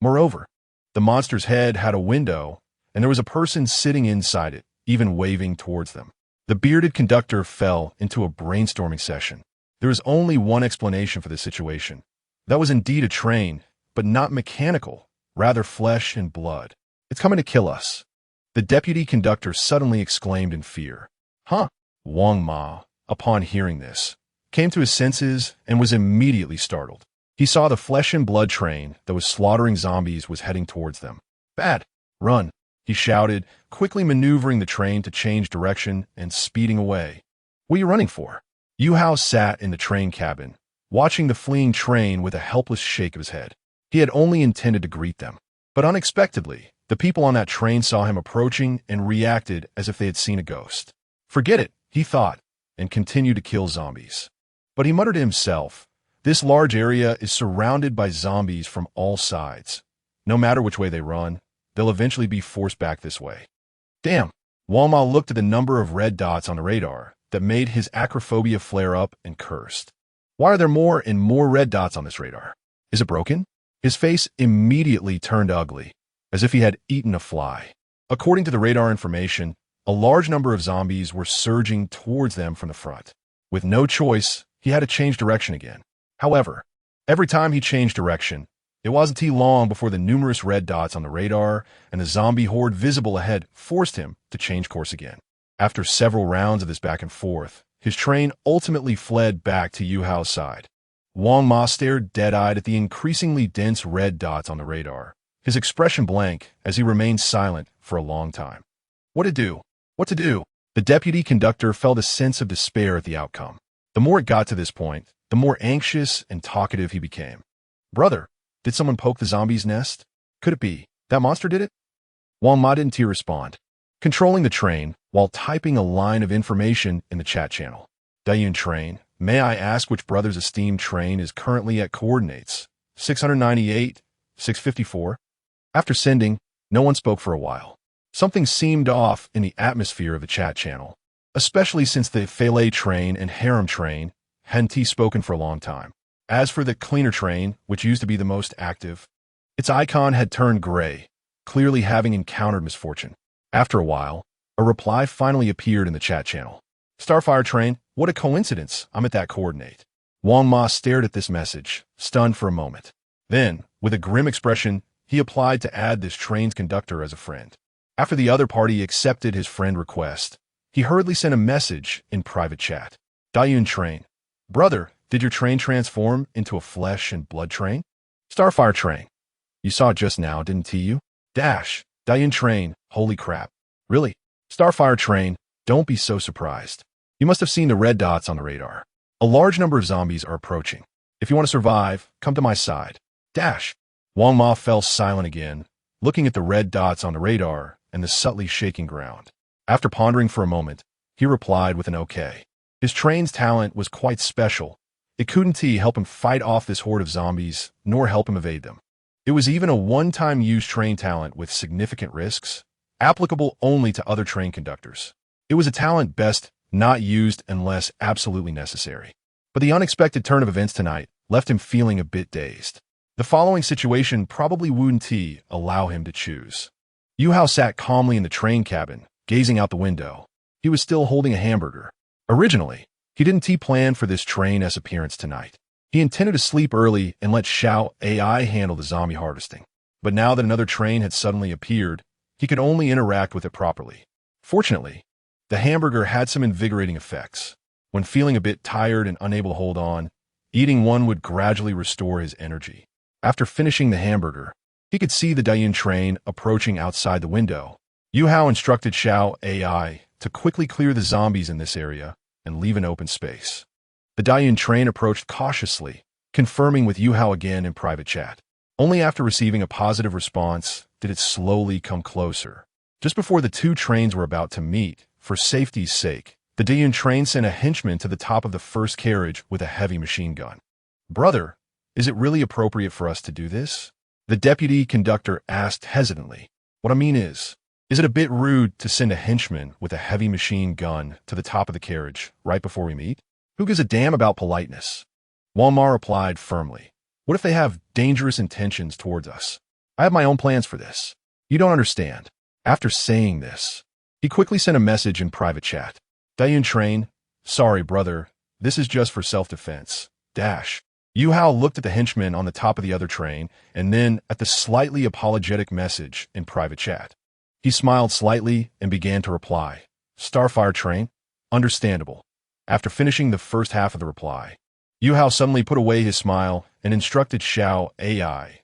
Moreover, the monster's head had a window, and there was a person sitting inside it, even waving towards them. The bearded conductor fell into a brainstorming session. There is only one explanation for this situation. That was indeed a train, but not mechanical, rather flesh and blood. It's coming to kill us. The deputy conductor suddenly exclaimed in fear. Huh? Wang Ma, upon hearing this, came to his senses and was immediately startled. He saw the flesh and blood train that was slaughtering zombies was heading towards them. Bad! Run! He shouted, quickly maneuvering the train to change direction and speeding away. What are you running for? Yuhou sat in the train cabin, watching the fleeing train with a helpless shake of his head. He had only intended to greet them. But unexpectedly, the people on that train saw him approaching and reacted as if they had seen a ghost. Forget it, he thought, and continued to kill zombies. But he muttered to himself, this large area is surrounded by zombies from all sides. No matter which way they run, they'll eventually be forced back this way. Damn! Wang Ma looked at the number of red dots on the radar that made his acrophobia flare up and cursed. Why are there more and more red dots on this radar? Is it broken? His face immediately turned ugly, as if he had eaten a fly. According to the radar information, a large number of zombies were surging towards them from the front. With no choice, he had to change direction again. However, every time he changed direction, it wasn't too long before the numerous red dots on the radar and the zombie horde visible ahead forced him to change course again. After several rounds of this back and forth, his train ultimately fled back to Yuhou's side. Wang Ma stared dead-eyed at the increasingly dense red dots on the radar, his expression blank as he remained silent for a long time. What to do? What to do? The deputy conductor felt a sense of despair at the outcome. The more it got to this point, the more anxious and talkative he became. Brother, did someone poke the zombie's nest? Could it be that monster did it? Wang Ma didn't respond, controlling the train while typing a line of information in the chat channel. Dayun train, may I ask which brother's esteemed train is currently at coordinates 698, 654? After sending, no one spoke for a while. Something seemed off in the atmosphere of the chat channel, especially since the Fele train and Harem train hadn't spoken for a long time. As for the cleaner train, which used to be the most active, its icon had turned gray, clearly having encountered misfortune. After a while, a reply finally appeared in the chat channel. Starfire train, what a coincidence, I'm at that coordinate. Wang Ma stared at this message, stunned for a moment. Then, with a grim expression, he applied to add this train's conductor as a friend. After the other party accepted his friend request, he hurriedly sent a message in private chat. Dayun train, brother, did your train transform into a flesh and blood train? Starfire train, you saw it just now, didn't you? Dash, Dayun train, holy crap. Really? Starfire train, don't be so surprised. You must have seen the red dots on the radar. A large number of zombies are approaching. If you want to survive, come to my side. Dash. Wang Ma fell silent again, looking at the red dots on the radar and the subtly shaking ground. After pondering for a moment, he replied with an okay. His train's talent was quite special. It couldn't help him fight off this horde of zombies, nor help him evade them. It was even a one-time use train talent with significant risks, applicable only to other train conductors. It was a talent best not used unless absolutely necessary. But the unexpected turn of events tonight left him feeling a bit dazed. The following situation probably wouldn't allow him to choose. Yuhou sat calmly in the train cabin, gazing out the window. He was still holding a hamburger. Originally, he didn't plan for this train's appearance tonight. He intended to sleep early and let AI handle the zombie harvesting. But now that another train had suddenly appeared, he could only interact with it properly. Fortunately, the hamburger had some invigorating effects. When feeling a bit tired and unable to hold on, eating one would gradually restore his energy. After finishing the hamburger, he could see the Dayun train approaching outside the window. Yuhou instructed AI to quickly clear the zombies in this area and leave an open space. The Dayun train approached cautiously, confirming with Yuhou again in private chat. Only after receiving a positive response did it slowly come closer. Just before the two trains were about to meet, for safety's sake, the Dayun train sent a henchman to the top of the first carriage with a heavy machine gun. Brother, is it really appropriate for us to do this? The deputy conductor asked hesitantly. What I mean is it a bit rude to send a henchman with a heavy machine gun to the top of the carriage right before we meet? Who gives a damn about politeness? Wang Ma replied firmly. What if they have dangerous intentions towards us? I have my own plans for this. You don't understand. After saying this, he quickly sent a message in private chat. Dayun train, sorry brother, this is just for self-defense. Dash. Yuhou looked at the henchman on the top of the other train and then at the slightly apologetic message in private chat. He smiled slightly and began to reply. Starfire train, understandable. After finishing the first half of the reply, Yuhou suddenly put away his smile and instructed AI,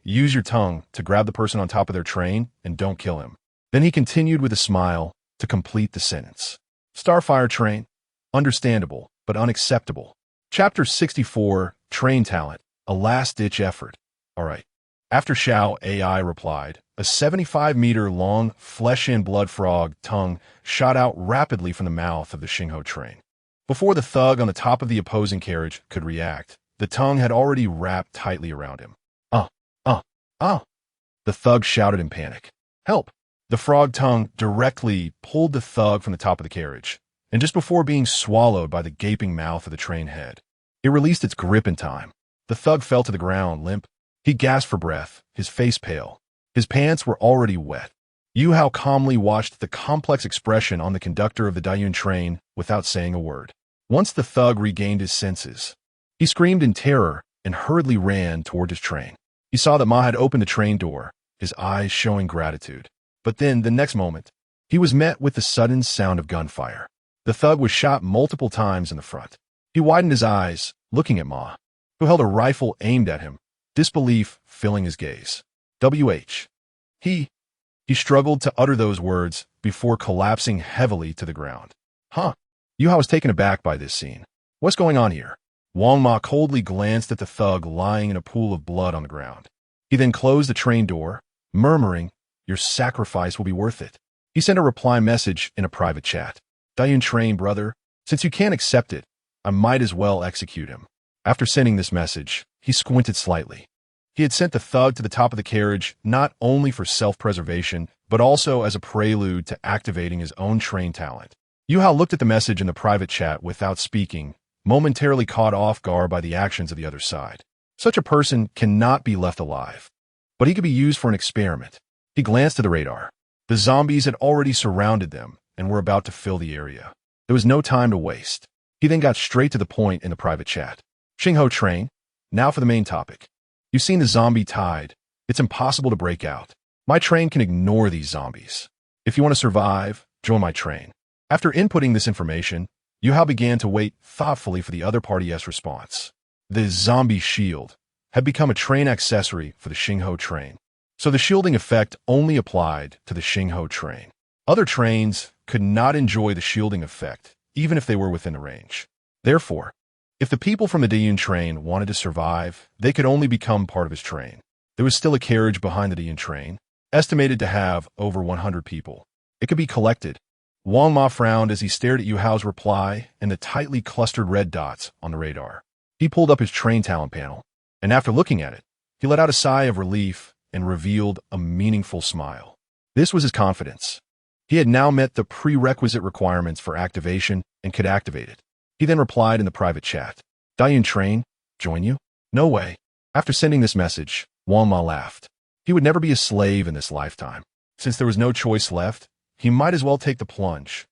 use your tongue to grab the person on top of their train and don't kill him. Then he continued with a smile to complete the sentence. Starfire train, understandable, but unacceptable. Chapter 64, Train Talent, a last-ditch effort. All right. After AI replied, a 75-meter-long flesh-and-blood frog tongue shot out rapidly from the mouth of the Xingho train. Before the thug on the top of the opposing carriage could react, the tongue had already wrapped tightly around him. The thug shouted in panic. Help! The frog tongue directly pulled the thug from the top of the carriage, and just before being swallowed by the gaping mouth of the train head, it released its grip in time. The thug fell to the ground, limp. He gasped for breath, his face pale. His pants were already wet. Yuhou calmly watched the complex expression on the conductor of the Dayun train without saying a word. Once the thug regained his senses, he screamed in terror and hurriedly ran toward his train. He saw that Ma had opened the train door, his eyes showing gratitude. But then, the next moment, he was met with the sudden sound of gunfire. The thug was shot multiple times in the front. He widened his eyes, looking at Ma, who held a rifle aimed at him, disbelief filling his gaze. He struggled to utter those words before collapsing heavily to the ground. Huh? Yuhou was taken aback by this scene. What's going on here? Wang Ma coldly glanced at the thug lying in a pool of blood on the ground. He then closed the train door, murmuring, "Your sacrifice will be worth it." He sent a reply message in a private chat. "Dayun train, brother. Since you can't accept it, I might as well execute him." After sending this message, he squinted slightly. He had sent the thug to the top of the carriage not only for self-preservation, but also as a prelude to activating his own train talent. Yuhou looked at the message in the private chat without speaking, momentarily caught off guard by the actions of the other side. Such a person cannot be left alive, but he could be used for an experiment. He glanced at the radar. The zombies had already surrounded them and were about to fill the area. There was no time to waste. He then got straight to the point in the private chat. "Xingho train, now for the main topic. You've seen the zombie tide. It's impossible to break out. My train can ignore these zombies. If you want to survive, join my train." After inputting this information, Yuhou began to wait thoughtfully for the other party's response. The zombie shield had become a train accessory for the Xingho train, so the shielding effect only applied to the Xingho train. Other trains could not enjoy the shielding effect, even if they were within the range. Therefore, if the people from the Dayun train wanted to survive, they could only become part of his train. There was still a carriage behind the Dayun train, estimated to have over 100 people. It could be collected. Wang Ma frowned as he stared at Yuhou's reply and the tightly clustered red dots on the radar. He pulled up his train talent panel, and after looking at it, he let out a sigh of relief and revealed a meaningful smile. This was his confidence. He had now met the prerequisite requirements for activation and could activate it. He then replied in the private chat, "Dayun train, join you?" "No way." After sending this message, Wang Ma laughed. He would never be a slave in this lifetime. Since there was no choice left, he might as well take the plunge.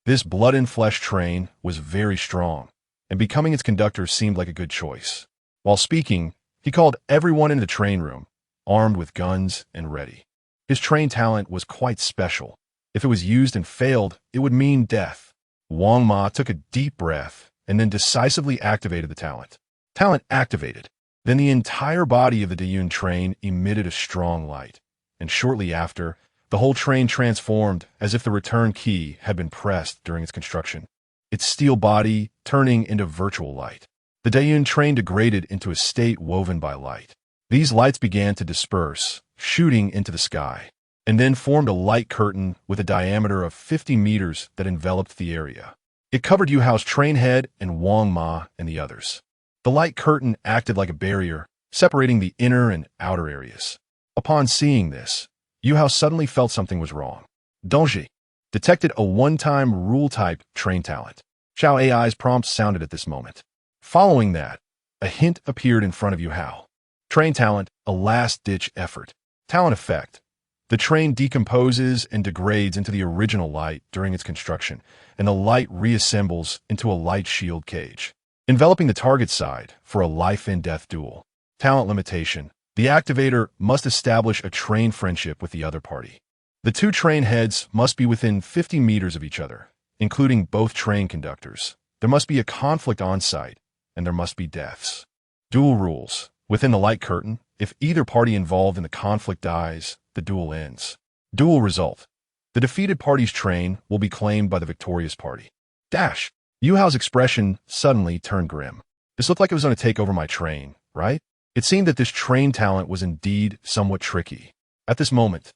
This blood-and-flesh train was very strong, and becoming its conductor seemed like a good choice. While speaking, he called everyone in the train room, armed with guns and ready. His train talent was quite special. If it was used and failed, it would mean death. Wang Ma took a deep breath and then decisively activated the talent. Talent activated. Then the entire body of the Dayun train emitted a strong light, and shortly after, the whole train transformed as if the return key had been pressed during its construction, its steel body turning into virtual light. The Dayun train degraded into a state woven by light. These lights began to disperse, shooting into the sky, and then formed a light curtain with a diameter of 50 meters that enveloped the area. It covered Yuhou's train head and Wang Ma and the others. The light curtain acted like a barrier, separating the inner and outer areas. Upon seeing this, Yuhou suddenly felt something was wrong. Doomsday detected a one-time rule-type train talent. Xiao AI's prompt sounded at this moment. Following that, a hint appeared in front of Yuhou. Train talent, a last-ditch effort. Talent effect. The train decomposes and degrades into the original light during its construction, and the light reassembles into a light shield cage, enveloping the target side for a life-and-death duel. Talent limitation. The activator must establish a train friendship with the other party. The two train heads must be within 50 meters of each other, including both train conductors. There must be a conflict on site, and there must be deaths. Duel rules. Within the light curtain, if either party involved in the conflict dies, the duel ends. Duel result. The defeated party's train will be claimed by the victorious party. Dash. Yuhou's expression suddenly turned grim. This looked like it was going to take over my train, right? It seemed that this train talent was indeed somewhat tricky. At this moment,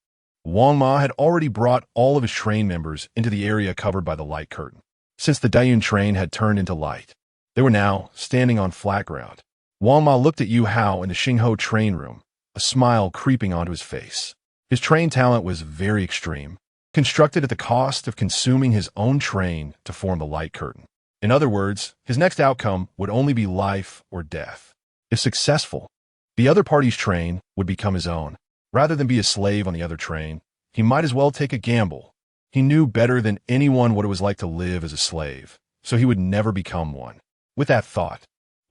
Wang Ma had already brought all of his train members into the area covered by the light curtain. Since the Dayun train had turned into light, they were now standing on flat ground. Wang Ma looked at Yuhou in the Xingho train room, a smile creeping onto his face. His train talent was very extreme, constructed at the cost of consuming his own train to form the light curtain. In other words, his next outcome would only be life or death. If successful, the other party's train would become his own. Rather than be a slave on the other train, he might as well take a gamble. He knew better than anyone what it was like to live as a slave, so he would never become one. With that thought,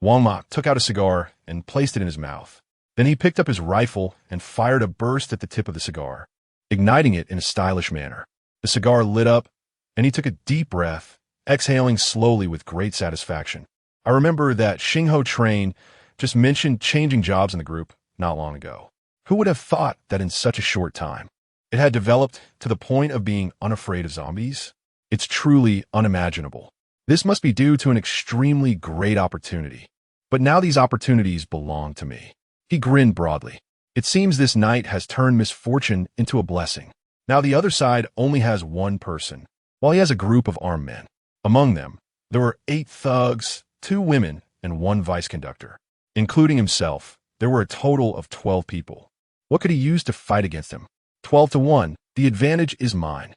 Wang Ma took out a cigar and placed it in his mouth. Then he picked up his rifle and fired a burst at the tip of the cigar, igniting it in a stylish manner. The cigar lit up, and he took a deep breath, exhaling slowly with great satisfaction. I remember that Xingho Train just mentioned changing jobs in the group not long ago. Who would have thought that in such a short time it had developed to the point of being unafraid of zombies? It's truly unimaginable. This must be due to an extremely great opportunity. But now these opportunities belong to me. He grinned broadly. It seems this night has turned misfortune into a blessing. Now the other side only has one person, while he has a group of armed men. Among them, there were 8 thugs, 2 women, and 1 vice conductor. Including himself, there were a total of 12 people. What could he use to fight against him? 12 to 1, the advantage is mine.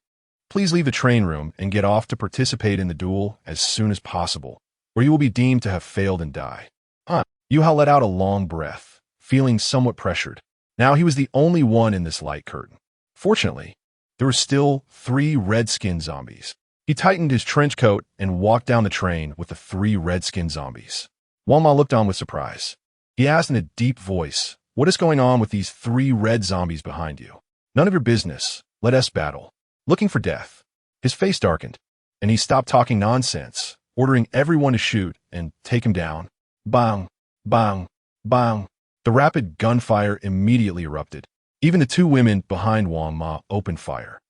Please leave the train room and get off to participate in the duel as soon as possible, or you will be deemed to have failed and die. Yuhou let out a long breath, feeling somewhat pressured. Now he was the only one in this light curtain. Fortunately, there were still 3 red-skinned zombies. He tightened his trench coat and walked down the train with the 3 red-skinned zombies. Wang Ma looked on with surprise. He asked in a deep voice, "What is going on with these 3 red zombies behind you?" "None of your business. Let us battle." Looking for death. His face darkened, and he stopped talking nonsense, ordering everyone to shoot and take him down. Bang, bang, bang. The rapid gunfire immediately erupted. Even the 2 women behind Wang Ma opened fire.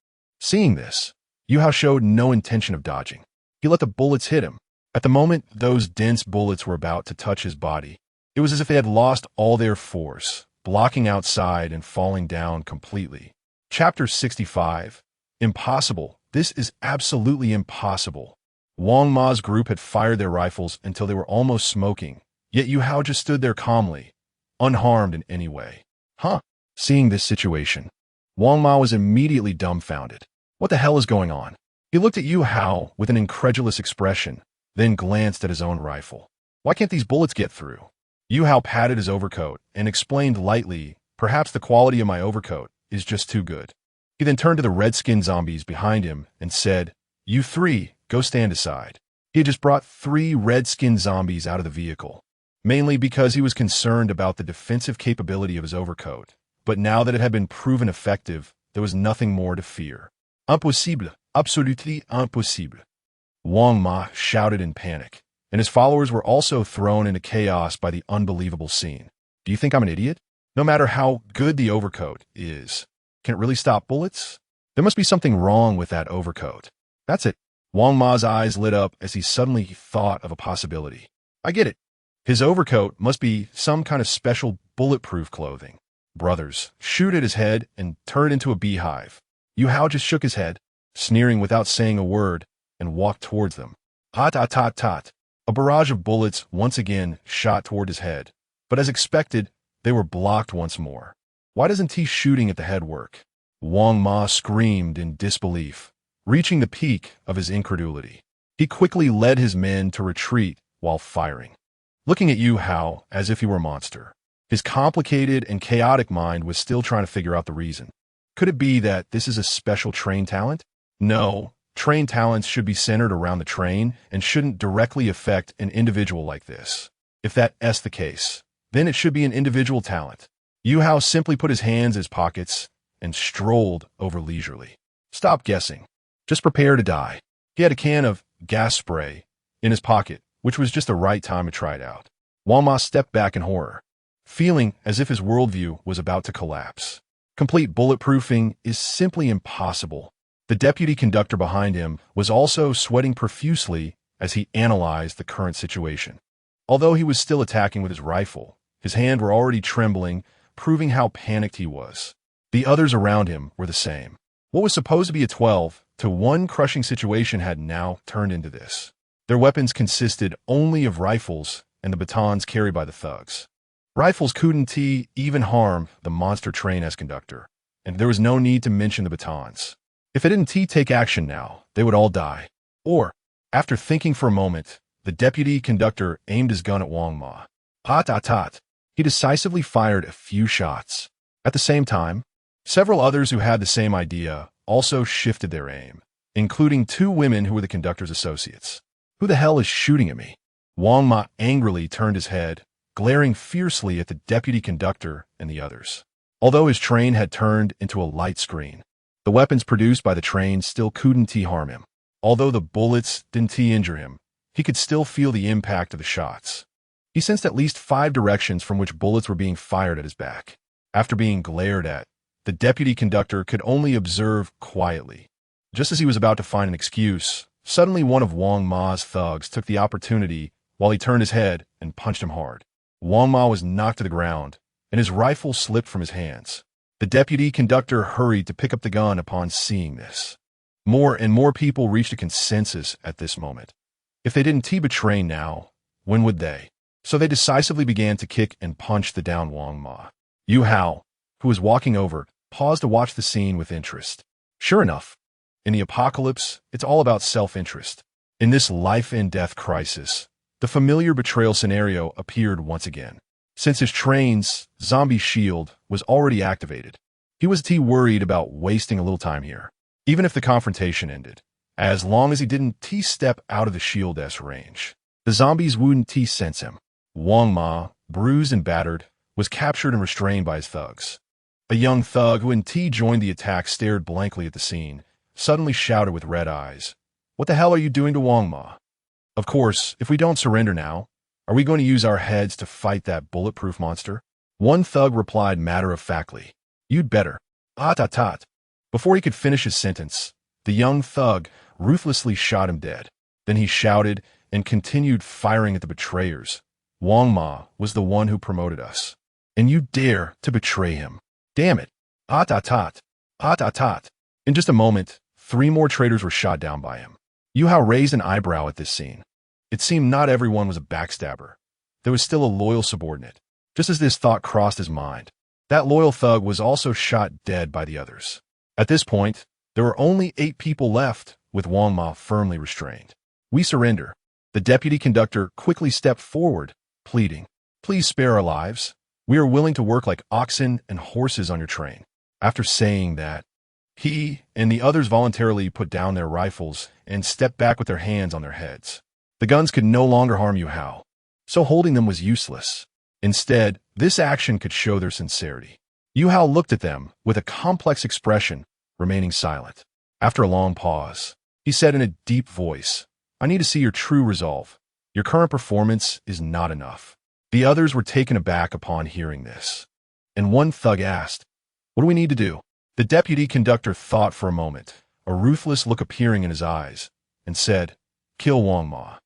Seeing this, Yuhou showed no intention of dodging. He let the bullets hit him. At the moment those dense bullets were about to touch his body, it was as if they had lost all their force, blocking outside and falling down completely. Chapter 65. Impossible. This is absolutely impossible. Wang Ma's group had fired their rifles until they were almost smoking, yet Yuhou just stood there calmly, unharmed in any way. Seeing this situation, Wang Ma was immediately dumbfounded. What the hell is going on? He looked at Yuhou with an incredulous expression, then glanced at his own rifle. Why can't these bullets get through? Yuhou patted his overcoat and explained lightly, "Perhaps the quality of my overcoat is just too good." He then turned to the red-skinned zombies behind him and said, "You 3, go stand aside." He had just brought 3 red-skinned zombies out of the vehicle, mainly because he was concerned about the defensive capability of his overcoat. But now that it had been proven effective, there was nothing more to fear. "Impossible, absolutely impossible." Wang Ma shouted in panic, and his followers were also thrown into chaos by the unbelievable scene. "Do you think I'm an idiot? No matter how good the overcoat is, can it really stop bullets? There must be something wrong with that overcoat." "That's it." Wang Ma's eyes lit up as he suddenly thought of a possibility. "I get it. His overcoat must be some kind of special bulletproof clothing." Brothers, shoot at his head and turn it into a beehive. Yuhou just shook his head, sneering without saying a word, and walked towards them. Tot. A barrage of bullets once again shot toward his head, but as expected, they were blocked once more. Why doesn't he shooting at the head work? Wang Ma screamed in disbelief, reaching the peak of his incredulity. He quickly led his men to retreat while firing, looking at Yuhou as if he were a monster. His complicated and chaotic mind was still trying to figure out the reason. Could it be that this is a special train talent? No, train talents should be centered around the train and shouldn't directly affect an individual like this. If that's the case, then it should be an individual talent. Yuhou simply put his hands in his pockets and strolled over leisurely. Stop guessing. Just prepare to die. He had a can of gas spray in his pocket, which was just the right time to try it out. Wang Ma stepped back in horror, feeling as if his worldview was about to collapse. Complete bulletproofing is simply impossible. The deputy conductor behind him was also sweating profusely as he analyzed the current situation. Although he was still attacking with his rifle, his hands were already trembling, proving how panicked he was. The others around him were the same. What was supposed to be a 12-to-1 crushing situation had now turned into this. Their weapons consisted only of rifles and the batons carried by the thugs. Rifles couldn't even harm the monster train as conductor, and there was no need to mention the batons. If it didn't take action now, they would all die. Or, after thinking for a moment, the deputy conductor aimed his gun at Wang Ma. Tot. He decisively fired a few shots. At the same time, several others who had the same idea also shifted their aim, including 2 women who were the conductor's associates. Who the hell is shooting at me? Wang Ma angrily turned his head, glaring fiercely at the deputy conductor and the others. Although his train had turned into a light screen, the weapons produced by the train still couldn't harm him. Although the bullets didn't injure him, he could still feel the impact of the shots. He sensed at least 5 directions from which bullets were being fired at his back. After being glared at, the deputy conductor could only observe quietly. Just as he was about to find an excuse, suddenly one of Wang Ma's thugs took the opportunity while he turned his head and punched him hard. Wang Ma was knocked to the ground, and his rifle slipped from his hands. The deputy conductor hurried to pick up the gun upon seeing this. More and more people reached a consensus at this moment. If they didn't betray now, when would they? So they decisively began to kick and punch the down Wang Ma. Yuhou, who was walking over, paused to watch the scene with interest. Sure enough, in the apocalypse, it's all about self-interest. In this life-and-death crisis, the familiar betrayal scenario appeared once again. Since his train's zombie shield was already activated, he was worried about wasting a little time here. Even if the confrontation ended, as long as he didn't step out of the shield's range, the zombies wouldn't sense him. Wang Ma, bruised and battered, was captured and restrained by his thugs. A young thug who joined the attack stared blankly at the scene, suddenly shouted with red eyes, "What the hell are you doing to Wang Ma? Of course, if we don't surrender now, are we going to use our heads to fight that bulletproof monster?" One thug replied matter-of-factly, "You'd better." Tat. Before he could finish his sentence, the young thug ruthlessly shot him dead. Then he shouted and continued firing at the betrayers. "Wang Ma was the one who promoted us, and you dare to betray him. Damn it." Tat. In just a moment, 3 more traitors were shot down by him. Yuhou raised an eyebrow at this scene. It seemed not everyone was a backstabber. There was still a loyal subordinate. Just as this thought crossed his mind, that loyal thug was also shot dead by the others. At this point, there were only 8 people left, with Wang Ma firmly restrained. "We surrender." The deputy conductor quickly stepped forward, pleading, "Please spare our lives. We are willing to work like oxen and horses on your train." After saying that, he and the others voluntarily put down their rifles and stepped back with their hands on their heads. The guns could no longer harm Yuhou, so holding them was useless. Instead, this action could show their sincerity. Yuhou looked at them with a complex expression, remaining silent. After a long pause, he said in a deep voice, "I need to see your true resolve. Your current performance is not enough." The others were taken aback upon hearing this. And one thug asked, "What do we need to do?" The deputy conductor thought for a moment, a ruthless look appearing in his eyes, and said, "Kill Wang Ma."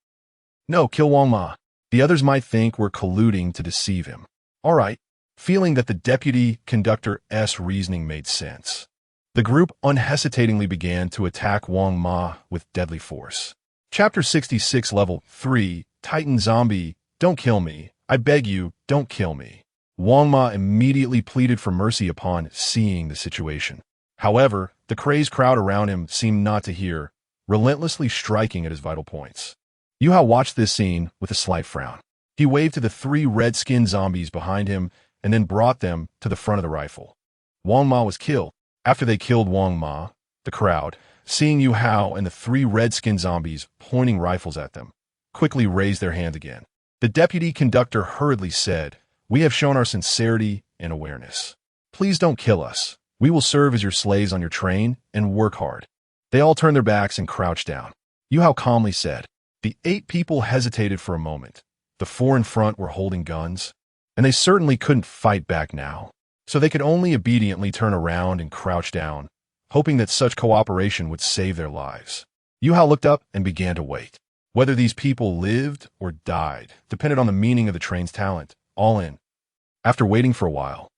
"No, kill Wang Ma. The others might think we're colluding to deceive him." "All right." Feeling that the deputy conductor's reasoning made sense, the group unhesitatingly began to attack Wang Ma with deadly force. Chapter 66 Level 3 Titan Zombie, "Don't kill me. I beg you, don't kill me." Wang Ma immediately pleaded for mercy upon seeing the situation. However, the crazed crowd around him seemed not to hear, relentlessly striking at his vital points. Yuhou watched this scene with a slight frown. He waved to the 3 red-skinned zombies behind him and then brought them to the front of the rifle. Wang Ma was killed. After they killed Wang Ma, the crowd, seeing Yuhou and the 3 red-skinned zombies pointing rifles at them, quickly raised their hand again. The deputy conductor hurriedly said, "We have shown our sincerity and awareness. Please don't kill us. We will serve as your slaves on your train and work hard." They all turned their backs and crouched down. Yuhou calmly said. The 8 people hesitated for a moment. The 4 in front were holding guns, and they certainly couldn't fight back now, so they could only obediently turn around and crouch down, hoping that such cooperation would save their lives. Yuhou looked up and began to wait. Whether these people lived or died depended on the meaning of the train's talent. All in. After waiting for a while,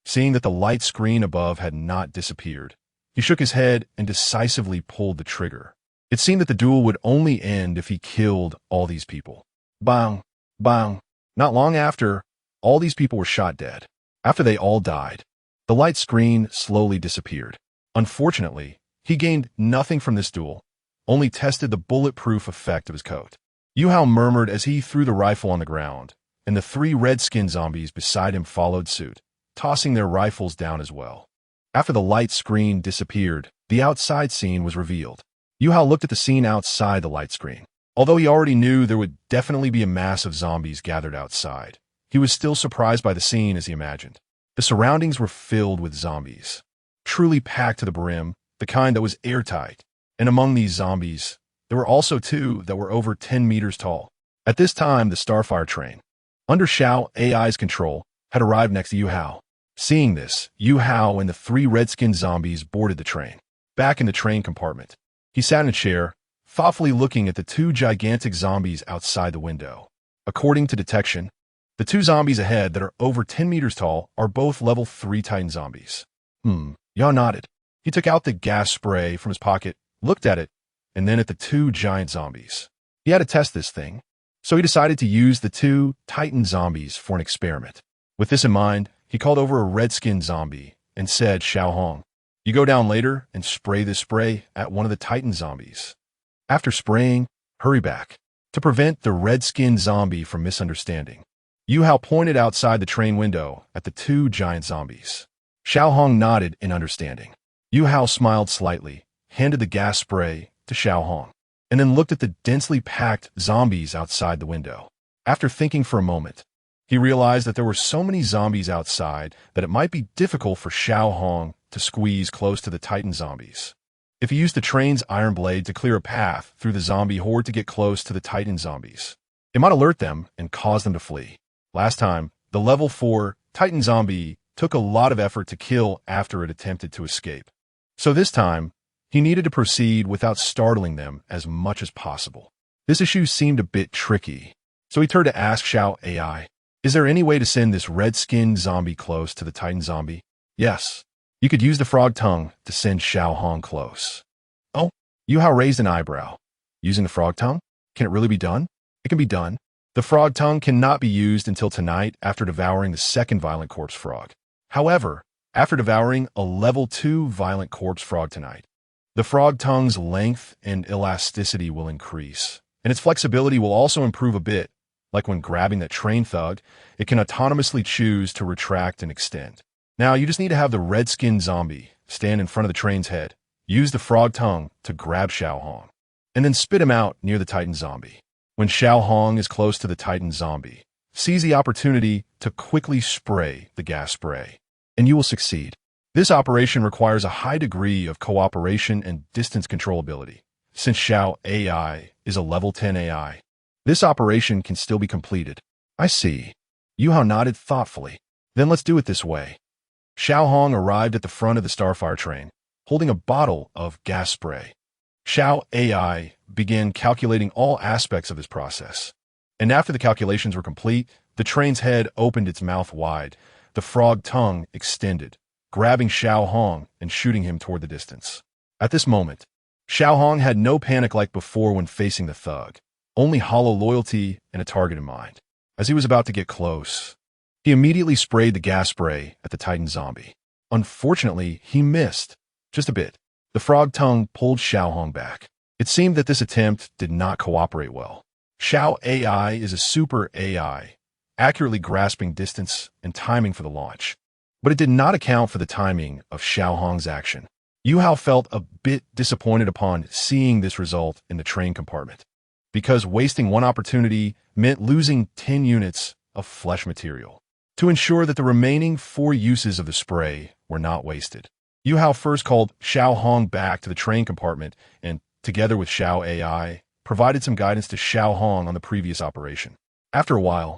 seeing that the light screen above had not disappeared, he shook his head and decisively pulled the trigger. It seemed that the duel would only end if he killed all these people. Bang! Bang! Not long after, all these people were shot dead. After they all died, the light screen slowly disappeared. Unfortunately, he gained nothing from this duel, only tested the bulletproof effect of his coat. Yuhou murmured as he threw the rifle on the ground, and the 3 red-skinned zombies beside him followed suit, tossing their rifles down as well. After the light screen disappeared, the outside scene was revealed. Yuhou looked at the scene outside the light screen. Although he already knew there would definitely be a mass of zombies gathered outside, he was still surprised by the scene as he imagined. The surroundings were filled with zombies, truly packed to the brim, the kind that was airtight. And among these zombies, there were also two that were over 10 meters tall. At this time, the Starfire train, under Xiao AI's control, had arrived next to Yuhou. Seeing this, Yuhou and the three red-skinned zombies boarded the train. Back in the train compartment, he sat in a chair, thoughtfully looking at the two gigantic zombies outside the window. According to detection, the two zombies ahead that are over 10 meters tall are both level 3 Titan zombies. Yuhou nodded. He took out the gas spray from his pocket, looked at it, and then at the two giant zombies. He had to test this thing, so he decided to use the two Titan zombies for an experiment. With this in mind, he called over a red-skinned zombie and said, "Xiaohong, you go down later and spray this spray at one of the Titan zombies. After spraying, hurry back to prevent the red-skinned zombie from misunderstanding." Yuhou pointed outside the train window at the two giant zombies. Xiaohong nodded in understanding. Yuhou smiled slightly, handed the gas spray to Xiaohong, and then looked at the densely packed zombies outside the window. After thinking for a moment, he realized that there were so many zombies outside that it might be difficult for Xiaohong to squeeze close to the Titan zombies. If he used the train's iron blade to clear a path through the zombie horde to get close to the Titan zombies, it might alert them and cause them to flee. Last time, the level 4 Titan zombie took a lot of effort to kill after it attempted to escape. So this time, he needed to proceed without startling them as much as possible. This issue seemed a bit tricky, so he turned to ask Xiao AI, "Is there any way to send this red-skinned zombie close to the Titan zombie?" "Yes. You could use the frog tongue to send Xiaohong close." "Oh?" Yuhou raised an eyebrow. "Using the frog tongue? Can it really be done?" "It can be done. The frog tongue cannot be used until tonight after devouring the second violent corpse frog. However, after devouring a level 2 violent corpse frog tonight, the frog tongue's length and elasticity will increase, and its flexibility will also improve a bit. Like when grabbing that train thug, it can autonomously choose to retract and extend. Now, you just need to have the red-skinned zombie stand in front of the train's head, use the frog tongue to grab Xiaohong, and then spit him out near the Titan zombie. When Xiaohong is close to the Titan zombie, seize the opportunity to quickly spray the gas spray, and you will succeed. This operation requires a high degree of cooperation and distance controllability. Since Xiao AI is a level 10 AI, this operation can still be completed. "I see." Yuhou nodded thoughtfully. "Then let's do it this way." Xiaohong arrived at the front of the Starfire train, holding a bottle of gas spray. Xiao AI began calculating all aspects of this process. And after the calculations were complete, the train's head opened its mouth wide, the frog tongue extended, grabbing Xiaohong and shooting him toward the distance. At this moment, Xiaohong had no panic like before when facing the thug, only hollow loyalty and a target in mind. As he was about to get close, he immediately sprayed the gas spray at the Titan zombie. Unfortunately, he missed, just a bit. The frog tongue pulled Xiaohong back. It seemed that this attempt did not cooperate well. Xiao AI is a super AI, accurately grasping distance and timing for the launch. But it did not account for the timing of Xiaohong's action. Yuhou felt a bit disappointed upon seeing this result in the train compartment, because wasting one opportunity meant losing 10 units of flesh material. To ensure that the remaining 4 uses of the spray were not wasted, Yuhou first called Xiaohong back to the train compartment and, together with Xiao AI, provided some guidance to Xiaohong on the previous operation. After a while,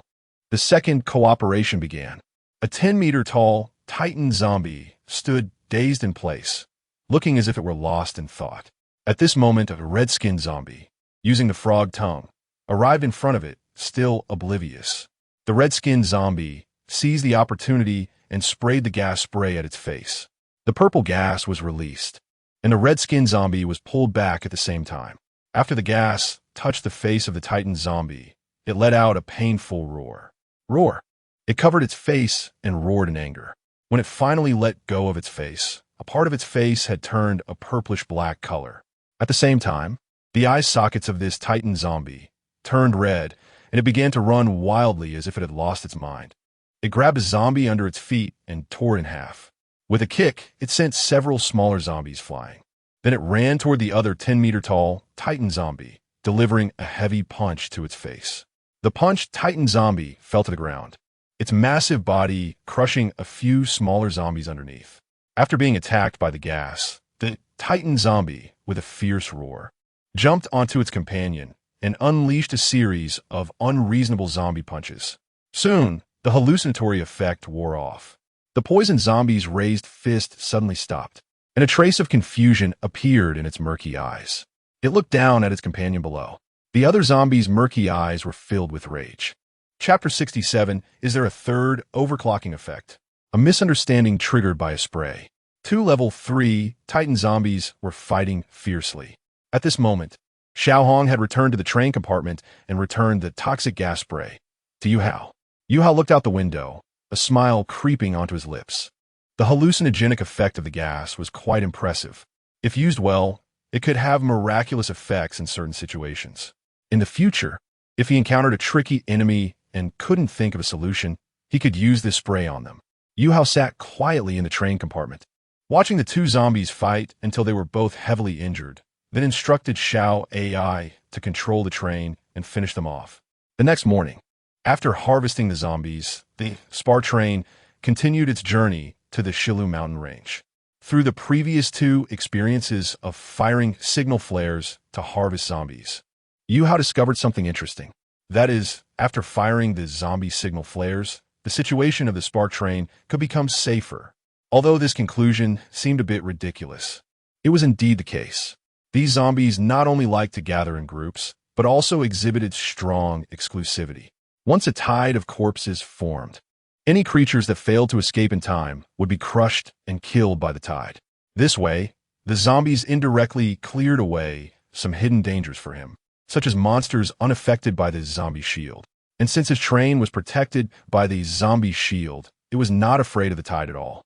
the second cooperation began. A 10-meter-tall Titan zombie stood dazed in place, looking as if it were lost in thought. At this moment, a red-skinned zombie, using the frog tongue, arrived in front of it, still oblivious. The red-skinned zombie seized the opportunity and sprayed the gas spray at its face. The purple gas was released, and the red-skinned zombie was pulled back at the same time. After the gas touched the face of the Titan zombie, it let out a painful roar. Roar! It covered its face and roared in anger. When it finally let go of its face, a part of its face had turned a purplish-black color. At the same time, the eye sockets of this Titan zombie turned red, and it began to run wildly as if it had lost its mind. It grabbed a zombie under its feet and tore it in half. With a kick, it sent several smaller zombies flying. Then it ran toward the other 10-meter-tall Titan zombie, delivering a heavy punch to its face. The punched Titan zombie fell to the ground, its massive body crushing a few smaller zombies underneath. After being attacked by the gas, the Titan zombie, with a fierce roar, jumped onto its companion and unleashed a series of unreasonable zombie punches. Soon, the hallucinatory effect wore off. The poison zombie's raised fist suddenly stopped, and a trace of confusion appeared in its murky eyes. It looked down at its companion below. The other zombie's murky eyes were filled with rage. Chapter 67. Is there a third overclocking effect? A misunderstanding triggered by a spray. Two level 3 Titan zombies were fighting fiercely. At this moment, Xiaohong had returned to the train compartment and returned the toxic gas spray to Yuhou. Yuhou looked out the window, a smile creeping onto his lips. The hallucinogenic effect of the gas was quite impressive. If used well, it could have miraculous effects in certain situations. In the future, if he encountered a tricky enemy and couldn't think of a solution, he could use this spray on them. Yuhou sat quietly in the train compartment, watching the two zombies fight until they were both heavily injured, then instructed Xiao AI to control the train and finish them off. The next morning, after harvesting the zombies, the spar train continued its journey to the Shilu mountain range. Through the previous two experiences of firing signal flares to harvest zombies, Yuhou discovered something interesting. That is, after firing the zombie signal flares, the situation of the spar train could become safer. Although this conclusion seemed a bit ridiculous, it was indeed the case. These zombies not only liked to gather in groups, but also exhibited strong exclusivity. Once a tide of corpses formed, any creatures that failed to escape in time would be crushed and killed by the tide. This way, the zombies indirectly cleared away some hidden dangers for him, such as monsters unaffected by the zombie shield. And since his train was protected by the zombie shield, it was not afraid of the tide at all.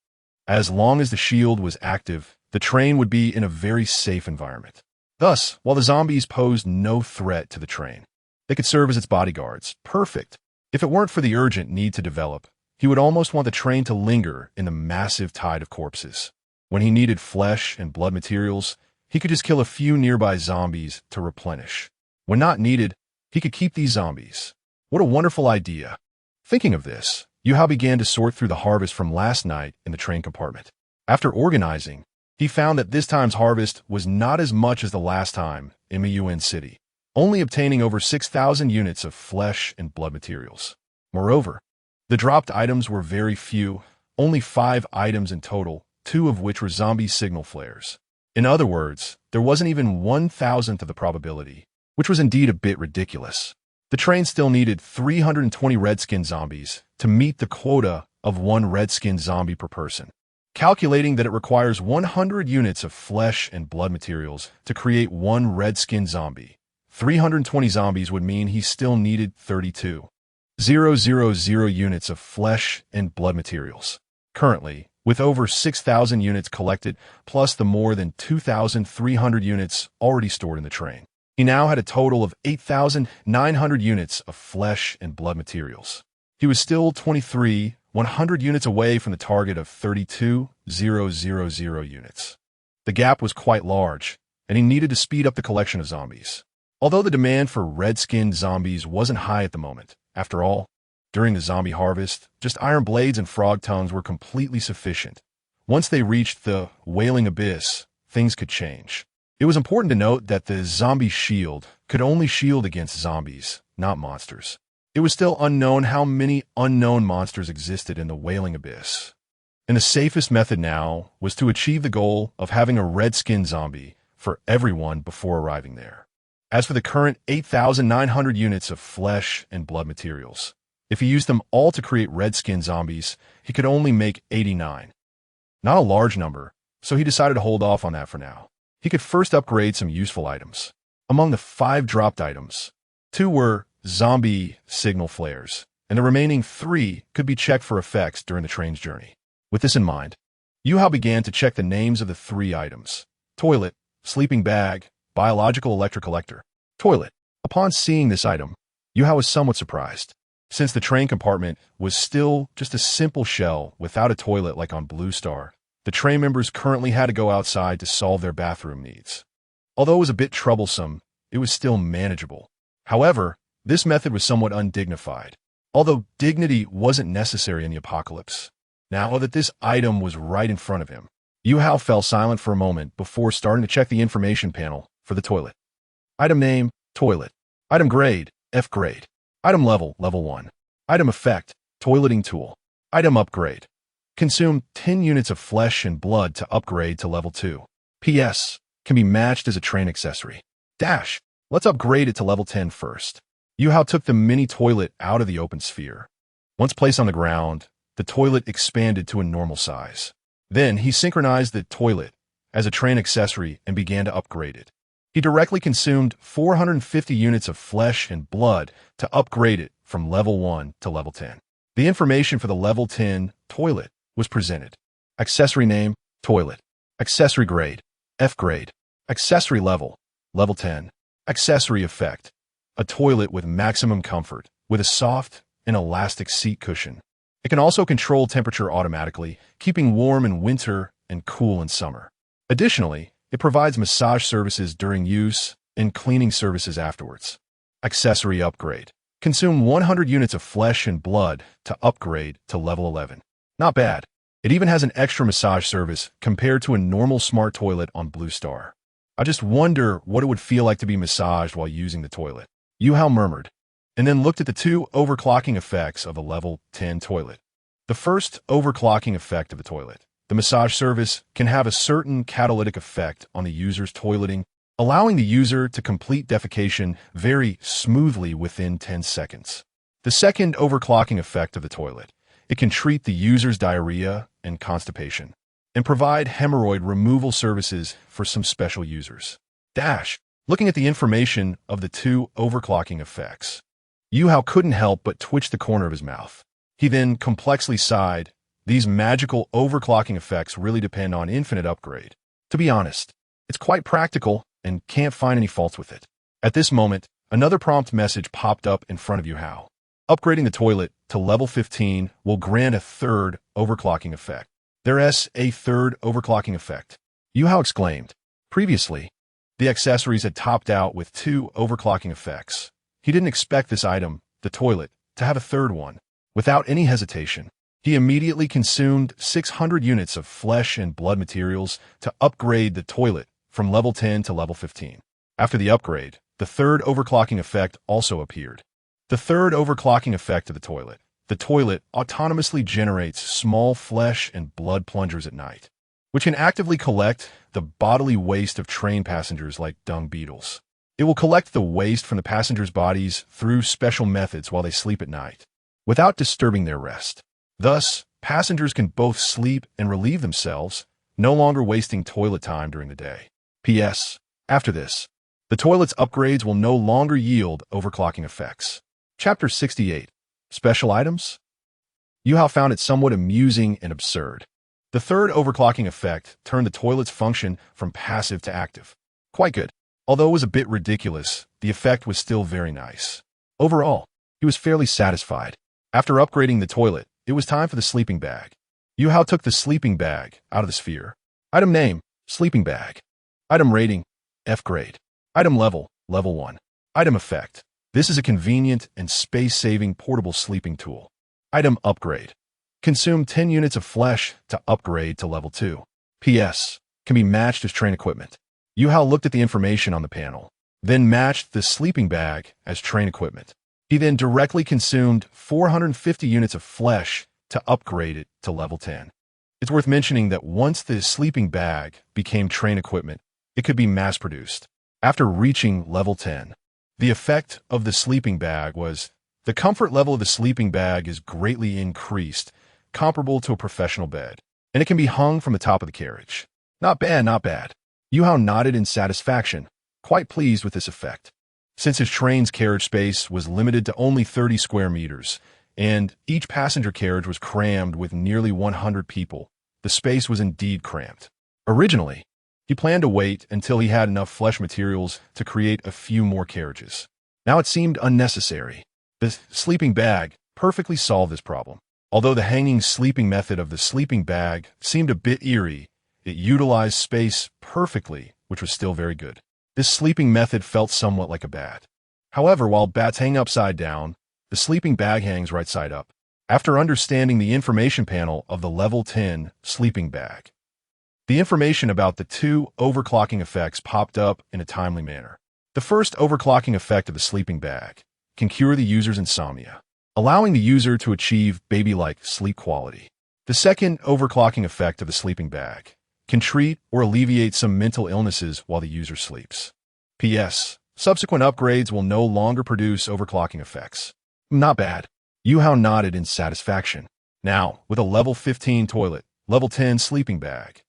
As long as the shield was active, the train would be in a very safe environment. Thus, while the zombies posed no threat to the train, they could serve as its bodyguards. Perfect. If it weren't for the urgent need to develop, he would almost want the train to linger in the massive tide of corpses. When he needed flesh and blood materials, he could just kill a few nearby zombies to replenish. When not needed, he could keep these zombies. What a wonderful idea. Thinking of this, Yuhou began to sort through the harvest from last night in the train compartment. After organizing, he found that this time's harvest was not as much as the last time in Miyuan City, only obtaining over 6,000 units of flesh and blood materials. Moreover, the dropped items were very few, only 5 items in total, 2 of which were zombie signal flares. In other words, there wasn't even 1,000th of the probability, which was indeed a bit ridiculous. The train still needed 320 redskin zombies to meet the quota of 1 redskin zombie per person. Calculating that it requires 100 units of flesh and blood materials to create 1 redskin zombie, 320 zombies would mean he still needed 32,000 units of flesh and blood materials. Currently, with over 6,000 units collected, plus the more than 2,300 units already stored in the train, he now had a total of 8,900 units of flesh and blood materials. He was still 100 units away from the target of 32,000 units. The gap was quite large, and he needed to speed up the collection of zombies. Although the demand for red-skinned zombies wasn't high at the moment, after all, during the zombie harvest, just iron blades and frog tongues were completely sufficient. Once they reached the wailing abyss, things could change. It was important to note that the zombie shield could only shield against zombies, not monsters. It was still unknown how many unknown monsters existed in the wailing abyss. And the safest method now was to achieve the goal of having a red-skinned zombie for everyone before arriving there. As for the current 8,900 units of flesh and blood materials, if he used them all to create red-skinned zombies, he could only make 89. Not a large number, so he decided to hold off on that for now. He could first upgrade some useful items. Among the 5 dropped items, 2 were zombie signal flares, and the remaining 3 could be checked for effects during the train's journey. With this in mind, Yuhou began to check the names of the 3 items: toilet, sleeping bag, biological electric collector. Toilet. Upon seeing this item, Yuhou was somewhat surprised. Since the train compartment was still just a simple shell without a toilet like on Blue Star, the train members currently had to go outside to solve their bathroom needs. Although it was a bit troublesome, it was still manageable. However, this method was somewhat undignified, although dignity wasn't necessary in the apocalypse. Now that this item was right in front of him, Yuhou fell silent for a moment before starting to check the information panel for the toilet. Item name, toilet. Item grade, F grade. Item level, level 1. Item effect, toileting tool. Item upgrade. Consume 10 units of flesh and blood to upgrade to level 2. PS. Can be matched as a train accessory. Dash. Let's upgrade it to level 10 first. Yuhou took the mini toilet out of the open sphere. Once placed on the ground, the toilet expanded to a normal size. Then he synchronized the toilet as a train accessory and began to upgrade it. He directly consumed 450 units of flesh and blood to upgrade it from level 1 to level 10. The information for the level 10 toilet was presented. Accessory name, toilet. Accessory grade, F grade. Accessory level, level 10. Accessory effect, a toilet with maximum comfort, with a soft and elastic seat cushion. It can also control temperature automatically, keeping warm in winter and cool in summer. Additionally, it provides massage services during use and cleaning services afterwards. Accessory upgrade. Consume 100 units of flesh and blood to upgrade to level 11. Not bad. It even has an extra massage service compared to a normal smart toilet on Blue Star. I just wonder what it would feel like to be massaged while using the toilet. Yuhou murmured, and then looked at the two overclocking effects of a level 10 toilet. The first overclocking effect of the toilet. The massage service can have a certain catalytic effect on the user's toileting, allowing the user to complete defecation very smoothly within 10 seconds. The second overclocking effect of the toilet. It can treat the user's diarrhea and constipation, and provide hemorrhoid removal services for some special users. Dash. Looking at the information of the two overclocking effects, Yuhou couldn't help but twitch the corner of his mouth. He then complexly sighed. These magical overclocking effects really depend on infinite upgrade. To be honest, it's quite practical and can't find any faults with it. At this moment, another prompt message popped up in front of Yuhou. Upgrading the toilet to level 15 will grant a third overclocking effect. There's a third overclocking effect. Yuhou exclaimed. Previously, the accessories had topped out with 2 overclocking effects. He didn't expect this item, the toilet, to have a third one. Without any hesitation, he immediately consumed 600 units of flesh and blood materials to upgrade the toilet from level 10 to level 15. After the upgrade, the third overclocking effect also appeared. The third overclocking effect of the toilet. The toilet autonomously generates small flesh and blood plungers at night, which can actively collect the bodily waste of train passengers like dung beetles. It will collect the waste from the passengers' bodies through special methods while they sleep at night, without disturbing their rest. Thus, passengers can both sleep and relieve themselves, no longer wasting toilet time during the day. P.S. After this, the toilet's upgrades will no longer yield overclocking effects. Chapter 68. Special items? Yuhou found it somewhat amusing and absurd. The third overclocking effect turned the toilet's function from passive to active. Quite good. Although it was a bit ridiculous, the effect was still very nice. Overall, he was fairly satisfied. After upgrading the toilet, it was time for the sleeping bag. Yuhou took the sleeping bag out of the sphere. Item name, sleeping bag. Item rating, F grade. Item level, level 1. Item effect. This is a convenient and space-saving portable sleeping tool. Item upgrade. Consume 10 units of flesh to upgrade to level 2. PS. Can be matched as train equipment. Yuhou looked at the information on the panel, then matched the sleeping bag as train equipment. He then directly consumed 450 units of flesh to upgrade it to level 10. It's worth mentioning that once the sleeping bag became train equipment, it could be mass-produced. After reaching level 10, the effect of the sleeping bag was the comfort level of the sleeping bag is greatly increased, comparable to a professional bed, and it can be hung from the top of the carriage. Not bad, not bad. Yuhou nodded in satisfaction, quite pleased with this effect. Since his train's carriage space was limited to only 30 square meters, and each passenger carriage was crammed with nearly 100 people, the space was indeed cramped. Originally, he planned to wait until he had enough flesh materials to create a few more carriages. Now it seemed unnecessary. The sleeping bag perfectly solved this problem. Although the hanging sleeping method of the sleeping bag seemed a bit eerie, it utilized space perfectly, which was still very good. This sleeping method felt somewhat like a bat. However, while bats hang upside down, the sleeping bag hangs right side up. After understanding the information panel of the level 10 sleeping bag, the information about the two overclocking effects popped up in a timely manner. The first overclocking effect of the sleeping bag can cure the user's insomnia, allowing the user to achieve baby-like sleep quality. The second overclocking effect of the sleeping bag can treat or alleviate some mental illnesses while the user sleeps. P.S. Subsequent upgrades will no longer produce overclocking effects. Not bad. Yuhou nodded in satisfaction. Now, with a level 15 toilet, level 10 sleeping bag,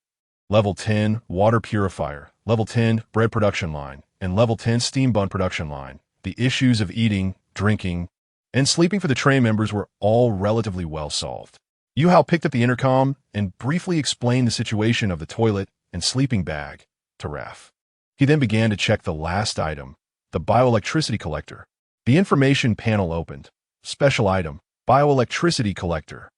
level 10 water purifier, level 10 bread production line, and level 10 steam bun production line, the issues of eating, drinking, and sleeping for the train members were all relatively well solved. Yuhou picked up the intercom and briefly explained the situation of the toilet and sleeping bag to Raf. He then began to check the last item, the bioelectricity collector. The information panel opened. Special item, bioelectricity collector.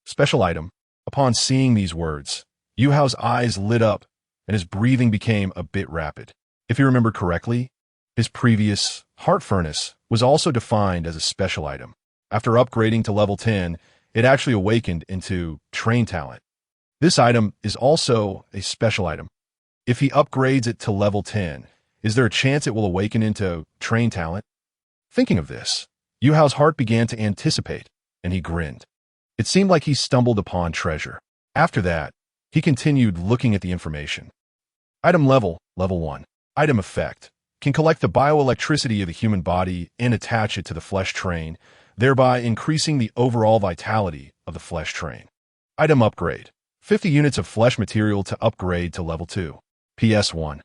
Special item. Upon seeing these words, Yuhou's eyes lit up and his breathing became a bit rapid. If you remember correctly, his previous heart furnace was also defined as a special item. After upgrading to level 10, it actually awakened into train talent. This item is also a special item. If he upgrades it to level 10, is there a chance it will awaken into train talent? Thinking of this, Yuhou's heart began to anticipate, and he grinned. It seemed like he stumbled upon treasure. After that, he continued looking at the information. Item level, level 1. Item effect. Can collect the bioelectricity of the human body and attach it to the flesh train, thereby increasing the overall vitality of the flesh train. Item upgrade. 50 units of flesh material to upgrade to level 2. PS1.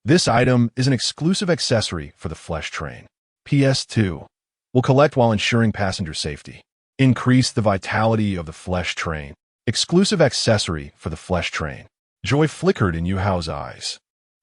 This item is an exclusive accessory for the flesh train. PS2. Will collect while ensuring passenger safety. Increase the vitality of the flesh train. Exclusive accessory for the flesh train. Joy flickered in Yuhou's eyes.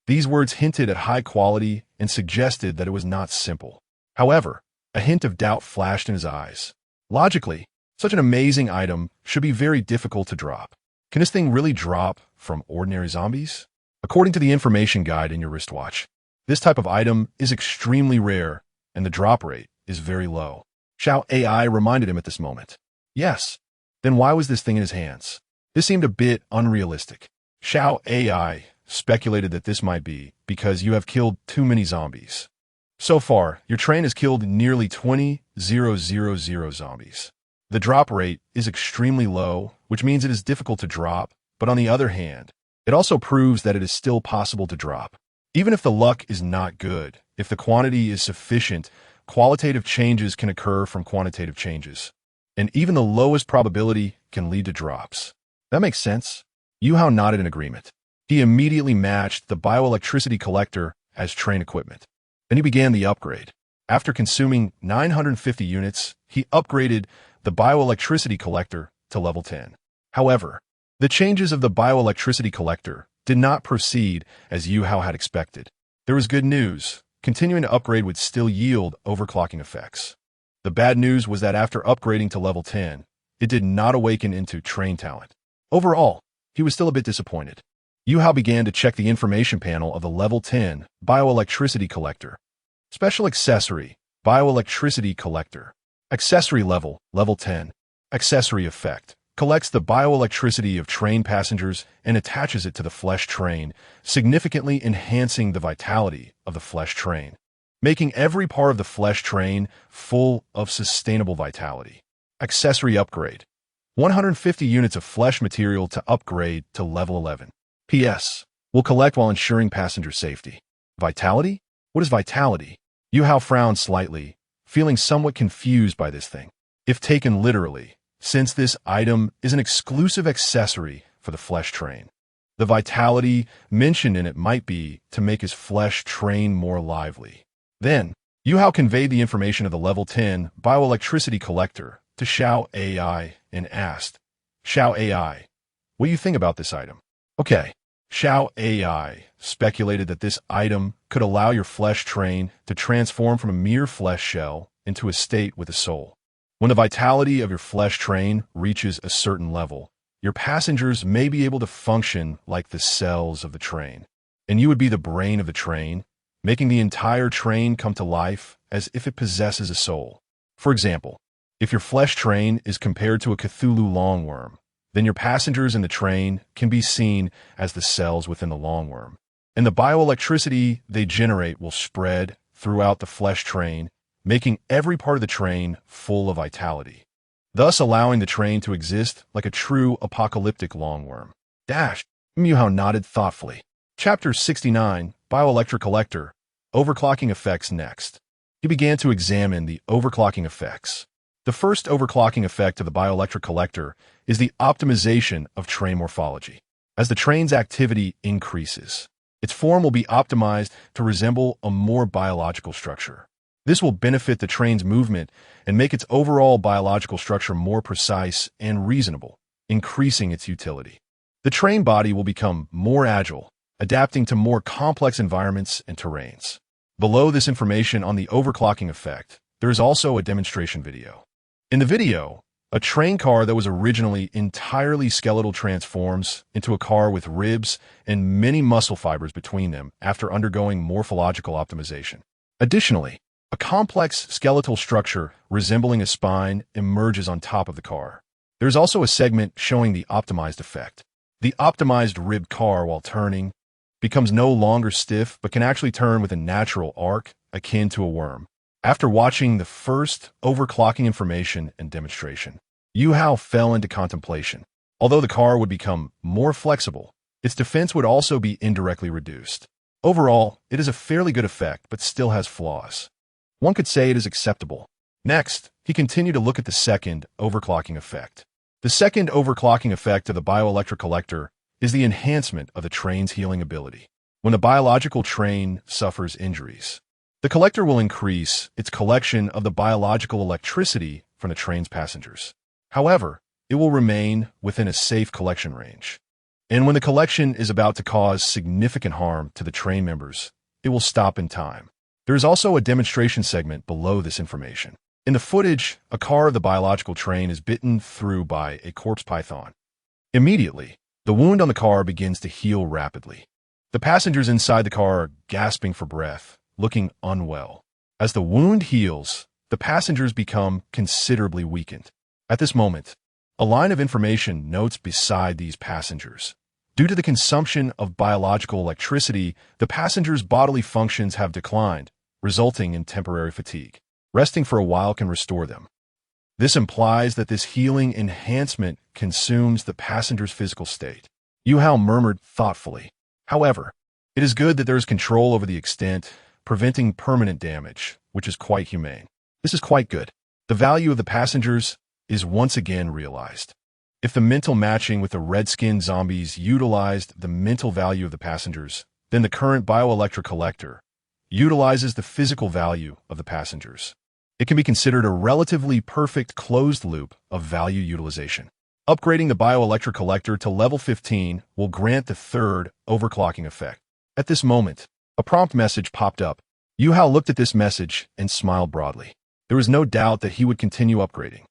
These words hinted at high quality and suggested that it was not simple. However, a hint of doubt flashed in his eyes. Logically, such an amazing item should be very difficult to drop. Can this thing really drop from ordinary zombies? According to the information guide in your wristwatch, this type of item is extremely rare and the drop rate is very low. Xiao AI reminded him at this moment. Yes. Then why was this thing in his hands? This seemed a bit unrealistic. Xiao AI speculated that this might be because you have killed too many zombies. So far, your train has killed nearly 20,000 zombies. The drop rate is extremely low, which means it is difficult to drop, but on the other hand, it also proves that it is still possible to drop. Even if the luck is not good, if the quantity is sufficient, qualitative changes can occur from quantitative changes. And even the lowest probability can lead to drops. That makes sense? Yuhou nodded in agreement. He immediately matched the bioelectricity collector as train equipment. Then he began the upgrade. After consuming 950 units, he upgraded the bioelectricity collector to level 10. However, the changes of the bioelectricity collector did not proceed as Yuhou had expected. There was good news. Continuing to upgrade would still yield overclocking effects. The bad news was that after upgrading to level 10, it did not awaken into train talent. Overall, he was still a bit disappointed. Yuhou began to check the information panel of the level 10 bioelectricity collector. Special accessory, bioelectricity collector. Accessory level, level 10. Accessory effect. Collects the bioelectricity of train passengers and attaches it to the flesh train, significantly enhancing the vitality of the flesh train, making every part of the flesh train full of sustainable vitality. Accessory upgrade. 150 units of flesh material to upgrade to level 11. PS. Will collect while ensuring passenger safety. Vitality? What is vitality? Yuhou frowned slightly, feeling somewhat confused by this thing. If taken literally, since this item is an exclusive accessory for the flesh train, the vitality mentioned in it might be to make his flesh train more lively. Then, Yuhou conveyed the information of the level 10 bioelectricity collector to Xiao AI and asked, Xiao AI, what do you think about this item? Okay. Xiao AI speculated that this item could allow your flesh train to transform from a mere flesh shell into a state with a soul. When the vitality of your flesh train reaches a certain level, your passengers may be able to function like the cells of the train, and you would be the brain of the train, making the entire train come to life as if it possesses a soul. For example, if your flesh train is compared to a Cthulhu longworm, then your passengers in the train can be seen as the cells within the longworm. And the bioelectricity they generate will spread throughout the flesh train, making every part of the train full of vitality, thus allowing the train to exist like a true apocalyptic longworm. Yuhou nodded thoughtfully. Chapter 69, Bioelectric Collector, Overclocking Effects next. He began to examine the overclocking effects. The first overclocking effect of the bioelectric collector is the optimization of train morphology. As the train's activity increases, its form will be optimized to resemble a more biological structure. This will benefit the train's movement and make its overall biological structure more precise and reasonable, increasing its utility. The train body will become more agile, adapting to more complex environments and terrains. Below this information on the overclocking effect, there is also a demonstration video. In the video, a train car that was originally entirely skeletal transforms into a car with ribs and many muscle fibers between them after undergoing morphological optimization. Additionally, a complex skeletal structure resembling a spine emerges on top of the car. There's also a segment showing the optimized effect. The optimized ribbed car, while turning, becomes no longer stiff but can actually turn with a natural arc akin to a worm. After watching the first overclocking information and demonstration, Yuhou fell into contemplation. Although the car would become more flexible, its defense would also be indirectly reduced. Overall, it is a fairly good effect, but still has flaws. One could say it is acceptable. Next, he continued to look at the second overclocking effect. The second overclocking effect of the bioelectric collector is the enhancement of the train's healing ability. When the biological train suffers injuries, the collector will increase its collection of the biological electricity from the train's passengers. However, it will remain within a safe collection range. And when the collection is about to cause significant harm to the train members, it will stop in time. There is also a demonstration segment below this information. In the footage, a car of the biological train is bitten through by a corpse python. Immediately, the wound on the car begins to heal rapidly. The passengers inside the car are gasping for breath, looking unwell. As the wound heals, the passengers become considerably weakened. At this moment, a line of information notes beside these passengers. Due to the consumption of biological electricity, the passengers' bodily functions have declined, resulting in temporary fatigue. Resting for a while can restore them. This implies that this healing enhancement consumes the passenger's physical state. Yuhou murmured thoughtfully. However, it is good that there is control over the extent, preventing permanent damage, which is quite humane. This is quite good. The value of the passengers is once again realized. If the mental matching with the red-skinned zombies utilized the mental value of the passengers, then the current bioelectric collector utilizes the physical value of the passengers. It can be considered a relatively perfect closed loop of value utilization. Upgrading the bioelectric collector to level 15 will grant the third overclocking effect. At this moment, a prompt message popped up. Yuhou looked at this message and smiled broadly. There was no doubt that he would continue upgrading.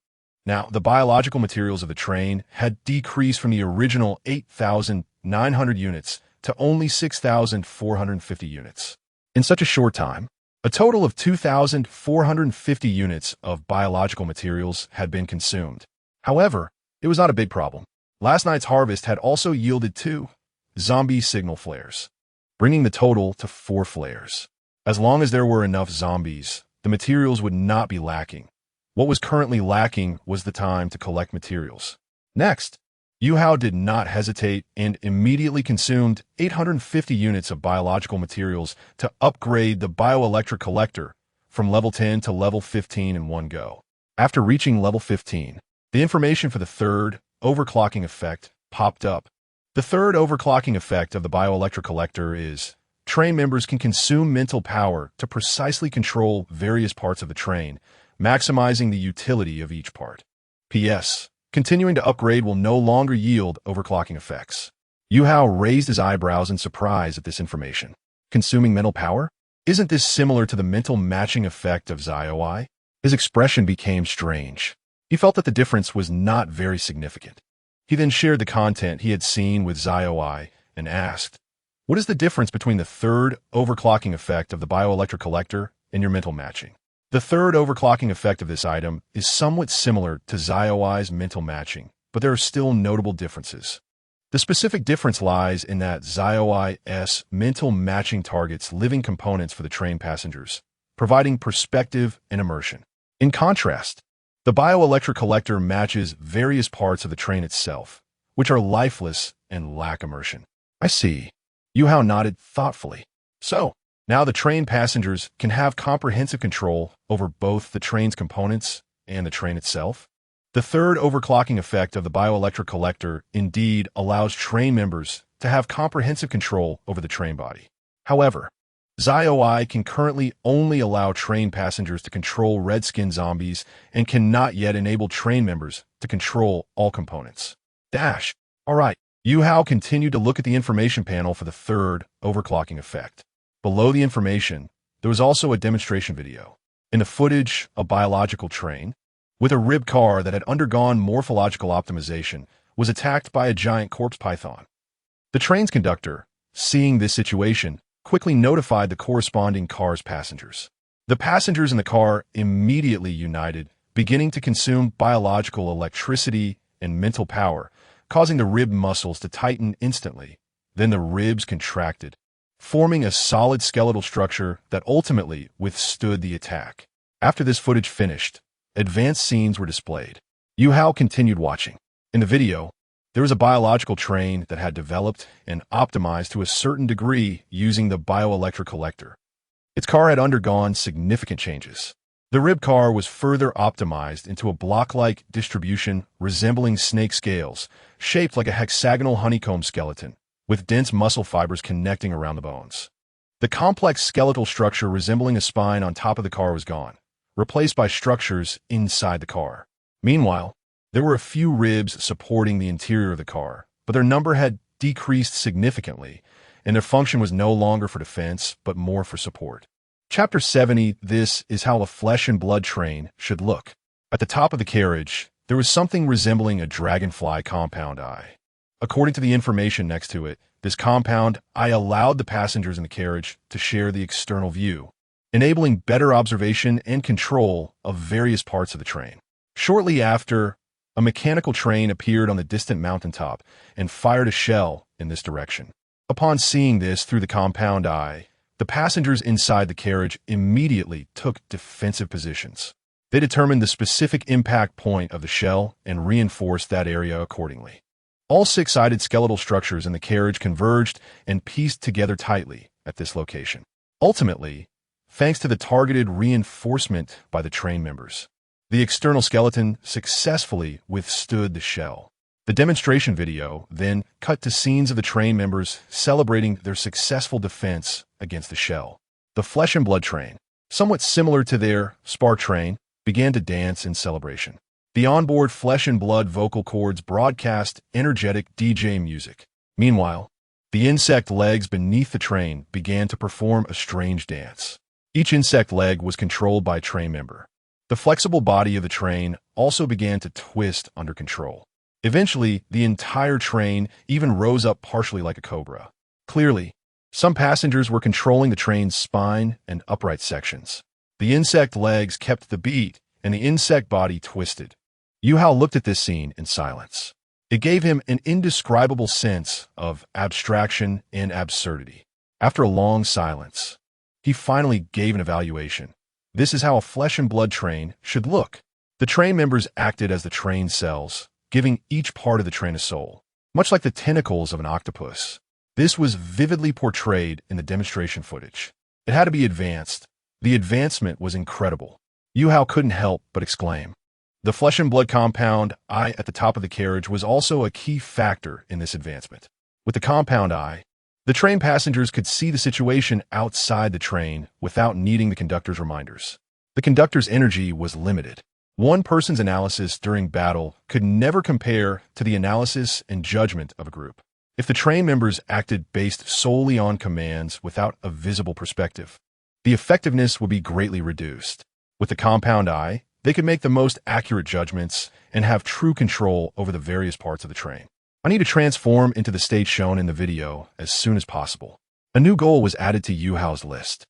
Now, the biological materials of the train had decreased from the original 8,900 units to only 6,450 units. In such a short time, a total of 2,450 units of biological materials had been consumed. However, it was not a big problem. Last night's harvest had also yielded 2 zombie signal flares, bringing the total to 4 flares. As long as there were enough zombies, the materials would not be lacking. What was currently lacking was the time to collect materials. Next, Yuhou did not hesitate and immediately consumed 850 units of biological materials to upgrade the bioelectric collector from level 10 to level 15 in one go. After reaching level 15, the information for the third overclocking effect popped up. The third overclocking effect of the bioelectric collector is train members can consume mental power to precisely control various parts of the train, maximizing the utility of each part. P.S. Continuing to upgrade will no longer yield overclocking effects. Yuhou raised his eyebrows in surprise at this information. Consuming mental power? Isn't this similar to the mental matching effect of ZOI? His expression became strange. He felt that the difference was not very significant. He then shared the content he had seen with ZOI and asked, What is the difference between the third overclocking effect of the bioelectric collector and your mental matching? The third overclocking effect of this item is somewhat similar to ZioEye's mental matching, but there are still notable differences. The specific difference lies in that ZioEye's mental matching targets living components for the train passengers, providing perspective and immersion. In contrast, the bioelectric collector matches various parts of the train itself, which are lifeless and lack immersion. I see. Yuhou nodded thoughtfully. So, now the train passengers can have comprehensive control over both the train's components and the train itself? The third overclocking effect of the bioelectric collector indeed allows train members to have comprehensive control over the train body. However, ZioEye can currently only allow train passengers to control red-skinned zombies and cannot yet enable train members to control all components. Alright, Yuhou continued to look at the information panel for the third overclocking effect. Below the information, there was also a demonstration video. In the footage, a biological train, with a rib car that had undergone morphological optimization, was attacked by a giant corpse python. The train's conductor, seeing this situation, quickly notified the corresponding car's passengers. The passengers in the car immediately united, beginning to consume biological electricity and mental power, causing the rib muscles to tighten instantly. Then the ribs contracted, forming a solid skeletal structure that ultimately withstood the attack. After this footage finished, advanced scenes were displayed. Yuhou continued watching. In the video, there was a biological train that had developed and optimized to a certain degree using the bioelectric collector. Its car had undergone significant changes. The rib car was further optimized into a block-like distribution resembling snake scales, shaped like a hexagonal honeycomb skeleton, with dense muscle fibers connecting around the bones. The complex skeletal structure resembling a spine on top of the car was gone, replaced by structures inside the car. Meanwhile, there were a few ribs supporting the interior of the car, but their number had decreased significantly, and their function was no longer for defense, but more for support. Chapter 70, this is how a flesh and blood train should look. At the top of the carriage, there was something resembling a dragonfly compound eye. According to the information next to it, this compound eye allowed the passengers in the carriage to share the external view, enabling better observation and control of various parts of the train. Shortly after, a mechanical train appeared on the distant mountaintop and fired a shell in this direction. Upon seeing this through the compound eye, the passengers inside the carriage immediately took defensive positions. They determined the specific impact point of the shell and reinforced that area accordingly. All six-sided skeletal structures in the carriage converged and pieced together tightly at this location. Ultimately, thanks to the targeted reinforcement by the train members, the external skeleton successfully withstood the shell. The demonstration video then cut to scenes of the train members celebrating their successful defense against the shell. The flesh and blood train, somewhat similar to their spark train, began to dance in celebration. The onboard flesh and blood vocal cords broadcast energetic DJ music. Meanwhile, the insect legs beneath the train began to perform a strange dance. Each insect leg was controlled by a train member. The flexible body of the train also began to twist under control. Eventually, the entire train even rose up partially like a cobra. Clearly, some passengers were controlling the train's spine and upright sections. The insect legs kept the beat, and the insect body twisted. Yuhou looked at this scene in silence. It gave him an indescribable sense of abstraction and absurdity. After a long silence, he finally gave an evaluation. This is how a flesh and blood train should look. The train members acted as the train cells, giving each part of the train a soul, much like the tentacles of an octopus. This was vividly portrayed in the demonstration footage. It had to be advanced. The advancement was incredible. Yuhou couldn't help but exclaim. The flesh and blood compound eye at the top of the carriage was also a key factor in this advancement. With the compound eye, the train passengers could see the situation outside the train without needing the conductor's reminders. The conductor's energy was limited. One person's analysis during battle could never compare to the analysis and judgment of a group. If the train members acted based solely on commands without a visible perspective, the effectiveness would be greatly reduced. With the compound eye, they could make the most accurate judgments and have true control over the various parts of the train. I need to transform into the state shown in the video as soon as possible. A new goal was added to Yuhou's list.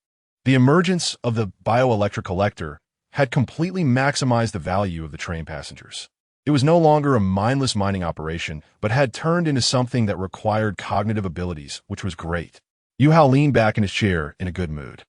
The emergence of the bioelectric collector had completely maximized the value of the train passengers. It was no longer a mindless mining operation, but had turned into something that required cognitive abilities, which was great. Yuhou leaned back in his chair in a good mood.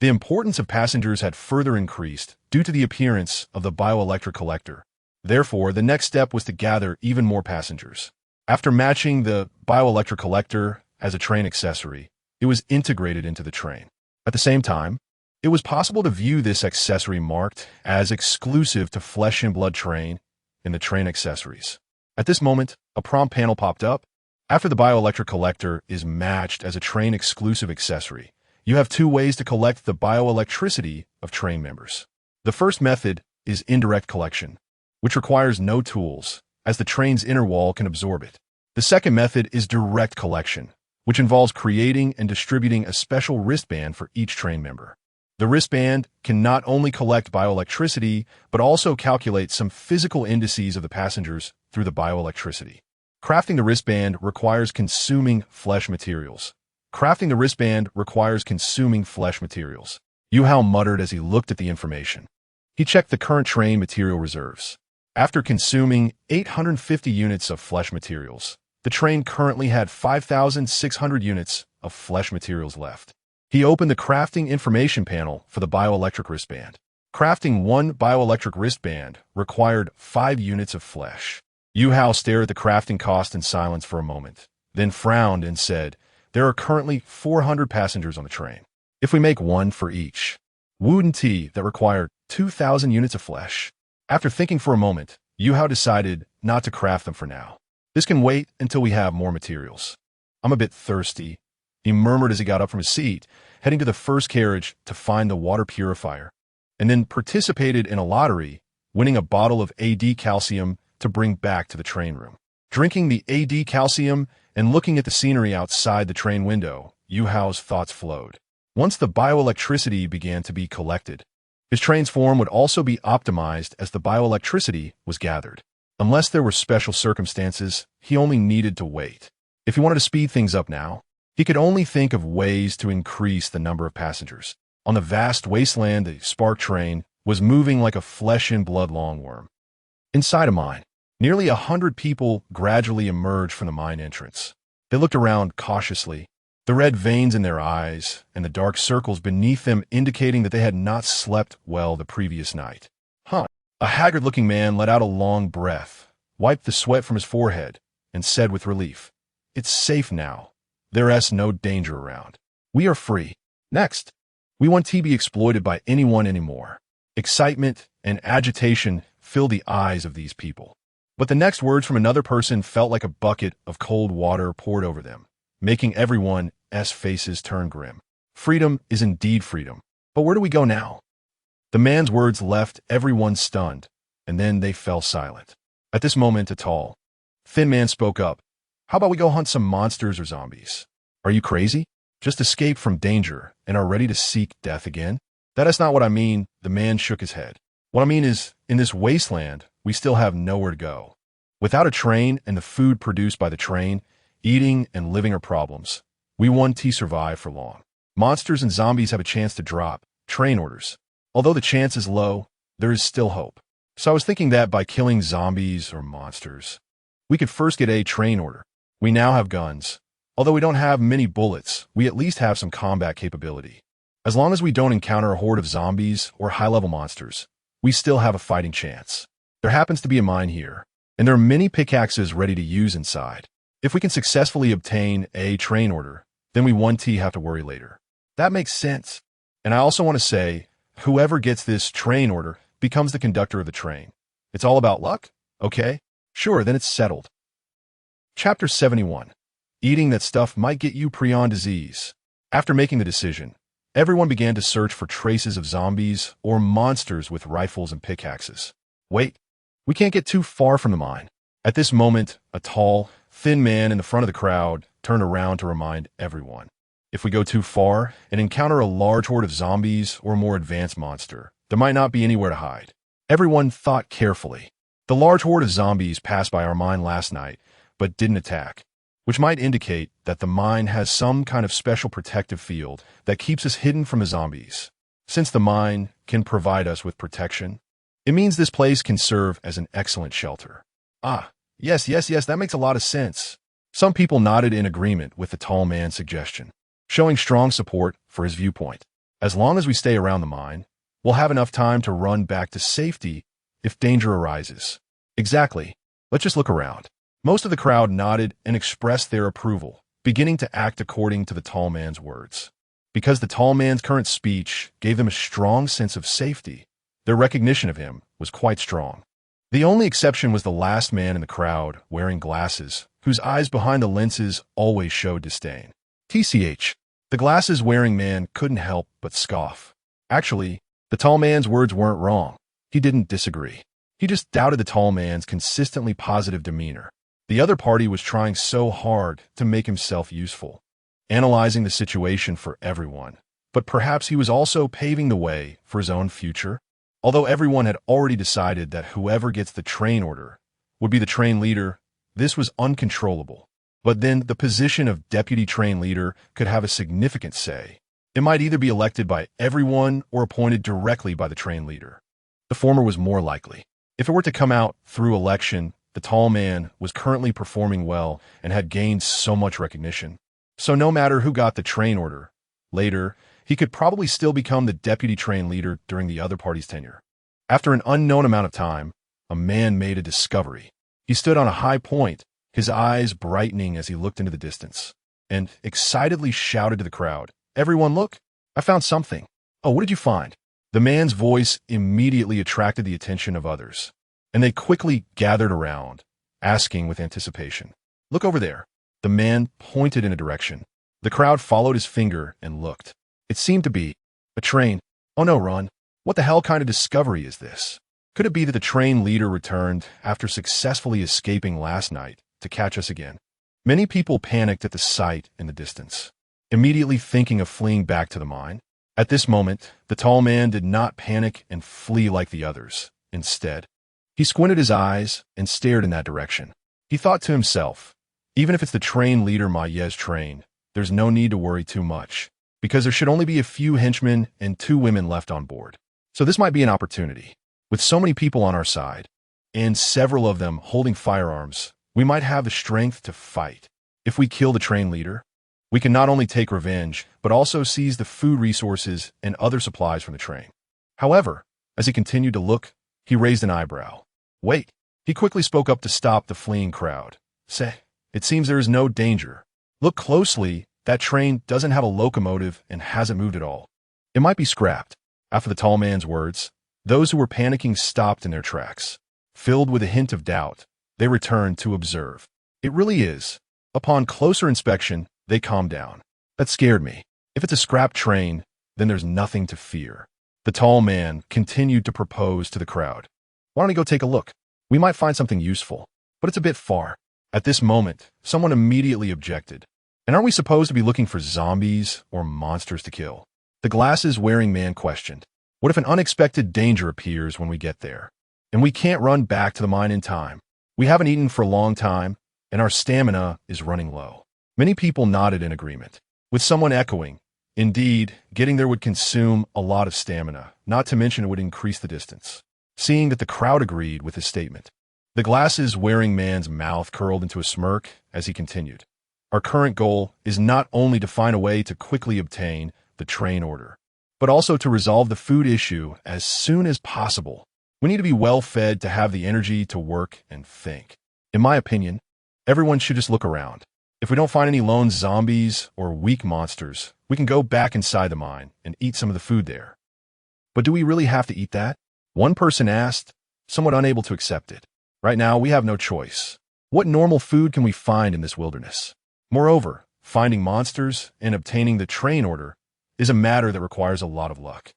The importance of passengers had further increased due to the appearance of the bioelectric collector. Therefore, the next step was to gather even more passengers. After matching the bioelectric collector as a train accessory, it was integrated into the train. At the same time, it was possible to view this accessory marked as exclusive to Flesh and Blood train in the train accessories. At this moment, a prompt panel popped up. After the bioelectric collector is matched as a train exclusive accessory, you have two ways to collect the bioelectricity of train members. The first method is indirect collection, which requires no tools, as the train's inner wall can absorb it. The second method is direct collection, which involves creating and distributing a special wristband for each train member. The wristband can not only collect bioelectricity, but also calculate some physical indices of the passengers through the bioelectricity. Crafting the wristband requires consuming flesh materials. Yuhou muttered as he looked at the information. He checked the current train material reserves. After consuming 850 units of flesh materials, the train currently had 5,600 units of flesh materials left. He opened the crafting information panel for the bioelectric wristband. Crafting one bioelectric wristband required 5 units of flesh. Yuhou stared at the crafting cost in silence for a moment, then frowned and said, "There are currently 400 passengers on the train. If we make one for each wooden tea that required 2,000 units of flesh." After thinking for a moment, Yuhou decided not to craft them for now. "This can wait until we have more materials. I'm a bit thirsty," he murmured as he got up from his seat, heading to the first carriage to find the water purifier, and then participated in a lottery, winning a bottle of AD calcium to bring back to the train room. Drinking the AD calcium and looking at the scenery outside the train window, Yuhou's thoughts flowed. Once the bioelectricity began to be collected, his train's form would also be optimized as the bioelectricity was gathered. Unless there were special circumstances, he only needed to wait. If he wanted to speed things up now, he could only think of ways to increase the number of passengers. On the vast wasteland, the spark train was moving like a flesh and blood longworm. Inside a mine, nearly 100 people gradually emerged from the mine entrance. They looked around cautiously, the red veins in their eyes and the dark circles beneath them indicating that they had not slept well the previous night. A haggard-looking man let out a long breath, wiped the sweat from his forehead, and said with relief, "It's safe now. There's no danger around. We are free. Next, we won't be exploited by anyone anymore." Excitement and agitation filled the eyes of these people. But the next words from another person felt like a bucket of cold water poured over them, making everyone's faces turn grim. Freedom is indeed freedom. But where do we go now? The man's words left everyone stunned, and then they fell silent. At this moment, a tall, thin man spoke up. "How about we go hunt some monsters or zombies? Are you crazy? Just escaped from danger and are ready to seek death again?" "That is not what I mean," the man shook his head. "What I mean is, in this wasteland, we still have nowhere to go. Without a train and the food produced by the train, eating and living are problems. We won't survive for long. Monsters and zombies have a chance to drop train orders. Although the chance is low, there is still hope. So I was thinking that by killing zombies or monsters, we could first get a train order. We now have guns. Although we don't have many bullets, we at least have some combat capability. As long as we don't encounter a horde of zombies or high-level monsters, we still have a fighting chance. There happens to be a mine here, and there are many pickaxes ready to use inside. If we can successfully obtain a train order, then we won't have to worry later." That makes sense. And I also want to say, whoever gets this train order becomes the conductor of the train. It's all about luck? Okay. Sure, then it's settled. Chapter 71. Eating that stuff might get you prion disease. After making the decision, everyone began to search for traces of zombies or monsters with rifles and pickaxes. Wait, we can't get too far from the mine. At this moment, a tall, thin man in the front of the crowd turned around to remind everyone. If we go too far and encounter a large horde of zombies or a more advanced monster, there might not be anywhere to hide. Everyone thought carefully. The large horde of zombies passed by our mine last night but didn't attack, which might indicate that the mine has some kind of special protective field that keeps us hidden from the zombies. Since the mine can provide us with protection, it means this place can serve as an excellent shelter. Ah, yes, that makes a lot of sense. Some people nodded in agreement with the tall man's suggestion, showing strong support for his viewpoint. As long as we stay around the mine, we'll have enough time to run back to safety if danger arises. Exactly. Let's just look around. Most of the crowd nodded and expressed their approval, beginning to act according to the tall man's words. Because the tall man's current speech gave them a strong sense of safety, their recognition of him was quite strong. The only exception was the last man in the crowd wearing glasses, whose eyes behind the lenses always showed disdain. TCH. The glasses-wearing man couldn't help but scoff. Actually, the tall man's words weren't wrong. He didn't disagree. He just doubted the tall man's consistently positive demeanor. The other party was trying so hard to make himself useful, analyzing the situation for everyone. But perhaps he was also paving the way for his own future? Although everyone had already decided that whoever gets the train order would be the train leader, this was uncontrollable. But then the position of deputy train leader could have a significant say. It might either be elected by everyone or appointed directly by the train leader. The former was more likely. If it were to come out through election, the tall man was currently performing well and had gained so much recognition. So no matter who got the train order, later, he could probably still become the deputy train leader during the other party's tenure. After an unknown amount of time, a man made a discovery. He stood on a high point, his eyes brightening as he looked into the distance, and excitedly shouted to the crowd, "Everyone look! I found something." "Oh, what did you find?" The man's voice immediately attracted the attention of others, and they quickly gathered around, asking with anticipation. "Look over there." The man pointed in a direction. The crowd followed his finger and looked. It seemed to be a train. "Oh no, run. What the hell kind of discovery is this?" Could it be that the train leader returned after successfully escaping last night to catch us again? Many people panicked at the sight in the distance, immediately thinking of fleeing back to the mine. At this moment, the tall man did not panic and flee like the others. Instead, he squinted his eyes and stared in that direction. He thought to himself, even if it's the train leader Maye's train, there's no need to worry too much, because there should only be a few henchmen and 2 women left on board. So this might be an opportunity. With so many people on our side, and several of them holding firearms, we might have the strength to fight. If we kill the train leader, we can not only take revenge, but also seize the food resources and other supplies from the train. However, as he continued to look, he raised an eyebrow. "Wait." He quickly spoke up to stop the fleeing crowd. "Say, it seems there is no danger. Look closely, that train doesn't have a locomotive and hasn't moved at all. It might be scrapped." After the tall man's words, those who were panicking stopped in their tracks. Filled with a hint of doubt, they returned to observe. "It really is." Upon closer inspection, they calmed down. "That scared me. If it's a scrap train, then there's nothing to fear." The tall man continued to propose to the crowd. "Why don't we go take a look? We might find something useful, but it's a bit far." At this moment, someone immediately objected. "And aren't we supposed to be looking for zombies or monsters to kill?" The glasses-wearing man questioned. "What if an unexpected danger appears when we get there, and we can't run back to the mine in time? We haven't eaten for a long time, and our stamina is running low." Many people nodded in agreement, with someone echoing, "Indeed, getting there would consume a lot of stamina, not to mention it would increase the distance." Seeing that the crowd agreed with his statement, the glasses-wearing man's mouth curled into a smirk as he continued. "Our current goal is not only to find a way to quickly obtain the train order, but also to resolve the food issue as soon as possible. We need to be well fed to have the energy to work and think. In my opinion, everyone should just look around. If we don't find any lone zombies or weak monsters, we can go back inside the mine and eat some of the food there." "But do we really have to eat that?" one person asked, somewhat unable to accept it. "Right now, we have no choice. What normal food can we find in this wilderness? Moreover, finding monsters and obtaining the train order is a matter that requires a lot of luck.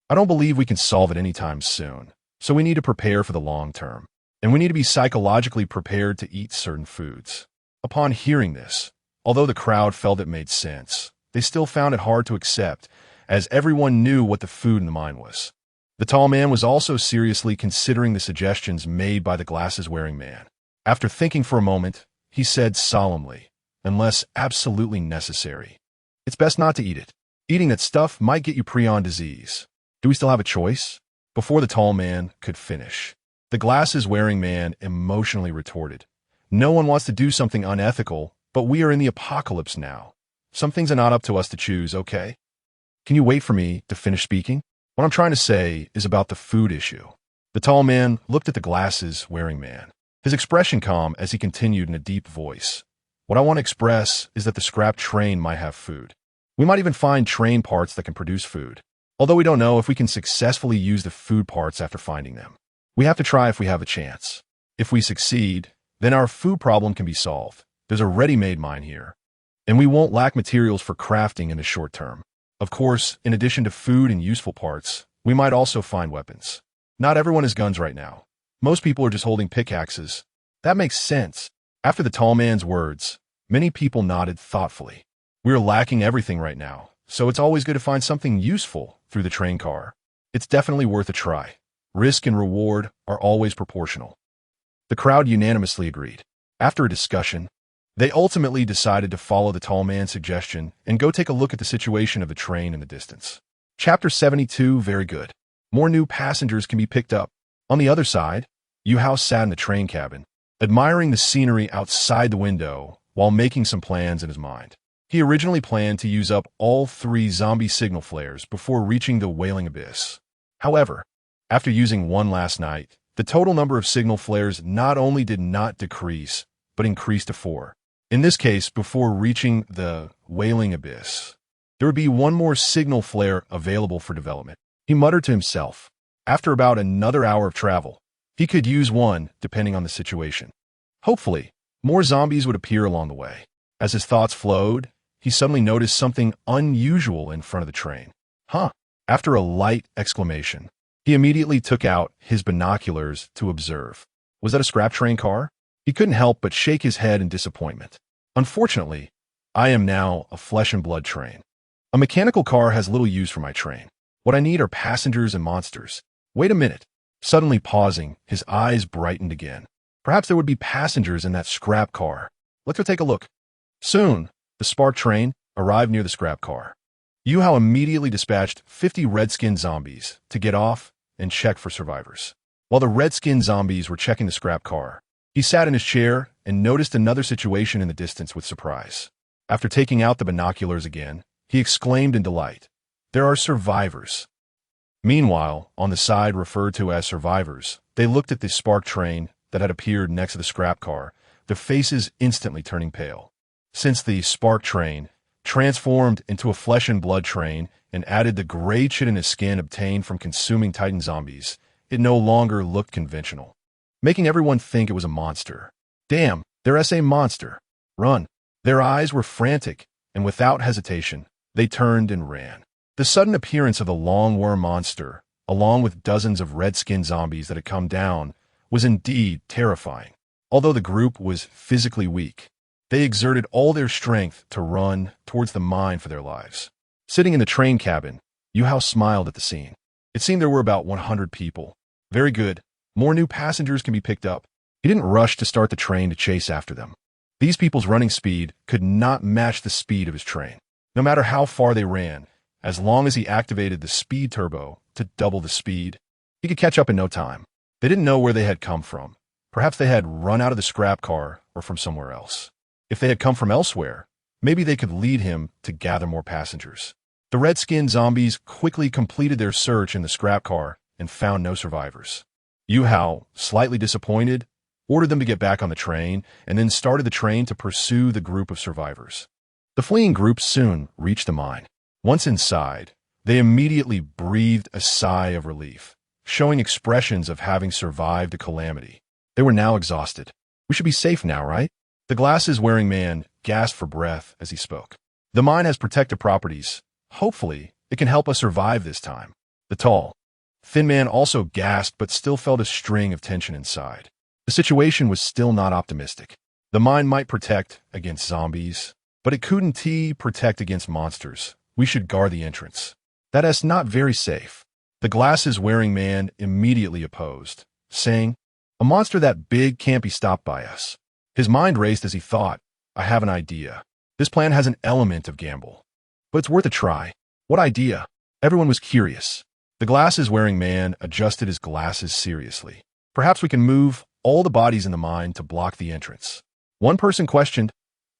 I don't believe we can solve it anytime soon, so we need to prepare for the long term, and we need to be psychologically prepared to eat certain foods." Upon hearing this, although the crowd felt it made sense, they still found it hard to accept, as everyone knew what the food in the mine was. The tall man was also seriously considering the suggestions made by the glasses-wearing man. After thinking for a moment, he said solemnly, unless absolutely necessary. It's best not to eat it. Eating that stuff might get you prion disease. Do we still have a choice? Before the tall man could finish, the glasses-wearing man emotionally retorted. No one wants to do something unethical, but we are in the apocalypse now. Some things are not up to us to choose, okay? Can you wait for me to finish speaking? What I'm trying to say is about the food issue. The tall man looked at the glasses-wearing man, his expression calm as he continued in a deep voice. What I want to express is that the scrap train might have food. We might even find train parts that can produce food, although we don't know if we can successfully use the food parts after finding them. We have to try if we have a chance. If we succeed, then our food problem can be solved. There's a ready-made mine here, and we won't lack materials for crafting in the short term. Of course, in addition to food and useful parts, we might also find weapons. Not everyone has guns right now. Most people are just holding pickaxes. That makes sense. After the tall man's words, many people nodded thoughtfully. We're lacking everything right now, so it's always good to find something useful through the train car. It's definitely worth a try. Risk and reward are always proportional. The crowd unanimously agreed. After a discussion, they ultimately decided to follow the tall man's suggestion and go take a look at the situation of the train in the distance. Chapter 72, very good. More new passengers can be picked up. On the other side, Yuhou sat in the train cabin, admiring the scenery outside the window while making some plans in his mind. He originally planned to use up all 3 zombie signal flares before reaching the Wailing Abyss. However, after using one last night, the total number of signal flares not only did not decrease, but increased to 4. In this case, before reaching the Wailing Abyss, there would be one more signal flare available for development. He muttered to himself. After about another hour of travel, he could use one depending on the situation. Hopefully, more zombies would appear along the way. As his thoughts flowed, he suddenly noticed something unusual in front of the train. Huh! After a light exclamation, he immediately took out his binoculars to observe. Was that a scrap train car? He couldn't help but shake his head in disappointment. Unfortunately, I am now a flesh and blood train. A mechanical car has little use for my train. What I need are passengers and monsters. Wait a minute. Suddenly pausing, his eyes brightened again. Perhaps there would be passengers in that scrap car. Let's go take a look. Soon, the spark train arrived near the scrap car. Yuhou immediately dispatched 50 red-skinned zombies to get off and check for survivors. While the red-skinned zombies were checking the scrap car, he sat in his chair and noticed another situation in the distance with surprise. After taking out the binoculars again, he exclaimed in delight, "There are survivors." Meanwhile, on the side referred to as survivors, they looked at the spark train that had appeared next to the scrap car, their faces instantly turning pale. Since the spark train transformed into a flesh and blood train and added the gray chitinous skin obtained from consuming Titan zombies, it no longer looked conventional, making everyone think it was a monster. Damn, they're a monster. Run. Their eyes were frantic, and without hesitation, they turned and ran. The sudden appearance of the long worm monster, along with dozens of red-skinned zombies that had come down, was indeed terrifying. Although the group was physically weak, they exerted all their strength to run towards the mine for their lives. Sitting in the train cabin, Yuhou smiled at the scene. It seemed there were about 100 people. Very good. More new passengers can be picked up. He didn't rush to start the train to chase after them. These people's running speed could not match the speed of his train. No matter how far they ran, as long as he activated the speed turbo to double the speed, he could catch up in no time. They didn't know where they had come from. Perhaps they had run out of the scrap car or from somewhere else. If they had come from elsewhere, maybe they could lead him to gather more passengers. The red-skinned zombies quickly completed their search in the scrap car and found no survivors. Yuhou, slightly disappointed, ordered them to get back on the train and then started the train to pursue the group of survivors. The fleeing group soon reached the mine. Once inside, they immediately breathed a sigh of relief, showing expressions of having survived a calamity. They were now exhausted. We should be safe now, right? The glasses-wearing man gasped for breath as he spoke. The mine has protective properties. Hopefully, it can help us survive this time. The tall, thin man also gasped but still felt a string of tension inside. The situation was still not optimistic. The mine might protect against zombies, but it couldn't protect against monsters. We should guard the entrance. That is not very safe. The glasses-wearing man immediately opposed, saying, "A monster that big can't be stopped by us." His mind raced as he thought, I have an idea. This plan has an element of gamble, but it's worth a try. What idea? Everyone was curious. The glasses-wearing man adjusted his glasses seriously. Perhaps we can move all the bodies in the mine to block the entrance. One person questioned,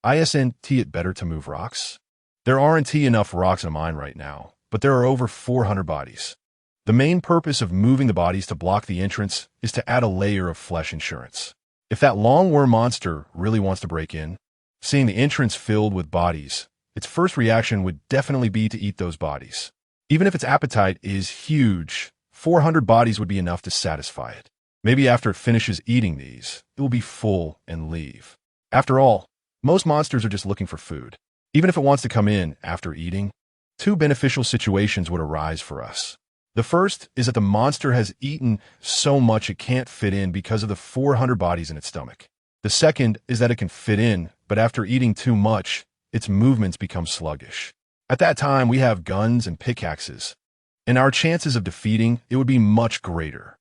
Isn't it better to move rocks? There aren't enough rocks in a mine right now, but there are over 400 bodies. The main purpose of moving the bodies to block the entrance is to add a layer of flesh insurance. If that long-worm monster really wants to break in, seeing the entrance filled with bodies, its first reaction would definitely be to eat those bodies. Even if its appetite is huge, 400 bodies would be enough to satisfy it. Maybe after it finishes eating these, it will be full and leave. After all, most monsters are just looking for food. Even if it wants to come in after eating, two beneficial situations would arise for us. The first is that the monster has eaten so much it can't fit in because of the 400 bodies in its stomach. The second is that it can fit in, but after eating too much, its movements become sluggish. At that time, we have guns and pickaxes, and our chances of defeating it would be much greater.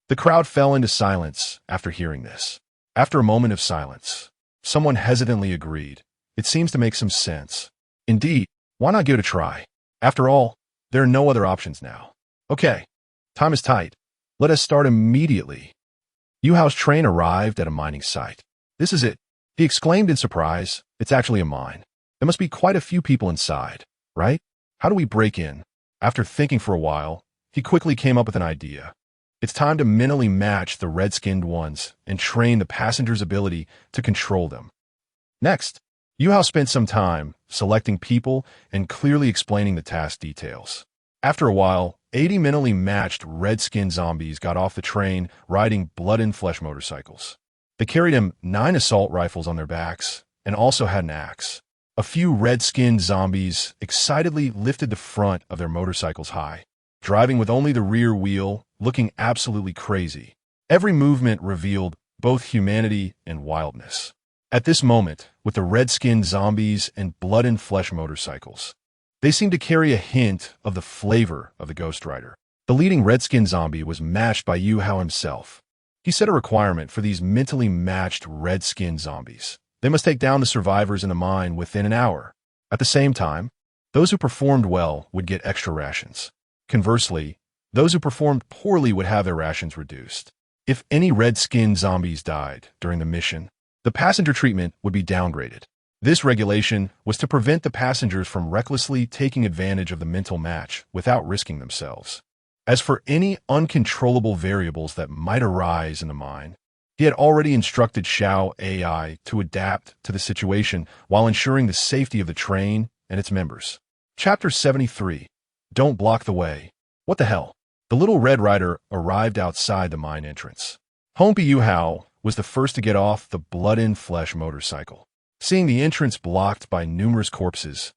The crowd fell into silence after hearing this. After a moment of silence, someone hesitantly agreed. It seems to make some sense. Indeed, why not give it a try? After all, there are no other options now. Okay, time is tight. Let us start immediately. Yuhou's train arrived at a mining site. This is it, he exclaimed in surprise. It's actually a mine. There must be quite a few people inside, right? How do we break in? After thinking for a while, he quickly came up with an idea. It's time to mentally match the red-skinned ones and train the passenger's ability to control them. Next, Yuhou spent some time selecting people and clearly explaining the task details. After a while, 80 mentally matched red-skinned zombies got off the train riding blood-and-flesh motorcycles. They carried 9 assault rifles on their backs and also had an axe. A few red-skinned zombies excitedly lifted the front of their motorcycles high, driving with only the rear wheel, looking absolutely crazy. Every movement revealed both humanity and wildness. At this moment, with the red-skinned zombies and blood-and-flesh motorcycles, they seemed to carry a hint of the flavor of the Ghost Rider. The leading red-skinned zombie was matched by Yuhou himself. He set a requirement for these mentally matched red-skinned zombies. They must take down the survivors in the mine within an hour. At the same time, those who performed well would get extra rations. Conversely, those who performed poorly would have their rations reduced. If any red-skinned zombies died during the mission, the passenger treatment would be downgraded. This regulation was to prevent the passengers from recklessly taking advantage of the mental match without risking themselves. As for any uncontrollable variables that might arise in the mine, he had already instructed Xiao AI to adapt to the situation while ensuring the safety of the train and its members. Chapter 73. Don't block the way. What the hell? The little Red Rider arrived outside the mine entrance. Homepy Yuhou was the first to get off the blood-and-flesh motorcycle. Seeing the entrance blocked by numerous corpses,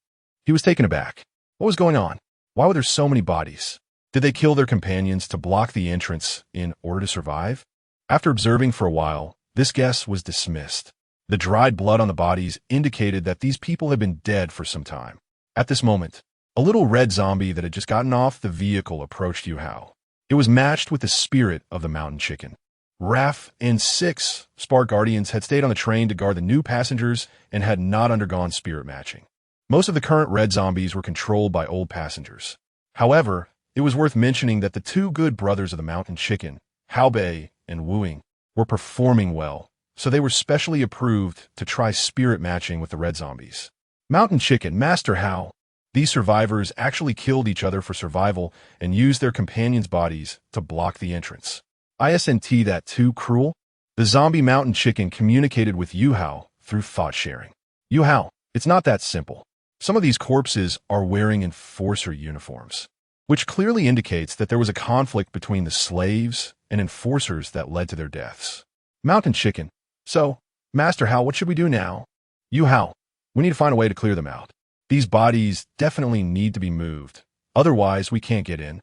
he was taken aback. What was going on? Why were there so many bodies? Did they kill their companions to block the entrance in order to survive? After observing for a while, this guess was dismissed. The dried blood on the bodies indicated that these people had been dead for some time. At this moment, a little red zombie that had just gotten off the vehicle approached Yuhou. It was matched with the spirit of the mountain chicken. Raph and 6 Spark Guardians had stayed on the train to guard the new passengers and had not undergone spirit matching. Most of the current red zombies were controlled by old passengers. However, it was worth mentioning that the two good brothers of the mountain chicken, Haobei and Wuing, were performing well, so they were specially approved to try spirit matching with the red zombies. Mountain Chicken, Master Hao. These survivors actually killed each other for survival and used their companions' bodies to block the entrance. Isn't that too cruel? The zombie mountain chicken communicated with Yuhou through thought sharing. Yuhou, it's not that simple. Some of these corpses are wearing enforcer uniforms, which clearly indicates that there was a conflict between the slaves and enforcers that led to their deaths. Mountain chicken. So, Master Hao, what should we do now? Yuhou, we need to find a way to clear them out. These bodies definitely need to be moved. Otherwise, we can't get in.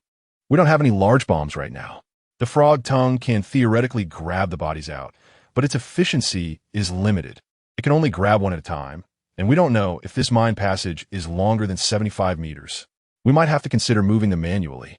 We don't have any large bombs right now. The frog tongue can theoretically grab the bodies out, but its efficiency is limited. It can only grab one at a time, and we don't know if this mine passage is longer than 75 meters. We might have to consider moving them manually.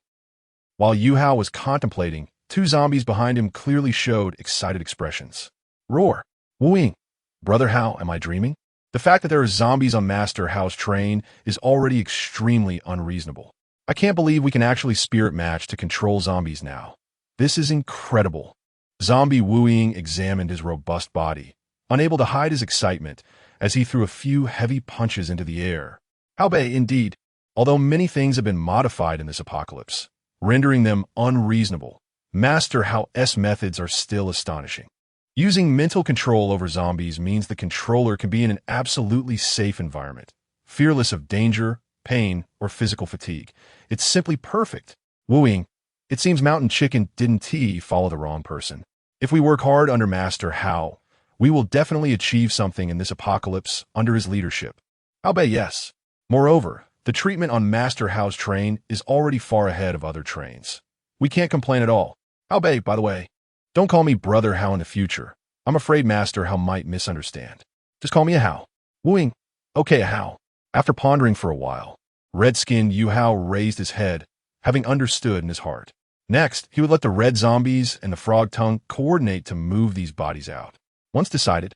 While Yuhou was contemplating, two zombies behind him clearly showed excited expressions. Roar! Wuing! Brother How, am I dreaming? The fact that there are zombies on Master How's train is already extremely unreasonable. I can't believe we can actually spirit match to control zombies now. This is incredible. Zombie Wooing examined his robust body, unable to hide his excitement as he threw a few heavy punches into the air. How Bei, indeed, although many things have been modified in this apocalypse, rendering them unreasonable, Master How's methods are still astonishing. Using mental control over zombies means the controller can be in an absolutely safe environment, fearless of danger, pain, or physical fatigue. It's simply perfect. Wooing, it seems Mountain Chicken didn't follow the wrong person. If we work hard under Master How, we will definitely achieve something in this apocalypse under his leadership. How Bei, yes. Moreover, the treatment on Master How's train is already far ahead of other trains. We can't complain at all. How Bei, by the way, don't call me Brother How in the future. I'm afraid Master How might misunderstand. Just call me a How. Wooing, okay, a How. After pondering for a while, red-skinned Yuhou raised his head, having understood in his heart. Next, he would let the red zombies and the frog tongue coordinate to move these bodies out. Once decided,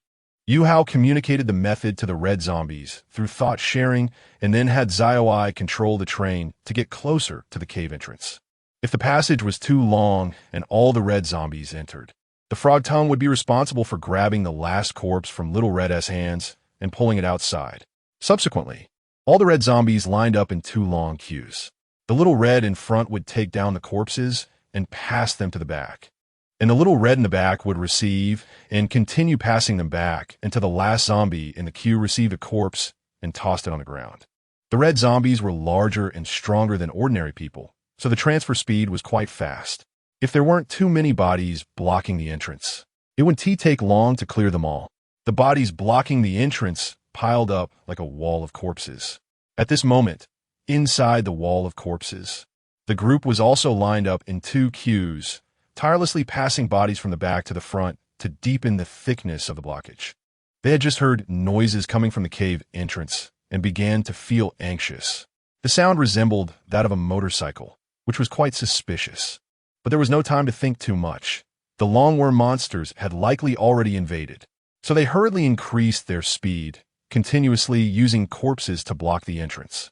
Yuhou communicated the method to the red zombies through thought sharing and then had Zioi control the train to get closer to the cave entrance. If the passage was too long and all the red zombies entered, the frog tongue would be responsible for grabbing the last corpse from Little Red's hands and pulling it outside. Subsequently, all the red zombies lined up in 2 long queues. The Little Red in front would take down the corpses and pass them to the back, and the Little Red in the back would receive and continue passing them back until the last zombie in the queue received a corpse and tossed it on the ground. The red zombies were larger and stronger than ordinary people, so the transfer speed was quite fast. If there weren't too many bodies blocking the entrance, it wouldn't take long to clear them all. The bodies blocking the entrance piled up like a wall of corpses. At this moment, inside the wall of corpses, the group was also lined up in 2 queues, tirelessly passing bodies from the back to the front to deepen the thickness of the blockage. They had just heard noises coming from the cave entrance and began to feel anxious. The sound resembled that of a motorcycle, which was quite suspicious. But there was no time to think too much. The longworm monsters had likely already invaded, so they hurriedly increased their speed, continuously using corpses to block the entrance.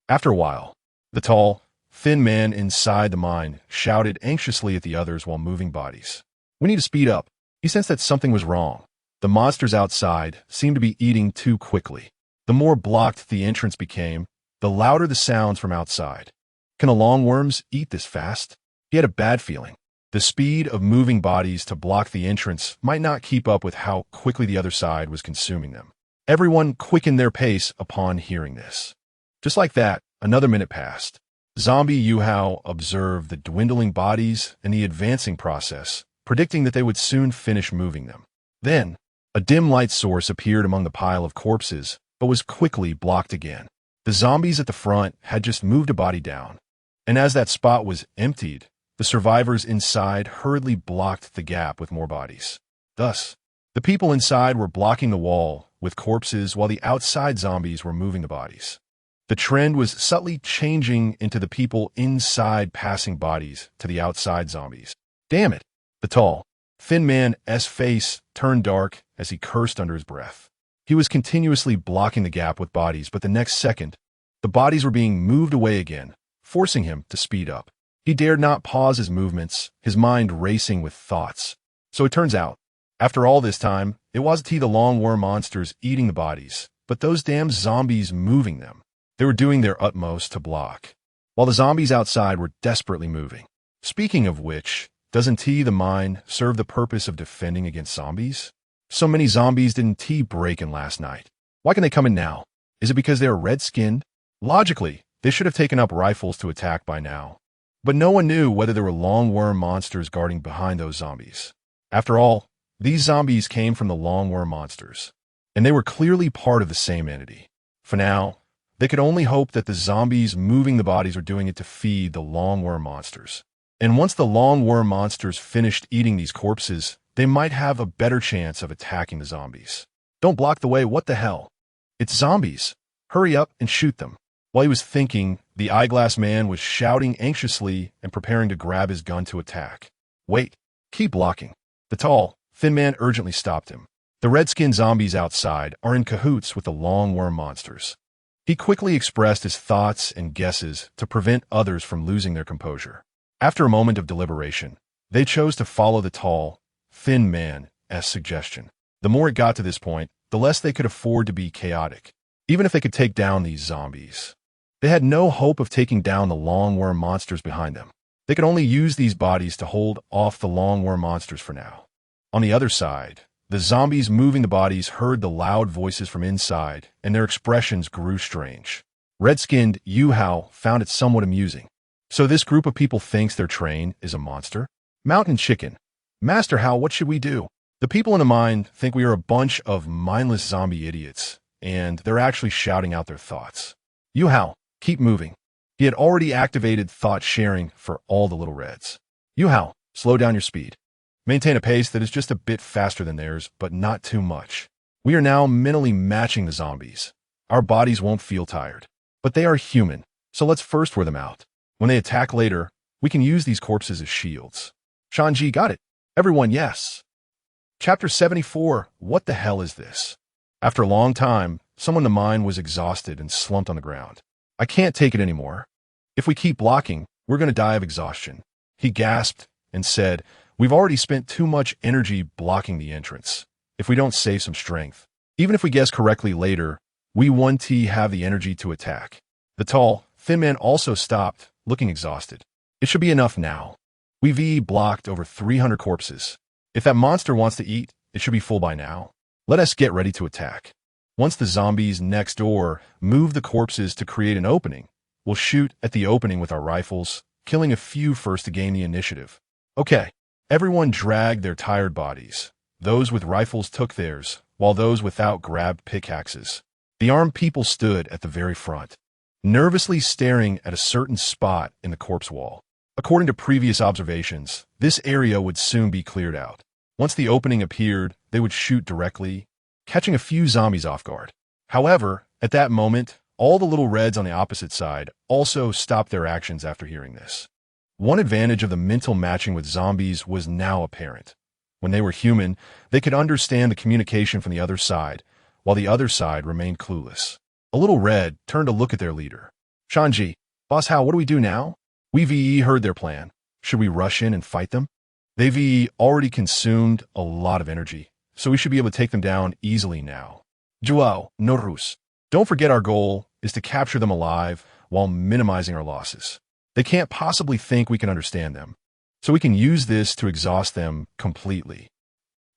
After a while, the tall, thin man inside the mine shouted anxiously at the others while moving bodies. "We need to speed up." He sensed that something was wrong. The monsters outside seemed to be eating too quickly. The more blocked the entrance became, the louder the sounds from outside. Can the longworms eat this fast? He had a bad feeling. The speed of moving bodies to block the entrance might not keep up with how quickly the other side was consuming them. Everyone quickened their pace upon hearing this. Just like that, another minute passed. Zombie Yuhou observed the dwindling bodies and the advancing process, predicting that they would soon finish moving them. Then, a dim light source appeared among the pile of corpses, but was quickly blocked again. The zombies at the front had just moved a body down, and as that spot was emptied, the survivors inside hurriedly blocked the gap with more bodies. Thus, the people inside were blocking the wall with corpses while the outside zombies were moving the bodies. The trend was subtly changing into the people inside passing bodies to the outside zombies. Damn it! The tall, thin man's face turned dark as he cursed under his breath. He was continuously blocking the gap with bodies, but the next second, the bodies were being moved away again, forcing him to speed up. He dared not pause his movements, his mind racing with thoughts. So it turns out, after all this time, it wasn't the longworm monsters eating the bodies, but those damn zombies moving them. They were doing their utmost to block, while the zombies outside were desperately moving. Speaking of which, doesn't the mine serve the purpose of defending against zombies? So many zombies didn't break in last night. Why can they come in now? Is it because they are red-skinned? Logically, they should have taken up rifles to attack by now. But no one knew whether there were longworm monsters guarding behind those zombies. After all, these zombies came from the longworm monsters, and they were clearly part of the same entity. For now, they could only hope that the zombies moving the bodies were doing it to feed the longworm monsters. And once the longworm monsters finished eating these corpses, they might have a better chance of attacking the zombies. Don't block the way, what the hell? It's zombies. Hurry up and shoot them. While he was thinking, the eyeglass man was shouting anxiously and preparing to grab his gun to attack. Wait, keep blocking. The tall, thin man urgently stopped him. The red-skinned zombies outside are in cahoots with the long-worm monsters. He quickly expressed his thoughts and guesses to prevent others from losing their composure. After a moment of deliberation, they chose to follow the tall, thin man's suggestion. The more it got to this point, the less they could afford to be chaotic, even if they could take down these zombies. They had no hope of taking down the long-worm monsters behind them. They could only use these bodies to hold off the long-worm monsters for now. On the other side, the zombies moving the bodies heard the loud voices from inside, and their expressions grew strange. Red-skinned Yuhou found it somewhat amusing. So this group of people thinks their train is a monster? Mountain Chicken. Master How, what should we do? The people in the mine think we are a bunch of mindless zombie idiots, and they're actually shouting out their thoughts. Yuhou, keep moving. He had already activated thought sharing for all the little reds. Yuhou, slow down your speed. Maintain a pace that is just a bit faster than theirs, but not too much. We are now mentally matching the zombies. Our bodies won't feel tired, but they are human, so let's first wear them out. When they attack later, we can use these corpses as shields. Shanji, got it. Everyone, yes. Chapter 74, What the hell is this? After a long time, someone in the mine was exhausted and slumped on the ground. I can't take it anymore. If we keep blocking, we're going to die of exhaustion. He gasped and said, we've already spent too much energy blocking the entrance. If we don't save some strength, even if we guess correctly later, we won't have the energy to attack. The tall, thin man also stopped, looking exhausted. It should be enough now. We've blocked over 300 corpses. If that monster wants to eat, it should be full by now. Let us get ready to attack. Once the zombies next door move the corpses to create an opening, we'll shoot at the opening with our rifles, killing a few first to gain the initiative. Okay. Everyone dragged their tired bodies. Those with rifles took theirs, while those without grabbed pickaxes. The armed people stood at the very front, nervously staring at a certain spot in the corpse wall. According to previous observations, this area would soon be cleared out. Once the opening appeared, they would shoot directly, catching a few zombies off guard. However, at that moment, all the little reds on the opposite side also stopped their actions after hearing this. One advantage of the mental matching with zombies was now apparent. When they were human, they could understand the communication from the other side, while the other side remained clueless. A little red turned to look at their leader. Shanji, Boss How, what do we do now? We've heard their plan. Should we rush in and fight them? They've already consumed a lot of energy, so we should be able to take them down easily now. Yuhou, no rus. Don't forget our goal is to capture them alive while minimizing our losses. They can't possibly think we can understand them, so we can use this to exhaust them completely.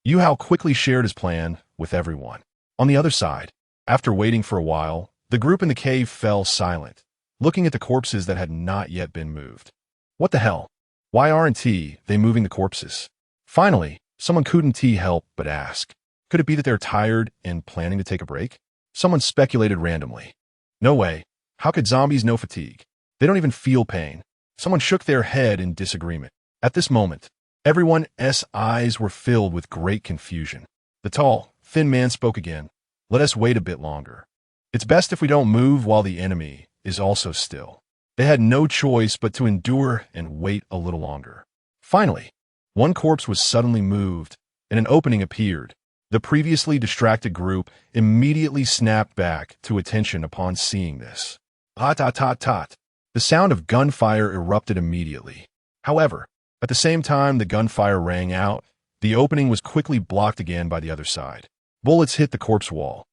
Yuhou quickly shared his plan with everyone. On the other side, after waiting for a while, the group in the cave fell silent, looking at the corpses that had not yet been moved. What the hell? Why aren't they moving the corpses? Finally, someone couldn't help but ask. Could it be that they're tired and planning to take a break? Someone speculated randomly. No way. How could zombies know fatigue? They don't even feel pain. Someone shook their head in disagreement. At this moment, everyone's eyes were filled with great confusion. The tall, thin man spoke again. Let us wait a bit longer. It's best if we don't move while the enemy is also still. They had no choice but to endure and wait a little longer. Finally, one corpse was suddenly moved, and an opening appeared. The previously distracted group immediately snapped back to attention upon seeing this. Tot. The sound of gunfire erupted immediately. However, at the same time the gunfire rang out, the opening was quickly blocked again by the other side. Bullets hit the corpse wall.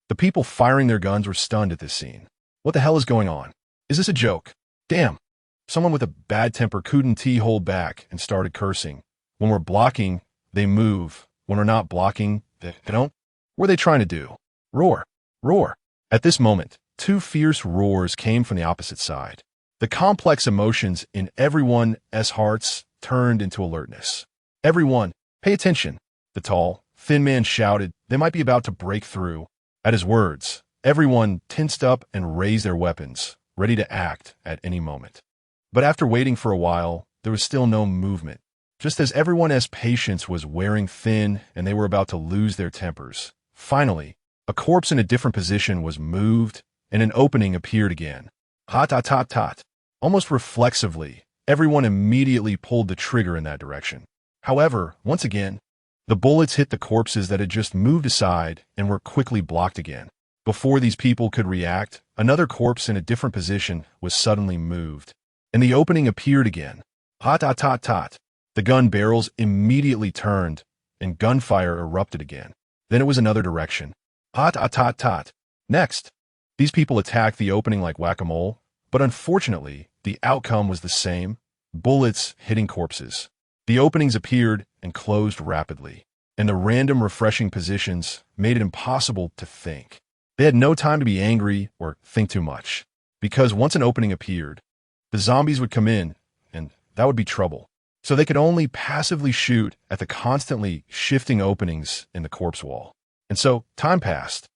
The people firing their guns were stunned at this scene. What the hell is going on? Is this a joke? Damn. Someone with a bad temper couldn't hold back and started cursing. When we're blocking, they move. When we're not blocking, they don't. What are they trying to do? Roar. Roar. At this moment, two fierce roars came from the opposite side. The complex emotions in everyone's hearts turned into alertness. Everyone, pay attention. The tall, thin man shouted. They might be about to break through. At his words, everyone tensed up and raised their weapons, ready to act at any moment. But after waiting for a while, there was still no movement. Just as everyone's patience was wearing thin and they were about to lose their tempers, finally, a corpse in a different position was moved and an opening appeared again. Tot. Almost reflexively, everyone immediately pulled the trigger in that direction. However, once again, The bullets hit the corpses that had just moved aside and were quickly blocked again. Before these people could react, another corpse in a different position was suddenly moved, and the opening appeared again. Hot, hot, hot, hot. The gun barrels immediately turned, and gunfire erupted again. Then it was another direction. Hot, hot, hot, hot. Next, these people attacked the opening like whack-a-mole, but unfortunately, the outcome was the same: bullets hitting corpses. The openings appeared and closed rapidly, and the random refreshing positions made it impossible to think. They had no time to be angry or think too much, because once an opening appeared, the zombies would come in, and that would be trouble. So they could only passively shoot at the constantly shifting openings in the corpse wall. And so time passed.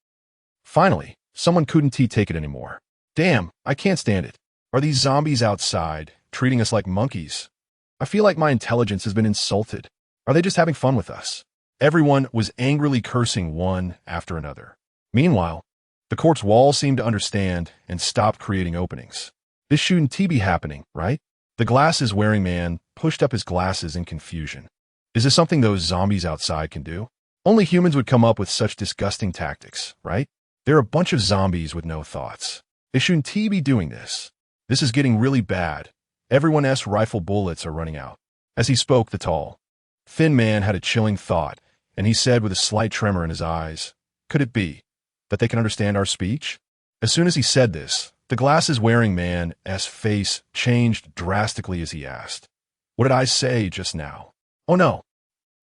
Finally, someone couldn't take it anymore. Damn, I can't stand it. Are these zombies outside treating us like monkeys? I feel like my intelligence has been insulted. Are they just having fun with us? Everyone was angrily cursing one after another. Meanwhile, the corpse wall seemed to understand and stopped creating openings. This shouldn't be happening, right? The glasses-wearing man pushed up his glasses in confusion. Is this something those zombies outside can do? Only humans would come up with such disgusting tactics, right? They're a bunch of zombies with no thoughts. They shouldn't be doing this. This is getting really bad. Everyone's rifle bullets are running out. As he spoke, the tall, thin man had a chilling thought, and he said with a slight tremor in his eyes, "Could it be that they can understand our speech?" As soon as he said this, the glasses-wearing man's face changed drastically as he asked, "What did I say just now?" Oh no.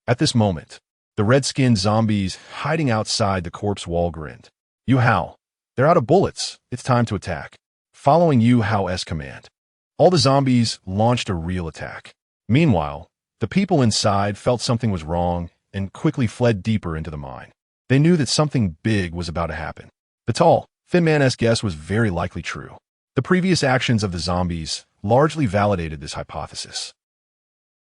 At this moment, the red-skinned zombies hiding outside the corpse wall grinned. Yuhou, they're out of bullets. It's time to attack. Following Yuhou's command, all the zombies launched a real attack. Meanwhile, the people inside felt something was wrong and quickly fled deeper into the mine. They knew that something big was about to happen. The tall, thin man's guess was very likely true. The previous actions of the zombies largely validated this hypothesis.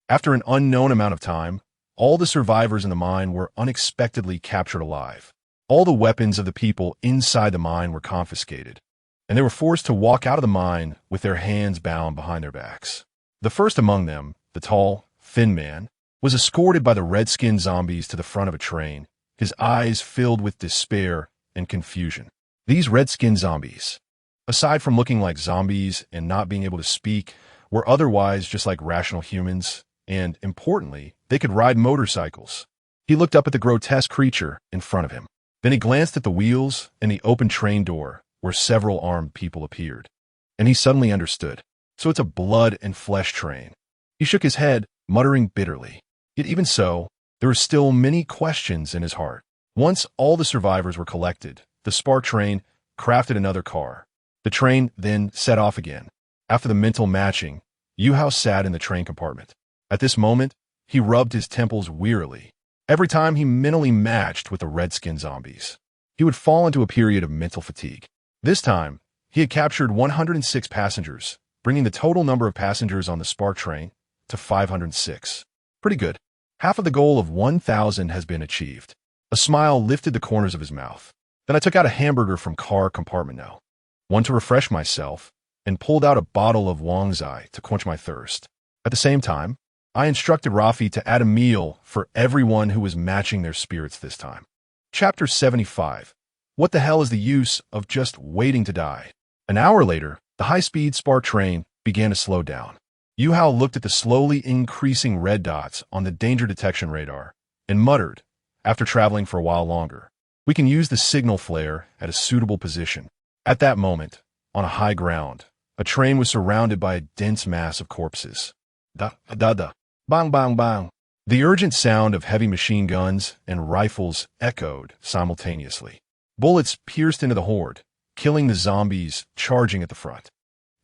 After an unknown amount of time, all the survivors in the mine were unexpectedly captured alive. All the weapons of the people inside the mine were confiscated, and they were forced to walk out of the mine with their hands bound behind their backs. The first among them, the tall, thin man, was escorted by the red-skinned zombies to the front of a train, his eyes filled with despair and confusion. These red-skinned zombies, aside from looking like zombies and not being able to speak, were otherwise just like rational humans, and, importantly, they could ride motorcycles. He looked up at the grotesque creature in front of him. Then he glanced at the wheels and the open train door, where several armed people appeared. And he suddenly understood. So it's a blood and flesh train. He shook his head, muttering bitterly. Yet even so, there were still many questions in his heart. Once all the survivors were collected, the spark train crafted another car. The train then set off again. After the mental matching, Yuhou sat in the train compartment. At this moment, he rubbed his temples wearily. Every time he mentally matched with the red-skinned zombies, he would fall into a period of mental fatigue. This time, he had captured 106 passengers, bringing the total number of passengers on the spark train to 506. Pretty good. Half of the goal of 1,000 has been achieved. A smile lifted the corners of his mouth. Then I took out a hamburger from car compartment now, one to refresh myself, and pulled out a bottle of Wangzai to quench my thirst. At the same time, I instructed Rafi to add a meal for everyone who was matching their spirits this time. Chapter 75. What the hell is the use of just waiting to die? An hour later, the high-speed spark train began to slow down. Yuhou looked at the slowly increasing red dots on the danger detection radar and muttered, after traveling for a while longer, "We can use the signal flare at a suitable position." At that moment, on a high ground, a train was surrounded by a dense mass of corpses. Da-da-da. Bang, bang, bang. The urgent sound of heavy machine guns and rifles echoed simultaneously. Bullets pierced into the horde, killing the zombies charging at the front.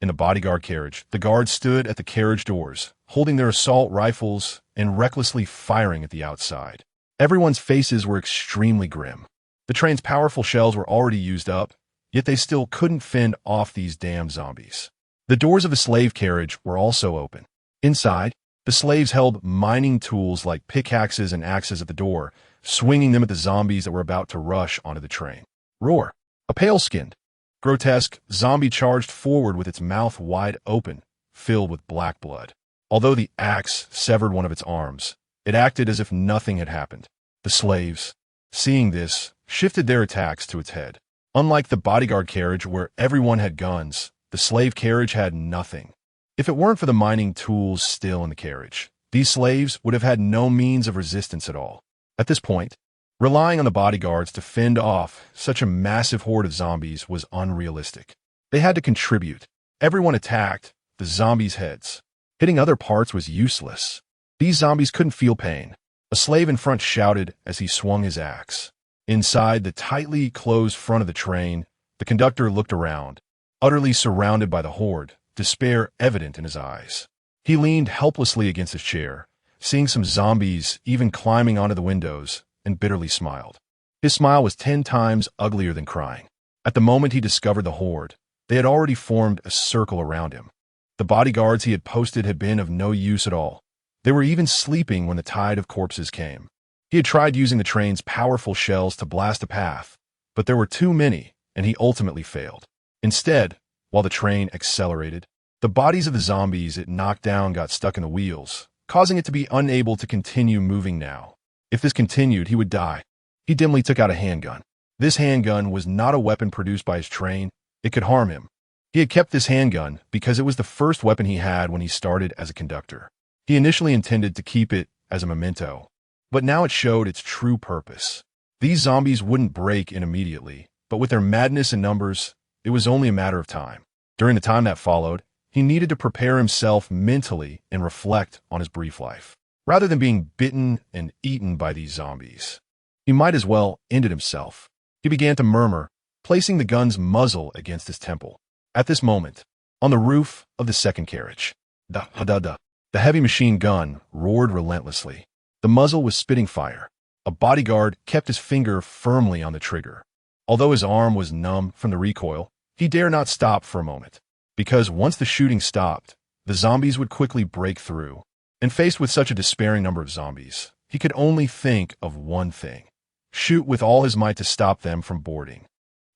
In the bodyguard carriage, the guards stood at the carriage doors, holding their assault rifles and recklessly firing at the outside. Everyone's faces were extremely grim. The train's powerful shells were already used up, yet they still couldn't fend off these damn zombies. The doors of the slave carriage were also open. Inside, the slaves held mining tools like pickaxes and axes at the door, swinging them at the zombies that were about to rush onto the train. Roar! A pale-skinned, grotesque zombie charged forward with its mouth wide open, filled with black blood. Although the axe severed one of its arms, it acted as if nothing had happened. The slaves, seeing this, shifted their attacks to its head. Unlike the bodyguard carriage where everyone had guns, the slave carriage had nothing. If it weren't for the mining tools still in the carriage, these slaves would have had no means of resistance at all. At this point, relying on the bodyguards to fend off such a massive horde of zombies was unrealistic. They had to contribute. Everyone attacked the zombies' heads. Hitting other parts was useless. These zombies couldn't feel pain. A slave in front shouted as he swung his axe. Inside the tightly closed front of the train, the conductor looked around, utterly surrounded by the horde, despair evident in his eyes. He leaned helplessly against his chair, seeing some zombies even climbing onto the windows, and bitterly smiled. His smile was 10 times uglier than crying. At the moment he discovered the horde, they had already formed a circle around him. The bodyguards he had posted had been of no use at all. They were even sleeping when the tide of corpses came. He had tried using the train's powerful shells to blast a path, but there were too many, and he ultimately failed. Instead, while the train accelerated, the bodies of the zombies it knocked down got stuck in the wheels, causing it to be unable to continue moving now. If this continued, he would die. He dimly took out a handgun. This handgun was not a weapon produced by his train. It could harm him. He had kept this handgun because it was the first weapon he had when he started as a conductor. He initially intended to keep it as a memento, but now it showed its true purpose. These zombies wouldn't break in immediately, but with their madness and numbers, it was only a matter of time. During the time that followed, he needed to prepare himself mentally and reflect on his brief life. Rather than being bitten and eaten by these zombies, he might as well end it himself. He began to murmur, placing the gun's muzzle against his temple. At this moment, on the roof of the second carriage, the heavy machine gun roared relentlessly. The muzzle was spitting fire. A bodyguard kept his finger firmly on the trigger. Although his arm was numb from the recoil, he dared not stop for a moment, because once the shooting stopped, the zombies would quickly break through. And faced with such a despairing number of zombies, he could only think of one thing: shoot with all his might to stop them from boarding.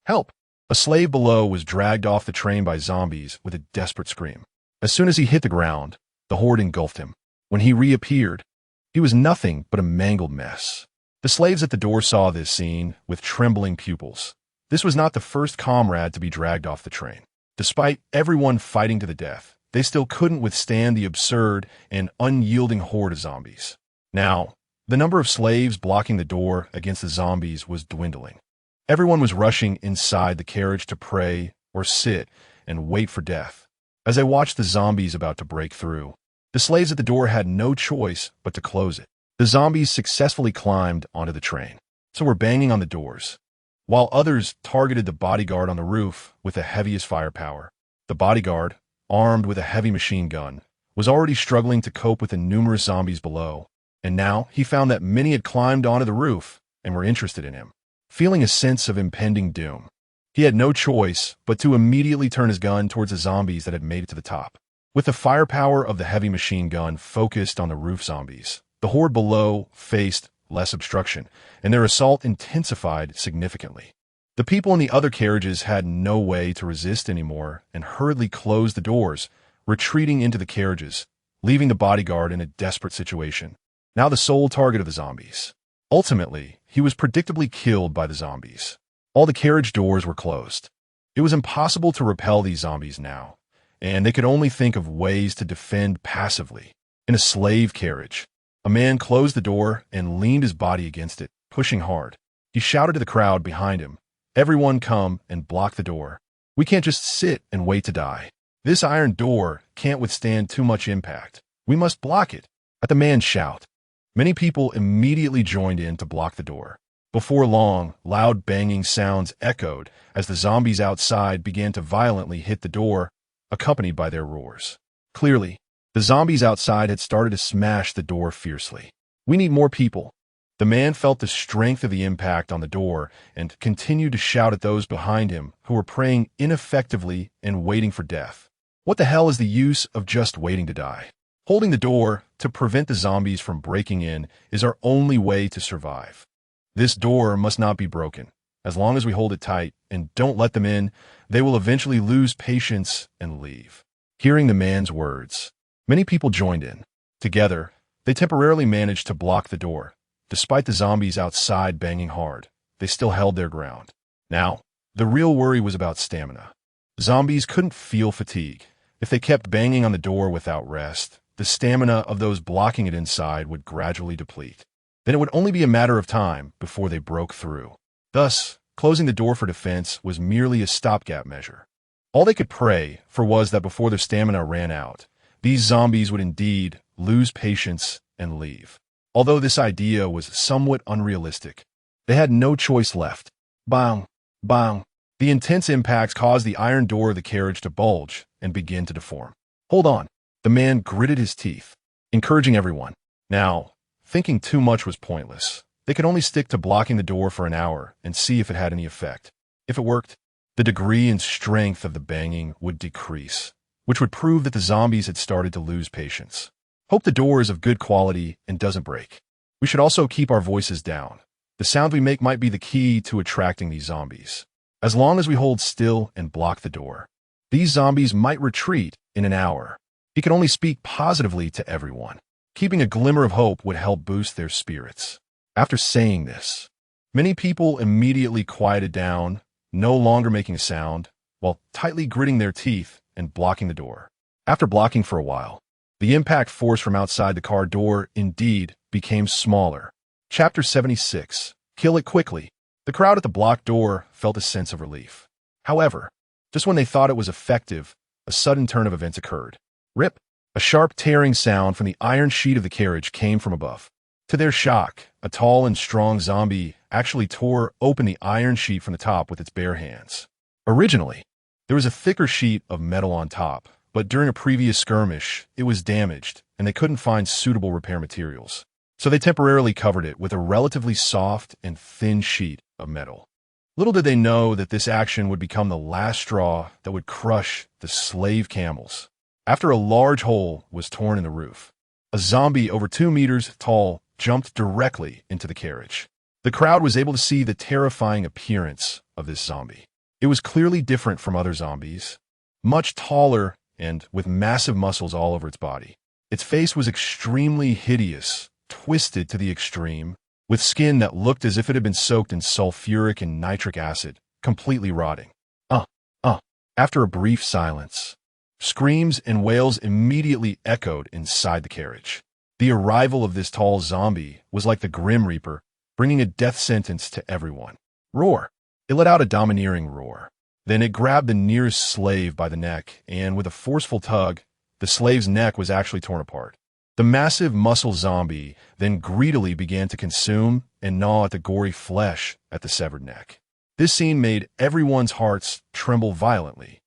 Help! A slave below was dragged off the train by zombies with a desperate scream. As soon as he hit the ground, the horde engulfed him. When he reappeared, he was nothing but a mangled mess. The slaves at the door saw this scene with trembling pupils. This was not the first comrade to be dragged off the train. Despite everyone fighting to the death, they still couldn't withstand the absurd and unyielding horde of zombies. Now, the number of slaves blocking the door against the zombies was dwindling. Everyone was rushing inside the carriage to pray or sit and wait for death. As they watched the zombies about to break through, the slaves at the door had no choice but to close it. The zombies successfully climbed onto the train, so were banging on the doors, while others targeted the bodyguard on the roof with the heaviest firepower. The bodyguard, armed with a heavy machine gun, was already struggling to cope with the numerous zombies below, and now he found that many had climbed onto the roof and were interested in him. Feeling a sense of impending doom, he had no choice but to immediately turn his gun towards the zombies that had made it to the top. With the firepower of the heavy machine gun focused on the roof zombies, the horde below faced less obstruction, and their assault intensified significantly. The people in the other carriages had no way to resist anymore and hurriedly closed the doors, retreating into the carriages, leaving the bodyguard in a desperate situation, now the sole target of the zombies. Ultimately, he was predictably killed by the zombies. All the carriage doors were closed. It was impossible to repel these zombies now, and they could only think of ways to defend passively. In a slave carriage, a man closed the door and leaned his body against it, pushing hard. He shouted to the crowd behind him, "Everyone come and block the door. We can't just sit and wait to die. This iron door can't withstand too much impact. We must block it." At the man's shout, many people immediately joined in to block the door. Before long, loud banging sounds echoed as the zombies outside began to violently hit the door, accompanied by their roars. Clearly, the zombies outside had started to smash the door fiercely. "We need more people." The man felt the strength of the impact on the door and continued to shout at those behind him who were praying ineffectively and waiting for death. What the hell is the use of just waiting to die? Holding the door to prevent the zombies from breaking in is our only way to survive. This door must not be broken. As long as we hold it tight and don't let them in, they will eventually lose patience and leave. Hearing the man's words, many people joined in. Together, they temporarily managed to block the door. Despite the zombies outside banging hard, they still held their ground. Now, the real worry was about stamina. Zombies couldn't feel fatigue. If they kept banging on the door without rest, the stamina of those blocking it inside would gradually deplete. Then it would only be a matter of time before they broke through. Thus, closing the door for defense was merely a stopgap measure. All they could pray for was that before their stamina ran out, these zombies would indeed lose patience and leave. Although this idea was somewhat unrealistic, they had no choice left. Bang! Bang! The intense impacts caused the iron door of the carriage to bulge and begin to deform. Hold on. The man gritted his teeth, encouraging everyone. Now, thinking too much was pointless. They could only stick to blocking the door for an hour and see if it had any effect. If it worked, the degree and strength of the banging would decrease, which would prove that the zombies had started to lose patience. Hope the door is of good quality and doesn't break. We should also keep our voices down. The sound we make might be the key to attracting these zombies. As long as we hold still and block the door, these zombies might retreat in an hour. He could only speak positively to everyone. Keeping a glimmer of hope would help boost their spirits. After saying this, many people immediately quieted down, no longer making a sound, while tightly gritting their teeth and blocking the door. After blocking for a while, the impact force from outside the car door indeed became smaller. Chapter 76. Kill it quickly. The crowd at the blocked door felt a sense of relief. However, just when they thought it was effective, a sudden turn of events occurred. Rip! A sharp tearing sound from the iron sheet of the carriage came from above. To their shock, a tall and strong zombie actually tore open the iron sheet from the top with its bare hands. Originally, there was a thicker sheet of metal on top, but during a previous skirmish, it was damaged, and they couldn't find suitable repair materials. So they temporarily covered it with a relatively soft and thin sheet of metal. Little did they know that this action would become the last straw that would crush the slave camels. After a large hole was torn in the roof, a zombie over 2 meters tall jumped directly into the carriage. The crowd was able to see the terrifying appearance of this zombie. It was clearly different from other zombies, much taller and with massive muscles all over its body. Its face was extremely hideous, twisted to the extreme, with skin that looked as if it had been soaked in sulfuric and nitric acid, completely rotting. After a brief silence, screams and wails immediately echoed inside the carriage. The arrival of this tall zombie was like the Grim Reaper, bringing a death sentence to everyone. Roar! It let out a domineering roar. Then it grabbed the nearest slave by the neck, and with a forceful tug, the slave's neck was actually torn apart. The massive muscle zombie then greedily began to consume and gnaw at the gory flesh at the severed neck. This scene made everyone's hearts tremble violently,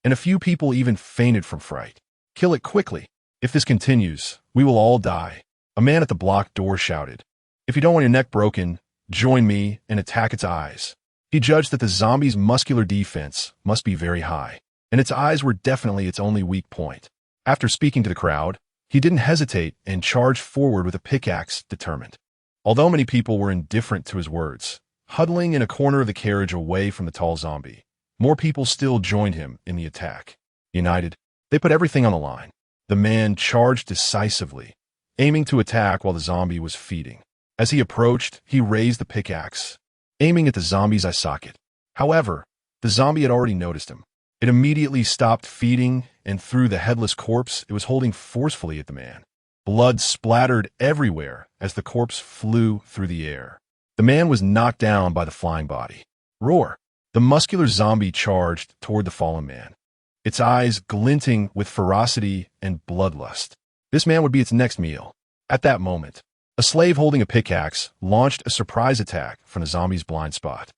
and a few people even fainted from fright. Kill it quickly. If this continues, we will all die. A man at the blocked door shouted. If you don't want your neck broken, join me and attack its eyes. He judged that the zombie's muscular defense must be very high, and its eyes were definitely its only weak point. After speaking to the crowd, he didn't hesitate and charged forward with a pickaxe, determined. Although many people were indifferent to his words, huddling in a corner of the carriage away from the tall zombie, more people still joined him in the attack. United, they put everything on the line. The man charged decisively, aiming to attack while the zombie was feeding. As he approached, he raised the pickaxe, aiming at the zombie's eye socket. However, the zombie had already noticed him. It immediately stopped feeding and threw the headless corpse it was holding forcefully at the man. Blood splattered everywhere as the corpse flew through the air. The man was knocked down by the flying body. Roar! The muscular zombie charged toward the fallen man, its eyes glinting with ferocity and bloodlust. This man would be its next meal. At that moment, a slave holding a pickaxe launched a surprise attack from the zombie's blind spot.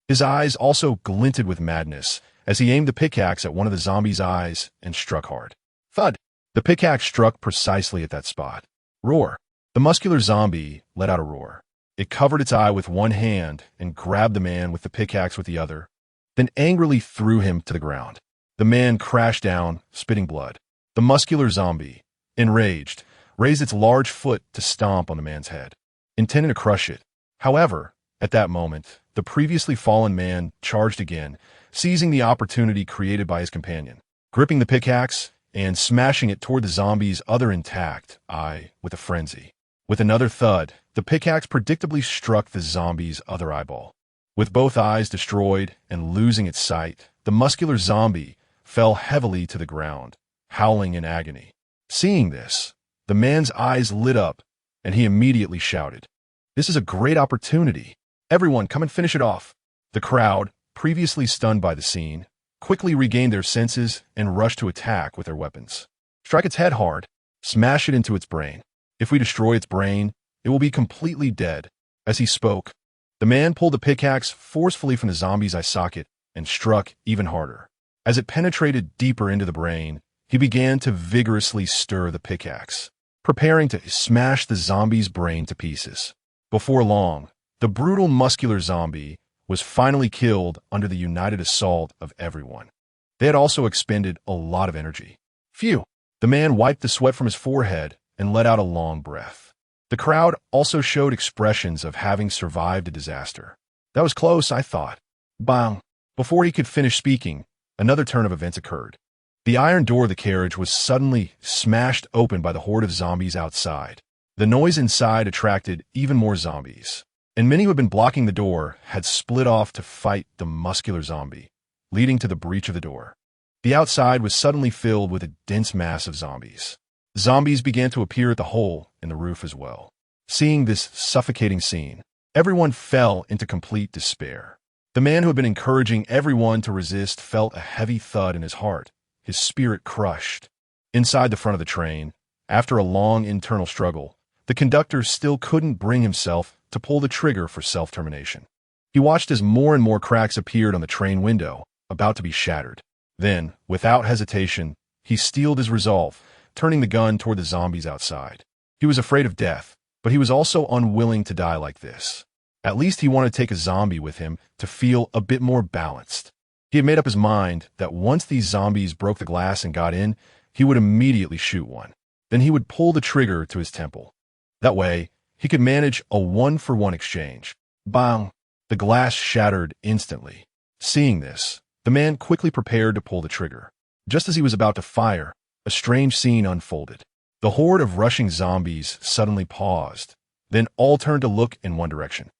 His eyes also glinted with madness as he aimed the pickaxe at one of the zombie's eyes and struck hard. Thud! The pickaxe struck precisely at that spot. Roar! The muscular zombie let out a roar. It covered its eye with one hand and grabbed the man with the pickaxe with the other, then angrily threw him to the ground. The man crashed down, spitting blood. The muscular zombie, enraged, raised its large foot to stomp on the man's head, intending to crush it. However, at that moment, the previously fallen man charged again, seizing the opportunity created by his companion, gripping the pickaxe and smashing it toward the zombie's other intact eye with a frenzy. With another thud, The pickaxe predictably struck the zombie's other eyeball. With both eyes destroyed and losing its sight, the muscular zombie fell heavily to the ground, howling in agony. Seeing this, the man's eyes lit up, and he immediately shouted, "This is a great opportunity. Everyone, come and finish it off." The crowd, previously stunned by the scene, quickly regained their senses and rushed to attack with their weapons. Strike its head hard. Smash it into its brain. If we destroy its brain, it will be completely dead. As he spoke, the man pulled the pickaxe forcefully from the zombie's eye socket and struck even harder. As it penetrated deeper into the brain, he began to vigorously stir the pickaxe, preparing to smash the zombie's brain to pieces. Before long, the brutal muscular zombie was finally killed under the united assault of everyone. They had also expended a lot of energy. Phew! The man wiped the sweat from his forehead and let out a long breath. The crowd also showed expressions of having survived a disaster. That was close, I thought. Bang! Before he could finish speaking, another turn of events occurred. The iron door of the carriage was suddenly smashed open by the horde of zombies outside. The noise inside attracted even more zombies, and many who had been blocking the door had split off to fight the muscular zombie, leading to the breach of the door. The outside was suddenly filled with a dense mass of zombies. Zombies began to appear at the hole in the roof as well. Seeing this suffocating scene, everyone fell into complete despair. The man who had been encouraging everyone to resist felt a heavy thud in his heart, his spirit crushed. Inside the front of the train, after a long internal struggle, the conductor still couldn't bring himself to pull the trigger for self-termination. He watched as more and more cracks appeared on the train window, about to be shattered. Then, without hesitation, he steeled his resolve, turning the gun toward the zombies outside. He was afraid of death, but he was also unwilling to die like this. At least he wanted to take a zombie with him to feel a bit more balanced. He had made up his mind that once these zombies broke the glass and got in, he would immediately shoot one. Then he would pull the trigger to his temple. That way, he could manage a one-for-one exchange. Bang! The glass shattered instantly. Seeing this, the man quickly prepared to pull the trigger. Just as he was about to fire, a strange scene unfolded. The horde of rushing zombies suddenly paused, then all turned to look in one direction.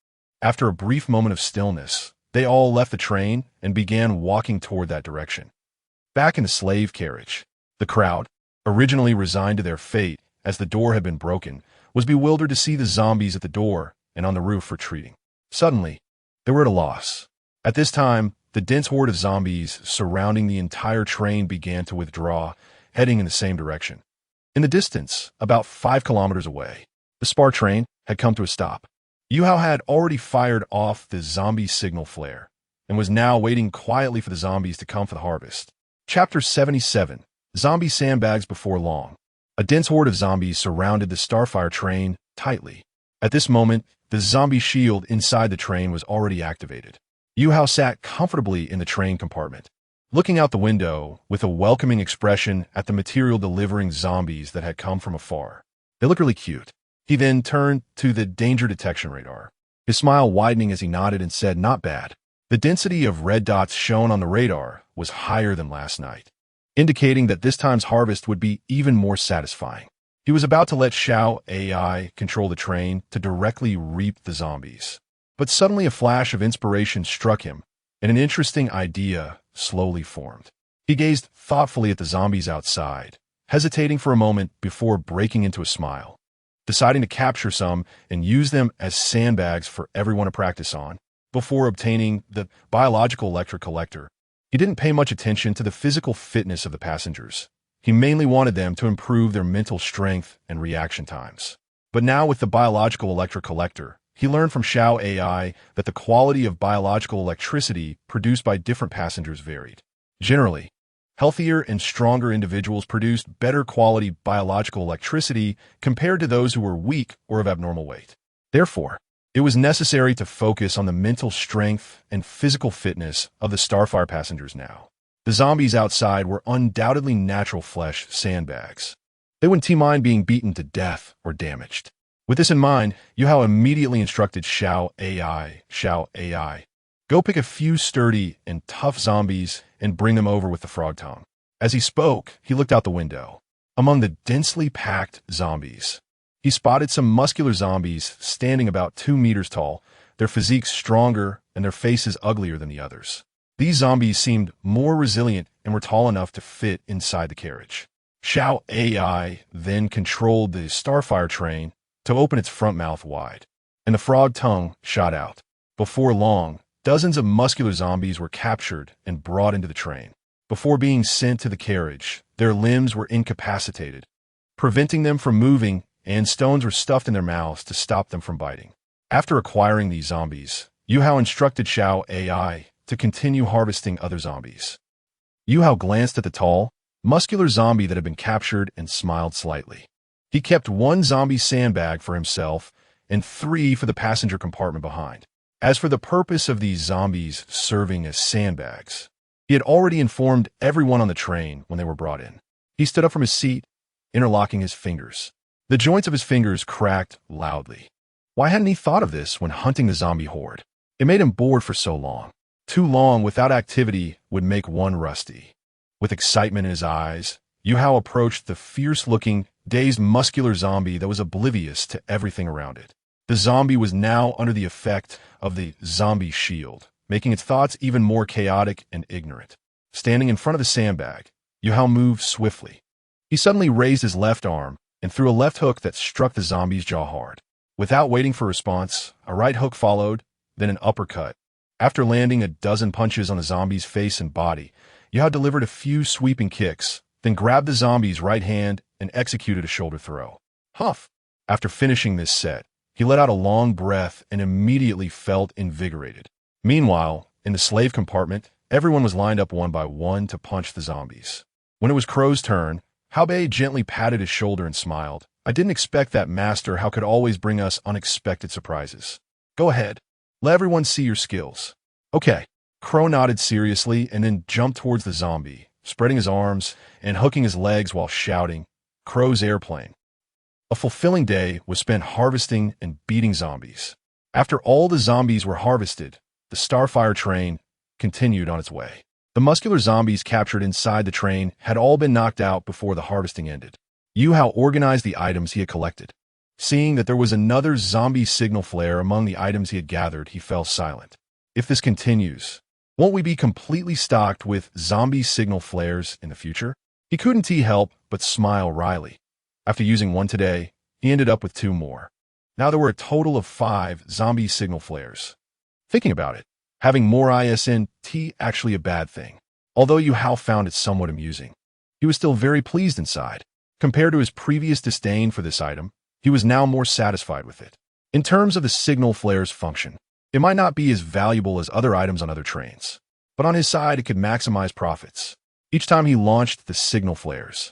After a brief moment of stillness, they all left the train and began walking toward that direction. Back in the slave carriage, the crowd, originally resigned to their fate as the door had been broken, was bewildered to see the zombies at the door and on the roof retreating. Suddenly, they were at a loss. At this time, the dense horde of zombies surrounding the entire train began to withdraw, heading in the same direction. In the distance, about 5 kilometers away, the spar train had come to a stop. Yuhou had already fired off the zombie signal flare and was now waiting quietly for the zombies to come for the harvest. Chapter 77. Zombie Sandbags Before Long. A dense horde of zombies surrounded the Starfire train tightly. At this moment, the zombie shield inside the train was already activated. Yuhou sat comfortably in the train compartment, looking out the window with a welcoming expression at the material-delivering zombies that had come from afar. They looked really cute. He then turned to the danger detection radar, his smile widening as he nodded and said, "Not bad." The density of red dots shown on the radar was higher than last night, indicating that this time's harvest would be even more satisfying. He was about to let Xiao control the train to directly reap the zombies. But suddenly a flash of inspiration struck him, and an interesting idea slowly formed. He gazed thoughtfully at the zombies outside, hesitating for a moment before breaking into a smile. Deciding to capture some and use them as sandbags for everyone to practice on, before obtaining the biological electric collector, he didn't pay much attention to the physical fitness of the passengers. He mainly wanted them to improve their mental strength and reaction times. But now with the biological electric collector, he learned from Xiao that the quality of biological electricity produced by different passengers varied. Generally, healthier and stronger individuals produced better quality biological electricity compared to those who were weak or of abnormal weight. Therefore, it was necessary to focus on the mental strength and physical fitness of the Starfire passengers now. The zombies outside were undoubtedly natural flesh sandbags. They wouldn't mind being beaten to death or damaged. With this in mind, Yuhou immediately instructed Xiao AI, go pick a few sturdy and tough zombies and bring them over with the frog tongue. As he spoke, he looked out the window. Among the densely packed zombies, He spotted some muscular zombies standing about 2 meters tall, their physiques stronger and their faces uglier than the others. These zombies seemed more resilient and were tall enough to fit inside the carriage. Xiao AI then controlled the Starfire train to open its front mouth wide, and the frog tongue shot out. Before long, dozens of muscular zombies were captured and brought into the train. Before being sent to the carriage, their limbs were incapacitated, preventing them from moving, and stones were stuffed in their mouths to stop them from biting. After acquiring these zombies, Yuhou instructed Xiao AI to continue harvesting other zombies. Yuhou glanced at the tall, muscular zombie that had been captured and smiled slightly. He kept 1 zombie sandbag for himself and 3 for the passenger compartment behind. As for the purpose of these zombies serving as sandbags, he had already informed everyone on the train when they were brought in. He stood up from his seat, interlocking his fingers. The joints of his fingers cracked loudly. Why hadn't he thought of this when hunting the zombie horde? It made him bored for so long. Too long without activity would make one rusty. With excitement in his eyes, Yuhou approached the fierce-looking, dazed muscular zombie that was oblivious to everything around it. The zombie was now under the effect of the zombie shield, making its thoughts even more chaotic and ignorant. Standing in front of the sandbag, Yuhou moved swiftly. He suddenly raised his left arm and threw a left hook that struck the zombie's jaw hard. Without waiting for a response, a right hook followed, then an uppercut. After landing a dozen punches on the zombie's face and body, Yuhou delivered a few sweeping kicks, then grabbed the zombie's right hand and executed a shoulder throw. Huff! After finishing this set, he let out a long breath and immediately felt invigorated. Meanwhile, in the slave compartment, everyone was lined up one by one to punch the zombies. When it was Crow's turn, Haobei gently patted his shoulder and smiled. I didn't expect that master how could always bring us unexpected surprises. Go ahead. Let everyone see your skills. Okay. Crow nodded seriously and then jumped towards the zombie, spreading his arms and hooking his legs while shouting, Crow's airplane. A fulfilling day was spent harvesting and beating zombies. After all the zombies were harvested, the Starfire train continued on its way. The muscular zombies captured inside the train had all been knocked out before the harvesting ended. Yuhou organized the items he had collected. Seeing that there was another zombie signal flare among the items he had gathered, he fell silent. If this continues, won't we be completely stocked with zombie signal flares in the future? He couldn't help but smile wryly. After using one today, he ended up with 2 more. Now there were a total of 5 zombie signal flares. Thinking about it, having more isn't actually a bad thing. Although Yuhou found it somewhat amusing, he was still very pleased inside. Compared to his previous disdain for this item, he was now more satisfied with it. In terms of the signal flare's function, it might not be as valuable as other items on other trains, but on his side it could maximize profits. Each time he launched the signal flares,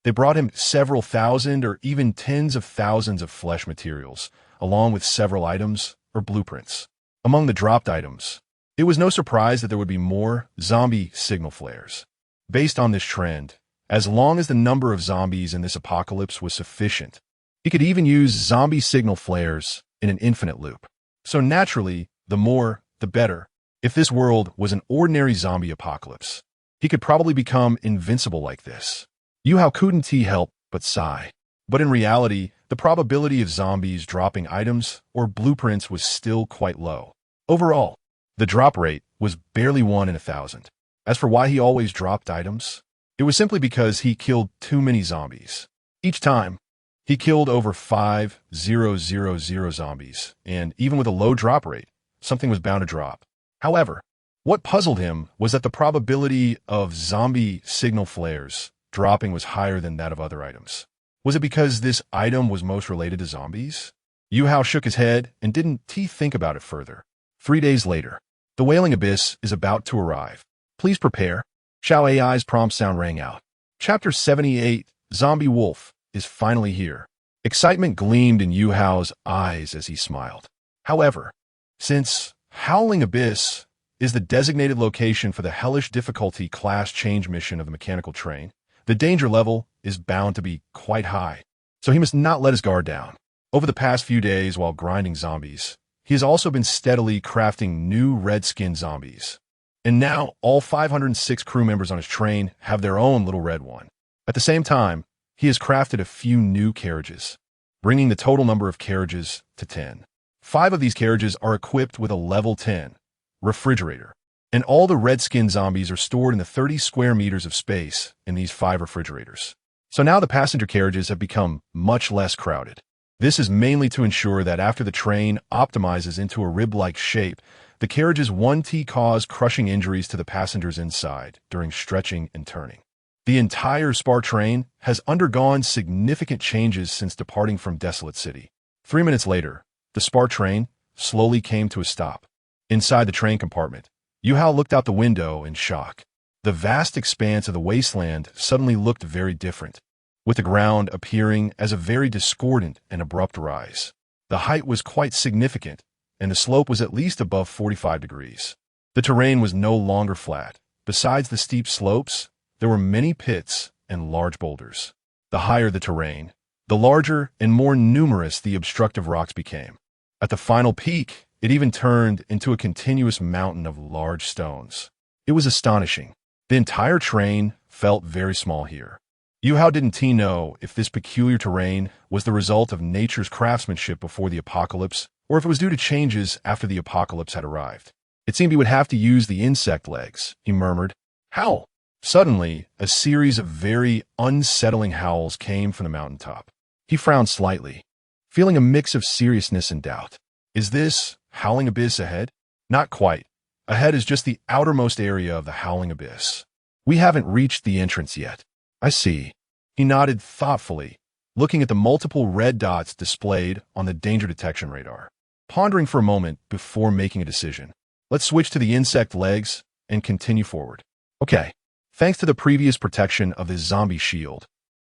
they brought him several thousand or even tens of thousands of flesh materials, along with several items or blueprints. Among the dropped items, it was no surprise that there would be more zombie signal flares. Based on this trend, as long as the number of zombies in this apocalypse was sufficient, he could even use zombie signal flares in an infinite loop. So naturally, the more, the better. If this world was an ordinary zombie apocalypse, he could probably become invincible like this. Yuhou couldn't help but sigh. But in reality, the probability of zombies dropping items or blueprints was still quite low. Overall, the drop rate was barely 1 in 1,000. As for why he always dropped items, it was simply because he killed too many zombies. Each time, he killed over 5,000 zombies, and even with a low drop rate, something was bound to drop. However, what puzzled him was that the probability of zombie signal flares dropping was higher than that of other items. Was it because this item was most related to zombies? Yuhou shook his head and didn't think about it further. 3 days later, the Wailing Abyss is about to arrive. Please prepare. Xiao AI's prompt sound rang out. Chapter 78, Zombie Wolf, is finally here. Excitement gleamed in Yuhou's eyes as he smiled. However, since Howling Abyss is the designated location for the hellish difficulty class change mission of the mechanical train, the danger level is bound to be quite high, so he must not let his guard down. Over the past few days while grinding zombies, he has also been steadily crafting new red-skinned zombies. And now, all 506 crew members on his train have their own little red one. At the same time, he has crafted a few new carriages. bringing the total number of carriages to 10. 5 of these carriages are equipped with a level 10 refrigerator, and all the red-skinned zombies are stored in the 30 square meters of space in these 5 refrigerators. So now the passenger carriages have become much less crowded. This is mainly to ensure that after the train optimizes into a rib-like shape, the carriages won't cause crushing injuries to the passengers inside during stretching and turning. The entire SPAR train has undergone significant changes since departing from Desolate City. 3 minutes later, the SPAR train slowly came to a stop. Inside the train compartment, Yuhou looked out the window in shock. The vast expanse of the wasteland suddenly looked very different, with the ground appearing as a very discordant and abrupt rise. The height was quite significant, and the slope was at least above 45 degrees. The terrain was no longer flat. Besides the steep slopes, there were many pits and large boulders. The higher the terrain, the larger and more numerous the obstructive rocks became. At the final peak, it even turned into a continuous mountain of large stones. It was astonishing. The entire train felt very small here. Yuhou didn't know if this peculiar terrain was the result of nature's craftsmanship before the apocalypse, or if it was due to changes after the apocalypse had arrived. It seemed he would have to use the insect legs, he murmured. Howl! Suddenly, a series of very unsettling howls came from the mountaintop. He frowned slightly, feeling a mix of seriousness and doubt. Is this howling abyss ahead? Not quite. Ahead is just the outermost area of the howling abyss. We haven't reached the entrance yet. I see. He nodded thoughtfully, looking at the multiple red dots displayed on the danger detection radar, pondering for a moment before making a decision. Let's switch to the insect legs and continue forward. Okay. Thanks to the previous protection of this zombie shield,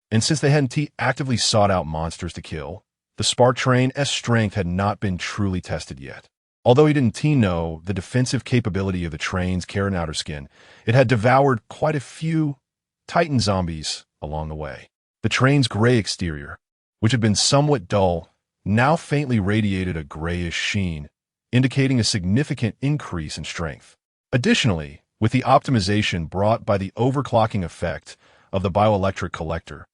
and since they hadn't actively sought out monsters to kill, the SPAR train's strength had not been truly tested yet. Although he didn't know the defensive capability of the train's keratin outer skin, it had devoured quite a few Titan zombies along the way. The train's gray exterior, which had been somewhat dull, now faintly radiated a grayish sheen, indicating a significant increase in strength. Additionally, with the optimization brought by the overclocking effect of the bioelectric collector,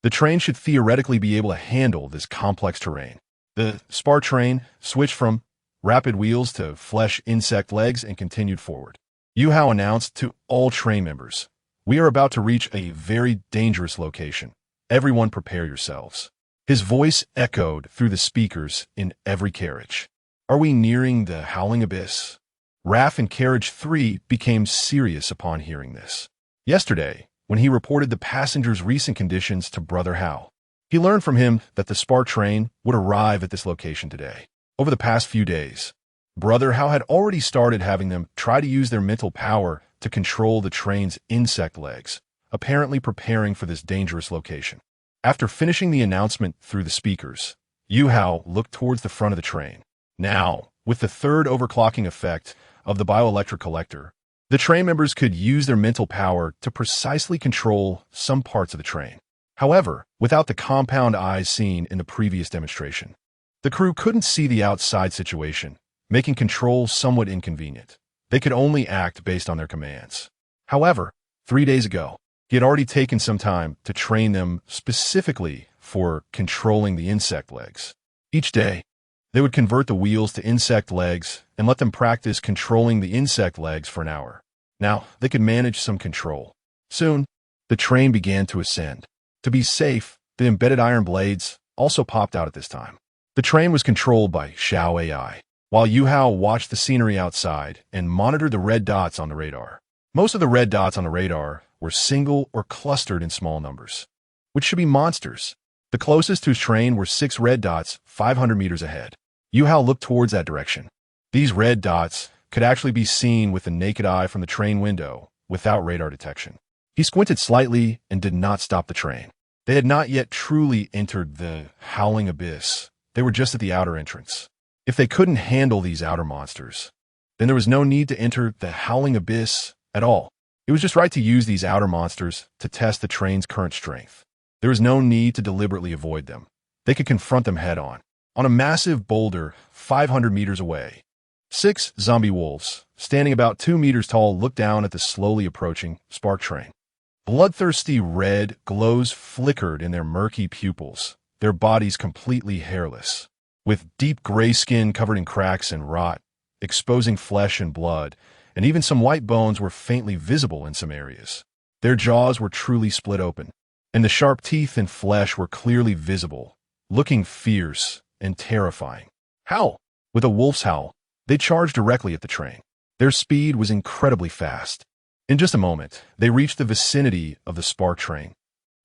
the train should theoretically be able to handle this complex terrain. The SPAR train switched from rapid wheels to flesh insect legs and continued forward. Yuhou announced to all train members, "We are about to reach a very dangerous location. Everyone prepare yourselves." His voice echoed through the speakers in every carriage. Are we nearing the howling abyss? Raph in Carriage 3 became serious upon hearing this. Yesterday, when he reported the passengers' recent conditions to Brother Hal, he learned from him that the SPAR train would arrive at this location today. Over the past few days, Brother Hal had already started having them try to use their mental power to control the train's insect legs, apparently preparing for this dangerous location. After finishing the announcement through the speakers, Yuhou looked towards the front of the train. Now, with the third overclocking effect of the bioelectric collector, the train members could use their mental power to precisely control some parts of the train. However, without the compound eyes seen in the previous demonstration, the crew couldn't see the outside situation, making control somewhat inconvenient. They could only act based on their commands. However, 3 days ago, he had already taken some time to train them specifically for controlling the insect legs. Each day, they would convert the wheels to insect legs and let them practice controlling the insect legs for an hour. Now, they could manage some control. Soon, the train began to ascend. To be safe, the embedded iron blades also popped out at this time. The train was controlled by Xiao AI, while Yuhou watched the scenery outside and monitored the red dots on the radar. Most of the red dots on the radar were single or clustered in small numbers, which should be monsters. The closest to his train were 6 red dots 500 meters ahead. Yuhou looked towards that direction. These red dots could actually be seen with the naked eye from the train window without radar detection. He squinted slightly and did not stop the train. They had not yet truly entered the howling abyss. They were just at the outer entrance. If they couldn't handle these outer monsters, then there was no need to enter the howling abyss at all. It was just right to use these outer monsters to test the train's current strength. There was no need to deliberately avoid them. They could confront them head-on. On a massive boulder 500 meters away, 6 zombie wolves, standing about 2 meters tall, looked down at the slowly approaching SPAR train. Bloodthirsty red glows flickered in their murky pupils. their bodies completely hairless, with deep gray skin covered in cracks and rot, exposing flesh and blood, and even some white bones were faintly visible in some areas. Their jaws were truly split open, and the sharp teeth and flesh were clearly visible, looking fierce and terrifying. Howl! With a wolf's howl, they charged directly at the train. Their speed was incredibly fast. In just a moment, they reached the vicinity of the spark train.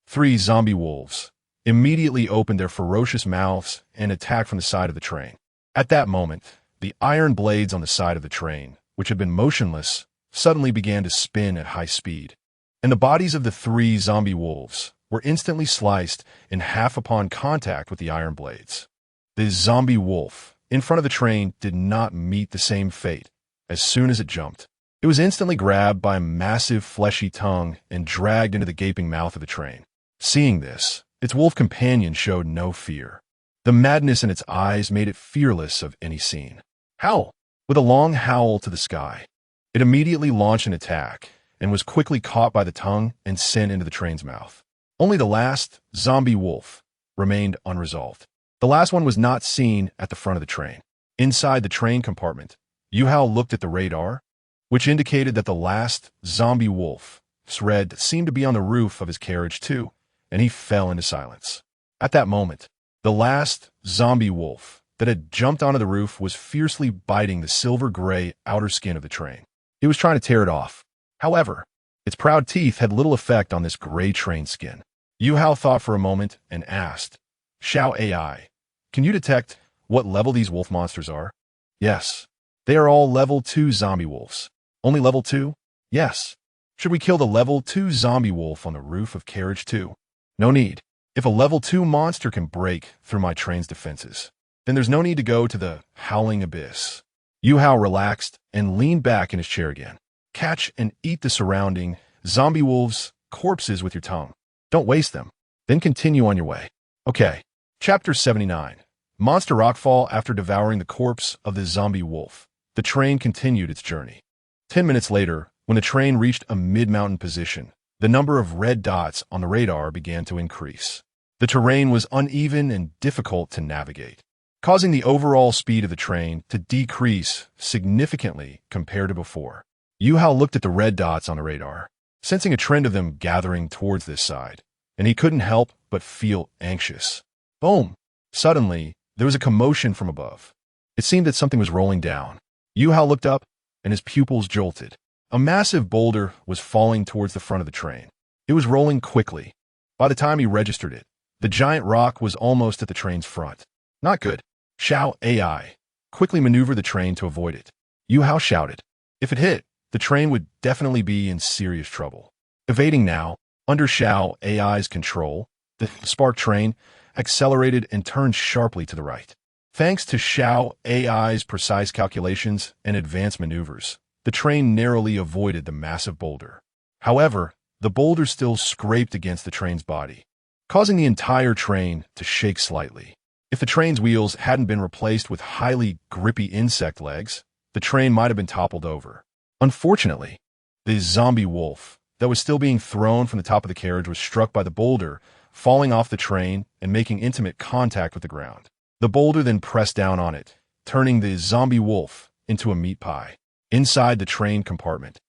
3 zombie wolves immediately opened their ferocious mouths and attacked from the side of the train. At that moment, the iron blades on the side of the train, which had been motionless, suddenly began to spin at high speed, and the bodies of the 3 zombie wolves were instantly sliced in half upon contact with the iron blades. The zombie wolf in front of the train did not meet the same fate. As soon as it jumped, it was instantly grabbed by a massive fleshy tongue and dragged into the gaping mouth of the train. Seeing this, its wolf companion showed no fear. The madness in its eyes made it fearless of any scene. Howl! With a long howl to the sky, it immediately launched an attack and was quickly caught by the tongue and sent into the train's mouth. Only the last zombie wolf remained unresolved. The last one was not seen at the front of the train. Inside the train compartment, Yuhou looked at the radar, which indicated that the last zombie wolf's red seemed to be on the roof of his carriage too, and he fell into silence. At that moment, the last zombie wolf that had jumped onto the roof was fiercely biting the silver-gray outer skin of the train. It was trying to tear it off. However, its proud teeth had little effect on this gray train skin. Yuhou thought for a moment and asked, Xiao AI, can you detect what level these wolf monsters are? Yes. They are all level 2 zombie wolves. Only level 2? Yes. Should we kill the level 2 zombie wolf on the roof of carriage 2? No need. If a level 2 monster can break through my train's defenses, then there's no need to go to the howling abyss. Yuhou relaxed and leaned back in his chair again. Catch and eat the surrounding zombie wolves' corpses with your tongue. Don't waste them. Then continue on your way. Okay. Chapter 79. Monster rockfall. After devouring the corpse of the zombie wolf, the train continued its journey. 10 minutes later, when the train reached a mid-mountain position, the number of red dots on the radar began to increase. The terrain was uneven and difficult to navigate, causing the overall speed of the train to decrease significantly compared to before. Yuhou looked at the red dots on the radar, sensing a trend of them gathering towards this side, and he couldn't help but feel anxious. Boom! Suddenly, there was a commotion from above. It seemed that something was rolling down. Yuhou looked up, and his pupils jolted. A massive boulder was falling towards the front of the train. It was rolling quickly. By the time he registered it, the giant rock was almost at the train's front. Not good. Xiao AI quickly maneuvered the train to avoid it. Yuhou shouted. If it hit, the train would definitely be in serious trouble. Evading now, under Xiao AI's control, the spark train accelerated and turned sharply to the right. Thanks to Xiao AI's precise calculations and advanced maneuvers, the train narrowly avoided the massive boulder. However, the boulder still scraped against the train's body, causing the entire train to shake slightly. If the train's wheels hadn't been replaced with highly grippy insect legs, the train might have been toppled over. Unfortunately, the zombie wolf that was still being thrown from the top of the carriage was struck by the boulder, falling off the train and making intimate contact with the ground. The boulder then pressed down on it, turning the zombie wolf into a meat pie. Inside the train compartment,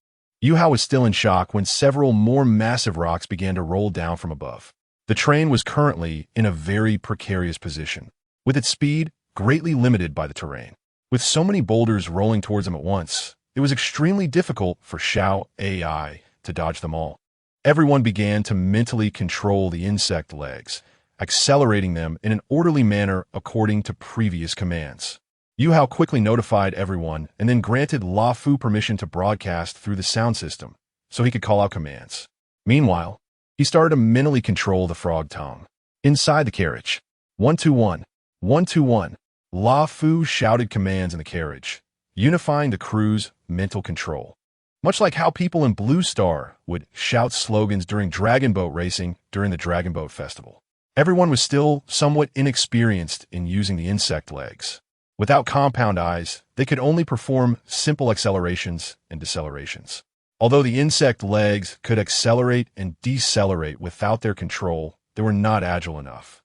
Yuhou was still in shock when several more massive rocks began to roll down from above. The train was currently in a very precarious position, with its speed greatly limited by the terrain. With so many boulders rolling towards him at once, it was extremely difficult for Xiao AI to dodge them all. Everyone began to mentally control the insect legs, accelerating them in an orderly manner according to previous commands. Yuhou quickly notified everyone and then granted La Fu permission to broadcast through the sound system so he could call out commands. Meanwhile, he started to mentally control the frog tongue. Inside the carriage, 121, 121, La Fu shouted commands in the carriage, unifying the crew's mental control. Much like how people in Blue Star would shout slogans during Dragon Boat racing during the Dragon Boat Festival. Everyone was still somewhat inexperienced in using the insect legs. Without compound eyes, they could only perform simple accelerations and decelerations. Although the insect legs could accelerate and decelerate without their control, they were not agile enough.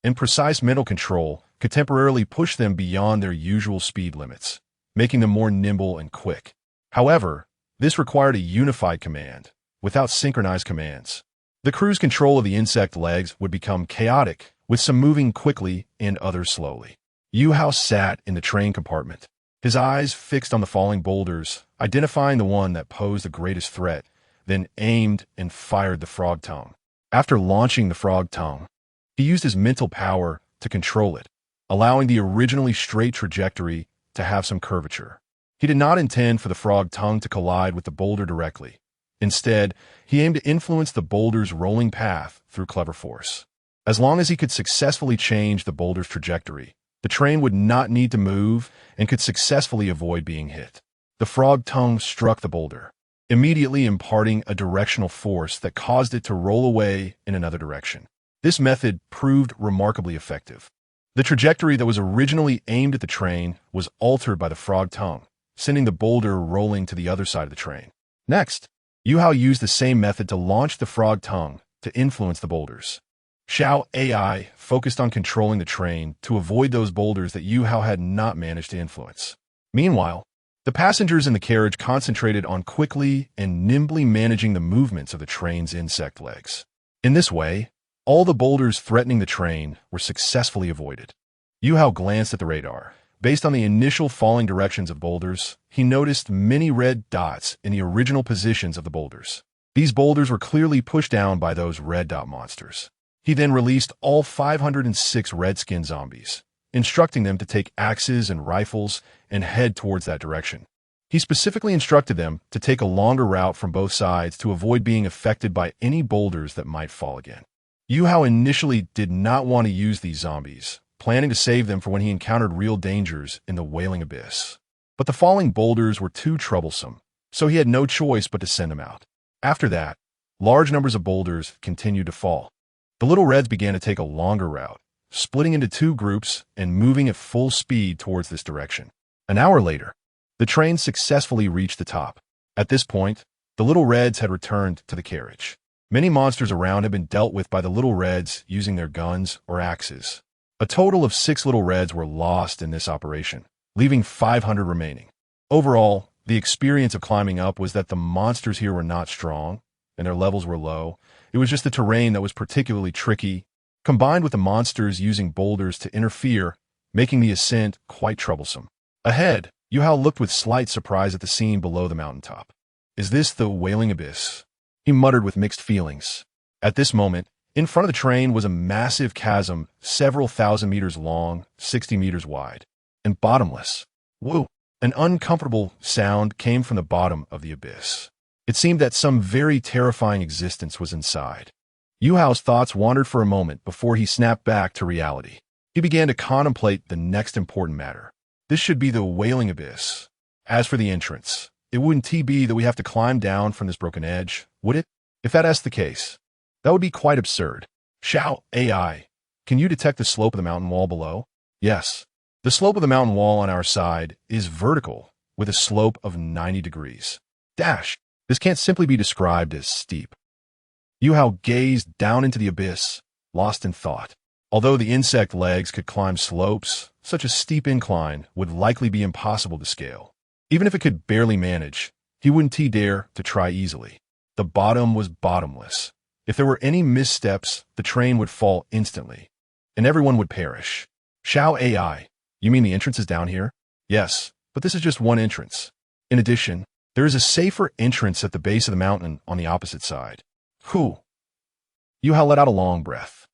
and precise mental control could temporarily push them beyond their usual speed limits, making them more nimble and quick. However, this required a unified command, without synchronized commands. The crew's control of the insect legs would become chaotic, with some moving quickly and others slowly. Yuhou sat in the train compartment, his eyes fixed on the falling boulders, identifying the one that posed the greatest threat, then aimed and fired the frog tongue. After launching the frog tongue, he used his mental power to control it, allowing the originally straight trajectory to have some curvature. He did not intend for the frog tongue to collide with the boulder directly. Instead, he aimed to influence the boulder's rolling path through clever force. As long as he could successfully change the boulder's trajectory, the train would not need to move and could successfully avoid being hit. The frog tongue struck the boulder, immediately imparting a directional force that caused it to roll away in another direction. This method proved remarkably effective. The trajectory that was originally aimed at the train was altered by the frog tongue, sending the boulder rolling to the other side of the train. Next, Yuhou used the same method to launch the frog tongue to influence the boulders. Xiao AI focused on controlling the train to avoid those boulders that Yuhou had not managed to influence. Meanwhile, the passengers in the carriage concentrated on quickly and nimbly managing the movements of the train's insect legs. In this way, all the boulders threatening the train were successfully avoided. Yuhou glanced at the radar. Based on the initial falling directions of boulders, he noticed many red dots in the original positions of the boulders. These boulders were clearly pushed down by those red dot monsters. He then released all 506 redskin zombies, instructing them to take axes and rifles and head towards that direction. He specifically instructed them to take a longer route from both sides to avoid being affected by any boulders that might fall again. Yuhou initially did not want to use these zombies, planning to save them for when he encountered real dangers in the Wailing Abyss. But the falling boulders were too troublesome, so he had no choice but to send them out. After that, large numbers of boulders continued to fall. The little reds began to take a longer route, splitting into two groups and moving at full speed towards this direction. An hour later, the train successfully reached the top. At this point, the little reds had returned to the carriage. Many monsters around had been dealt with by the little reds using their guns or axes. A total of 6 little reds were lost in this operation, leaving 500 remaining. Overall, the experience of climbing up was that the monsters here were not strong, and their levels were low. It was just the terrain that was particularly tricky, combined with the monsters using boulders to interfere, making the ascent quite troublesome. Ahead, Yuhou looked with slight surprise at the scene below the mountaintop. Is this the Wailing Abyss? He muttered with mixed feelings. At this moment, in front of the train was a massive chasm several thousand meters long, 60 meters wide, and bottomless. Whoa! An uncomfortable sound came from the bottom of the abyss. It seemed that some very terrifying existence was inside. Yuhou's thoughts wandered for a moment before he snapped back to reality. He began to contemplate the next important matter. This should be the Wailing Abyss. As for the entrance, it wouldn't be that we have to climb down from this broken edge, would it? If that's the case, that would be quite absurd. Xiao AI, can you detect the slope of the mountain wall below? Yes. The slope of the mountain wall on our side is vertical, with a slope of 90 degrees. Dash. This can't simply be described as steep. Yuhou gazed down into the abyss, lost in thought. Although the insect legs could climb slopes, such a steep incline would likely be impossible to scale. Even if it could barely manage, he wouldn't dare to try easily. The bottom was bottomless. If there were any missteps, the train would fall instantly, and everyone would perish. Xiao AI, you mean the entrance is down here? Yes, but this is just one entrance. In addition, there is a safer entrance at the base of the mountain on the opposite side. Whew. Yuhou let out a long breath.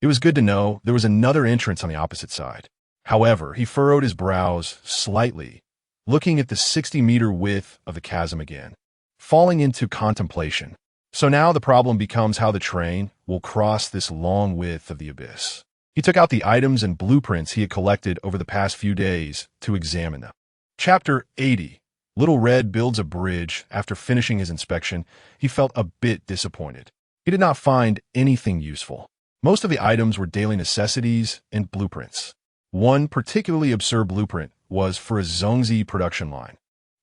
It was good to know there was another entrance on the opposite side. However, he furrowed his brows slightly, looking at the 60-meter width of the chasm again, falling into contemplation. So now the problem becomes how the train will cross this long width of the abyss. He took out the items and blueprints he had collected over the past few days to examine them. Chapter 80. Little Red builds a bridge. After finishing his inspection, he felt a bit disappointed. He did not find anything useful. Most of the items were daily necessities and blueprints. One particularly absurd blueprint was for a Zongzi production line.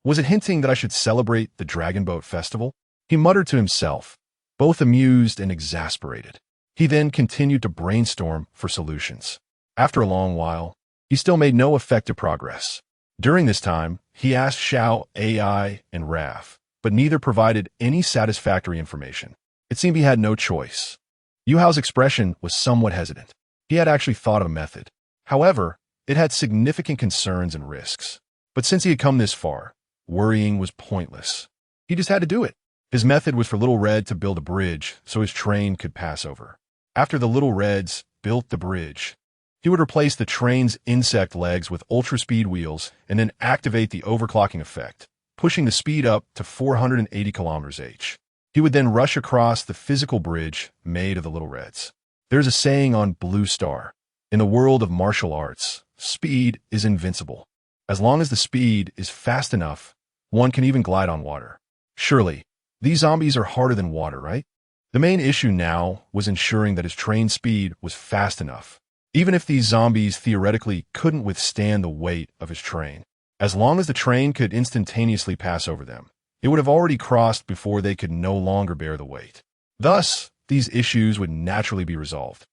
Was it hinting that I should celebrate the Dragon Boat Festival? He muttered to himself, both amused and exasperated. He then continued to brainstorm for solutions. After a long while, he still made no effective progress. During this time, he asked Xiao, AI, and Raf, but neither provided any satisfactory information. It seemed he had no choice. Yuhou's expression was somewhat hesitant. He had actually thought of a method. However, it had significant concerns and risks. But since he had come this far, worrying was pointless. He just had to do it. His method was for Little Red to build a bridge so his train could pass over. After the Little Reds built the bridge, he would replace the train's insect legs with ultra-speed wheels and then activate the overclocking effect, pushing the speed up to 480 km/h. He would then rush across the physical bridge made of the Little Reds. There's a saying on Blue Star: in the world of martial arts, speed is invincible. As long as the speed is fast enough, one can even glide on water. Surely, these zombies are harder than water, right? The main issue now was ensuring that his train speed was fast enough. Even if these zombies theoretically couldn't withstand the weight of his train, as long as the train could instantaneously pass over them, it would have already crossed before they could no longer bear the weight. Thus, these issues would naturally be resolved.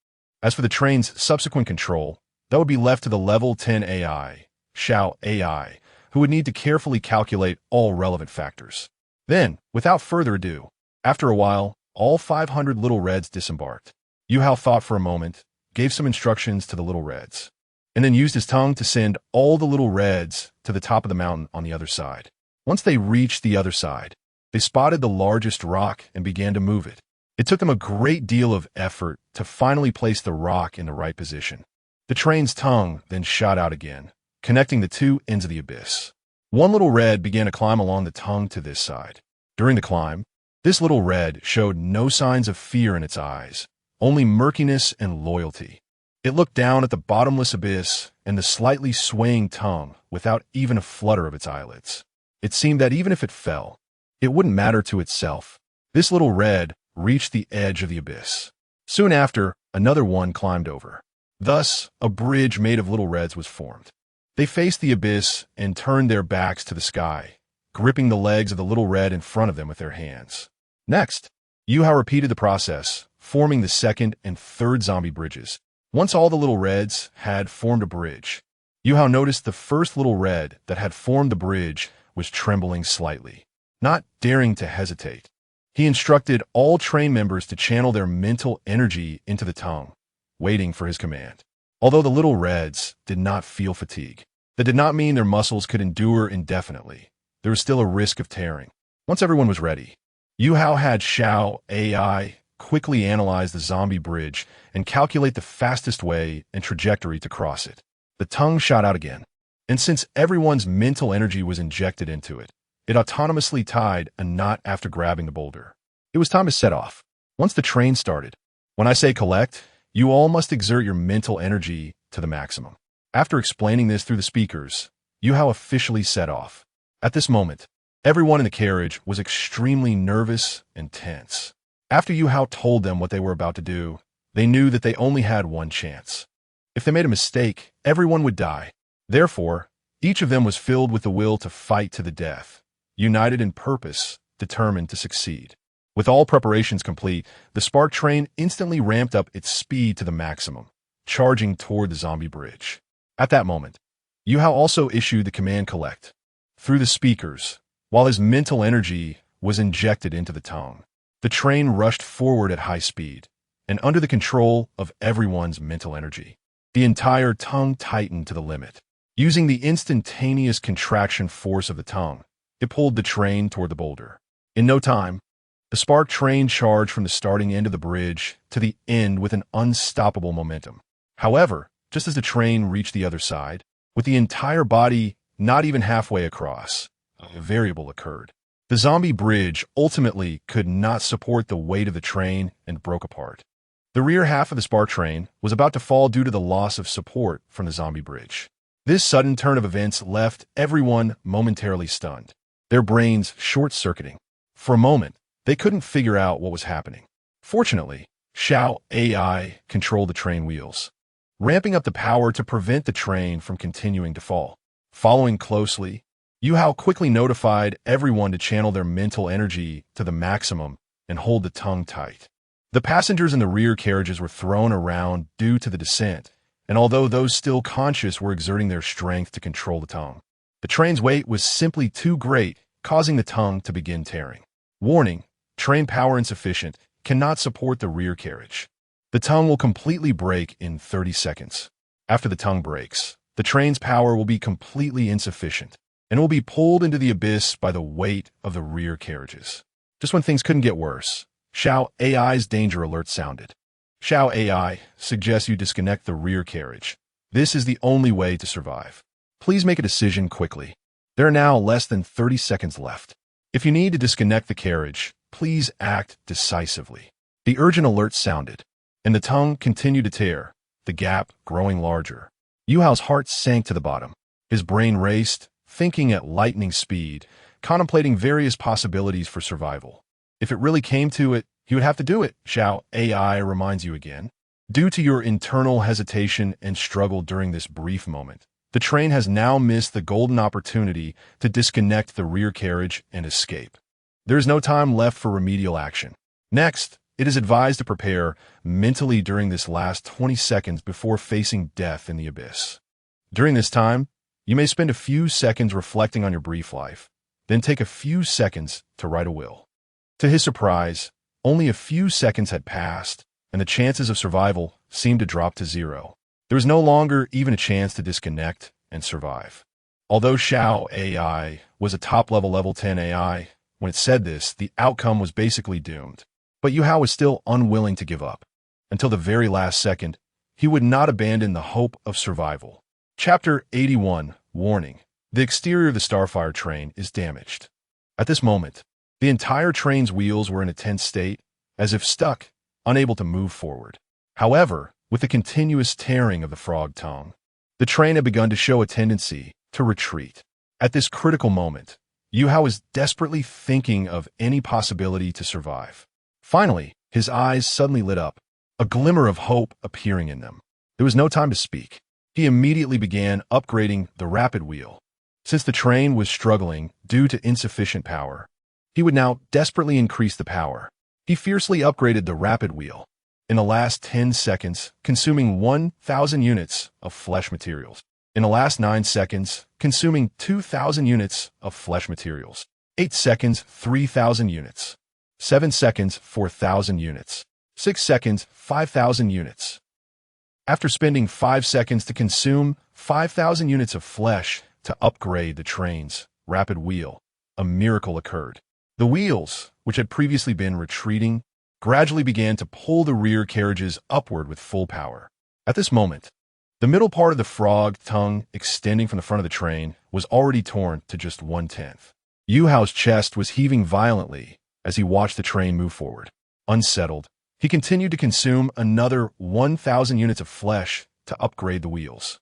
As for the train's subsequent control, that would be left to the level 10 AI, Xiao AI, who would need to carefully calculate all relevant factors. Then, without further ado, after a while, all 500 Little Reds disembarked. Yuhou thought for a moment, gave some instructions to the Little Reds, and then used his tongue to send all the Little Reds to the top of the mountain on the other side. Once they reached the other side, they spotted the largest rock and began to move it. It took them a great deal of effort to finally place the rock in the right position. The train's tongue then shot out again, connecting the two ends of the abyss. One Little Red began to climb along the tongue to this side. During the climb, this Little Red showed no signs of fear in its eyes, only murkiness and loyalty. It looked down at the bottomless abyss and the slightly swaying tongue without even a flutter of its eyelids. It seemed that even if it fell, it wouldn't matter to itself. This Little Red reached the edge of the abyss. Soon after, another one climbed over. Thus, a bridge made of Little Reds was formed. They faced the abyss and turned their backs to the sky, gripping the legs of the Little Red in front of them with their hands. Next, Yuhou repeated the process, forming the second and third zombie bridges. Once all the Little Reds had formed a bridge, Yuhou noticed the first Little Red that had formed the bridge was trembling slightly, not daring to hesitate. He instructed all train members to channel their mental energy into the tongue, waiting for his command. Although the Little Reds did not feel fatigue, that did not mean their muscles could endure indefinitely. There was still a risk of tearing. Once everyone was ready, Yuhou had Xiao AI quickly analyze the zombie bridge and calculate the fastest way and trajectory to cross it. The tongue shot out again, and since everyone's mental energy was injected into it, it autonomously tied a knot after grabbing the boulder. It was time to set off. Once the train started, when I say collect, you all must exert your mental energy to the maximum. After explaining this through the speakers, Yuhou officially set off. At this moment, everyone in the carriage was extremely nervous and tense. After Yuhou told them what they were about to do, they knew that they only had one chance. If they made a mistake, everyone would die. Therefore, each of them was filled with the will to fight to the death, united in purpose, determined to succeed. With all preparations complete, the Spark train instantly ramped up its speed to the maximum, charging toward the zombie bridge. At that moment, Yuhou also issued the command collect through the speakers, while his mental energy was injected into the tongue. The train rushed forward at high speed, and under the control of everyone's mental energy. The entire tongue tightened to the limit. Using the instantaneous contraction force of the tongue, it pulled the train toward the boulder. In no time, the Spark train charged from the starting end of the bridge to the end with an unstoppable momentum. However, just as the train reached the other side, with the entire body not even halfway across, a variable occurred. The zombie bridge ultimately could not support the weight of the train and broke apart. The rear half of the Spark train was about to fall due to the loss of support from the zombie bridge. This sudden turn of events left everyone momentarily stunned, their brains short-circuiting. For a moment, they couldn't figure out what was happening. Fortunately, Xiao AI controlled the train wheels, ramping up the power to prevent the train from continuing to fall. Following closely, Yuhou quickly notified everyone to channel their mental energy to the maximum and hold the tongue tight. The passengers in the rear carriages were thrown around due to the descent, and although those still conscious were exerting their strength to control the tongue, the train's weight was simply too great, causing the tongue to begin tearing. Warning: train power insufficient, cannot support the rear carriage. The tongue will completely break in 30 seconds. After the tongue breaks, the train's power will be completely insufficient and will be pulled into the abyss by the weight of the rear carriages. Just when things couldn't get worse, Xiao AI's danger alert sounded. Xiao AI suggests you disconnect the rear carriage. This is the only way to survive. Please make a decision quickly. There are now less than 30 seconds left. If you need to disconnect the carriage, please act decisively. The urgent alert sounded, and the tongue continued to tear, the gap growing larger. Yuhou's heart sank to the bottom. His brain raced, thinking at lightning speed, contemplating various possibilities for survival. If it really came to it, he would have to do it, Xiao AI reminds you again. Due to your internal hesitation and struggle during this brief moment, the train has now missed the golden opportunity to disconnect the rear carriage and escape. There is no time left for remedial action. Next, it is advised to prepare mentally during this last 20 seconds before facing death in the abyss. During this time, you may spend a few seconds reflecting on your brief life, then take a few seconds to write a will. To his surprise, only a few seconds had passed, and the chances of survival seemed to drop to zero. There was no longer even a chance to disconnect and survive. Although Xiao AI was a top-level level 10 AI, when it said this, the outcome was basically doomed. But Yuhou was still unwilling to give up. Until the very last second, he would not abandon the hope of survival. Chapter 81, Warning. The exterior of the Starfire train is damaged. At this moment, the entire train's wheels were in a tense state, as if stuck, unable to move forward. However, with the continuous tearing of the frog tongue, the train had begun to show a tendency to retreat. At this critical moment, Yuhou was desperately thinking of any possibility to survive. Finally, his eyes suddenly lit up, a glimmer of hope appearing in them. There was no time to speak. He immediately began upgrading the rapid wheel. Since the train was struggling due to insufficient power, he would now desperately increase the power. He fiercely upgraded the rapid wheel, in the last 10 seconds, consuming 1,000 units of flesh materials. In the last 9 seconds, consuming 2,000 units of flesh materials. 8 seconds, 3,000 units. 7 seconds, 4,000 units. 6 seconds, 5,000 units. After spending 5 seconds to consume 5,000 units of flesh to upgrade the train's rapid wheel, a miracle occurred. The wheels, which had previously been retreating, gradually began to pull the rear carriages upward with full power. At this moment, the middle part of the frog tongue extending from the front of the train was already torn to just 1/10. Yuhou's chest was heaving violently as he watched the train move forward. Unsettled, he continued to consume another 1,000 units of flesh to upgrade the wheels.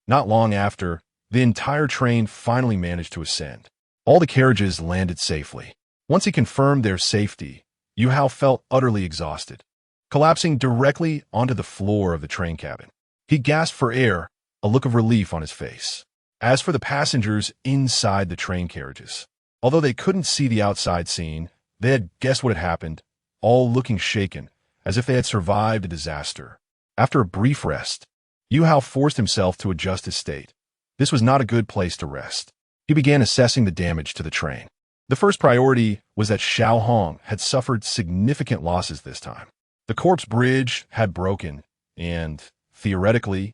Not long after, the entire train finally managed to ascend. All the carriages landed safely. Once he confirmed their safety, Yuhou felt utterly exhausted, collapsing directly onto the floor of the train cabin. He gasped for air, a look of relief on his face. As for the passengers inside the train carriages, although they couldn't see the outside scene, they had guessed what had happened, all looking shaken, as if they had survived a disaster. After a brief rest, Yuhou forced himself to adjust his state. This was not a good place to rest. He began assessing the damage to the train. The first priority was that Xiao Hong had suffered significant losses this time. The corpse bridge had broken, and, theoretically,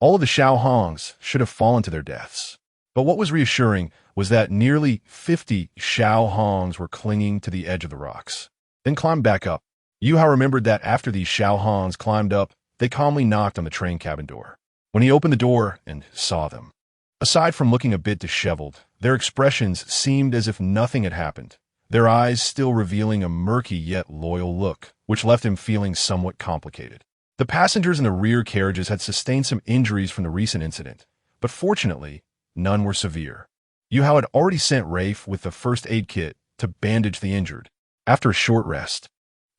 all of the Xiao Hongs should have fallen to their deaths. But what was reassuring was that nearly 50 Xiao Hongs were clinging to the edge of the rocks, then climbed back up. Yuhou remembered that after these Xiao Hongs climbed up, they calmly knocked on the train cabin door. When he opened the door and saw them, aside from looking a bit disheveled, their expressions seemed as if nothing had happened, their eyes still revealing a murky yet loyal look, which left him feeling somewhat complicated. The passengers in the rear carriages had sustained some injuries from the recent incident, but fortunately, none were severe. Yuhou had already sent Rafe with the first aid kit to bandage the injured. After a short rest,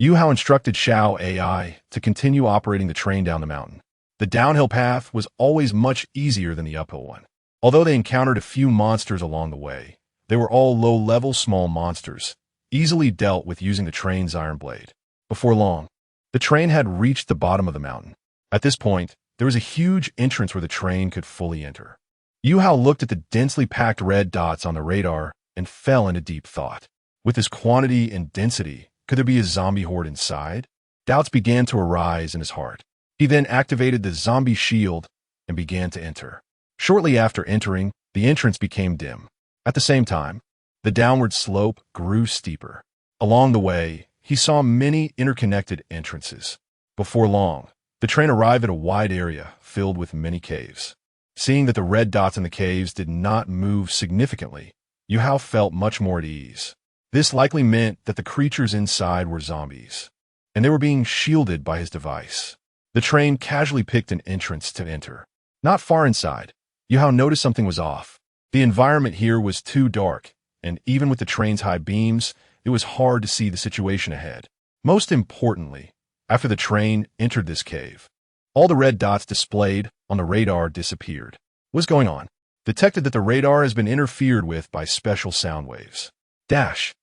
Yuhou instructed Xiao AI to continue operating the train down the mountain. The downhill path was always much easier than the uphill one. Although they encountered a few monsters along the way, they were all low-level small monsters, easily dealt with using the train's iron blade. Before long, the train had reached the bottom of the mountain. At this point, there was a huge entrance where the train could fully enter. Yuhou looked at the densely packed red dots on the radar and fell into deep thought. With this quantity and density, could there be a zombie horde inside? Doubts began to arise in his heart. He then activated the zombie shield and began to enter. Shortly after entering, the entrance became dim. At the same time, the downward slope grew steeper. Along the way, he saw many interconnected entrances. Before long, the train arrived at a wide area filled with many caves. Seeing that the red dots in the caves did not move significantly, Yuhou felt much more at ease. This likely meant that the creatures inside were zombies, and they were being shielded by his device. The train casually picked an entrance to enter. Not far inside, Yuhou noticed something was off. The environment here was too dark, and even with the train's high beams, it was hard to see the situation ahead. Most importantly, after the train entered this cave, all the red dots displayed on the radar disappeared. What's going on? Detected that the radar has been interfered with by special sound waves. Dash.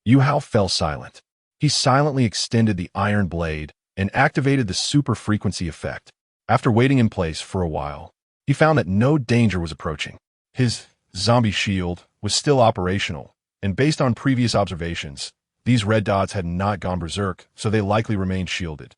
Yuhou fell silent. He silently extended the iron blade and activated the super frequency effect. After waiting in place for a while, he found that no danger was approaching. His zombie shield was still operational, and based on previous observations, these red dots had not gone berserk, so they likely remained shielded.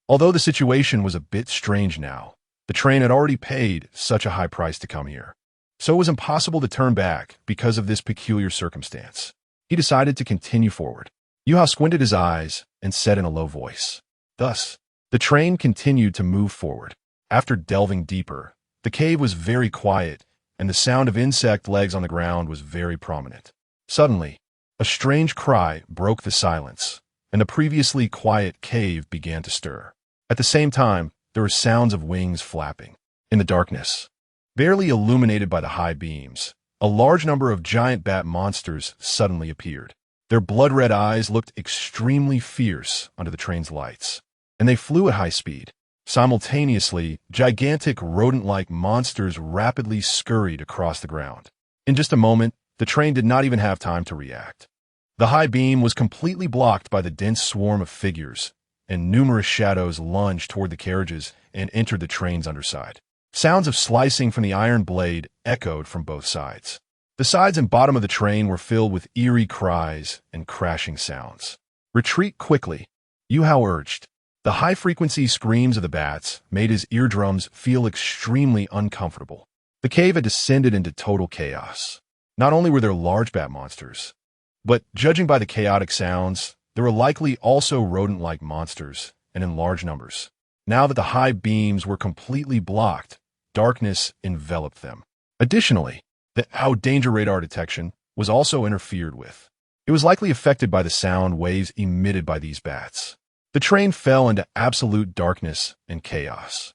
Although the situation was a bit strange now, the train had already paid such a high price to come here, so it was impossible to turn back because of this peculiar circumstance. He decided to continue forward. Yuhou squinted his eyes and said in a low voice. Thus, the train continued to move forward. After delving deeper, the cave was very quiet, and the sound of insect legs on the ground was very prominent. Suddenly, a strange cry broke the silence, and the previously quiet cave began to stir. At the same time, there were sounds of wings flapping. In the darkness, barely illuminated by the high beams, a large number of giant bat monsters suddenly appeared. Their blood-red eyes looked extremely fierce under the train's lights, and they flew at high speed. Simultaneously, gigantic rodent-like monsters rapidly scurried across the ground. In just a moment, the train did not even have time to react. The high beam was completely blocked by the dense swarm of figures, and numerous shadows lunged toward the carriages and entered the train's underside. Sounds of slicing from the iron blade echoed from both sides. The sides and bottom of the train were filled with eerie cries and crashing sounds. Retreat quickly, Yuhou urged. The high-frequency screams of the bats made his eardrums feel extremely uncomfortable. The cave had descended into total chaos. Not only were there large bat monsters, but judging by the chaotic sounds, there were likely also rodent-like monsters, and in large numbers. Now that the high beams were completely blocked, darkness enveloped them. Additionally, the danger radar detection was also interfered with. It was likely affected by the sound waves emitted by these bats. The train fell into absolute darkness and chaos.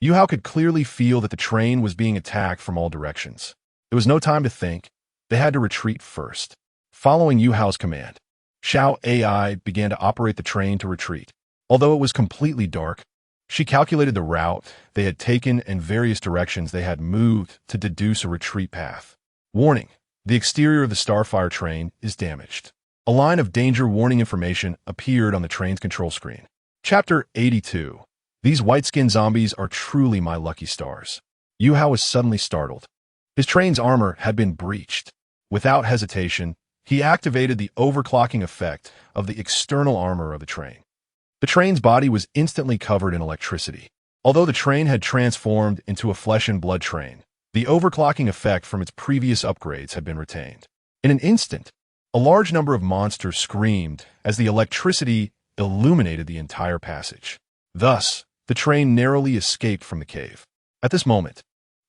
Yuhou could clearly feel that the train was being attacked from all directions. There was no time to think. They had to retreat first. Following Yuhou's command, Xiao AI began to operate the train to retreat. Although it was completely dark, she calculated the route they had taken and various directions they had moved to deduce a retreat path. Warning: the exterior of the Starfire train is damaged. A line of danger warning information appeared on the train's control screen. Chapter 82. These white-skinned zombies are truly my lucky stars. Yuhou was suddenly startled. His train's armor had been breached. Without hesitation, he activated the overclocking effect of the external armor of the train. The train's body was instantly covered in electricity. Although the train had transformed into a flesh and blood train, the overclocking effect from its previous upgrades had been retained. In an instant, a large number of monsters screamed as the electricity illuminated the entire passage. Thus, the train narrowly escaped from the cave. At this moment,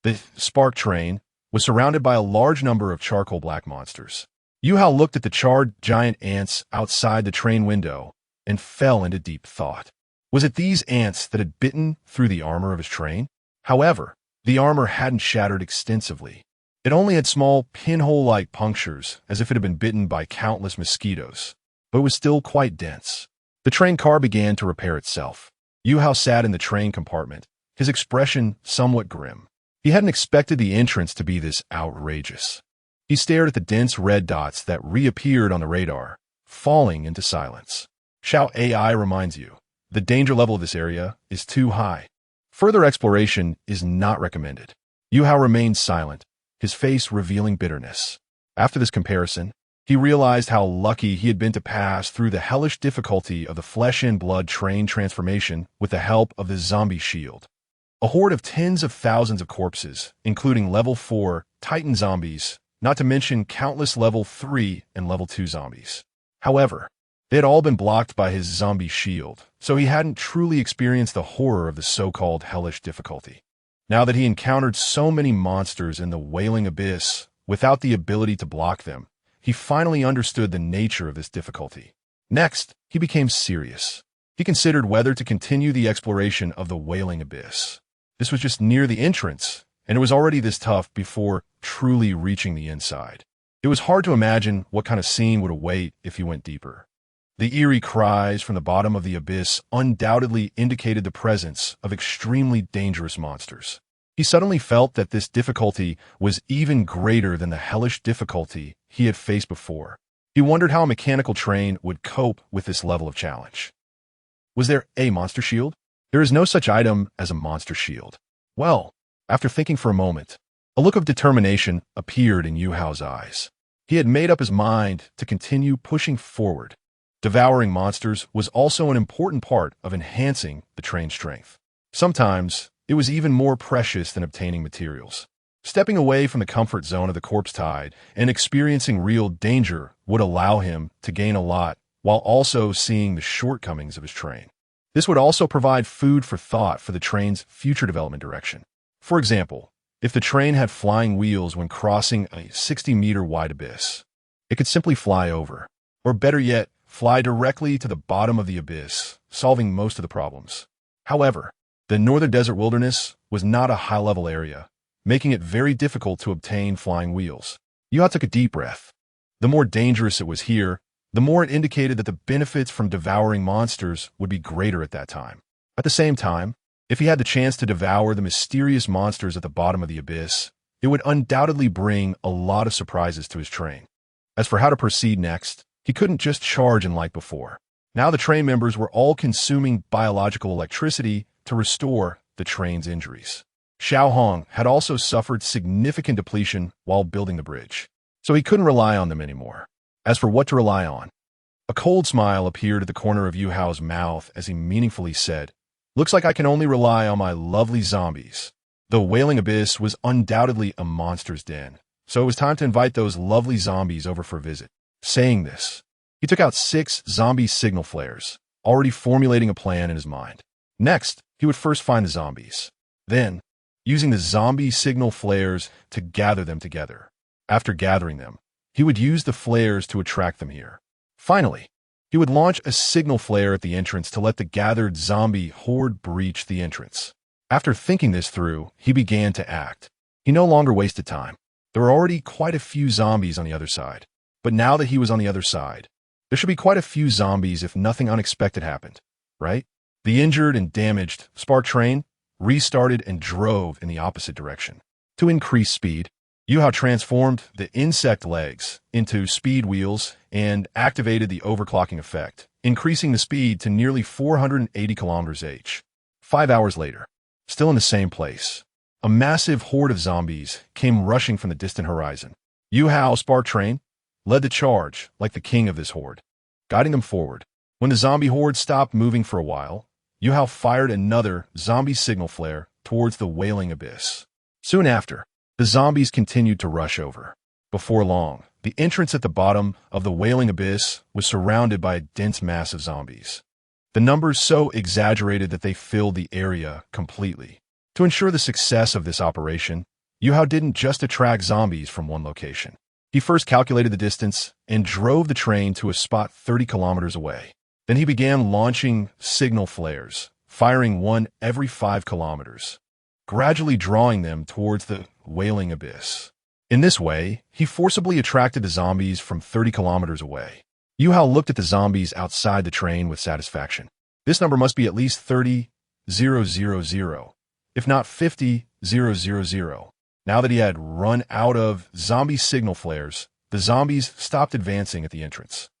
the spark train was surrounded by a large number of charcoal black monsters. Yuhou looked at the charred giant ants outside the train window and fell into deep thought. Was it these ants that had bitten through the armor of his train? However, the armor hadn't shattered extensively. It only had small pinhole-like punctures, as if it had been bitten by countless mosquitoes, but it was still quite dense. The train car began to repair itself. Yuhou sat in the train compartment, his expression somewhat grim. He hadn't expected the entrance to be this outrageous. He stared at the dense red dots that reappeared on the radar, falling into silence. Xiao AI reminds you, the danger level of this area is too high. Further exploration is not recommended. Yuhou remained silent, his face revealing bitterness. After this comparison, he realized how lucky he had been to pass through the hellish difficulty of the flesh and blood train transformation with the help of the zombie shield. A horde of tens of thousands of corpses, including level 4 Titan zombies, not to mention countless level 3 and level 2 zombies. However, they had all been blocked by his zombie shield, so he hadn't truly experienced the horror of the so-called hellish difficulty. Now that he encountered so many monsters in the Wailing Abyss without the ability to block them, he finally understood the nature of this difficulty. Next, he became serious. He considered whether to continue the exploration of the Wailing Abyss. This was just near the entrance, and it was already this tough before truly reaching the inside. It was hard to imagine what kind of scene would await if he went deeper. The eerie cries from the bottom of the abyss undoubtedly indicated the presence of extremely dangerous monsters. He suddenly felt that this difficulty was even greater than the hellish difficulty he had faced before. He wondered how a mechanical train would cope with this level of challenge. Was there a monster shield? There is no such item as a monster shield. Well, after thinking for a moment, a look of determination appeared in Yuhou's eyes. He had made up his mind to continue pushing forward. Devouring monsters was also an important part of enhancing the train's strength. Sometimes, it was even more precious than obtaining materials. Stepping away from the comfort zone of the corpse tide and experiencing real danger would allow him to gain a lot while also seeing the shortcomings of his train. This would also provide food for thought for the train's future development direction. For example, if the train had flying wheels when crossing a 60-meter wide abyss, it could simply fly over, or better yet, fly directly to the bottom of the abyss, solving most of the problems. However, the northern desert wilderness was not a high-level area, making it very difficult to obtain flying wheels. Yuhou took a deep breath. The more dangerous it was here, the more it indicated that the benefits from devouring monsters would be greater at that time. At the same time, if he had the chance to devour the mysterious monsters at the bottom of the abyss, it would undoubtedly bring a lot of surprises to his train. As for how to proceed next, he couldn't just charge in like before. Now the train members were all consuming biological electricity to restore the train's injuries. Xiao Hong had also suffered significant depletion while building the bridge, so he couldn't rely on them anymore. As for what to rely on, a cold smile appeared at the corner of Yuhou's mouth as he meaningfully said, "Looks like I can only rely on my lovely zombies." The Wailing Abyss was undoubtedly a monster's den, so it was time to invite those lovely zombies over for a visit. Saying this, he took out 6 zombie signal flares, already formulating a plan in his mind. Next, he would first find the zombies. Then, using the zombie signal flares to gather them together. After gathering them, he would use the flares to attract them here. Finally, he would launch a signal flare at the entrance to let the gathered zombie horde breach the entrance. After thinking this through, he began to act. He no longer wasted time. There were already quite a few zombies on the other side. But now that he was on the other side, there should be quite a few zombies if nothing unexpected happened, right? The injured and damaged Spark train restarted and drove in the opposite direction. To increase speed, Yuhou transformed the insect legs into speed wheels and activated the overclocking effect, increasing the speed to nearly 480 kilometers h. 5 hours later, still in the same place, a massive horde of zombies came rushing from the distant horizon. Yuhou's Spark train led the charge like the king of this horde, guiding them forward. When the zombie horde stopped moving for a while, Yuhou fired another zombie signal flare towards the Wailing Abyss. Soon after, the zombies continued to rush over. Before long, the entrance at the bottom of the Wailing Abyss was surrounded by a dense mass of zombies. The numbers so exaggerated that they filled the area completely. To ensure the success of this operation, Yuhou didn't just attract zombies from one location. He first calculated the distance and drove the train to a spot 30 kilometers away. Then he began launching signal flares, firing one every 5 kilometers, gradually drawing them towards the Wailing Abyss. In this way, he forcibly attracted the zombies from 30 kilometers away. Yuhou looked at the zombies outside the train with satisfaction. This number must be at least 30,000, if not 50,000. Now that he had run out of zombie signal flares, the zombies stopped advancing at the entrance.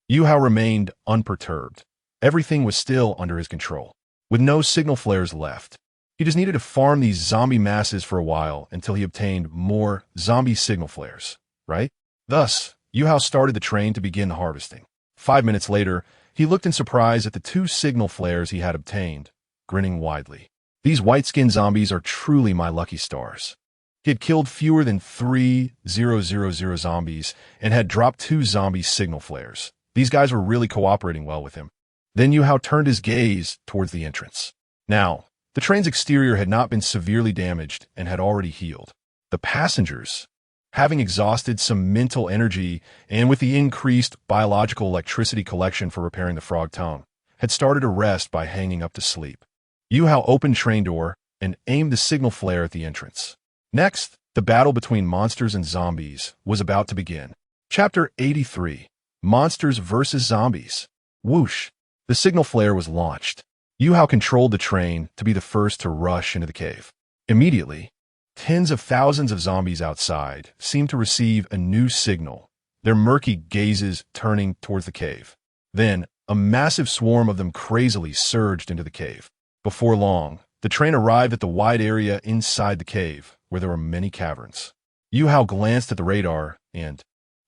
Yuhou remained unperturbed. Everything was still under his control, with no signal flares left. He just needed to farm these zombie masses for a while until he obtained more zombie signal flares, right? Thus, Yuhou started the train to begin the harvesting. 5 minutes later, he looked in surprise at the 2 signal flares he had obtained, grinning widely. These white-skinned zombies are truly my lucky stars. He had killed fewer than 3,000 zombies and had dropped 2 zombie signal flares. These guys were really cooperating well with him. Then Yuhou turned his gaze towards the entrance. Now, the train's exterior had not been severely damaged and had already healed. The passengers, having exhausted some mental energy and with the increased biological electricity collection for repairing the frog tongue, had started to rest by hanging up to sleep. Yuhou opened train door and aimed the signal flare at the entrance. Next, the battle between monsters and zombies was about to begin. Chapter 83, Monsters vs. Zombies. Whoosh! The signal flare was launched. Yuhou controlled the train to be the first to rush into the cave. Immediately, tens of thousands of zombies outside seemed to receive a new signal, their murky gazes turning towards the cave. Then, a massive swarm of them crazily surged into the cave. Before long, the train arrived at the wide area inside the cave, where there were many caverns. Yuhou glanced at the radar and,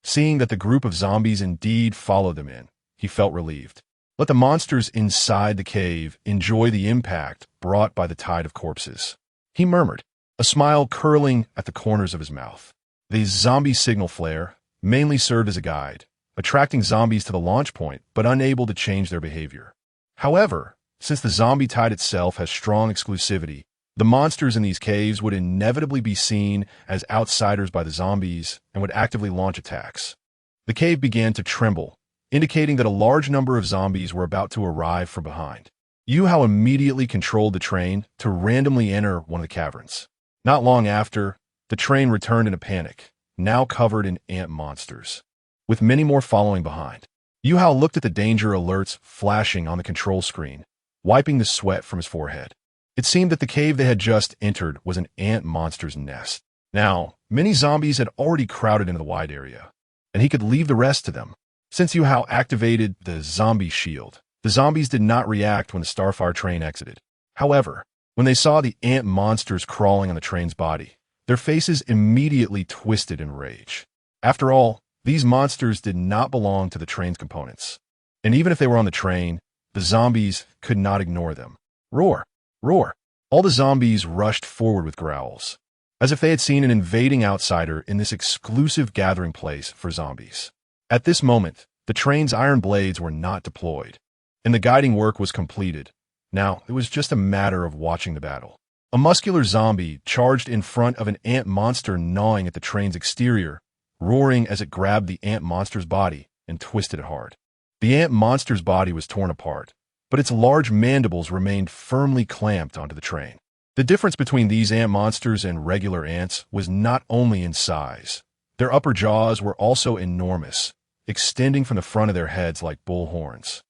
seeing that the group of zombies indeed followed them in, he felt relieved. Let the monsters inside the cave enjoy the impact brought by the tide of corpses, he murmured, a smile curling at the corners of his mouth. The zombie signal flare mainly served as a guide, attracting zombies to the launch point but unable to change their behavior. However, since the zombie tide itself has strong exclusivity, the monsters in these caves would inevitably be seen as outsiders by the zombies and would actively launch attacks. The cave began to tremble, indicating that a large number of zombies were about to arrive from behind. Yuhou immediately controlled the train to randomly enter one of the caverns. Not long after, the train returned in a panic, now covered in ant monsters, with many more following behind. Yuhou looked at the danger alerts flashing on the control screen, wiping the sweat from his forehead. It seemed that the cave they had just entered was an ant monster's nest. Now, many zombies had already crowded into the wide area, and he could leave the rest to them. Since Yuhou activated the zombie shield, the zombies did not react when the Starfire train exited. However, when they saw the ant monsters crawling on the train's body, their faces immediately twisted in rage. After all, these monsters did not belong to the train's components. And even if they were on the train, the zombies could not ignore them. Roar! Roar! All the zombies rushed forward with growls, as if they had seen an invading outsider in this exclusive gathering place for zombies. At this moment, the train's iron blades were not deployed, and the guiding work was completed. Now, it was just a matter of watching the battle. A muscular zombie charged in front of an ant monster gnawing at the train's exterior, roaring as it grabbed the ant monster's body and twisted it hard. The ant monster's body was torn apart, but its large mandibles remained firmly clamped onto the train. The difference between these ant monsters and regular ants was not only in size. Their upper jaws were also enormous, extending from the front of their heads like bull horns,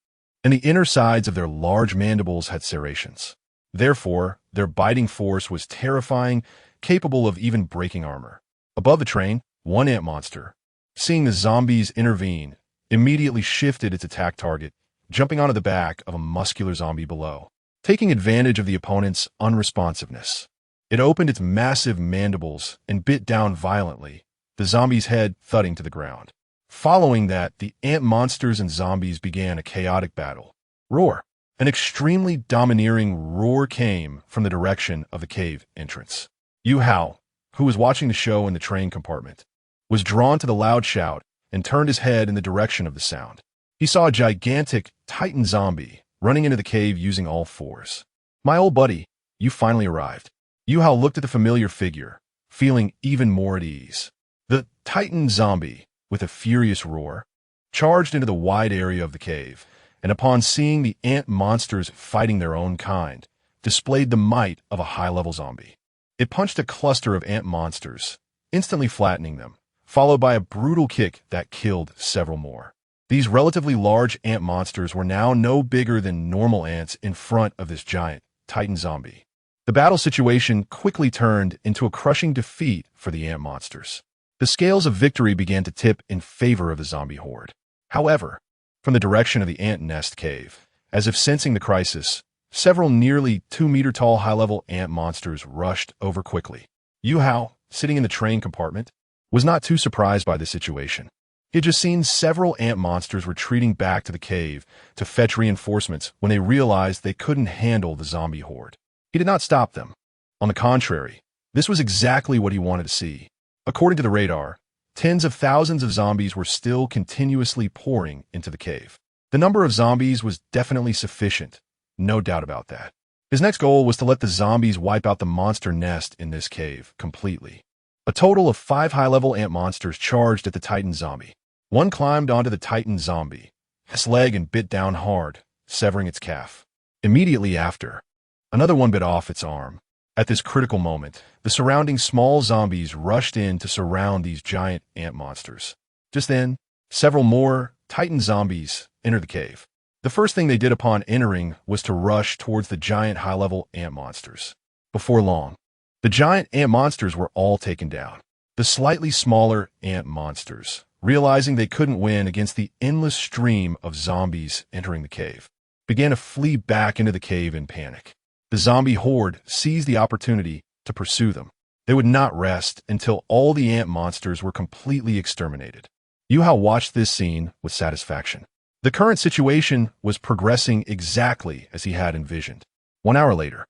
and the inner sides of their large mandibles had serrations. Therefore, their biting force was terrifying, capable of even breaking armor. Above the train, one ant monster, seeing the zombies intervene, immediately shifted its attack target, jumping onto the back of a muscular zombie below, taking advantage of the opponent's unresponsiveness. It opened its massive mandibles and bit down violently, the zombie's head thudding to the ground. Following that, the ant monsters and zombies began a chaotic battle. Roar! An extremely domineering roar came from the direction of the cave entrance. Yuhou, who was watching the show in the train compartment, was drawn to the loud shout and turned his head in the direction of the sound. He saw a gigantic Titan zombie running into the cave using all fours. My old buddy, you finally arrived. Yuhou looked at the familiar figure, feeling even more at ease. The Titan zombie, with a furious roar, charged into the wide area of the cave, and upon seeing the ant monsters fighting their own kind, displayed the might of a high-level zombie. It punched a cluster of ant monsters, instantly flattening them, followed by a brutal kick that killed several more. These relatively large ant monsters were now no bigger than normal ants in front of this giant Titan zombie. The battle situation quickly turned into a crushing defeat for the ant monsters. The scales of victory began to tip in favor of the zombie horde. However, from the direction of the ant nest cave, As if sensing the crisis, several nearly 2-meter-tall high-level ant monsters rushed over quickly. Yuhou, sitting in the train compartment, was not too surprised by the situation. He had just seen several ant monsters retreating back to the cave to fetch reinforcements when they realized they couldn't handle the zombie horde. He did not stop them. On the contrary, this was exactly what he wanted to see. According to the radar, tens of thousands of zombies were still continuously pouring into the cave. The number of zombies was definitely sufficient, no doubt about that. His next goal was to let the zombies wipe out the monster nest in this cave completely. A total of 5 high-level ant monsters charged at the Titan zombie. One climbed onto the Titan zombie, its leg and bit down hard, severing its calf. Immediately after, another one bit off its arm. At this critical moment, the surrounding small zombies rushed in to surround these giant ant monsters. Just then, several more Titan zombies entered the cave. The first thing they did upon entering was to rush towards the giant high-level ant monsters. Before long, the giant ant monsters were all taken down. The slightly smaller ant monsters, realizing they couldn't win against the endless stream of zombies entering the cave, began to flee back into the cave in panic. The zombie horde seized the opportunity to pursue them. They would not rest until all the ant monsters were completely exterminated. Yuhou watched this scene with satisfaction. The current situation was progressing exactly as he had envisioned. 1 hour later,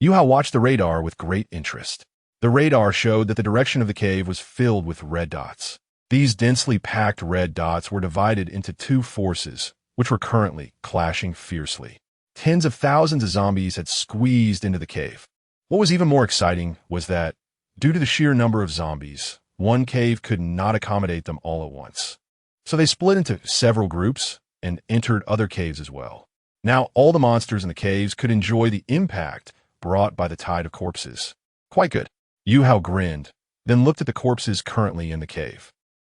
Yuhou watched the radar with great interest. The radar showed that the direction of the cave was filled with red dots. These densely packed red dots were divided into 2 forces, which were currently clashing fiercely. Tens of thousands of zombies had squeezed into the cave. What was even more exciting was that, due to the sheer number of zombies, one cave could not accommodate them all at once. So they split into several groups and entered other caves as well. Now all the monsters in the caves could enjoy the impact brought by the tide of corpses. Quite good. Yuhou grinned, then looked at the corpses currently in the cave.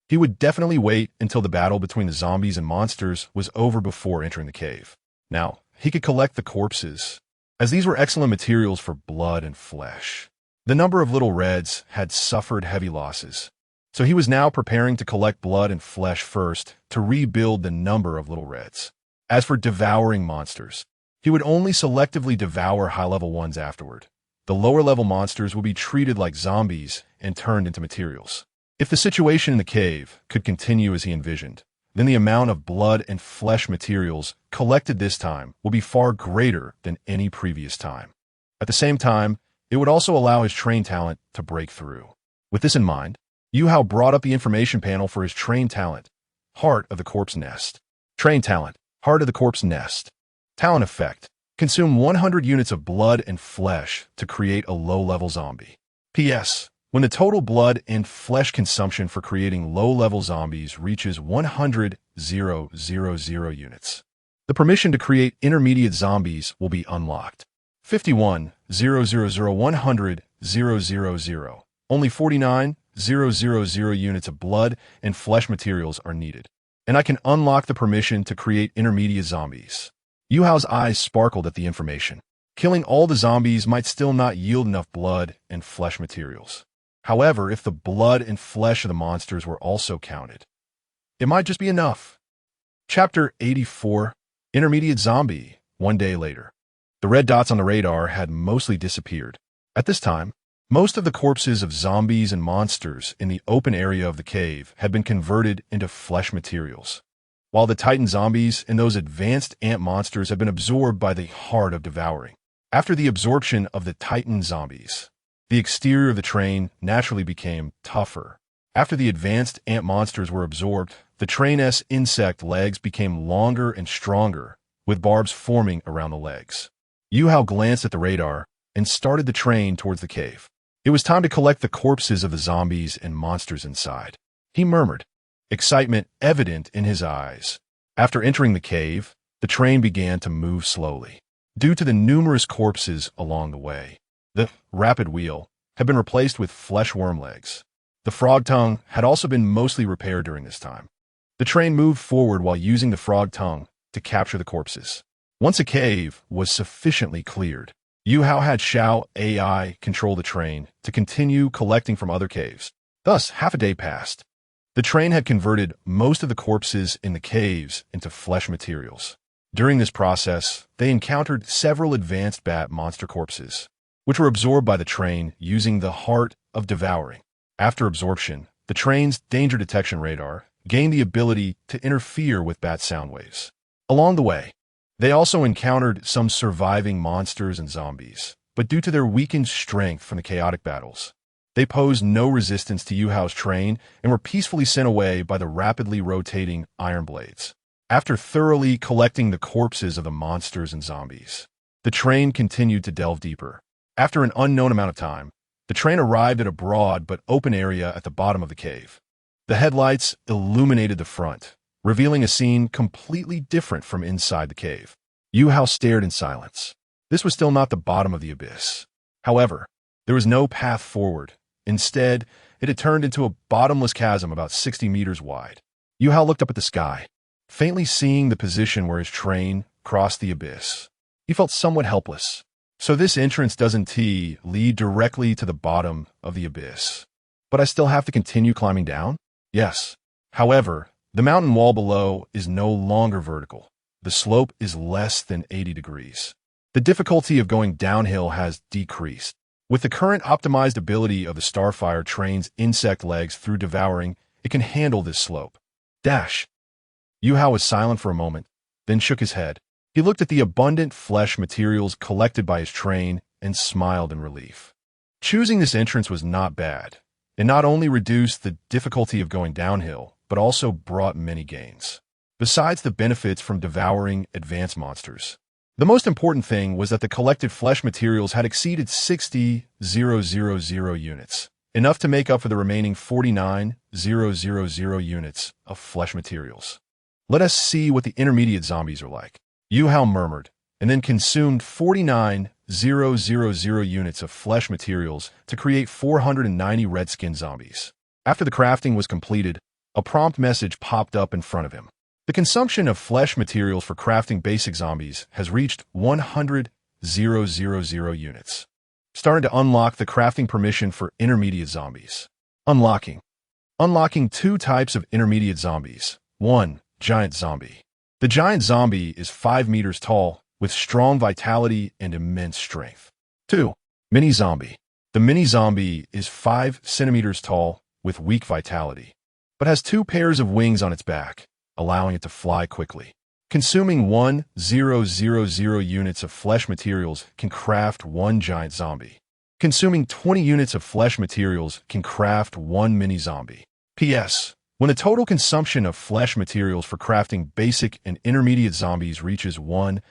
He would definitely wait until the battle between the zombies and monsters was over before entering the cave. Now, he could collect the corpses, as these were excellent materials for blood and flesh. The number of little reds had suffered heavy losses, so he was now preparing to collect blood and flesh first to rebuild the number of little reds. As for devouring monsters, he would only selectively devour high-level ones afterward. The lower-level monsters would be treated like zombies and turned into materials. If the situation in the cave could continue as he envisioned, then the amount of blood and flesh materials collected this time will be far greater than any previous time. At the same time, it would also allow his train talent to break through. With this in mind, Yuhou brought up the information panel for his train talent, Heart of the Corpse Nest. Train talent, Heart of the Corpse Nest. Talent effect, consume 100 units of blood and flesh to create a low-level zombie. P.S. When the total blood and flesh consumption for creating low-level zombies reaches 100,000 units, the permission to create intermediate zombies will be unlocked. 51,000,100,000. Only 49,000 units of blood and flesh materials are needed, and I can unlock the permission to create intermediate zombies. Yuhou's eyes sparkled at the information. Killing all the zombies might still not yield enough blood and flesh materials. However, if the blood and flesh of the monsters were also counted, it might just be enough. Chapter 84, Intermediate Zombie. 1 day later. The red dots on the radar had mostly disappeared. At this time, most of the corpses of zombies and monsters in the open area of the cave had been converted into flesh materials, while the Titan zombies and those advanced ant monsters had been absorbed by the Heart of Devouring. After the absorption of the Titan zombies, the exterior of the train naturally became tougher. After the advanced ant monsters were absorbed, the train's insect legs became longer and stronger, with barbs forming around the legs. Yuhou glanced at the radar and started the train towards the cave. It was time to collect the corpses of the zombies and monsters inside. He murmured, excitement evident in his eyes. After entering the cave, the train began to move slowly. Due to the numerous corpses along the way, the rapid wheel had been replaced with flesh worm legs. The frog tongue had also been mostly repaired during this time. The train moved forward while using the frog tongue to capture the corpses. Once a cave was sufficiently cleared, Yuhou had Xiao AI control the train to continue collecting from other caves. Thus, half a day passed. The train had converted most of the corpses in the caves into flesh materials. During this process, they encountered several advanced bat monster corpses, which were absorbed by the train using the heart of devouring. After absorption, the train's danger detection radar gained the ability to interfere with bat sound waves. Along the way, they also encountered some surviving monsters and zombies, but due to their weakened strength from the chaotic battles, they posed no resistance to Yuhou's train and were peacefully sent away by the rapidly rotating iron blades. After thoroughly collecting the corpses of the monsters and zombies, the train continued to delve deeper. After an unknown amount of time, the train arrived at a broad but open area at the bottom of the cave. The headlights illuminated the front, revealing a scene completely different from inside the cave. Yuhou stared in silence. This was still not the bottom of the abyss. However, there was no path forward. Instead, it had turned into a bottomless chasm about 60 meters wide. Yuhou looked up at the sky, faintly seeing the position where his train crossed the abyss. He felt somewhat helpless. So this entrance doesn't lead directly to the bottom of the abyss. But I still have to continue climbing down? Yes. However, the mountain wall below is no longer vertical. The slope is less than 80 degrees. The difficulty of going downhill has decreased. With the current optimized ability of the Starfire train's insect legs through devouring, it can handle this slope. Dash. Yuhou was silent for a moment, then shook his head. He looked at the abundant flesh materials collected by his train and smiled in relief. Choosing this entrance was not bad. It not only reduced the difficulty of going downhill, but also brought many gains. Besides the benefits from devouring advanced monsters, the most important thing was that the collected flesh materials had exceeded 60,000 units, enough to make up for the remaining 49,000 units of flesh materials. Let us see what the intermediate zombies are like. Yuhou murmured, and then consumed 49,000 units of flesh materials to create 490 red-skinned zombies. After the crafting was completed, a prompt message popped up in front of him. The consumption of flesh materials for crafting basic zombies has reached 100,000 units. Starting to unlock the crafting permission for intermediate zombies. Unlocking. Unlocking two types of intermediate zombies. 1. Giant zombie. The giant zombie is 5 meters tall, with strong vitality and immense strength. 2. Mini zombie. The mini zombie is 5 centimeters tall, with weak vitality, but has 2 pairs of wings on its back, allowing it to fly quickly. Consuming 1,000 units of flesh materials can craft 1 giant zombie. Consuming 20 units of flesh materials can craft 1 mini zombie. P.S. When the total consumption of flesh materials for crafting basic and intermediate zombies reaches 1,000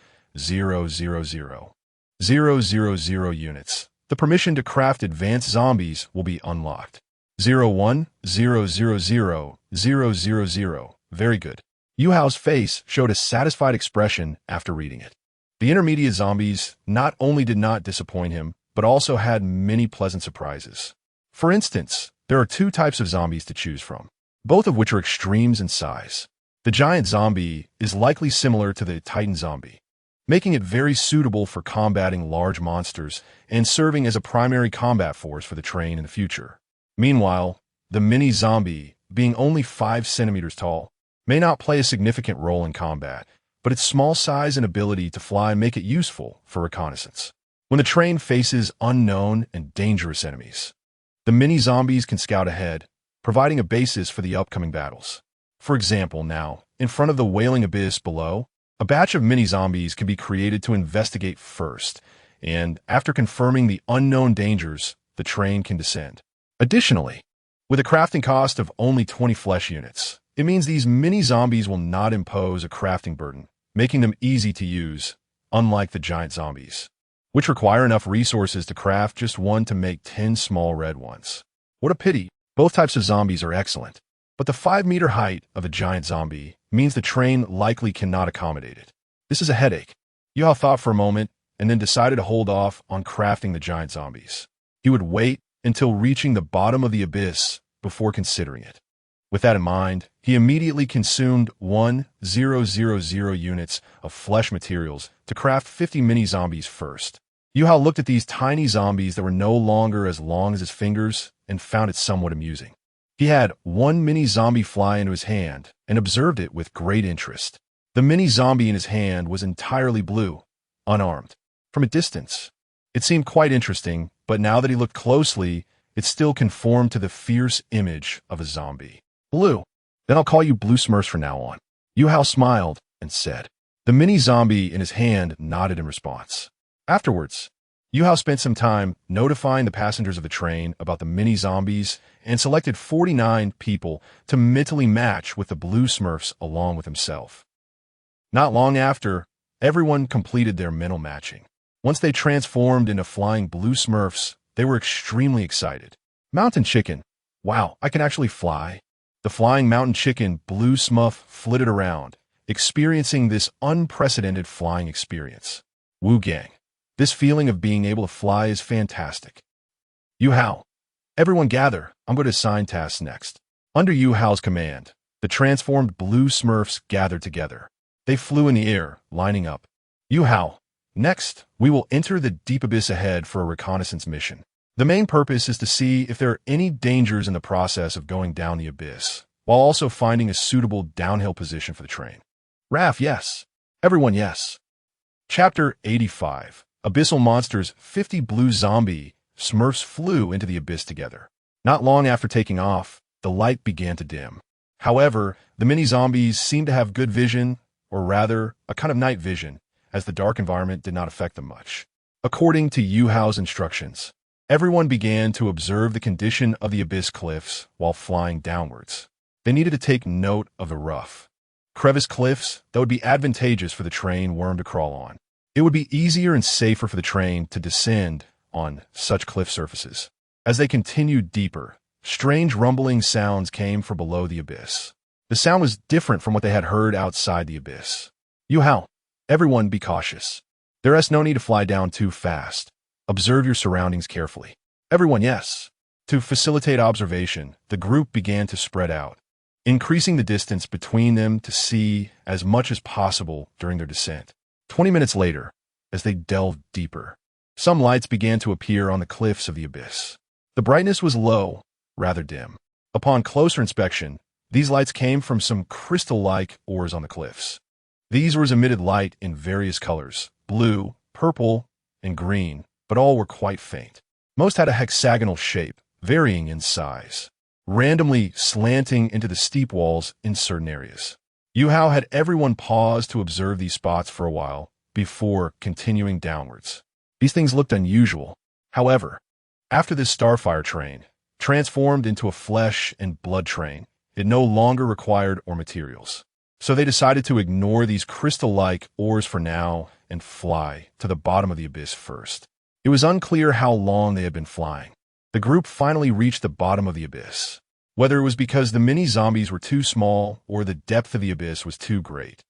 units, the permission to craft advanced zombies will be unlocked. 01,000,000. Very good. Yuhou's face showed a satisfied expression after reading it. The intermediate zombies not only did not disappoint him, but also had many pleasant surprises. For instance, there are 2 types of zombies to choose from, both of which are extremes in size. The giant zombie is likely similar to the titan zombie, making it very suitable for combating large monsters and serving as a primary combat force for the train in the future. Meanwhile, the mini zombie, being only 5 centimeters tall, may not play a significant role in combat, but its small size and ability to fly make it useful for reconnaissance. When the train faces unknown and dangerous enemies, the mini zombies can scout ahead, providing a basis for the upcoming battles. For example, now, in front of the wailing abyss below, a batch of mini zombies can be created to investigate first, and after confirming the unknown dangers, the train can descend. Additionally, with a crafting cost of only 20 flesh units, it means these mini zombies will not impose a crafting burden, making them easy to use, unlike the giant zombies, which require enough resources to craft just 1 to make 10 small red ones. What a pity. Both types of zombies are excellent, but the 5-meter height of a giant zombie means the train likely cannot accommodate it. This is a headache. Yuhou thought for a moment and then decided to hold off on crafting the giant zombies. He would wait until reaching the bottom of the abyss before considering it. With that in mind, he immediately consumed 1,000 units of flesh materials to craft 50 mini zombies first. Yuhou looked at these tiny zombies that were no longer as long as his fingers and found it somewhat amusing. He had 1 mini zombie fly into his hand and observed it with great interest. The mini-zombie in his hand was entirely blue, unarmed. From a distance, it seemed quite interesting, but now that he looked closely, it still conformed to the fierce image of a zombie. Blue. Then I'll call you Blue Smurfs from now on. Yuhou smiled and said. The mini-zombie in his hand nodded in response. Afterwards, Yuhou spent some time notifying the passengers of the train about the mini-zombies and selected 49 people to mentally match with the Blue Smurfs along with himself. Not long after, everyone completed their mental matching. Once they transformed into flying Blue Smurfs, they were extremely excited. Mountain Chicken. Wow, I can actually fly. The flying mountain chicken Blue Smurf flitted around, experiencing this unprecedented flying experience. Wu Gang. This feeling of being able to fly is fantastic. Yuhou. Everyone gather. I'm going to assign tasks next. Under Yuhou's command, the transformed Blue Smurfs gathered together. They flew in the air, lining up. Yuhou. Next, we will enter the deep abyss ahead for a reconnaissance mission. The main purpose is to see if there are any dangers in the process of going down the abyss, while also finding a suitable downhill position for the train. Raph, yes. Everyone, yes. Chapter 85. Abyssal Monsters. 50 blue zombie Smurfs flew into the abyss together. Not long after taking off, the light began to dim. However, the mini-zombies seemed to have good vision, or rather, a kind of night vision, as the dark environment did not affect them much. According to Yuhou's instructions, everyone began to observe the condition of the abyss cliffs while flying downwards. They needed to take note of the rough crevice cliffs that would be advantageous for the train worm to crawl on. It would be easier and safer for the train to descend on such cliff surfaces. As they continued deeper, strange rumbling sounds came from below the abyss. The sound was different from what they had heard outside the abyss. Yuhou. Everyone be cautious. There is no need to fly down too fast. Observe your surroundings carefully. Everyone, yes. To facilitate observation, the group began to spread out, increasing the distance between them to see as much as possible during their descent. 20 minutes later, as they delved deeper, some lights began to appear on the cliffs of the abyss. The brightness was low, rather dim. Upon closer inspection, these lights came from some crystal-like ores on the cliffs. These ores emitted light in various colors, blue, purple, and green, but all were quite faint. Most had a hexagonal shape, varying in size, randomly slanting into the steep walls in certain areas. Yuhou had everyone pause to observe these spots for a while before continuing downwards. These things looked unusual. However, after this starfire train transformed into a flesh and blood train, it no longer required ore materials. So they decided to ignore these crystal-like ores for now and fly to the bottom of the abyss first. It was unclear how long they had been flying. The group finally reached the bottom of the abyss. Whether it was because the mini-zombies were too small or the depth of the abyss was too great,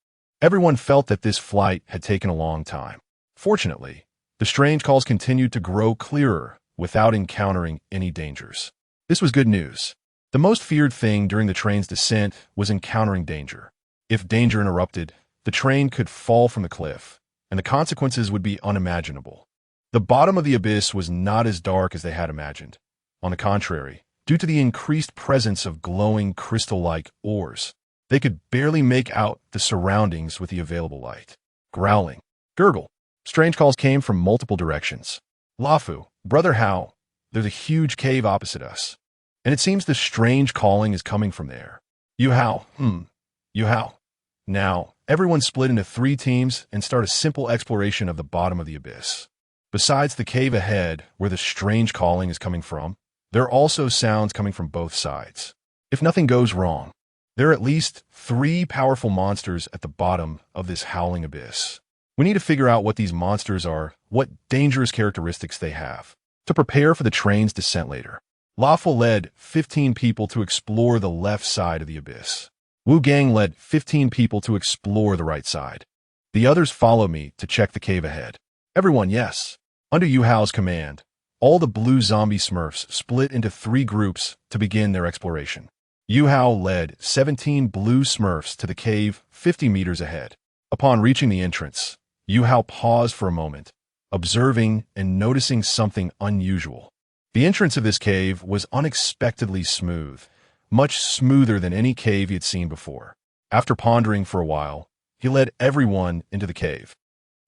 everyone felt that this flight had taken a long time. Fortunately, the strange calls continued to grow clearer without encountering any dangers. This was good news. The most feared thing during the train's descent was encountering danger. If danger interrupted, the train could fall from the cliff, and the consequences would be unimaginable. The bottom of the abyss was not as dark as they had imagined. On the contrary, due to the increased presence of glowing crystal-like ores, they could barely make out the surroundings with the available light. Growling, gurgle. Strange calls came from multiple directions. Lafu, Brother Hao, there's a huge cave opposite us, and it seems the strange calling is coming from there. Yuhou, Yuhou. Now, everyone split into 3 teams and start a simple exploration of the bottom of the abyss. Besides the cave ahead, where the strange calling is coming from, there are also sounds coming from both sides. If nothing goes wrong, there are at least 3 powerful monsters at the bottom of this howling abyss. We need to figure out what these monsters are, what dangerous characteristics they have, to prepare for the train's descent later. Lawful led 15 people to explore the left side of the abyss. Wu Gang led 15 people to explore the right side. The others follow me to check the cave ahead. Everyone, yes. Under Yuhou's command, all the blue zombie Smurfs split into 3 groups to begin their exploration. Yuhou led 17 blue Smurfs to the cave 50 meters ahead. Upon reaching the entrance, Yuhou paused for a moment, observing and noticing something unusual. The entrance of this cave was unexpectedly smooth, much smoother than any cave he had seen before. After pondering for a while, he led everyone into the cave.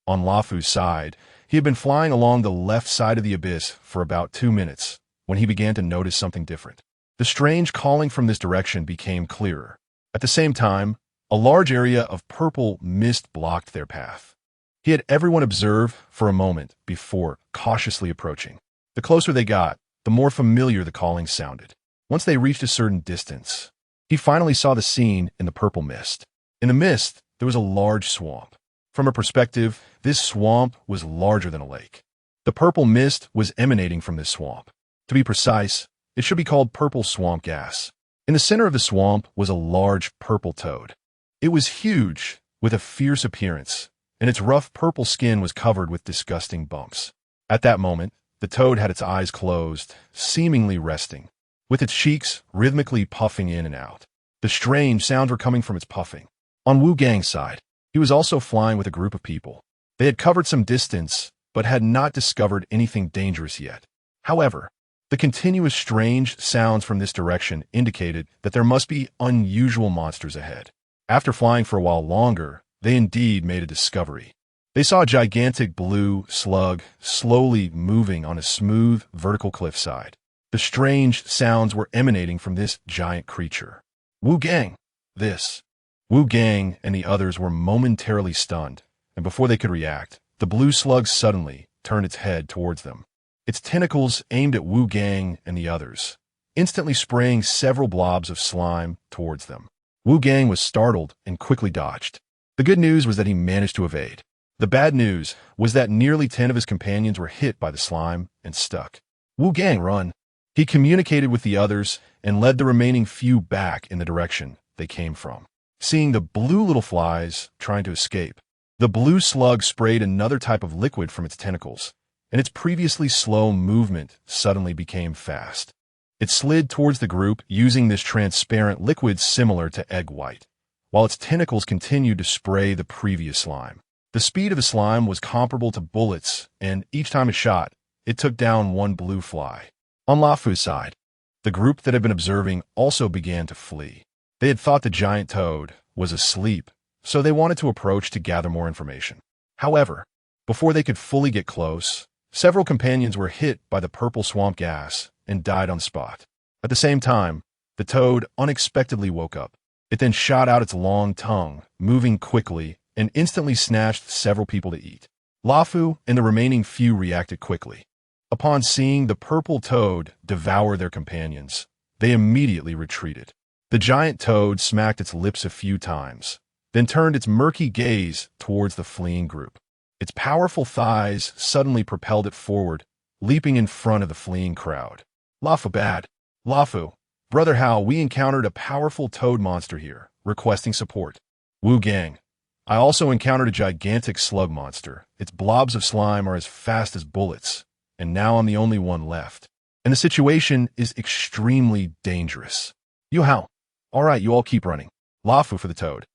On Luofu's side, he had been flying along the left side of the abyss for about 2 minutes when he began to notice something different. The strange calling from this direction became clearer. At the same time, a large area of purple mist blocked their path. He had everyone observe for a moment before cautiously approaching. The closer they got, the more familiar the calling sounded. Once they reached a certain distance, he finally saw the scene in the purple mist. In the mist, there was a large swamp. From a perspective, this swamp was larger than a lake. The purple mist was emanating from this swamp. To be precise, it should be called purple swamp gas. In the center of the swamp was a large purple toad. It was huge, with a fierce appearance, and its rough purple skin was covered with disgusting bumps. At that moment, the toad had its eyes closed, seemingly resting, with its cheeks rhythmically puffing in and out. The strange sounds were coming from its puffing. On Wu Gang's side, he was also flying with a group of people. They had covered some distance, but had not discovered anything dangerous yet. However, the continuous strange sounds from this direction indicated that there must be unusual monsters ahead. After flying for a while longer, they indeed made a discovery. They saw a gigantic blue slug slowly moving on a smooth, vertical cliffside. The strange sounds were emanating from this giant creature. Wu Gang! This! Wu Gang and the others were momentarily stunned, and before they could react, the blue slug suddenly turned its head towards them. Its tentacles aimed at Wu Gang and the others, instantly spraying several blobs of slime towards them. Wu Gang was startled and quickly dodged. The good news was that he managed to evade. The bad news was that nearly 10 of his companions were hit by the slime and stuck. Wu Gang, run! He communicated with the others and led the remaining few back in the direction they came from. Seeing the blue little flies trying to escape, the blue slug sprayed another type of liquid from its tentacles, and its previously slow movement suddenly became fast. It slid towards the group using this transparent liquid similar to egg white, while its tentacles continued to spray the previous slime. The speed of the slime was comparable to bullets, and each time it shot, it took down one blue fly. On Luofu's side, the group that had been observing also began to flee. They had thought the giant toad was asleep, so they wanted to approach to gather more information. However, before they could fully get close, several companions were hit by the purple swamp gas and died on the spot. At the same time, the toad unexpectedly woke up. It then shot out its long tongue, moving quickly, and instantly snatched several people to eat. Luofu and the remaining few reacted quickly. Upon seeing the purple toad devour their companions, they immediately retreated. The giant toad smacked its lips a few times, then turned its murky gaze towards the fleeing group. Its powerful thighs suddenly propelled it forward, leaping in front of the fleeing crowd. Luofu bad. Luofu, Brother Hao, we encountered a powerful toad monster here, requesting support. Wu Gang, I also encountered a gigantic slug monster. Its blobs of slime are as fast as bullets, and now I'm the only one left. And the situation is extremely dangerous. Yuhou, all right, you all keep running. Luofu for the toad.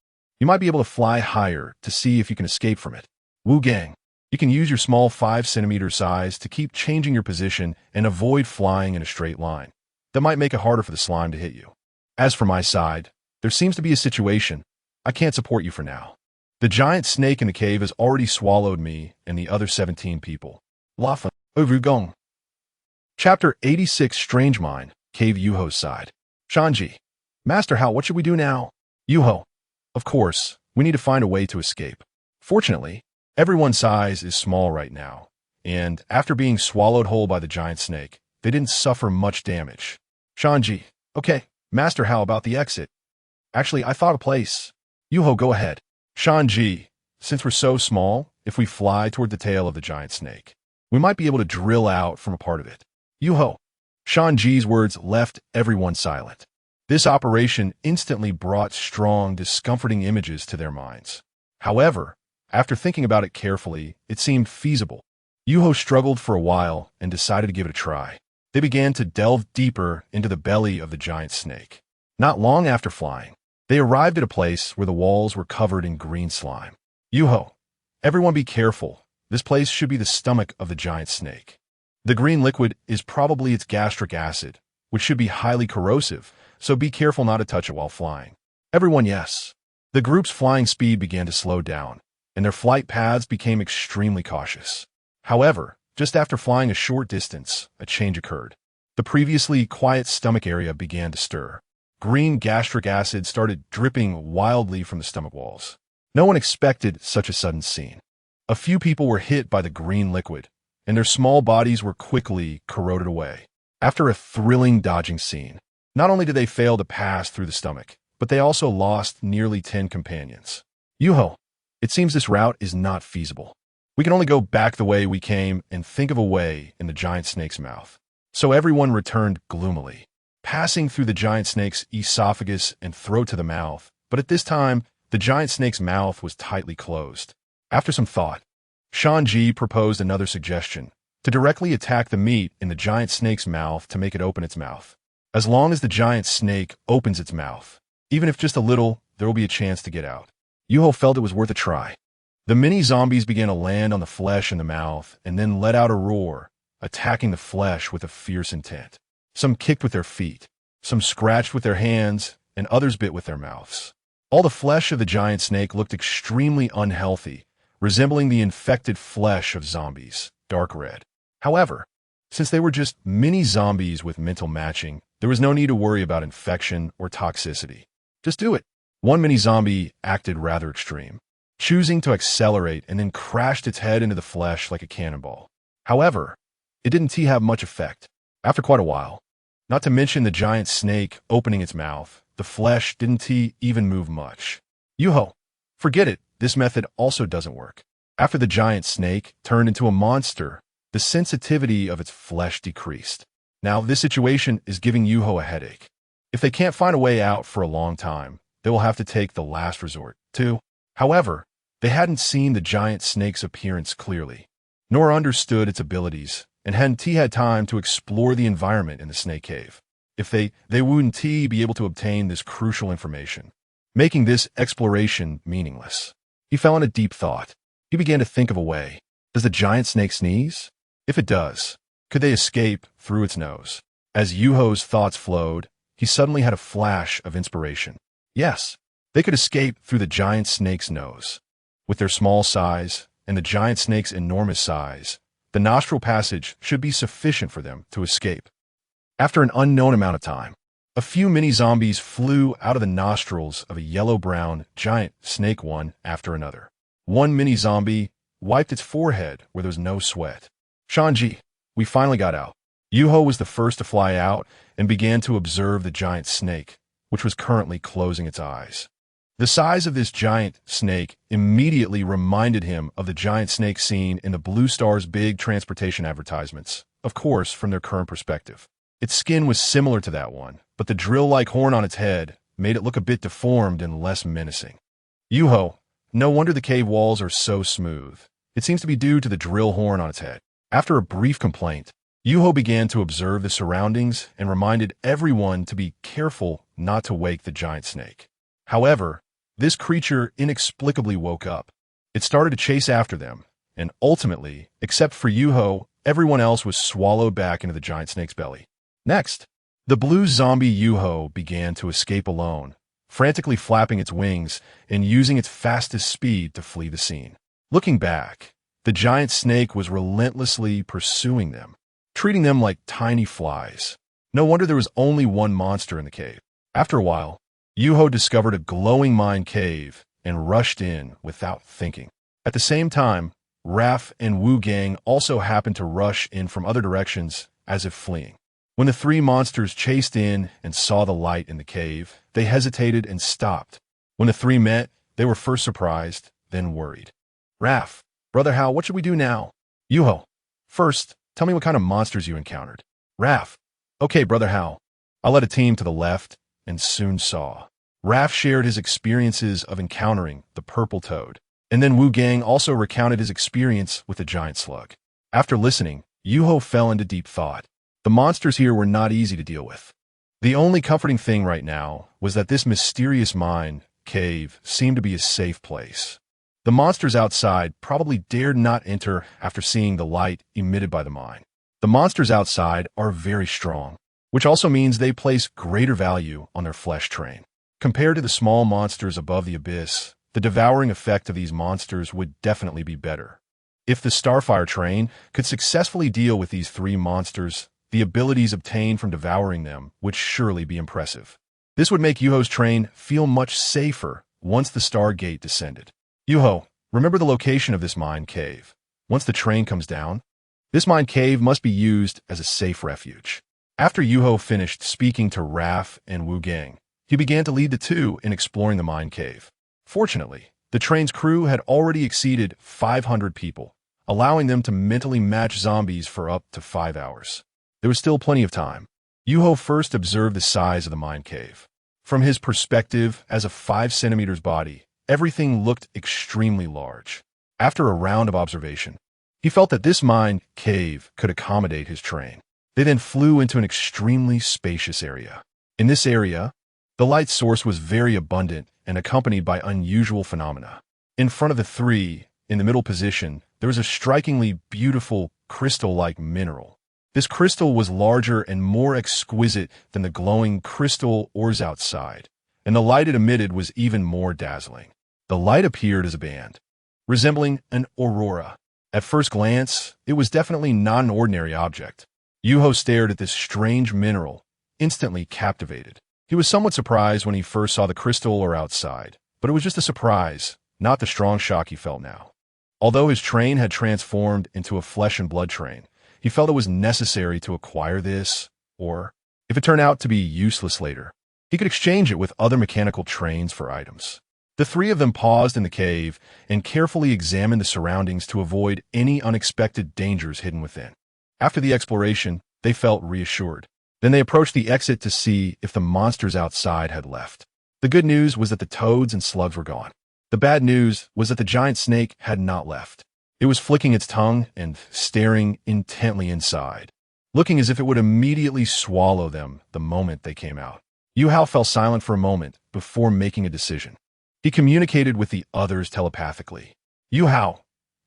You might be able to fly higher to see if you can escape from it. Wu Gang, you can use your small 5-centimeter size to keep changing your position and avoid flying in a straight line. That might make it harder for the slime to hit you. As for my side, there seems to be a situation. I can't support you for now. The giant snake in the cave has already swallowed me and the other 17 people. Luofu, Wu Gong. Chapter 86, Strange Mind, Cave Yuhou's side. Shanji, Master Hao, what should we do now? Yuhou, of course, we need to find a way to escape. Fortunately, everyone's size is small right now, and after being swallowed whole by the giant snake, they didn't suffer much damage. Shanji, okay, Master Hao, about the exit. Actually, I thought a place. Yuhou, go ahead. Shanji, since we're so small, if we fly toward the tail of the giant snake, we might be able to drill out from a part of it. Yuhou. Shanji's words left everyone silent. This operation instantly brought strong, discomforting images to their minds. However, after thinking about it carefully, it seemed feasible. Yuhou struggled for a while and decided to give it a try. They began to delve deeper into the belly of the giant snake. Not long after flying, they arrived at a place where the walls were covered in green slime. Yuhou, everyone be careful. This place should be the stomach of the giant snake. The green liquid is probably its gastric acid, which should be highly corrosive, so be careful not to touch it while flying. Everyone, yes. The The group's flying speed began to slow down, and their flight paths became extremely cautious. However, just after flying a short distance, a change occurred. The previously quiet stomach area began to stir. Green gastric acid started dripping wildly from the stomach walls. No one expected such a sudden scene. A few people were hit by the green liquid, and their small bodies were quickly corroded away. After a thrilling dodging scene, not only did they fail to pass through the stomach, but they also lost nearly 10 companions. Yuhou, it seems this route is not feasible. We can only go back the way we came and think of a way in the giant snake's mouth. So everyone returned gloomily, passing through the giant snake's esophagus and throat to the mouth, but at this time, the giant snake's mouth was tightly closed. After some thought, Shanji proposed another suggestion, to directly attack the meat in the giant snake's mouth to make it open its mouth. As long as the giant snake opens its mouth, even if just a little, there will be a chance to get out. Yuhou felt it was worth a try. The mini-zombies began to land on the flesh in the mouth and then let out a roar, attacking the flesh with a fierce intent. Some kicked with their feet, some scratched with their hands, and others bit with their mouths. All the flesh of the giant snake looked extremely unhealthy, resembling the infected flesh of zombies, dark red. However, since they were just mini-zombies with mental matching, there was no need to worry about infection or toxicity. Just do it. One mini-zombie acted rather extreme, choosing to accelerate and then crashed its head into the flesh like a cannonball. However, it didn't have much effect. After quite a while, not to mention the giant snake opening its mouth, the flesh didn't even move much. Yuhou, forget it, this method also doesn't work. After the giant snake turned into a monster, the sensitivity of its flesh decreased. Now, this situation is giving Yuhou a headache. If they can't find a way out for a long time, they will have to take the last resort, too. However, they hadn't seen the giant snake's appearance clearly, nor understood its abilities, and hadn't had time to explore the environment in the snake cave. If they wouldn't be able to obtain this crucial information, making this exploration meaningless. He fell into deep thought. He began to think of a way. Does the giant snake sneeze? If it does, could they escape through its nose? As Yuhou's thoughts flowed, he suddenly had a flash of inspiration. Yes, they could escape through the giant snake's nose. With their small size and the giant snake's enormous size, the nostril passage should be sufficient for them to escape. After an unknown amount of time, a few mini-zombies flew out of the nostrils of a yellow-brown giant snake one after another. One mini-zombie wiped its forehead where there was no sweat. Shanji, we finally got out. Yuhou was the first to fly out and began to observe the giant snake, which was currently closing its eyes. The size of this giant snake immediately reminded him of the giant snake seen in the Blue Star's big transportation advertisements, of course, from their current perspective. Its skin was similar to that one, but the drill-like horn on its head made it look a bit deformed and less menacing. Yuhou, no wonder the cave walls are so smooth. It seems to be due to the drill horn on its head. After a brief complaint, Yuhou began to observe the surroundings and reminded everyone to be careful not to wake the giant snake. However, this creature inexplicably woke up. It started to chase after them, and ultimately, except for Yuhou, everyone else was swallowed back into the giant snake's belly. Next, the blue zombie Yuhou began to escape alone, frantically flapping its wings and using its fastest speed to flee the scene. Looking back, the giant snake was relentlessly pursuing them, treating them like tiny flies. No wonder there was only one monster in the cave. After a while, Yuhou discovered a glowing mine cave and rushed in without thinking. At the same time, Raph and Wu Gang also happened to rush in from other directions as if fleeing. When the three monsters chased in and saw the light in the cave, they hesitated and stopped. When the three met, they were first surprised, then worried. Raph, Brother Hao, what should we do now? Yuhou, first, tell me what kind of monsters you encountered. Raph, okay, Brother Hao. I led a team to the left and soon saw. Raph shared his experiences of encountering the purple toad, and then Wu Gang also recounted his experience with the giant slug. After listening, Yuhou fell into deep thought. The monsters here were not easy to deal with. The only comforting thing right now was that this mysterious mine cave seemed to be a safe place. The monsters outside probably dared not enter after seeing the light emitted by the mine. The monsters outside are very strong, which also means they place greater value on their flesh train. Compared to the small monsters above the abyss, the devouring effect of these monsters would definitely be better. If the Starfire train could successfully deal with these three monsters, the abilities obtained from devouring them would surely be impressive. This would make Yuhou's train feel much safer once the Stargate descended. Yuhou, remember the location of this mine cave. Once the train comes down, this mine cave must be used as a safe refuge. After Yuhou finished speaking to Raph and Wu Gang, he began to lead the two in exploring the mine cave. Fortunately, the train's crew had already exceeded 500 people, allowing them to mentally match zombies for up to 5 hours. There was still plenty of time. Yuhou first observed the size of the mine cave. From his perspective as a 5 centimeters body, everything looked extremely large. After a round of observation, he felt that this mine cave could accommodate his train. They then flew into an extremely spacious area. In this area, the light source was very abundant and accompanied by unusual phenomena. In front of the three, in the middle position, there was a strikingly beautiful crystal-like mineral. This crystal was larger and more exquisite than the glowing crystal ores outside, and the light it emitted was even more dazzling. The light appeared as a band, resembling an aurora. At first glance, it was definitely not an ordinary object. Yuhou stared at this strange mineral, instantly captivated. He was somewhat surprised when he first saw the crystal ore outside, but it was just a surprise, not the strong shock he felt now. Although his train had transformed into a flesh and blood train, he felt it was necessary to acquire this, or, if it turned out to be useless later, he could exchange it with other mechanical trains for items. The three of them paused in the cave and carefully examined the surroundings to avoid any unexpected dangers hidden within. After the exploration, they felt reassured. Then they approached the exit to see if the monsters outside had left. The good news was that the toads and slugs were gone. The bad news was that the giant snake had not left. It was flicking its tongue and staring intently inside, looking as if it would immediately swallow them the moment they came out. Yuhou fell silent for a moment before making a decision. He communicated with the others telepathically. Yuhou,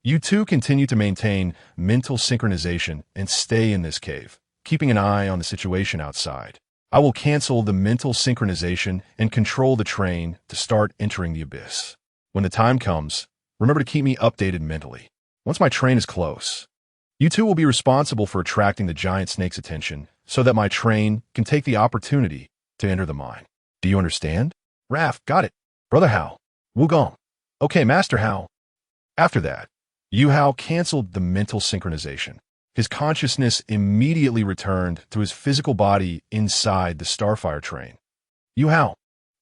you two continue to maintain mental synchronization and stay in this cave, keeping an eye on the situation outside. I will cancel the mental synchronization and control the train to start entering the abyss. When the time comes, remember to keep me updated mentally. Once my train is close, you two will be responsible for attracting the giant snake's attention so that my train can take the opportunity to enter the mine. Do you understand? Raph, got it. Brother Hao. Wugong. Okay, Master Hao. After that, Yuhou canceled the mental synchronization. His consciousness immediately returned to his physical body inside the Starfire train. Yuhou,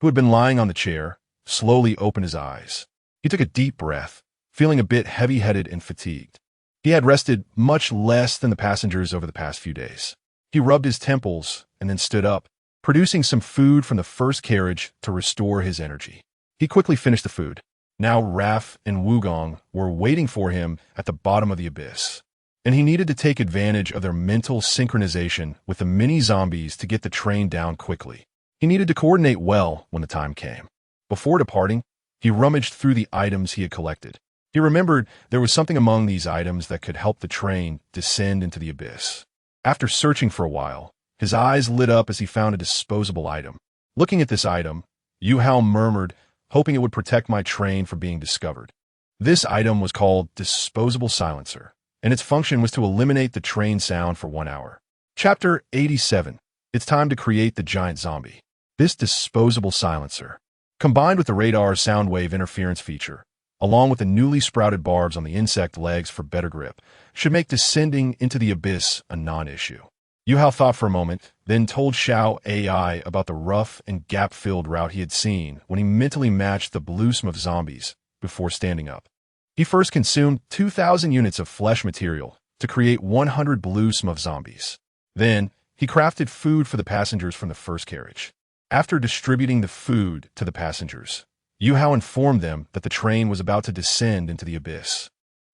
who had been lying on the chair, slowly opened his eyes. He took a deep breath, feeling a bit heavy-headed and fatigued. He had rested much less than the passengers over the past few days. He rubbed his temples and then stood up, producing some food from the first carriage to restore his energy. He quickly finished the food. Now Raph and Wugong were waiting for him at the bottom of the abyss, and he needed to take advantage of their mental synchronization with the mini-zombies to get the train down quickly. He needed to coordinate well when the time came. Before departing, he rummaged through the items he had collected. He remembered there was something among these items that could help the train descend into the abyss. After searching for a while, his eyes lit up as he found a disposable item. Looking at this item, Yuhou murmured, hoping it would protect my train from being discovered. This item was called Disposable Silencer, and its function was to eliminate the train sound for 1 hour. Chapter 87. It's time to create the giant zombie. This disposable silencer, combined with the radar sound wave interference feature, along with the newly sprouted barbs on the insect legs for better grip, should make descending into the abyss a non-issue. Yuhou thought for a moment, then told Xiao AI about the rough and gap-filled route he had seen when he mentally matched the bluesm of zombies before standing up. He first consumed 2,000 units of flesh material to create 100 bluesm of zombies. Then, he crafted food for the passengers from the first carriage. After distributing the food to the passengers, Yuhou informed them that the train was about to descend into the abyss,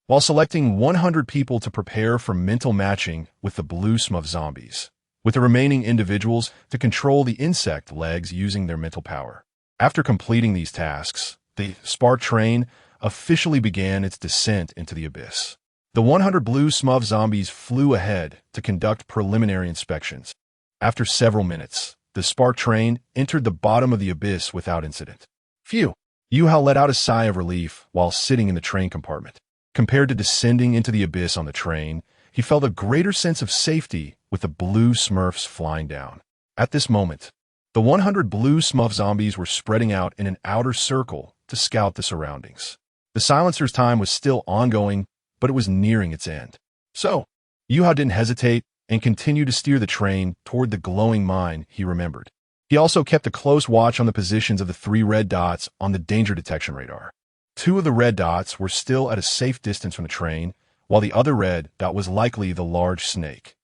while selecting 100 people to prepare for mental matching with the bluesm of zombies, with the remaining individuals to control the insect legs using their mental power. After completing these tasks, the Spark train officially began its descent into the abyss. The 100 blue smurf zombies flew ahead to conduct preliminary inspections. After several minutes, the spark train entered the bottom of the abyss without incident. Phew! Yuhou let out a sigh of relief while sitting in the train compartment. Compared to descending into the abyss on the train, he felt a greater sense of safety with the blue Smurfs flying down. At this moment, the 100 blue Smurf zombies were spreading out in an outer circle to scout the surroundings. The silencer's time was still ongoing, but it was nearing its end. So, Yuhou didn't hesitate and continued to steer the train toward the glowing mine he remembered. He also kept a close watch on the positions of the 3 red dots on the danger detection radar. 2 of the red dots were still at a safe distance from the train, while the other red dot was likely the large snake.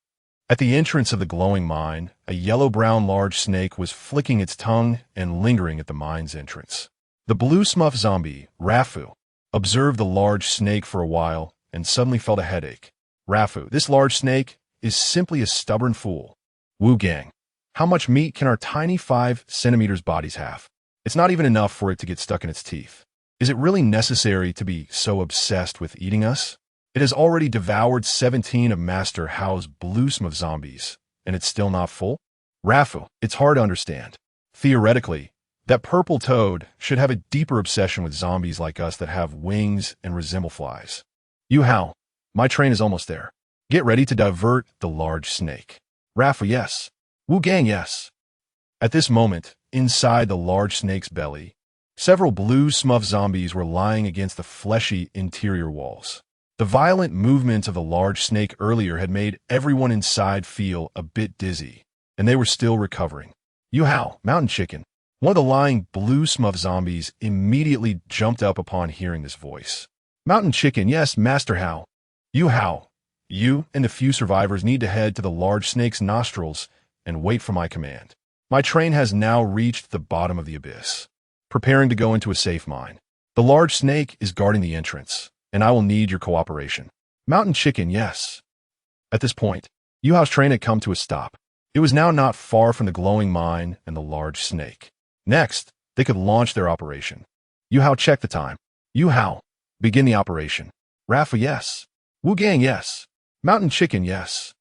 At the entrance of the glowing mine, a yellow-brown large snake was flicking its tongue and lingering at the mine's entrance. The blue Smurf zombie, Rafu, observed the large snake for a while and suddenly felt a headache. Rafu, this large snake is simply a stubborn fool. Wu Gang, how much meat can our tiny 5 centimeters bodies have? It's not even enough for it to get stuck in its teeth. Is it really necessary to be so obsessed with eating us? It has already devoured 17 of Master Hao's blue Smurf zombies, and it's still not full? Rafu, it's hard to understand. Theoretically, that purple toad should have a deeper obsession with zombies like us that have wings and resemble flies. Yuhou, my train is almost there. Get ready to divert the large snake. Rafu, yes. Wu Gang, yes. At this moment, inside the large snake's belly, several blue Smurf zombies were lying against the fleshy interior walls. The violent movements of the large snake earlier had made everyone inside feel a bit dizzy, and they were still recovering. Yuhou, Mountain Chicken, one of the lying blue Smurf zombies, immediately jumped up upon hearing this voice. Mountain Chicken, yes, Master Hao. Yuhou, you and the few survivors need to head to the large snake's nostrils and wait for my command. My train has now reached the bottom of the abyss, preparing to go into a safe mine. The large snake is guarding the entrance, and I will need your cooperation. Mountain Chicken, yes. At this point, Yuhou's train had come to a stop. It was now not far from the glowing mine and the large snake. Next, they could launch their operation. Yuhou, check the time. Yuhou, begin the operation. Rafa, yes. Wu Gang, yes. Mountain Chicken, yes.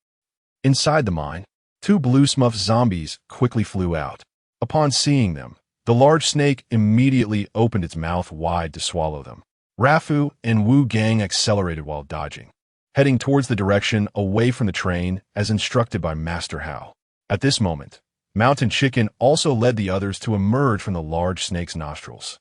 Inside the mine, 2 blue Smurf zombies quickly flew out. Upon seeing them, the large snake immediately opened its mouth wide to swallow them. Rafu and Wu Gang accelerated while dodging, heading towards the direction away from the train as instructed by Master Hao. At this moment, Mountain Chicken also led the others to emerge from the large snake's nostrils,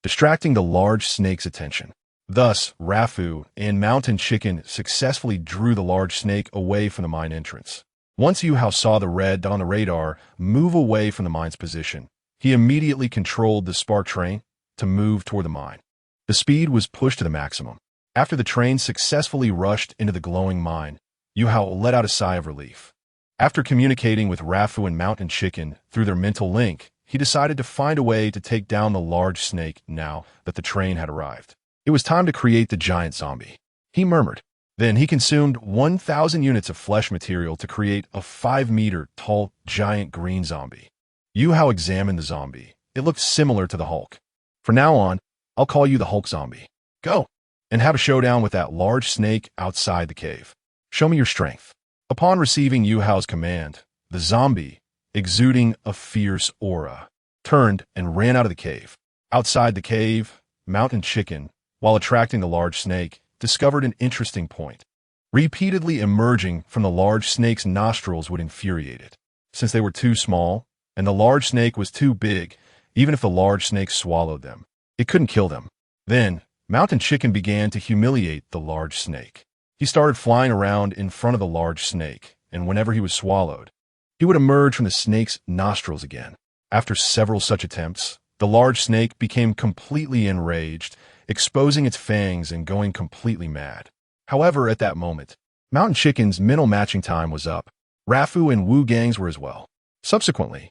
distracting the large snake's attention. Thus, Rafu and Mountain Chicken successfully drew the large snake away from the mine entrance. Once Yuhou saw the red dot on the radar move away from the mine's position, he immediately controlled the spark train to move toward the mine. The speed was pushed to the maximum. After the train successfully rushed into the glowing mine, Yuhou let out a sigh of relief. After communicating with Rafu and Mountain Chicken through their mental link, he decided to find a way to take down the large snake now that the train had arrived. It was time to create the giant zombie, he murmured. Then he consumed 1,000 units of flesh material to create a 5-meter-tall giant green zombie. Yuhou examined the zombie. It looked similar to the Hulk. From now on, I'll call you the Hulk zombie. Go, and have a showdown with that large snake outside the cave. Show me your strength. Upon receiving Yuhou's command, the zombie, exuding a fierce aura, turned and ran out of the cave. Outside the cave, Mountain Chicken, while attracting the large snake, discovered an interesting point. Repeatedly emerging from the large snake's nostrils would infuriate it, since they were too small, and the large snake was too big. Even if the large snake swallowed them, it couldn't kill them. Then, Mountain Chicken began to humiliate the large snake. He started flying around in front of the large snake, and whenever he was swallowed, he would emerge from the snake's nostrils again. After several such attempts, the large snake became completely enraged, exposing its fangs and going completely mad. However, at that moment, Mountain Chicken's mental matching time was up. Rafu and Wu Gangs were as well. Subsequently,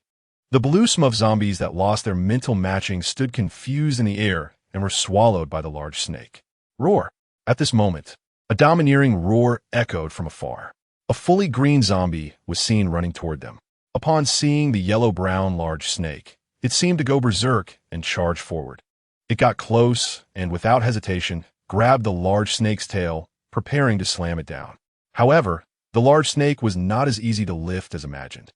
the blue Smurf zombies that lost their mental matching stood confused in the air and were swallowed by the large snake. Roar! At this moment, a domineering roar echoed from afar. A fully green zombie was seen running toward them. Upon seeing the yellow-brown large snake, it seemed to go berserk and charge forward. It got close and, without hesitation, grabbed the large snake's tail, preparing to slam it down. However, the large snake was not as easy to lift as imagined.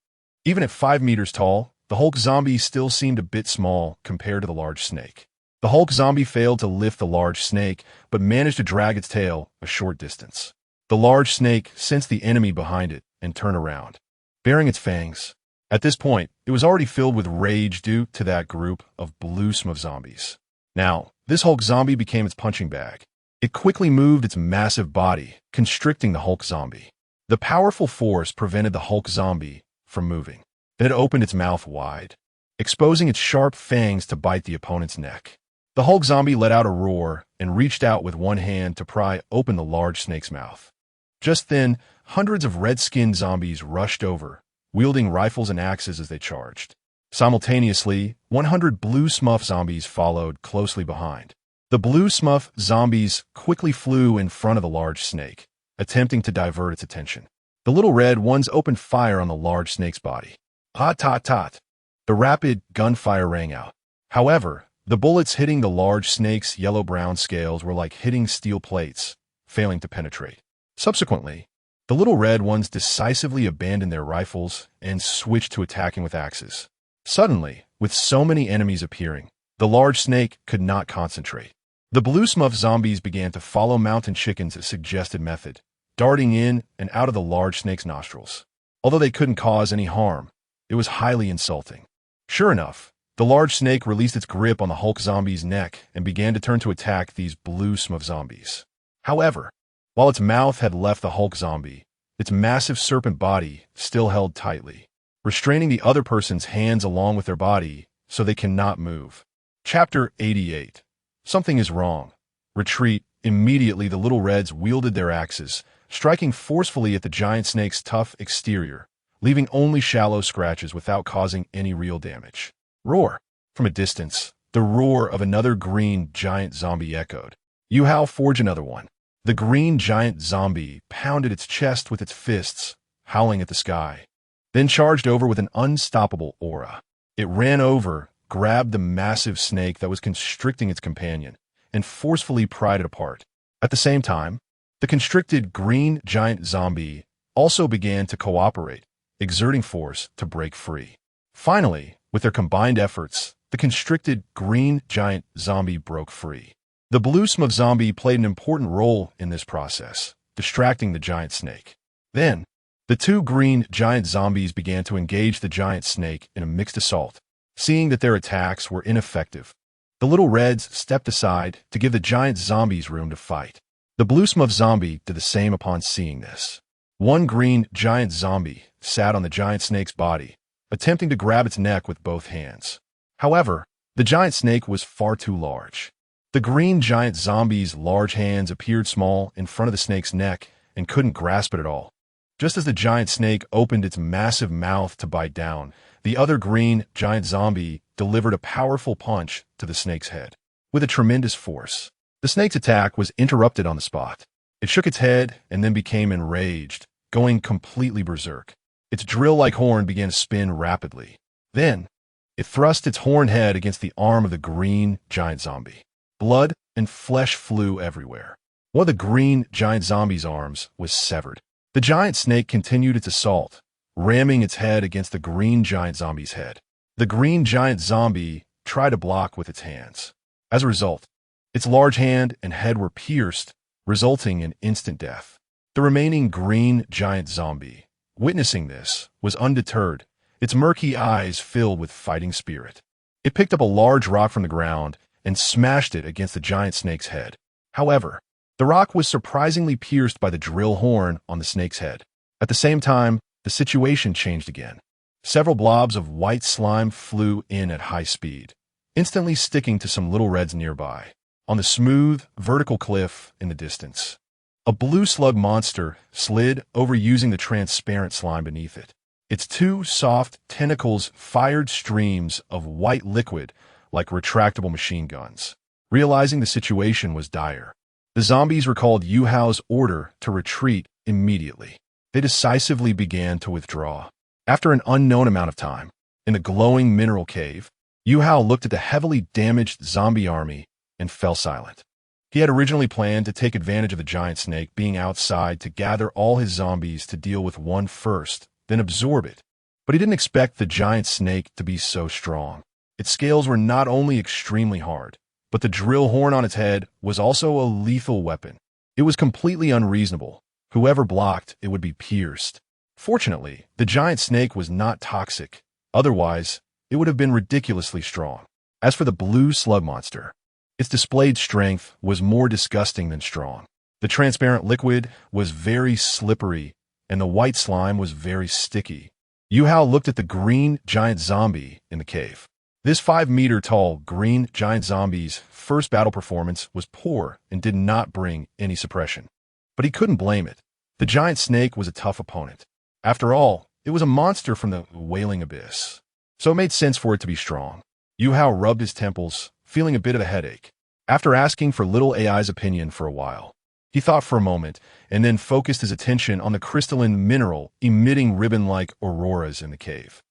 Even at 5 meters tall, the Hulk zombie still seemed a bit small compared to the large snake. The Hulk zombie failed to lift the large snake, but managed to drag its tail a short distance. The large snake sensed the enemy behind it and turned around, baring its fangs. At this point, it was already filled with rage due to that group of blue smurf zombies. Now, this Hulk zombie became its punching bag. It quickly moved its massive body, constricting the Hulk zombie. The powerful force prevented the Hulk zombie from moving. Then it opened its mouth wide, exposing its sharp fangs to bite the opponent's neck. The Hulk zombie let out a roar and reached out with one hand to pry open the large snake's mouth. Just then, hundreds of red-skinned zombies rushed over, wielding rifles and axes as they charged. Simultaneously, 100 blue smurf zombies followed closely behind. The blue smurf zombies quickly flew in front of the large snake, attempting to divert its attention. The little red ones opened fire on the large snake's body. Hot, tot, tot. The rapid gunfire rang out. However, the bullets hitting the large snake's yellow-brown scales were like hitting steel plates, failing to penetrate. Subsequently, the little red ones decisively abandoned their rifles and switched to attacking with axes. Suddenly, with so many enemies appearing, the large snake could not concentrate. The blue smurf zombies began to follow Mountain Chicken's suggested method, darting in and out of the large snake's nostrils. Although they couldn't cause any harm, it was highly insulting. Sure enough, the large snake released its grip on the Hulk zombie's neck and began to turn to attack these blue smurf zombies. However, while its mouth had left the Hulk zombie, its massive serpent body still held tightly, restraining the other person's hands along with their body so they cannot move. Chapter 88. Something is wrong. Retreat. Immediately the little reds wielded their axes, striking forcefully at the giant snake's tough exterior, leaving only shallow scratches without causing any real damage. Roar. From a distance, the roar of another green giant zombie echoed. Yuhou, forge another one. The green giant zombie pounded its chest with its fists, howling at the sky, then charged over with an unstoppable aura. It ran over, grabbed the massive snake that was constricting its companion, and forcefully pried it apart. At the same time, the constricted green giant zombie also began to cooperate, exerting force to break free. Finally, with their combined efforts, the constricted green giant zombie broke free. The blue smurf zombie played an important role in this process, distracting the giant snake. Then, the two green giant zombies began to engage the giant snake in a mixed assault. Seeing that their attacks were ineffective, the little reds stepped aside to give the giant zombies room to fight. The blue smurf zombie did the same upon seeing this. One green giant zombie sat on the giant snake's body, attempting to grab its neck with both hands. However, the giant snake was far too large. The green giant zombie's large hands appeared small in front of the snake's neck and couldn't grasp it at all. Just as the giant snake opened its massive mouth to bite down, the other green giant zombie delivered a powerful punch to the snake's head. With a tremendous force, the snake's attack was interrupted on the spot. It shook its head and then became enraged, going completely berserk. Its drill-like horn began to spin rapidly. Then, it thrust its horned head against the arm of the green giant zombie. Blood and flesh flew everywhere. One of the green giant zombie's arms was severed. The giant snake continued its assault, ramming its head against the green giant zombie's head. The green giant zombie tried to block with its hands. As a result, its large hand and head were pierced, resulting in instant death. The remaining green giant zombie, witnessing this, was undeterred, its murky eyes filled with fighting spirit. It picked up a large rock from the ground and smashed it against the giant snake's head. However, the rock was surprisingly pierced by the drill horn on the snake's head. At the same time, the situation changed again. Several blobs of white slime flew in at high speed, instantly sticking to some little reds nearby. On the smooth, vertical cliff in the distance, a blue slug monster slid over using the transparent slime beneath it. Its two soft tentacles fired streams of white liquid like retractable machine guns. Realizing the situation was dire, the zombies recalled Yuhou's order to retreat immediately. They decisively began to withdraw. After an unknown amount of time, in the glowing mineral cave, Yuhou looked at the heavily damaged zombie army and fell silent. He had originally planned to take advantage of the giant snake being outside to gather all his zombies to deal with one first, then absorb it, But he didn't expect the giant snake to be so strong. Its scales were not only extremely hard, but the drill horn on its head was also a lethal weapon. It was completely unreasonable. Whoever blocked, it would be pierced. Fortunately, the giant snake was not toxic. Otherwise, it would have been ridiculously strong. As for the blue slug monster, its displayed strength was more disgusting than strong. The transparent liquid was very slippery, and the white slime was very sticky. Yuhou looked at the green giant zombie in the cave. This 5-meter-tall green giant zombie's first battle performance was poor and did not bring any suppression. But he couldn't blame it. The giant snake was a tough opponent. After all, it was a monster from the wailing abyss. So it made sense for it to be strong. Yuhou rubbed his temples, feeling a bit of a headache. After asking for little AI's opinion for a while, he thought for a moment and then focused his attention on the crystalline mineral emitting ribbon-like auroras in the cave.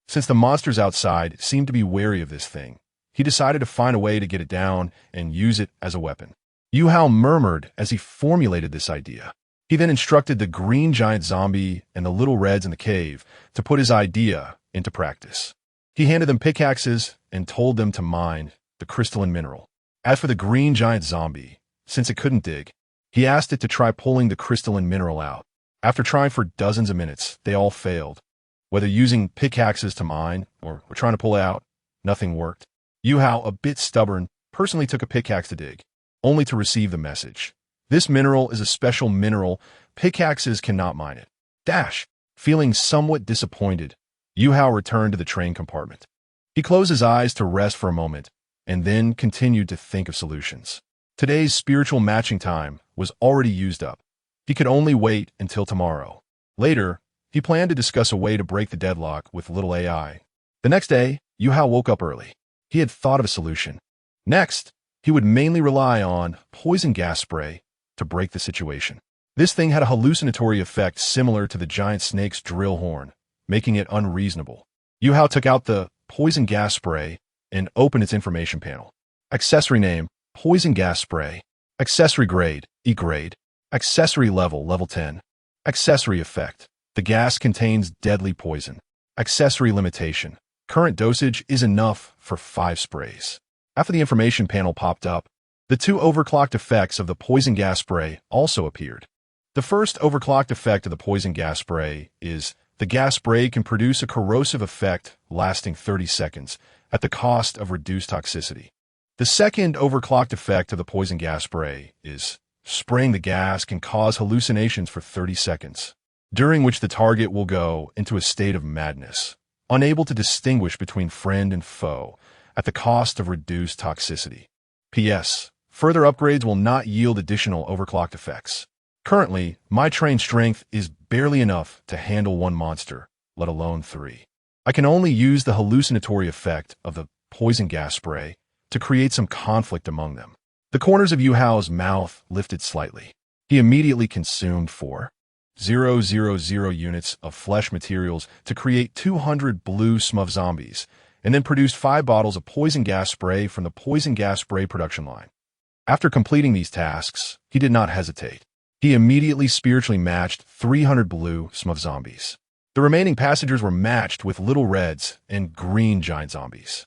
Since the monsters outside seemed to be wary of this thing, he decided to find a way to get it down and use it as a weapon. Yuhou murmured as he formulated this idea. He then instructed the green giant zombie and the little reds in the cave to put his idea into practice. He handed them pickaxes and told them to mine the crystalline mineral. As for the green giant zombie, since it couldn't dig, he asked it to try pulling the crystalline mineral out. After trying for dozens of minutes, they all failed. Whether using pickaxes to mine or trying to pull it out, nothing worked. Yuhou, a bit stubborn, personally took a pickaxe to dig, only to receive the message. This mineral is a special mineral. Pickaxes cannot mine it. Feeling somewhat disappointed, Yuhou returned to the train compartment. He closed his eyes to rest for a moment, and then continued to think of solutions. Today's spiritual matching time was already used up. He could only wait until tomorrow. Later, he planned to discuss a way to break the deadlock with little AI. The next day, Yuhou woke up early. He had thought of a solution. Next, he would mainly rely on poison gas spray to break the situation. This thing had a hallucinatory effect similar to the giant snake's drill horn, making it unreasonable. Yuhou took out the poison gas spray and opened its information panel. Accessory name, poison gas spray. Accessory grade, E grade. Accessory level, level 10. Accessory effect, the gas contains deadly poison. Accessory limitation, current dosage is enough for 5 sprays. After the information panel popped up, the 2 overclocked effects of the poison gas spray also appeared. The first overclocked effect of the poison gas spray is the gas spray can produce a corrosive effect lasting 30 seconds at the cost of reduced toxicity. The second overclocked effect of the poison gas spray is spraying the gas can cause hallucinations for 30 seconds, during which the target will go into a state of madness, unable to distinguish between friend and foe at the cost of reduced toxicity. P.S. Further upgrades will not yield additional overclocked effects. Currently, my train strength is barely enough to handle 1 monster, let alone 3. I can only use the hallucinatory effect of the poison gas spray to create some conflict among them. The corners of Yuhou's mouth lifted slightly. He immediately consumed 4,000 units of flesh materials to create 200 blue smurf zombies, and then produced 5 bottles of poison gas spray from the poison gas spray production line. After completing these tasks, he did not hesitate. He immediately spiritually matched 300 blue smurf zombies. The remaining passengers were matched with little reds and green giant zombies.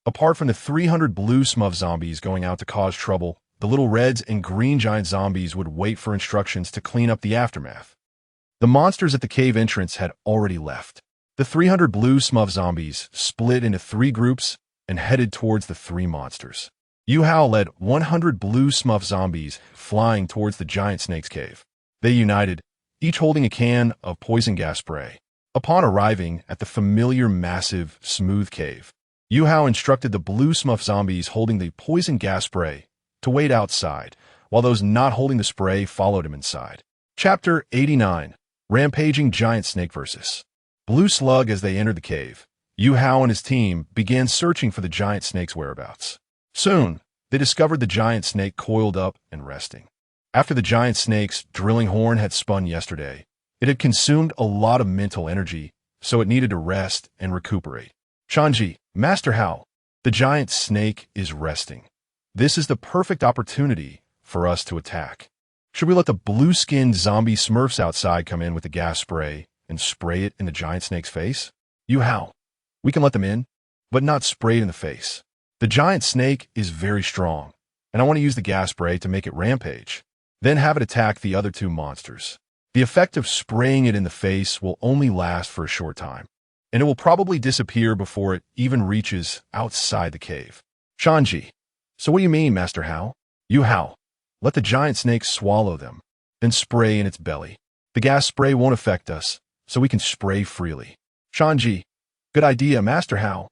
Apart from the 300 blue smurf zombies going out to cause trouble, the little reds and green giant zombies would wait for instructions to clean up the aftermath. The monsters at the cave entrance had already left. The 300 blue smurf zombies split into 3 groups and headed towards the 3 monsters. Yuhou led 100 blue smurf zombies flying towards the giant snake's cave. They united, each holding a can of poison gas spray. Upon arriving at the familiar massive, smooth cave, Yuhou instructed the blue smurf zombies holding the poison gas spray to wait outside, while those not holding the spray followed him inside. Chapter 89, Rampaging Giant Snake vs. Blue Slug. As they entered the cave, Yuhou and his team began searching for the giant snake's whereabouts. Soon, they discovered the giant snake coiled up and resting. After the giant snake's drilling horn had spun yesterday, it had consumed a lot of mental energy, so it needed to rest and recuperate. Shanji, Master Hao, the giant snake is resting. This is the perfect opportunity for us to attack. Should we let the blue-skinned zombie smurfs outside come in with the gas spray and spray it in the giant snake's face? Yuhou, we can let them in, but not sprayed in the face. The giant snake is very strong, and I want to use the gas spray to make it rampage, then have it attack the other two monsters. The effect of spraying it in the face will only last for a short time, and it will probably disappear before it even reaches outside the cave. Shanji, so what do you mean, Master Hao? Yuhou, let the giant snake swallow them, then spray in its belly. The gas spray won't affect us, so we can spray freely. Shanji, good idea, Master Hao.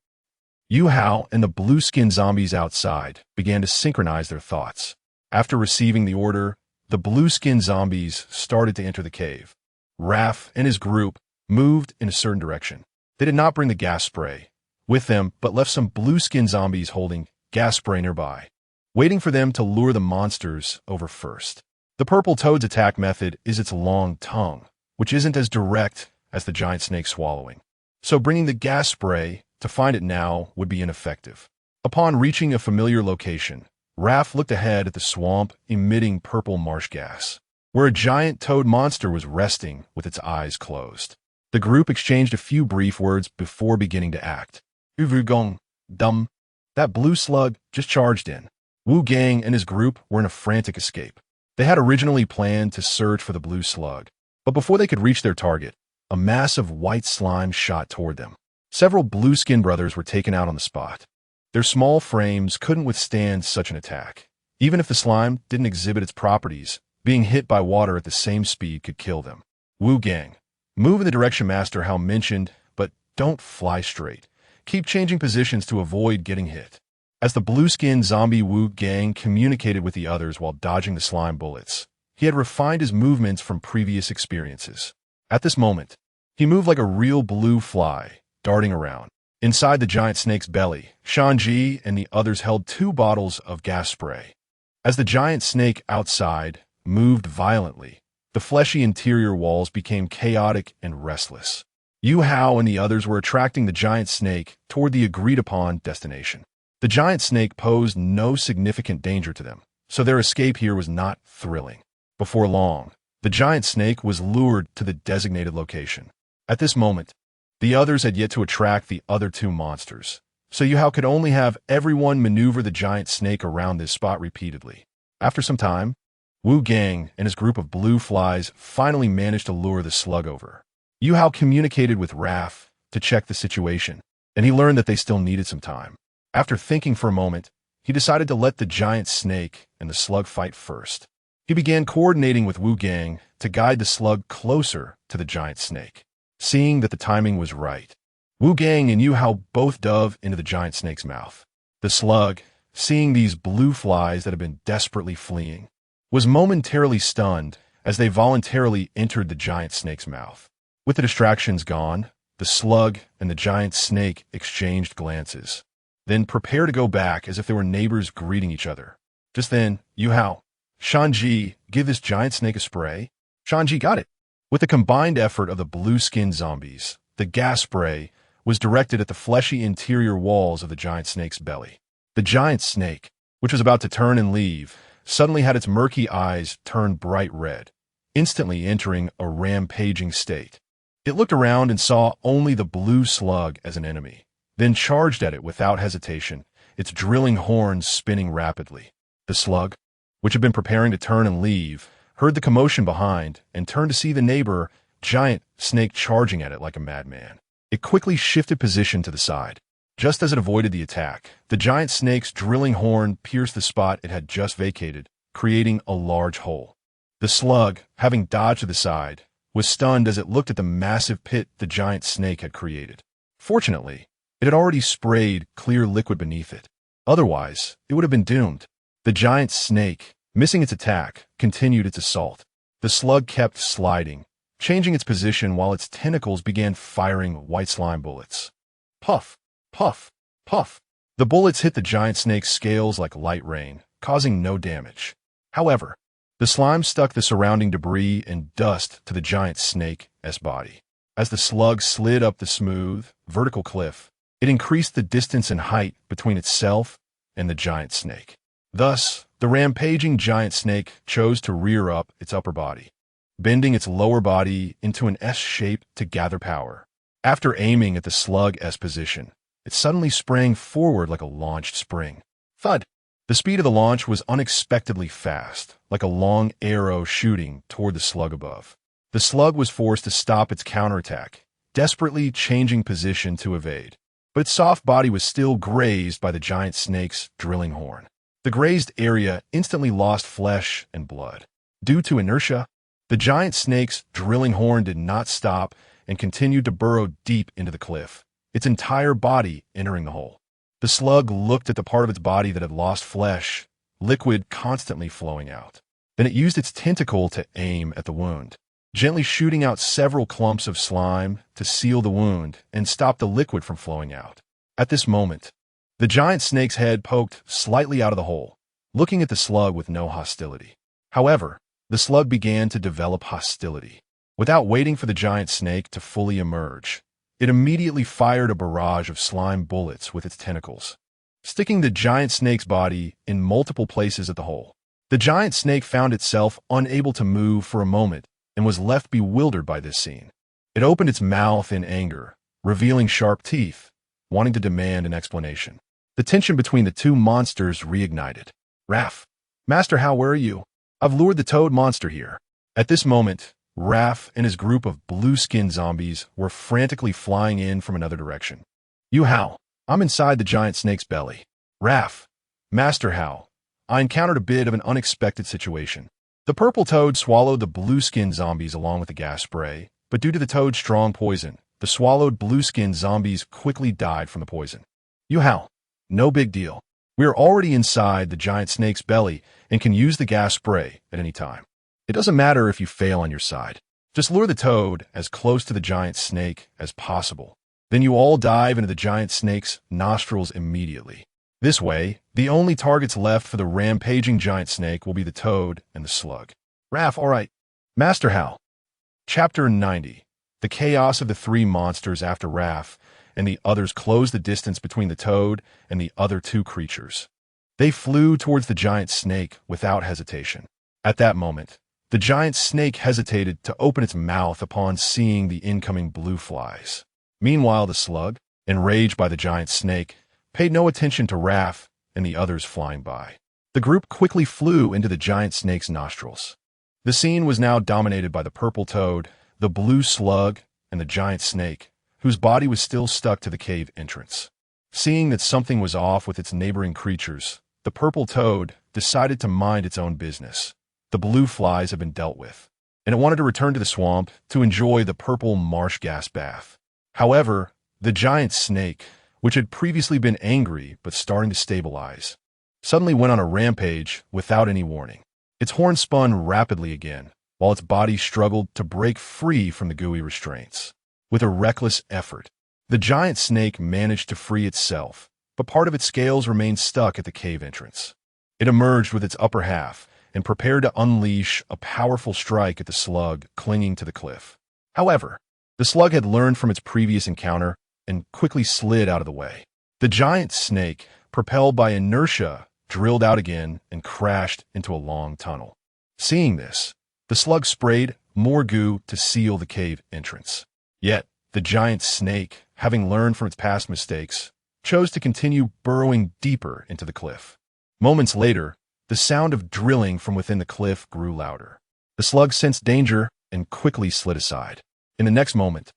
Yuhou and the blue-skinned zombies outside began to synchronize their thoughts. After receiving the order, the blue-skinned zombies started to enter the cave. Raph and his group moved in a certain direction. They did not bring the gas spray with them, but left some blue-skinned zombies holding gas spray nearby, waiting for them to lure the monsters over first. The purple toad's attack method is its long tongue, which isn't as direct as the giant snake swallowing. So bringing the gas spray to find it now would be ineffective. Upon reaching a familiar location, Raph looked ahead at the swamp emitting purple marsh gas, where a giant toad monster was resting with its eyes closed. The group exchanged a few brief words before beginning to act. Uvugong, dumb. That blue slug just charged in. Wu Gang and his group were in a frantic escape. They had originally planned to search for the blue slug, but before they could reach their target, a mass of white slime shot toward them. Several blue-skin brothers were taken out on the spot. Their small frames couldn't withstand such an attack. Even if the slime didn't exhibit its properties, being hit by water at the same speed could kill them. Wu Gang, move in the direction Master Hao mentioned, but don't fly straight. Keep changing positions to avoid getting hit. As the blue-skinned zombie Wu Gang communicated with the others while dodging the slime bullets, he had refined his movements from previous experiences. At this moment, he moved like a real blue fly, darting around. Inside the giant snake's belly, Shanji and the others held 2 bottles of gas spray. As the giant snake outside moved violently, the fleshy interior walls became chaotic and restless. Yuhou and the others were attracting the giant snake toward the agreed-upon destination. The giant snake posed no significant danger to them, so their escape here was not thrilling. Before long, the giant snake was lured to the designated location. At this moment, the others had yet to attract the other 2 monsters, so Yuhou could only have everyone maneuver the giant snake around this spot repeatedly. After some time, Wu Gang and his group of blue flies finally managed to lure the slug over. Yuhou communicated with Raph to check the situation, and he learned that they still needed some time. After thinking for a moment, he decided to let the giant snake and the slug fight first. He began coordinating with Wu Gang to guide the slug closer to the giant snake. Seeing that the timing was right, Wu Gang and Yuhou both dove into the giant snake's mouth. The slug, seeing these blue flies that had been desperately fleeing, was momentarily stunned as they voluntarily entered the giant snake's mouth. With the distractions gone, the slug and the giant snake exchanged glances, then prepared to go back as if they were neighbors greeting each other. Just then, Yuhou, Shanji, give this giant snake a spray. Shanji got it. With the combined effort of the blue-skinned zombies, the gas spray was directed at the fleshy interior walls of the giant snake's belly. The giant snake, which was about to turn and leave, suddenly had its murky eyes turn bright red, instantly entering a rampaging state. It looked around and saw only the blue slug as an enemy, then charged at it without hesitation, its drilling horns spinning rapidly. The slug, which had been preparing to turn and leave, heard the commotion behind and turned to see the neighbor giant snake charging at it like a madman. It quickly shifted position to the side. Just as it avoided the attack, the giant snake's drilling horn pierced the spot it had just vacated, creating a large hole. The slug, having dodged to the side, was stunned as it looked at the massive pit the giant snake had created. Fortunately, it had already sprayed clear liquid beneath it. Otherwise, it would have been doomed. The giant snake, missing its attack, continued its assault. The slug kept sliding, changing its position while its tentacles began firing white slime bullets. Puff, puff, puff. The bullets hit the giant snake's scales like light rain, causing no damage. However, the slime stuck the surrounding debris and dust to the giant snake's body. As the slug slid up the smooth, vertical cliff, it increased the distance and height between itself and the giant snake. Thus, the rampaging giant snake chose to rear up its upper body, bending its lower body into an S shape to gather power. After aiming at the slug's position, it suddenly sprang forward like a launched spring. Thud! The speed of the launch was unexpectedly fast, like a long arrow shooting toward the slug above. The slug was forced to stop its counterattack, desperately changing position to evade. But its soft body was still grazed by the giant snake's drilling horn. The grazed area instantly lost flesh and blood. Due to inertia, the giant snake's drilling horn did not stop and continued to burrow deep into the cliff, its entire body entering the hole. The slug looked at the part of its body that had lost flesh, liquid constantly flowing out. Then it used its tentacle to aim at the wound, gently shooting out several clumps of slime to seal the wound and stop the liquid from flowing out. At this moment, the giant snake's head poked slightly out of the hole, looking at the slug with no hostility. However, the slug began to develop hostility. Without waiting for the giant snake to fully emerge, it immediately fired a barrage of slime bullets with its tentacles, sticking the giant snake's body in multiple places at the hole. The giant snake found itself unable to move for a moment and was left bewildered by this scene. It opened its mouth in anger, revealing sharp teeth, wanting to demand an explanation. The tension between the two monsters reignited. Raph, Master How, where are you? I've lured the toad monster here. At this moment, Raph and his group of blue-skinned zombies were frantically flying in from another direction. Yuhou, I'm inside the giant snake's belly. Raph, Master How, I encountered a bit of an unexpected situation. The purple toad swallowed the blue-skinned zombies along with the gas spray, but due to the toad's strong poison, the swallowed blue-skinned zombies quickly died from the poison. Yuhou, no big deal. We are already inside the giant snake's belly and can use the gas spray at any time. It doesn't matter if you fail on your side. Just lure the toad as close to the giant snake as possible. Then you all dive into the giant snake's nostrils immediately. This way, the only targets left for the rampaging giant snake will be the toad and the slug. Raph, all right. Master How. Chapter 90. The chaos of the three monsters after Raph and the others closed the distance between the toad and the other two creatures. They flew towards the giant snake without hesitation. At that moment, the giant snake hesitated to open its mouth upon seeing the incoming blue flies. Meanwhile, the slug, enraged by the giant snake, paid no attention to Raph and the others flying by. The group quickly flew into the giant snake's nostrils. The scene was now dominated by the purple toad, the blue slug, and the giant snake, whose body was still stuck to the cave entrance. Seeing that something was off with its neighboring creatures, the purple toad decided to mind its own business. The blue flies had been dealt with, and it wanted to return to the swamp to enjoy the purple marsh gas bath. However, the giant snake, which had previously been angry but starting to stabilize, suddenly went on a rampage without any warning. Its horn spun rapidly again, while its body struggled to break free from the gooey restraints. With a reckless effort, the giant snake managed to free itself, but part of its scales remained stuck at the cave entrance. It emerged with its upper half and prepared to unleash a powerful strike at the slug clinging to the cliff. However, the slug had learned from its previous encounter and quickly slid out of the way. The giant snake, propelled by inertia, drilled out again and crashed into a long tunnel. Seeing this, the slug sprayed more goo to seal the cave entrance. Yet, the giant snake, having learned from its past mistakes, chose to continue burrowing deeper into the cliff. Moments later, the sound of drilling from within the cliff grew louder. The slug sensed danger and quickly slid aside. In the next moment,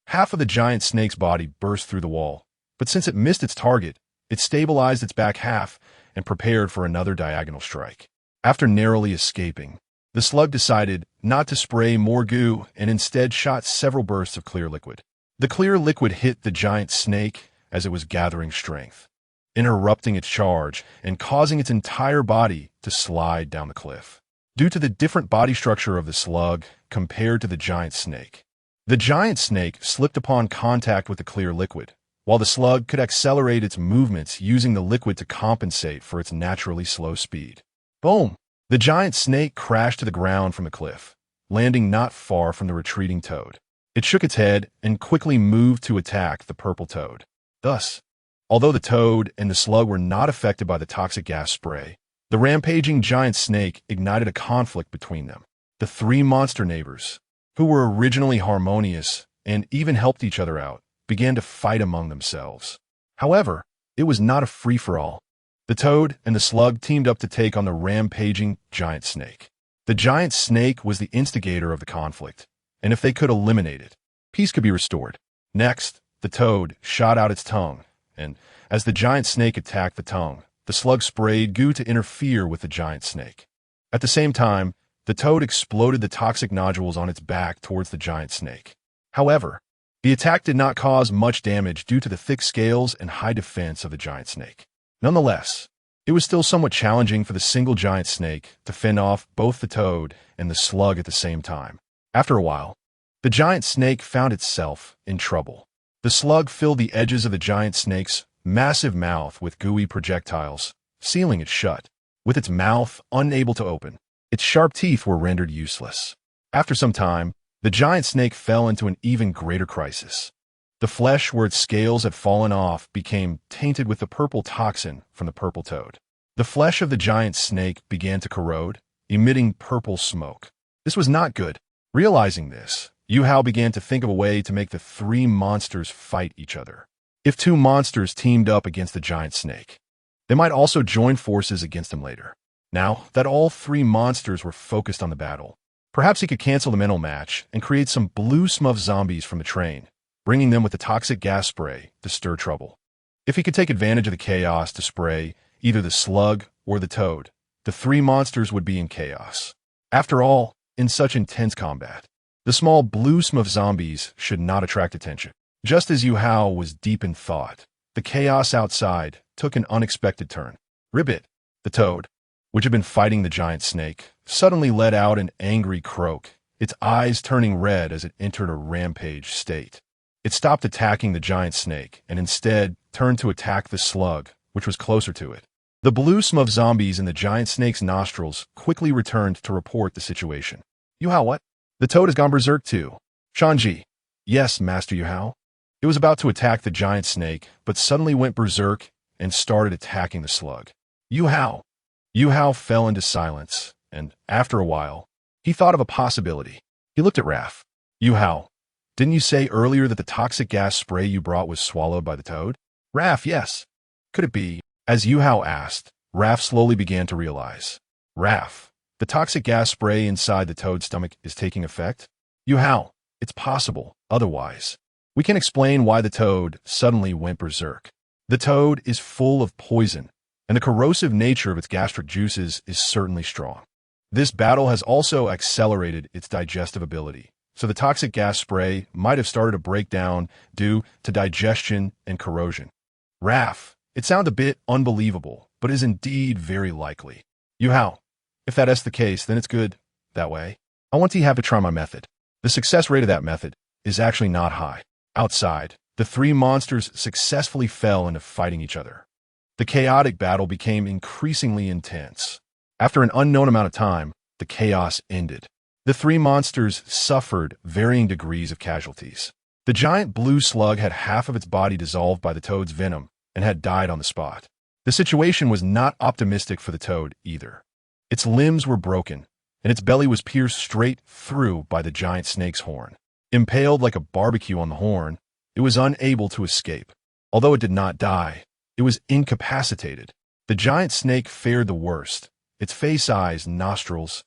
half of the giant snake's body burst through the wall, but since it missed its target, it stabilized its back half and prepared for another diagonal strike. After narrowly escaping, the slug decided not to spray more goo and instead shot several bursts of clear liquid. The clear liquid hit the giant snake as it was gathering strength, interrupting its charge and causing its entire body to slide down the cliff. Due to the different body structure of the slug compared to the giant snake slipped upon contact with the clear liquid, while the slug could accelerate its movements using the liquid to compensate for its naturally slow speed. Boom! The giant snake crashed to the ground from the cliff, landing not far from the retreating toad. It shook its head and quickly moved to attack the purple toad. Thus, although the toad and the slug were not affected by the toxic gas spray, the rampaging giant snake ignited a conflict between them. The three monster neighbors, who were originally harmonious and even helped each other out, began to fight among themselves. However, it was not a free-for-all. The toad and the slug teamed up to take on the rampaging giant snake. The giant snake was the instigator of the conflict, and if they could eliminate it, peace could be restored. Next, the toad shot out its tongue, and as the giant snake attacked the tongue, the slug sprayed goo to interfere with the giant snake. At the same time, the toad exploded the toxic nodules on its back towards the giant snake. However, the attack did not cause much damage due to the thick scales and high defense of the giant snake. Nonetheless, it was still somewhat challenging for the single giant snake to fend off both the toad and the slug at the same time. After a while, the giant snake found itself in trouble. The slug filled the edges of the giant snake's massive mouth with gooey projectiles, sealing it shut. With its mouth unable to open, its sharp teeth were rendered useless. After some time, the giant snake fell into an even greater crisis. The flesh where its scales had fallen off became tainted with the purple toxin from the purple toad. The flesh of the giant snake began to corrode, emitting purple smoke. This was not good. Realizing this, Yuhou began to think of a way to make the three monsters fight each other. If two monsters teamed up against the giant snake, they might also join forces against him later. Now that all three monsters were focused on the battle, perhaps he could cancel the mental match and create some blue smurf zombies from the train, bringing them with the toxic gas spray to stir trouble. If he could take advantage of the chaos to spray either the slug or the toad, the three monsters would be in chaos. After all, in such intense combat, the small blue smurf zombies should not attract attention. Just as Yuhou was deep in thought, the chaos outside took an unexpected turn. Ribbit, the toad, which had been fighting the giant snake, suddenly let out an angry croak, its eyes turning red as it entered a rampage state. It stopped attacking the giant snake and instead turned to attack the slug, which was closer to it. The blue smurf zombies in the giant snake's nostrils quickly returned to report the situation. Yuhou, what? The toad has gone berserk too. Shanji. Yes, Master Yuhou. It was about to attack the giant snake, but suddenly went berserk and started attacking the slug. Yuhou. Yuhou fell into silence, and after a while, he thought of a possibility. He looked at Raph. Yuhou, didn't you say earlier that the toxic gas spray you brought was swallowed by the toad? Raph, yes. Could it be? As Yuhou asked, Raph slowly began to realize. Raph, the toxic gas spray inside the toad's stomach is taking effect? Yuhou, it's possible, otherwise. We can explain why the toad suddenly went berserk. The toad is full of poison, and the corrosive nature of its gastric juices is certainly strong. This battle has also accelerated its digestive ability, so the toxic gas spray might have started to break down due to digestion and corrosion. Raph, it sounds a bit unbelievable, but is indeed very likely. Yuhou, if that is the case, then it's good that way. I want to have to try my method. The success rate of that method is actually not high. Outside, the three monsters successfully fell into fighting each other. The chaotic battle became increasingly intense. After an unknown amount of time, the chaos ended. The three monsters suffered varying degrees of casualties. The giant blue slug had half of its body dissolved by the toad's venom and had died on the spot. The situation was not optimistic for the toad either. Its limbs were broken, and its belly was pierced straight through by the giant snake's horn. Impaled like a barbecue on the horn, it was unable to escape. Although it did not die, it was incapacitated. The giant snake fared the worst. Its face, eyes, nostrils,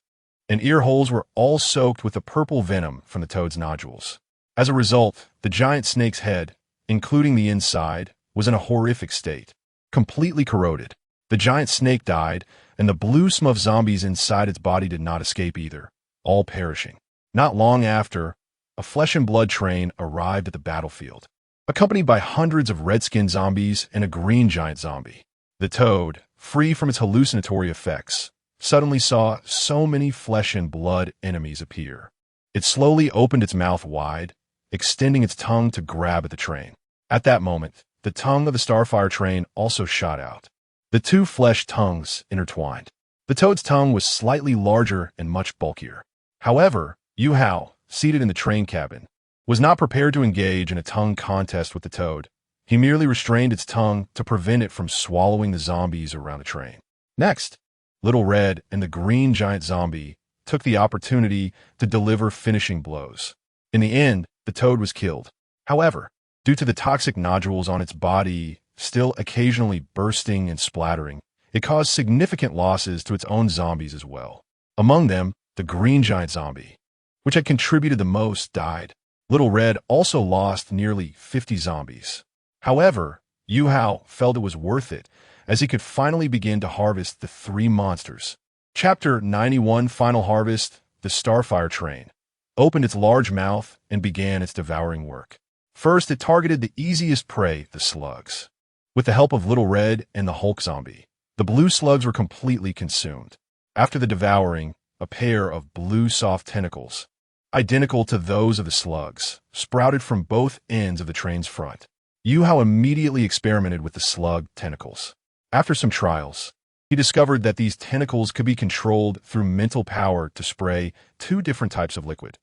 and ear holes were all soaked with the purple venom from the toad's nodules. As a result, the giant snake's head, including the inside, was in a horrific state, completely corroded. The giant snake died, and the blue smurf zombies inside its body did not escape either, all perishing. Not long after, a flesh and blood train arrived at the battlefield, accompanied by hundreds of red-skinned zombies and a green giant zombie. The toad, free from its hallucinatory effects, suddenly saw so many flesh and blood enemies appear. It slowly opened its mouth wide, extending its tongue to grab at the train. At that moment, the tongue of the Starfire train also shot out. The two flesh tongues intertwined. The toad's tongue was slightly larger and much bulkier. However, Yuhou, seated in the train cabin, was not prepared to engage in a tongue contest with the toad. He merely restrained its tongue to prevent it from swallowing the zombies around the train. Next, Little Red and the green giant zombie took the opportunity to deliver finishing blows. In the end, the toad was killed. However, due to the toxic nodules on its body still occasionally bursting and splattering, it caused significant losses to its own zombies as well. Among them, the green giant zombie, which had contributed the most, died. Little Red also lost nearly 50 zombies. However, Yuhou felt it was worth it, as he could finally begin to harvest the 3 monsters. Chapter 91 Final Harvest. The Starfire Train opened its large mouth and began its devouring work. First, it targeted the easiest prey, the slugs. With the help of Little Red and the Hulk zombie, the blue slugs were completely consumed. After the devouring, a pair of blue soft tentacles, identical to those of the slugs, sprouted from both ends of the train's front. Yuhou immediately experimented with the slug tentacles. After some trials, he discovered that these tentacles could be controlled through mental power to spray 2 different types of liquid.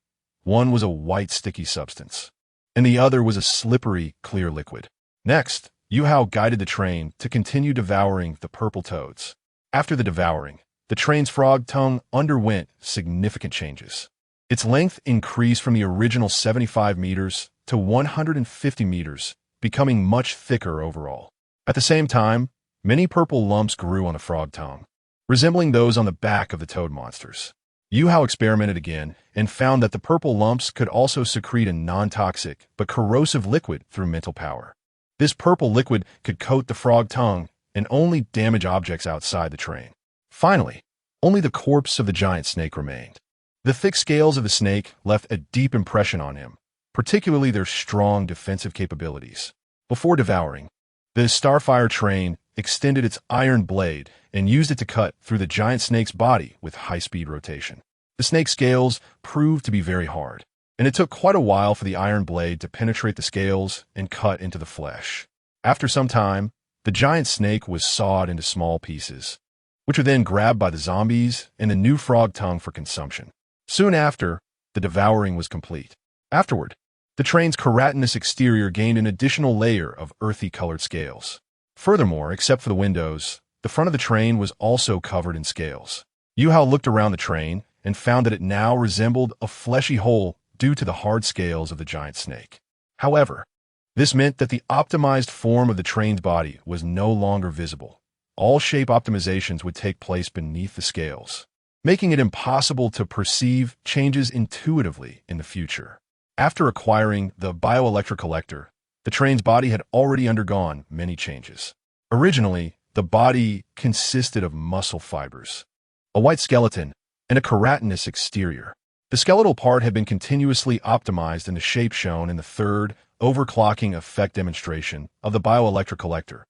One was a white sticky substance, and the other was a slippery, clear liquid. Next, Yuhou guided the train to continue devouring the purple toads. After the devouring, the train's frog tongue underwent significant changes. Its length increased from the original 75 meters to 150 meters, becoming much thicker overall. At the same time, many purple lumps grew on the frog tongue, resembling those on the back of the toad monsters. Yuhou experimented again and found that the purple lumps could also secrete a non-toxic but corrosive liquid through mental power. This purple liquid could coat the frog tongue and only damage objects outside the train. Finally, only the corpse of the giant snake remained. The thick scales of the snake left a deep impression on him, particularly their strong defensive capabilities. Before devouring, the Starfire train extended its iron blade and used it to cut through the giant snake's body with high-speed rotation. The snake's scales proved to be very hard, and it took quite a while for the iron blade to penetrate the scales and cut into the flesh. After some time, the giant snake was sawed into small pieces, which were then grabbed by the zombies and the new frog tongue for consumption. Soon after, the devouring was complete. Afterward, the train's keratinous exterior gained an additional layer of earthy-colored scales. Furthermore, except for the windows, the front of the train was also covered in scales. Yuhou looked around the train and found that it now resembled a fleshy hole due to the hard scales of the giant snake. However, this meant that the optimized form of the train's body was no longer visible. All shape optimizations would take place beneath the scales, making it impossible to perceive changes intuitively in the future. After acquiring the bioelectric collector, the train's body had already undergone many changes. Originally, the body consisted of muscle fibers, a white skeleton, and a keratinous exterior. The skeletal part had been continuously optimized in the shape shown in the third overclocking effect demonstration of the bioelectric collector.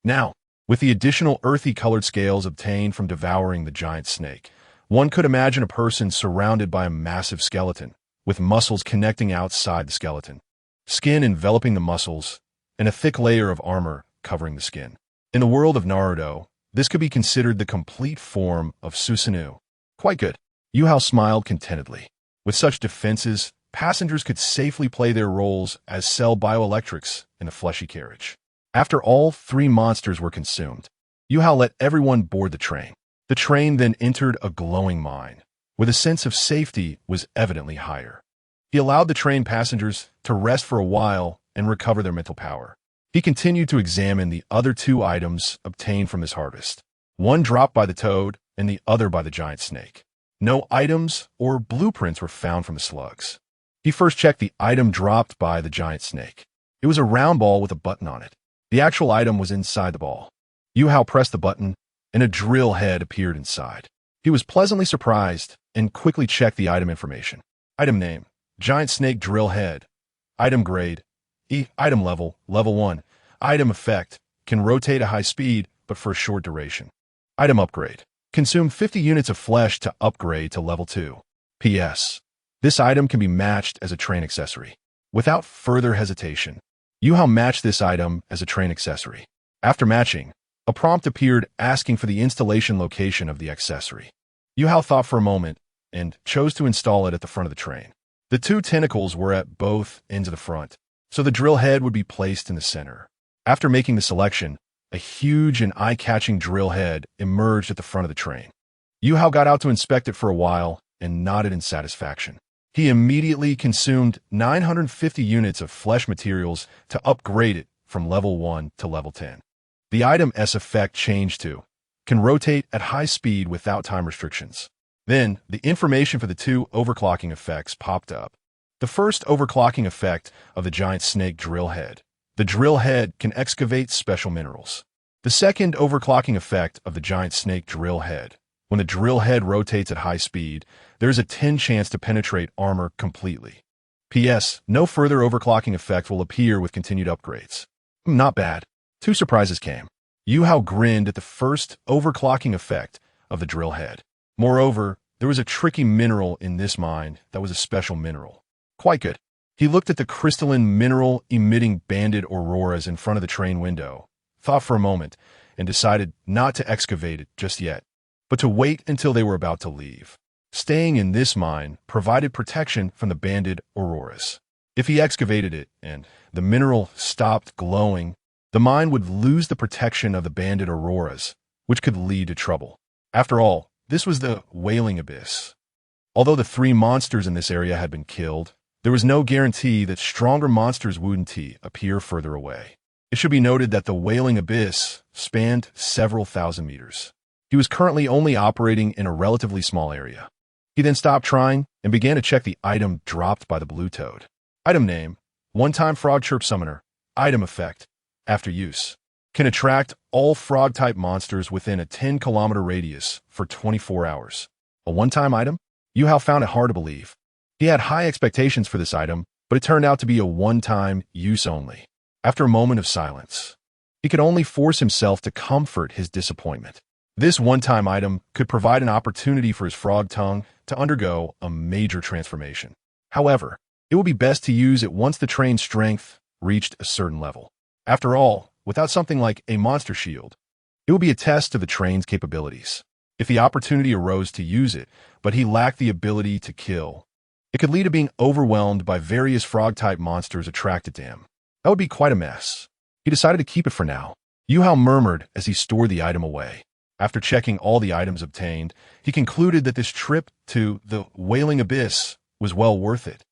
Now, with the additional earthy-colored scales obtained from devouring the giant snake, one could imagine a person surrounded by a massive skeleton, with muscles connecting outside the skeleton, skin enveloping the muscles, and a thick layer of armor covering the skin. In the world of Naruto, this could be considered the complete form of Susanoo. Quite good. Yuhou smiled contentedly. With such defenses, passengers could safely play their roles as cell bioelectrics in the fleshy carriage. After all 3 monsters were consumed, Yuhou let everyone board the train. The train then entered a glowing mine, where the sense of safety was evidently higher. He allowed the train passengers to rest for a while and recover their mental power. He continued to examine the other 2 items obtained from his harvest, one dropped by the toad and the other by the giant snake. No items or blueprints were found from the slugs. He first checked the item dropped by the giant snake. It was a round ball with a button on it. The actual item was inside the ball. Yuhou pressed the button, and a drill head appeared inside. He was pleasantly surprised and quickly checked the item information. Item name: Giant Snake Drill Head. Item grade: E. Item level: Level 1. Item effect: can rotate at high speed, but for a short duration. Item upgrade: consume 50 units of flesh to upgrade to Level 2. P.S. This item can be matched as a train accessory. Without further hesitation, Yuhou matched this item as a train accessory. After matching, a prompt appeared asking for the installation location of the accessory. Yuhou thought for a moment and chose to install it at the front of the train. The 2 tentacles were at both ends of the front, so the drill head would be placed in the center. After making the selection, a huge and eye-catching drill head emerged at the front of the train. Yuhou got out to inspect it for a while and nodded in satisfaction. He immediately consumed 950 units of flesh materials to upgrade it from level 1 to level 10. The item's effect changed to can rotate at high speed without time restrictions. Then, the information for the two overclocking effects popped up. The first overclocking effect of the giant snake drill head. The drill head can excavate special minerals. The second overclocking effect of the giant snake drill head. When the drill head rotates at high speed, there's a 10 chance to penetrate armor completely. P.S. No further overclocking effect will appear with continued upgrades. Not bad. Two surprises came. Yuhou grinned at the first overclocking effect of the drill head. Moreover, there was a tricky mineral in this mine that was a special mineral. Quite good. He looked at the crystalline mineral-emitting banded auroras in front of the train window, thought for a moment, and decided not to excavate it just yet, but to wait until they were about to leave. Staying in this mine provided protection from the banded auroras. If he excavated it and the mineral stopped glowing, the mine would lose the protection of the banded auroras, which could lead to trouble. After all, this was the Wailing Abyss. Although the 3 monsters in this area had been killed, there was no guarantee that stronger monsters wouldn't appear further away. It should be noted that the Wailing Abyss spanned several thousand meters. He was currently only operating in a relatively small area. He then stopped trying and began to check the item dropped by the blue toad. Item name, one-time frog chirp summoner. Item effect, after use. Can attract all frog-type monsters within a 10-kilometer radius for 24 hours. A one-time item? Yuhou found it hard to believe. He had high expectations for this item, but it turned out to be a one-time use only. After a moment of silence, he could only force himself to comfort his disappointment. This one-time item could provide an opportunity for his frog tongue to undergo a major transformation. However, it would be best to use it once the train's strength reached a certain level. After all, without something like a monster shield, it would be a test of the train's capabilities. If the opportunity arose to use it, but he lacked the ability to kill, it could lead to being overwhelmed by various frog-type monsters attracted to him. That would be quite a mess. He decided to keep it for now. Yuhou murmured as he stored the item away. After checking all the items obtained, he concluded that this trip to the Wailing Abyss was well worth it.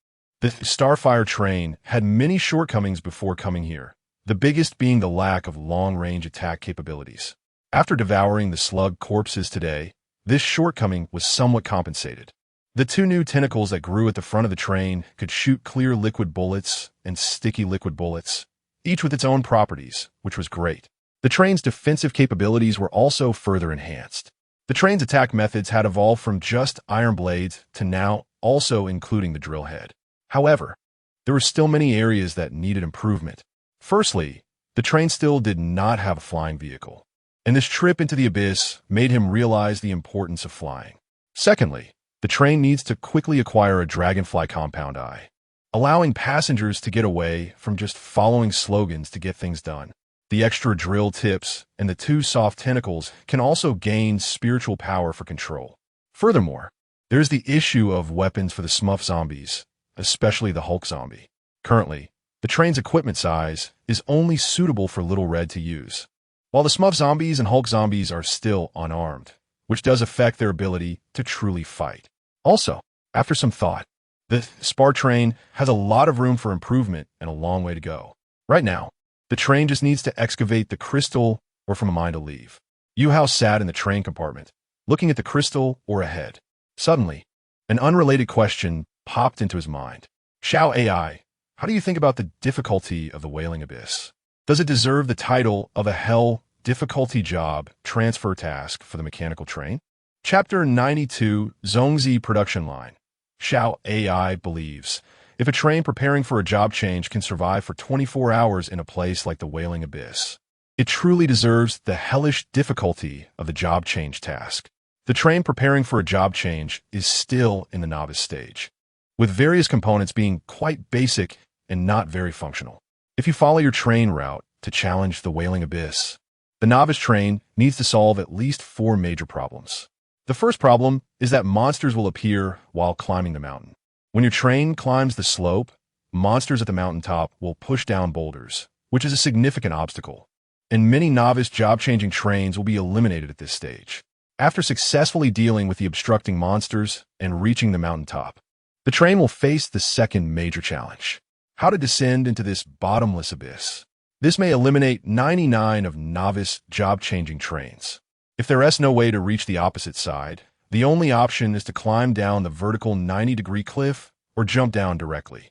The Starfire train had many shortcomings before coming here, the biggest being the lack of long-range attack capabilities. After devouring the slug corpses today, this shortcoming was somewhat compensated. The 2 new tentacles that grew at the front of the train could shoot clear liquid bullets and sticky liquid bullets, each with its own properties, which was great. The train's defensive capabilities were also further enhanced. The train's attack methods had evolved from just iron blades to now also including the drill head. However, there were still many areas that needed improvement. Firstly, the train still did not have a flying vehicle, and this trip into the abyss made him realize the importance of flying. Secondly, the train needs to quickly acquire a dragonfly compound eye, allowing passengers to get away from just following slogans to get things done. The extra drill tips and the 2 soft tentacles can also gain spiritual power for control. Furthermore, there's the issue of weapons for the Smurf zombies, especially the Hulk zombie. Currently, the train's equipment size is only suitable for Little Red to use, while the Smurf zombies and Hulk zombies are still unarmed, which does affect their ability to truly fight. Also, after some thought, the Spar train has a lot of room for improvement and a long way to go. Right now, the train just needs to excavate the crystal or from a mine to leave. Yuhou sat in the train compartment, looking at the crystal or ahead. Suddenly, an unrelated question popped into his mind. Xiao AI, how do you think about the difficulty of the Wailing Abyss? Does it deserve the title of a hell difficulty job transfer task for the mechanical train? Chapter 92, Zhongzi Production Line. Xiao AI believes, if a train preparing for a job change can survive for 24 hours in a place like the Wailing Abyss, it truly deserves the hellish difficulty of the job change task. The train preparing for a job change is still in the novice stage, with various components being quite basic and not very functional. If you follow your train route to challenge the Wailing Abyss, the novice train needs to solve at least 4 major problems. The first problem is that monsters will appear while climbing the mountain. When your train climbs the slope, monsters at the mountaintop will push down boulders, which is a significant obstacle, and many novice job-changing trains will be eliminated at this stage. After successfully dealing with the obstructing monsters and reaching the mountaintop, The train will face the second major challenge: how to descend into this bottomless abyss. This may eliminate 99 of novice job-changing trains. If there is no way to reach the opposite side, the only option is to climb down the vertical 90-degree cliff or jump down directly.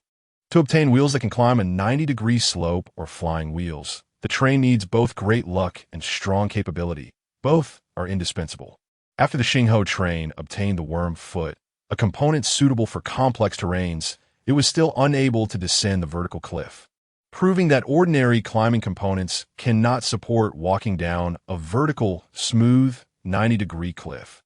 To obtain wheels that can climb a 90-degree slope or flying wheels, the train needs both great luck and strong capability. Both are indispensable. After the Yuhou train obtained the worm foot, a component suitable for complex terrains, it was still unable to descend the vertical cliff, proving that ordinary climbing components cannot support walking down a vertical, smooth, 90-degree cliff.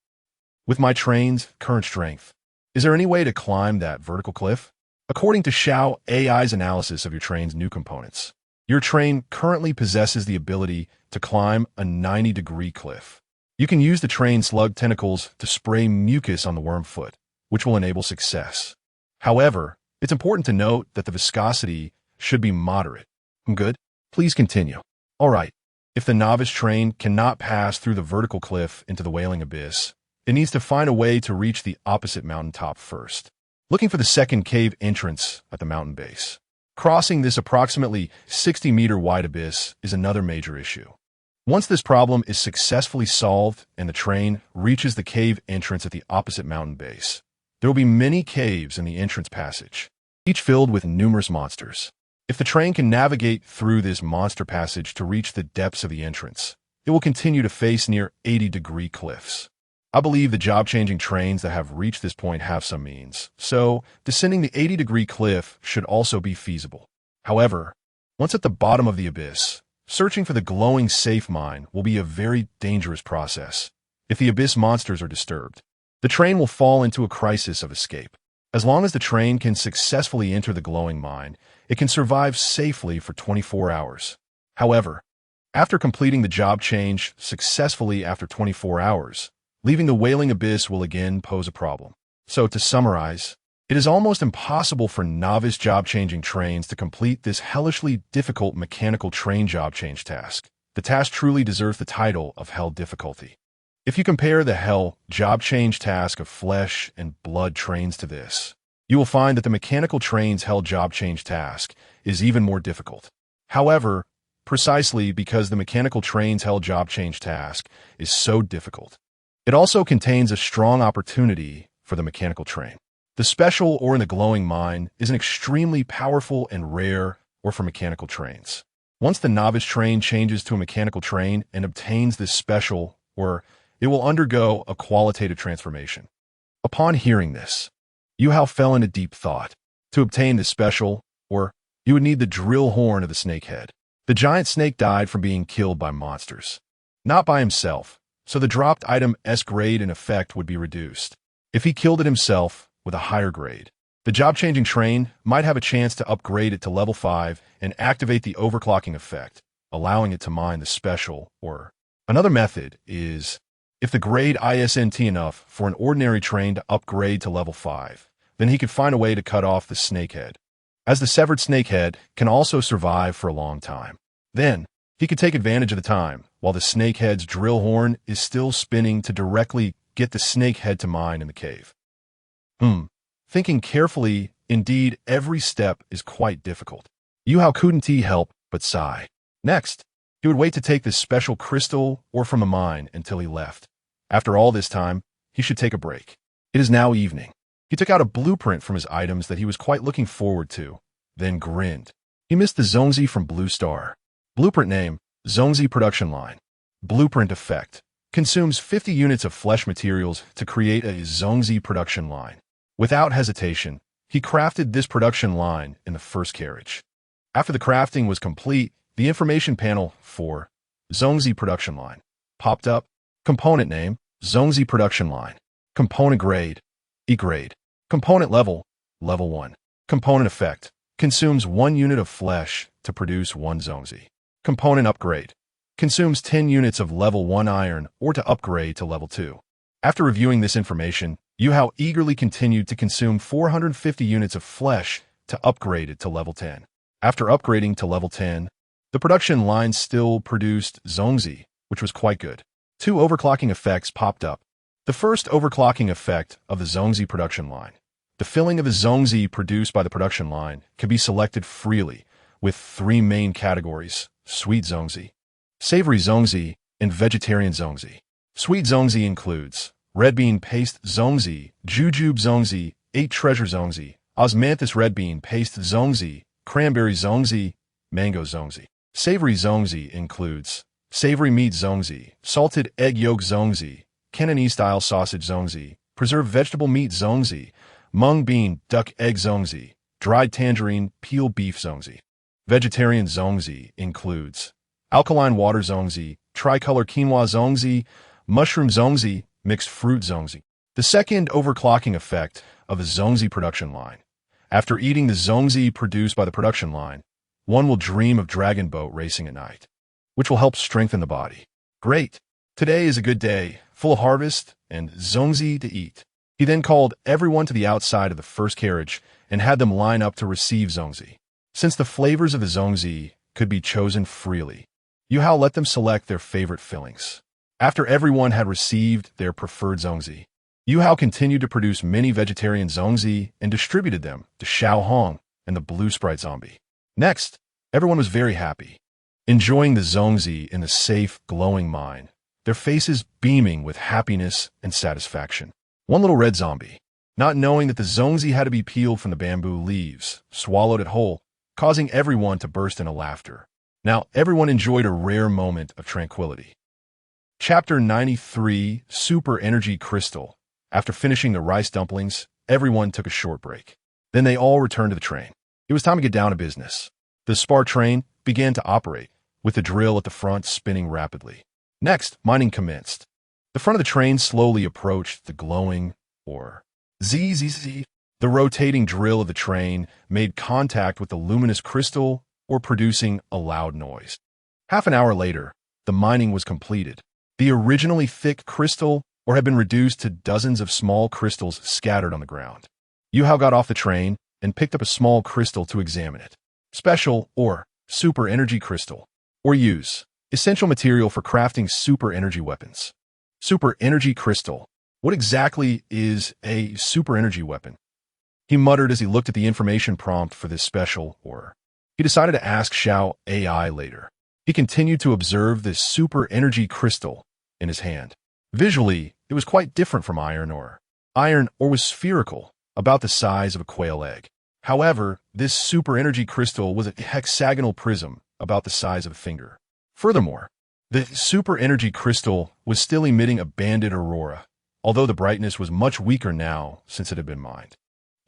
With my train's current strength, is there any way to climb that vertical cliff? According to Xiao AI's analysis of your train's new components, your train currently possesses the ability to climb a 90-degree cliff. You can use the train's slug tentacles to spray mucus on the worm foot, which will enable success. However, it's important to note that the viscosity should be moderate. Good? Please continue. All right. If the novice train cannot pass through the vertical cliff into the wailing abyss, it needs to find a way to reach the opposite mountaintop first, looking for the second cave entrance at the mountain base. Crossing this approximately 60-meter wide abyss is another major issue. Once this problem is successfully solved and the train reaches the cave entrance at the opposite mountain base, there will be many caves in the entrance passage, each filled with numerous monsters. If the train can navigate through this monster passage to reach the depths of the entrance, it will continue to face near 80-degree cliffs. I believe the job-changing trains that have reached this point have some means, so descending the 80-degree cliff should also be feasible. However, once at the bottom of the abyss, searching for the glowing safe mine will be a very dangerous process. If the abyss monsters are disturbed, the train will fall into a crisis of escape. As long as the train can successfully enter the glowing mine, it can survive safely for 24 hours. However, after completing the job change successfully after 24 hours, leaving the wailing abyss will again pose a problem. So to summarize, it is almost impossible for novice job-changing trains to complete this hellishly difficult mechanical train job change task. The task truly deserves the title of Hell difficulty. If you compare the Hell job change task of flesh and blood trains to this, you will find that the mechanical train's Hell job change task is even more difficult. However, precisely because the mechanical train's Hell job change task is so difficult, it also contains a strong opportunity for the mechanical train. The special ore in the glowing mine is an extremely powerful and rare ore for mechanical trains. Once the novice train changes to a mechanical train and obtains this special ore, it will undergo a qualitative transformation. Upon hearing this, Yuhou fell into deep thought. To obtain this special ore, you would need the drill horn of the snakehead. The giant snake died from being killed by monsters, not by himself, so the dropped item's grade and effect would be reduced. If he killed it himself with a higher grade, the job-changing train might have a chance to upgrade it to level 5 and activate the overclocking effect, allowing it to mine the special ore. Another method is, if the grade isn't enough for an ordinary train to upgrade to level 5, then he could find a way to cut off the snakehead, as the severed snakehead can also survive for a long time. Then, he could take advantage of the time while the snakehead's drill horn is still spinning to directly get the snakehead to mine in the cave. Thinking carefully, indeed, every step is quite difficult. Yuhou couldn't help but sigh. Next, he would wait to take this special crystal ore from the mine until he left. After all this time, he should take a break. It is now evening. He took out a blueprint from his items that he was quite looking forward to, then grinned. He missed the Zongzi from Blue Star. Blueprint name, Zongzi Production Line. Blueprint effect. Consumes 50 units of flesh materials to create a Zongzi production line. Without hesitation, he crafted this production line in the first carriage. After the crafting was complete, the information panel for Zongzi Production Line popped up. Component name, Zongzi Production Line. Component grade, E grade. Component level, level 1. Component effect, consumes 1 unit of flesh to produce 1 Zongzi. Component upgrade, consumes 10 units of level 1 iron or to upgrade to level 2. After reviewing this information, Yuhou eagerly continued to consume 450 units of flesh to upgrade it to level 10. After upgrading to level 10, the production line still produced Zongzi, which was quite good. 2 overclocking effects popped up. The first overclocking effect of the Zongzi production line The filling of the zongzi produced by the production line can be selected freely, with three main categories: sweet zongzi, savory zongzi, and vegetarian zongzi. Sweet zongzi includes red bean paste zongzi, jujube zongzi, 8 treasure zongzi, osmanthus red bean paste zongzi, cranberry zongzi, mango zongzi. Savory zongzi includes savory meat zongzi, salted egg yolk zongzi, Cantonese-style sausage zongzi, preserved vegetable meat zongzi, mung bean duck egg zongzi, dried tangerine peel beef zongzi. Vegetarian zongzi includes alkaline water zongzi, tricolor quinoa zongzi, mushroom zongzi, mixed fruit zongzi. The second overclocking effect of the zongzi production line. After eating the zongzi produced by the production line, one will dream of dragon boat racing at night, which will help strengthen the body. Great! Today is a good day, full of harvest and zongzi to eat. He then called everyone to the outside of the first carriage and had them line up to receive zongzi. Since the flavors of the zongzi could be chosen freely, Yuhou let them select their favorite fillings. After everyone had received their preferred zongzi, Yuhou continued to produce many vegetarian zongzi and distributed them to Xiao Hong and the Blue Sprite Zombie. Next, everyone was very happy, enjoying the zongzi in the safe, glowing mine, their faces beaming with happiness and satisfaction. One little red zombie, not knowing that the zongzi had to be peeled from the bamboo leaves, swallowed it whole, causing everyone to burst into laughter. Now, everyone enjoyed a rare moment of tranquility. Chapter 93, Super Energy Crystal. After finishing the rice dumplings, everyone took a short break. Then they all returned to the train. It was time to get down to business. The spar train began to operate, with the drill at the front spinning rapidly. Next, mining commenced. The front of the train slowly approached the glowing, or zzz. The rotating drill of the train made contact with the luminous crystal, or producing a loud noise. Half an hour later, the mining was completed. The originally thick crystal, or had been reduced to dozens of small crystals scattered on the ground. Yuhou got off the train and picked up a small crystal to examine it. Special, or super energy crystal, or use, essential material for crafting super energy weapons. Super energy crystal. What exactly is a super energy weapon? He muttered as he looked at the information prompt for this special, or he decided to ask Xiao AI later. He continued to observe this super energy crystal in his hand. Visually, it was quite different from iron ore. Iron ore was spherical, about the size of a quail egg. However, this super energy crystal was a hexagonal prism, about the size of a finger. Furthermore, the super energy crystal was still emitting a banded aurora, although the brightness was much weaker now since it had been mined.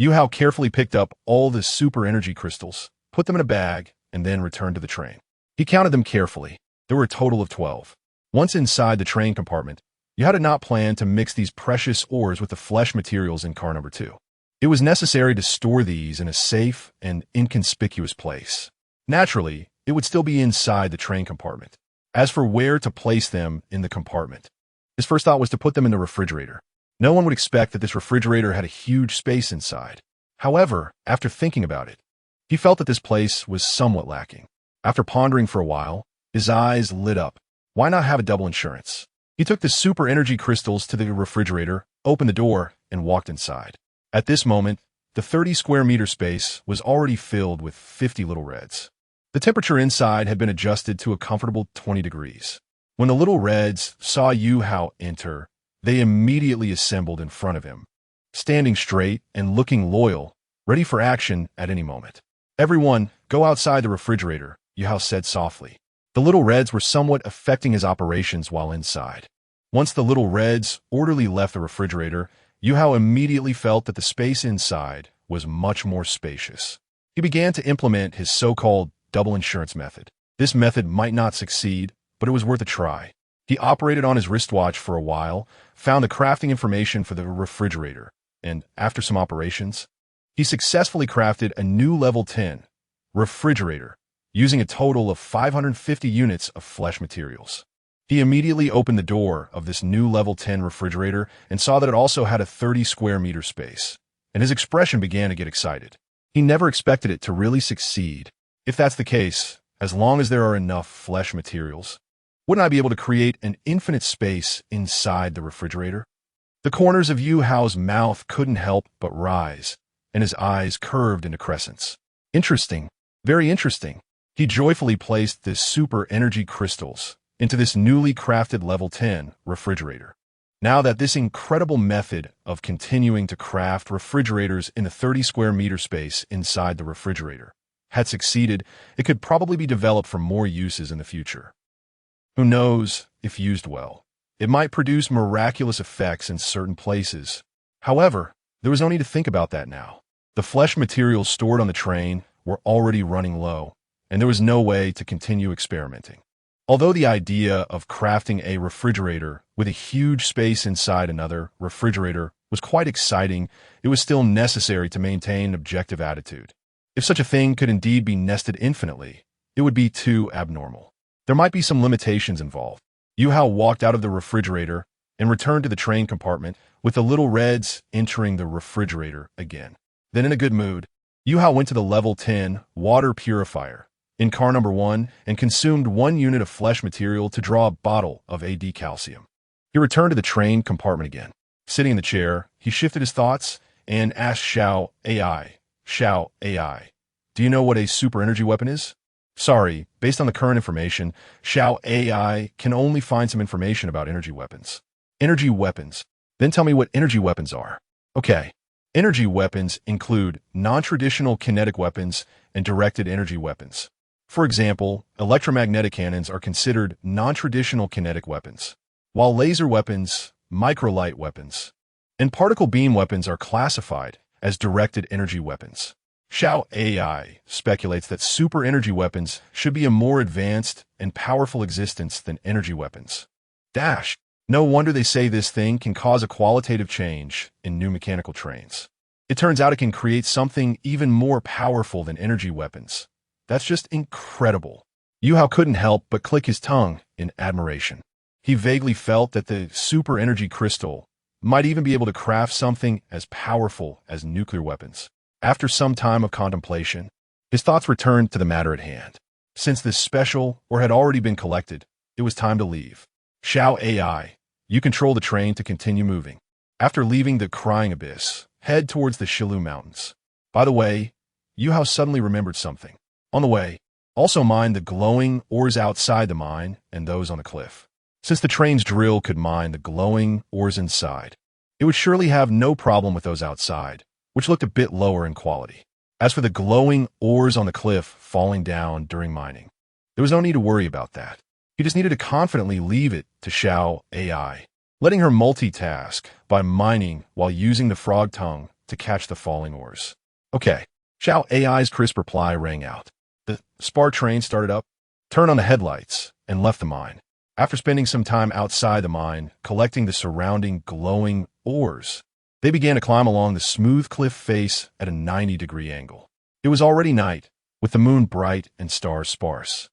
Yuhou carefully picked up all the super energy crystals, put them in a bag, and then returned to the train. He counted them carefully. There were a total of 12. Once inside the train compartment, Yuhou did not plan to mix these precious ores with the flesh materials in car number 2. It was necessary to store these in a safe and inconspicuous place. Naturally, it would still be inside the train compartment. As for where to place them in the compartment, his first thought was to put them in the refrigerator. No one would expect that this refrigerator had a huge space inside. However, after thinking about it, he felt that this place was somewhat lacking. After pondering for a while, his eyes lit up. Why not have a double insurance? He took the super energy crystals to the refrigerator, opened the door, and walked inside. At this moment, the 30 square meter space was already filled with 50 little reds. The temperature inside had been adjusted to a comfortable 20 degrees. When the little reds saw Yuhou enter, they immediately assembled in front of him, standing straight and looking loyal, ready for action at any moment. Everyone, go outside the refrigerator, Yuhou said softly. The little reds were somewhat affecting his operations while inside. Once the little reds orderly left the refrigerator, Yuhou immediately felt that the space inside was much more spacious. He began to implement his so-called double insurance method. This method might not succeed, but it was worth a try. He operated on his wristwatch for a while, found the crafting information for the refrigerator, and after some operations, he successfully crafted a new level 10 refrigerator, using a total of 550 units of flesh materials. He immediately opened the door of this new level 10 refrigerator and saw that it also had a 30 square meter space, and his expression began to get excited. He never expected it to really succeed. If that's the case, as long as there are enough flesh materials, wouldn't I be able to create an infinite space inside the refrigerator? The corners of Yuhou's mouth couldn't help but rise, and his eyes curved into crescents. Interesting. Very interesting. He joyfully placed the super energy crystals into this newly crafted level 10 refrigerator. Now that this incredible method of continuing to craft refrigerators in the 30 square meter space inside the refrigerator had succeeded, it could probably be developed for more uses in the future. Who knows, if used well, it might produce miraculous effects in certain places. However, there was no need to think about that now. The flesh materials stored on the train were already running low, and there was no way to continue experimenting. Although the idea of crafting a refrigerator with a huge space inside another refrigerator was quite exciting, it was still necessary to maintain an objective attitude. If such a thing could indeed be nested infinitely, it would be too abnormal. There might be some limitations involved. Yuhou walked out of the refrigerator and returned to the train compartment with the little reds entering the refrigerator again. Then in a good mood, Yuhou went to the level 10 water purifier in car number 1 and consumed 1 unit of flesh material to draw a bottle of AD calcium. He returned to the train compartment again. Sitting in the chair, he shifted his thoughts and asked Xiao AI, do you know what a super energy weapon is? Sorry, based on the current information, Xiao AI can only find some information about energy weapons. Energy weapons. Then tell me what energy weapons are. Okay. Energy weapons include non-traditional kinetic weapons and directed energy weapons. For example, electromagnetic cannons are considered non-traditional kinetic weapons, while laser weapons, microlight weapons, and particle beam weapons are classified as directed energy weapons. Xiao AI speculates that super energy weapons should be a more advanced and powerful existence than energy weapons. No wonder they say this thing can cause a qualitative change in new mechanical trains. It turns out it can create something even more powerful than energy weapons. That's just incredible. Yuhou couldn't help but click his tongue in admiration. He vaguely felt that the super energy crystal might even be able to craft something as powerful as nuclear weapons. After some time of contemplation, his thoughts returned to the matter at hand. Since this special ore had already been collected, it was time to leave. Xiao AI, you control the train to continue moving. After leaving the crying abyss, head towards the Shilu Mountains. By the way, Yuhou suddenly remembered something. On the way, also mine the glowing ores outside the mine and those on the cliff. Since the train's drill could mine the glowing ores inside, it would surely have no problem with those outside, which looked a bit lower in quality. As for the glowing ores on the cliff falling down during mining, there was no need to worry about that. He just needed to confidently leave it to Xiao AI, letting her multitask by mining while using the frog tongue to catch the falling ores. Okay. Xiao AI's crisp reply rang out. The spar train started up, turned on the headlights, and left the mine. After spending some time outside the mine, collecting the surrounding glowing ores, they began to climb along the smooth cliff face at a 90-degree angle. It was already night, with the moon bright and stars sparse.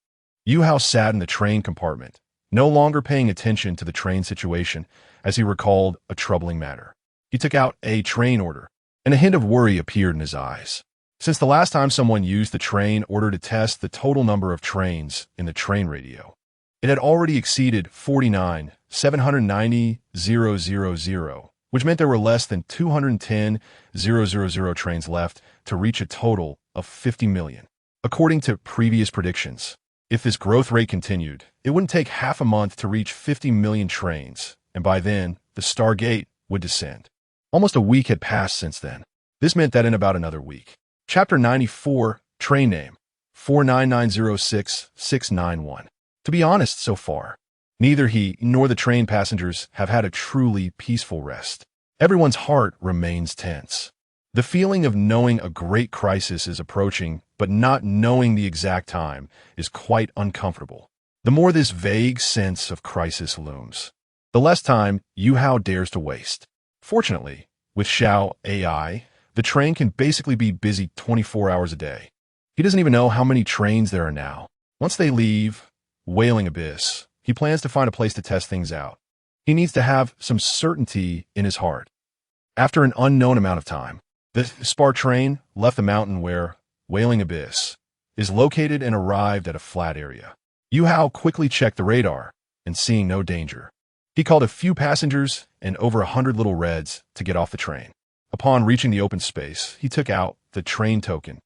Yuhou sat in the train compartment, no longer paying attention to the train situation as he recalled a troubling matter. He took out a train order, and a hint of worry appeared in his eyes. Since the last time someone used the train order to test the total number of trains in the train radio, it had already exceeded 49,790,000, which meant there were less than 210,000 trains left to reach a total of 50 million. According to previous predictions, if this growth rate continued, it wouldn't take half a month to reach 50 million trains, and by then, the Stargate would descend. Almost a week had passed since then. This meant that in about another week. Chapter 94, Train Name, 49906-691. To be honest, so far, neither he nor the train passengers have had a truly peaceful rest. Everyone's heart remains tense. The feeling of knowing a great crisis is approaching, but not knowing the exact time, is quite uncomfortable. The more this vague sense of crisis looms, the less time Yuhou dares to waste. Fortunately, with Xiao AI, the train can basically be busy 24 hours a day. He doesn't even know how many trains there are now. Once they leave Wailing Abyss, he plans to find a place to test things out. He needs to have some certainty in his heart. After an unknown amount of time, the spar train left the mountain where Wailing Abyss is located and arrived at a flat area. Yuhou quickly checked the radar and seeing no danger, He called a few passengers and over 100 little reds to get off the train. Upon reaching the open space, he took out the train token.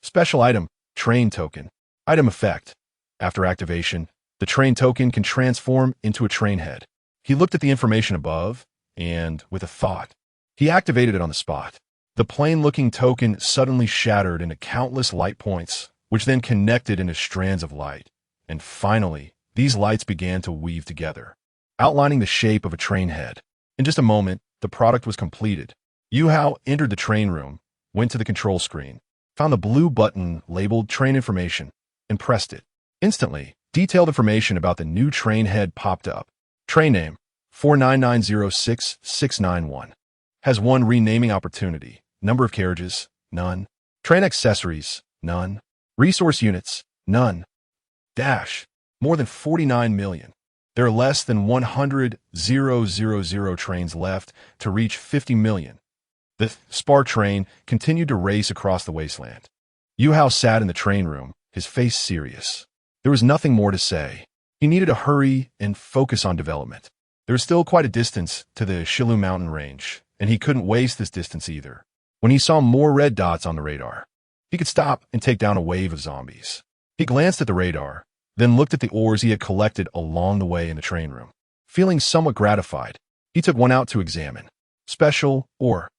Special item, train token. Item effect. After activation, the train token can transform into a train head. He looked at the information above, and with a thought, he activated it on the spot. The plain-looking token suddenly shattered into countless light points, which then connected into strands of light. And finally, these lights began to weave together, outlining the shape of a train head. In just a moment, the product was completed. Yuhou entered the train room, went to the control screen, found the blue button labeled Train Information, and pressed it. Instantly, detailed information about the new train head popped up. Train name, 49906-691. Has one renaming opportunity. Number of carriages, none. Train accessories, none. Resource units, none. Dash, more than 49 million. There are less than 100,000 trains left to reach 50 million. The spar train continued to race across the wasteland. Yuhou sat in the train room, his face serious. There was nothing more to say. He needed to hurry and focus on development. There was still quite a distance to the Shilu mountain range, and he couldn't waste this distance either. When he saw more red dots on the radar, he could stop and take down a wave of zombies. He glanced at the radar, then looked at the ores he had collected along the way in the train room. Feeling somewhat gratified, he took one out to examine. Special ore,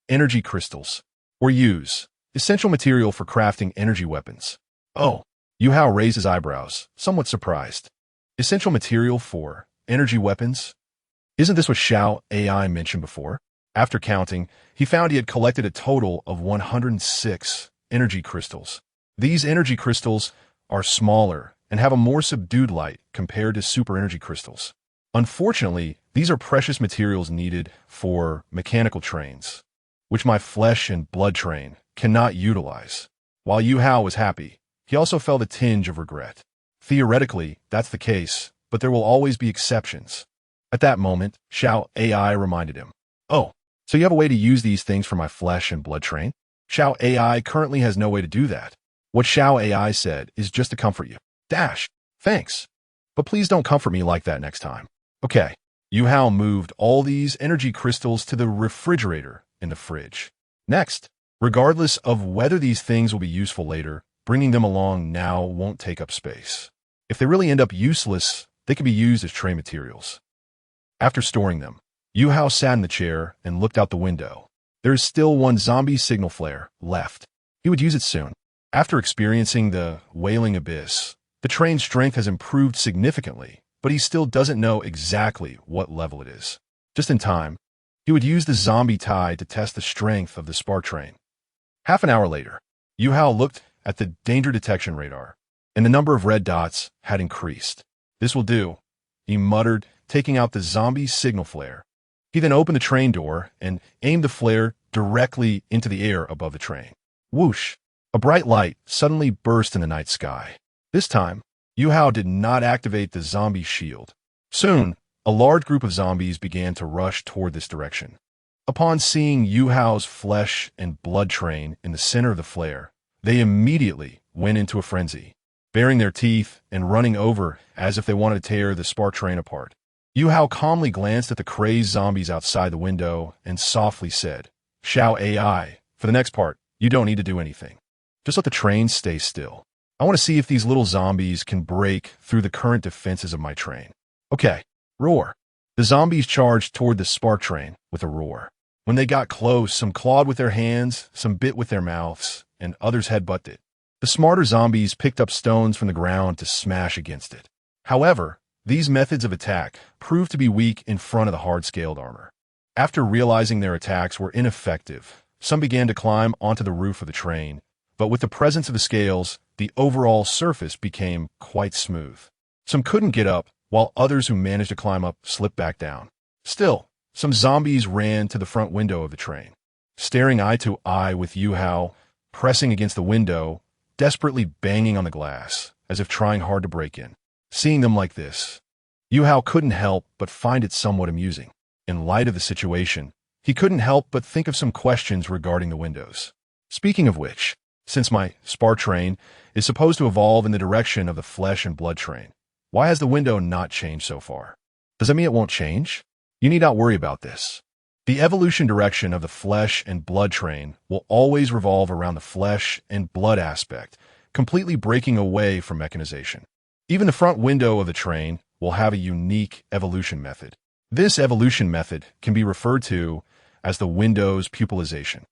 energy crystals, or use, essential material for crafting energy weapons. Oh, Yuhou raised his eyebrows, somewhat surprised. Essential material for energy weapons? Isn't this what Xiao AI mentioned before? After counting, he found he had collected a total of 106 energy crystals. These energy crystals are smaller and have a more subdued light compared to super energy crystals. Unfortunately, these are precious materials needed for mechanical trains, which my flesh and blood train cannot utilize. While Yuhou was happy, he also felt a tinge of regret. Theoretically, that's the case, but there will always be exceptions. At that moment, Xiao AI reminded him, "Oh, so you have a way to use these things for my flesh and blood train?" Xiao AI currently has no way to do that. What Xiao AI said is just to comfort you. Dash, thanks, but please don't comfort me like that next time. Okay. Yuhou moved all these energy crystals to the refrigerator in the fridge. Next, regardless of whether these things will be useful later, bringing them along now won't take up space. If they really end up useless, they can be used as train materials. After storing them, Yuhou sat in the chair and looked out the window. There is still one zombie signal flare left. He would use it soon. After experiencing the wailing abyss, the train's strength has improved significantly, but he still doesn't know exactly what level it is. Just in time, he would use the zombie tide to test the strength of the spar train. Half an hour later, Yuhou looked at the danger detection radar, and the number of red dots had increased. This will do, he muttered, taking out the zombie signal flare. He then opened the train door and aimed the flare directly into the air above the train. Whoosh! A bright light suddenly burst in the night sky. This time, Yuhou did not activate the zombie shield. Soon, a large group of zombies began to rush toward this direction. Upon seeing Yuhou's flesh and blood train in the center of the flare, they immediately went into a frenzy, baring their teeth and running over as if they wanted to tear the spar train apart. Yuhou calmly glanced at the crazed zombies outside the window and softly said, "Xiao AI, for the next part, you don't need to do anything. Just let the train stay still. I want to see if these little zombies can break through the current defenses of my train." Okay, roar. The zombies charged toward the spark train with a roar. When they got close, some clawed with their hands, some bit with their mouths, and others headbutted it. The smarter zombies picked up stones from the ground to smash against it. However, these methods of attack proved to be weak in front of the hard-scaled armor. After realizing their attacks were ineffective, some began to climb onto the roof of the train, but with the presence of the scales, the overall surface became quite smooth. Some couldn't get up, while others who managed to climb up slipped back down. Still, some zombies ran to the front window of the train. Staring eye to eye with Yuhou, pressing against the window, desperately banging on the glass, as if trying hard to break in. Seeing them like this, Yuhou couldn't help but find it somewhat amusing. In light of the situation, he couldn't help but think of some questions regarding the windows. Speaking of which, since my spar train is supposed to evolve in the direction of the flesh and blood train, why has the window not changed so far? Does that mean it won't change? You need not worry about this. The evolution direction of the flesh and blood train will always revolve around the flesh and blood aspect, completely breaking away from mechanization. Even the front window of the train will have a unique evolution method. This evolution method can be referred to as the window's pupillization.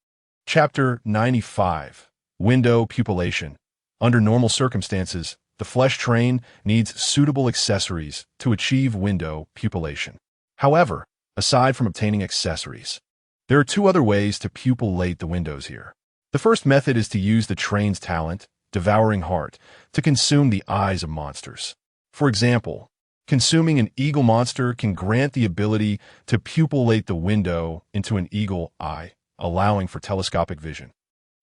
Chapter 95. Window pupillation. Under normal circumstances, the flesh train needs suitable accessories to achieve window pupillation. However, aside from obtaining accessories, there are two other ways to pupillate the windows here. The first method is to use the train's talent, devouring heart, to consume the eyes of monsters. For example, consuming an eagle monster can grant the ability to pupillate the window into an eagle eye, allowing for telescopic vision.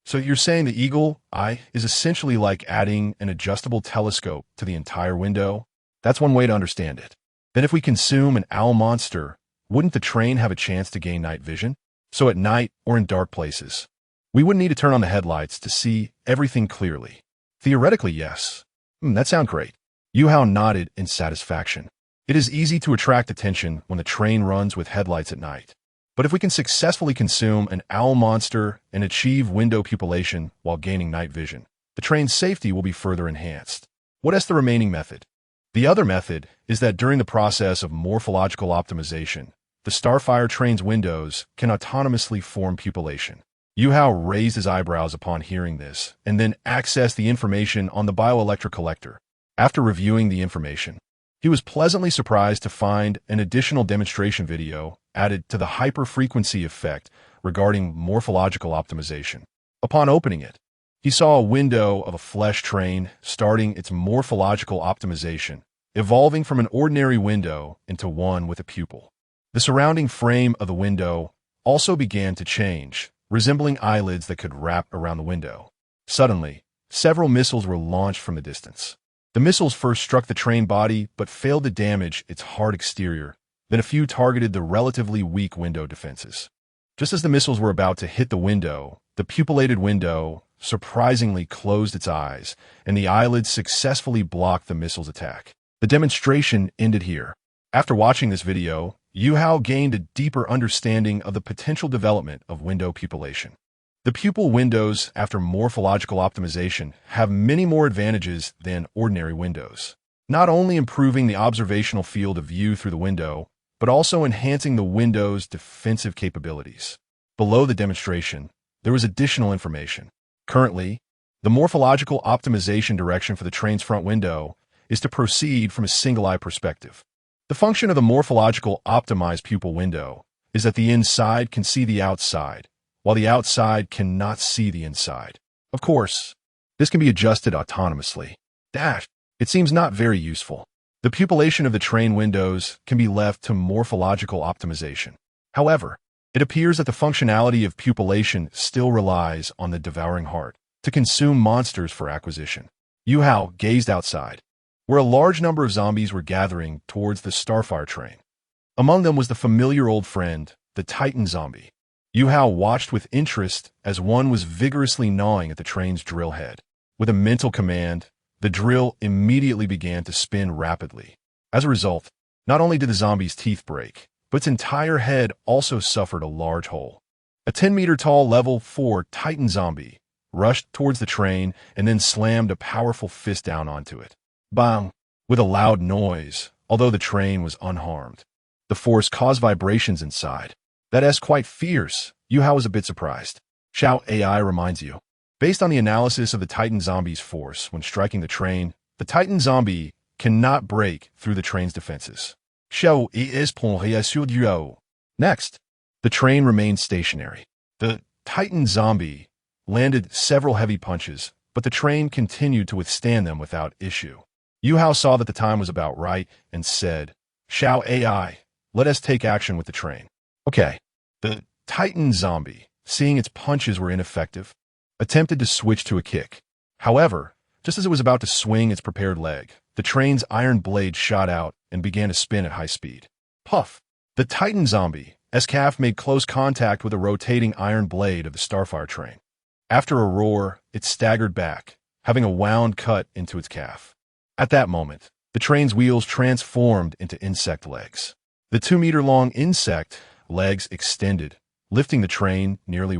So you're saying the eagle eye is essentially like adding an adjustable telescope to the entire window? That's one way to understand it. Then if we consume an owl monster, wouldn't the train have a chance to gain night vision? So at night or in dark places, we wouldn't need to turn on the headlights to see everything clearly. Theoretically, yes. That sounds great. Yuhou nodded in satisfaction. It is easy to attract attention when the train runs with headlights at night. But if we can successfully consume an owl monster and achieve window pupillation while gaining night vision, the train's safety will be further enhanced. What is the remaining method? The other method is that during the process of morphological optimization, the Starfire train's windows can autonomously form pupillation. Yuhou raised his eyebrows upon hearing this and then accessed the information on the bioelectric collector. After reviewing the information, he was pleasantly surprised to find an additional demonstration video added to the hyperfrequency effect regarding morphological optimization. Upon opening it, he saw a window of a flesh train starting its morphological optimization, evolving from an ordinary window into one with a pupil. The surrounding frame of the window also began to change, resembling eyelids that could wrap around the window. Suddenly, several missiles were launched from the distance. The missiles first struck the train body but failed to damage its hard exterior. Then a few targeted the relatively weak window defenses. Just as the missiles were about to hit the window, the pupillated window surprisingly closed its eyes, and the eyelids successfully blocked the missile's attack. The demonstration ended here. After watching this video, Yuhou gained a deeper understanding of the potential development of window pupillation. The pupil windows, after morphological optimization, have many more advantages than ordinary windows, not only improving the observational field of view through the window, but also enhancing the window's defensive capabilities. Below the demonstration, there was additional information. Currently, the morphological optimization direction for the train's front window is to proceed from a single-eye perspective. The function of the morphological optimized pupil window is that the inside can see the outside, while the outside cannot see the inside. Of course, this can be adjusted autonomously. It seems not very useful. The pupillation of the train windows can be left to morphological optimization. However, it appears that the functionality of pupillation still relies on the devouring heart to consume monsters for acquisition. Yuhou gazed outside, where a large number of zombies were gathering towards the Starfire train. Among them was the familiar old friend, the Titan zombie. Yuhou watched with interest as one was vigorously gnawing at the train's drill head. With a mental command, the drill immediately began to spin rapidly. As a result, not only did the zombie's teeth break, but its entire head also suffered a large hole. A 10-meter-tall level 4 Titan zombie rushed towards the train and then slammed a powerful fist down onto it. Bang! With a loud noise, although the train was unharmed. The force caused vibrations inside. That is quite fierce. Yuhou was a bit surprised. Xiao AI reminds you. Based on the analysis of the Titan zombie's force when striking the train, the Titan zombie cannot break through the train's defenses. Xiao is sur Yuhou. Next, the train remained stationary. The Titan zombie landed several heavy punches, but the train continued to withstand them without issue. Yuhou saw that the time was about right and said, Xiao AI, let us take action with the train. Okay. The Titan zombie, seeing its punches were ineffective, attempted to switch to a kick. However, just as it was about to swing its prepared leg, the train's iron blade shot out and began to spin at high speed. Puff! The Titan zombie, calf made close contact with a rotating iron blade of the Starfire train. After a roar, it staggered back, having a wound cut into its calf. At that moment, the train's wheels transformed into insect legs. The 2-meter-long insect legs extended, lifting the train nearly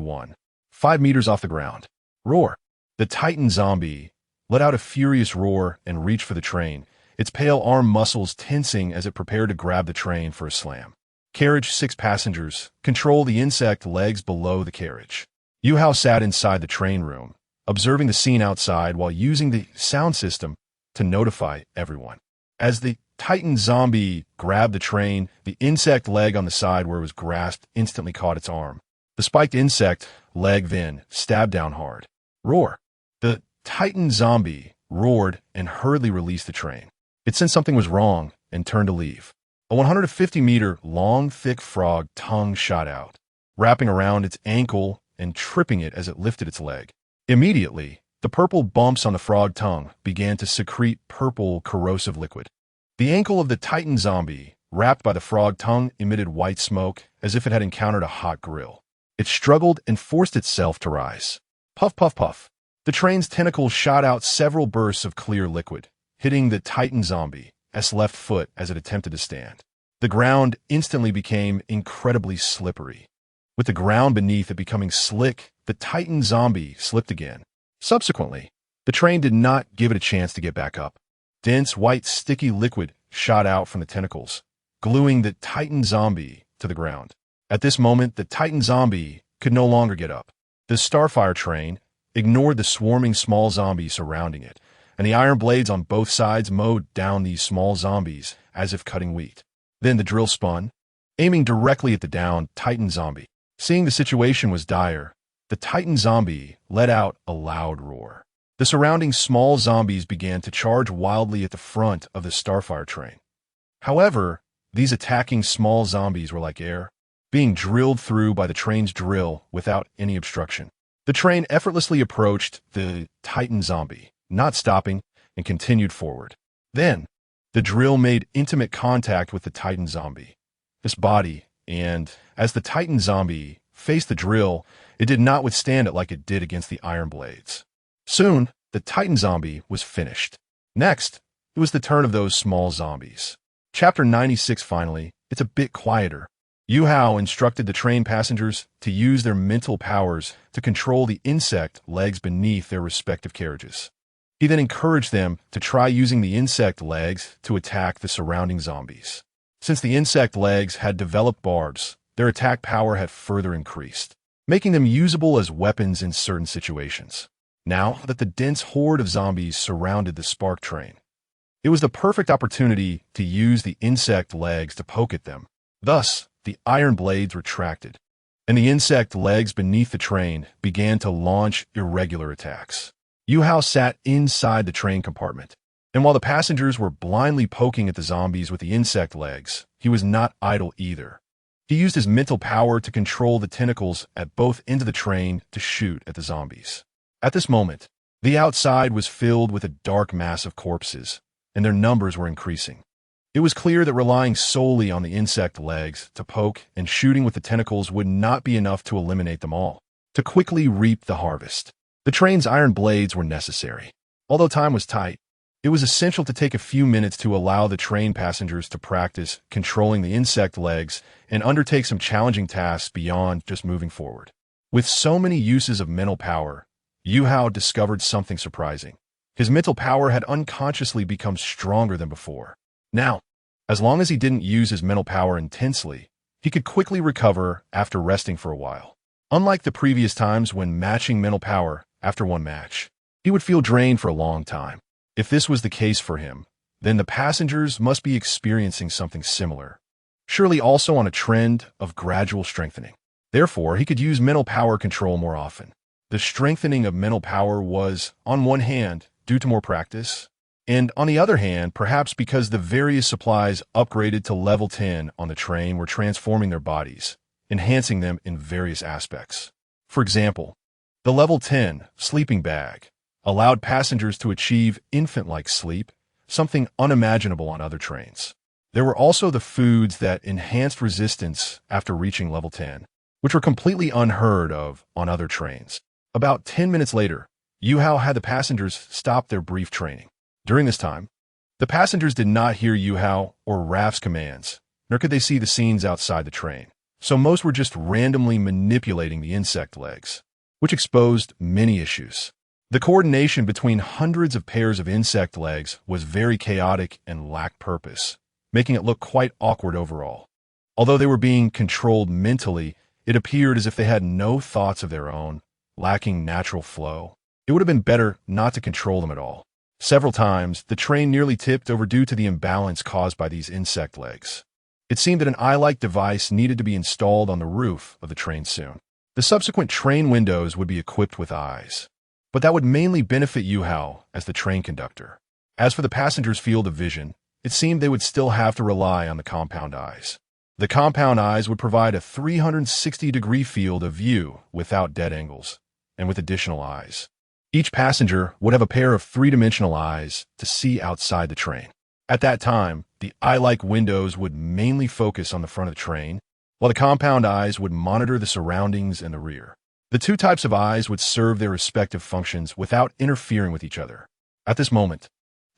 5 meters off the ground. Roar! The Titan zombie let out a furious roar and reached for the train, its pale arm muscles tensing as it prepared to grab the train for a slam. Carriage 6 passengers control the insect legs below the carriage. Yuhou sat inside the train room, observing the scene outside while using the sound system to notify everyone. As the Titan zombie grabbed the train, the insect leg on the side where it was grasped instantly caught its arm. The spiked insect leg then stabbed down hard. Roar! The Titan zombie roared and hurriedly released the train. It sensed something was wrong and turned to leave. A 150-meter-long, thick frog tongue shot out, wrapping around its ankle and tripping it as it lifted its leg. Immediately, the purple bumps on the frog tongue began to secrete purple, corrosive liquid. The ankle of the Titan zombie, wrapped by the frog tongue, emitted white smoke as if it had encountered a hot grill. It struggled and forced itself to rise. Puff, puff, puff. The train's tentacles shot out several bursts of clear liquid, hitting the Titan zombie's left foot as it attempted to stand. The ground instantly became incredibly slippery. With the ground beneath it becoming slick, the Titan zombie slipped again. Subsequently, the train did not give it a chance to get back up. Dense, white, sticky liquid shot out from the tentacles, gluing the Titan zombie to the ground. At this moment, the Titan zombie could no longer get up. The Starfire train ignored the swarming small zombies surrounding it, and the iron blades on both sides mowed down these small zombies as if cutting wheat. Then the drill spun, aiming directly at the downed Titan zombie. Seeing the situation was dire, the Titan zombie let out a loud roar. The surrounding small zombies began to charge wildly at the front of the Starfire train. However, these attacking small zombies were like air, being drilled through by the train's drill without any obstruction. The train effortlessly approached the Titan zombie, not stopping, and continued forward. Then, the drill made intimate contact with the Titan zombie, its body, and as the Titan zombie faced the drill, it did not withstand it like it did against the iron blades. Soon, the Titan zombie was finished. Next, it was the turn of those small zombies. Chapter 96 finally, it's a bit quieter. Yuhou instructed the train passengers to use their mental powers to control the insect legs beneath their respective carriages. He then encouraged them to try using the insect legs to attack the surrounding zombies. Since the insect legs had developed barbs, their attack power had further increased, making them usable as weapons in certain situations. Now that the dense horde of zombies surrounded the spark train, it was the perfect opportunity to use the insect legs to poke at them. Thus, the iron blades retracted, and the insect legs beneath the train began to launch irregular attacks. Yuhou sat inside the train compartment, and while the passengers were blindly poking at the zombies with the insect legs, he was not idle either. He used his mental power to control the tentacles at both ends of the train to shoot at the zombies. At this moment, the outside was filled with a dark mass of corpses, and their numbers were increasing. It was clear that relying solely on the insect legs to poke and shooting with the tentacles would not be enough to eliminate them all. To quickly reap the harvest, the train's iron blades were necessary. Although time was tight, it was essential to take a few minutes to allow the train passengers to practice controlling the insect legs and undertake some challenging tasks beyond just moving forward. With so many uses of mental power, Yuhou discovered something surprising. His mental power had unconsciously become stronger than before. Now, as long as he didn't use his mental power intensely, he could quickly recover after resting for a while. Unlike the previous times when matching mental power after one match, he would feel drained for a long time. If this was the case for him, then the passengers must be experiencing something similar, surely also on a trend of gradual strengthening. Therefore, he could use mental power control more often. The strengthening of mental power was, on one hand, due to more practice, and on the other hand, perhaps because the various supplies upgraded to level 10 on the train were transforming their bodies, enhancing them in various aspects. For example, the level 10 sleeping bag allowed passengers to achieve infant-like sleep, something unimaginable on other trains. There were also the foods that enhanced resistance after reaching level 10, which were completely unheard of on other trains. About 10 minutes later, Yuhou had the passengers stop their brief training. During this time, The passengers did not hear Yuhou or Raph's commands, nor could they see the scenes outside the train, so most were just randomly manipulating the insect legs, which exposed many issues. The coordination between hundreds of pairs of insect legs was very chaotic and lacked purpose, making it look quite awkward overall. Although they were being controlled mentally, it appeared as if they had no thoughts of their own, lacking natural flow. It would have been better not to control them at all. Several times, the train nearly tipped over due to the imbalance caused by these insect legs. It seemed that an eye-like device needed to be installed on the roof of the train soon. The subsequent train windows would be equipped with eyes, but that would mainly benefit Yuhou as the train conductor. As for the passengers' field of vision, it seemed they would still have to rely on the compound eyes. The compound eyes would provide a 360-degree field of view without dead angles, and with additional eyes. Each passenger would have a pair of three-dimensional eyes to see outside the train. At that time, the eye-like windows would mainly focus on the front of the train, while the compound eyes would monitor the surroundings and the rear. The two types of eyes would serve their respective functions without interfering with each other. At this moment,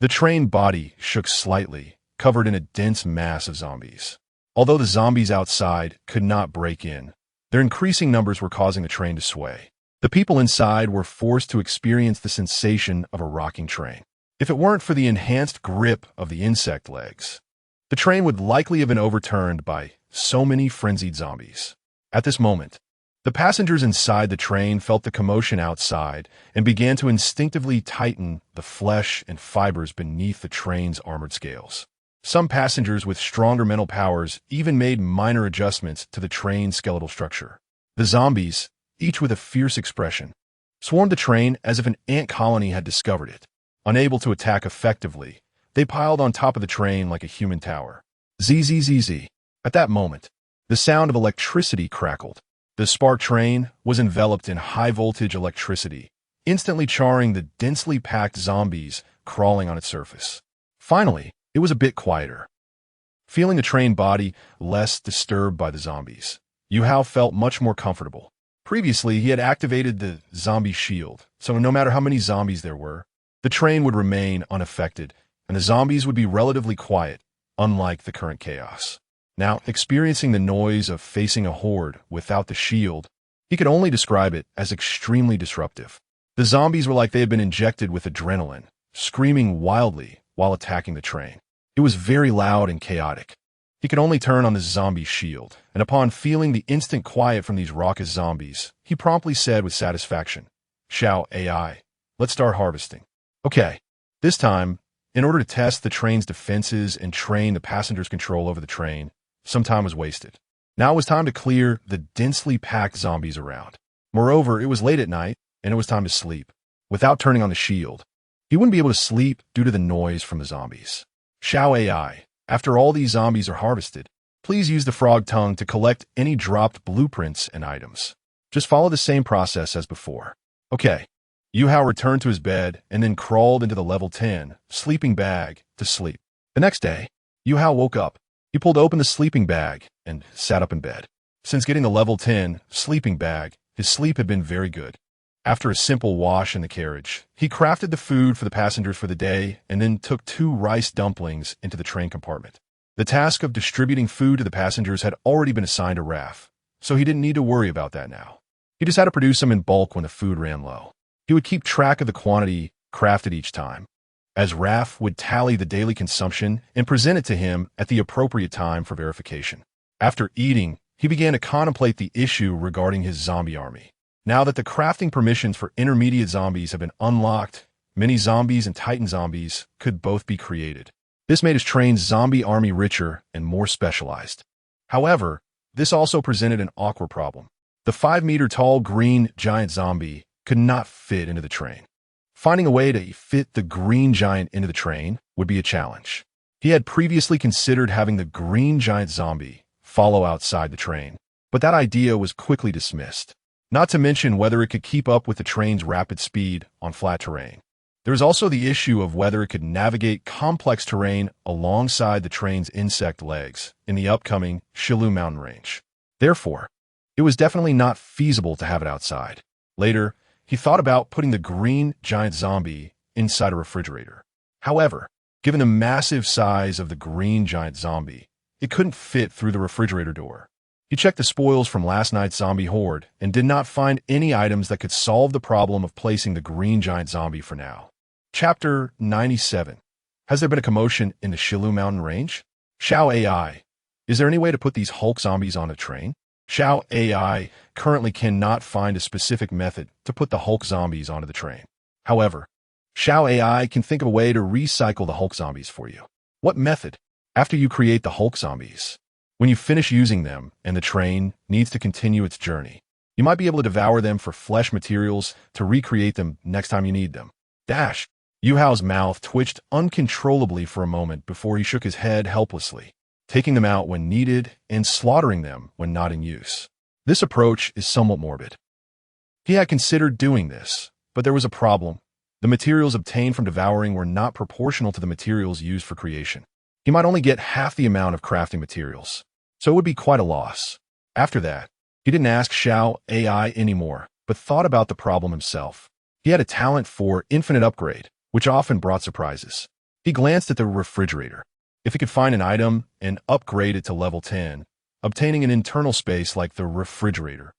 the train body shook slightly, covered in a dense mass of zombies. Although the zombies outside could not break in, their increasing numbers were causing the train to sway. The people inside were forced to experience the sensation of a rocking train. If it weren't for the enhanced grip of the insect legs, the train would likely have been overturned by so many frenzied zombies. At this moment, the passengers inside the train felt the commotion outside and began to instinctively tighten the flesh and fibers beneath the train's armored scales. Some passengers with stronger mental powers even made minor adjustments to the train's skeletal structure. The zombies, each with a fierce expression, swarmed the train as if an ant colony had discovered it. Unable to attack effectively, they piled on top of the train like a human tower. Zzz. At that moment, the sound of electricity crackled. The spark train was enveloped in high-voltage electricity, instantly charring the densely packed zombies crawling on its surface. Finally, it was a bit quieter. Feeling the train body less disturbed by the zombies, Yuhou felt much more comfortable. Previously, he had activated the zombie shield, so no matter how many zombies there were, the train would remain unaffected, and the zombies would be relatively quiet, unlike the current chaos. Now, experiencing the noise of facing a horde without the shield, he could only describe it as extremely disruptive. The zombies were like they had been injected with adrenaline, screaming wildly while attacking the train. It was very loud and chaotic. He could only turn on the zombie shield, and upon feeling the instant quiet from these raucous zombies, he promptly said with satisfaction, "Shao AI, let's start harvesting." Okay, this time, in order to test the train's defenses and train the passengers' control over the train, some time was wasted. Now it was time to clear the densely packed zombies around. Moreover, it was late at night, and it was time to sleep. Without turning on the shield, he wouldn't be able to sleep due to the noise from the zombies. Shao AI, after all these zombies are harvested, please use the frog tongue to collect any dropped blueprints and items. Just follow the same process as before. Okay. Yuhou returned to his bed and then crawled into the level 10 sleeping bag to sleep. The next day, Yuhou woke up. He pulled open the sleeping bag and sat up in bed. Since getting the level 10 sleeping bag, his sleep had been very good. After a simple wash in the carriage, he crafted the food for the passengers for the day and then took 2 rice dumplings into the train compartment. The task of distributing food to the passengers had already been assigned to Raph, so he didn't need to worry about that now. He just had to produce them in bulk when the food ran low. He would keep track of the quantity crafted each time, as Raph would tally the daily consumption and present it to him at the appropriate time for verification. After eating, he began to contemplate the issue regarding his zombie army. Now that the crafting permissions for intermediate zombies have been unlocked, mini zombies and titan zombies could both be created. This made his train's zombie army richer and more specialized. However, this also presented an awkward problem. The 5-meter-tall green giant zombie could not fit into the train. Finding a way to fit the green giant into the train would be a challenge. He had previously considered having the green giant zombie follow outside the train, but that idea was quickly dismissed. Not to mention whether it could keep up with the train's rapid speed on flat terrain. There was also the issue of whether it could navigate complex terrain alongside the train's insect legs in the upcoming Shilu mountain range. Therefore, it was definitely not feasible to have it outside. Later, he thought about putting the green giant zombie inside a refrigerator. However, Given the massive size of the green giant zombie, it couldn't fit through the refrigerator door. He checked the spoils from last night's zombie horde and did not find any items that could solve the problem of placing the green giant zombie for now. Chapter 97. Has there been a commotion in the Shilu mountain range? Xiao AI. Is there any way to put these Hulk zombies on a train? Xiao AI currently cannot find a specific method to put the Hulk zombies onto the train. However, Xiao AI can think of a way to recycle the Hulk zombies for you. What method? After you create the Hulk zombies, when you finish using them and the train needs to continue its journey, you might be able to devour them for flesh materials to recreate them next time you need them. Dash. Yuhou's mouth twitched uncontrollably for a moment before he shook his head helplessly, taking them out when needed and slaughtering them when not in use. This approach is somewhat morbid. He had considered doing this, but there was a problem. The materials obtained from devouring were not proportional to the materials used for creation. He might only get half the amount of crafting materials, so it would be quite a loss. After that, he didn't ask Xiao AI anymore, but thought about the problem himself. He had a talent for infinite upgrade, which often brought surprises. He glanced at the refrigerator. If he could find an item and upgrade it to level 10, obtaining an internal space like the refrigerator,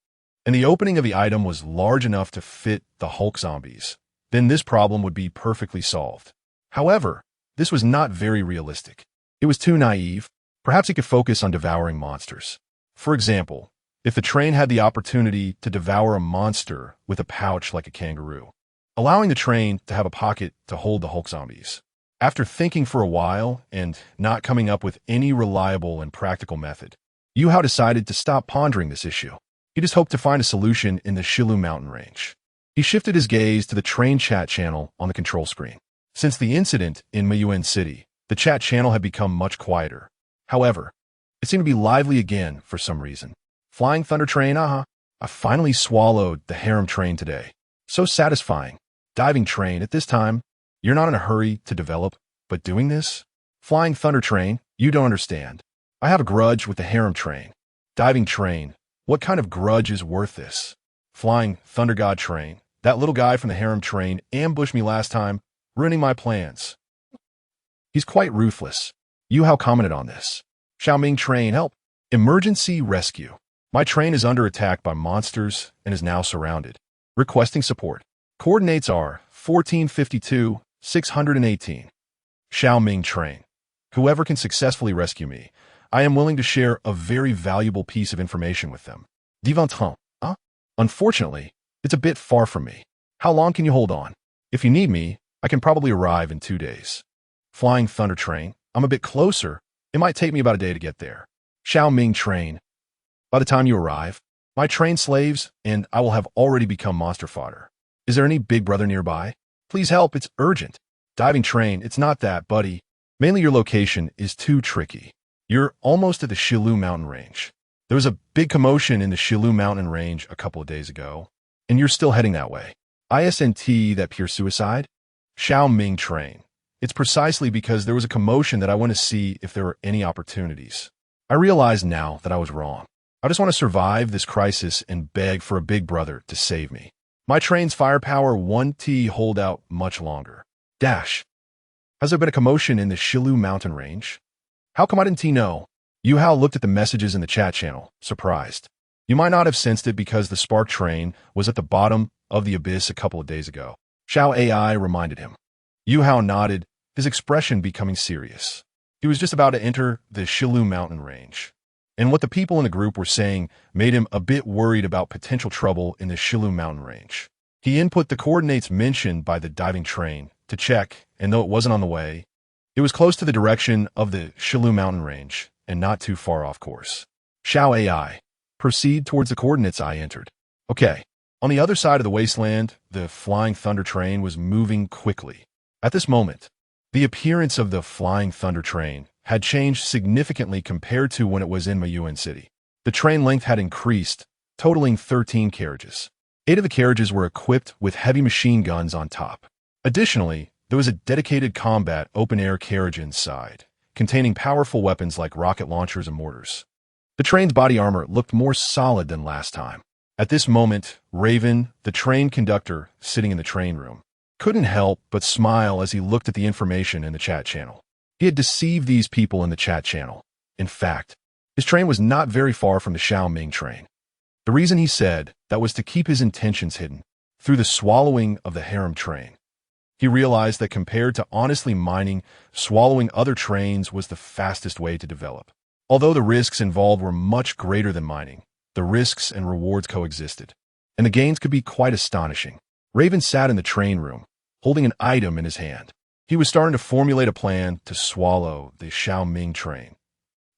and the opening of the item was large enough to fit the Hulk zombies, then this problem would be perfectly solved. However, this was not very realistic. It was too naive. Perhaps he could focus on devouring monsters. For example, if the train had the opportunity to devour a monster with a pouch like a kangaroo, allowing the train to have a pocket to hold the Hulk zombies. After thinking for a while and not coming up with any reliable and practical method, Yuhou decided to stop pondering this issue. He just hoped to find a solution in the Shilu mountain range. He shifted his gaze to the train chat channel on the control screen. Since the incident in Muyuan City, the chat channel had become much quieter. However, it seemed to be lively again for some reason. Flying Thunder Train, I finally swallowed the harem train today. So satisfying. Diving train, at this time, you're not in a hurry to develop, but doing this? Flying Thunder Train, you don't understand. I have a grudge with the harem train. Diving train, what kind of grudge is worth this? Flying Thunder God Train, that little guy from the harem train ambushed me last time, ruining my plans. He's quite ruthless. Yuhou commented on this. Xiaoming Train, help. Emergency rescue. My train is under attack by monsters and is now surrounded. Requesting support. Coordinates are 1452, 618. Xiaoming Train. Whoever can successfully rescue me, I am willing to share a very valuable piece of information with them. Divantin, Unfortunately, it's a bit far from me. How long can you hold on? If you need me, I can probably arrive in 2 days. Flying Thunder Train, I'm a bit closer. It might take me about a day to get there. Xiaoming Train. By the time you arrive, my train slaves and I will have already become monster fodder. Is there any big brother nearby? Please help, it's urgent. Diving train, it's not that, buddy. Mainly your location is too tricky. You're almost at the Shilu mountain range. There was a big commotion in the Shilu mountain range a couple of days ago, and you're still heading that way. ISNT, that pure suicide? Xiaoming Train. It's precisely because there was a commotion that I want to see if there are any opportunities. I realize now that I was wrong. I just want to survive this crisis and beg for a big brother to save me. My train's firepower won't hold out much longer. Dash. Has there been a commotion in the Shilu mountain range? How come I didn't know? Yuhou looked at the messages in the chat channel, surprised. You might not have sensed it because the spark train was at the bottom of the abyss a couple of days ago. Xiao AI reminded him. Yuhou nodded, his expression becoming serious. He was just about to enter the Shilu mountain range, and what the people in the group were saying made him a bit worried about potential trouble in the Shilu mountain range. He input the coordinates mentioned by the diving train to check, and though it wasn't on the way, it was close to the direction of the Shilu mountain range and not too far off course. Xiao AI. Proceed towards the coordinates I entered. Okay. On the other side of the wasteland, the Flying Thunder Train was moving quickly. At this moment, the appearance of the Flying Thunder Train had changed significantly compared to when it was in Muyuan City. The train length had increased, totaling 13 carriages. 8 of the carriages were equipped with heavy machine guns on top. Additionally, there was a dedicated combat open-air carriage inside, containing powerful weapons like rocket launchers and mortars. The train's body armor looked more solid than last time. At this moment, Raven, the train conductor, sitting in the train room, couldn't help but smile as he looked at the information in the chat channel. He had deceived these people in the chat channel. In fact, his train was not very far from the Xiaoming train. The reason he said that was to keep his intentions hidden through the swallowing of the harem train. He realized that compared to honestly mining, swallowing other trains was the fastest way to develop. Although the risks involved were much greater than mining, the risks and rewards coexisted, and the gains could be quite astonishing. Raven sat in the train room, holding an item in his hand. He was starting to formulate a plan to swallow the Xiaoming train.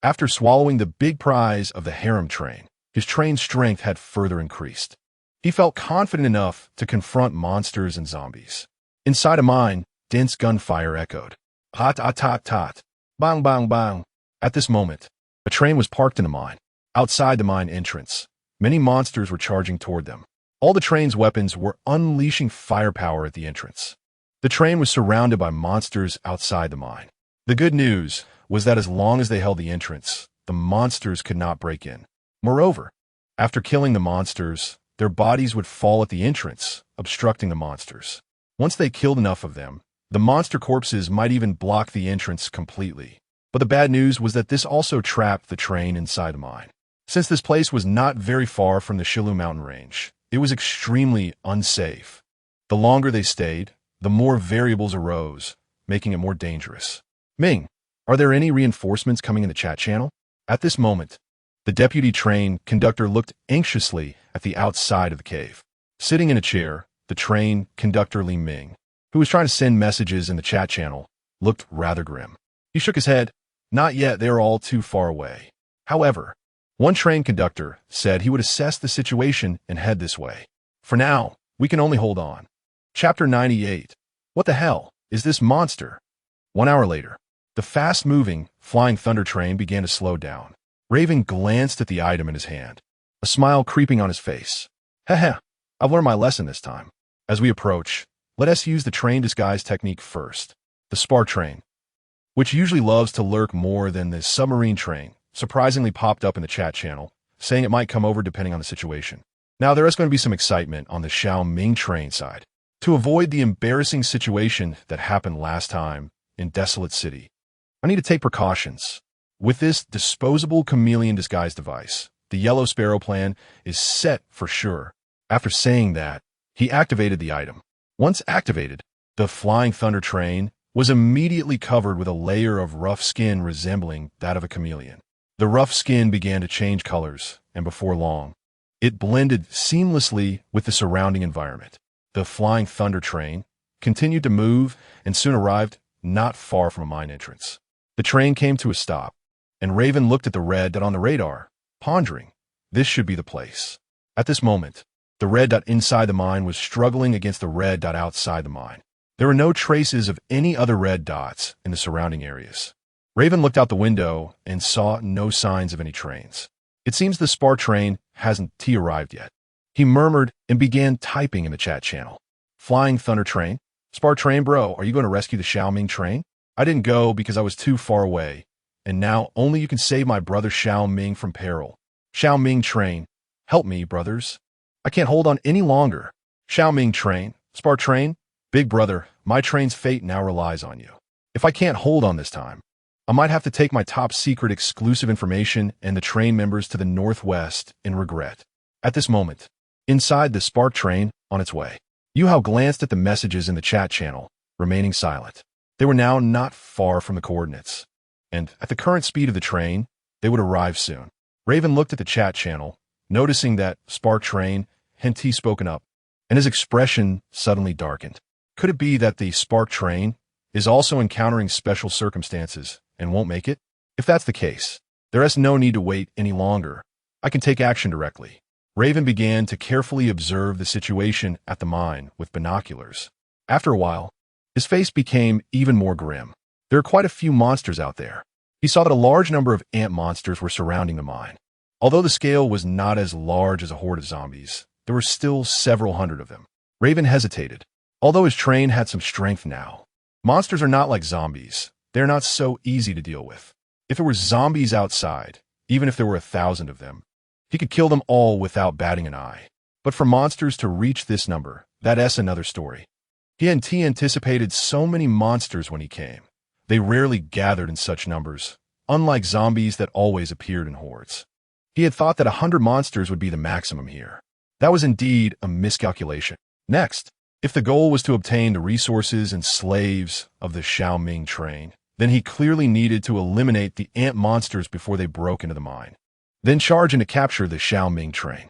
After swallowing the big prize of the harem train, his train's strength had further increased. He felt confident enough to confront monsters and zombies. Inside a mine, dense gunfire echoed. Tot, tot, tot, tot. Bang, bang, bang. At this moment, a train was parked in a mine. Outside the mine entrance, many monsters were charging toward them. All the train's weapons were unleashing firepower at the entrance. The train was surrounded by monsters outside the mine. The good news was that as long as they held the entrance, the monsters could not break in. Moreover, after killing the monsters, their bodies would fall at the entrance, obstructing the monsters. Once they killed enough of them, the monster corpses might even block the entrance completely. But the bad news was that this also trapped the train inside the mine. Since this place was not very far from the Shilu mountain range, it was extremely unsafe. The longer they stayed, the more variables arose, making it more dangerous. Ming, are there any reinforcements coming in the chat channel? At this moment, the deputy train conductor looked anxiously at the outside of the cave. Sitting in a chair, the train conductor Li Ming, who was trying to send messages in the chat channel, looked rather grim. He shook his head. Not yet, they are all too far away. However, one train conductor said he would assess the situation and head this way. For now, we can only hold on. Chapter 98. What the hell is this monster? 1 hour later, the fast-moving, flying thunder train began to slow down. Raven glanced at the item in his hand, a smile creeping on his face. Heh, I've learned my lesson this time. As we approach, let us use the train disguise technique first. The spar train, which usually loves to lurk more than the submarine train, surprisingly popped up in the chat channel, saying it might come over depending on the situation. Now there is going to be some excitement on the Xiaoming train side. To avoid the embarrassing situation that happened last time in Desolate City, I need to take precautions. With this disposable chameleon disguise device, the Yellow Sparrow plan is set for sure. After saying that, he activated the item. Once activated, the Flying Thunder train was immediately covered with a layer of rough skin resembling that of a chameleon. The rough skin began to change colors, and before long, it blended seamlessly with the surrounding environment. The Flying Thunder train continued to move and soon arrived not far from a mine entrance. The train came to a stop, and Raven looked at the red dot on the radar, pondering, this should be the place. At this moment, the red dot inside the mine was struggling against the red dot outside the mine. There were no traces of any other red dots in the surrounding areas. Raven looked out the window and saw no signs of any trains. It seems the spar train hasn't arrived yet. He murmured and began typing in the chat channel. Flying Thunder train? Spar train bro, are you going to rescue the Xiaoming train? I didn't go because I was too far away, and now only you can save my brother Xiaoming from peril. Xiaoming train, help me, brothers. I can't hold on any longer. Xiaoming train, spar train, big brother, my train's fate now relies on you. If I can't hold on this time, I might have to take my top secret exclusive information and the train members to the northwest in regret. At this moment, inside the spark train on its way, Yuhou glanced at the messages in the chat channel, remaining silent. They were now not far from the coordinates, and at the current speed of the train, they would arrive soon. Raven looked at the chat channel, noticing that spark train hadn't spoken up, and his expression suddenly darkened. Could it be that the spark train is also encountering special circumstances and won't make it? If that's the case, there is no need to wait any longer. I can take action directly. Raven began to carefully observe the situation at the mine with binoculars. After a while, his face became even more grim. There are quite a few monsters out there. He saw that a large number of ant monsters were surrounding the mine. Although the scale was not as large as a horde of zombies, there were still several hundred of them. Raven hesitated. Although his train had some strength now, monsters are not like zombies. They're not so easy to deal with. If there were zombies outside, even if there were 1,000 of them, he could kill them all without batting an eye. But for monsters to reach this number, that's another story. He had anticipated so many monsters when he came. They rarely gathered in such numbers, unlike zombies that always appeared in hordes. He had thought that 100 monsters would be the maximum here. That was indeed a miscalculation. Next, if the goal was to obtain the resources and slaves of the Xiaoming train, then he clearly needed to eliminate the ant monsters before they broke into the mine, then charge in to capture the Xiaoming train.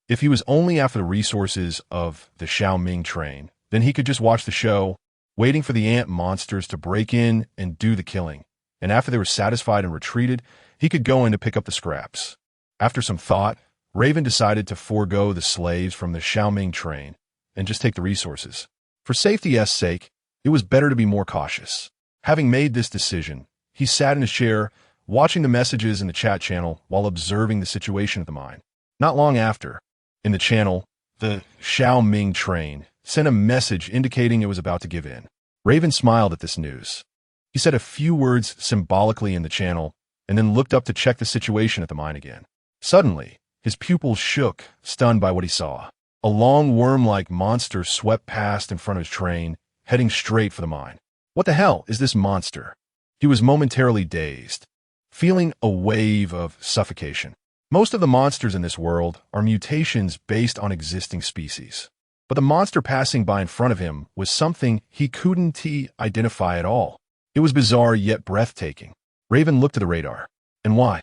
If he was only after the resources of the Xiaoming train, then he could just watch the show, waiting for the ant monsters to break in and do the killing, and after they were satisfied and retreated, he could go in to pick up the scraps. After some thought, Raven decided to forego the slaves from the Xiaoming train and just take the resources. For safety's sake, it was better to be more cautious. Having made this decision, he sat in his chair, watching the messages in the chat channel while observing the situation at the mine. Not long after, in the channel, the Xiaoming train sent a message indicating it was about to give in. Raven smiled at this news. He said a few words symbolically in the channel and then looked up to check the situation at the mine again. Suddenly, his pupils shook, stunned by what he saw. A long worm-like monster swept past in front of his train, heading straight for the mine. What the hell is this monster? He was momentarily dazed, feeling a wave of suffocation. Most of the monsters in this world are mutations based on existing species. But the monster passing by in front of him was something he couldn't identify at all. It was bizarre yet breathtaking. Raven looked at the radar. And why?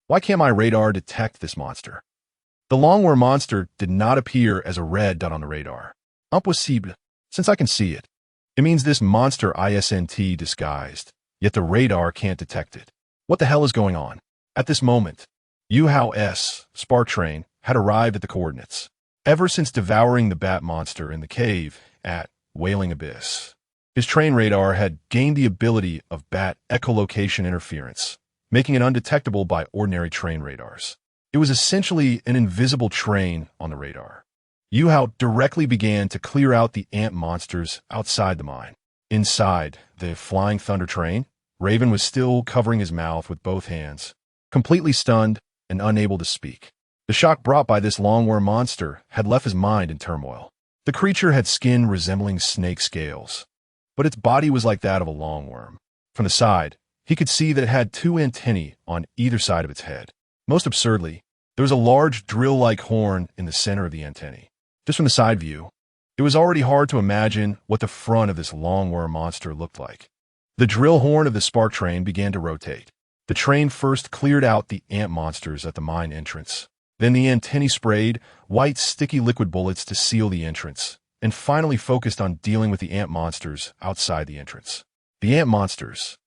Why can't my radar detect this monster? The longworm monster did not appear as a red dot on the radar. Impossible. Since I can see it, it means this monster isn't disguised, yet the radar can't detect it. What the hell is going on? At this moment, Yuhou's spark train had arrived at the coordinates. Ever since devouring the bat monster in the cave at Wailing Abyss, his train radar had gained the ability of bat echolocation interference, making it undetectable by ordinary train radars. It was essentially an invisible train on the radar. Yuhou directly began to clear out the ant monsters outside the mine. Inside the Flying Thunder train, Raven was still covering his mouth with both hands, completely stunned and unable to speak. The shock brought by this longworm monster had left his mind in turmoil. The creature had skin resembling snake scales, but its body was like that of a longworm. From the side, he could see that it had 2 antennae on either side of its head. Most absurdly, there was a large drill-like horn in the center of the antennae. Just from the side view, it was already hard to imagine what the front of this longworm monster looked like. The drill horn of the spark train began to rotate. The train first cleared out the ant monsters at the mine entrance. Then the antennae sprayed white sticky liquid bullets to seal the entrance, and finally focused on dealing with the ant monsters outside the entrance. The ant monsters,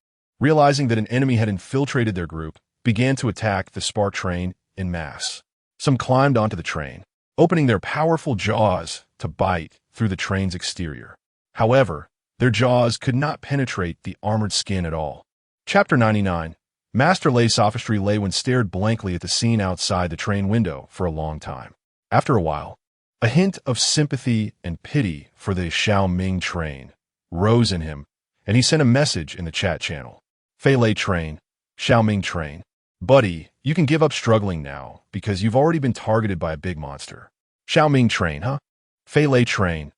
realizing that an enemy had infiltrated their group, began to attack the spark train en masse. Some climbed onto the train, opening their powerful jaws to bite through the train's exterior. However, their jaws could not penetrate the armored skin at all. Chapter 99. Master Lei Sophistry Lei stared blankly at the scene outside the train window for a long time. After a while, a hint of sympathy and pity for the Xiaoming train rose in him, and he sent a message in the chat channel. Fei Lei train, Xiaoming train. Buddy, you can give up struggling now, because you've already been targeted by a big monster. Xiaoming train, huh? Fei Lei train.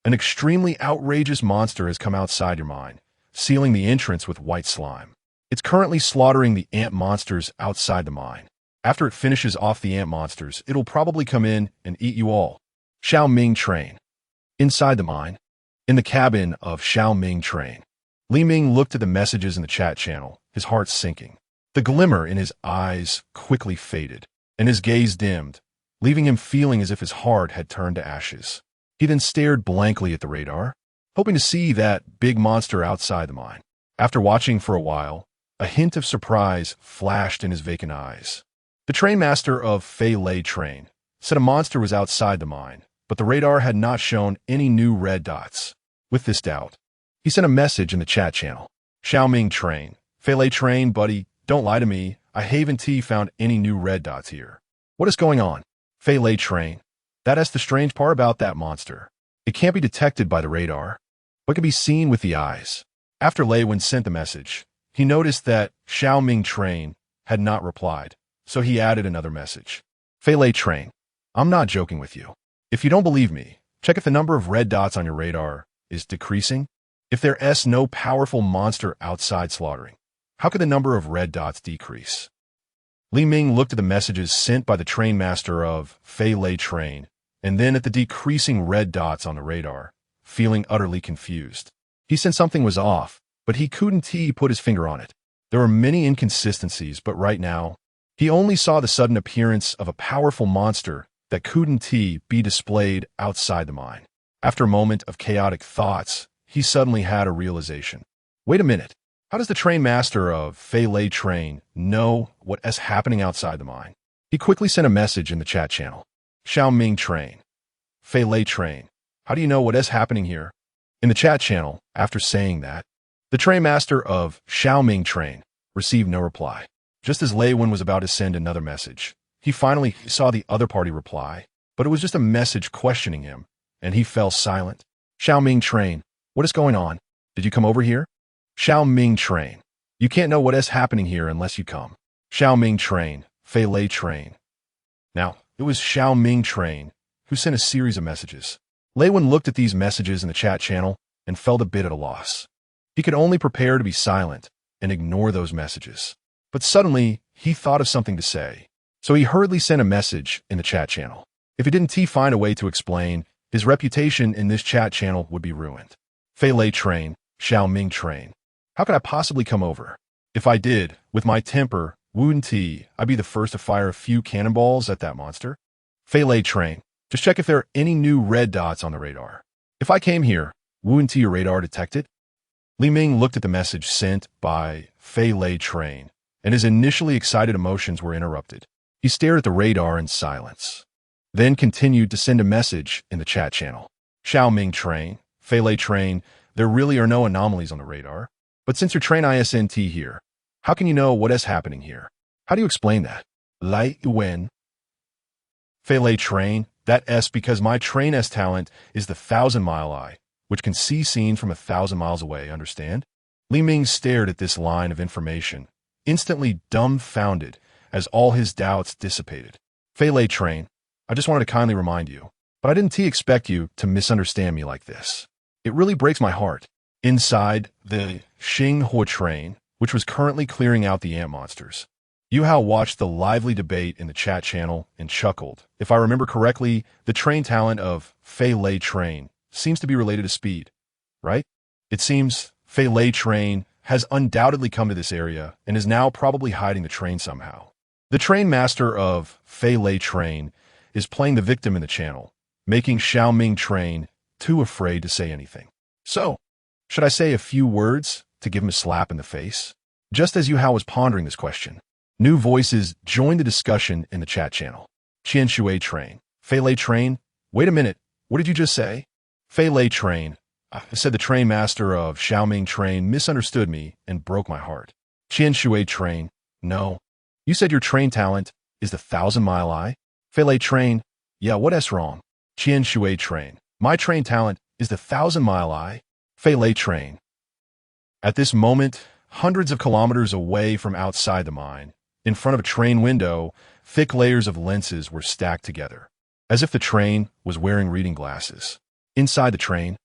An extremely outrageous monster has come outside your mine, sealing the entrance with white slime. It's currently slaughtering the ant monsters outside the mine. After it finishes off the ant monsters, it'll probably come in and eat you all. Xiaoming train. Inside the mine, in the cabin of Xiaoming train, Li Ming looked at the messages in the chat channel, his heart sinking. The glimmer in his eyes quickly faded, and his gaze dimmed, leaving him feeling as if his heart had turned to ashes. He then stared blankly at the radar, hoping to see that big monster outside the mine. After watching for a while, a hint of surprise flashed in his vacant eyes. The trainmaster of Fei Lei train said a monster was outside the mine, but the radar had not shown any new red dots. With this doubt, he sent a message in the chat channel. Xiaoming train, Fei Lei train, buddy, don't lie to me. I haven't found any new red dots here. What is going on? Fei Lei train. That's the strange part about that monster. It can't be detected by the radar, but can be seen with the eyes. After Lei Wen sent the message, he noticed that Xiaoming train had not replied, so he added another message. Fei Lei train. I'm not joking with you. If you don't believe me, check if the number of red dots on your radar is decreasing? If there's no powerful monster outside slaughtering, how could the number of red dots decrease? Li Ming looked at the messages sent by the train master of Fei Lei Train, and then at the decreasing red dots on the radar, feeling utterly confused. He sensed something was off, but he couldn't put his finger on it. There were many inconsistencies, but right now, he only saw the sudden appearance of a powerful monster that couldn't be displayed outside the mine. After a moment of chaotic thoughts, he suddenly had a realization. Wait a minute. How does the train master of Fei Lei Train know what is happening outside the mine? He quickly sent a message in the chat channel. Xiaoming Train. Fei Lei Train. How do you know what is happening here? In the chat channel, after saying that, the train master of Xiaoming Train received no reply. Just as Lei Wen was about to send another message, he finally saw the other party reply, but it was just a message questioning him, and he fell silent. Xiaoming Train, what is going on? Did you come over here? Xiaoming Train. You can't know what is happening here unless you come. Xiaoming Train, Fei Lei Train. Now, it was Xiaoming Train who sent a series of messages. Lei Wen looked at these messages in the chat channel and felt a bit at a loss. He could only prepare to be silent and ignore those messages. But suddenly, he thought of something to say. So he hurriedly sent a message in the chat channel. If he didn't find a way to explain, his reputation in this chat channel would be ruined. Fei Lei Train, Xiaoming Train. How could I possibly come over? If I did, with my temper, wouldn't I'd be the first to fire a few cannonballs at that monster? Fei Lei Train. Just check if there are any new red dots on the radar. If I came here, wouldn't your radar detect it? Li Ming looked at the message sent by Fei Lei Train, and his initially excited emotions were interrupted. He stared at the radar in silence, then continued to send a message in the chat channel. Xiaoming Train, Fei Lei Train, there really are no anomalies on the radar. But since your train isn't here, how can you know what is happening here? How do you explain that? Lai Wen. Fei Lei Train, that's because my train's talent is the 1,000-mile eye, which can see scenes from 1,000 miles away, understand? Li Ming stared at this line of information, instantly dumbfounded as all his doubts dissipated. Fei Lei Train, I just wanted to kindly remind you, but I didn't expect you to misunderstand me like this. It really breaks my heart. Inside the Xinghua train, which was currently clearing out the ant monsters, Yuhou watched the lively debate in the chat channel and chuckled. If I remember correctly, the train talent of Fei Lei Train seems to be related to speed, right? It seems Fei Lei Train has undoubtedly come to this area and is now probably hiding the train somehow. The train master of Fei Lei Train is playing the victim in the channel, making Xiaoming Train too afraid to say anything. So, should I say a few words to give him a slap in the face? Just as Yuhou was pondering this question, new voices joined the discussion in the chat channel. Qian Shui Train, Fei Lei Train, wait a minute, what did you just say? Fei Lei Train, I said the train master of Xiaoming Train misunderstood me and broke my heart. Qian Shui Train, no. You said your train talent is the 1,000-mile eye? Fei Lei Train, yeah, what's wrong? Qian Shui Train, my train talent is the 1,000-mile eye? Fei Lei Train. At this moment, hundreds of kilometers away from outside the mine, in front of a train window, thick layers of lenses were stacked together, as if the train was wearing reading glasses. Inside the train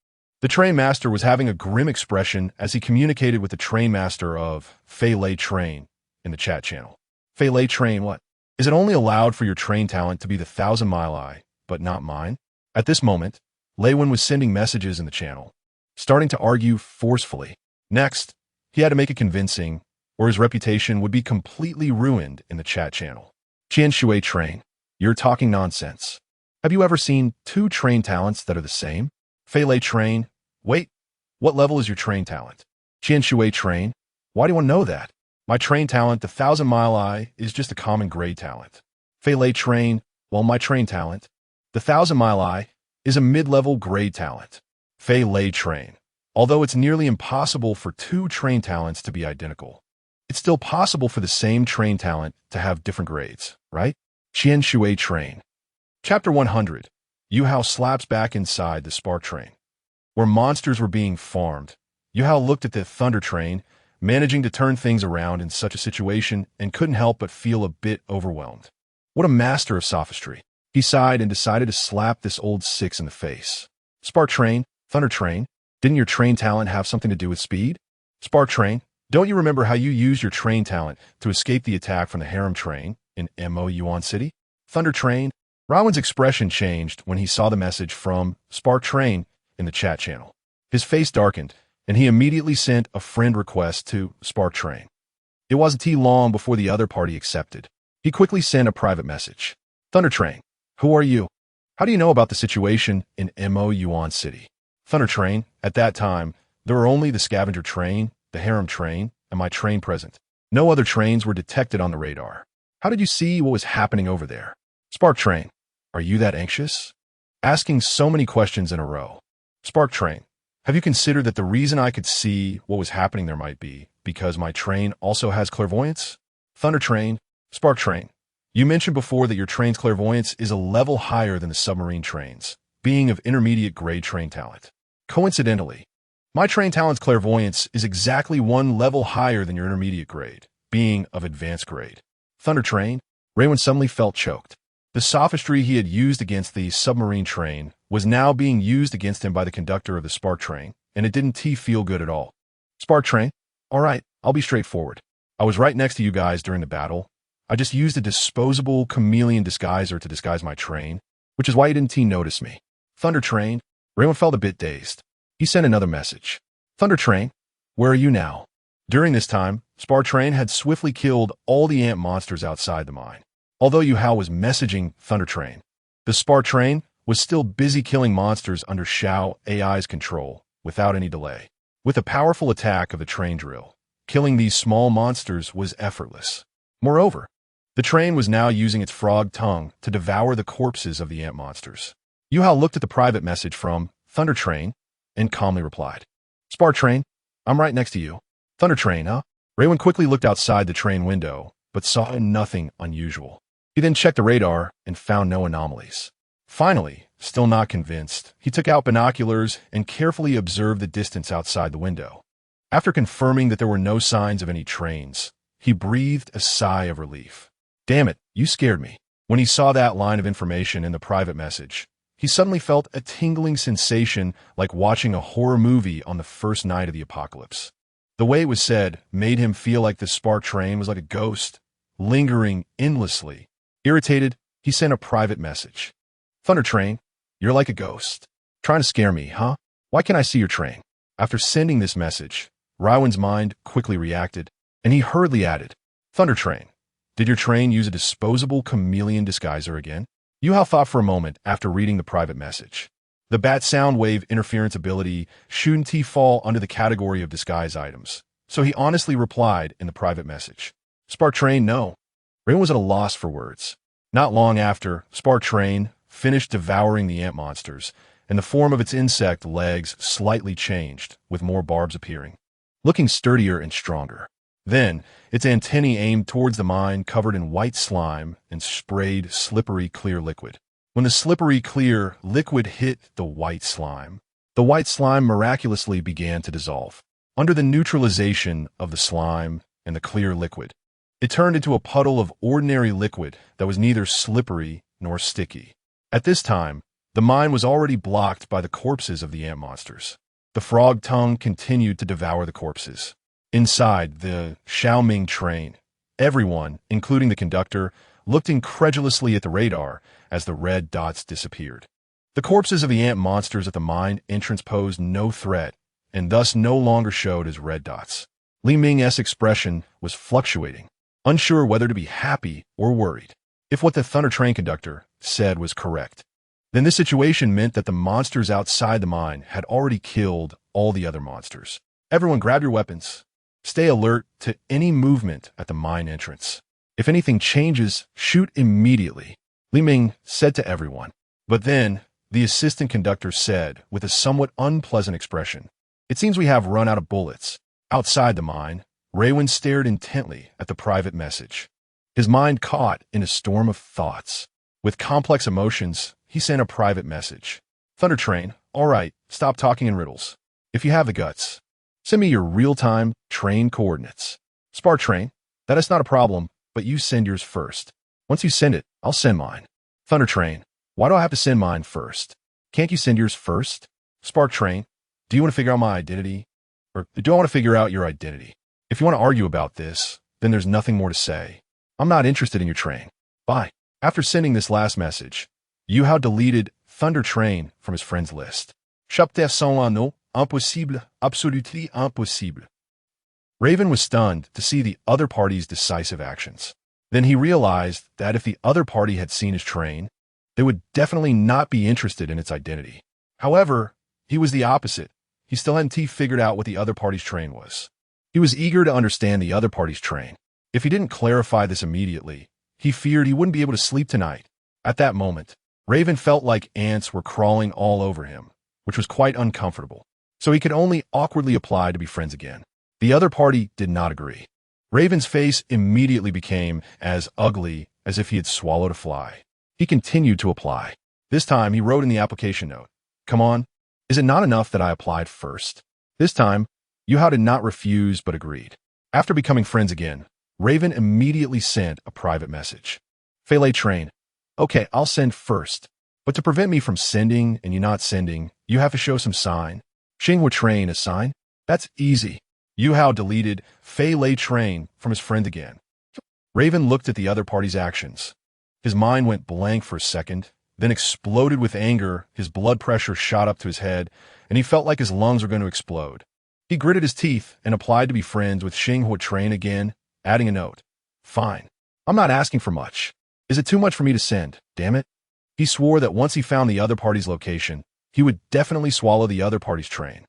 master was having a grim expression as he communicated with the train master of Fei Lei Train in the chat channel. Fei Lei Train, what? Is it only allowed for your train talent to be the 1,000-mile eye, but not mine? At this moment, Lei Wen was sending messages in the channel, starting to argue forcefully. Next, he had to make it convincing, or his reputation would be completely ruined in the chat channel. Qian Shui Train, you're talking nonsense. Have you ever seen two train talents that are the same? Fei Lei Train, wait, what level is your train talent? Qian Shui Train, why do you want to know that? My train talent, the 1,000-mile eye, is just a common grade talent. Fei Lei Train, well, my train talent, the 1,000-mile eye, is a mid-level grade talent. Fei Lei Train. Although it's nearly impossible for two train talents to be identical, it's still possible for the same train talent to have different grades, right? Qian Shui Train. Chapter 100. Yuhou slaps back inside the spark train. Where monsters were being farmed, Yuhou looked at the thunder train, managing to turn things around in such a situation, and couldn't help but feel a bit overwhelmed. What a master of sophistry. He sighed and decided to slap this old six in the face. Spark train, thunder train, Didn't your train talent have something to do with speed? Spark train, don't you remember how you used your train talent to escape the attack from the harem train in Yuan City? Thunder train, Rowan's expression changed when he saw the message from Spark train in the chat channel. His face darkened, and he immediately sent a friend request to Spark train. It wasn't too long before the other party accepted. He quickly sent a private message. Thunder train, who are you? How do you know about the situation in Yuan City? Thunder train, at that time, there were only the scavenger train, the harem train, and my train present. No other trains were detected on the radar. How did you see what was happening over there? Spark train, are you that anxious? Asking so many questions in a row. Spark train, have you considered that the reason I could see what was happening there might be because my train also has clairvoyance? Thunder train, Spark train, you mentioned before that your train's clairvoyance is a level higher than the submarine trains, being of intermediate grade train talent. Coincidentally, my train talent's clairvoyance is exactly one level higher than your intermediate grade, being of advanced grade. Thunder train, Raywin suddenly felt choked. The sophistry he had used against the submarine train was now being used against him by the conductor of the Spark train, and it didn't feel good at all. Spark train, all right, I'll be straightforward. I was right next to you guys during the battle. I just used a disposable chameleon disguiser to disguise my train, which is why you didn't notice me. Thunder train, Raywin felt a bit dazed. He sent another message. Thunder train, where are you now? During this time, Spark train had swiftly killed all the ant monsters outside the mine. Although Yuhou was messaging Thunder train, the Spark train was still busy killing monsters under Xiao AI's control without any delay. With a powerful attack of the train drill, killing these small monsters was effortless. Moreover, the train was now using its frog tongue to devour the corpses of the ant monsters. Yuhou looked at the private message from Thunder train and calmly replied, Spark train, I'm right next to you. Thunder train, huh? Raywin quickly looked outside the train window, but saw nothing unusual. He then checked the radar and found no anomalies. Finally, still not convinced, he took out binoculars and carefully observed the distance outside the window. After confirming that there were no signs of any trains, he breathed a sigh of relief. Damn it, you scared me. When he saw that line of information in the private message, he suddenly felt a tingling sensation like watching a horror movie on the first night of the apocalypse. The way it was said made him feel like the Spark train was like a ghost, lingering endlessly. Irritated, he sent a private message. Thunder train, you're like a ghost. Trying to scare me, huh? Why can't I see your train? After sending this message, Rywin's mind quickly reacted, and he hurriedly added, Thunder train, did your train use a disposable chameleon disguiser again? Yuhou thought for a moment after reading the private message. The bat sound wave interference ability shouldn't fall under the category of disguise items, so he honestly replied in the private message. Spark train, no. Raywin was at a loss for words. Not long after, Spark train finished devouring the ant monsters, and the form of its insect legs slightly changed, with more barbs appearing, looking sturdier and stronger. Then, its antennae aimed towards the mine covered in white slime and sprayed slippery clear liquid. When the slippery clear liquid hit the white slime miraculously began to dissolve. Under the neutralization of the slime and the clear liquid, it turned into a puddle of ordinary liquid that was neither slippery nor sticky. At this time, the mine was already blocked by the corpses of the ant monsters. The frog tongue continued to devour the corpses. Inside the Xiaoming train, everyone, including the conductor, looked incredulously at the radar as the red dots disappeared. The corpses of the ant monsters at the mine entrance posed no threat, and thus no longer showed as red dots. Li Ming's expression was fluctuating, unsure whether to be happy or worried. If what the Thunder train conductor said was correct, then this situation meant that the monsters outside the mine had already killed all the other monsters. Everyone grab your weapons. Stay alert to any movement at the mine entrance. If anything changes, shoot immediately, Li Ming said to everyone. But then, the assistant conductor said with a somewhat unpleasant expression, It seems we have run out of bullets. Outside the mine, Raywin stared intently at the private message. His mind caught in a storm of thoughts. With complex emotions, he sent a private message. Thunder train, all right, stop talking in riddles. If you have the guts, send me your real-time train coordinates. Spark train, that is not a problem, but you send yours first. Once you send it, I'll send mine. Thunder train, why do I have to send mine first? Can't you send yours first? Spark train, Do you want to figure out my identity? Or do I want to figure out your identity? If you want to argue about this, then there's nothing more to say. I'm not interested in your train. Bye. After sending this last message, Yuhou deleted Thunder Train from his friends list. Chapter 101, impossible, absolutely impossible. Raven was stunned to see the other party's decisive actions. Then he realized that if the other party had seen his train, they would definitely not be interested in its identity. However, he was the opposite. He still hadn't figured out what the other party's train was. He was eager to understand the other party's train. If he didn't clarify this immediately, he feared he wouldn't be able to sleep tonight. At that moment, Raven felt like ants were crawling all over him, which was quite uncomfortable. So he could only awkwardly apply to be friends again. The other party did not agree. Raven's face immediately became as ugly as if he had swallowed a fly. He continued to apply. This time, he wrote in the application note, "Come on, is it not enough that I applied first?" This time, Yuhou did not refuse but agreed. After becoming friends again, Raven immediately sent a private message. "Fei Train. Okay, I'll send first. But to prevent me from sending and you not sending, you have to show some sign. Xinghua Train a sign? That's easy." Yuhou deleted Fei Train from his friend again. Raven looked at the other party's actions. His mind went blank for a second, then exploded with anger. His blood pressure shot up to his head, and he felt like his lungs were going to explode. He gritted his teeth and applied to be friends with Xinghua Train again, adding a note. "Fine. I'm not asking for much. Is it too much for me to send? Damn it." He swore that once he found the other party's location, he would definitely swallow the other party's train.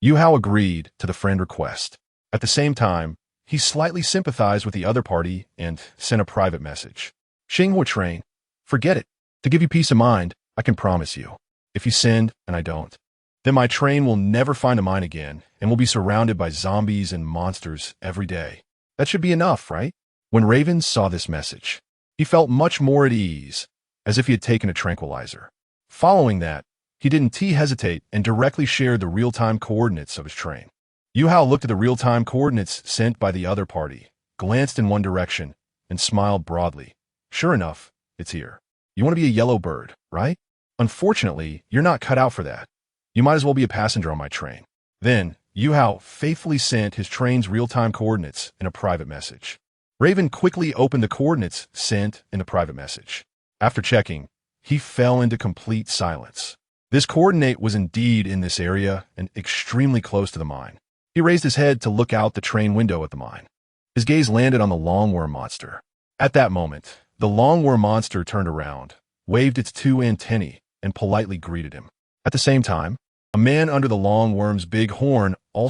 Yuhou agreed to the friend request. At the same time, he slightly sympathized with the other party and sent a private message. "Xinghua Train, forget it. To give you peace of mind, I can promise you. If you send and I don't, then my train will never find a mine again and will be surrounded by zombies and monsters every day. That should be enough, right?" When Raven saw this message, he felt much more at ease, as if he had taken a tranquilizer. Following that, he didn't hesitate and directly shared the real-time coordinates of his train. Yuhou looked at the real-time coordinates sent by the other party, glanced in one direction, and smiled broadly. "Sure enough, it's here. You want to be a yellow bird, right? Unfortunately, you're not cut out for that. You might as well be a passenger on my train." Then, Yuhou faithfully sent his train's real-time coordinates in a private message. Raven quickly opened the coordinates sent in the private message. After checking, he fell into complete silence. This coordinate was indeed in this area and extremely close to the mine. He raised his head to look out the train window at the mine. His gaze landed on the longworm monster. At that moment, the longworm monster turned around, waved its two antennae, and politely greeted him. At the same time, a man under the longworm's big horn also